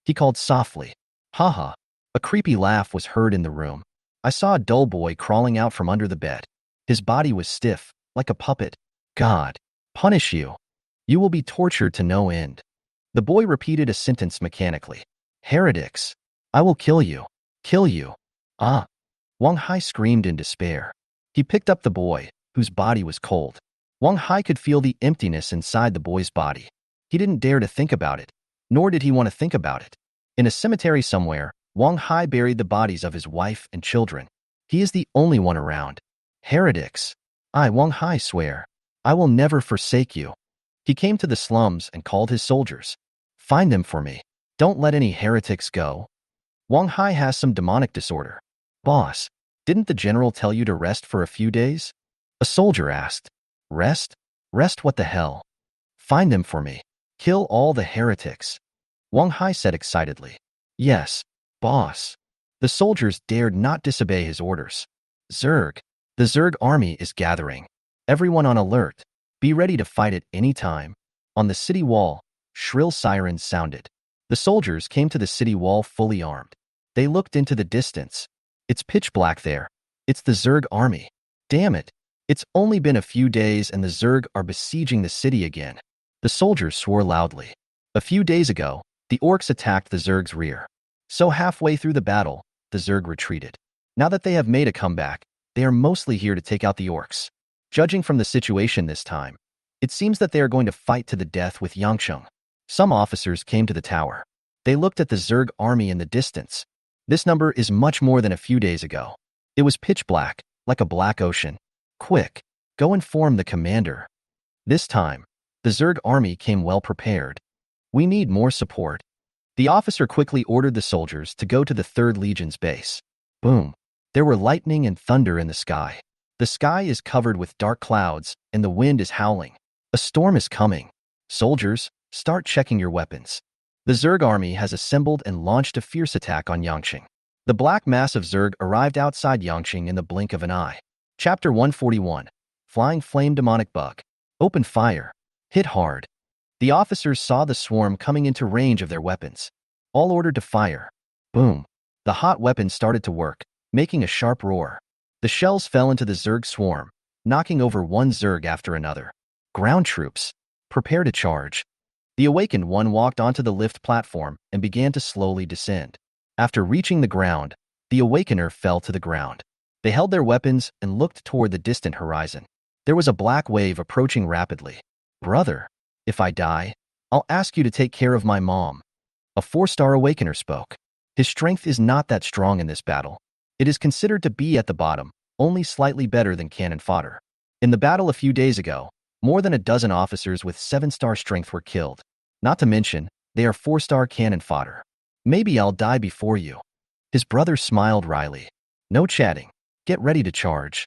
A: He called softly. Haha. A creepy laugh was heard in the room. I saw a dull boy crawling out from under the bed. His body was stiff, like a puppet. God. Punish you. You will be tortured to no end. The boy repeated a sentence mechanically. Heretics. I will kill you. Kill you. Ah. Wang Hai screamed in despair. He picked up the boy, whose body was cold. Wang Hai could feel the emptiness inside the boy's body. He didn't dare to think about it, nor did he want to think about it. In a cemetery somewhere, Wang Hai buried the bodies of his wife and children. He is the only one around. Heretics. I, Wang Hai, swear. I will never forsake you. He came to the slums and called his soldiers. Find them for me. Don't let any heretics go. Wang Hai has some demonic disorder. Boss, didn't the general tell you to rest for a few days? A soldier asked. Rest? Rest what the hell? Find them for me. Kill all the heretics. Wang Hai said excitedly. Yes, boss. The soldiers dared not disobey his orders. Zerg. The Zerg army is gathering. Everyone on alert. Be ready to fight at any time. On the city wall, shrill sirens sounded. The soldiers came to the city wall fully armed. They looked into the distance. It's pitch black there. It's the Zerg army. Damn it. It's only been a few days and the Zerg are besieging the city again. The soldiers swore loudly. A few days ago, the orcs attacked the Zerg's rear. So halfway through the battle, the Zerg retreated. Now that they have made a comeback, they are mostly here to take out the orcs. Judging from the situation this time, it seems that they are going to fight to the death with Yangcheng. Some officers came to the tower. They looked at the Zerg army in the distance. This number is much more than a few days ago. It was pitch black, like a black ocean. Quick, Go inform the commander. This time, the Zerg army came well prepared. We need more support. The officer quickly ordered the soldiers to go to the 3rd Legion's base. Boom. There were lightning and thunder in the sky. The sky is covered with dark clouds, and the wind is howling. A storm is coming. Soldiers, start checking your weapons. The Zerg army has assembled and launched a fierce attack on Yangqing. The black mass of Zerg arrived outside Yangqing in the blink of an eye. Chapter 141. Flying Flame Demonic Bug. Open fire. Hit hard. The officers saw the swarm coming into range of their weapons. All ordered to fire. Boom. The hot weapon started to work, making a sharp roar. The shells fell into the Zerg swarm, knocking over one Zerg after another. Ground troops, prepare to charge. The awakened one walked onto the lift platform and began to slowly descend. After reaching the ground, the awakener fell to the ground. They held their weapons and looked toward the distant horizon. There was a black wave approaching rapidly. Brother, if I die, I'll ask you to take care of my mom. A 4-star awakener spoke. His strength is not that strong in this battle. It is considered to be at the bottom, only slightly better than cannon fodder. In the battle a few days ago, more than a dozen officers with 7-star strength were killed. Not to mention, they are 4-star cannon fodder. Maybe I'll die before you. His brother smiled wryly. No chatting. Get ready to charge.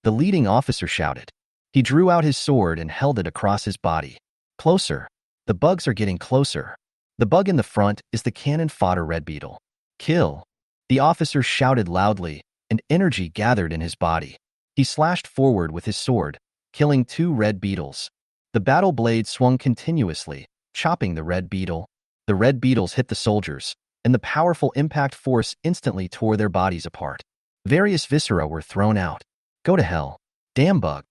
A: The leading officer shouted. He drew out his sword and held it across his body. Closer. The bugs are getting closer. The bug in the front is the cannon fodder red beetle. Kill. The officer shouted loudly, and energy gathered in his body. He slashed forward with his sword, killing 2 red beetles. The battle blade swung continuously, chopping the red beetle. The red beetles hit the soldiers, and the powerful impact force instantly tore their bodies apart. Various viscera were thrown out. Go to hell. Damn bug.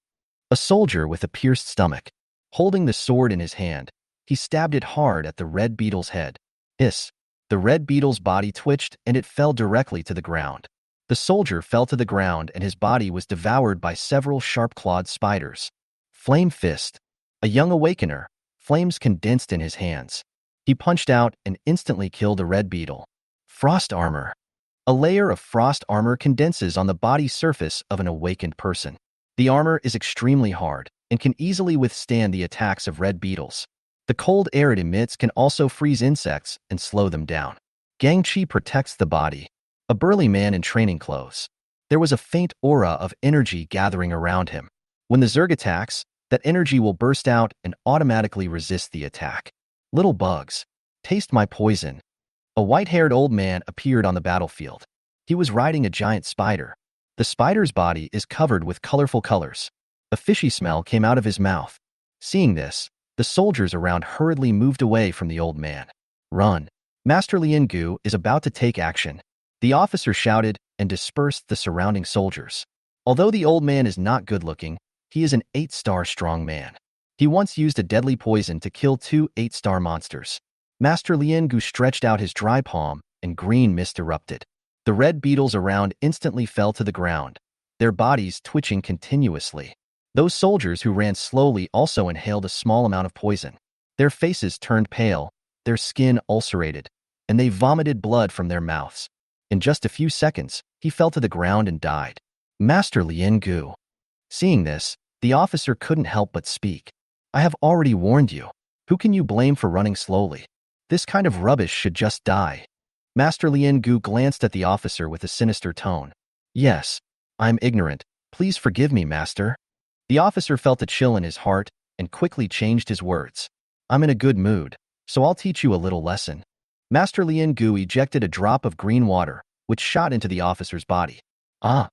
A: A soldier with a pierced stomach. Holding the sword in his hand, he stabbed it hard at the red beetle's head. Hiss. The red beetle's body twitched and it fell directly to the ground. The soldier fell to the ground and his body was devoured by several sharp-clawed spiders. Flame Fist. A young awakener, flames condensed in his hands. He punched out and instantly killed a red beetle. Frost Armor. A layer of frost armor condenses on the body surface of an awakened person. The armor is extremely hard and can easily withstand the attacks of red beetles. The cold air it emits can also freeze insects and slow them down. Gangchi protects the body. A burly man in training clothes. There was a faint aura of energy gathering around him. When the Zerg attacks, that energy will burst out and automatically resist the attack. Little bugs. Taste my poison. A white-haired old man appeared on the battlefield. He was riding a giant spider. The spider's body is covered with colorful colors. A fishy smell came out of his mouth. Seeing this, the soldiers around hurriedly moved away from the old man. Run. Master Lien Gu is about to take action. The officer shouted and dispersed the surrounding soldiers. Although the old man is not good-looking, he is an 8-star strong man. He once used a deadly poison to kill 2 8-star monsters. Master Lien Gu stretched out his dry palm, and green mist erupted. The red beetles around instantly fell to the ground, their bodies twitching continuously. Those soldiers who ran slowly also inhaled a small amount of poison. Their faces turned pale, their skin ulcerated, and they vomited blood from their mouths. In just a few seconds, he fell to the ground and died. Master Lien Gu. Seeing this, the officer couldn't help but speak. I have already warned you. Who can you blame for running slowly? This kind of rubbish should just die. Master Lien Gu glanced at the officer with a sinister tone. Yes, I'm ignorant. Please forgive me, master. The officer felt a chill in his heart and quickly changed his words. I'm in a good mood, so I'll teach you a little lesson. Master Lien Gu ejected a drop of green water, which shot into the officer's body. Ah!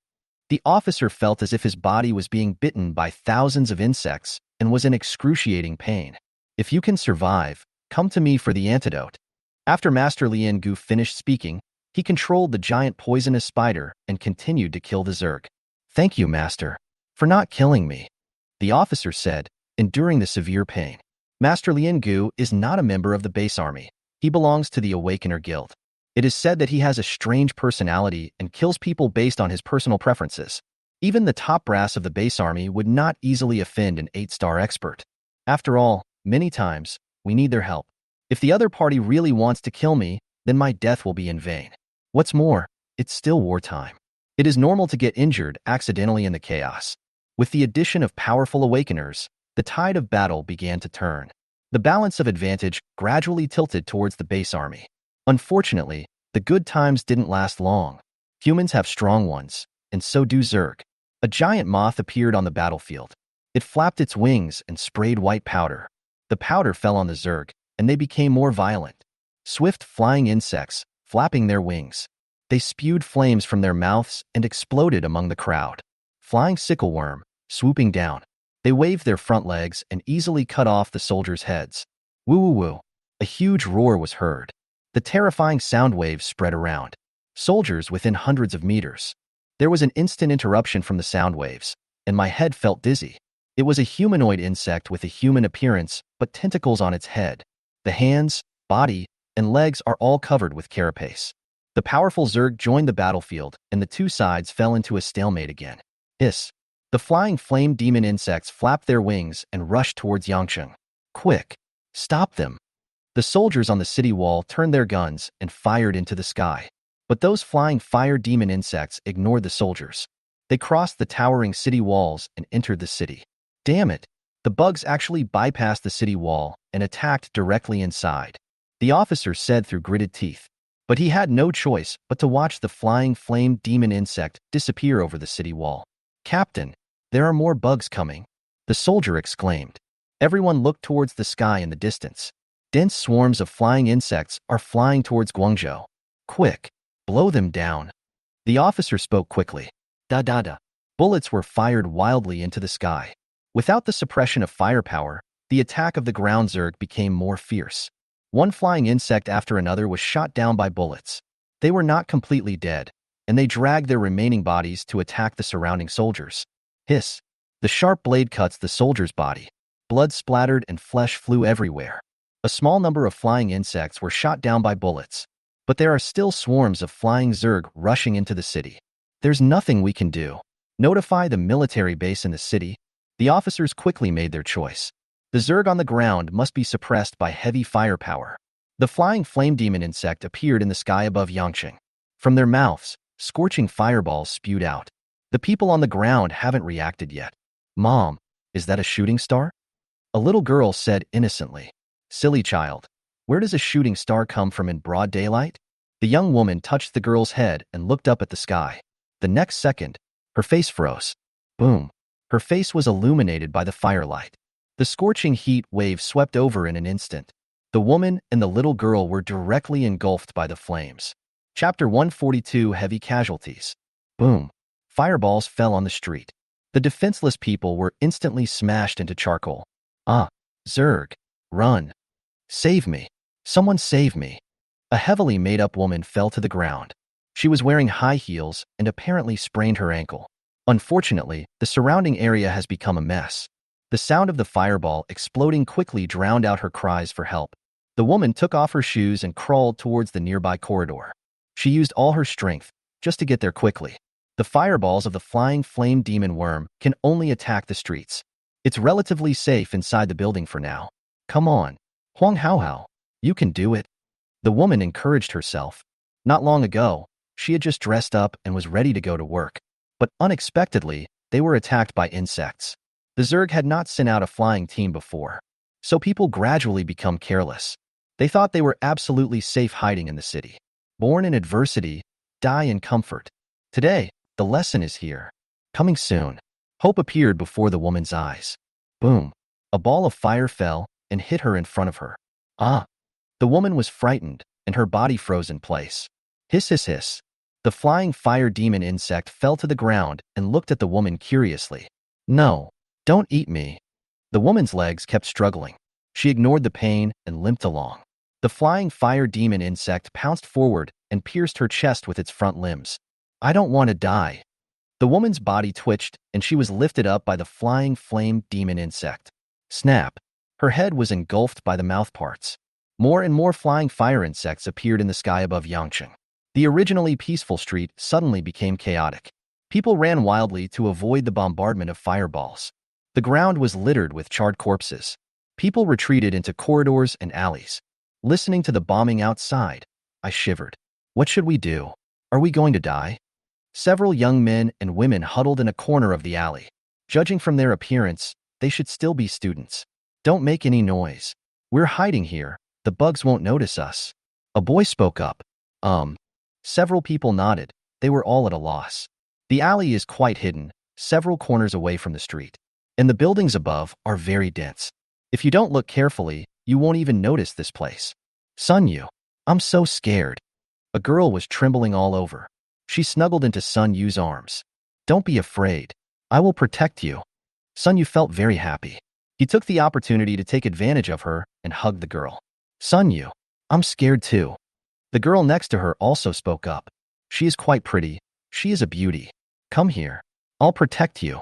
A: The officer felt as if his body was being bitten by thousands of insects and was in excruciating pain. If you can survive, come to me for the antidote. After Master Lien Gu finished speaking, he controlled the giant poisonous spider and continued to kill the Zerg. Thank you, master, for not killing me, the officer said, enduring the severe pain. Master Lien Gu is not a member of the base army. He belongs to the Awakener Guild. It is said that he has a strange personality and kills people based on his personal preferences. Even the top brass of the base army would not easily offend an 8-star expert. After all, many times, we need their help. If the other party really wants to kill me, then my death will be in vain. What's more, it's still wartime. It is normal to get injured accidentally in the chaos. With the addition of powerful awakeners, the tide of battle began to turn. The balance of advantage gradually tilted towards the base army. Unfortunately, the good times didn't last long. Humans have strong ones, and so do Zerg. A giant moth appeared on the battlefield. It flapped its wings and sprayed white powder. The powder fell on the Zerg, and they became more violent. Swift flying insects, flapping their wings. They spewed flames from their mouths and exploded among the crowd. Flying sickleworm, swooping down. They waved their front legs and easily cut off the soldiers' heads. Woo-woo-woo. A huge roar was heard. The terrifying sound waves spread around. Soldiers within hundreds of meters. There was an instant interruption from the sound waves, and my head felt dizzy. It was a humanoid insect with a human appearance, but tentacles on its head. The hands, body, and legs are all covered with carapace. The powerful Zerg joined the battlefield, and the two sides fell into a stalemate again. Hiss. The flying flame demon insects flapped their wings and rushed towards Yangcheng. Quick! Stop them! The soldiers on the city wall turned their guns and fired into the sky. But those flying fire demon insects ignored the soldiers. They crossed the towering city walls and entered the city. Damn it! The bugs actually bypassed the city wall and attacked directly inside. The officer said through gritted teeth. But he had no choice but to watch the flying flame demon insect disappear over the city wall. Captain, there are more bugs coming, the soldier exclaimed. Everyone looked towards the sky in the distance. Dense swarms of flying insects are flying towards Guangzhou. Quick, blow them down. The officer spoke quickly. Da-da-da. Bullets were fired wildly into the sky. Without the suppression of firepower, the attack of the ground Zerg became more fierce. One flying insect after another was shot down by bullets. They were not completely dead, and they dragged their remaining bodies to attack the surrounding soldiers. Hiss. The sharp blade cuts the soldier's body. Blood splattered and flesh flew everywhere. A small number of flying insects were shot down by bullets, but there are still swarms of flying Zerg rushing into the city. There's nothing we can do. Notify the military base in the city. The officers quickly made their choice. The Zerg on the ground must be suppressed by heavy firepower. The flying flame demon insect appeared in the sky above Yangcheng. From their mouths, scorching fireballs spewed out. The people on the ground haven't reacted yet. Mom, is that a shooting star? A little girl said innocently. Silly child, where does a shooting star come from in broad daylight? The young woman touched the girl's head and looked up at the sky. The next second, her face froze. Boom. Her face was illuminated by the firelight. The scorching heat wave swept over in an instant. The woman and the little girl were directly engulfed by the flames. Chapter 142 Heavy Casualties. Boom. Fireballs fell on the street. The defenseless people were instantly smashed into charcoal. Ah, Zerg. Run. Save me. Someone save me. A heavily made-up woman fell to the ground. She was wearing high heels and apparently sprained her ankle. Unfortunately, the surrounding area has become a mess. The sound of the fireball exploding quickly drowned out her cries for help. The woman took off her shoes and crawled towards the nearby corridor. She used all her strength just to get there quickly. The fireballs of the flying flame demon worm can only attack the streets. It's relatively safe inside the building for now. Come on, Huang Haohao, you can do it. The woman encouraged herself. Not long ago, she had just dressed up and was ready to go to work. But unexpectedly, they were attacked by insects. The Zerg had not sent out a flying team before, so people gradually become careless. They thought they were absolutely safe hiding in the city. Born in adversity, die in comfort. Today, the lesson is here. Coming soon. Hope appeared before the woman's eyes. Boom. A ball of fire fell and hit her in front of her. Ah! The woman was frightened, and her body froze in place. Hiss, hiss, hiss. The flying fire demon insect fell to the ground and looked at the woman curiously. No, don't eat me. The woman's legs kept struggling. She ignored the pain and limped along. The flying fire demon insect pounced forward and pierced her chest with its front limbs. I don't want to die. The woman's body twitched, and she was lifted up by the flying flame demon insect. Snap! Her head was engulfed by the mouthparts. More and more flying fire insects appeared in the sky above Yangcheng. The originally peaceful street suddenly became chaotic. People ran wildly to avoid the bombardment of fireballs. The ground was littered with charred corpses. People retreated into corridors and alleys. Listening to the bombing outside, I shivered. What should we do? Are we going to die? Several young men and women huddled in a corner of the alley. Judging from their appearance, they should still be students. Don't make any noise. We're hiding here. The bugs won't notice us. A boy spoke up. Several people nodded. They were all at a loss. The alley is quite hidden, several corners away from the street. And the buildings above are very dense. If you don't look carefully, you won't even notice this place. Sun Yu, I'm so scared. A girl was trembling all over. She snuggled into Sun Yu's arms. Don't be afraid. I will protect you. Sun Yu felt very happy. He took the opportunity to take advantage of her and hugged the girl. Sun Yu, I'm scared too. The girl next to her also spoke up. She is quite pretty. She is a beauty. Come here. I'll protect you.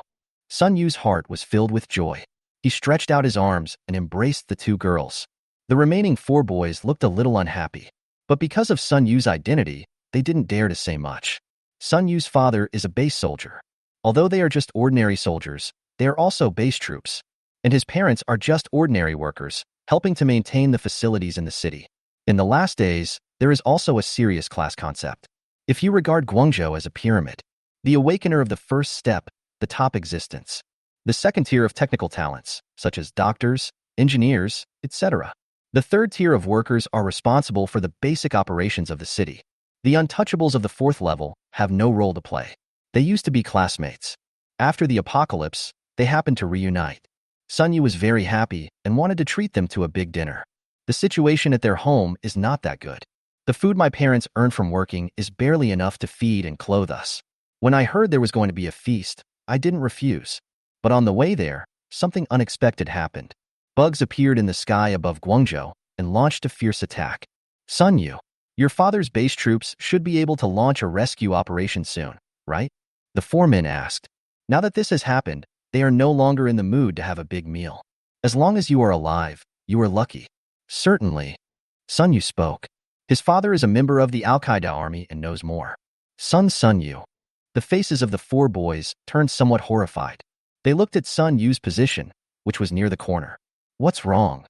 A: Sun Yu's heart was filled with joy. He stretched out his arms and embraced the two girls. The remaining four boys looked a little unhappy. But because of Sun Yu's identity, they didn't dare to say much. Sun Yu's father is a base soldier. Although they are just ordinary soldiers, they are also base troops. And his parents are just ordinary workers, helping to maintain the facilities in the city. In the last days, there is also a serious class concept. If you regard Guangzhou as a pyramid, the awakener of the first step, the top existence, the second tier of technical talents, such as doctors, engineers, etc. The third tier of workers are responsible for the basic operations of the city. The untouchables of the fourth level have no role to play. They used to be classmates. After the apocalypse, they happened to reunite. Sun Yu was very happy and wanted to treat them to a big dinner. The situation at their home is not that good. The food my parents earn from working is barely enough to feed and clothe us. When I heard there was going to be a feast, I didn't refuse. But on the way there, something unexpected happened. Bugs appeared in the sky above Guangzhou and launched a fierce attack. Sun Yu, your father's base troops should be able to launch a rescue operation soon, right? The four men asked. Now that this has happened, they are no longer in the mood to have a big meal. As long as you are alive, you are lucky. Certainly. Sun Yu spoke. His father is a member of the Al-Qaeda army and knows more. Sun Yu. The faces of the four boys turned somewhat horrified. They looked at Sun Yu's position, which was near the corner. What's wrong?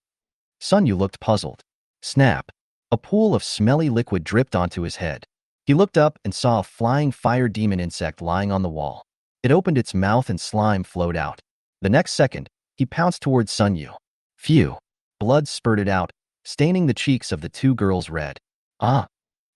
A: Sun Yu looked puzzled. Snap. A pool of smelly liquid dripped onto his head. He looked up and saw a flying fire demon insect lying on the wall. It opened its mouth and slime flowed out. The next second, he pounced towards Sun Yu. Phew. Blood spurted out, staining the cheeks of the two girls red. Ah!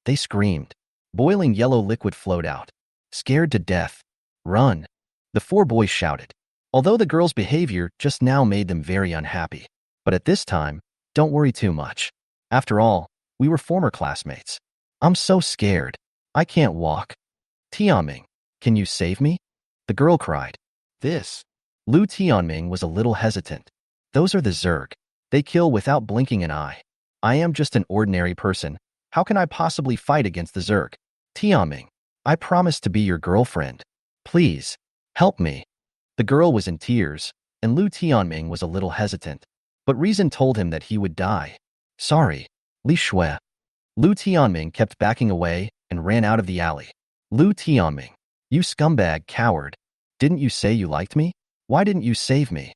A: They screamed. Boiling yellow liquid flowed out. Scared to death. Run! The four boys shouted. Although the girls' behavior just now made them very unhappy. But at this time, don't worry too much. After all, we were former classmates. I'm so scared. I can't walk. Tianming, can you save me? The girl cried. This. Lu Tianming was a little hesitant. Those are the Zerg. They kill without blinking an eye. I am just an ordinary person. How can I possibly fight against the Zerg? Tianming, I promise to be your girlfriend. Please, help me. The girl was in tears, and Lu Tianming was a little hesitant. But reason told him that he would die. Sorry, Li Shui. Lu Tianming kept backing away and ran out of the alley. Lu Tianming, you scumbag coward. Didn't you say you liked me? Why didn't you save me?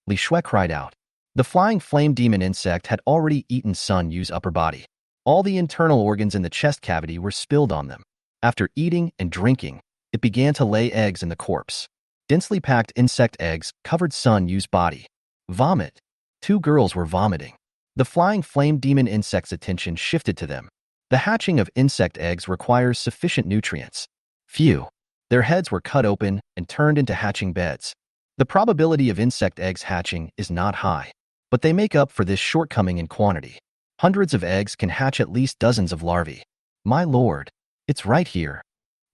A: Li Shui cried out. The flying flame demon insect had already eaten Sun Yu's upper body. All the internal organs in the chest cavity were spilled on them. After eating and drinking, it began to lay eggs in the corpse. Densely packed insect eggs covered Sun Yu's body. Vomit. Two girls were vomiting. The flying flame demon insect's attention shifted to them. The hatching of insect eggs requires sufficient nutrients. Phew. Their heads were cut open and turned into hatching beds. The probability of insect eggs hatching is not high, but they make up for this shortcoming in quantity. Hundreds of eggs can hatch at least dozens of larvae. My lord, it's right here.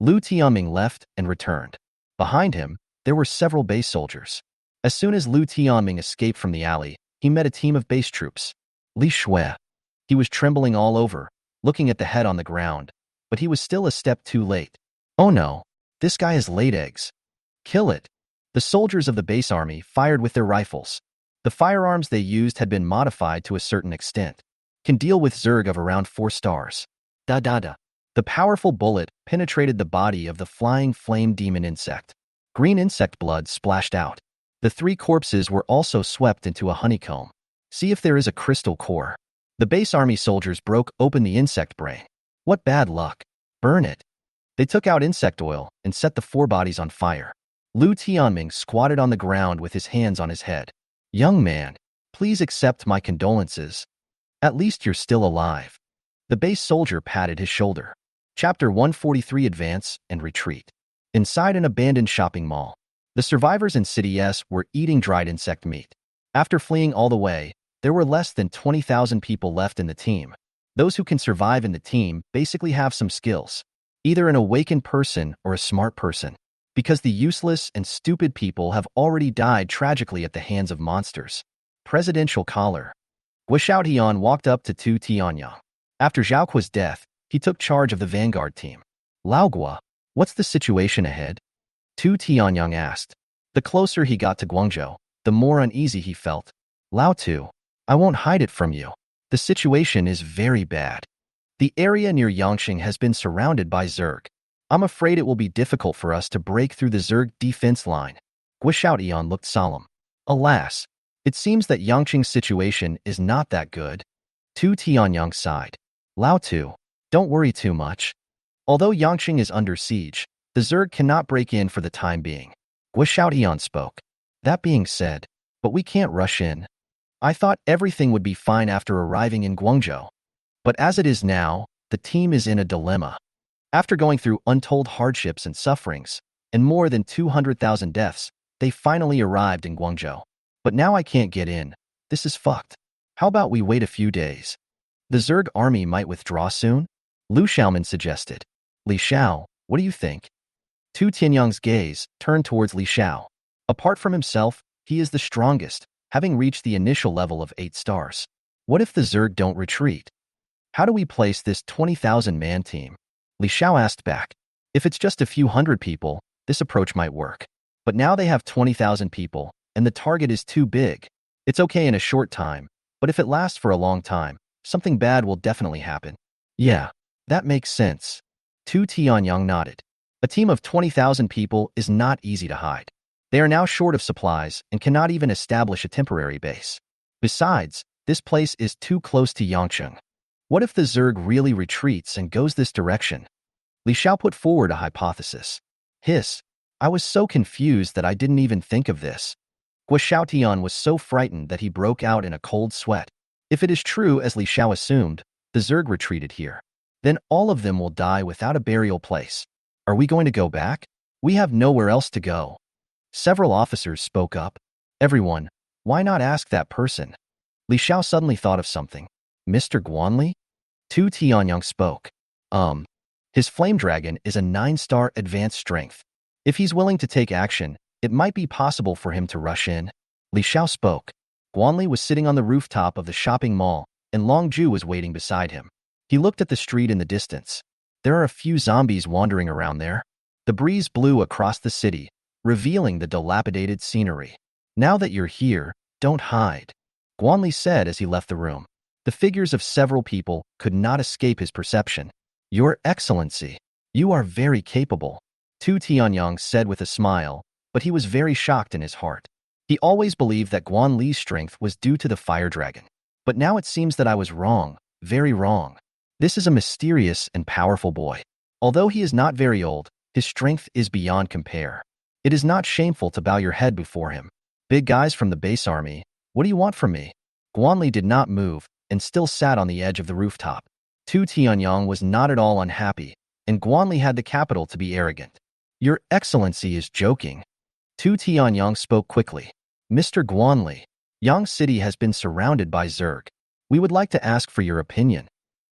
A: Lu Tianming left and returned. Behind him, there were several base soldiers. As soon as Lu Tianming escaped from the alley, he met a team of base troops. Li Shui. He was trembling all over, looking at the head on the ground, but he was still a step too late. Oh no, this guy has laid eggs. Kill it. The soldiers of the base army fired with their rifles. The firearms they used had been modified to a certain extent. Can deal with Zerg of around 4 stars. Da. The powerful bullet penetrated the body of the flying flame demon insect. Green insect blood splashed out. The 3 corpses were also swept into a honeycomb. See if there is a crystal core. The base army soldiers broke open the insect brain. What bad luck. Burn it. They took out insect oil and set the 4 bodies on fire. Lu Tianming squatted on the ground with his hands on his head. Young man, please accept my condolences. At least you're still alive. The base soldier patted his shoulder. Chapter 143 Advance and Retreat. Inside an abandoned shopping mall, the survivors in City S were eating dried insect meat. After fleeing all the way, there were less than 20,000 people left in the team. Those who can survive in the team basically have some skills, either an awakened person or a smart person, because the useless and stupid people have already died tragically at the hands of monsters. Presidential Collar. Guo Hian walked up to Tu Tianyang. After Zhao Kuo's death, he took charge of the vanguard team. Lao Guo, what's the situation ahead? Tu Tianyang asked. The closer he got to Guangzhou, the more uneasy he felt. Lao Tu, I won't hide it from you. The situation is very bad. The area near Yangqing has been surrounded by Zerg. I'm afraid it will be difficult for us to break through the Zerg defense line. Guo Xiaotian looked solemn. Alas, it seems that Yangqing's situation is not that good. Tu Tianyang sighed. Lao Tu, don't worry too much. Although Yangqing is under siege, the Zerg cannot break in for the time being. Guo Xiaotian spoke. That being said, but we can't rush in. I thought everything would be fine after arriving in Guangzhou. But as it is now, the team is in a dilemma. After going through untold hardships and sufferings, and more than 200,000 deaths, they finally arrived in Guangzhou. But now I can't get in. This is fucked. How about we wait a few days? The Zerg army might withdraw soon? Lu Xiaoman suggested. Li Xiao, what do you think? Tu Tianyang's gaze turned towards Li Xiao. Apart from himself, he is the strongest, having reached the initial level of 8 stars. What if the Zerg don't retreat? How do we place this 20,000-man team? Li Xiao asked back. If it's just a few hundred people, this approach might work. But now they have 20,000 people, and the target is too big. It's okay in a short time, but if it lasts for a long time, something bad will definitely happen. Yeah, that makes sense. Tu Tianyang nodded. A team of 20,000 people is not easy to hide. They are now short of supplies and cannot even establish a temporary base. Besides, this place is too close to Yangqing. What if the Zerg really retreats and goes this direction? Li Xiao put forward a hypothesis. Hiss, I was so confused that I didn't even think of this. Guo Xiaotian was so frightened that he broke out in a cold sweat. If it is true, as Li Xiao assumed, the Zerg retreated here, then all of them will die without a burial place. Are we going to go back? We have nowhere else to go. Several officers spoke up. Everyone, why not ask that person? Li Xiao suddenly thought of something. Mr. Guanli? Tu Tianyang spoke. His flame dragon is a 9-star advanced strength. If he's willing to take action, it might be possible for him to rush in. Li Xiao spoke. Guanli was sitting on the rooftop of the shopping mall, and Long Ju was waiting beside him. He looked at the street in the distance. There are a few zombies wandering around there. The breeze blew across the city, revealing the dilapidated scenery. Now that you're here, don't hide, Guanli said as he left the room. The figures of several people could not escape his perception. Your Excellency, you are very capable, Tu Tianyang said with a smile, but he was very shocked in his heart. He always believed that Guan Li's strength was due to the fire dragon. But now it seems that I was wrong, very wrong. This is a mysterious and powerful boy. Although he is not very old, his strength is beyond compare. It is not shameful to bow your head before him. Big guys from the base army, what do you want from me? Guan Li did not move and still sat on the edge of the rooftop. Tu Tianyang was not at all unhappy, and Guan Li had the capital to be arrogant. Your Excellency is joking. Tu Tianyang spoke quickly. Mr. Guan Li, Yang City has been surrounded by Zerg. We would like to ask for your opinion.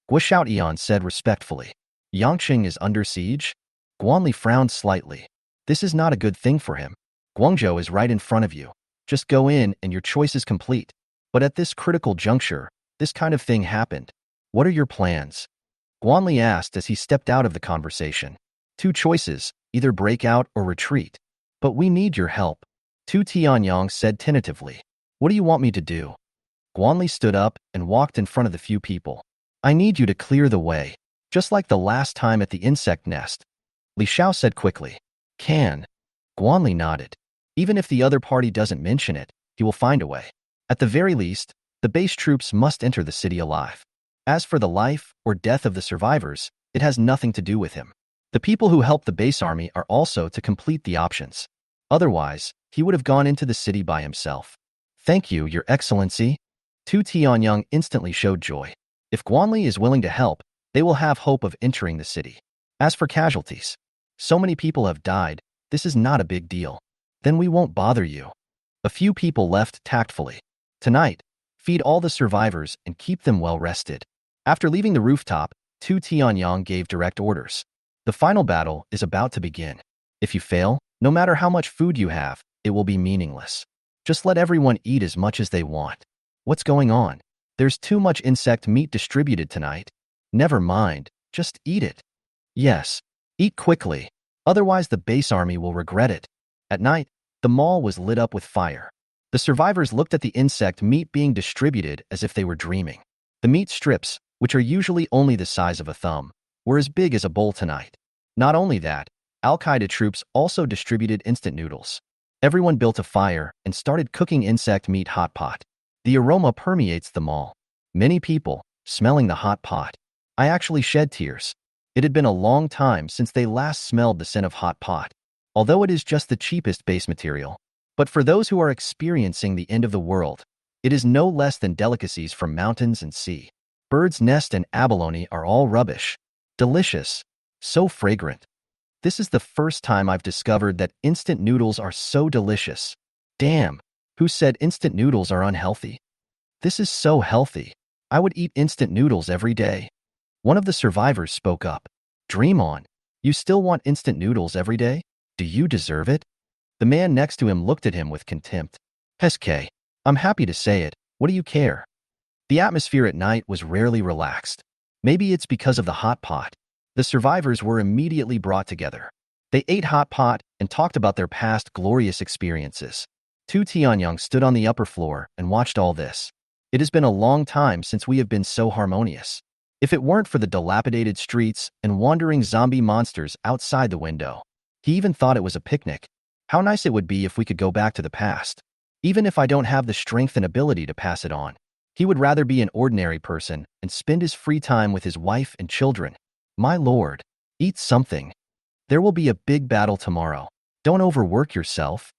A: Guo Xiaotian said respectfully. Yangqing is under siege? Guan Li frowned slightly. This is not a good thing for him. Guangzhou is right in front of you. Just go in and your choice is complete. But at this critical juncture, this kind of thing happened. What are your plans? Guan Li asked as he stepped out of the conversation. 2 choices, either break out or retreat. But we need your help. Tu Tianyang said tentatively. What do you want me to do? Guan Li stood up and walked in front of the few people. I need you to clear the way, just like the last time at the insect nest. Li Xiao said quickly. Can. Guan Li nodded. Even if the other party doesn't mention it, he will find a way. At the very least, the base troops must enter the city alive. As for the life or death of the survivors, it has nothing to do with him. The people who help the base army are also to complete the options. Otherwise, he would have gone into the city by himself. Thank you, Your Excellency. Tu Tianyang instantly showed joy. If Guanli is willing to help, they will have hope of entering the city. As for casualties, so many people have died, this is not a big deal. Then we won't bother you. A few people left tactfully. Tonight, feed all the survivors and keep them well rested. After leaving the rooftop, Tu Tianyang gave direct orders. The final battle is about to begin. If you fail, no matter how much food you have, it will be meaningless. Just let everyone eat as much as they want. What's going on? There's too much insect meat distributed tonight. Never mind, just eat it. Yes, eat quickly, otherwise the base army will regret it. At night, the mall was lit up with fire. The survivors looked at the insect meat being distributed as if they were dreaming. The meat strips, which are usually only the size of a thumb, were as big as a bowl tonight. Not only that, Al-Qaeda troops also distributed instant noodles. Everyone built a fire and started cooking insect meat hot pot. The aroma permeates the mall. Many people, smelling the hot pot. I actually shed tears. It had been a long time since they last smelled the scent of hot pot. Although it is just the cheapest base material, but for those who are experiencing the end of the world, it is no less than delicacies from mountains and sea. Bird's nest and abalone are all rubbish. Delicious. So fragrant. This is the first time I've discovered that instant noodles are so delicious. Damn, who said instant noodles are unhealthy? This is so healthy. I would eat instant noodles every day. One of the survivors spoke up. Dream on. You still want instant noodles every day? Do you deserve it? The man next to him looked at him with contempt. SK, I'm happy to say it. What do you care? The atmosphere at night was rarely relaxed. Maybe it's because of the hot pot. The survivors were immediately brought together. They ate hot pot and talked about their past glorious experiences. Tu Tianyang stood on the upper floor and watched all this. It has been a long time since we have been so harmonious. If it weren't for the dilapidated streets and wandering zombie monsters outside the window. He even thought it was a picnic. How nice it would be if we could go back to the past. Even if I don't have the strength and ability to pass it on. He would rather be an ordinary person and spend his free time with his wife and children. My lord, eat something. There will be a big battle tomorrow. Don't overwork yourself.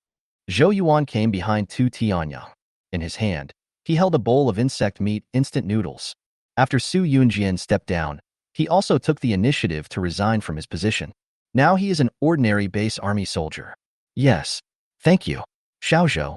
A: Zhou Yuan came behind Tu Tianyang. In his hand, he held a bowl of insect meat instant noodles. After Su Yunjian stepped down, he also took the initiative to resign from his position. Now he is an ordinary base army soldier. Yes, thank you, Xiaozhou.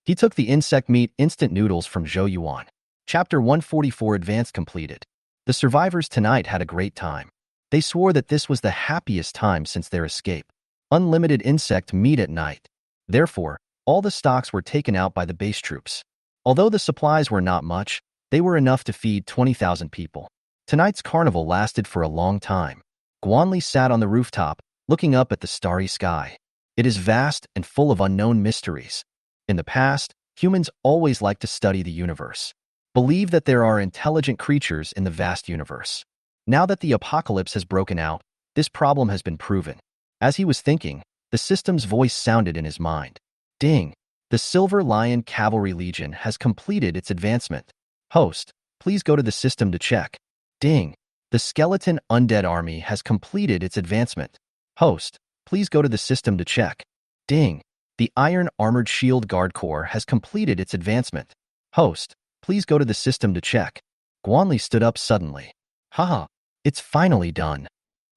A: He took the insect meat instant noodles from Zhou Yuan. Chapter 144 Advance completed. The survivors tonight had a great time. They swore that this was the happiest time since their escape. Unlimited insect meat at night. Therefore, all the stocks were taken out by the base troops. Although the supplies were not much, they were enough to feed 20,000 people. Tonight's carnival lasted for a long time. Guanli sat on the rooftop, looking up at the starry sky. It is vast and full of unknown mysteries. In the past, humans always liked to study the universe. Believe that there are intelligent creatures in the vast universe. Now that the apocalypse has broken out, this problem has been proven. As he was thinking, the system's voice sounded in his mind. Ding! The Silver Lion Cavalry Legion has completed its advancement. Host, please go to the system to check. Ding! The Skeleton Undead Army has completed its advancement. Host, please go to the system to check. Ding! The Iron Armored Shield Guard Corps has completed its advancement. Host, please go to the system to check. Guanli stood up suddenly. Haha, it's finally done.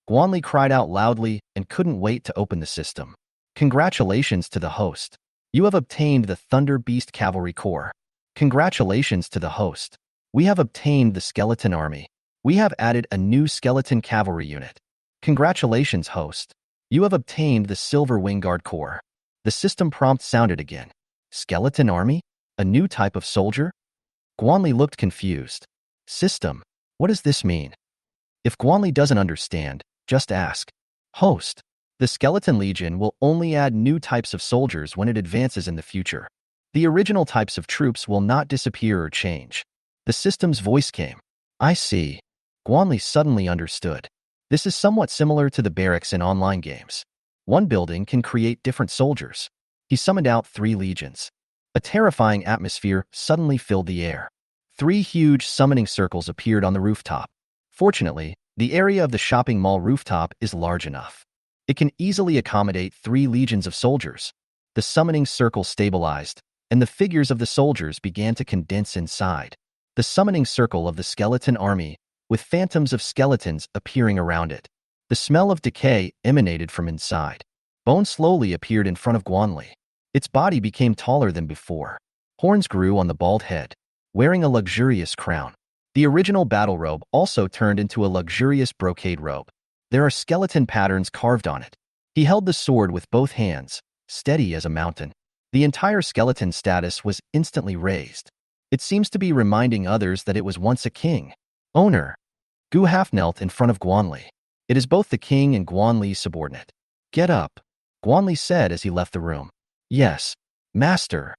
A: Guanli cried out loudly and couldn't wait to open the system. Congratulations to the host. You have obtained the Thunder Beast Cavalry Corps. Congratulations to the host. We have obtained the Skeleton Army. We have added a new Skeleton Cavalry unit. Congratulations, host. You have obtained the Silver Wing Guard Corps. The system prompt sounded again. Skeleton Army? A new type of soldier? Guanli looked confused. System, what does this mean? If Guanli doesn't understand, just ask. Host, the Skeleton Legion will only add new types of soldiers when it advances in the future. The original types of troops will not disappear or change. The system's voice came. I see. Guanli suddenly understood. This is somewhat similar to the barracks in online games. One building can create different soldiers. He summoned out 3 legions. A terrifying atmosphere suddenly filled the air. 3 huge summoning circles appeared on the rooftop. Fortunately, the area of the shopping mall rooftop is large enough. It can easily accommodate 3 legions of soldiers. The summoning circle stabilized, and the figures of the soldiers began to condense inside. The summoning circle of the skeleton army, with phantoms of skeletons appearing around it. The smell of decay emanated from inside. Bone slowly appeared in front of Guanli. Its body became taller than before. Horns grew on the bald head, wearing a luxurious crown. The original battle robe also turned into a luxurious brocade robe. There are skeleton patterns carved on it. He held the sword with both hands, steady as a mountain. The entire skeleton status was instantly raised. It seems to be reminding others that it was once a king. Owner. Gu half knelt in front of Guanli. It is both the king and Guanli's subordinate. Get up, Guanli said as he left the room. Yes, master.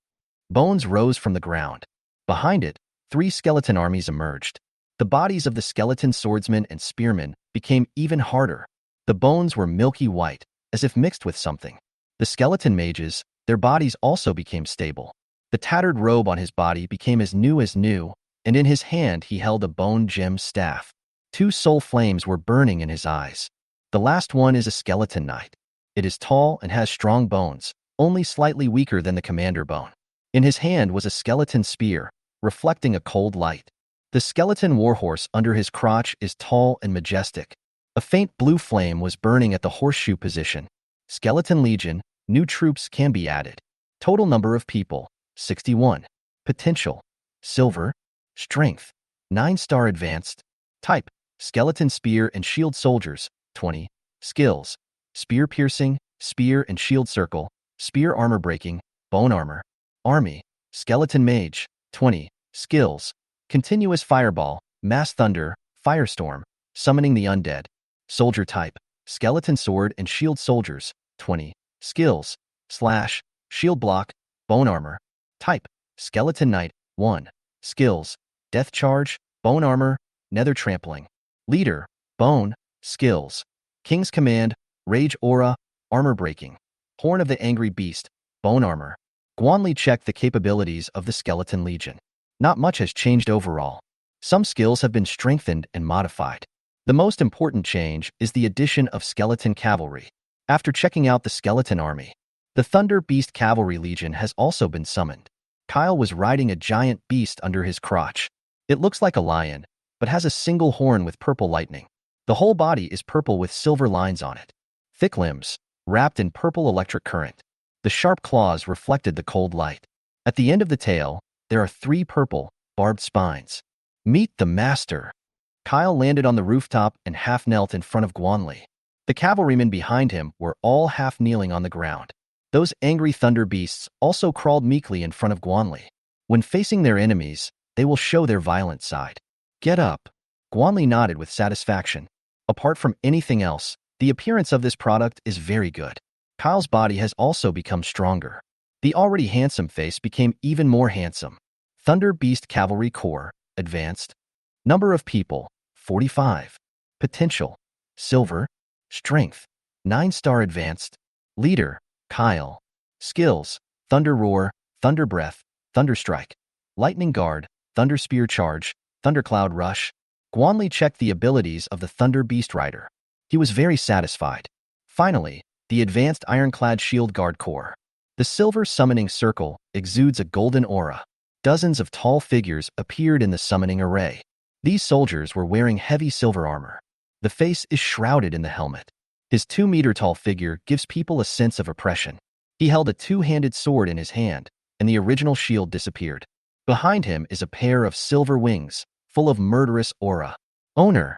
A: Bones rose from the ground. Behind it, 3 skeleton armies emerged. The bodies of the skeleton swordsmen and spearmen became even harder. The bones were milky white, as if mixed with something. The skeleton mages, their bodies also became stable. The tattered robe on his body became as new, and in his hand he held a bone gem staff. 2 soul flames were burning in his eyes. The last one is a skeleton knight. It is tall and has strong bones, only slightly weaker than the commander bone. In his hand was a skeleton spear, reflecting a cold light. The skeleton warhorse under his crotch is tall and majestic. A faint blue flame was burning at the horseshoe position. Skeleton Legion, new troops can be added. Total number of people, 61. Potential, silver. Strength, 9-star advanced. Type, skeleton spear and shield soldiers, 20. Skills, spear piercing, spear and shield circle, spear armor breaking, bone armor. Army, skeleton mage, 20. Skills, continuous fireball, mass thunder, firestorm, summoning the undead. Soldier type, skeleton sword and shield soldiers, 20. Skills, slash, shield block, bone armor. Type, skeleton knight, 1. Skills, death charge, bone armor, nether trampling. Leader, bone. Skills, king's command, rage aura, armor breaking. Horn of the angry beast, bone armor. Guanli checked the capabilities of the skeleton legion. Not much has changed overall. Some skills have been strengthened and modified. The most important change is the addition of skeleton cavalry. After checking out the skeleton army, the Thunder Beast Cavalry Legion has also been summoned. Kyle was riding a giant beast under his crotch. It looks like a lion, but has a single horn with purple lightning. The whole body is purple with silver lines on it. Thick limbs, wrapped in purple electric current. The sharp claws reflected the cold light. At the end of the tail, there are 3 purple, barbed spines. Meet the master. Kyle landed on the rooftop and half knelt in front of Guanli. The cavalrymen behind him were all half kneeling on the ground. Those angry thunder beasts also crawled meekly in front of Guanli. When facing their enemies, they will show their violent side. Get up. Guanli nodded with satisfaction. Apart from anything else, the appearance of this product is very good. Kyle's body has also become stronger. The already handsome face became even more handsome. Thunder Beast Cavalry Corps, advanced. Number of people, 45. Potential, silver. Strength, 9-star advanced. Leader, Kyle. Skills, Thunder Roar, Thunder Breath, Thunder Strike. Lightning Guard, Thunder Spear Charge, Thundercloud Rush. Guanli checked the abilities of the Thunder Beast Rider. He was very satisfied. Finally, the Advanced Ironclad Shield Guard Corps. The silver summoning circle exudes a golden aura. Dozens of tall figures appeared in the summoning array. These soldiers were wearing heavy silver armor. The face is shrouded in the helmet. His 2-meter-tall figure gives people a sense of oppression. He held a 2-handed sword in his hand, and the original shield disappeared. Behind him is a pair of silver wings, full of murderous aura. Owner.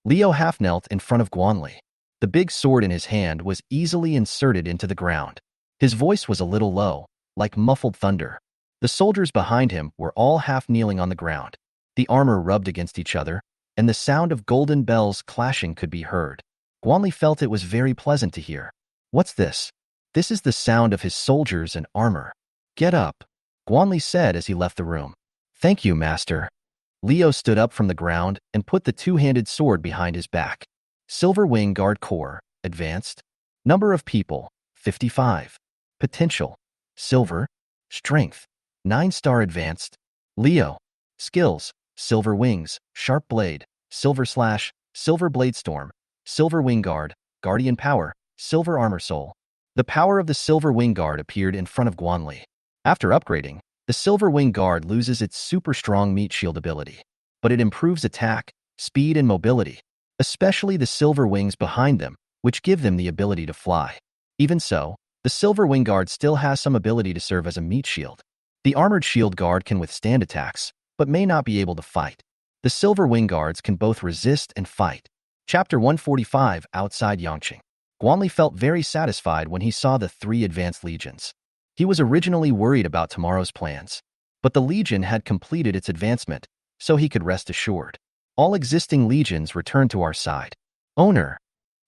A: Leo half knelt in front of Guanli. The big sword in his hand was easily inserted into the ground. His voice was a little low, like muffled thunder. The soldiers behind him were all half kneeling on the ground. The armor rubbed against each other, and the sound of golden bells clashing could be heard. Guanli felt it was very pleasant to hear. What's this? This is the sound of his soldiers and armor. Get up, Guanli said as he left the room. Thank you, master. Leo stood up from the ground and put the 2-handed sword behind his back. Silver Wing Guard Corps, advanced. Number of people, 55. Potential, silver. Strength, 9-star advanced. Leo. Skills, silver wings, sharp blade, silver slash, silver blade storm, silver wing guard, guardian power, silver armor soul. The power of the Silver Wing Guard appeared in front of Guanli. After upgrading, the Silver Wing Guard loses its super strong meat shield ability, but it improves attack, speed, and mobility, especially the silver wings behind them, which give them the ability to fly. Even so, the Silver Wing Guard still has some ability to serve as a meat shield. The Armored Shield Guard can withstand attacks, but may not be able to fight. The Silver Wing Guards can both resist and fight. Chapter 145, Outside Yangqing. Guanli felt very satisfied when he saw the 3 advanced legions. He was originally worried about tomorrow's plans, but the legion had completed its advancement, so he could rest assured. All existing legions returned to our side. Owner.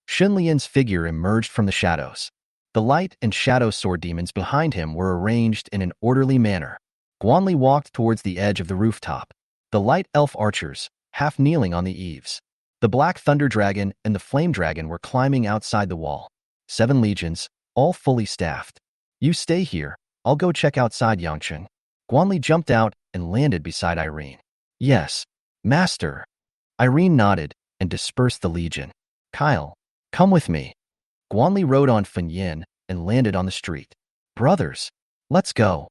A: Xunlian's figure emerged from the shadows. The light and shadow sword demons behind him were arranged in an orderly manner. Guanli walked towards the edge of the rooftop. The light elf archers, half kneeling on the eaves. The black thunder dragon and the flame dragon were climbing outside the wall. 7 legions, all fully staffed. You stay here, I'll go check outside Yangqing. Guanli jumped out and landed beside Irene. Yes, master. Irene nodded and dispersed the legion. Kyle, come with me. Guanli rode on Fenyin and landed on the street. Brothers, let's go.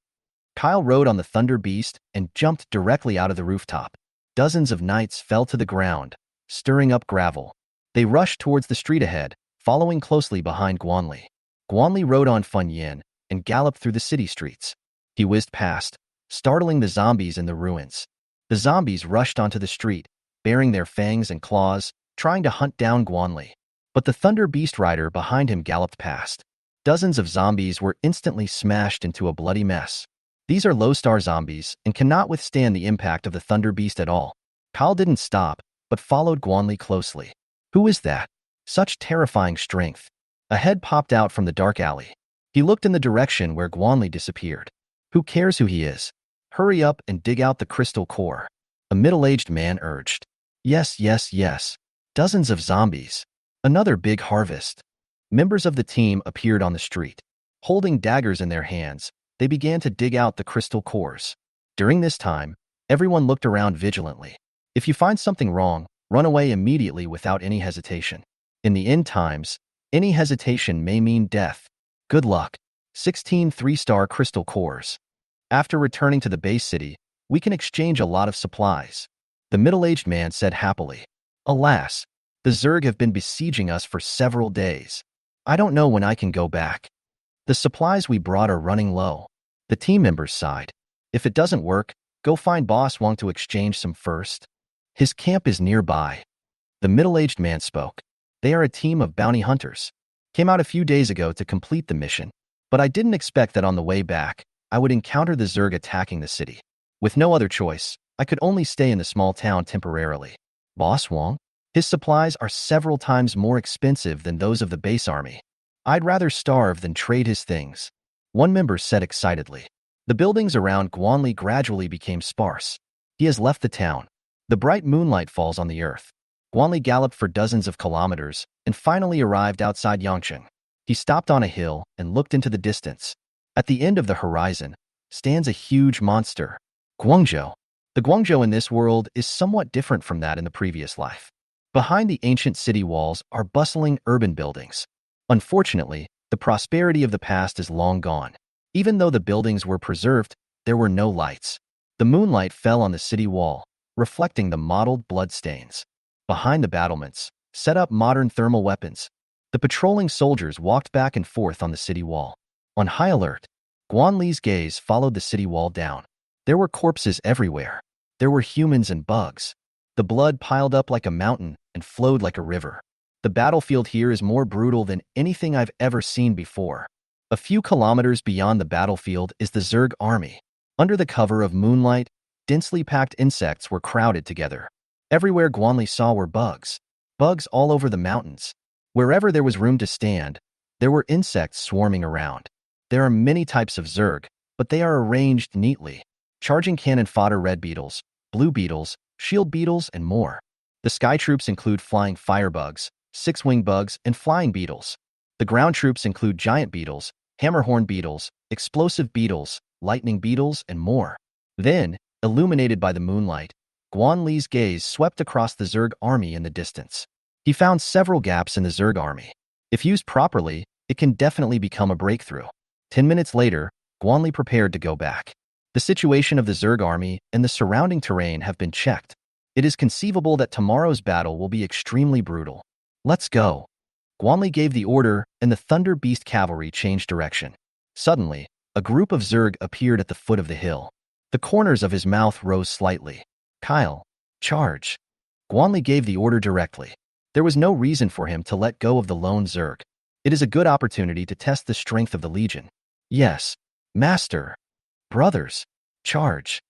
A: Kyle rode on the Thunder Beast and jumped directly out of the rooftop. Dozens of knights fell to the ground, stirring up gravel. They rushed towards the street ahead, following closely behind Guanli. Guanli rode on Fenyin and galloped through the city streets. He whizzed past, startling the zombies in the ruins. The zombies rushed onto the street, baring their fangs and claws, trying to hunt down Guanli. But the Thunder Beast rider behind him galloped past. Dozens of zombies were instantly smashed into a bloody mess. These are low-star zombies and cannot withstand the impact of the Thunder Beast at all. Kyle didn't stop, but followed Guanli closely. Who is that? Such terrifying strength. A head popped out from the dark alley. He looked in the direction where Guanli disappeared. Who cares who he is? Hurry up and dig out the crystal core. A middle-aged man urged. Yes, yes, yes. Dozens of zombies. Another big harvest. Members of the team appeared on the street. Holding daggers in their hands, they began to dig out the crystal cores. During this time, everyone looked around vigilantly. If you find something wrong, run away immediately without any hesitation. In the end times, any hesitation may mean death. Good luck. 16 3-star crystal cores. After returning to the base city, we can exchange a lot of supplies. The middle-aged man said happily. Alas, the Zerg have been besieging us for several days. I don't know when I can go back. The supplies we brought are running low. The team members sighed. If it doesn't work, go find Boss Wong to exchange some first. His camp is nearby. The middle-aged man spoke. They are a team of bounty hunters. Came out a few days ago to complete the mission, but I didn't expect that on the way back, I would encounter the Zerg attacking the city. With no other choice, I could only stay in the small town temporarily. Boss Wong? His supplies are several times more expensive than those of the base army. I'd rather starve than trade his things. One member said excitedly. The buildings around Guanli gradually became sparse. He has left the town. The bright moonlight falls on the earth. Guanli galloped for dozens of kilometers and finally arrived outside Yangqing. He stopped on a hill and looked into the distance. At the end of the horizon stands a huge monster. Guangzhou. The Guangzhou in this world is somewhat different from that in the previous life. Behind the ancient city walls are bustling urban buildings. Unfortunately, the prosperity of the past is long gone. Even though the buildings were preserved, there were no lights. The moonlight fell on the city wall, reflecting the mottled bloodstains. Behind the battlements, set up modern thermal weapons. The patrolling soldiers walked back and forth on the city wall. On high alert, Guanli's gaze followed the city wall down. There were corpses everywhere. There were humans and bugs. The blood piled up like a mountain and flowed like a river. The battlefield here is more brutal than anything I've ever seen before. A few kilometers beyond the battlefield is the Zerg army. Under the cover of moonlight, densely packed insects were crowded together. Everywhere Guanli saw were bugs. Bugs all over the mountains. Wherever there was room to stand, there were insects swarming around. There are many types of Zerg, but they are arranged neatly. Charging cannon fodder red beetles, blue beetles, shield beetles, and more. The sky troops include flying firebugs, six-wing bugs, and flying beetles. The ground troops include giant beetles, hammerhorn beetles, explosive beetles, lightning beetles, and more. Then, illuminated by the moonlight, Guanli's gaze swept across the Zerg army in the distance. He found several gaps in the Zerg army. If used properly, it can definitely become a breakthrough. 10 minutes later, Guanli prepared to go back. The situation of the Zerg army and the surrounding terrain have been checked. It is conceivable that tomorrow's battle will be extremely brutal. Let's go. Guanli gave the order, and the Thunder Beast cavalry changed direction. Suddenly, a group of Zerg appeared at the foot of the hill. The corners of his mouth rose slightly. Kyle, charge. Guanli gave the order directly. There was no reason for him to let go of the lone Zerg. It is a good opportunity to test the strength of the Legion. Yes, Master. Brothers, charge.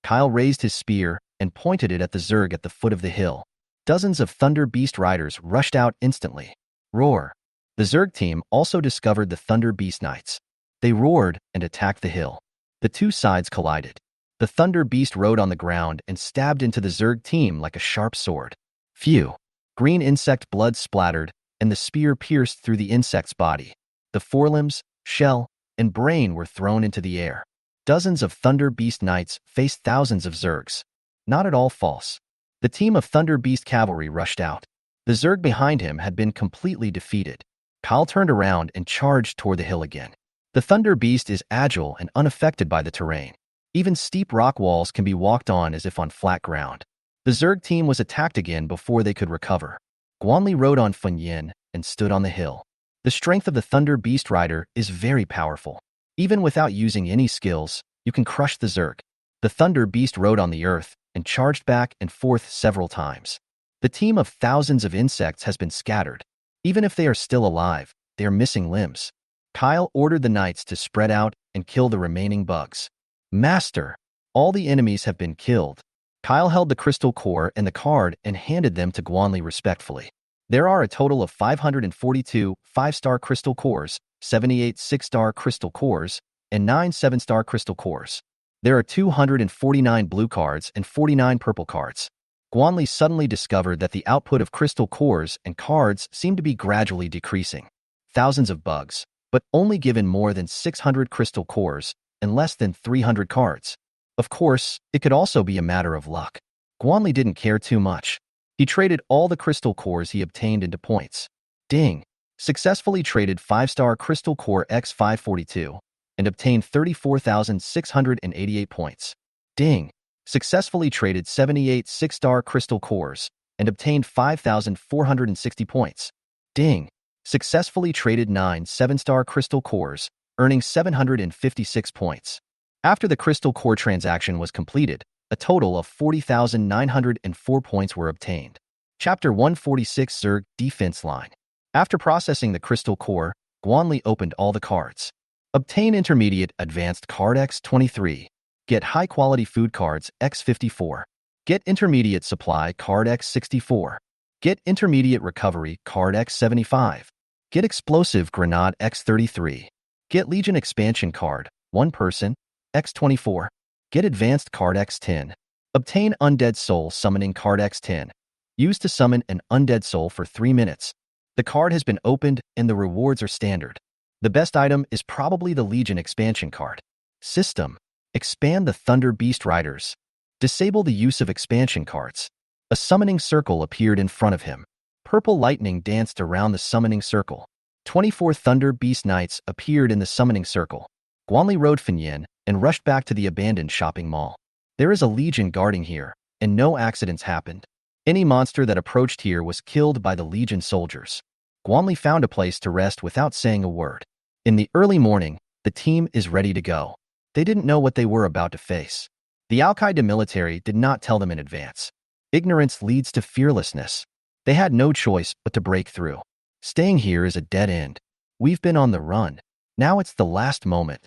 A: Kyle raised his spear and pointed it at the Zerg at the foot of the hill. Dozens of Thunder Beast riders rushed out instantly. Roar. The Zerg team also discovered the Thunder Beast Knights. They roared and attacked the hill. The two sides collided. The Thunder Beast rode on the ground and stabbed into the Zerg team like a sharp sword. Phew. Green insect blood splattered, and the spear pierced through the insect's body. The forelimbs, shell, and brain were thrown into the air. Dozens of Thunder Beast Knights faced thousands of Zergs. Not at all false. The team of Thunder Beast cavalry rushed out. The Zerg behind him had been completely defeated. Kyle turned around and charged toward the hill again. The Thunder Beast is agile and unaffected by the terrain. Even steep rock walls can be walked on as if on flat ground. The Zerg team was attacked again before they could recover. Guanli rode on Funyin and stood on the hill. The strength of the Thunder Beast rider is very powerful. Even without using any skills, you can crush the Zerg. The Thunder Beast rode on the earth and charged back and forth several times. The team of thousands of insects has been scattered. Even if they are still alive, they are missing limbs. Kyle ordered the knights to spread out and kill the remaining bugs. Master, all the enemies have been killed. Kyle held the crystal core and the card and handed them to Guanli respectfully. There are a total of 542 5-star crystal cores, 78 6-star crystal cores, and 9 7-star crystal cores. There are 249 blue cards and 49 purple cards. Guanli suddenly discovered that the output of crystal cores and cards seemed to be gradually decreasing. Thousands of bugs, but only given more than 600 crystal cores and less than 300 cards. Of course, it could also be a matter of luck. Guanli didn't care too much. He traded all the crystal cores he obtained into points. Ding! Successfully traded 5-star crystal core X542 and obtained 34,688 points. Ding! Successfully traded 78 6-star crystal cores and obtained 5,460 points. Ding! Successfully traded 9 7-star crystal cores, earning 756 points. After the crystal core transaction was completed, a total of 40,904 points were obtained. Chapter 146 Zerg Defense Line. After processing the crystal core, Guanli opened all the cards. Obtain intermediate advanced card X23. Get high-quality food cards X54. Get intermediate supply card X64. Get intermediate recovery card X75. Get explosive grenade X33. Get Legion expansion card, 1 person, X24. Get advanced card X10. Obtain Undead Soul summoning card X10. Use to summon an Undead Soul for 3 minutes. The card has been opened and the rewards are standard. The best item is probably the Legion expansion card. System. Expand the Thunder Beast Riders. Disable the use of expansion cards. A summoning circle appeared in front of him. Purple lightning danced around the summoning circle. 24 Thunder Beast Knights appeared in the summoning circle. Guanli rode Funyin and rushed back to the abandoned shopping mall. There is a Legion guarding here, and no accidents happened. Any monster that approached here was killed by the Legion soldiers. Guanli found a place to rest without saying a word. In the early morning, the team is ready to go. They didn't know what they were about to face. The Al-Qaeda military did not tell them in advance. Ignorance leads to fearlessness. They had no choice but to break through. Staying here is a dead end. We've been on the run. Now it's the last moment.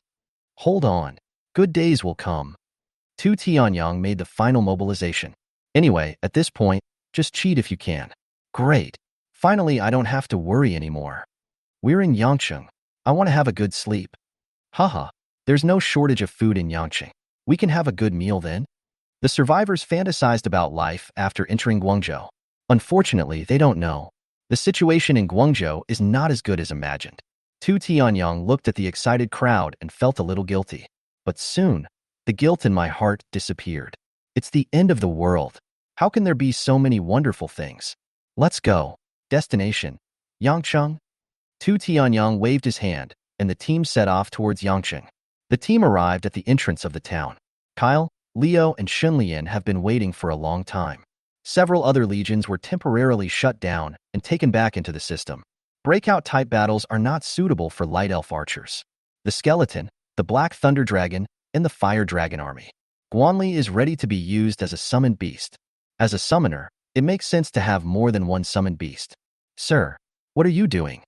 A: Hold on. Good days will come. Tu Tianyang made the final mobilization. Anyway, at this point, just cheat if you can. Great. Finally, I don't have to worry anymore. We're in Yangcheng. I want to have a good sleep. Haha. There's no shortage of food in Yangcheng. We can have a good meal then. The survivors fantasized about life after entering Guangzhou. Unfortunately, they don't know. The situation in Guangzhou is not as good as imagined. Tu Tianyang looked at the excited crowd and felt a little guilty. But soon, the guilt in my heart disappeared. It's the end of the world. How can there be so many wonderful things? Let's go. Destination: Yangcheng. Tu Tianyang waved his hand, and the team set off towards Yangcheng. The team arrived at the entrance of the town. Kyle, Leo, and Shunlian have been waiting for a long time. Several other legions were temporarily shut down and taken back into the system. Breakout-type battles are not suitable for light elf archers. The skeleton, the Black Thunder Dragon, and the Fire Dragon army. Guanli is ready to be used as a summoned beast. As a summoner, it makes sense to have more than one summoned beast. Sir, what are you doing?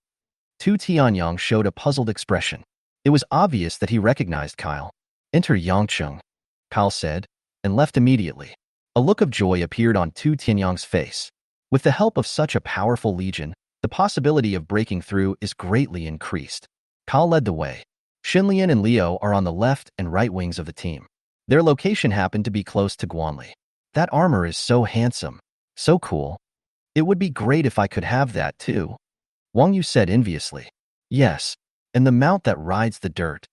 A: Tu Tianyang showed a puzzled expression. It was obvious that he recognized Kyle. Enter Yangcheng, Kyle said, and left immediately. A look of joy appeared on Tu Tianyang's face. With the help of such a powerful legion, the possibility of breaking through is greatly increased. Kyle led the way. Shinlian and Leo are on the left and right wings of the team. Their location happened to be close to Guanli. That armor is so handsome. So cool. It would be great if I could have that too. Wang Yu said enviously. Yes, and the mount that rides the dirt.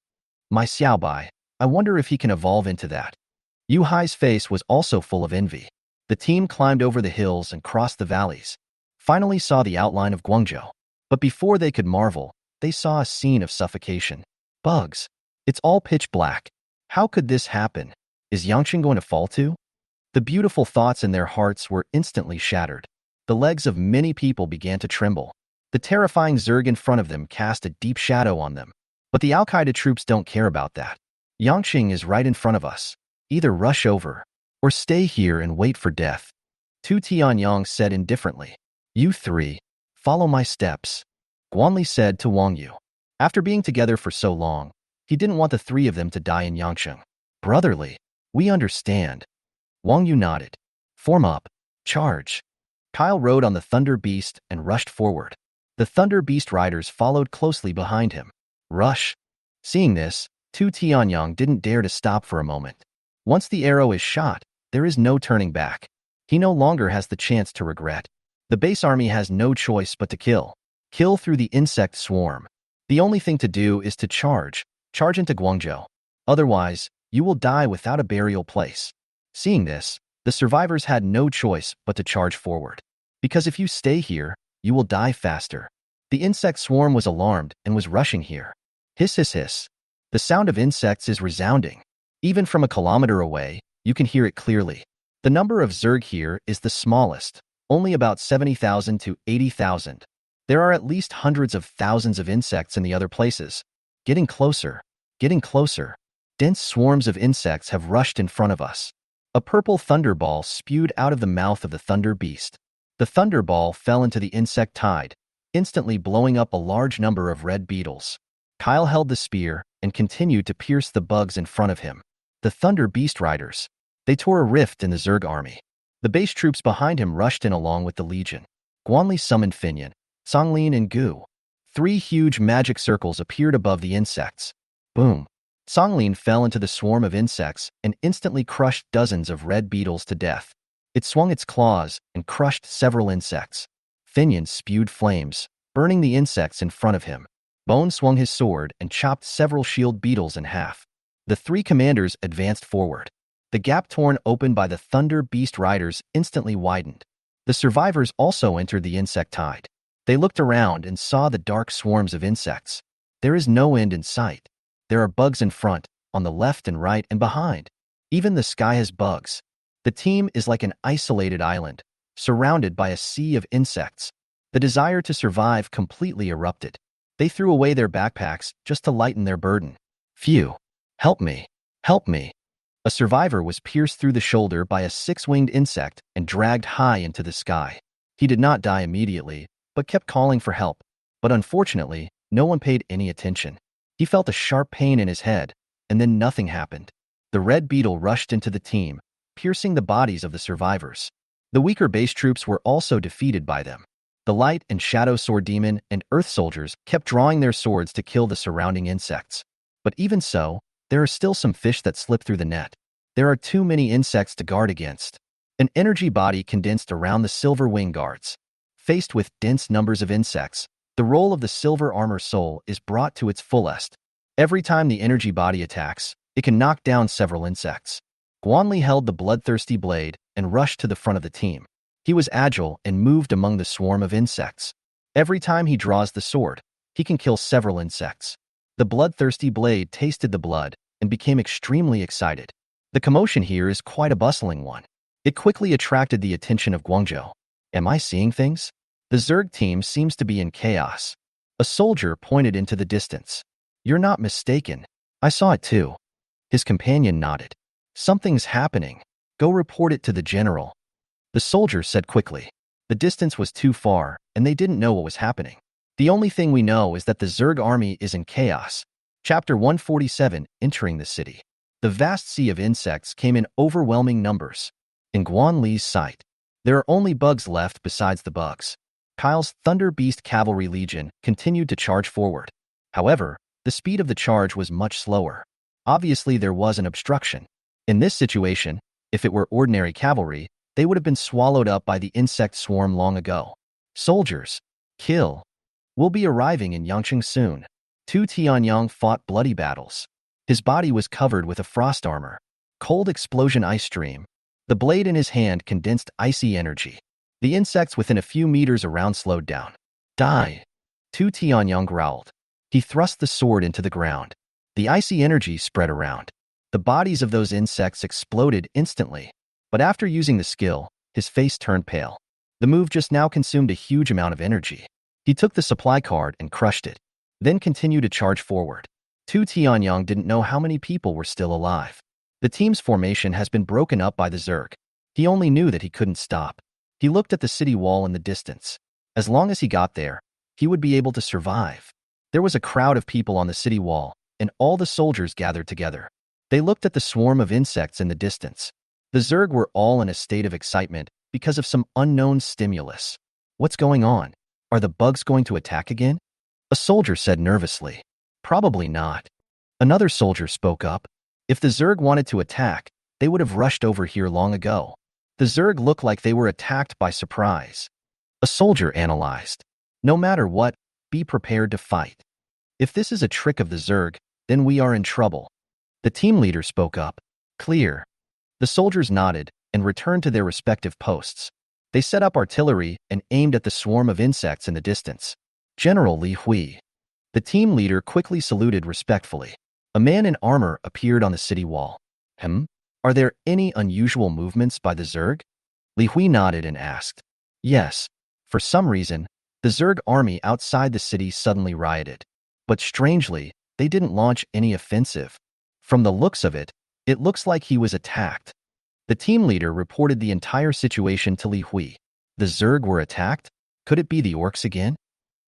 A: My Xiaobai, I wonder if he can evolve into that. Yu Hai's face was also full of envy. The team climbed over the hills and crossed the valleys. Finally saw the outline of Guangzhou. But before they could marvel, they saw a scene of suffocation. Bugs. It's all pitch black. How could this happen? Is Yangcheng going to fall too? The beautiful thoughts in their hearts were instantly shattered. The legs of many people began to tremble. The terrifying Zerg in front of them cast a deep shadow on them. But the Al-Qaeda troops don't care about that. Yangcheng is right in front of us. Either rush over, or stay here and wait for death. Tu Tianyang said indifferently. You three, follow my steps. Guanli said to Wang Yu. After being together for so long, he didn't want the three of them to die in Yangcheng. Brotherly, we understand. Wang Yu nodded. Form up. Charge. Kyle rode on the Thunder Beast and rushed forward. The Thunder Beast riders followed closely behind him. Rush. Seeing this, Tu Tianyang didn't dare to stop for a moment. Once the arrow is shot, there is no turning back. He no longer has the chance to regret. The base army has no choice but to kill. Kill through the insect swarm. The only thing to do is to charge into Guangzhou. Otherwise, you will die without a burial place. Seeing this, the survivors had no choice but to charge forward. Because if you stay here, you will die faster. The insect swarm was alarmed and was rushing here. Hiss, hiss, hiss. The sound of insects is resounding. Even from a kilometer away, you can hear it clearly. The number of Zerg here is the smallest, only about 70,000 to 80,000. There are at least hundreds of thousands of insects in the other places. Getting closer, getting closer. Dense swarms of insects have rushed in front of us. A purple thunderball spewed out of the mouth of the Thunder Beast. The thunderball fell into the insect tide, instantly blowing up a large number of red beetles. Kyle held the spear and continued to pierce the bugs in front of him. The Thunder Beast riders. They tore a rift in the Zerg army. The base troops behind him rushed in along with the legion. Guanli summoned Finyan, Songlin, and Gu. 3 huge magic circles appeared above the insects. Boom. Songlin fell into the swarm of insects and instantly crushed dozens of red beetles to death. It swung its claws and crushed several insects. Finyan spewed flames, burning the insects in front of him. Bone swung his sword and chopped several shield beetles in half. The 3 commanders advanced forward. The gap torn open by the Thunder Beast riders instantly widened. The survivors also entered the insect tide. They looked around and saw the dark swarms of insects. There is no end in sight. There are bugs in front, on the left and right and behind. Even the sky has bugs. The team is like an isolated island, surrounded by a sea of insects. The desire to survive completely erupted. They threw away their backpacks just to lighten their burden. Phew. Help me. Help me. A survivor was pierced through the shoulder by a 6-winged insect and dragged high into the sky. He did not die immediately, but kept calling for help. But unfortunately, no one paid any attention. He felt a sharp pain in his head, and then nothing happened. The red beetle rushed into the team, piercing the bodies of the survivors. The weaker base troops were also defeated by them. The light and shadow sword demon and earth soldiers kept drawing their swords to kill the surrounding insects. But even so, there are still some fish that slip through the net. There are too many insects to guard against. An energy body condensed around the silver wing guards. Faced with dense numbers of insects, the role of the silver armor soul is brought to its fullest. Every time the energy body attacks, it can knock down several insects. Guanli held the bloodthirsty blade and rushed to the front of the team. He was agile and moved among the swarm of insects. Every time he draws the sword, He can kill several insects. The bloodthirsty blade tasted the blood and became extremely excited. The commotion here is quite a bustling one. It quickly attracted the attention of Guangzhou. Am I seeing things? The Zerg team seems to be in chaos. A soldier pointed into the distance. You're not mistaken. I saw it too. His companion nodded. Something's happening. Go report it to the general. The soldier said quickly. The distance was too far, and they didn't know what was happening. The only thing we know is that the Zerg army is in chaos. Chapter 147, Entering the City. The vast sea of insects came in overwhelming numbers. In Guan Li's sight, there are only bugs left besides the bugs. Kyle's Thunder Beast Cavalry Legion continued to charge forward. However, the speed of the charge was much slower. Obviously, there was an obstruction. In this situation, if it were ordinary cavalry, they would have been swallowed up by the insect swarm long ago. Soldiers, kill. We'll be arriving in Yangcheng soon. Tu Tianyang fought bloody battles. His body was covered with a frost armor. Cold explosion ice stream. The blade in his hand condensed icy energy. The insects within a few meters around slowed down. Die. Tu Tianyang growled. He thrust the sword into the ground. The icy energy spread around. The bodies of those insects exploded instantly. But after using the skill, his face turned pale. The move just now consumed a huge amount of energy. He took the supply card and crushed it, then continued to charge forward. Tu Tianyang didn't know how many people were still alive. The team's formation has been broken up by the Zerg. He only knew that he couldn't stop. He looked at the city wall in the distance. As long as he got there, he would be able to survive. There was a crowd of people on the city wall, and all the soldiers gathered together. They looked at the swarm of insects in the distance. The Zerg were all in a state of excitement because of some unknown stimulus. What's going on? Are the bugs going to attack again? A soldier said nervously. Probably not. Another soldier spoke up. If the Zerg wanted to attack, they would have rushed over here long ago. The Zerg looked like they were attacked by surprise. A soldier analyzed. No matter what, be prepared to fight. If this is a trick of the Zerg, then we are in trouble. The team leader spoke up. Clear. The soldiers nodded and returned to their respective posts. They set up artillery and aimed at the swarm of insects in the distance. General Li Hui. The team leader quickly saluted respectfully. A man in armor appeared on the city wall. Are there any unusual movements by the Zerg? Li Hui nodded and asked. Yes. For some reason, the Zerg army outside the city suddenly rioted. But strangely, they didn't launch any offensive. From the looks of it, it looks like he was attacked. The team leader reported the entire situation to Li Hui. The Zerg were attacked? Could it be the orcs again?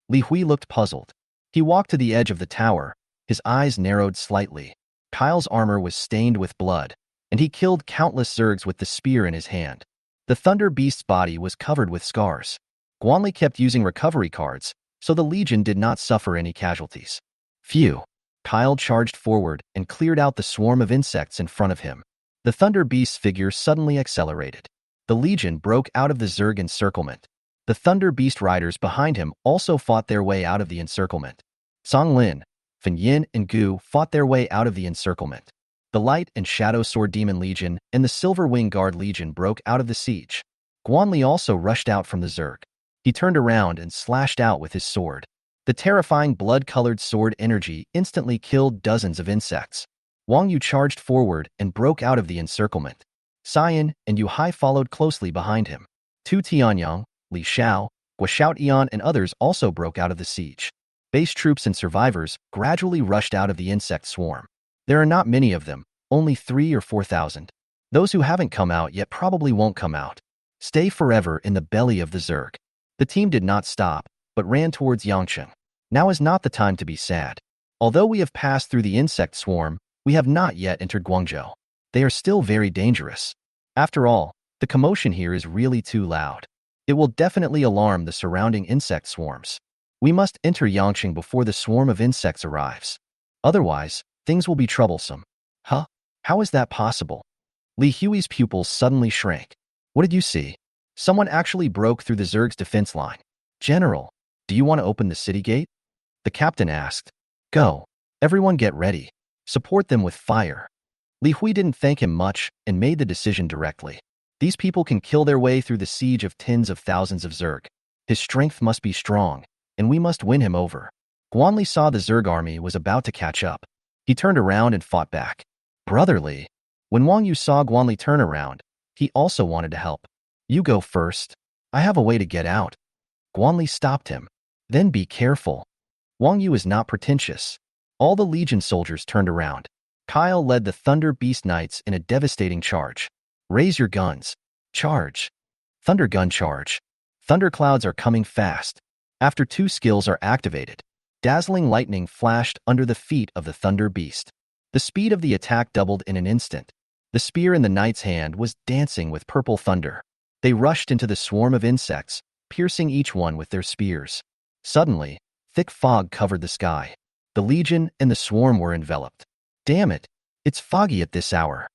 A: Li Hui looked puzzled. He walked to the edge of the tower. His eyes narrowed slightly. Kyle's armor was stained with blood, and he killed countless Zergs with the spear in his hand. The Thunder Beast's body was covered with scars. Guanli kept using recovery cards, so the Legion did not suffer any casualties. Phew. Kyle charged forward and cleared out the swarm of insects in front of him. The Thunder Beast's figure suddenly accelerated. The Legion broke out of the Zerg encirclement. The Thunder Beast riders behind him also fought their way out of the encirclement. Song Lin, Fen Yin, and Gu fought their way out of the encirclement. The Light and Shadow Sword Demon Legion and the Silver Wing Guard Legion broke out of the siege. Guanli also rushed out from the Zerg. He turned around and slashed out with his sword. The terrifying blood-colored sword energy instantly killed dozens of insects. Wang Yu charged forward and broke out of the encirclement. Xian and Yu Hai followed closely behind him. Tu Tianyang, Li Xiao, Guo Xiaotian, and others also broke out of the siege. Base troops and survivors gradually rushed out of the insect swarm. There are not many of them, only 3,000 or 4,000. Those who haven't come out yet probably won't come out. Stay forever in the belly of the Zerg. The team did not stop, but ran towards Yangcheng. Now is not the time to be sad. Although we have passed through the insect swarm, we have not yet entered Guangzhou. They are still very dangerous. After all, the commotion here is really too loud. It will definitely alarm the surrounding insect swarms. We must enter Yangcheng before the swarm of insects arrives. Otherwise, things will be troublesome. Huh? How is that possible? Li Hui's pupils suddenly shrank. What did you see? Someone actually broke through the Zerg's defense line. General, do you want to open the city gate? The captain asked. Go. Everyone get ready. Support them with fire. Li Hui didn't thank him much and made the decision directly. These people can kill their way through the siege of tens of thousands of Zerg. His strength must be strong, and we must win him over. Guanli saw the Zerg army was about to catch up. He turned around and fought back. Brotherly. When Wang Yu saw Guanli turn around, he also wanted to help. You go first. I have a way to get out. Guanli stopped him. Then be careful. Wang Yu is not pretentious. All the Legion soldiers turned around. Kyle led the Thunder Beast Knights in a devastating charge. Raise your guns. Charge. Thunder gun charge. Thunder clouds are coming fast. After 2 skills are activated, dazzling lightning flashed under the feet of the Thunder Beast. The speed of the attack doubled in an instant. The spear in the knight's hand was dancing with purple thunder. They rushed into the swarm of insects, piercing each one with their spears. Suddenly, thick fog covered the sky. The Legion and the swarm were enveloped. Damn it! It's foggy at this hour.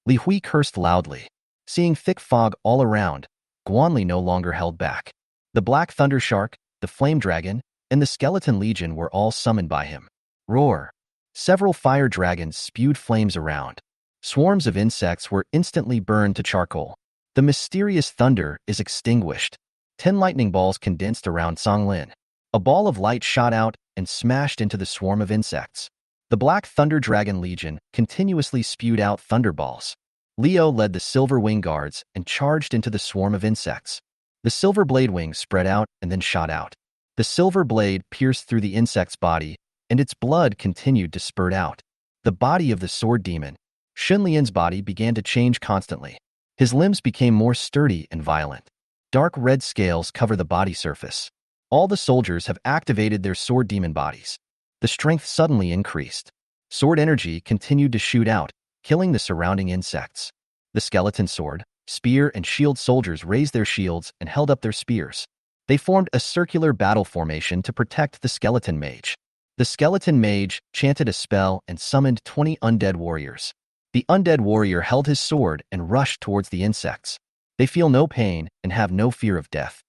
A: Li Hui cursed loudly. Seeing thick fog all around, Guanli no longer held back. The Black Thunder Shark, the Flame Dragon, and the Skeleton Legion were all summoned by him. Roar! Several fire dragons spewed flames around. Swarms of insects were instantly burned to charcoal. The mysterious thunder is extinguished. 10 lightning balls condensed around Songlin. A ball of light shot out and smashed into the swarm of insects. The Black Thunder Dragon Legion continuously spewed out thunderballs. Leo led the Silver Wing Guards and charged into the swarm of insects. The silver blade wings spread out and then shot out. The silver blade pierced through the insect's body, and its blood continued to spurt out. The body of the sword demon, Shunlian's body, began to change constantly. His limbs became more sturdy and violent. Dark red scales cover the body surface. All the soldiers have activated their sword demon bodies. The strength suddenly increased. Sword energy continued to shoot out, killing the surrounding insects. The skeleton sword, spear, and shield soldiers raised their shields and held up their spears. They formed a circular battle formation to protect the skeleton mage. The skeleton mage chanted a spell and summoned 20 undead warriors. The undead warrior held his sword and rushed towards the insects. They feel no pain and have no fear of death.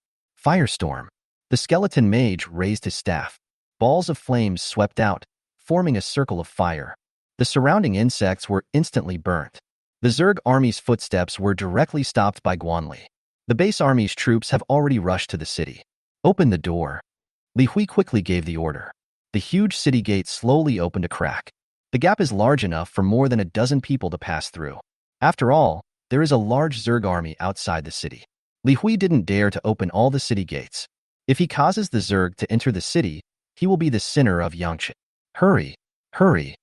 A: Firestorm. The skeleton mage raised his staff. Balls of flames swept out, forming a circle of fire. The surrounding insects were instantly burnt. The Zerg army's footsteps were directly stopped by Guanli. The base army's troops have already rushed to the city. Open the door. Li Hui quickly gave the order. The huge city gate slowly opened a crack. The gap is large enough for more than a dozen people to pass through. After all, there is a large Zerg army outside the city. Li Hui didn't dare to open all the city gates. If he causes the Zerg to enter the city, he will be the sinner of Yangtze. Hurry! Hurry!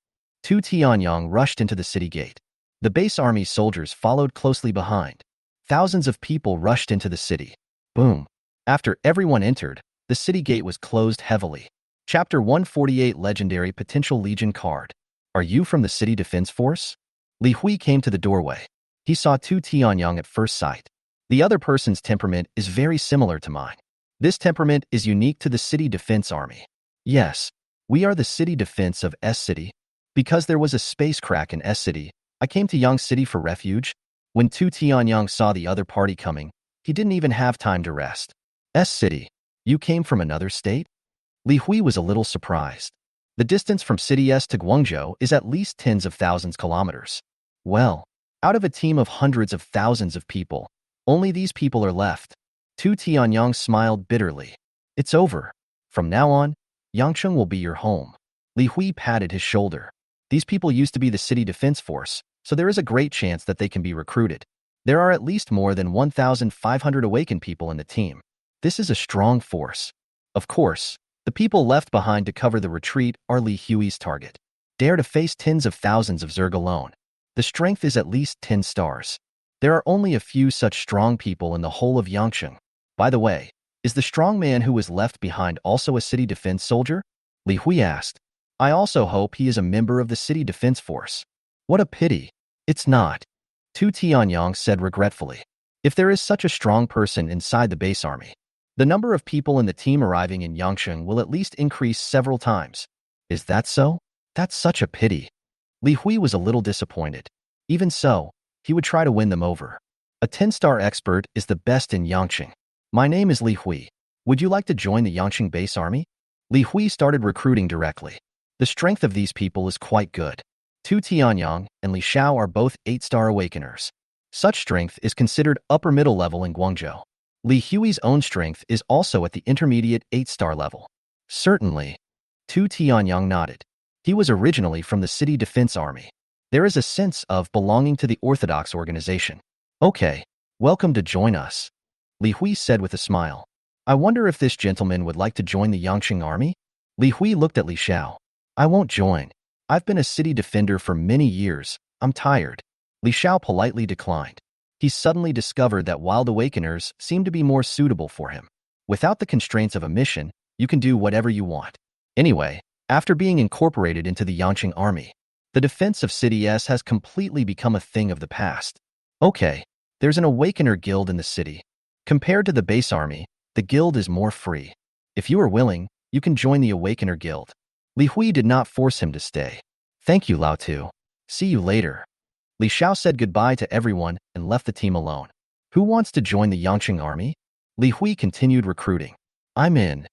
A: Tu Tianyang rushed into the city gate. The base army soldiers followed closely behind. Thousands of people rushed into the city. Boom! After everyone entered, the city gate was closed heavily. Chapter 148 Legendary Potential Legion Card. Are you from the City Defense Force? Li Hui came to the doorway. He saw Tu Tianyang at first sight. The other person's temperament is very similar to mine. This temperament is unique to the City Defense Army. Yes, we are the City Defense of S City. Because there was a space crack in S City, I came to Yang City for refuge. When Tu Tianyang saw the other party coming, he didn't even have time to rest. S City, you came from another state? Li Hui was a little surprised. The distance from City S to Guangzhou is at least tens of thousands kilometers. Well, out of a team of hundreds of thousands of people, only these people are left. Tu Tianyang smiled bitterly. It's over. From now on, Yangcheng will be your home. Li Hui patted his shoulder. These people used to be the City Defense Force, so there is a great chance that they can be recruited. There are at least more than 1,500 awakened people in the team. This is a strong force. Of course, the people left behind to cover the retreat are Li Hui's target. Dare to face tens of thousands of Zerg alone. The strength is at least 10 stars. There are only a few such strong people in the whole of Yangcheng. By the way, is the strong man who was left behind also a city defense soldier? Li Hui asked. I also hope he is a member of the City Defense Force. What a pity. It's not. Tu Tianyang said regretfully. If there is such a strong person inside the base army, the number of people in the team arriving in Yangcheng will at least increase several times. Is that so? That's such a pity. Li Hui was a little disappointed. Even so, he would try to win them over. A 10-star expert is the best in Yangcheng. My name is Li Hui. Would you like to join the Yangcheng base army? Li Hui started recruiting directly. The strength of these people is quite good. Tu Tianyang and Li Xiao are both 8-star awakeners. Such strength is considered upper middle level in Guangzhou. Li Hui's own strength is also at the intermediate 8-star level. Certainly. Tu Tianyang nodded. He was originally from the City Defense Army. There is a sense of belonging to the Orthodox organization. Okay, welcome to join us, Li Hui said with a smile. I wonder if this gentleman would like to join the Yangqing army? Li Hui looked at Li Xiao. I won't join. I've been a city defender for many years. I'm tired. Li Xiao politely declined. He suddenly discovered that Wild Awakeners seemed to be more suitable for him. Without the constraints of a mission, you can do whatever you want. Anyway, after being incorporated into the Yangqing army, the defense of City S has completely become a thing of the past. Okay, there's an Awakener guild in the city. Compared to the base army, the guild is more free. If you are willing, you can join the Awakener guild. Li Hui did not force him to stay. Thank you, Lao Tu. See you later. Li Xiao said goodbye to everyone and left the team alone. Who wants to join the Yangqing army? Li Hui continued recruiting. I'm in.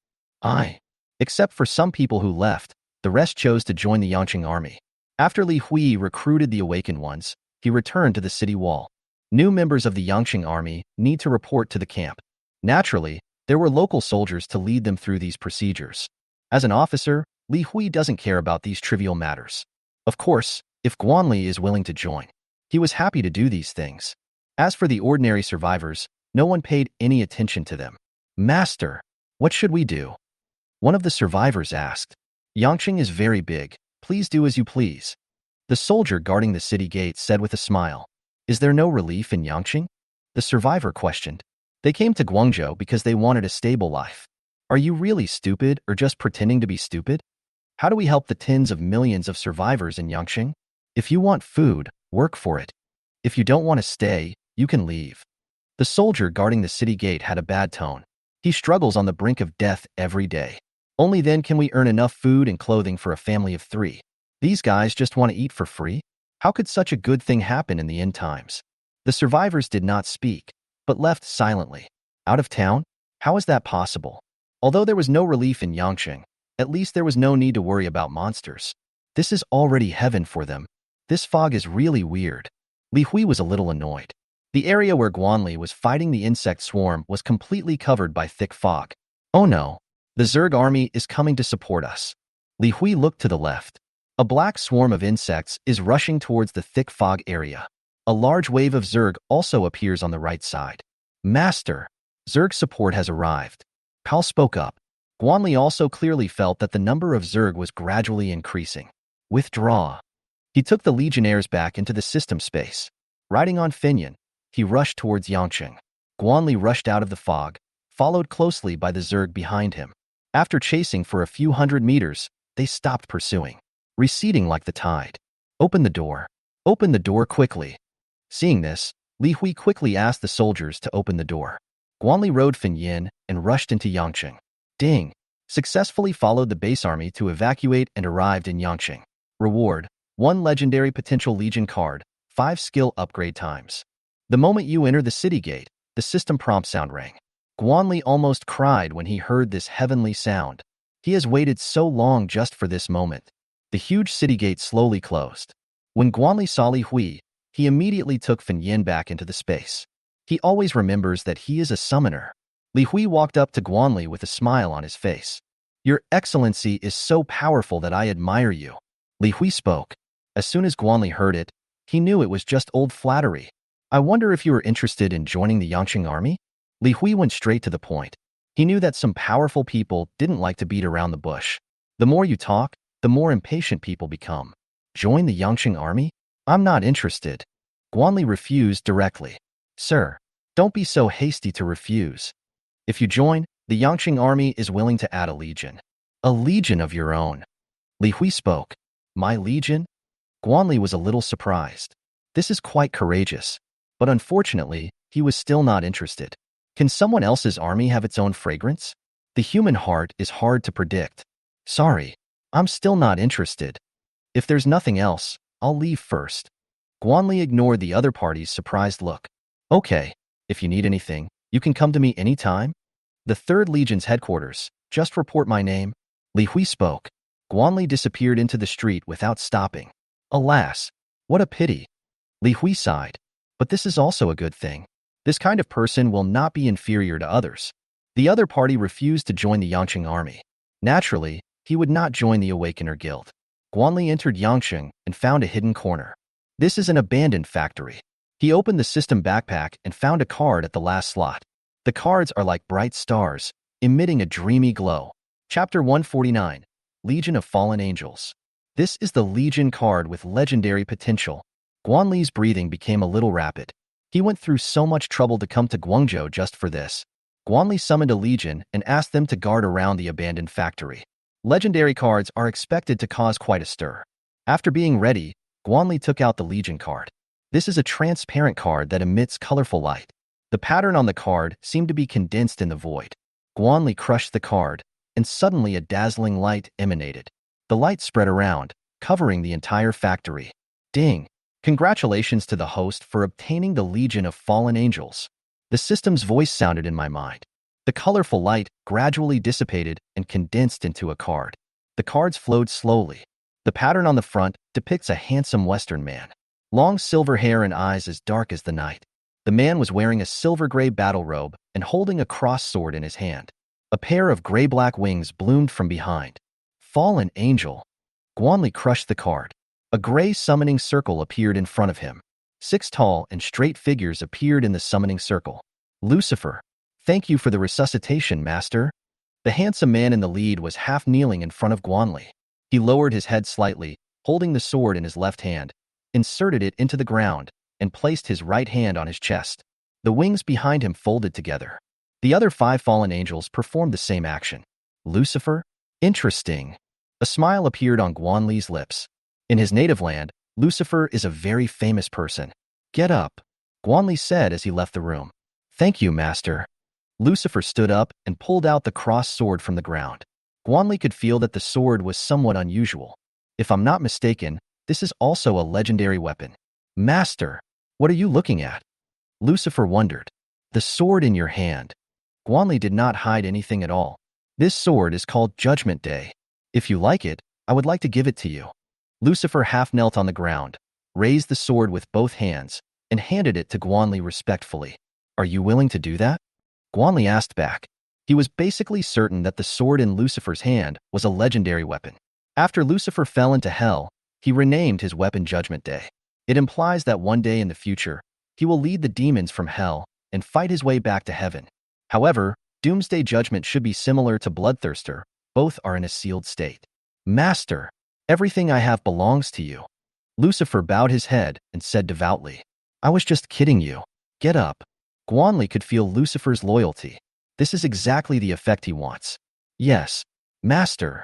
A: Except for some people who left, the rest chose to join the Yangqing army. After Li Hui recruited the awakened ones, he returned to the city wall. New members of the Yangqing army need to report to the camp. Naturally, there were local soldiers to lead them through these procedures. As an officer, Li Hui doesn't care about these trivial matters. Of course, if Guanli is willing to join, he was happy to do these things. As for the ordinary survivors, no one paid any attention to them. Master, what should we do? One of the survivors asked. Yangqing is very big. Please do as you please. The soldier guarding the city gate said with a smile. Is there no relief in Yangqing? The survivor questioned. They came to Guangzhou because they wanted a stable life. Are you really stupid or just pretending to be stupid? How do we help the tens of millions of survivors in Yangqing? If you want food, work for it. If you don't want to stay, you can leave. The soldier guarding the city gate had a bad tone. He struggles on the brink of death every day. Only then can we earn enough food and clothing for a family of 3. These guys just want to eat for free? How could such a good thing happen in the end times? The survivors did not speak, but left silently. Out of town? How is that possible? Although there was no relief in Yangqing, at least there was no need to worry about monsters. This is already heaven for them. This fog is really weird. Li Hui was a little annoyed. The area where Guanli was fighting the insect swarm was completely covered by thick fog. Oh no, the Zerg army is coming to support us. Li Hui looked to the left. A black swarm of insects is rushing towards the thick fog area. A large wave of Zerg also appears on the right side. Master, Zerg support has arrived. Pal spoke up. Guanli also clearly felt that the number of Zerg was gradually increasing. Withdraw. He took the legionnaires back into the system space. Riding on Finian, he rushed towards Yangqing. Guanli rushed out of the fog, followed closely by the Zerg behind him. After chasing for a few hundred meters, they stopped pursuing, receding like the tide. Open the door. Open the door quickly. Seeing this, Li Hui quickly asked the soldiers to open the door. Guanli rode Finian and rushed into Yangqing. Ding! Successfully followed the base army to evacuate and arrived in Yangqing. Reward: 1 legendary potential legion card, 5 skill upgrade times. The moment you enter the city gate, the system prompt sound rang. Guanli almost cried when he heard this heavenly sound. He has waited so long just for this moment. The huge city gate slowly closed. When Guanli saw Li Hui, he immediately took Finian back into the space. He always remembers that he is a summoner. Li Hui walked up to Guanli with a smile on his face. Your Excellency is so powerful that I admire you. Li Hui spoke. As soon as Guanli heard it, he knew it was just old flattery. I wonder if you are interested in joining the Yangqing army? Li Hui went straight to the point. He knew that some powerful people didn't like to beat around the bush. The more you talk, the more impatient people become. Join the Yangqing army? I'm not interested. Guanli refused directly. Sir, don't be so hasty to refuse. If you join, the Yangqing army is willing to add a legion. A legion of your own. Li Hui spoke. My legion? Guanli was a little surprised. This is quite courageous. But unfortunately, he was still not interested. Can someone else's army have its own fragrance? The human heart is hard to predict. Sorry, I'm still not interested. If there's nothing else, I'll leave first. Guanli ignored the other party's surprised look. Okay, if you need anything, you can come to me anytime. The 3rd Legion's headquarters, just report my name. Li Hui spoke. Guanli disappeared into the street without stopping. Alas, what a pity. Li Hui sighed. But this is also a good thing. This kind of person will not be inferior to others. The other party refused to join the Yangqing army. Naturally, He would not join the Awakener Guild. Guanli entered Yangsheng and found a hidden corner. This is an abandoned factory. He opened the system backpack and found a card at the last slot. The cards are like bright stars, emitting a dreamy glow. Chapter 149, Legion of Fallen Angels. This is the Legion card with legendary potential. Guanli's breathing became a little rapid. He went through so much trouble to come to Guangzhou just for this. Guanli summoned a legion and asked them to guard around the abandoned factory. Legendary cards are expected to cause quite a stir. After being ready, Guanli took out the legion card. This is a transparent card that emits colorful light. The pattern on the card seemed to be condensed in the void. Guanli crushed the card, and suddenly a dazzling light emanated. The light spread around, covering the entire factory. Ding! Congratulations to the host for obtaining the Legion of Fallen Angels. The system's voice sounded in my mind. The colorful light gradually dissipated and condensed into a card. The cards flowed slowly. The pattern on the front depicts a handsome Western man. Long silver hair and eyes as dark as the night. The man was wearing a silver-gray battle robe and holding a cross sword in his hand. A pair of gray-black wings bloomed from behind. Fallen Angel. Guanli crushed the card. A gray summoning circle appeared in front of him. 6 tall and straight figures appeared in the summoning circle. Lucifer. Thank you for the resuscitation, Master. The handsome man in the lead was half kneeling in front of Guanli. He lowered his head slightly, holding the sword in his left hand, inserted it into the ground, and placed his right hand on his chest. The wings behind him folded together. The other 5 fallen angels performed the same action. Lucifer? Interesting. A smile appeared on Guanli's lips. In his native land, Lucifer is a very famous person. Get up, Guanli said as he left the room. Thank you, Master. Lucifer stood up and pulled out the cross sword from the ground. Guanli could feel that the sword was somewhat unusual. If I'm not mistaken, this is also a legendary weapon. Master, what are you looking at? Lucifer wondered. The sword in your hand. Guanli did not hide anything at all. This sword is called Judgment Day. If you like it, I would like to give it to you. Lucifer half knelt on the ground, raised the sword with both hands, and handed it to Guanli respectfully. Are you willing to do that? Guanli asked back. He was basically certain that the sword in Lucifer's hand was a legendary weapon. After Lucifer fell into hell, he renamed his weapon Judgment Day. It implies that one day in the future, he will lead the demons from hell and fight his way back to heaven. However, Doomsday Judgment should be similar to Bloodthirster. Both are in a sealed state. Master, everything I have belongs to you. Lucifer bowed his head and said devoutly, I was just kidding you. Get up. Guanli could feel Lucifer's loyalty. This is exactly the effect he wants. Yes, Master.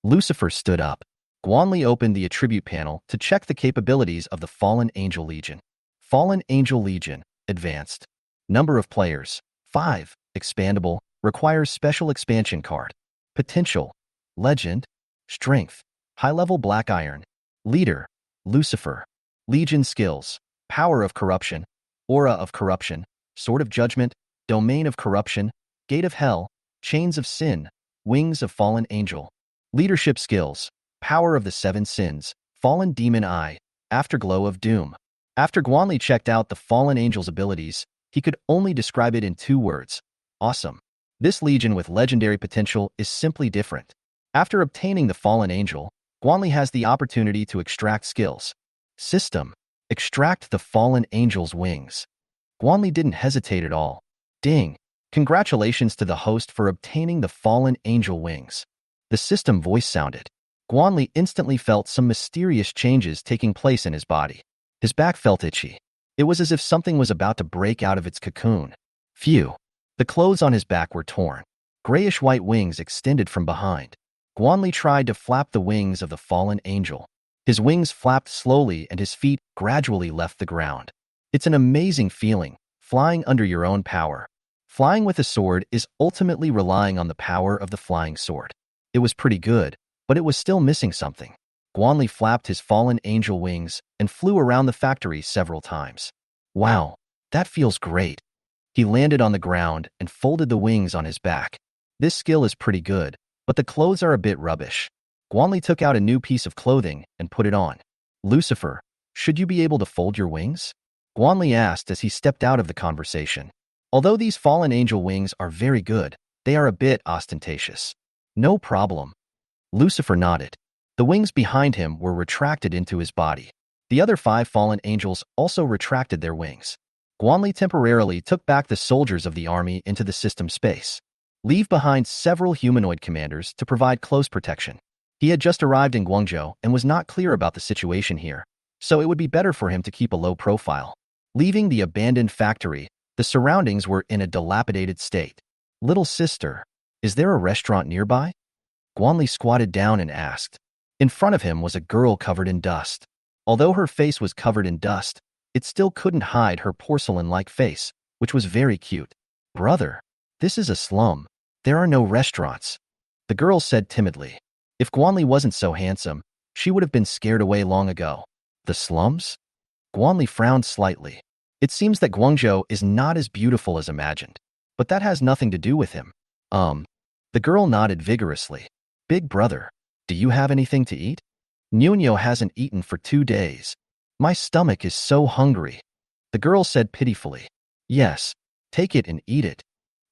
A: Lucifer stood up. Guanli opened the attribute panel to check the capabilities of the Fallen Angel Legion. Fallen Angel Legion, Advanced. Number of players, 5. Expandable, requires special expansion card. Potential, Legend. Strength, high-level Black Iron. Leader, Lucifer. Legion skills, Power of Corruption, Aura of Corruption, Sword of Judgment, Domain of Corruption, Gate of Hell, Chains of Sin, Wings of Fallen Angel. Leadership skills, Power of the 7 Sins, Fallen Demon Eye, Afterglow of Doom. After Guanli checked out the Fallen Angel's abilities, he could only describe it in 2 words. Awesome. This legion with legendary potential is simply different. After obtaining the Fallen Angel, Guanli has the opportunity to extract skills. System. Extract the Fallen Angel's wings. Guanli didn't hesitate at all. Ding. Congratulations to the host for obtaining the Fallen Angel wings. The system voice sounded. Guanli instantly felt some mysterious changes taking place in his body. His back felt itchy. It was as if something was about to break out of its cocoon. Phew. The clothes on his back were torn. Grayish-white wings extended from behind. Guanli tried to flap the wings of the Fallen Angel. His wings flapped slowly and his feet gradually left the ground. It's an amazing feeling, flying under your own power. Flying with a sword is ultimately relying on the power of the flying sword. It was pretty good, but it was still missing something. Guanli flapped his Fallen Angel wings and flew around the factory several times. Wow, that feels great. He landed on the ground and folded the wings on his back. This skill is pretty good, but the clothes are a bit rubbish. Guanli took out a new piece of clothing and put it on. Lucifer, should you be able to fold your wings? Guanli asked as he stepped out of the conversation. Although these Fallen Angel wings are very good, they are a bit ostentatious. No problem. Lucifer nodded. The wings behind him were retracted into his body. The other 5 fallen angels also retracted their wings. Guanli temporarily took back the soldiers of the army into the system space. Leave behind several humanoid commanders to provide close protection. He had just arrived in Guangzhou and was not clear about the situation here, so it would be better for him to keep a low profile. Leaving the abandoned factory, the surroundings were in a dilapidated state. Little sister, is there a restaurant nearby? Guanli squatted down and asked. In front of him was a girl covered in dust. Although her face was covered in dust, it still couldn't hide her porcelain-like face, which was very cute. Brother, this is a slum. There are no restaurants. The girl said timidly. If Guanli wasn't so handsome, she would have been scared away long ago. The slums? Guanli frowned slightly. It seems that Guangzhou is not as beautiful as imagined, but that has nothing to do with him. The girl nodded vigorously. Big brother, do you have anything to eat? Nyonyo hasn't eaten for 2 days. My stomach is so hungry. The girl said pitifully. Yes, take it and eat it.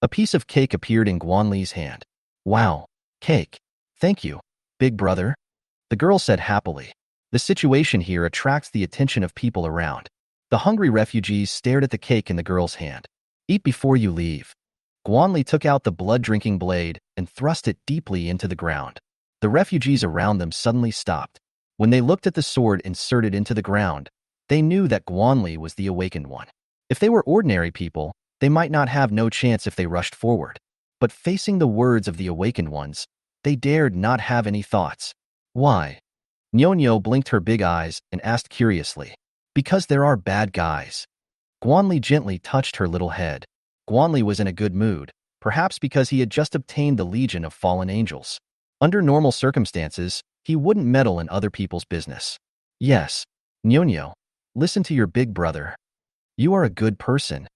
A: A piece of cake appeared in Guanli's hand. Wow, cake. Thank you, big brother. The girl said happily. The situation here attracts the attention of people around. The hungry refugees stared at the cake in the girl's hand. Eat before you leave. Guanli took out the blood-drinking blade and thrust it deeply into the ground. The refugees around them suddenly stopped. When they looked at the sword inserted into the ground, they knew that Guanli was the awakened one. If they were ordinary people, they might not have no chance if they rushed forward. But facing the words of the awakened ones, they dared not have any thoughts. Why? Nyonyo blinked her big eyes and asked curiously. Because there are bad guys. Guanli gently touched her little head. Guanli was in a good mood, perhaps because he had just obtained the Legion of Fallen Angels. Under normal circumstances, he wouldn't meddle in other people's business. Yes, Nyonyo, listen to your big brother. You are a good person.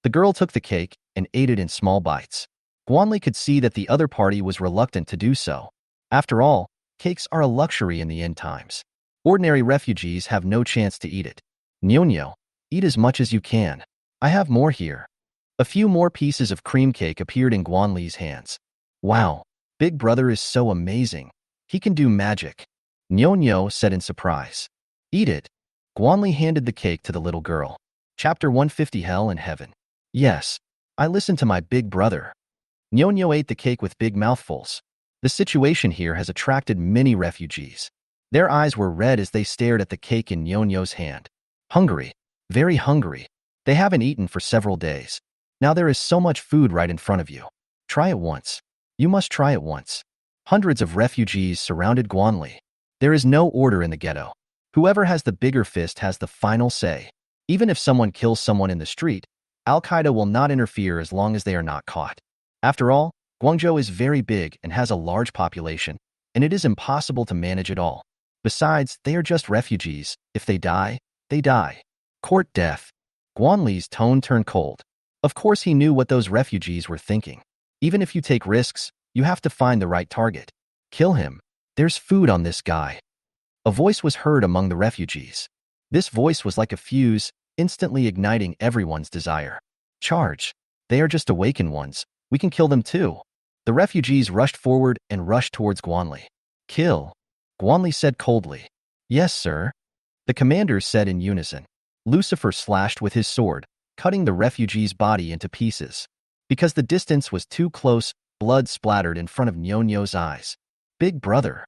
A: The girl took the cake and ate it in small bites. Guanli could see that the other party was reluctant to do so. After all, cakes are a luxury in the end times. Ordinary refugees have no chance to eat it. Nyonyo, eat as much as you can. I have more here. A few more pieces of cream cake appeared in Guanli's hands. Wow, big brother is so amazing. He can do magic. Nyonyo said in surprise. Eat it. Guanli handed the cake to the little girl. Chapter 150 Hell and Heaven. Yes, I listened to my big brother. Nyonyo ate the cake with big mouthfuls. The situation here has attracted many refugees. Their eyes were red as they stared at the cake in Nyonyo's hand. Hungry. Very hungry. They haven't eaten for several days. Now there is so much food right in front of you. Try it once. You must try it once. Hundreds of refugees surrounded Guanli. There is no order in the ghetto. Whoever has the bigger fist has the final say. Even if someone kills someone in the street, Al-Qaeda will not interfere as long as they are not caught. After all, Guangzhou is very big and has a large population, and it is impossible to manage it all. Besides, they are just refugees. If they die, they die. Court death. Guanli's tone turned cold. Of course he knew what those refugees were thinking. Even if you take risks, you have to find the right target. Kill him. There's food on this guy. A voice was heard among the refugees. This voice was like a fuse, instantly igniting everyone's desire. Charge. They are just awakened ones. We can kill them too. The refugees rushed forward and rushed towards Guanli. Kill. Guanli said coldly. Yes, sir. The commanders said in unison. Lucifer slashed with his sword, cutting the refugee's body into pieces. Because the distance was too close, blood splattered in front of Nyonyo's eyes. Big brother.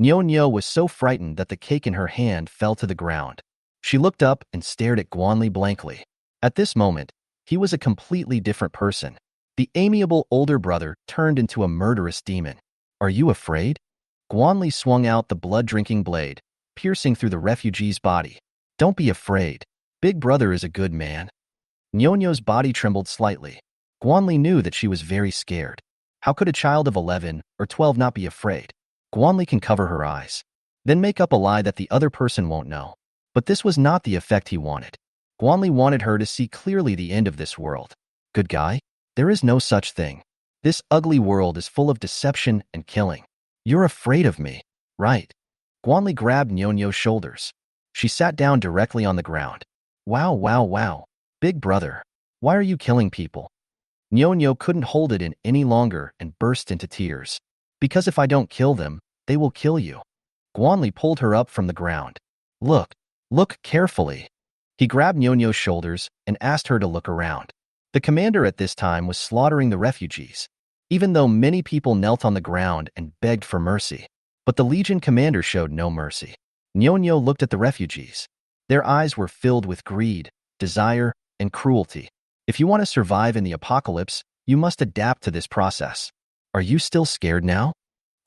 A: Nyonyo was so frightened that the cake in her hand fell to the ground. She looked up and stared at Guanli blankly. At this moment, he was a completely different person. The amiable older brother turned into a murderous demon. Are you afraid? Guanli swung out the blood-drinking blade, piercing through the refugee's body. Don't be afraid. Big brother is a good man. Nyonyo's body trembled slightly. Guanli knew that she was very scared. How could a child of 11 or 12 not be afraid? Guanli can cover her eyes. Then make up a lie that the other person won't know. But this was not the effect he wanted. Guanli wanted her to see clearly the end of this world. Good guy? There is no such thing. This ugly world is full of deception and killing. You're afraid of me, right? Guanli grabbed Nyonyo's shoulders. She sat down directly on the ground. Wow, wow, wow. Big brother, why are you killing people? Nyonyo couldn't hold it in any longer and burst into tears. Because if I don't kill them, They will kill you. Guanli pulled her up from the ground. Look, look carefully. He grabbed Nyonyo's shoulders and asked her to look around. The commander at this time was slaughtering the refugees, even though many people knelt on the ground and begged for mercy. But the Legion commander showed no mercy. Nyonyo looked at the refugees. Their eyes were filled with greed, desire, and cruelty. If you want to survive in the apocalypse, you must adapt to this process. Are you still scared now?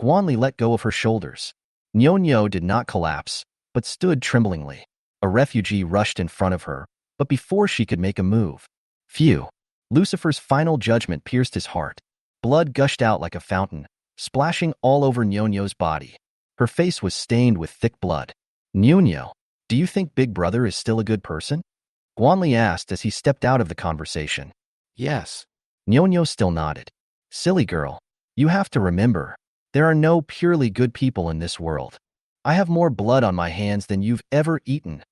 A: Guanli let go of her shoulders. Nyonyo did not collapse, but stood tremblingly. A refugee rushed in front of her, but before she could make a move. Phew! Lucifer's final judgment pierced his heart. Blood gushed out like a fountain, splashing all over Nyonyo's body. Her face was stained with thick blood. Nyonyo, do you think Big Brother is still a good person? Guanli asked as he stepped out of the conversation.
B: Yes.
A: Nyonyo still nodded. Silly girl, you have to remember, there are no purely good people in this world. I have more blood on my hands than you've ever eaten,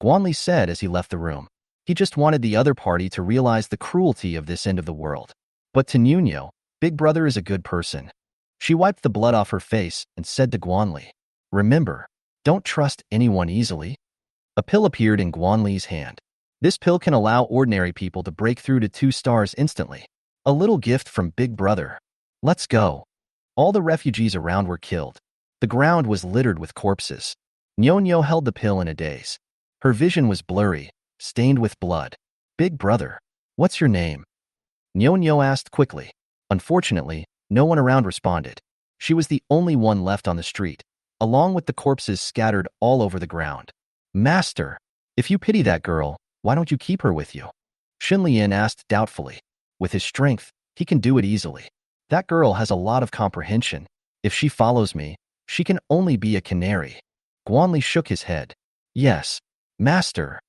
A: Guanli said as he left the room. He just wanted the other party to realize the cruelty of this end of the world. But to Nyonyo, Big Brother is a good person. She wiped the blood off her face and said to Guanli, remember, don't trust anyone easily. A pill appeared in Guanli's hand. This pill can allow ordinary people to break through to 2 stars instantly. A little gift from Big Brother. Let's go. All the refugees around were killed. The ground was littered with corpses. Nyonyo held the pill in a daze. Her vision was blurry, stained with blood. Big Brother, what's your name? Nyonyo asked quickly. Unfortunately, no one around responded. She was the only one left on the street, along with the corpses scattered all over the ground. Master, if you pity that girl, why don't you keep her with you? Shinlian asked doubtfully. With his strength, he can do it easily. That girl has a lot of comprehension. If she follows me, she can only be a canary. Guanli shook his head. Yes, Master.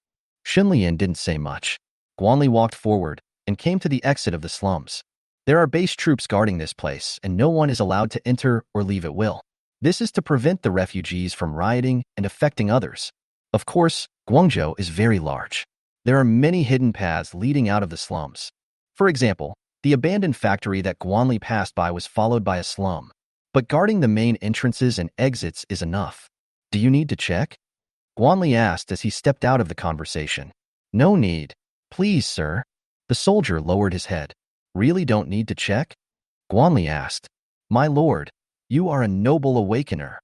A: Shinlian didn't say much. Guanli walked forward and came to the exit of the slums. There are base troops guarding this place, and no one is allowed to enter or leave at will. This is to prevent the refugees from rioting and affecting others. Of course, Guangzhou is very large. There are many hidden paths leading out of the slums. For example, the abandoned factory that Guanli passed by was followed by a slum. But guarding the main entrances and exits is enough. Do you need to check? Guanli asked as he stepped out of the conversation. No need. Please, sir. The soldier lowered his head. Really don't need to check? Guanli asked. My lord, you are a noble awakener.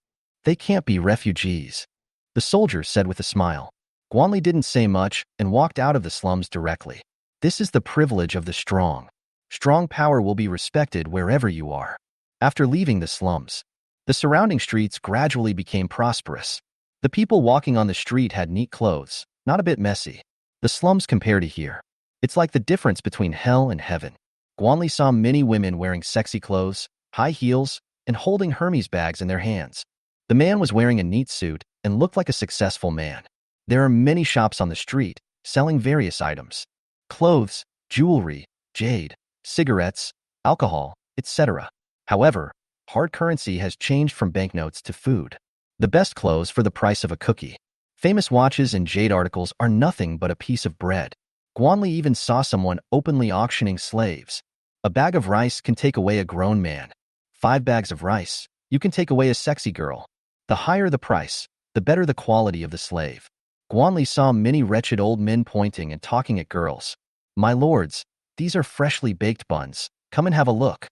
A: They can't be refugees. The soldier said with a smile. Guanli didn't say much and walked out of the slums directly. This is the privilege of the strong. Strong power will be respected wherever you are. After leaving the slums, the surrounding streets gradually became prosperous. The people walking on the street had neat clothes, not a bit messy. The slums compared to here. It's like the difference between hell and heaven. Guanli saw many women wearing sexy clothes, high heels, and holding Hermes bags in their hands. The man was wearing a neat suit and looked like a successful man. There are many shops on the street, selling various items. Clothes, jewelry, jade, cigarettes, alcohol, etc. However, hard currency has changed from banknotes to food. The best clothes for the price of a cookie. Famous watches and jade articles are nothing but a piece of bread. Guanli even saw someone openly auctioning slaves. A bag of rice can take away a grown man. 5 bags of rice, you can take away a sexy girl. The higher the price, the better the quality of the slave. Guanli saw many wretched old men pointing and talking at girls. My lords, these are freshly baked buns. Come and have a look.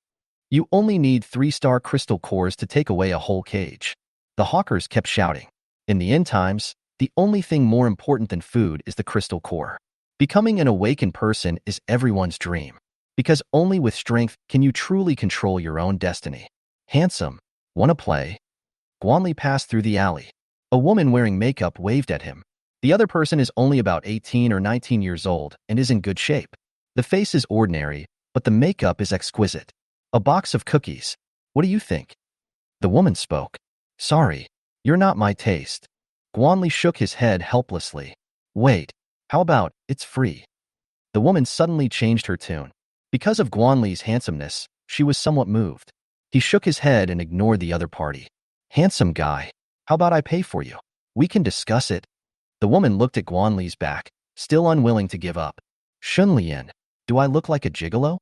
A: You only need 3-star crystal cores to take away a whole cage. The hawkers kept shouting. In the end times, the only thing more important than food is the crystal core. Becoming an awakened person is everyone's dream. Because only with strength can you truly control your own destiny. Handsome, wanna play? Guanli passed through the alley. A woman wearing makeup waved at him. The other person is only about 18 or 19 years old and is in good shape. The face is ordinary, but the makeup is exquisite. A box of cookies. What do you think? The woman spoke. Sorry, you're not my taste. Guanli shook his head helplessly. Wait, how about, it's free? The woman suddenly changed her tune. Because of Guanli's handsomeness, she was somewhat moved. He shook his head and ignored the other party. Handsome guy, how about I pay for you? We can discuss it. The woman looked at Guanli's back, still unwilling to give up. Shunlian, do I look like a gigolo?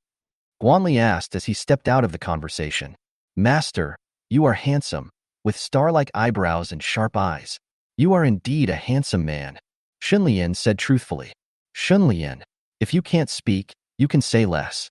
A: Guanli asked as he stepped out of the conversation. Master, you are handsome. with star-like eyebrows and sharp eyes. You are indeed a handsome man, Shunlian said truthfully. Shunlian, if you can't speak, you can say less.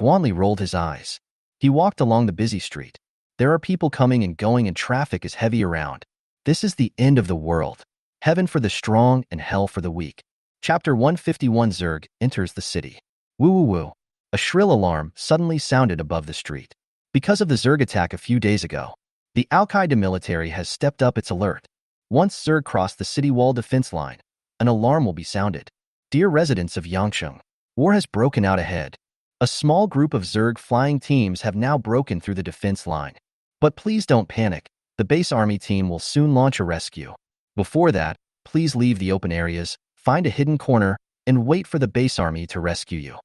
A: Guanli rolled his eyes. He walked along the busy street. There are people coming and going and traffic is heavy around. This is the end of the world. Heaven for the strong and hell for the weak. Chapter 151 Zerg enters the city. Woo woo woo. A shrill alarm suddenly sounded above the street. Because of the Zerg attack a few days ago, the Al-Qaeda military has stepped up its alert. Once Zerg cross the city wall defense line, an alarm will be sounded. Dear residents of Yangcheng, war has broken out ahead. A small group of Zerg flying teams have now broken through the defense line. But please don't panic, the base army team will soon launch a rescue. Before that, please leave the open areas, find a hidden corner, and wait for the base army to rescue you.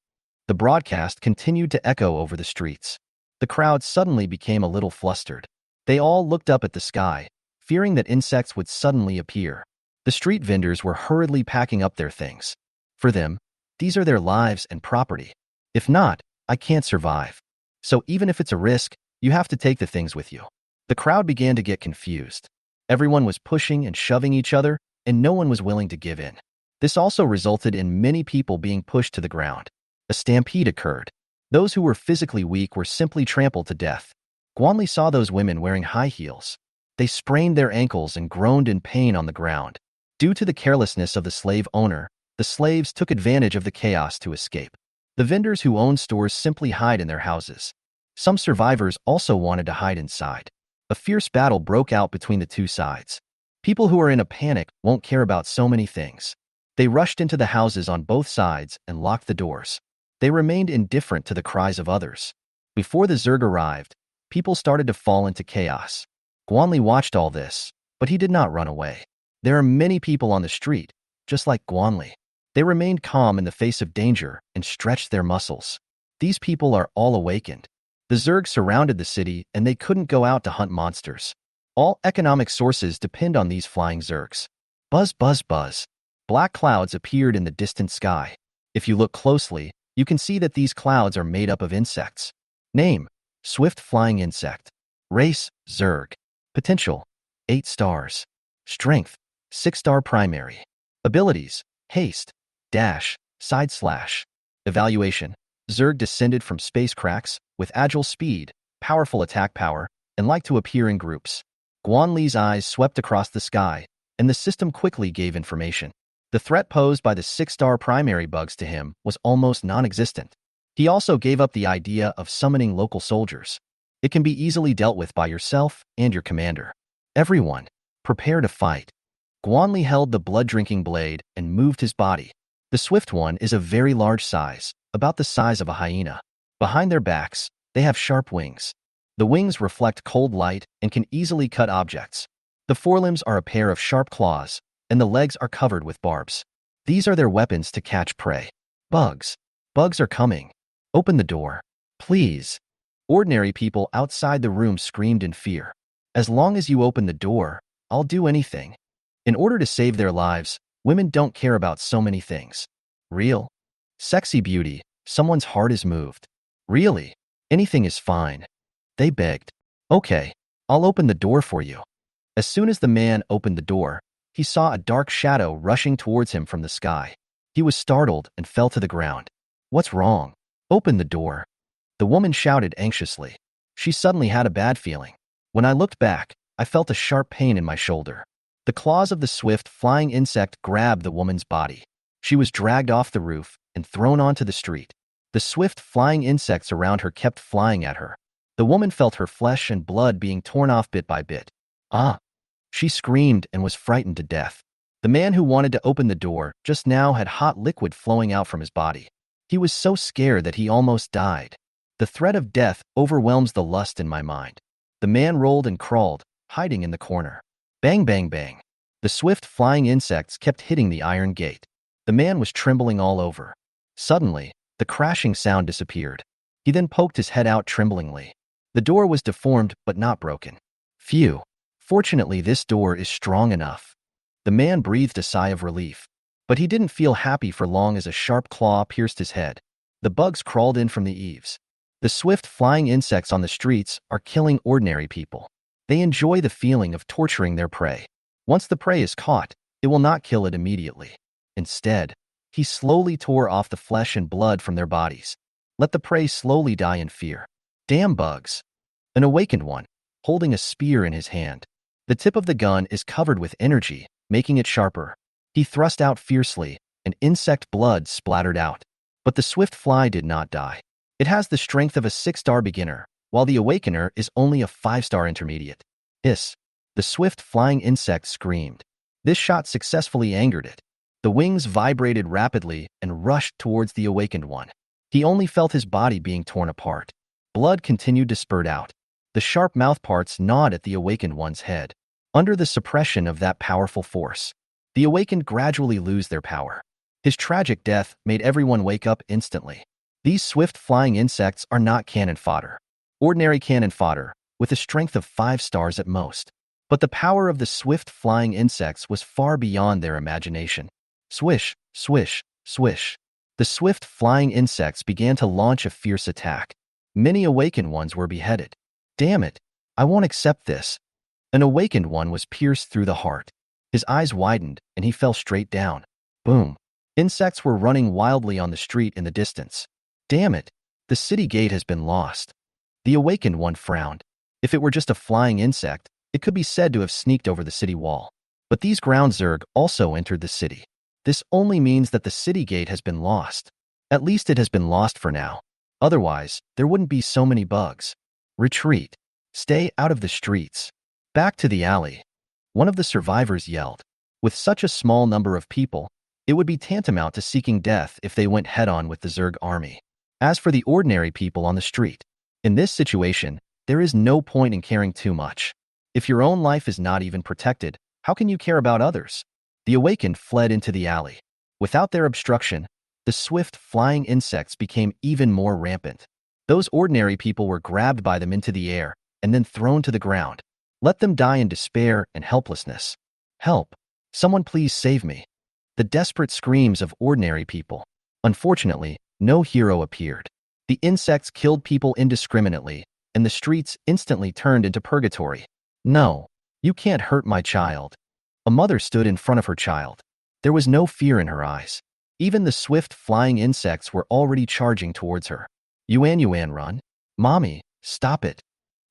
A: The broadcast continued to echo over the streets. The crowd suddenly became a little flustered. They all looked up at the sky, fearing that insects would suddenly appear. The street vendors were hurriedly packing up their things. For them, these are their lives and property. If not, I can't survive. So even if it's a risk, you have to take the things with you. The crowd began to get confused. Everyone was pushing and shoving each other, and no one was willing to give in. This also resulted in many people being pushed to the ground. A stampede occurred. Those who were physically weak were simply trampled to death. Guanli saw those women wearing high heels. They sprained their ankles and groaned in pain on the ground. Due to the carelessness of the slave owner, the slaves took advantage of the chaos to escape. The vendors who owned stores simply hide in their houses. Some survivors also wanted to hide inside. A fierce battle broke out between the two sides. People who are in a panic won't care about so many things. They rushed into the houses on both sides and locked the doors. They remained indifferent to the cries of others. Before the Zerg arrived, people started to fall into chaos. Guanli watched all this, but he did not run away. There are many people on the street, just like Guanli. They remained calm in the face of danger and stretched their muscles. These people are all awakened. The Zerg surrounded the city and they couldn't go out to hunt monsters. All economic sources depend on these flying Zergs. Buzz, buzz, buzz. Black clouds appeared in the distant sky. If you look closely, you can see that these clouds are made up of insects. Name: swift flying insect. Race: Zerg. Potential: 8 stars. Strength: 6-star primary. Abilities: haste, dash, side slash. Evaluation: Zerg descended from space cracks with agile speed, powerful attack power, and like to appear in groups. Guanli's eyes swept across the sky, and the system quickly gave information. The threat posed by the 6-star primary bugs to him was almost non-existent. He also gave up the idea of summoning local soldiers. It can be easily dealt with by yourself and your commander. Everyone, prepare to fight. Guanli held the blood-drinking blade and moved his body. The swift one is a very large size, about the size of a hyena. Behind their backs, they have sharp wings. The wings reflect cold light and can easily cut objects. The forelimbs are a pair of sharp claws, and the legs are covered with barbs. These are their weapons to catch prey. Bugs. Bugs are coming. Open the door. Please. Ordinary people outside the room screamed in fear. As long as you open the door, I'll do anything. In order to save their lives, women don't care about so many things. Real. Sexy beauty, someone's heart is moved. Really, anything is fine. They begged. Okay, I'll open the door for you. As soon as the man opened the door, he saw a dark shadow rushing towards him from the sky. He was startled and fell to the ground. What's wrong? Open the door. The woman shouted anxiously. She suddenly had a bad feeling. When I looked back, I felt a sharp pain in my shoulder. The claws of the swift flying insect grabbed the woman's body. She was dragged off the roof and thrown onto the street. The swift flying insects around her kept flying at her. The woman felt her flesh and blood being torn off bit by bit. Ah! She screamed and was frightened to death. The man who wanted to open the door just now had hot liquid flowing out from his body. He was so scared that he almost died. The threat of death overwhelms the lust in my mind. The man rolled and crawled, hiding in the corner. Bang, bang, bang. The swift flying insects kept hitting the iron gate. The man was trembling all over. Suddenly, the crashing sound disappeared. He then poked his head out tremblingly. The door was deformed but not broken. Phew. Fortunately, this door is strong enough. The man breathed a sigh of relief. But he didn't feel happy for long as a sharp claw pierced his head. The bugs crawled in from the eaves. The swift flying insects on the streets are killing ordinary people. They enjoy the feeling of torturing their prey. Once the prey is caught, it will not kill it immediately. Instead, he slowly tore off the flesh and blood from their bodies. Let the prey slowly die in fear. Damn bugs. An awakened one, holding a spear in his hand. The tip of the gun is covered with energy, making it sharper. He thrust out fiercely, and insect blood splattered out. But the swift fly did not die. It has the strength of a 6-star beginner, while the awakener is only a 5-star intermediate. Hiss. The swift flying insect screamed. This shot successfully angered it. The wings vibrated rapidly and rushed towards the awakened one. He only felt his body being torn apart. Blood continued to spurt out. The sharp mouthparts gnawed at the awakened one's head. Under the suppression of that powerful force, the awakened gradually lose their power. His tragic death made everyone wake up instantly. These swift flying insects are not cannon fodder. Ordinary cannon fodder, with a strength of 5 stars at most. But the power of the swift flying insects was far beyond their imagination. Swish, swish, swish. The swift flying insects began to launch a fierce attack. Many awakened ones were beheaded. Damn it, I won't accept this. An awakened one was pierced through the heart. His eyes widened, and he fell straight down. Boom. Insects were running wildly on the street in the distance. Damn it, the city gate has been lost. The awakened one frowned. If it were just a flying insect, it could be said to have sneaked over the city wall. But these ground Zerg also entered the city. This only means that the city gate has been lost. At least it has been lost for now. Otherwise, there wouldn't be so many bugs. Retreat. Stay out of the streets. Back to the alley. One of the survivors yelled. With such a small number of people, it would be tantamount to seeking death if they went head-on with the Zerg army. As for the ordinary people on the street, in this situation, there is no point in caring too much. If your own life is not even protected, how can you care about others? The awakened fled into the alley. Without their obstruction, the swift flying insects became even more rampant. Those ordinary people were grabbed by them into the air and then thrown to the ground. Let them die in despair and helplessness. Help! Someone please save me. The desperate screams of ordinary people. Unfortunately, no hero appeared. The insects killed people indiscriminately, and the streets instantly turned into purgatory. No, you can't hurt my child. A mother stood in front of her child. There was no fear in her eyes. Even the swift flying insects were already charging towards her. Yuan, run. Mommy, stop it.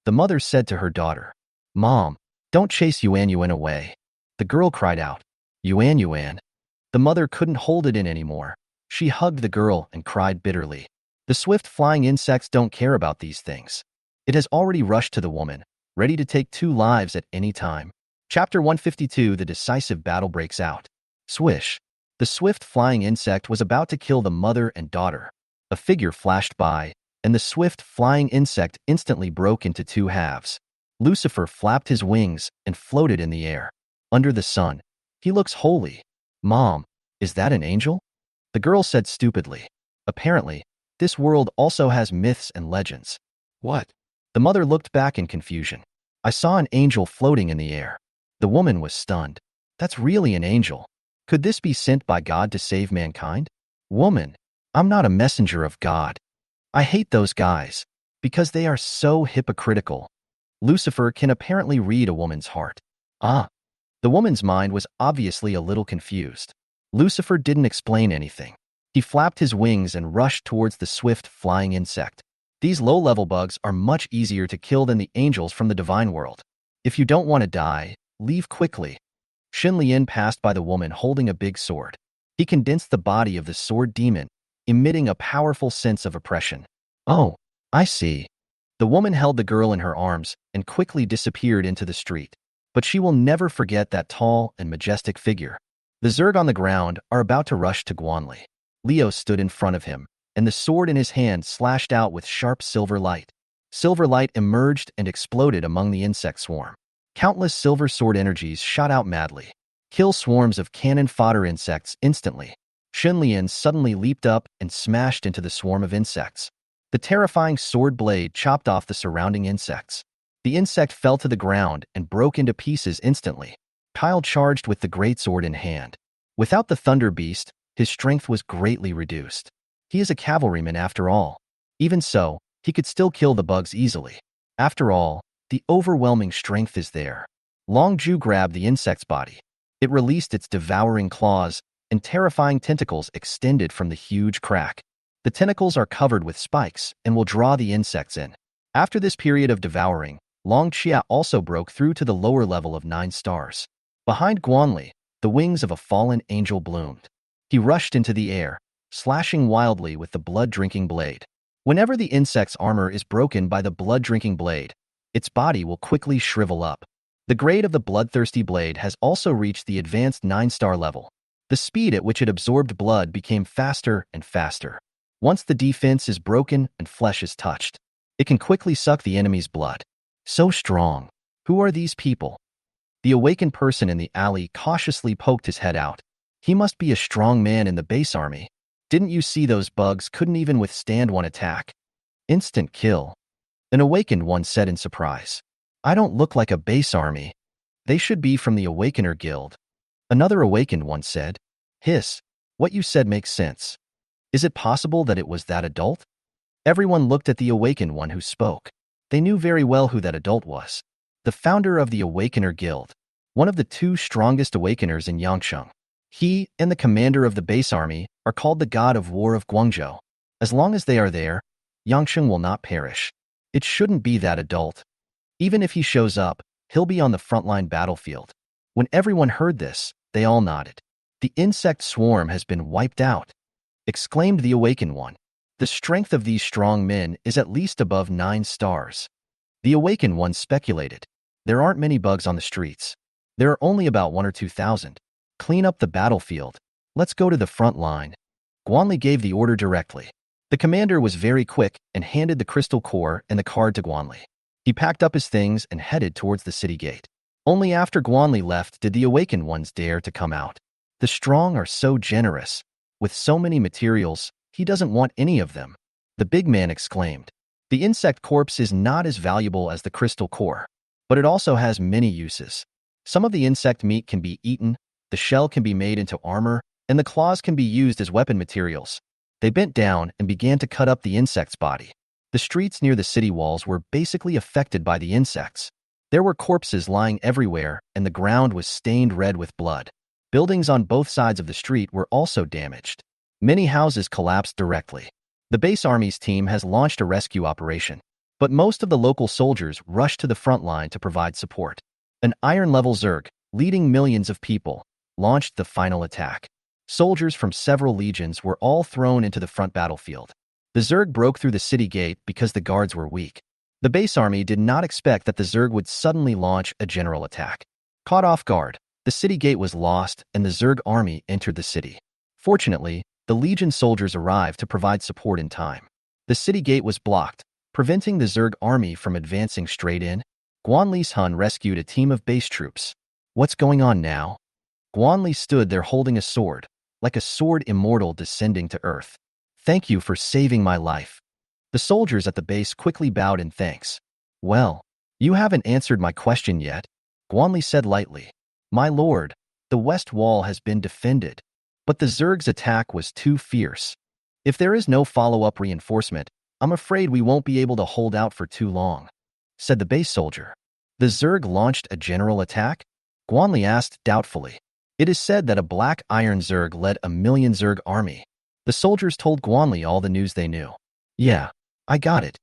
A: The mother said to her daughter. Mom, don't chase Yuan away. The girl cried out. Yuan. The mother couldn't hold it in anymore. She hugged the girl and cried bitterly. The swift flying insects don't care about these things. It has already rushed to the woman, ready to take 2 lives at any time. Chapter 152. The decisive battle breaks out. Swish. The swift flying insect was about to kill the mother and daughter. A figure flashed by, and the swift flying insect instantly broke into 2 halves. Lucifer flapped his wings and floated in the air. Under the sun, he looks holy. Mom, is that an angel? The girl said stupidly. Apparently, this world also has myths and legends. What? The mother looked back in confusion. I saw an angel floating in the air. The woman was stunned. That's really an angel. Could this be sent by God to save mankind? Woman, I'm not a messenger of God. I hate those guys, because they are so hypocritical. Lucifer can apparently read a woman's heart. Ah. The woman's mind was obviously a little confused. Lucifer didn't explain anything. He flapped his wings and rushed towards the swift flying insect. These low-level bugs are much easier to kill than the angels from the divine world. If you don't want to die, leave quickly. Xinlian passed by the woman holding a big sword. He condensed the body of the sword demon, emitting a powerful sense of oppression. Oh, I see. The woman held the girl in her arms and quickly disappeared into the street. But she will never forget that tall and majestic figure. The Zerg on the ground are about to rush to Guanli. Leo stood in front of him, and the sword in his hand slashed out with sharp silver light. Silver light emerged and exploded among the insect swarm. Countless silver sword energies shot out madly. Kill swarms of cannon fodder insects instantly. Xinlian suddenly leaped up and smashed into the swarm of insects. The terrifying sword blade chopped off the surrounding insects. The insect fell to the ground and broke into pieces instantly. Kyle charged with the greatsword in hand. Without the Thunder Beast, his strength was greatly reduced. He is a cavalryman after all. Even so, he could still kill the bugs easily. After all, The overwhelming strength is there. Long Ju grabbed the insect's body. It released its devouring claws, and terrifying tentacles extended from the huge crack. The tentacles are covered with spikes and will draw the insects in. After this period of devouring, Long Chia also broke through to the lower level of 9 stars. Behind Guanli, the wings of a fallen angel bloomed. He rushed into the air, slashing wildly with the blood-drinking blade. Whenever the insect's armor is broken by the blood-drinking blade, its body will quickly shrivel up. The grade of the bloodthirsty blade has also reached the advanced 9-star level. The speed at which it absorbed blood became faster and faster. Once the defense is broken and flesh is touched, it can quickly suck the enemy's blood. So strong. Who are these people? The awakened person in the alley cautiously poked his head out. He must be a strong man in the base army. Didn't you see those bugs couldn't even withstand one attack? Instant kill. An awakened one said in surprise. I don't look like a base army. They should be from the Awakener Guild. Another awakened one said. Hiss. What you said makes sense. Is it possible that it was that adult? Everyone looked at the awakened one who spoke. They knew very well who that adult was. The founder of the Awakener Guild. One of the 2 strongest awakeners in Yangsheng. He and the commander of the base army are called the God of War of Guangzhou. As long as they are there, Yangsheng will not perish. It shouldn't be that adult. Even if he shows up, he'll be on the frontline battlefield. When everyone heard this, they all nodded. The insect swarm has been wiped out, exclaimed the awakened one. The strength of these strong men is at least above 9 stars. The awakened one speculated. There aren't many bugs on the streets. There are only about 1 or 2,000. Clean up the battlefield. Let's go to the front line. Guanli gave the order directly. The commander was very quick and handed the crystal core and the card to Guanli. He packed up his things and headed towards the city gate. Only after Guanli left did the awakened ones dare to come out. The strong are so generous. With so many materials, he doesn't want any of them. The big man exclaimed. The insect corpse is not as valuable as the crystal core, but it also has many uses. Some of the insect meat can be eaten, the shell can be made into armor, and the claws can be used as weapon materials. They bent down and began to cut up the insect's body. The streets near the city walls were basically affected by the insects. There were corpses lying everywhere, and the ground was stained red with blood. Buildings on both sides of the street were also damaged. Many houses collapsed directly. The base army's team has launched a rescue operation, but most of the local soldiers rushed to the front line to provide support. An iron-level Zerg, leading millions of people, launched the final attack. Soldiers from several legions were all thrown into the front battlefield. The Zerg broke through the city gate because the guards were weak. The base army did not expect that the Zerg would suddenly launch a general attack. Caught off guard, the city gate was lost and the Zerg army entered the city. Fortunately, the Legion soldiers arrived to provide support in time. The city gate was blocked, preventing the Zerg army from advancing straight in. Guanli's Hun rescued a team of base troops. What's going on now? Guanli stood there holding a sword, like a sword immortal descending to earth. Thank you for saving my life. The soldiers at the base quickly bowed in thanks. Well, you haven't answered my question yet, Guanli said lightly. My lord, the west wall has been defended, but the Zerg's attack was too fierce. If there is no follow-up reinforcement, I'm afraid we won't be able to hold out for too long, said the base soldier. The Zerg launched a general attack? Guanli asked doubtfully. It is said that a black iron Zerg led a million Zerg army. The soldiers told Guanli all the news they knew. Yeah, I got it.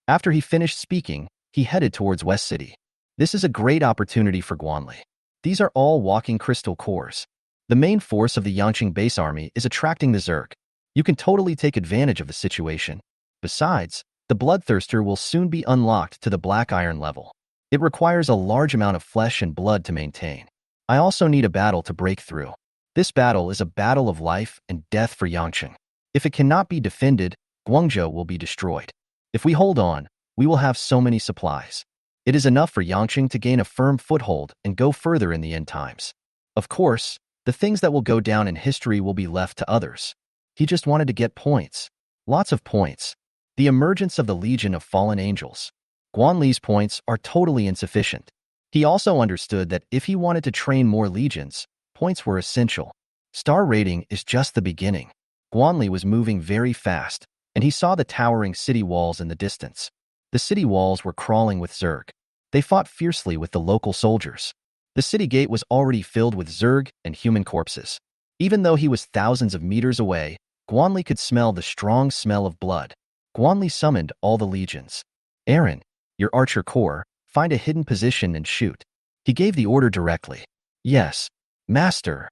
A: After he finished speaking, he headed towards West City. This is a great opportunity for Guanli. These are all walking crystal cores. The main force of the Yangqing base army is attracting the Zerg. You can totally take advantage of the situation. Besides, the Bloodthirster will soon be unlocked to the black iron level. It requires a large amount of flesh and blood to maintain. I also need a battle to break through. This battle is a battle of life and death for Yangqing. If it cannot be defended, Guangzhou will be destroyed. If we hold on, we will have so many supplies. It is enough for Yangqing to gain a firm foothold and go further in the end times. Of course, the things that will go down in history will be left to others. He just wanted to get points. Lots of points. The emergence of the Legion of Fallen Angels. Guanli's points are totally insufficient. He also understood that if he wanted to train more legions, points were essential. Star rating is just the beginning. Guanli was moving very fast, and he saw the towering city walls in the distance. The city walls were crawling with Zerg. They fought fiercely with the local soldiers. The city gate was already filled with Zerg and human corpses. Even though he was thousands of meters away, Guanli could smell the strong smell of blood. Guanli summoned all the legions. Aaron, your archer corps, find a hidden position and shoot. He gave the order directly. Yes, master.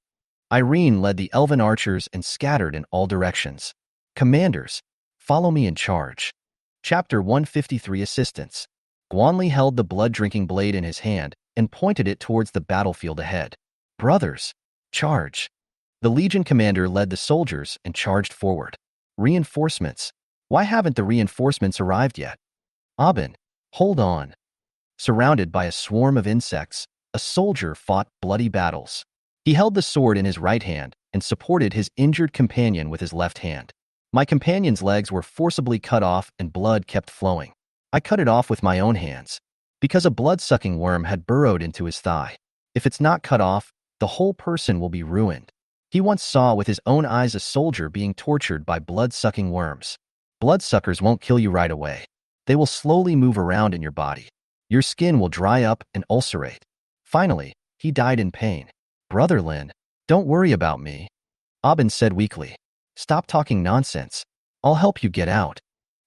A: Irene led the elven archers and scattered in all directions. Commanders, follow me in charge. Chapter 153 Assistance. Guanli held the blood-drinking blade in his hand and pointed it towards the battlefield ahead. Brothers, charge. The Legion commander led the soldiers and charged forward. Reinforcements. Why haven't the reinforcements arrived yet? Abin, hold on. Surrounded by a swarm of insects, a soldier fought bloody battles. He held the sword in his right hand and supported his injured companion with his left hand. My companion's legs were forcibly cut off and blood kept flowing. I cut it off with my own hands, because a blood-sucking worm had burrowed into his thigh. If it's not cut off, the whole person will be ruined. He once saw with his own eyes a soldier being tortured by blood-sucking worms. Bloodsuckers won't kill you right away. They will slowly move around in your body. Your skin will dry up and ulcerate. Finally, he died in pain. Brother Lin, don't worry about me. Abin said weakly. Stop talking nonsense. I'll help you get out.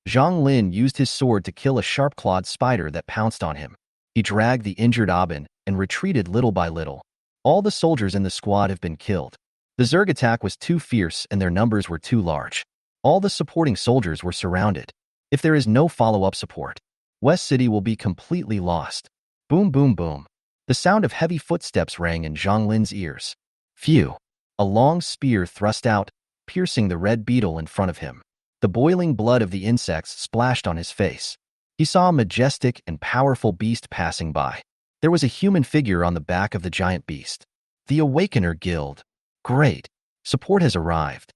A: Zhang Lin used his sword to kill a sharp-clawed spider that pounced on him. He dragged the injured Abin and retreated little by little. All the soldiers in the squad have been killed. The Zerg attack was too fierce and their numbers were too large. All the supporting soldiers were surrounded. If there is no follow-up support, West City will be completely lost. Boom, boom, boom. The sound of heavy footsteps rang in Zhang Lin's ears. Phew! A long spear thrust out, piercing the red beetle in front of him. The boiling blood of the insects splashed on his face. He saw a majestic and powerful beast passing by. There was a human figure on the back of the giant beast. The Awakener Guild. Great! Support has arrived.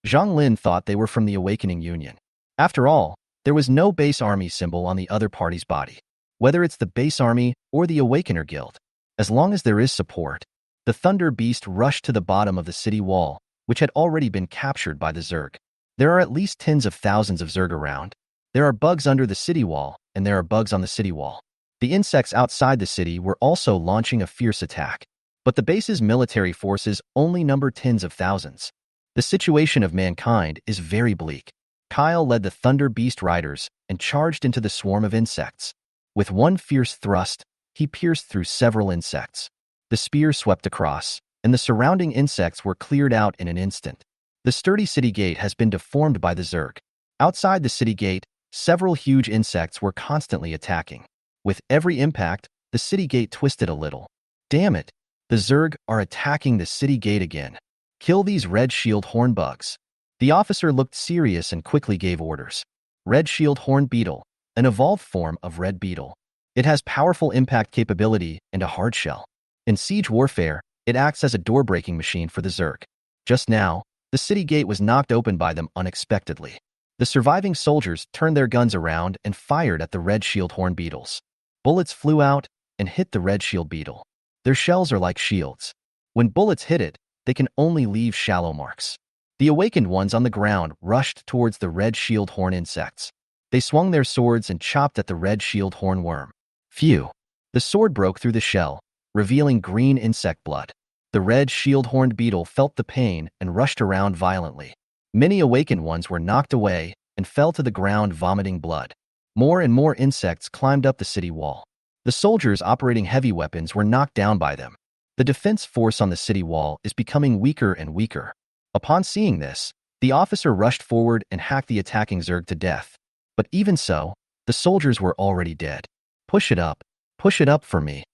A: Zhang Lin thought they were from the Awakening Union. After all, there was no base army symbol on the other party's body. Whether it's the base army or the Awakener Guild, as long as there is support. The Thunder Beast rushed to the bottom of the city wall, which had already been captured by the Zerg. There are at least tens of thousands of Zerg around. There are bugs under the city wall, and there are bugs on the city wall. The insects outside the city were also launching a fierce attack. But the base's military forces only number tens of thousands. The situation of mankind is very bleak. Kyle led the Thunder Beast riders and charged into the swarm of insects. With one fierce thrust, he pierced through several insects. The spear swept across, and the surrounding insects were cleared out in an instant. The sturdy city gate has been deformed by the Zerg. Outside the city gate, several huge insects were constantly attacking. With every impact, the city gate twisted a little. Damn it! The Zerg are attacking the city gate again. Kill these red shield horn bugs. The officer looked serious and quickly gave orders. Red shield horn beetle, an evolved form of red beetle. It has powerful impact capability and a hard shell. In siege warfare, it acts as a door-breaking machine for the Zerg. Just now, the city gate was knocked open by them unexpectedly. The surviving soldiers turned their guns around and fired at the red shield horn beetles. Bullets flew out and hit the red shield beetle. Their shells are like shields. When bullets hit it, they can only leave shallow marks. The awakened ones on the ground rushed towards the red shield horn insects. They swung their swords and chopped at the red shield horn worm. Phew! The sword broke through the shell, revealing green insect blood. The red shield-horned beetle felt the pain and rushed around violently. Many awakened ones were knocked away and fell to the ground vomiting blood. More and more insects climbed up the city wall. The soldiers operating heavy weapons were knocked down by them. The defense force on the city wall is becoming weaker and weaker. Upon seeing this, the officer rushed forward and hacked the attacking Zerg to death. But even so, the soldiers were already dead. Push it up for me.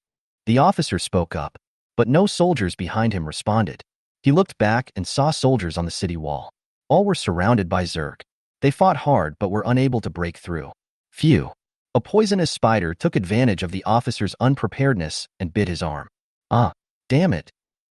A: The officer spoke up, but no soldiers behind him responded. He looked back and saw soldiers on the city wall. All were surrounded by Zerg. They fought hard but were unable to break through. Phew! A poisonous spider took advantage of the officer's unpreparedness and bit his arm. Ah, damn it!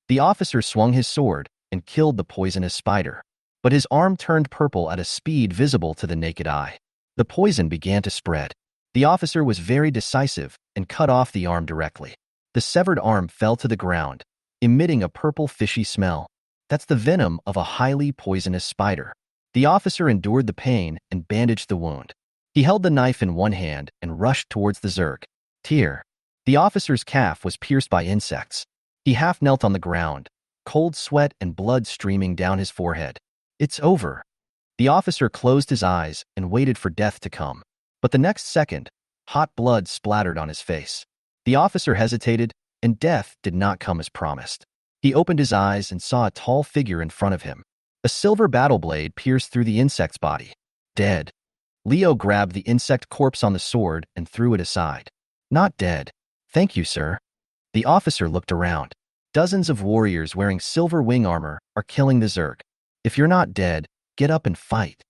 A: The officer swung his sword and killed the poisonous spider. But his arm turned purple at a speed visible to the naked eye. The poison began to spread. The officer was very decisive and cut off the arm directly. The severed arm fell to the ground, emitting a purple fishy smell. That's the venom of a highly poisonous spider. The officer endured the pain and bandaged the wound. He held the knife in one hand and rushed towards the Zerg. Tyr, The officer's calf was pierced by insects. He half knelt on the ground, cold sweat and blood streaming down his forehead. It's over. The officer closed his eyes and waited for death to come. But the next second, hot blood splattered on his face. The officer hesitated, and death did not come as promised. He opened his eyes and saw a tall figure in front of him. A silver battle blade pierced through the insect's body. Dead. Leo grabbed the insect corpse on the sword and threw it aside. Not dead. Thank you, sir. The officer looked around. Dozens of warriors wearing silver wing armor are killing the Zerg. If you're not dead, get up and fight.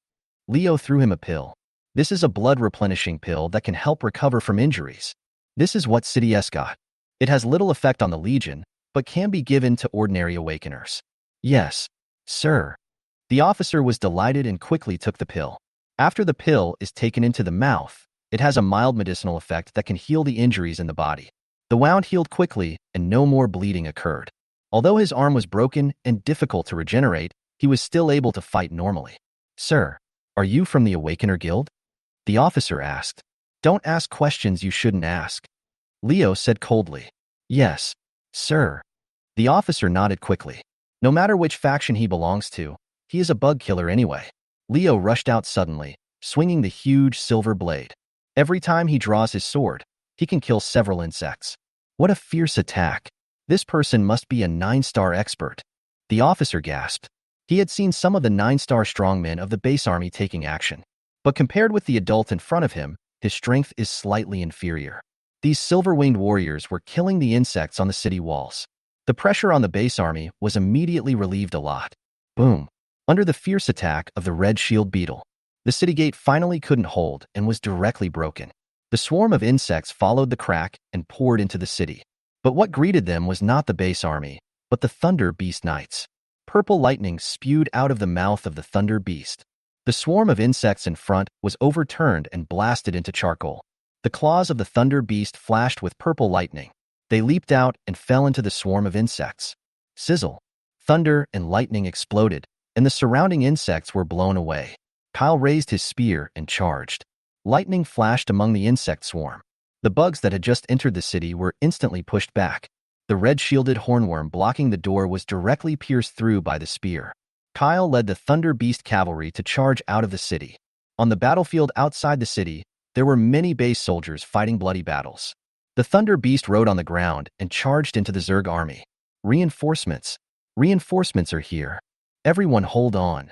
A: Leo threw him a pill. This is a blood-replenishing pill that can help recover from injuries. This is what City S got. It has little effect on the Legion, but can be given to ordinary awakeners. Yes, sir. The officer was delighted and quickly took the pill. After the pill is taken into the mouth, it has a mild medicinal effect that can heal the injuries in the body. The wound healed quickly and no more bleeding occurred. Although his arm was broken and difficult to regenerate, he was still able to fight normally. Sir, are you from the Awakener Guild? The officer asked. Don't ask questions you shouldn't ask. Leo said coldly. Yes, sir. The officer nodded quickly. No matter which faction he belongs to, he is a bug killer anyway. Leo rushed out suddenly, swinging the huge silver blade. Every time he draws his sword, he can kill several insects. What a fierce attack. This person must be a 9-star expert. The officer gasped. He had seen some of the 9-star strongmen of the base army taking action. But compared with the adult in front of him, his strength is slightly inferior. These silver-winged warriors were killing the insects on the city walls. The pressure on the base army was immediately relieved a lot. Boom. Under the fierce attack of the red shield beetle, the city gate finally couldn't hold and was directly broken. The swarm of insects followed the crack and poured into the city. But what greeted them was not the base army, but the Thunder Beast Knights. Purple lightning spewed out of the mouth of the Thunder Beast. The swarm of insects in front was overturned and blasted into charcoal. The claws of the Thunder Beast flashed with purple lightning. They leaped out and fell into the swarm of insects. Sizzle. Thunder and lightning exploded, and the surrounding insects were blown away. Kyle raised his spear and charged. Lightning flashed among the insect swarm. The bugs that had just entered the city were instantly pushed back. The red-shielded hornworm blocking the door was directly pierced through by the spear. Kyle led the Thunder Beast cavalry to charge out of the city. On the battlefield outside the city, there were many base soldiers fighting bloody battles. The Thunder Beast rode on the ground and charged into the Zerg army. Reinforcements. Reinforcements are here. Everyone hold on.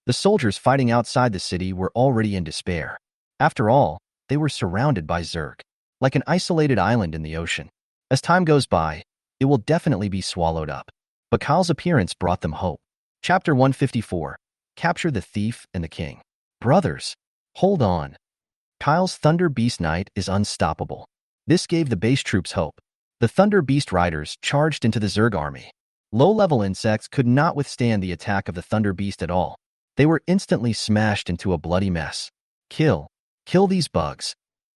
A: The soldiers fighting outside the city were already in despair. After all, they were surrounded by Zerg, like an isolated island in the ocean. As time goes by, it will definitely be swallowed up. But Kyle's appearance brought them hope. Chapter 154. Capture the Thief and the King. Brothers, hold on. Kyle's Thunder Beast Knight is unstoppable. This gave the base troops hope. The Thunder Beast Riders charged into the Zerg army. Low-level insects could not withstand the attack of the Thunder Beast at all. They were instantly smashed into a bloody mess. Kill. Kill these bugs.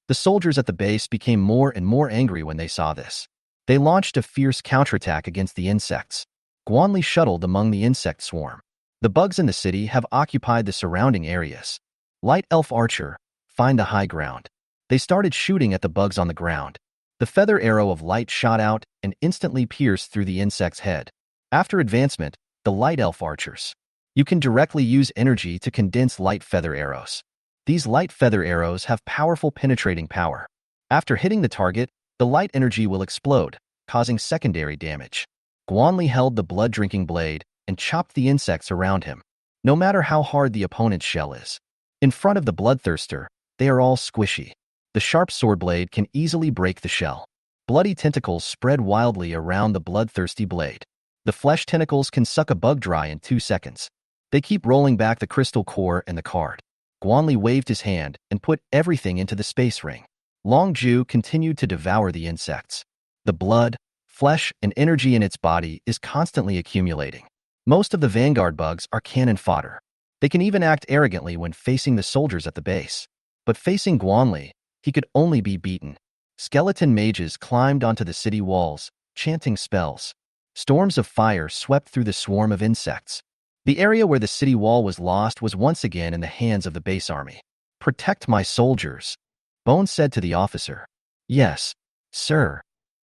A: The soldiers at the base became more and more angry when they saw this. They launched a fierce counterattack against the insects. Guanli shuttled among the insect swarm. The bugs in the city have occupied the surrounding areas. Light Elf Archer, find the high ground. They started shooting at the bugs on the ground. The feather arrow of light shot out and instantly pierced through the insect's head. After advancement, the Light Elf Archers. You can directly use energy to condense light feather arrows. These light feather arrows have powerful penetrating power. After hitting the target, the light energy will explode, causing secondary damage. Guanli held the blood-drinking blade and chopped the insects around him. No matter how hard the opponent's shell is, in front of the bloodthirster, they are all squishy. The sharp sword blade can easily break the shell. Bloody tentacles spread wildly around the bloodthirsty blade. The flesh tentacles can suck a bug dry in 2 seconds. They keep rolling back the crystal core and the card. Guanli waved his hand and put everything into the space ring. Long Ju continued to devour the insects. The blood, flesh, and energy in its body is constantly accumulating. Most of the vanguard bugs are cannon fodder. They can even act arrogantly when facing the soldiers at the base. But facing Guanli, he could only be beaten. Skeleton mages climbed onto the city walls, chanting spells. Storms of fire swept through the swarm of insects. The area where the city wall was lost was once again in the hands of the base army. Protect my soldiers, Bone said to the officer. Yes, sir.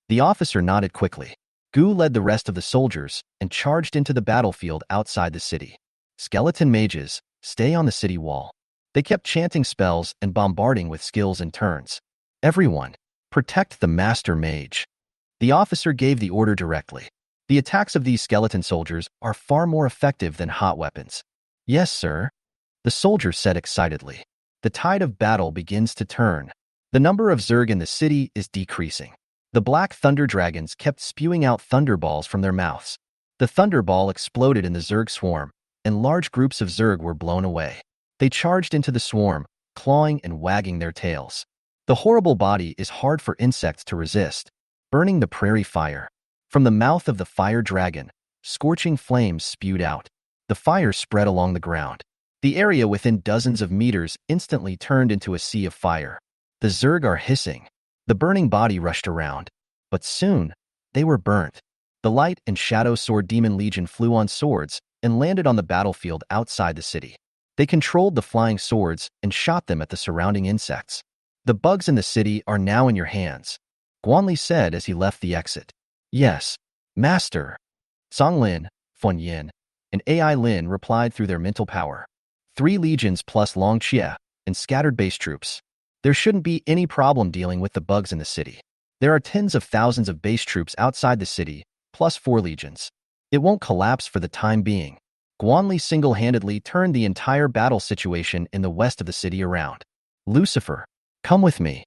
A: The officer nodded quickly. Gu led the rest of the soldiers and charged into the battlefield outside the city. Skeleton mages, stay on the city wall. They kept chanting spells and bombarding with skills in turns. Everyone, protect the master mage. The officer gave the order directly. The attacks of these skeleton soldiers are far more effective than hot weapons. Yes, sir, the soldier said excitedly. The tide of battle begins to turn. The number of Zerg in the city is decreasing. The black thunder dragons kept spewing out thunderballs from their mouths. The thunderball exploded in the Zerg swarm, and large groups of Zerg were blown away. They charged into the swarm, clawing and wagging their tails. The horrible body is hard for insects to resist, burning the prairie fire. From the mouth of the fire dragon, scorching flames spewed out. The fire spread along the ground. The area within dozens of meters instantly turned into a sea of fire. The Zerg are hissing. The burning body rushed around. But soon, they were burnt. The Light and Shadow Sword Demon Legion flew on swords and landed on the battlefield outside the city. They controlled the flying swords and shot them at the surrounding insects. The bugs in the city are now in your hands, Guanli said as he left the exit. Yes, Master. Song Lin, Fun Yin, and AI Lin replied through their mental power. 3 legions plus Long Xie and scattered base troops. There shouldn't be any problem dealing with the bugs in the city. There are tens of thousands of base troops outside the city, plus 4 legions. It won't collapse for the time being. Guanli single-handedly turned the entire battle situation in the west of the city around. Lucifer, come with me.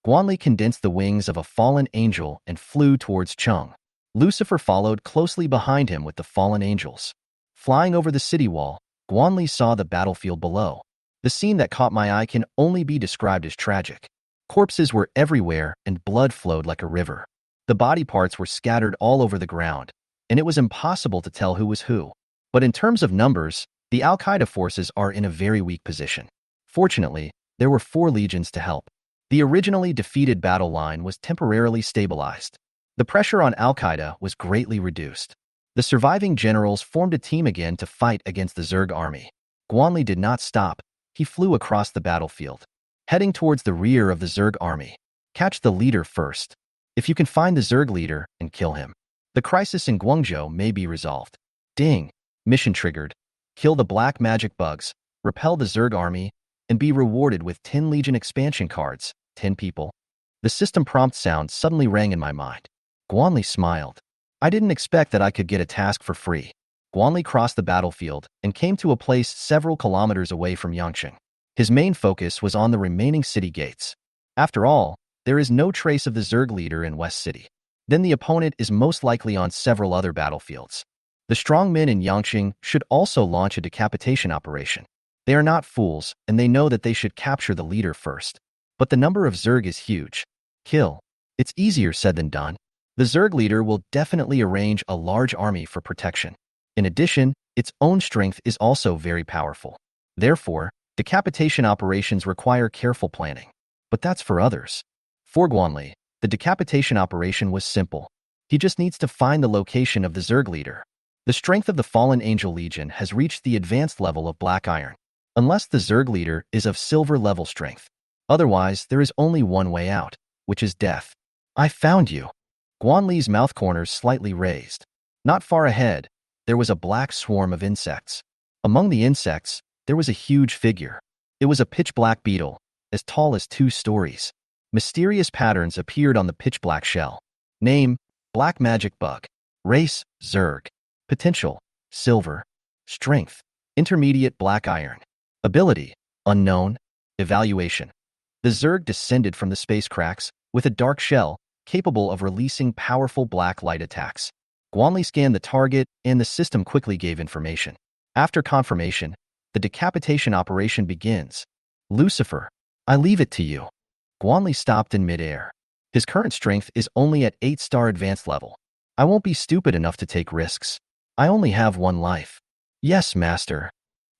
A: Guanli condensed the wings of a fallen angel and flew towards Chung. Lucifer followed closely behind him with the fallen angels. Flying over the city wall, Guanli saw the battlefield below. The scene that caught my eye can only be described as tragic. Corpses were everywhere and blood flowed like a river. The body parts were scattered all over the ground, and it was impossible to tell who was who. But in terms of numbers, the Al-Qaeda forces are in a very weak position. Fortunately, there were 4 legions to help. The originally defeated battle line was temporarily stabilized. The pressure on Al-Qaeda was greatly reduced. The surviving generals formed a team again to fight against the Zerg army. Guanli did not stop. He flew across the battlefield, heading towards the rear of the Zerg army. Catch the leader first. If you can find the Zerg leader and kill him, the crisis in Guangzhou may be resolved. Ding. Mission triggered. Kill the black magic bugs, repel the Zerg army, and be rewarded with 10 Legion expansion cards, 10 people. The system prompt sound suddenly rang in my mind. Guanli smiled. I didn't expect that I could get a task for free. Guanli crossed the battlefield and came to a place several kilometers away from Yangcheng. His main focus was on the remaining city gates. After all, there is no trace of the Zerg leader in West City. Then the opponent is most likely on several other battlefields. The strong men in Yangcheng should also launch a decapitation operation. They are not fools, and they know that they should capture the leader first. But the number of Zerg is huge. Kill. It's easier said than done. The Zerg leader will definitely arrange a large army for protection. In addition, its own strength is also very powerful. Therefore, decapitation operations require careful planning. But that's for others. For Guanli, the decapitation operation was simple. He just needs to find the location of the Zerg leader. The strength of the Fallen Angel Legion has reached the advanced level of Black Iron, unless the Zerg leader is of Silver level strength. Otherwise, there is only one way out, which is death. I found you. Guanli's mouth corners slightly raised. Not far ahead, there was a black swarm of insects. Among the insects, there was a huge figure. It was a pitch-black beetle, as tall as 2 stories. Mysterious patterns appeared on the pitch-black shell. Name, Black Magic Bug. Race, Zerg. Potential, Silver. Strength, Intermediate Black Iron. Ability, Unknown. Evaluation. The Zerg descended from the space cracks with a dark shell capable of releasing powerful black light attacks. Guanli scanned the target and the system quickly gave information. After confirmation, the decapitation operation begins. Lucifer, I leave it to you. Guanli stopped in midair. His current strength is only at 8-star advanced level. I won't be stupid enough to take risks. I only have 1 life. Yes, Master.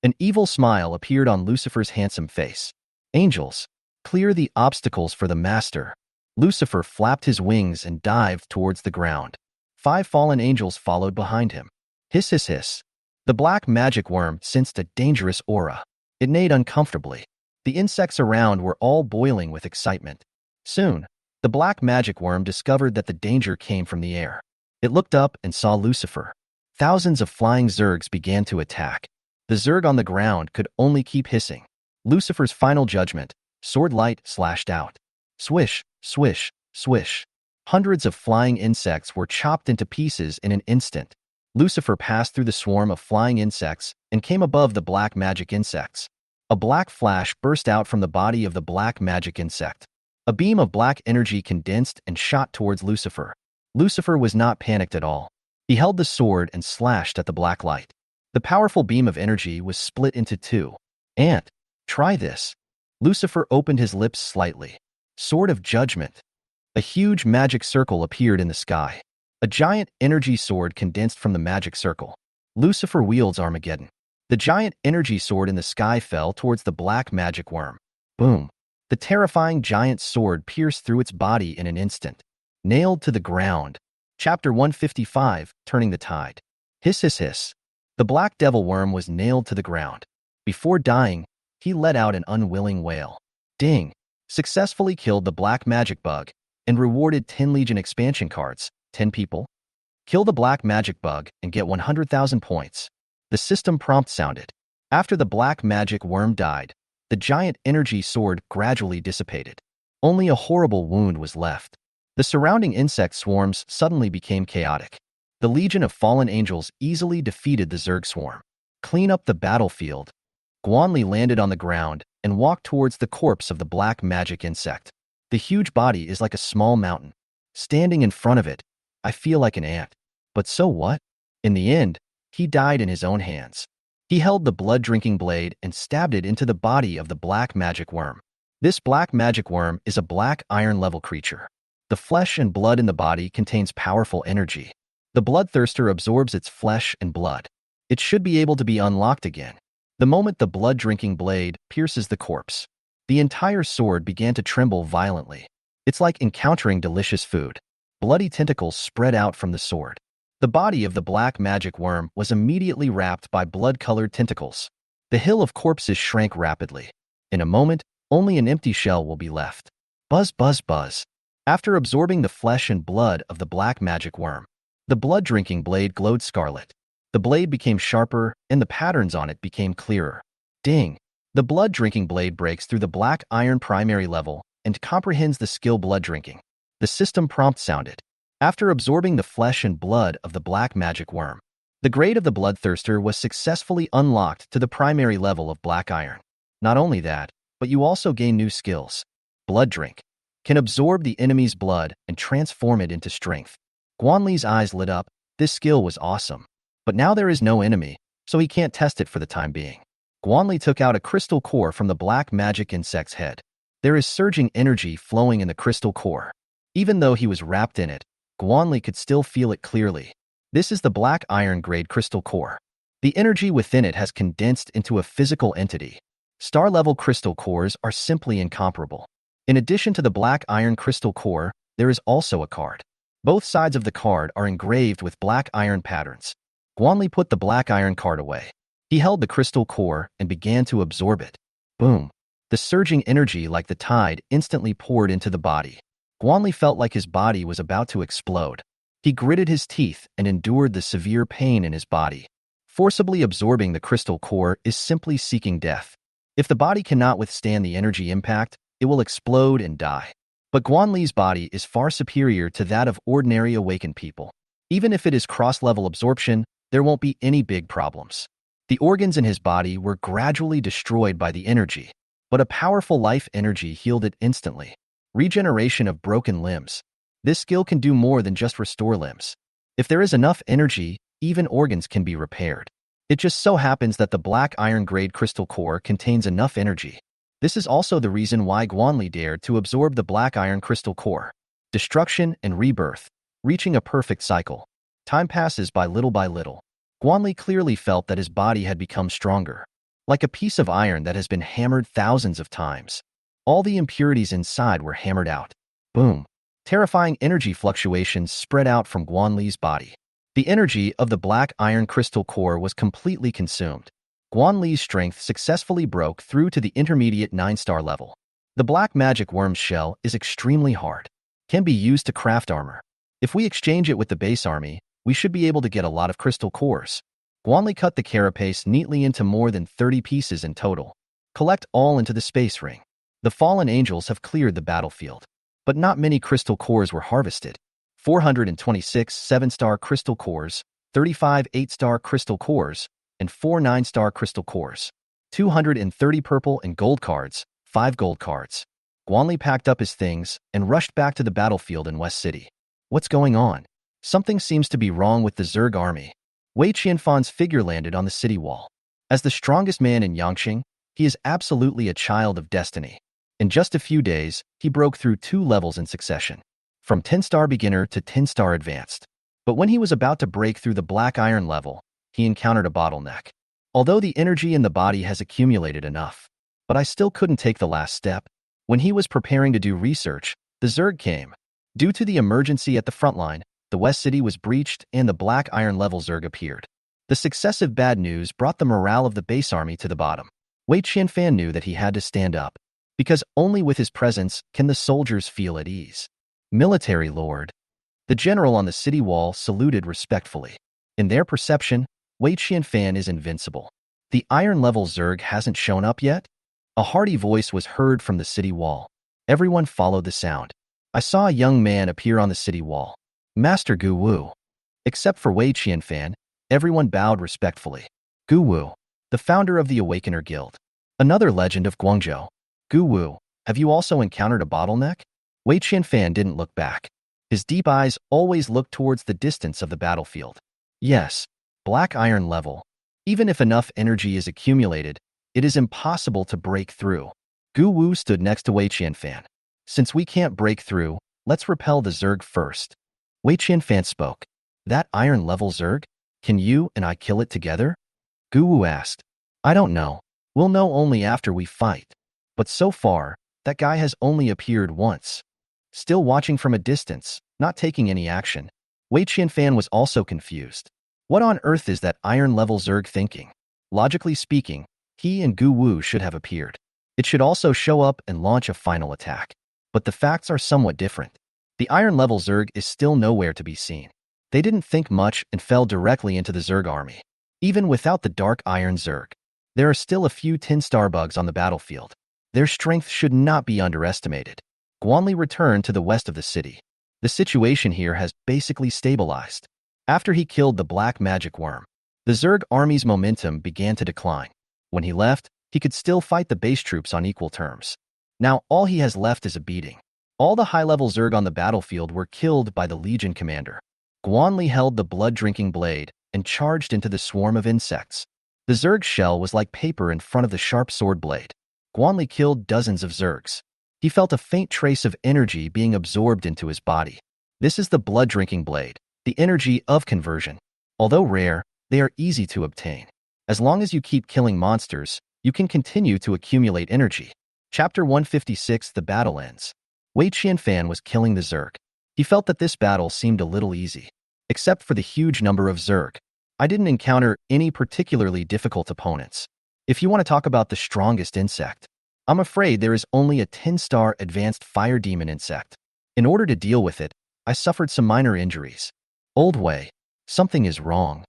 A: An evil smile appeared on Lucifer's handsome face. Angels, clear the obstacles for the Master. Lucifer flapped his wings and dived towards the ground. 5 fallen angels followed behind him. Hiss, hiss, hiss. The black magic worm sensed a dangerous aura. It neighed uncomfortably. The insects around were all boiling with excitement. Soon, the The black magic worm discovered that the danger came from the air. It looked up and saw Lucifer. Thousands of flying Zergs began to attack. The Zerg on the ground could only keep hissing. Lucifer's final judgment, sword light slashed out. Swish, swish, swish. Hundreds of flying insects were chopped into pieces in an instant. Lucifer passed through the swarm of flying insects and came above the black magic insects. A black flash burst out from the body of the black magic insect. A beam of black energy condensed and shot towards Lucifer. Lucifer was not panicked at all. He held the sword and slashed at the black light. The powerful beam of energy was split into two. And, try this. Lucifer opened his lips slightly. Sword of Judgment. A huge magic circle appeared in the sky. A giant energy sword condensed from the magic circle. Lucifer wields Armageddon. The giant energy sword in the sky fell towards the black magic worm. Boom. The terrifying giant sword pierced through its body in an instant. Nailed to the ground. Chapter 155, Turning the Tide. Hiss, hiss, hiss. The black devil worm was nailed to the ground. Before dying, he let out an unwilling wail. Ding. Successfully killed the black magic bug and rewarded 10 Legion expansion cards. 10 people. Kill the black magic bug and get 100,000 points. The system prompt sounded. After the black magic worm died, the giant energy sword gradually dissipated. Only a horrible wound was left. The surrounding insect swarms suddenly became chaotic. The Legion of Fallen Angels easily defeated the Zerg swarm. Clean up the battlefield. Guanli landed on the ground and walked towards the corpse of the black magic insect. The huge body is like a small mountain. Standing in front of it, I feel like an ant. But so what? In the end, he died in his own hands. He held the blood-drinking blade and stabbed it into the body of the black magic worm. This black magic worm is a black iron-level creature. The flesh and blood in the body contains powerful energy. The bloodthirster absorbs its flesh and blood. It should be able to be unlocked again. The moment the blood-drinking blade pierces the corpse, the entire sword began to tremble violently. It's like encountering delicious food. Bloody tentacles spread out from the sword. The body of the black magic worm was immediately wrapped by blood-colored tentacles. The hill of corpses shrank rapidly. In a moment, only an empty shell will be left. Buzz, buzz, buzz. After absorbing the flesh and blood of the black magic worm, the blood-drinking blade glowed scarlet. The blade became sharper, and the patterns on it became clearer. Ding! The blood-drinking blade breaks through the black iron primary level and comprehends the skill blood-drinking. The system prompt sounded. After absorbing the flesh and blood of the black magic worm, the grade of the bloodthirster was successfully unlocked to the primary level of black iron. Not only that, but you also gain new skills. Blood Drink can absorb the enemy's blood and transform it into strength. Guanli's eyes lit up. This skill was awesome. But now there is no enemy, so he can't test it for the time being. Guanli took out a crystal core from the black magic insect's head. There is surging energy flowing in the crystal core. Even though he was wrapped in it, Guanli could still feel it clearly. This is the black iron grade crystal core. The energy within it has condensed into a physical entity. Star-level crystal cores are simply incomparable. In addition to the black iron crystal core, there is also a card. Both sides of the card are engraved with black iron patterns. Guanli put the black iron card away. He held the crystal core and began to absorb it. Boom! The surging energy like the tide instantly poured into the body. Guanli felt like his body was about to explode. He gritted his teeth and endured the severe pain in his body. Forcibly absorbing the crystal core is simply seeking death. If the body cannot withstand the energy impact, it will explode and die. But Guanli's body is far superior to that of ordinary awakened people. Even if it is cross-level absorption, there won't be any big problems. The organs in his body were gradually destroyed by the energy, but a powerful life energy healed it instantly. Regeneration of broken limbs. This skill can do more than just restore limbs. If there is enough energy, even organs can be repaired. It just so happens that the black iron grade crystal core contains enough energy. This is also the reason why Guanli dared to absorb the black iron crystal core. Destruction and rebirth, reaching a perfect cycle. Time passes by little. Guanli clearly felt that his body had become stronger. Like a piece of iron that has been hammered thousands of times. All the impurities inside were hammered out. Boom. Terrifying energy fluctuations spread out from Guanli's body. The energy of the black iron crystal core was completely consumed. Guanli's strength successfully broke through to the intermediate 9-star level. The black magic worm's shell is extremely hard. can be used to craft armor. If we exchange it with the base army, we should be able to get a lot of crystal cores. Guanli cut the carapace neatly into more than 30 pieces in total. Collect all into the space ring. The fallen angels have cleared the battlefield, but not many crystal cores were harvested. 426 7-star crystal cores, 35 8-star crystal cores, and 4 9-star crystal cores. 230 purple and gold cards, 5 gold cards. Guanli packed up his things and rushed back to the battlefield in West City. What's going on? Something seems to be wrong with the Zerg army. Wei Qianfan's figure landed on the city wall. As the strongest man in Yangqing, he is absolutely a child of destiny. In just a few days, he broke through 2 levels in succession, from 10-star beginner to 10-star advanced. But when he was about to break through the black iron level, he encountered a bottleneck. Although the energy in the body has accumulated enough, but I still couldn't take the last step. When he was preparing to do research, the Zerg came. Due to the emergency at the front line, the West City was breached and the black iron level Zerg appeared. The successive bad news brought the morale of the base army to the bottom. Wei Qianfan knew that he had to stand up, because only with his presence can the soldiers feel at ease. Military Lord. The general on the city wall saluted respectfully. In their perception, Wei Qianfan is invincible. The iron level Zerg hasn't shown up yet? A hearty voice was heard from the city wall. Everyone followed the sound. I saw a young man appear on the city wall. Master Gu Wu. Except for Wei Qianfan, everyone bowed respectfully. Gu Wu, the founder of the Awakener Guild. Another legend of Guangzhou. Gu Wu, have you also encountered a bottleneck? Wei Qianfan didn't look back. His deep eyes always looked towards the distance of the battlefield. Yes, black iron level. Even if enough energy is accumulated, it is impossible to break through. Gu Wu stood next to Wei Qianfan. Since we can't break through, let's repel the Zerg first. Wei Qianfan spoke. That iron level Zerg? Can you and I kill it together? Gu Wu asked. I don't know. We'll know only after we fight. But so far, that guy has only appeared once. Still watching from a distance, not taking any action. Wei Qianfan was also confused. What on earth is that iron level Zerg thinking? Logically speaking, he and Gu Wu should have appeared. It should also show up and launch a final attack. But the facts are somewhat different. The iron level Zerg is still nowhere to be seen. They didn't think much and fell directly into the Zerg army. Even without the dark iron Zerg, there are still a few 10-star bugs on the battlefield. Their strength should not be underestimated. Guanli returned to the west of the city. The situation here has basically stabilized. After he killed the black magic worm, the Zerg army's momentum began to decline. When he left, he could still fight the base troops on equal terms. Now all he has left is a beating. All the high-level Zerg on the battlefield were killed by the Legion commander. Guanli held the blood-drinking blade and charged into the swarm of insects. The Zerg shell was like paper in front of the sharp sword blade. Guanli killed dozens of Zergs. He felt a faint trace of energy being absorbed into his body. This is the blood-drinking blade, the energy of conversion. Although rare, they are easy to obtain. As long as you keep killing monsters, you can continue to accumulate energy. Chapter 156, The Battle Ends. Wei Qianfan was killing the Zerg. He felt that this battle seemed a little easy. Except for the huge number of Zerg, I didn't encounter any particularly difficult opponents. If you want to talk about the strongest insect, I'm afraid there is only a 10-star advanced fire demon insect. In order to deal with it, I suffered some minor injuries. Old Wei, something is wrong.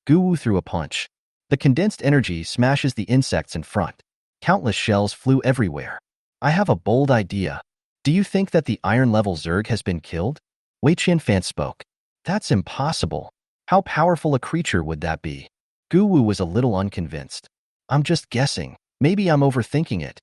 A: Gu Wu threw a punch. The condensed energy smashes the insects in front. Countless shells flew everywhere. I have a bold idea. Do you think that the iron-level Zerg has been killed? Wei Qianfan spoke. That's impossible. How powerful a creature would that be? Gu Wu was a little unconvinced. I'm just guessing. Maybe I'm overthinking it.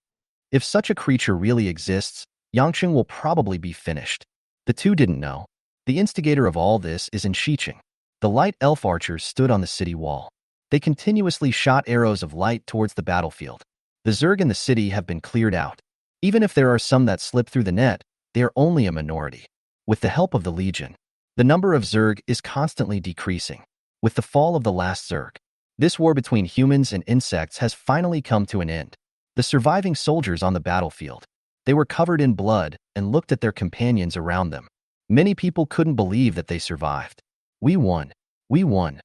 A: If such a creature really exists, Yangqing will probably be finished. The two didn't know. The instigator of all this is in Xiqing. The light elf archers stood on the city wall. They continuously shot arrows of light towards the battlefield. The Zerg in the city have been cleared out. Even if there are some that slip through the net, they are only a minority. With the help of the Legion, the number of Zerg is constantly decreasing. With the fall of the last Zerg, this war between humans and insects has finally come to an end. The surviving soldiers on the battlefield, they were covered in blood and looked at their companions around them. Many people couldn't believe that they survived. We won. We won.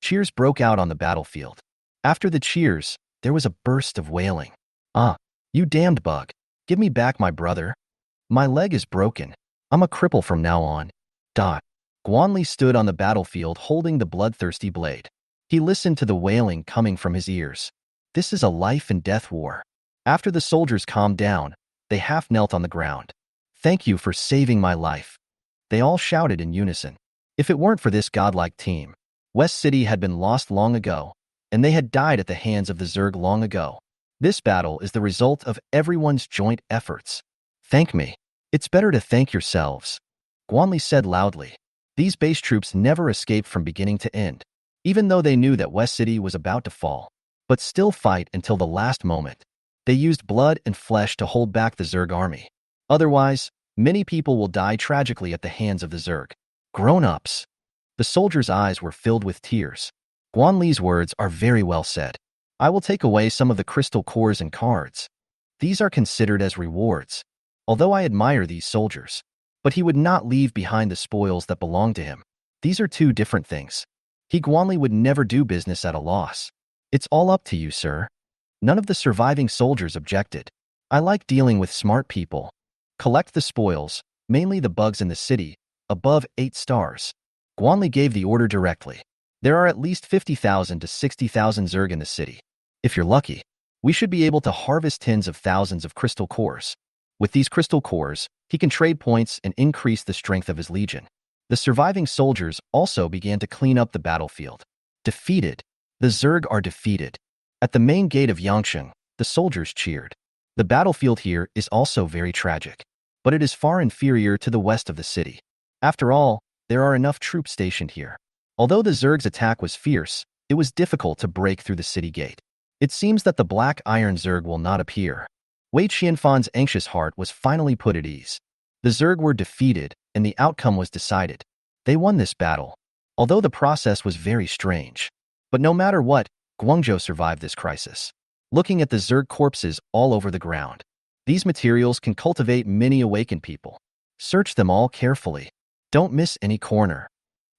A: Cheers broke out on the battlefield. After the cheers, there was a burst of wailing. Ah, you damned bug. Give me back my brother. My leg is broken. I'm a cripple from now on. Dot. Guanli stood on the battlefield holding the bloodthirsty blade. He listened to the wailing coming from his ears. This is a life and death war. After the soldiers calmed down, they half knelt on the ground. Thank you for saving my life. They all shouted in unison. If it weren't for this godlike team, West City had been lost long ago, and they had died at the hands of the Zerg long ago. This battle is the result of everyone's joint efforts. Thank me. It's better to thank yourselves. Guanli said loudly. These base troops never escaped from beginning to end, even though they knew that West City was about to fall, but still fight until the last moment. They used blood and flesh to hold back the Zerg army. Otherwise, many people will die tragically at the hands of the Zerg. Grown-ups. The soldiers' eyes were filled with tears. Guanli's words are very well said. I will take away some of the crystal cores and cards. These are considered as rewards. Although I admire these soldiers, but he would not leave behind the spoils that belong to him. These are two different things. Guanli would never do business at a loss. It's all up to you, sir. None of the surviving soldiers objected. I like dealing with smart people. Collect the spoils, mainly the bugs in the city, above 8 stars. Guanli gave the order directly. There are at least 50,000 to 60,000 Zerg in the city. If you're lucky, we should be able to harvest tens of thousands of crystal cores. With these crystal cores, he can trade points and increase the strength of his legion. The surviving soldiers also began to clean up the battlefield. Defeated. The Zerg are defeated. At the main gate of Yangsheng, the soldiers cheered. The battlefield here is also very tragic, but it is far inferior to the west of the city. After all, there are enough troops stationed here. Although the Zerg's attack was fierce, it was difficult to break through the city gate. It seems that the Black Iron Zerg will not appear. Wei Qianfan's anxious heart was finally put at ease. The Zerg were defeated, and the outcome was decided. They won this battle, although the process was very strange. But no matter what, Guangzhou survived this crisis. Looking at the Zerg corpses all over the ground, these materials can cultivate many awakened people. Search them all carefully. Don't miss any corner.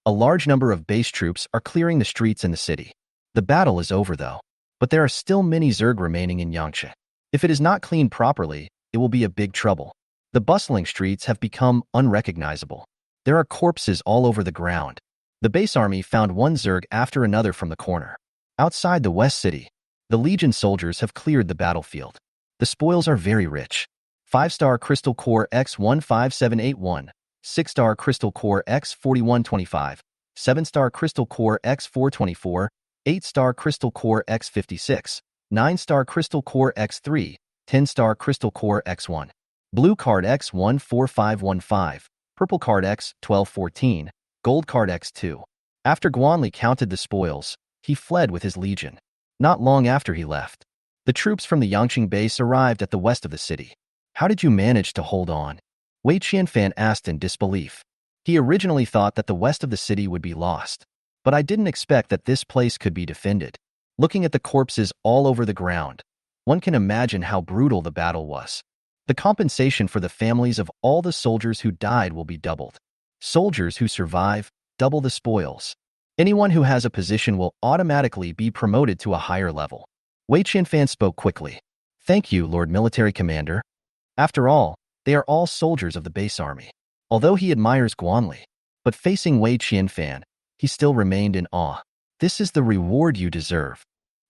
A: A large number of base troops are clearing the streets in the city. The battle is over though, but there are still many Zerg remaining in Yangtze. If it is not cleaned properly, it will be a big trouble. The bustling streets have become unrecognizable. There are corpses all over the ground. The base army found one Zerg after another from the corner. Outside the West City, the Legion soldiers have cleared the battlefield. The spoils are very rich. 5-star Crystal Core X15781, 6-star Crystal Core X4125, 7-star Crystal Core X424, 8-star Crystal Core X56, 9-star Crystal Core X3, 10-star Crystal Core X1. Blue card X14515, purple card X1214, gold card X2. After Guanli counted the spoils, he fled with his legion. Not long after he left, the troops from the Yangqing base arrived at the west of the city. How did you manage to hold on? Wei Qianfan asked in disbelief. He originally thought that the west of the city would be lost, but I didn't expect that this place could be defended. Looking at the corpses all over the ground, one can imagine how brutal the battle was. The compensation for the families of all the soldiers who died will be doubled. Soldiers who survive, double the spoils. Anyone who has a position will automatically be promoted to a higher level. Wei Qianfan spoke quickly. Thank you, Lord Military Commander. After all, they are all soldiers of the base army. Although he admires Guanli, but facing Wei Qianfan, he still remained in awe. This is the reward you deserve.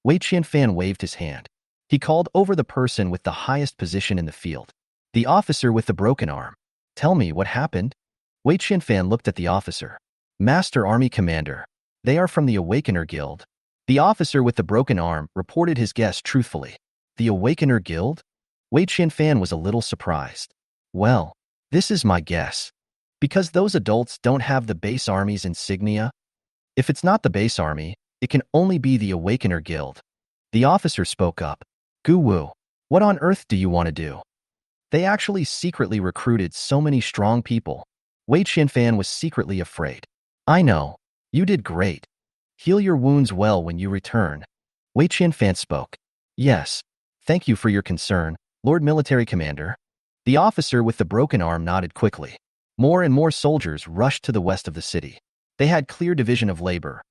A: Wei Qianfan waved his hand. He called over the person with the highest position in the field. The officer with the broken arm. Tell me what happened? Wei Qianfan looked at the officer. Master Army Commander. They are from the Awakener Guild. The officer with the broken arm reported his guess truthfully. The Awakener Guild? Wei Qianfan was a little surprised. Well, this is my guess. Because those adults don't have the base army's insignia? If it's not the base army, it can only be the Awakener Guild. The officer spoke up. Gu Wu, what on earth do you want to do? They actually secretly recruited so many strong people. Wei Qianfan was secretly afraid. I know. You did great. Heal your wounds well when you return. Wei Qianfan spoke. Yes. Thank you for your concern, Lord Military Commander. The officer with the broken arm nodded quickly. More and more soldiers rushed to the west of the city. They had clear division of labor,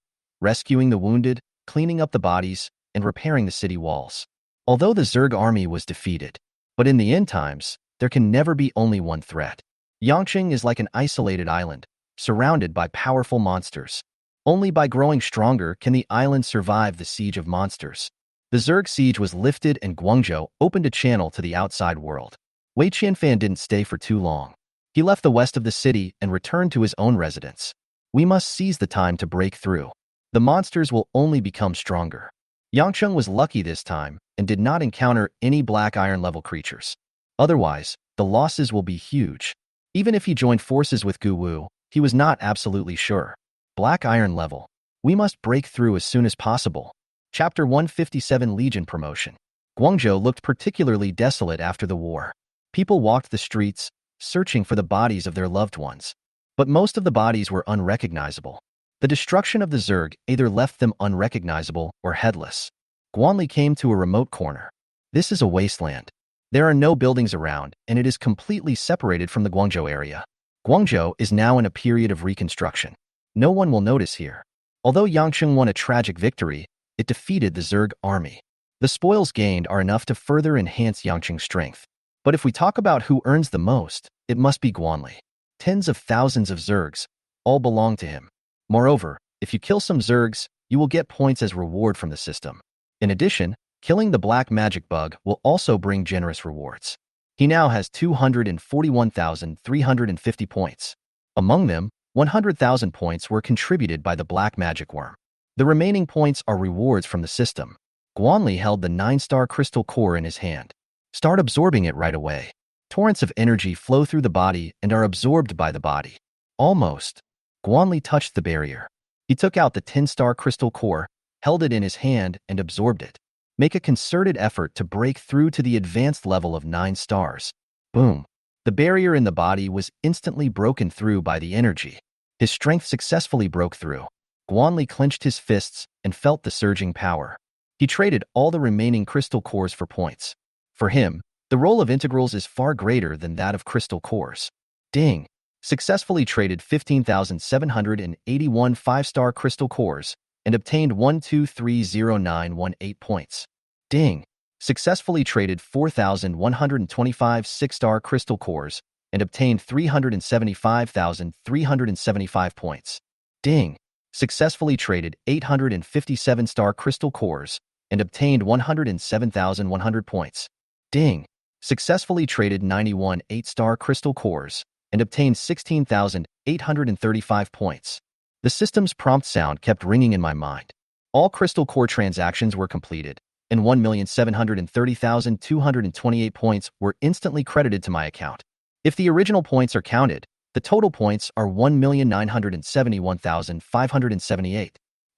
A: rescuing the wounded, cleaning up the bodies, and repairing the city walls. Although the Zerg army was defeated, but in the end times, there can never be only one threat. Yangqing is like an isolated island, surrounded by powerful monsters. Only by growing stronger can the island survive the siege of monsters. The Zerg siege was lifted and Guangzhou opened a channel to the outside world. Wei Qianfan didn't stay for too long. He left the west of the city and returned to his own residence. We must seize the time to break through. The monsters will only become stronger. Yangcheng was lucky this time and did not encounter any black iron level creatures. Otherwise, the losses will be huge. Even if he joined forces with Gu Wu, he was not absolutely sure. Black iron level. We must break through as soon as possible. Chapter 157 Legion Promotion. Guangzhou looked particularly desolate after the war. People walked the streets, searching for the bodies of their loved ones. But most of the bodies were unrecognizable. The destruction of the Zerg either left them unrecognizable or headless. Guanli came to a remote corner. This is a wasteland. There are no buildings around, and it is completely separated from the Guangzhou area. Guangzhou is now in a period of reconstruction. No one will notice here. Although Yangcheng won a tragic victory, it defeated the Zerg army. The spoils gained are enough to further enhance Yangcheng's strength. But if we talk about who earns the most, it must be Guanli. Tens of thousands of Zergs, all belong to him. Moreover, if you kill some Zergs, you will get points as reward from the system. In addition, killing the black magic bug will also bring generous rewards. He now has 241,350 points. Among them, 100,000 points were contributed by the black magic worm. The remaining points are rewards from the system. Guanli held the 9-star crystal core in his hand. Start absorbing it right away. Torrents of energy flow through the body and are absorbed by the body. Almost. Guanli touched the barrier. He took out the 10-star crystal core, held it in his hand, and absorbed it. Make a concerted effort to break through to the advanced level of 9 stars. Boom. The barrier in the body was instantly broken through by the energy. His strength successfully broke through. Guanli clenched his fists and felt the surging power. He traded all the remaining crystal cores for points. For him, the role of integrals is far greater than that of crystal cores. Ding! Successfully traded 15,781 5-star crystal cores and obtained 1230918 points. Ding! Successfully traded 4,125 6-star crystal cores and obtained 375,375 points. Ding! Successfully traded 857-star crystal cores and obtained 107,100 points. Ding! Successfully traded 91 8-star crystal cores and obtained 16,835 points. The system's prompt sound kept ringing in my mind. All crystal core transactions were completed, and 1,730,228 points were instantly credited to my account. If the original points are counted, the total points are 1,971,578.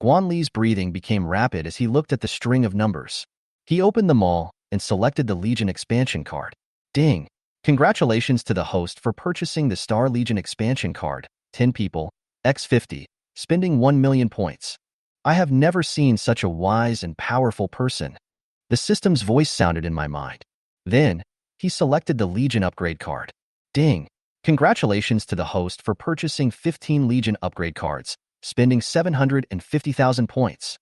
A: Guanli's breathing became rapid as he looked at the string of numbers. He opened them all and selected the Legion expansion card. Ding! Congratulations to the host for purchasing the Star Legion expansion card, 10 people, x50, spending 1 million points. I have never seen such a wise and powerful person. The system's voice sounded in my mind. Then, he selected the Legion upgrade card. Ding! Congratulations to the host for purchasing 15 Legion upgrade cards, spending 750,000 points.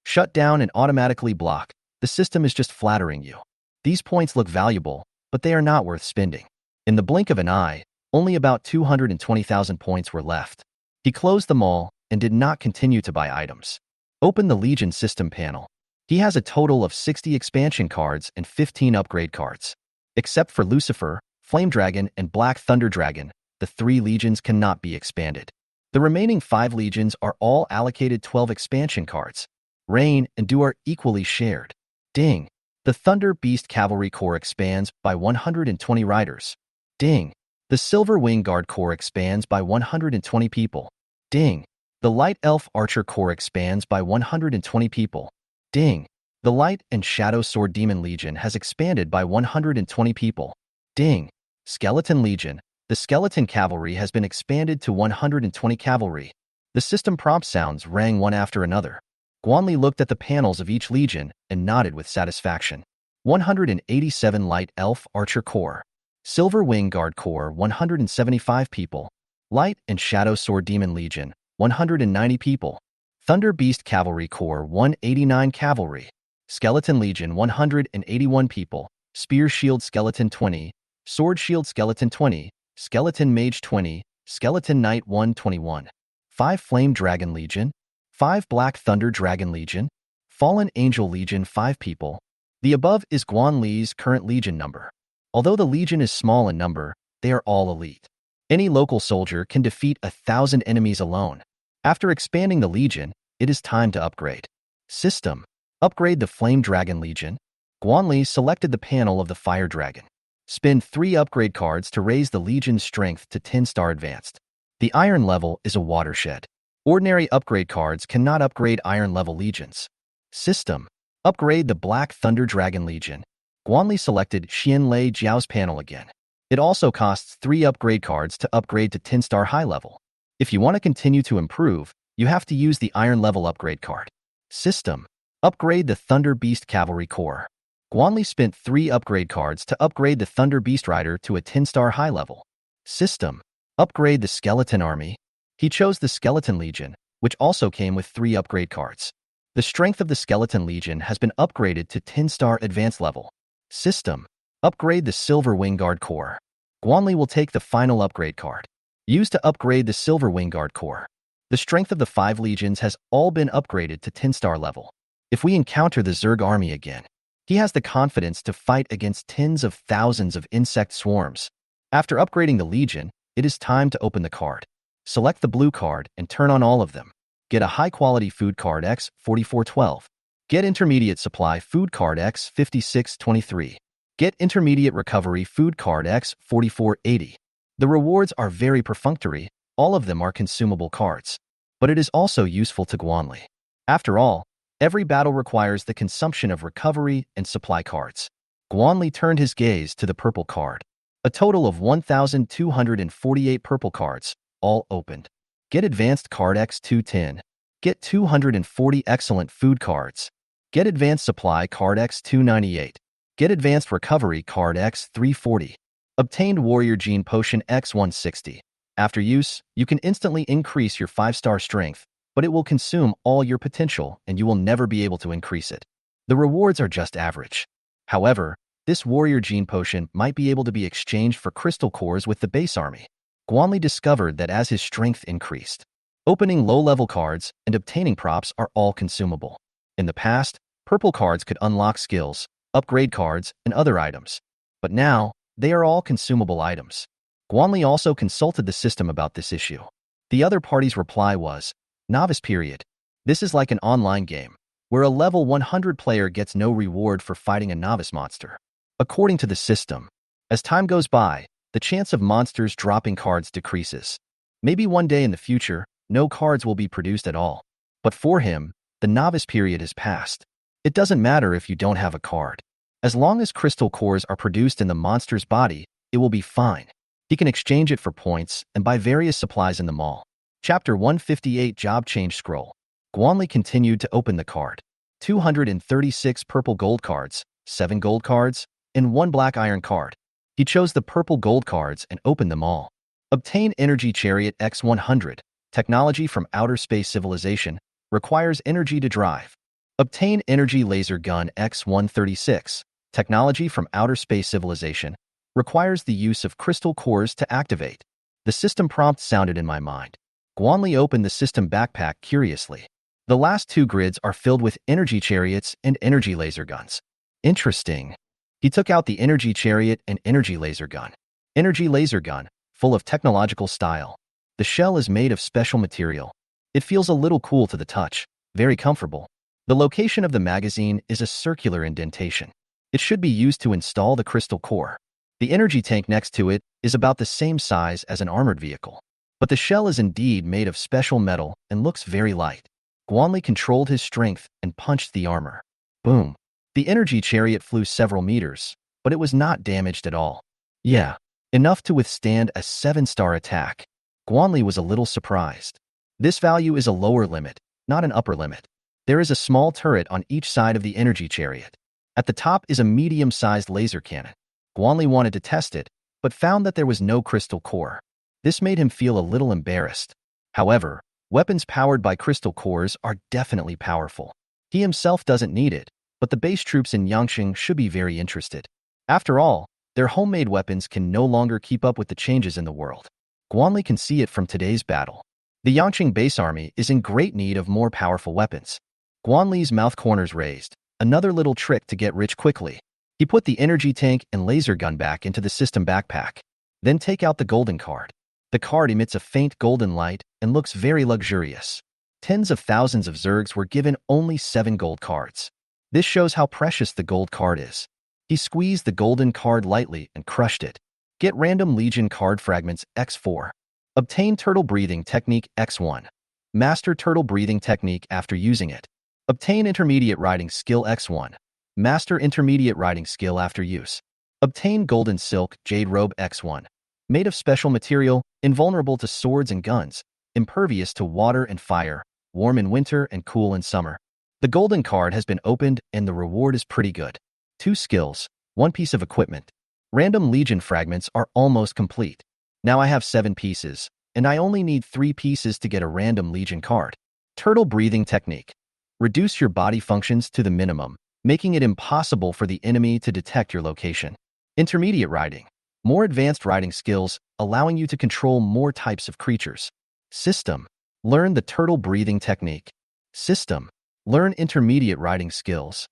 A: Shut down and automatically block. The system is just flattering you. These points look valuable, but they are not worth spending. In the blink of an eye, only about 220,000 points were left. He closed them all and did not continue to buy items. Open the Legion system panel. He has a total of 60 expansion cards and 15 upgrade cards. Except for Lucifer, Flame Dragon, and Black Thunder Dragon, the 3 legions cannot be expanded. The remaining 5 legions are all allocated 12 expansion cards. Rain and Dew are equally shared. Ding! The Thunder Beast Cavalry Corps expands by 120 riders. Ding! The Silver Wing Guard Corps expands by 120 people. Ding! The Light Elf Archer Corps expands by 120 people. Ding! The Light and Shadow Sword Demon Legion has expanded by 120 people. Ding! Skeleton Legion. The Skeleton Cavalry has been expanded to 120 cavalry. The system prompt sounds rang one after another. Guanli looked at the panels of each legion and nodded with satisfaction. 187 Light Elf Archer Corps. Silver Wing Guard Corps 175 people. Light and Shadow Sword Demon Legion 190 people. Thunder Beast Cavalry Corps 189 cavalry. Skeleton Legion 181 people. Spear Shield Skeleton 20. Sword Shield Skeleton 20. Skeleton Mage 20, Skeleton Knight 121, 5 Flame Dragon Legion, 5 Black Thunder Dragon Legion, Fallen Angel Legion 5 people. The above is Guan Li's current Legion number. Although the Legion is small in number, they are all elite. Any local soldier can defeat 1,000 enemies alone. After expanding the Legion, it is time to upgrade. System. Upgrade the Flame Dragon Legion. Guan Li selected the panel of the Fire Dragon. Spin 3 upgrade cards to raise the Legion's strength to 10-star advanced. The Iron level is a watershed. Ordinary upgrade cards cannot upgrade Iron level Legions. System. Upgrade the Black Thunder Dragon Legion. Guan Li selected Xian Lei Jiao's panel again. It also costs 3 upgrade cards to upgrade to 10-star high level. If you want to continue to improve, you have to use the Iron level upgrade card. System. Upgrade the Thunder Beast Cavalry Corps. Guan Li spent 3 upgrade cards to upgrade the Thunder Beast Rider to a 10-star high level. System. Upgrade the Skeleton Army. He chose the Skeleton Legion, which also came with 3 upgrade cards. The strength of the Skeleton Legion has been upgraded to 10-star advanced level. System. Upgrade the Silver Wingguard Corps. Guan Li will take the final upgrade card. Used to upgrade the Silver Wingguard Corps. The strength of the 5 legions has all been upgraded to 10-star level. If we encounter the Zerg army again, he has the confidence to fight against tens of thousands of insect swarms. After upgrading the Legion, it is time to open the card. Select the blue card and turn on all of them. Get a high-quality food card X4412. Get intermediate supply food card X5623. Get intermediate recovery food card X4480. The rewards are very perfunctory. All of them are consumable cards. But it is also useful to Guan Li. After all, every battle requires the consumption of recovery and supply cards. Guan Li turned his gaze to the purple card. A total of 1,248 purple cards, all opened. Get advanced card X210. Get 240 excellent food cards. Get advanced supply card X298. Get advanced recovery card X340. Obtained warrior gene potion X160. After use, you can instantly increase your 5-star strength, but it will consume all your potential and you will never be able to increase it. The rewards are just average. However, this warrior gene potion might be able to be exchanged for crystal cores with the base army. Guan Li discovered that as his strength increased, opening low-level cards and obtaining props are all consumable. In the past, purple cards could unlock skills, upgrade cards, and other items. But now, they are all consumable items. Guan Li also consulted the system about this issue. The other party's reply was, Novice period. This is like an online game, where a level 100 player gets no reward for fighting a novice monster. According to the system, as time goes by, the chance of monsters dropping cards decreases. Maybe one day in the future, no cards will be produced at all. But for him, the novice period has passed. It doesn't matter if you don't have a card. As long as crystal cores are produced in the monster's body, it will be fine. He can exchange it for points and buy various supplies in the mall. Chapter 158 Job Change Scroll. Guan Li continued to open the card. 236 purple gold cards, 7 gold cards, and 1 black iron card. He chose the purple gold cards and opened them all. Obtain Energy Chariot X100. Technology from outer space civilization. Requires energy to drive. Obtain Energy Laser Gun X136. Technology from outer space civilization. Requires the use of crystal cores to activate. The system prompt sounded in my mind. Guan Li opened the system backpack curiously. The last 2 grids are filled with energy chariots and energy laser guns. Interesting. He took out the energy chariot and energy laser gun. Energy laser gun, full of technological style. The shell is made of special material. It feels a little cool to the touch, very comfortable. The location of the magazine is a circular indentation. It should be used to install the crystal core. The energy tank next to it is about the same size as an armored vehicle. But the shell is indeed made of special metal and looks very light. Guan Li controlled his strength and punched the armor. Boom. The energy chariot flew several meters, but it was not damaged at all. Yeah, enough to withstand a 7-star attack. Guan Li was a little surprised. This value is a lower limit, not an upper limit. There is a small turret on each side of the energy chariot. At the top is a medium-sized laser cannon. Guan Li wanted to test it, but found that there was no crystal core. This made him feel a little embarrassed. However, weapons powered by crystal cores are definitely powerful. He himself doesn't need it, but the base troops in Yangqing should be very interested. After all, Their homemade weapons can no longer keep up with the changes in the world. Guanli can see it from today's battle. The Yangqing base army is in great need of more powerful weapons. Guanli's mouth corners raised, another little trick to get rich quickly. He put the energy tank and laser gun back into the system backpack. Then take out the golden card. The card emits a faint golden light and looks very luxurious. Tens of thousands of Zergs were given only 7 gold cards. This shows how precious the gold card is. He squeezed the golden card lightly and crushed it. Get random Legion card fragments X4. Obtain turtle breathing technique X1. Master turtle breathing technique after using it. Obtain intermediate riding skill X1. Master intermediate riding skill after use. Obtain golden silk jade robe X1. Made of special material, invulnerable to swords and guns, impervious to water and fire, warm in winter and cool in summer. The golden card has been opened and the reward is pretty good. 2 skills, 1 piece of equipment. Random Legion fragments are almost complete. Now I have 7 pieces, and I only need 3 pieces to get a random Legion card. Turtle breathing technique. Reduce your body functions to the minimum, making it impossible for the enemy to detect your location. Intermediate riding. More advanced riding skills, allowing you to control more types of creatures. System. Learn the turtle breathing technique. System. Learn intermediate riding skills.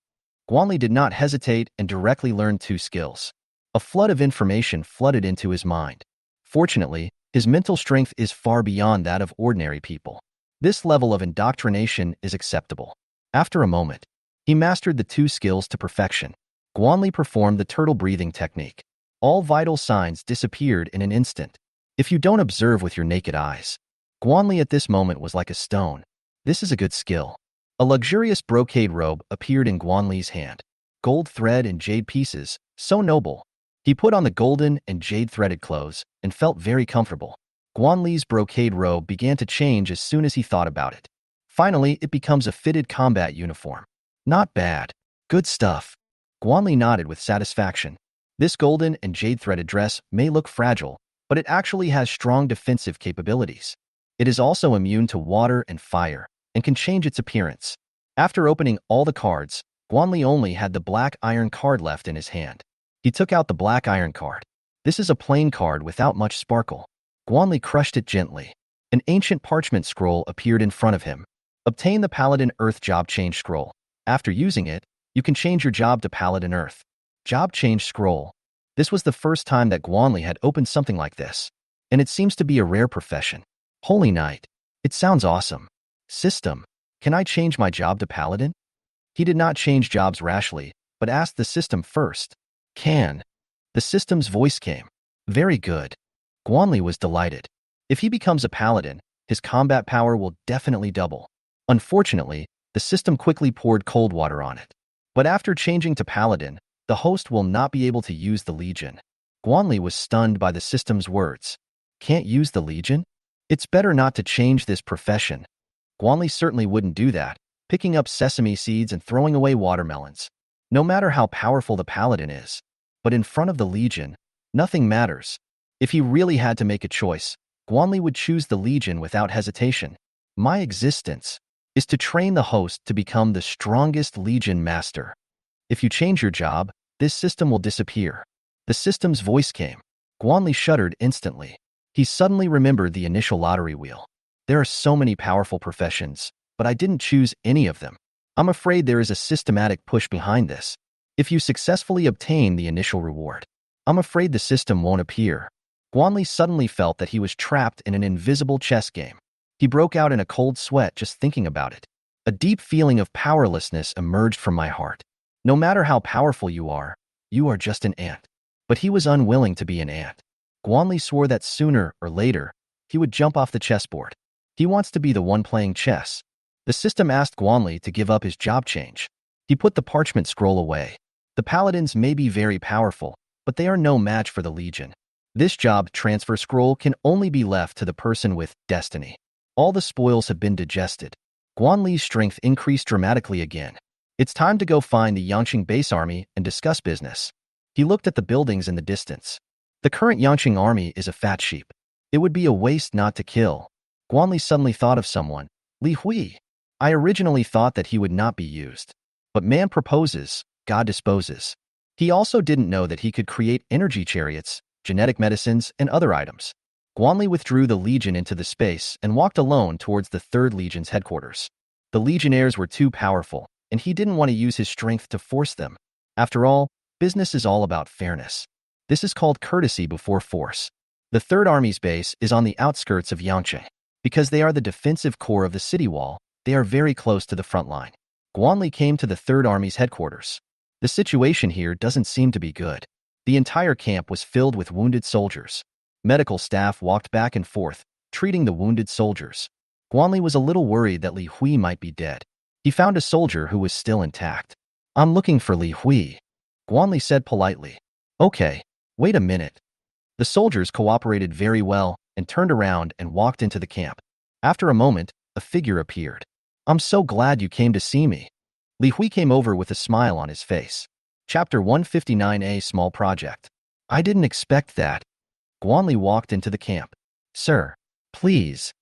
A: Guanli did not hesitate and directly learned 2 skills. A flood of information flooded into his mind. Fortunately, his mental strength is far beyond that of ordinary people. This level of indoctrination is acceptable. After a moment, he mastered the 2 skills to perfection. Guanli performed the turtle breathing technique. All vital signs disappeared in an instant. If you don't observe with your naked eyes, Guanli at this moment was like a stone. This is a good skill. A luxurious brocade robe appeared in Guanli's hand. Gold thread and jade pieces, so noble. He put on the golden and jade-threaded clothes and felt very comfortable. Guanli's brocade robe began to change as soon as he thought about it. Finally, it becomes a fitted combat uniform. Not bad. Good stuff. Guanli nodded with satisfaction. This golden and jade-threaded dress may look fragile, but it actually has strong defensive capabilities. It is also immune to water and fire, and can change its appearance. After opening all the cards, Guanli only had the black iron card left in his hand. He took out the black iron card. This is a plain card without much sparkle. Guanli crushed it gently. An ancient parchment scroll appeared in front of him. Obtain the Paladin Earth Job Change Scroll. After using it, you can change your job to Paladin Earth. Job Change Scroll. This was the first time that Guanli had opened something like this, and it seems to be a rare profession. Holy Knight. It sounds awesome. System. Can I change my job to Paladin? He did not change jobs rashly, but asked the system first. Can. The system's voice came. Very good. Guanli was delighted. If he becomes a Paladin, his combat power will definitely double. Unfortunately, the system quickly poured cold water on it. But after changing to Paladin, the host will not be able to use the Legion. Guanli was stunned by the system's words. Can't use the Legion? It's better not to change this profession. Guanli certainly wouldn't do that, picking up sesame seeds and throwing away watermelons. No matter how powerful the Paladin is. But in front of the Legion, nothing matters. If he really had to make a choice, Guanli would choose the Legion without hesitation. My existence is to train the host to become the strongest Legion master. If you change your job, this system will disappear. The system's voice came. Guanli shuddered instantly. He suddenly remembered the initial lottery wheel. There are so many powerful professions, but I didn't choose any of them. I'm afraid there is a systematic push behind this. If you successfully obtain the initial reward, I'm afraid the system won't appear. Guanli suddenly felt that he was trapped in an invisible chess game. He broke out in a cold sweat just thinking about it. A deep feeling of powerlessness emerged from my heart. No matter how powerful you are just an ant. But he was unwilling to be an ant. Guanli swore that sooner or later, he would jump off the chessboard. He wants to be the one playing chess. The system asked Guanli to give up his job change. He put the parchment scroll away. The Paladins may be very powerful, but they are no match for the Legion. This job transfer scroll can only be left to the person with destiny. All the spoils have been digested. Guanli's strength increased dramatically again. It's time to go find the Yangqing base army and discuss business. He looked at the buildings in the distance. The current Yangqing army is a fat sheep. It would be a waste not to kill. Guanli suddenly thought of someone. Li Hui. I originally thought that he would not be used. But man proposes, God disposes. He also didn't know that he could create energy chariots, genetic medicines, and other items. Guanli withdrew the Legion into the space and walked alone towards the 3rd Legion's headquarters. The Legionnaires were too powerful, and he didn't want to use his strength to force them. After all, business is all about fairness. This is called courtesy before force. The 3rd Army's base is on the outskirts of Yangtze. Because they are the defensive core of the city wall, they are very close to the front line. Guanli came to the 3rd Army's headquarters. The situation here doesn't seem to be good. The entire camp was filled with wounded soldiers. Medical staff walked back and forth, treating the wounded soldiers. Guanli was a little worried that Li Hui might be dead. He found a soldier who was still intact. "I'm looking for Li Hui," Guanli said politely. "Okay, wait a minute." The soldiers cooperated very well and turned around and walked into the camp. After a moment, a figure appeared. "I'm so glad you came to see me." Li Hui came over with a smile on his face. Chapter 159A Small Project. "I didn't expect that." Guanli walked into the camp. "Sir, please."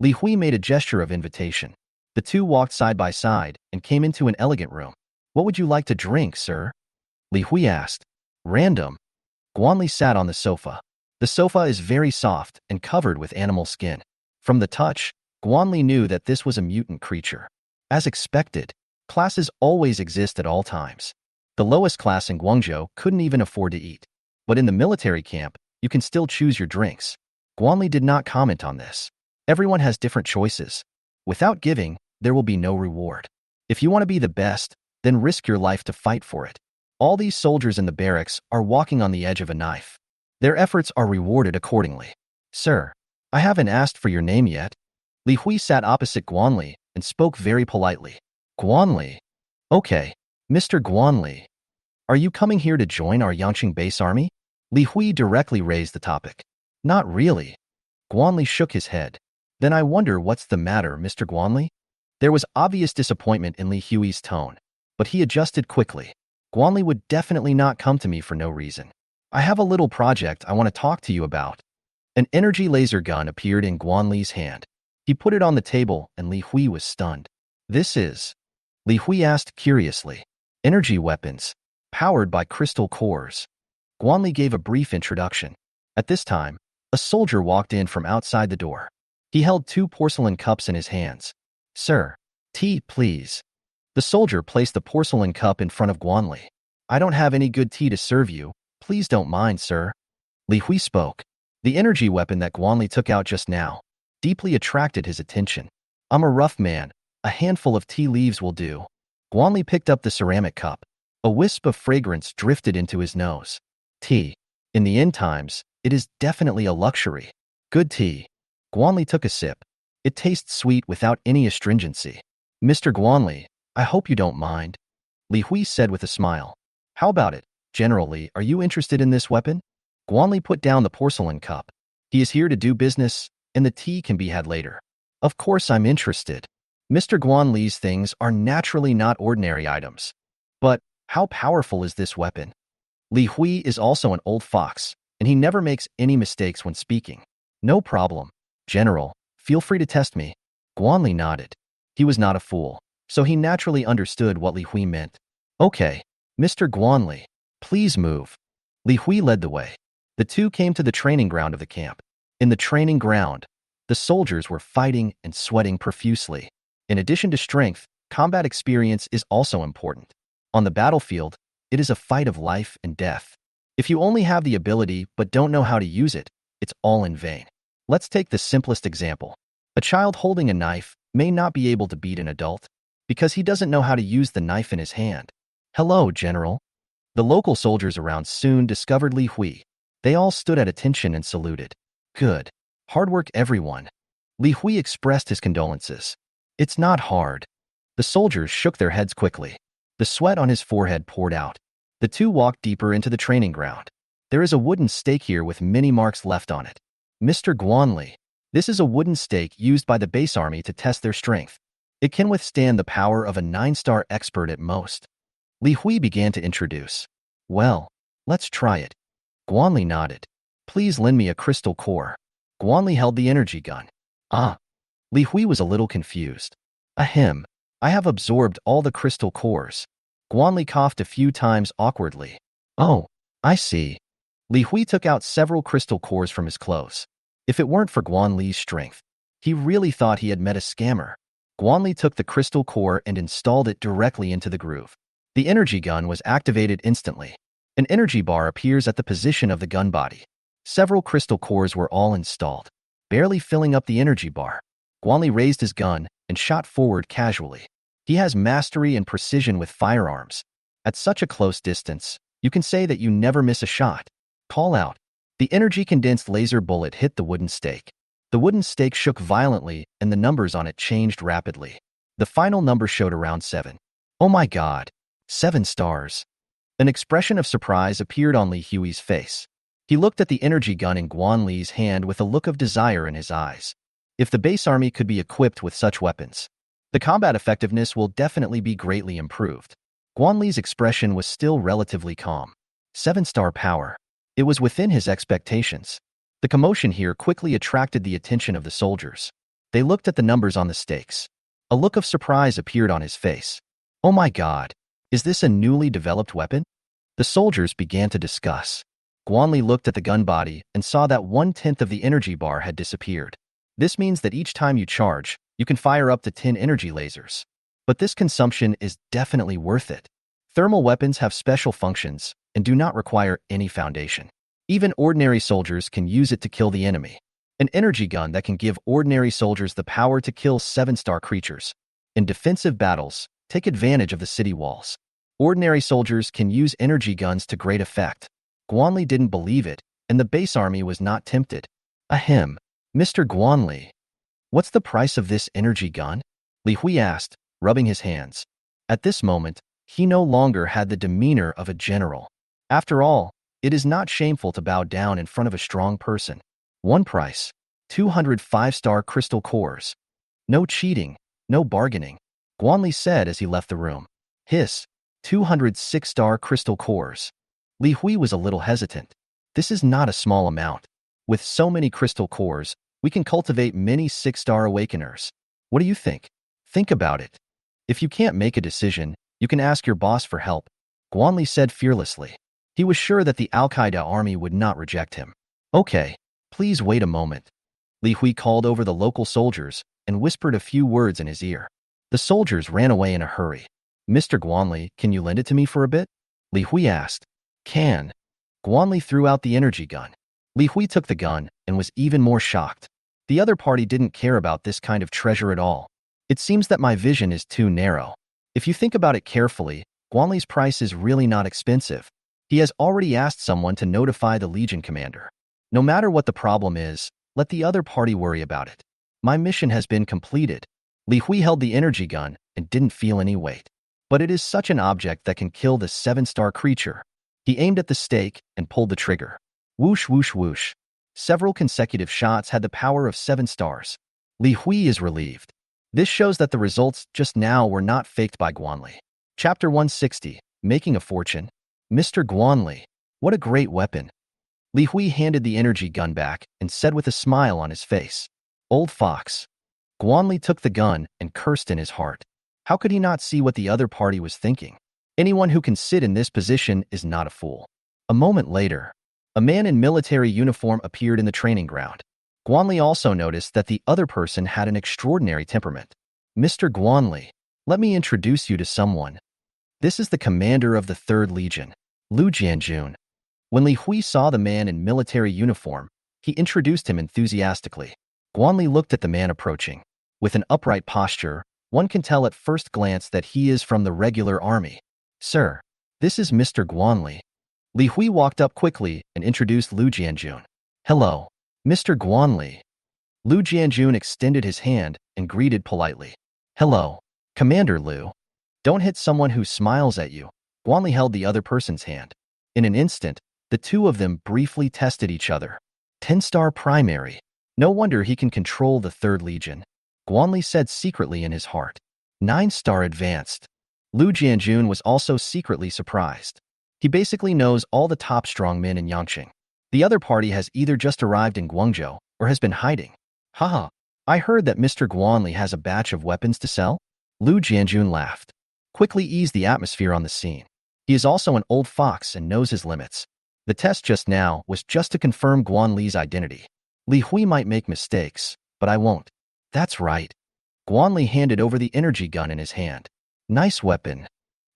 A: Li Hui made a gesture of invitation. The two walked side by side and came into an elegant room. "What would you like to drink, sir?" Li Hui asked. "Random." Guanli sat on the sofa. The sofa is very soft and covered with animal skin. From the touch, Guanli knew that this was a mutant creature. As expected, classes always exist at all times. The lowest class in Guangzhou couldn't even afford to eat. But in the military camp, you can still choose your drinks. Guanli did not comment on this. Everyone has different choices. Without giving, there will be no reward. If you want to be the best, then risk your life to fight for it. All these soldiers in the barracks are walking on the edge of a knife. Their efforts are rewarded accordingly. "Sir, I haven't asked for your name yet." Li Hui sat opposite Guanli and spoke very politely. "Guanli? Okay, Mr. Guanli. Are you coming here to join our Yangqing base army?" Li Hui directly raised the topic. "Not really." Guanli shook his head. "Then I wonder what's the matter, Mr. Guanli?" There was obvious disappointment in Li Hui's tone, but he adjusted quickly. "Guanli would definitely not come to me for no reason. I have a little project I want to talk to you about." An energy laser gun appeared in Guanli's hand. He put it on the table and Li Hui was stunned. "This is?" Li Hui asked curiously. "Energy weapons, powered by crystal cores." Guanli gave a brief introduction. At this time, a soldier walked in from outside the door. He held 2 porcelain cups in his hands. "Sir, tea, please." The soldier placed the porcelain cup in front of Guanli. "I don't have any good tea to serve you. Please don't mind, sir." Li Hui spoke. The energy weapon that Guanli took out just now deeply attracted his attention. "I'm a rough man. A handful of tea leaves will do." Guanli picked up the ceramic cup. A wisp of fragrance drifted into his nose. Tea. In the end times, it is definitely a luxury. Good tea. Guanli took a sip. It tastes sweet without any astringency. "Mr. Guanli, I hope you don't mind," Li Hui said with a smile. "How about it? Generally, are you interested in this weapon?" Guanli put down the porcelain cup. He is here to do business, and the tea can be had later. "Of course I'm interested." Mr. Guanli's things are naturally not ordinary items. But how powerful is this weapon? Li Hui is also an old fox, and he never makes any mistakes when speaking. "No problem. General, feel free to test me." Guanli nodded. He was not a fool, so he naturally understood what Li Hui meant. "Okay, Mr. Guanli, please move." Li Hui led the way. The two came to the training ground of the camp. In the training ground, the soldiers were fighting and sweating profusely. In addition to strength, combat experience is also important. On the battlefield, it is a fight of life and death. If you only have the ability but don't know how to use it, it's all in vain. Let's take the simplest example. A child holding a knife may not be able to beat an adult because he doesn't know how to use the knife in his hand. "Hello, General." The local soldiers around soon discovered Li Hui. They all stood at attention and saluted. "Good. Hard work, everyone." Li Hui expressed his condolences. "It's not hard." The soldiers shook their heads quickly. The sweat on his forehead poured out. The two walked deeper into the training ground. "There is a wooden stake here with many marks left on it." "Mr. Guanli, this is a wooden stake used by the base army to test their strength. It can withstand the power of a 9-star expert at most." Li Hui began to introduce. "Well, let's try it." Guanli nodded. "Please lend me a crystal core." Guanli held the energy gun. "Ah." Li Hui was a little confused. "Ahem. I have absorbed all the crystal cores." Guanli coughed a few times awkwardly. Oh, I see. Li Hui took out several crystal cores from his clothes. If it weren't for Guan Li's strength, he really thought he had met a scammer. Guan Li took the crystal core and installed it directly into the groove. The energy gun was activated instantly. An energy bar appears at the position of the gun body. Several crystal cores were all installed, barely filling up the energy bar. Guan Li raised his gun and shot forward casually. He has mastery and precision with firearms. At such a close distance, you can say that you never miss a shot. Call out. The energy-condensed laser bullet hit the wooden stake. The wooden stake shook violently and the numbers on it changed rapidly. The final number showed around 7. Oh my god. 7 stars. An expression of surprise appeared on Li Hui's face. He looked at the energy gun in Guan Li's hand with a look of desire in his eyes. If the base army could be equipped with such weapons, the combat effectiveness will definitely be greatly improved. Guan Li's expression was still relatively calm. 7-star power. It was within his expectations. The commotion here quickly attracted the attention of the soldiers. They looked at the numbers on the stakes. A look of surprise appeared on his face. Oh my god, is this a newly developed weapon? The soldiers began to discuss. Guan Li looked at the gun body and saw that 1/10 of the energy bar had disappeared. This means that each time you charge, you can fire up to 10 energy lasers. But this consumption is definitely worth it. Thermal weapons have special functions and do not require any foundation. Even ordinary soldiers can use it to kill the enemy. An energy gun that can give ordinary soldiers the power to kill 7-star creatures. In defensive battles, take advantage of the city walls. Ordinary soldiers can use energy guns to great effect. Guan Li didn't believe it, and the base army was not tempted. Ahem. Mr. Guan Li, what's the price of this energy gun? Li Hui asked, rubbing his hands. At this moment, he no longer had the demeanor of a general. After all, it is not shameful to bow down in front of a strong person. One price, 200 5-star crystal cores. No cheating, no bargaining, Guan Li said as he left the room. Hiss, 200 6-star crystal cores. Li Hui was a little hesitant. This is not a small amount. With so many crystal cores, we can cultivate many 6-star awakeners. What do you think? Think about it. If you can't make a decision, you can ask your boss for help, Guan Li said fearlessly. He was sure that the Al-Qaeda army would not reject him. Okay, please wait a moment. Li Hui called over the local soldiers and whispered a few words in his ear. The soldiers ran away in a hurry. Mr. Guan Li, can you lend it to me for a bit? Li Hui asked. Can. Guan Li threw out the energy gun. Li Hui took the gun and was even more shocked. The other party didn't care about this kind of treasure at all. It seems that my vision is too narrow. If you think about it carefully, Guan Li's price is really not expensive. He has already asked someone to notify the Legion commander. No matter what the problem is, let the other party worry about it. My mission has been completed. Li Hui held the energy gun and didn't feel any weight. But it is such an object that can kill the 7-star creature. He aimed at the stake and pulled the trigger. Whoosh, whoosh, whoosh. Several consecutive shots had the power of 7 stars. Li Hui is relieved. This shows that the results just now were not faked by Guan Li. Chapter 160, Making a Fortune. Mr. Guan Li, what a great weapon. Li Hui handed the energy gun back and said with a smile on his face, Old fox. Guan Li took the gun and cursed in his heart. How could he not see what the other party was thinking? Anyone who can sit in this position is not a fool. A moment later, a man in military uniform appeared in the training ground. Guan Li also noticed that the other person had an extraordinary temperament. Mr. Guan Li, let me introduce you to someone. This is the commander of the 3rd Legion, Lu Jianjun. When Li Hui saw the man in military uniform, he introduced him enthusiastically. Guan Li looked at the man approaching. With an upright posture, one can tell at first glance that he is from the regular army. Sir, this is Mr. Guan Li. Li Hui walked up quickly and introduced Lu Jianjun. Hello, Mr. Guan Li. Lu Jianjun extended his hand and greeted politely. Hello, Commander Lu. Don't hit someone who smiles at you. Guan Li held the other person's hand. In an instant, the two of them briefly tested each other. 10-star primary. No wonder he can control the 3rd Legion. Guan Li said secretly in his heart. 9-star advanced. Lu Jianjun was also secretly surprised. He basically knows all the top strongmen in Yangqing. The other party has either just arrived in Guangzhou or has been hiding. Haha, I heard that Mr. Guan Li has a batch of weapons to sell? Lu Jianjun laughed. Quickly eased the atmosphere on the scene. He is also an old fox and knows his limits. The test just now was just to confirm Guan Li's identity. Li Hui might make mistakes, but I won't. That's right. Guan Li handed over the energy gun in his hand. Nice weapon.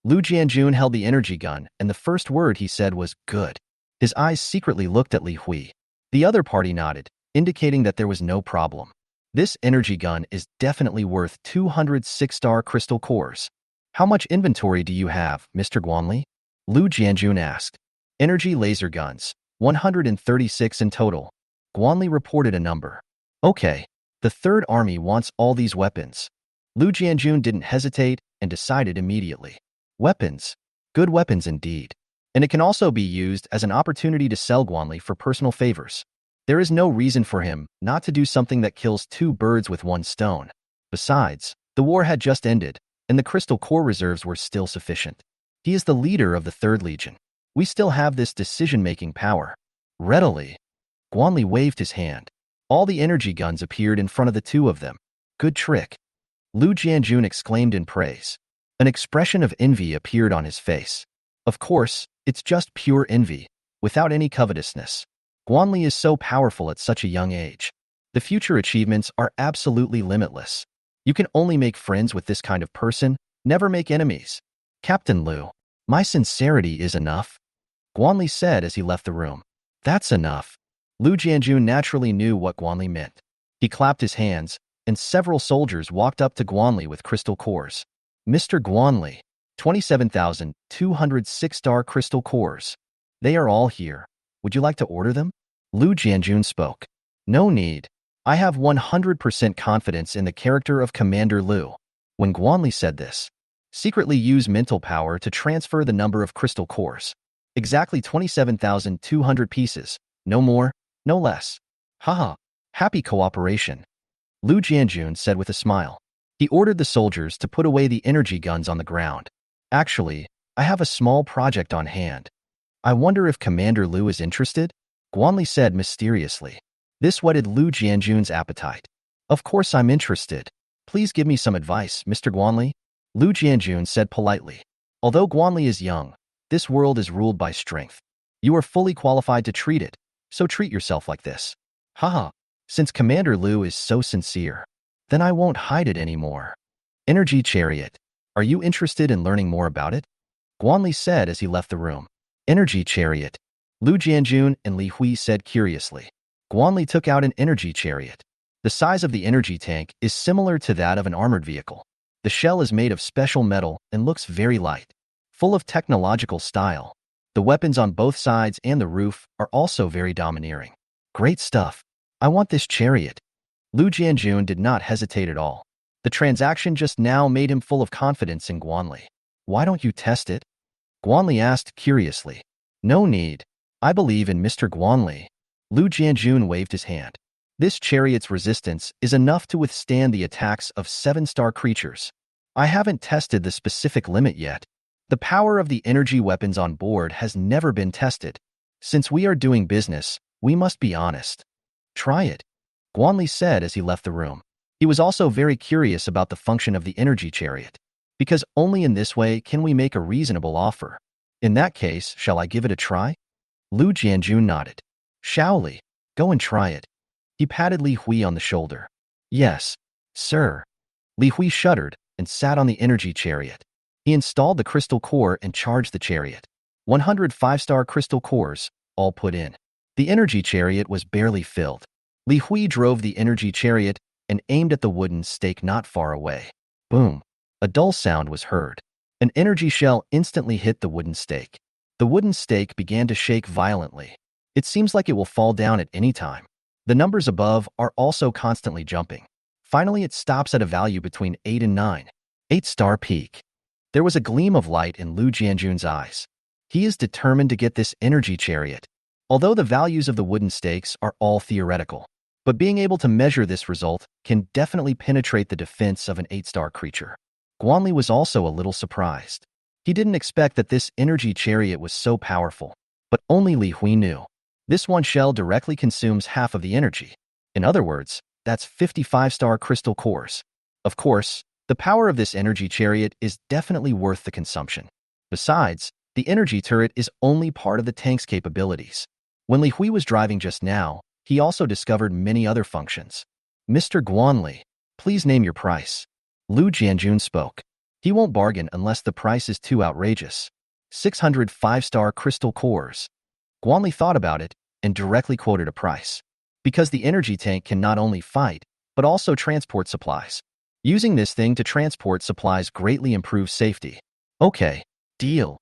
A: Lu Jianjun held the energy gun, and the first word he said was, good. His eyes secretly looked at Li Hui. The other party nodded, indicating that there was no problem. This energy gun is definitely worth 200 6-star crystal cores. How much inventory do you have, Mr. Guanli? Lu Jianjun asked. Energy laser guns, 136 in total. Guanli reported a number. Okay, the Third Army wants all these weapons. Lu Jianjun didn't hesitate and decided immediately. Weapons. Good weapons indeed. And it can also be used as an opportunity to sell Guanli for personal favors. There is no reason for him not to do something that kills two birds with one stone. Besides, the war had just ended, and the crystal core reserves were still sufficient. He is the leader of the Third Legion. We still have this decision-making power. Readily. Guanli waved his hand. All the energy guns appeared in front of the two of them. Good trick. Lu Jianjun exclaimed in praise. An expression of envy appeared on his face. Of course, it's just pure envy, without any covetousness. Guanli is so powerful at such a young age. The future achievements are absolutely limitless. You can only make friends with this kind of person, never make enemies. Captain Lu, my sincerity is enough. Guanli said as he left the room. That's enough. Lu Jianjun naturally knew what Guanli meant. He clapped his hands, and several soldiers walked up to Guanli with crystal cores. Mr. Guanli, 27,200 6-star crystal cores. They are all here. Would you like to order them? Lu Jianjun spoke. No need. I have 100% confidence in the character of Commander Lu. When Guanli said this, secretly use mental power to transfer the number of crystal cores. Exactly 27,200 pieces. No more, no less. Haha. Happy cooperation. Lu Jianjun said with a smile. He ordered the soldiers to put away the energy guns on the ground. Actually, I have a small project on hand. I wonder if Commander Lu is interested? Guanli said mysteriously. This whetted Lu Jianjun's appetite. Of course I'm interested. Please give me some advice, Mr. Guanli. Lu Jianjun said politely. Although Guanli is young, this world is ruled by strength. You are fully qualified to treat it, so treat yourself like this. Haha. Since Commander Lu is so sincere, then I won't hide it anymore. Energy Chariot. Are you interested in learning more about it? Guanli said as he left the room. Energy Chariot. Lu Jianjun and Li Hui said curiously. Guanli took out an energy chariot. The size of the energy tank is similar to that of an armored vehicle. The shell is made of special metal and looks very light, full of technological style. The weapons on both sides and the roof are also very domineering. Great stuff. I want this chariot. Lu Jianjun did not hesitate at all. The transaction just now made him full of confidence in Guanli. Why don't you test it? Guanli asked curiously. No need. I believe in Mr. Guanli. Lu Jianjun waved his hand. This chariot's resistance is enough to withstand the attacks of 7-star creatures. I haven't tested the specific limit yet. The power of the energy weapons on board has never been tested. Since we are doing business, we must be honest. Try it. Guanli said as he left the room. He was also very curious about the function of the energy chariot, because only in this way can we make a reasonable offer. In that case, shall I give it a try? Lu Jianjun nodded. Shall we? Go and try it. He patted Li Hui on the shoulder. Yes, sir. Li Hui shuddered and sat on the energy chariot. He installed the crystal core and charged the chariot. 105-star crystal cores, all put in. The energy chariot was barely filled. Li Hui drove the energy chariot and aimed at the wooden stake not far away. Boom! A dull sound was heard. An energy shell instantly hit the wooden stake. The wooden stake began to shake violently. It seems like it will fall down at any time. The numbers above are also constantly jumping. Finally, it stops at a value between 8 and 9. 8-star peak. There was a gleam of light in Lu Jianjun's eyes. He is determined to get this energy chariot. Although the values of the wooden stakes are all theoretical, but being able to measure this result can definitely penetrate the defense of an 8-star creature. Guanli was also a little surprised. He didn't expect that this energy chariot was so powerful, but only Li Hui knew. This one shell directly consumes half of the energy. In other words, that's 55-star crystal cores. Of course, the power of this energy chariot is definitely worth the consumption. Besides, The energy turret is only part of the tank's capabilities. When Li Hui was driving just now, he also discovered many other functions. Mr. Guanli, please name your price. Lu Jianjun spoke. He won't bargain unless the price is too outrageous. 600 5-star crystal cores. Guanli thought about it and directly quoted a price. Because the energy tank can not only fight, but also transport supplies. Using this thing to transport supplies greatly improves safety. Okay, deal.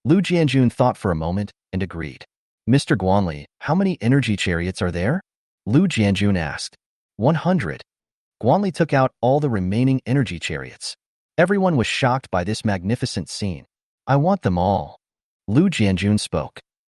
A: Lu Jianjun thought for a moment and agreed. Mr. Guanli, how many energy chariots are there? Lu Jianjun asked. 100. Guanli took out all the remaining energy chariots. Everyone was shocked by this magnificent scene. I want them all. Lu Jianjun spoke.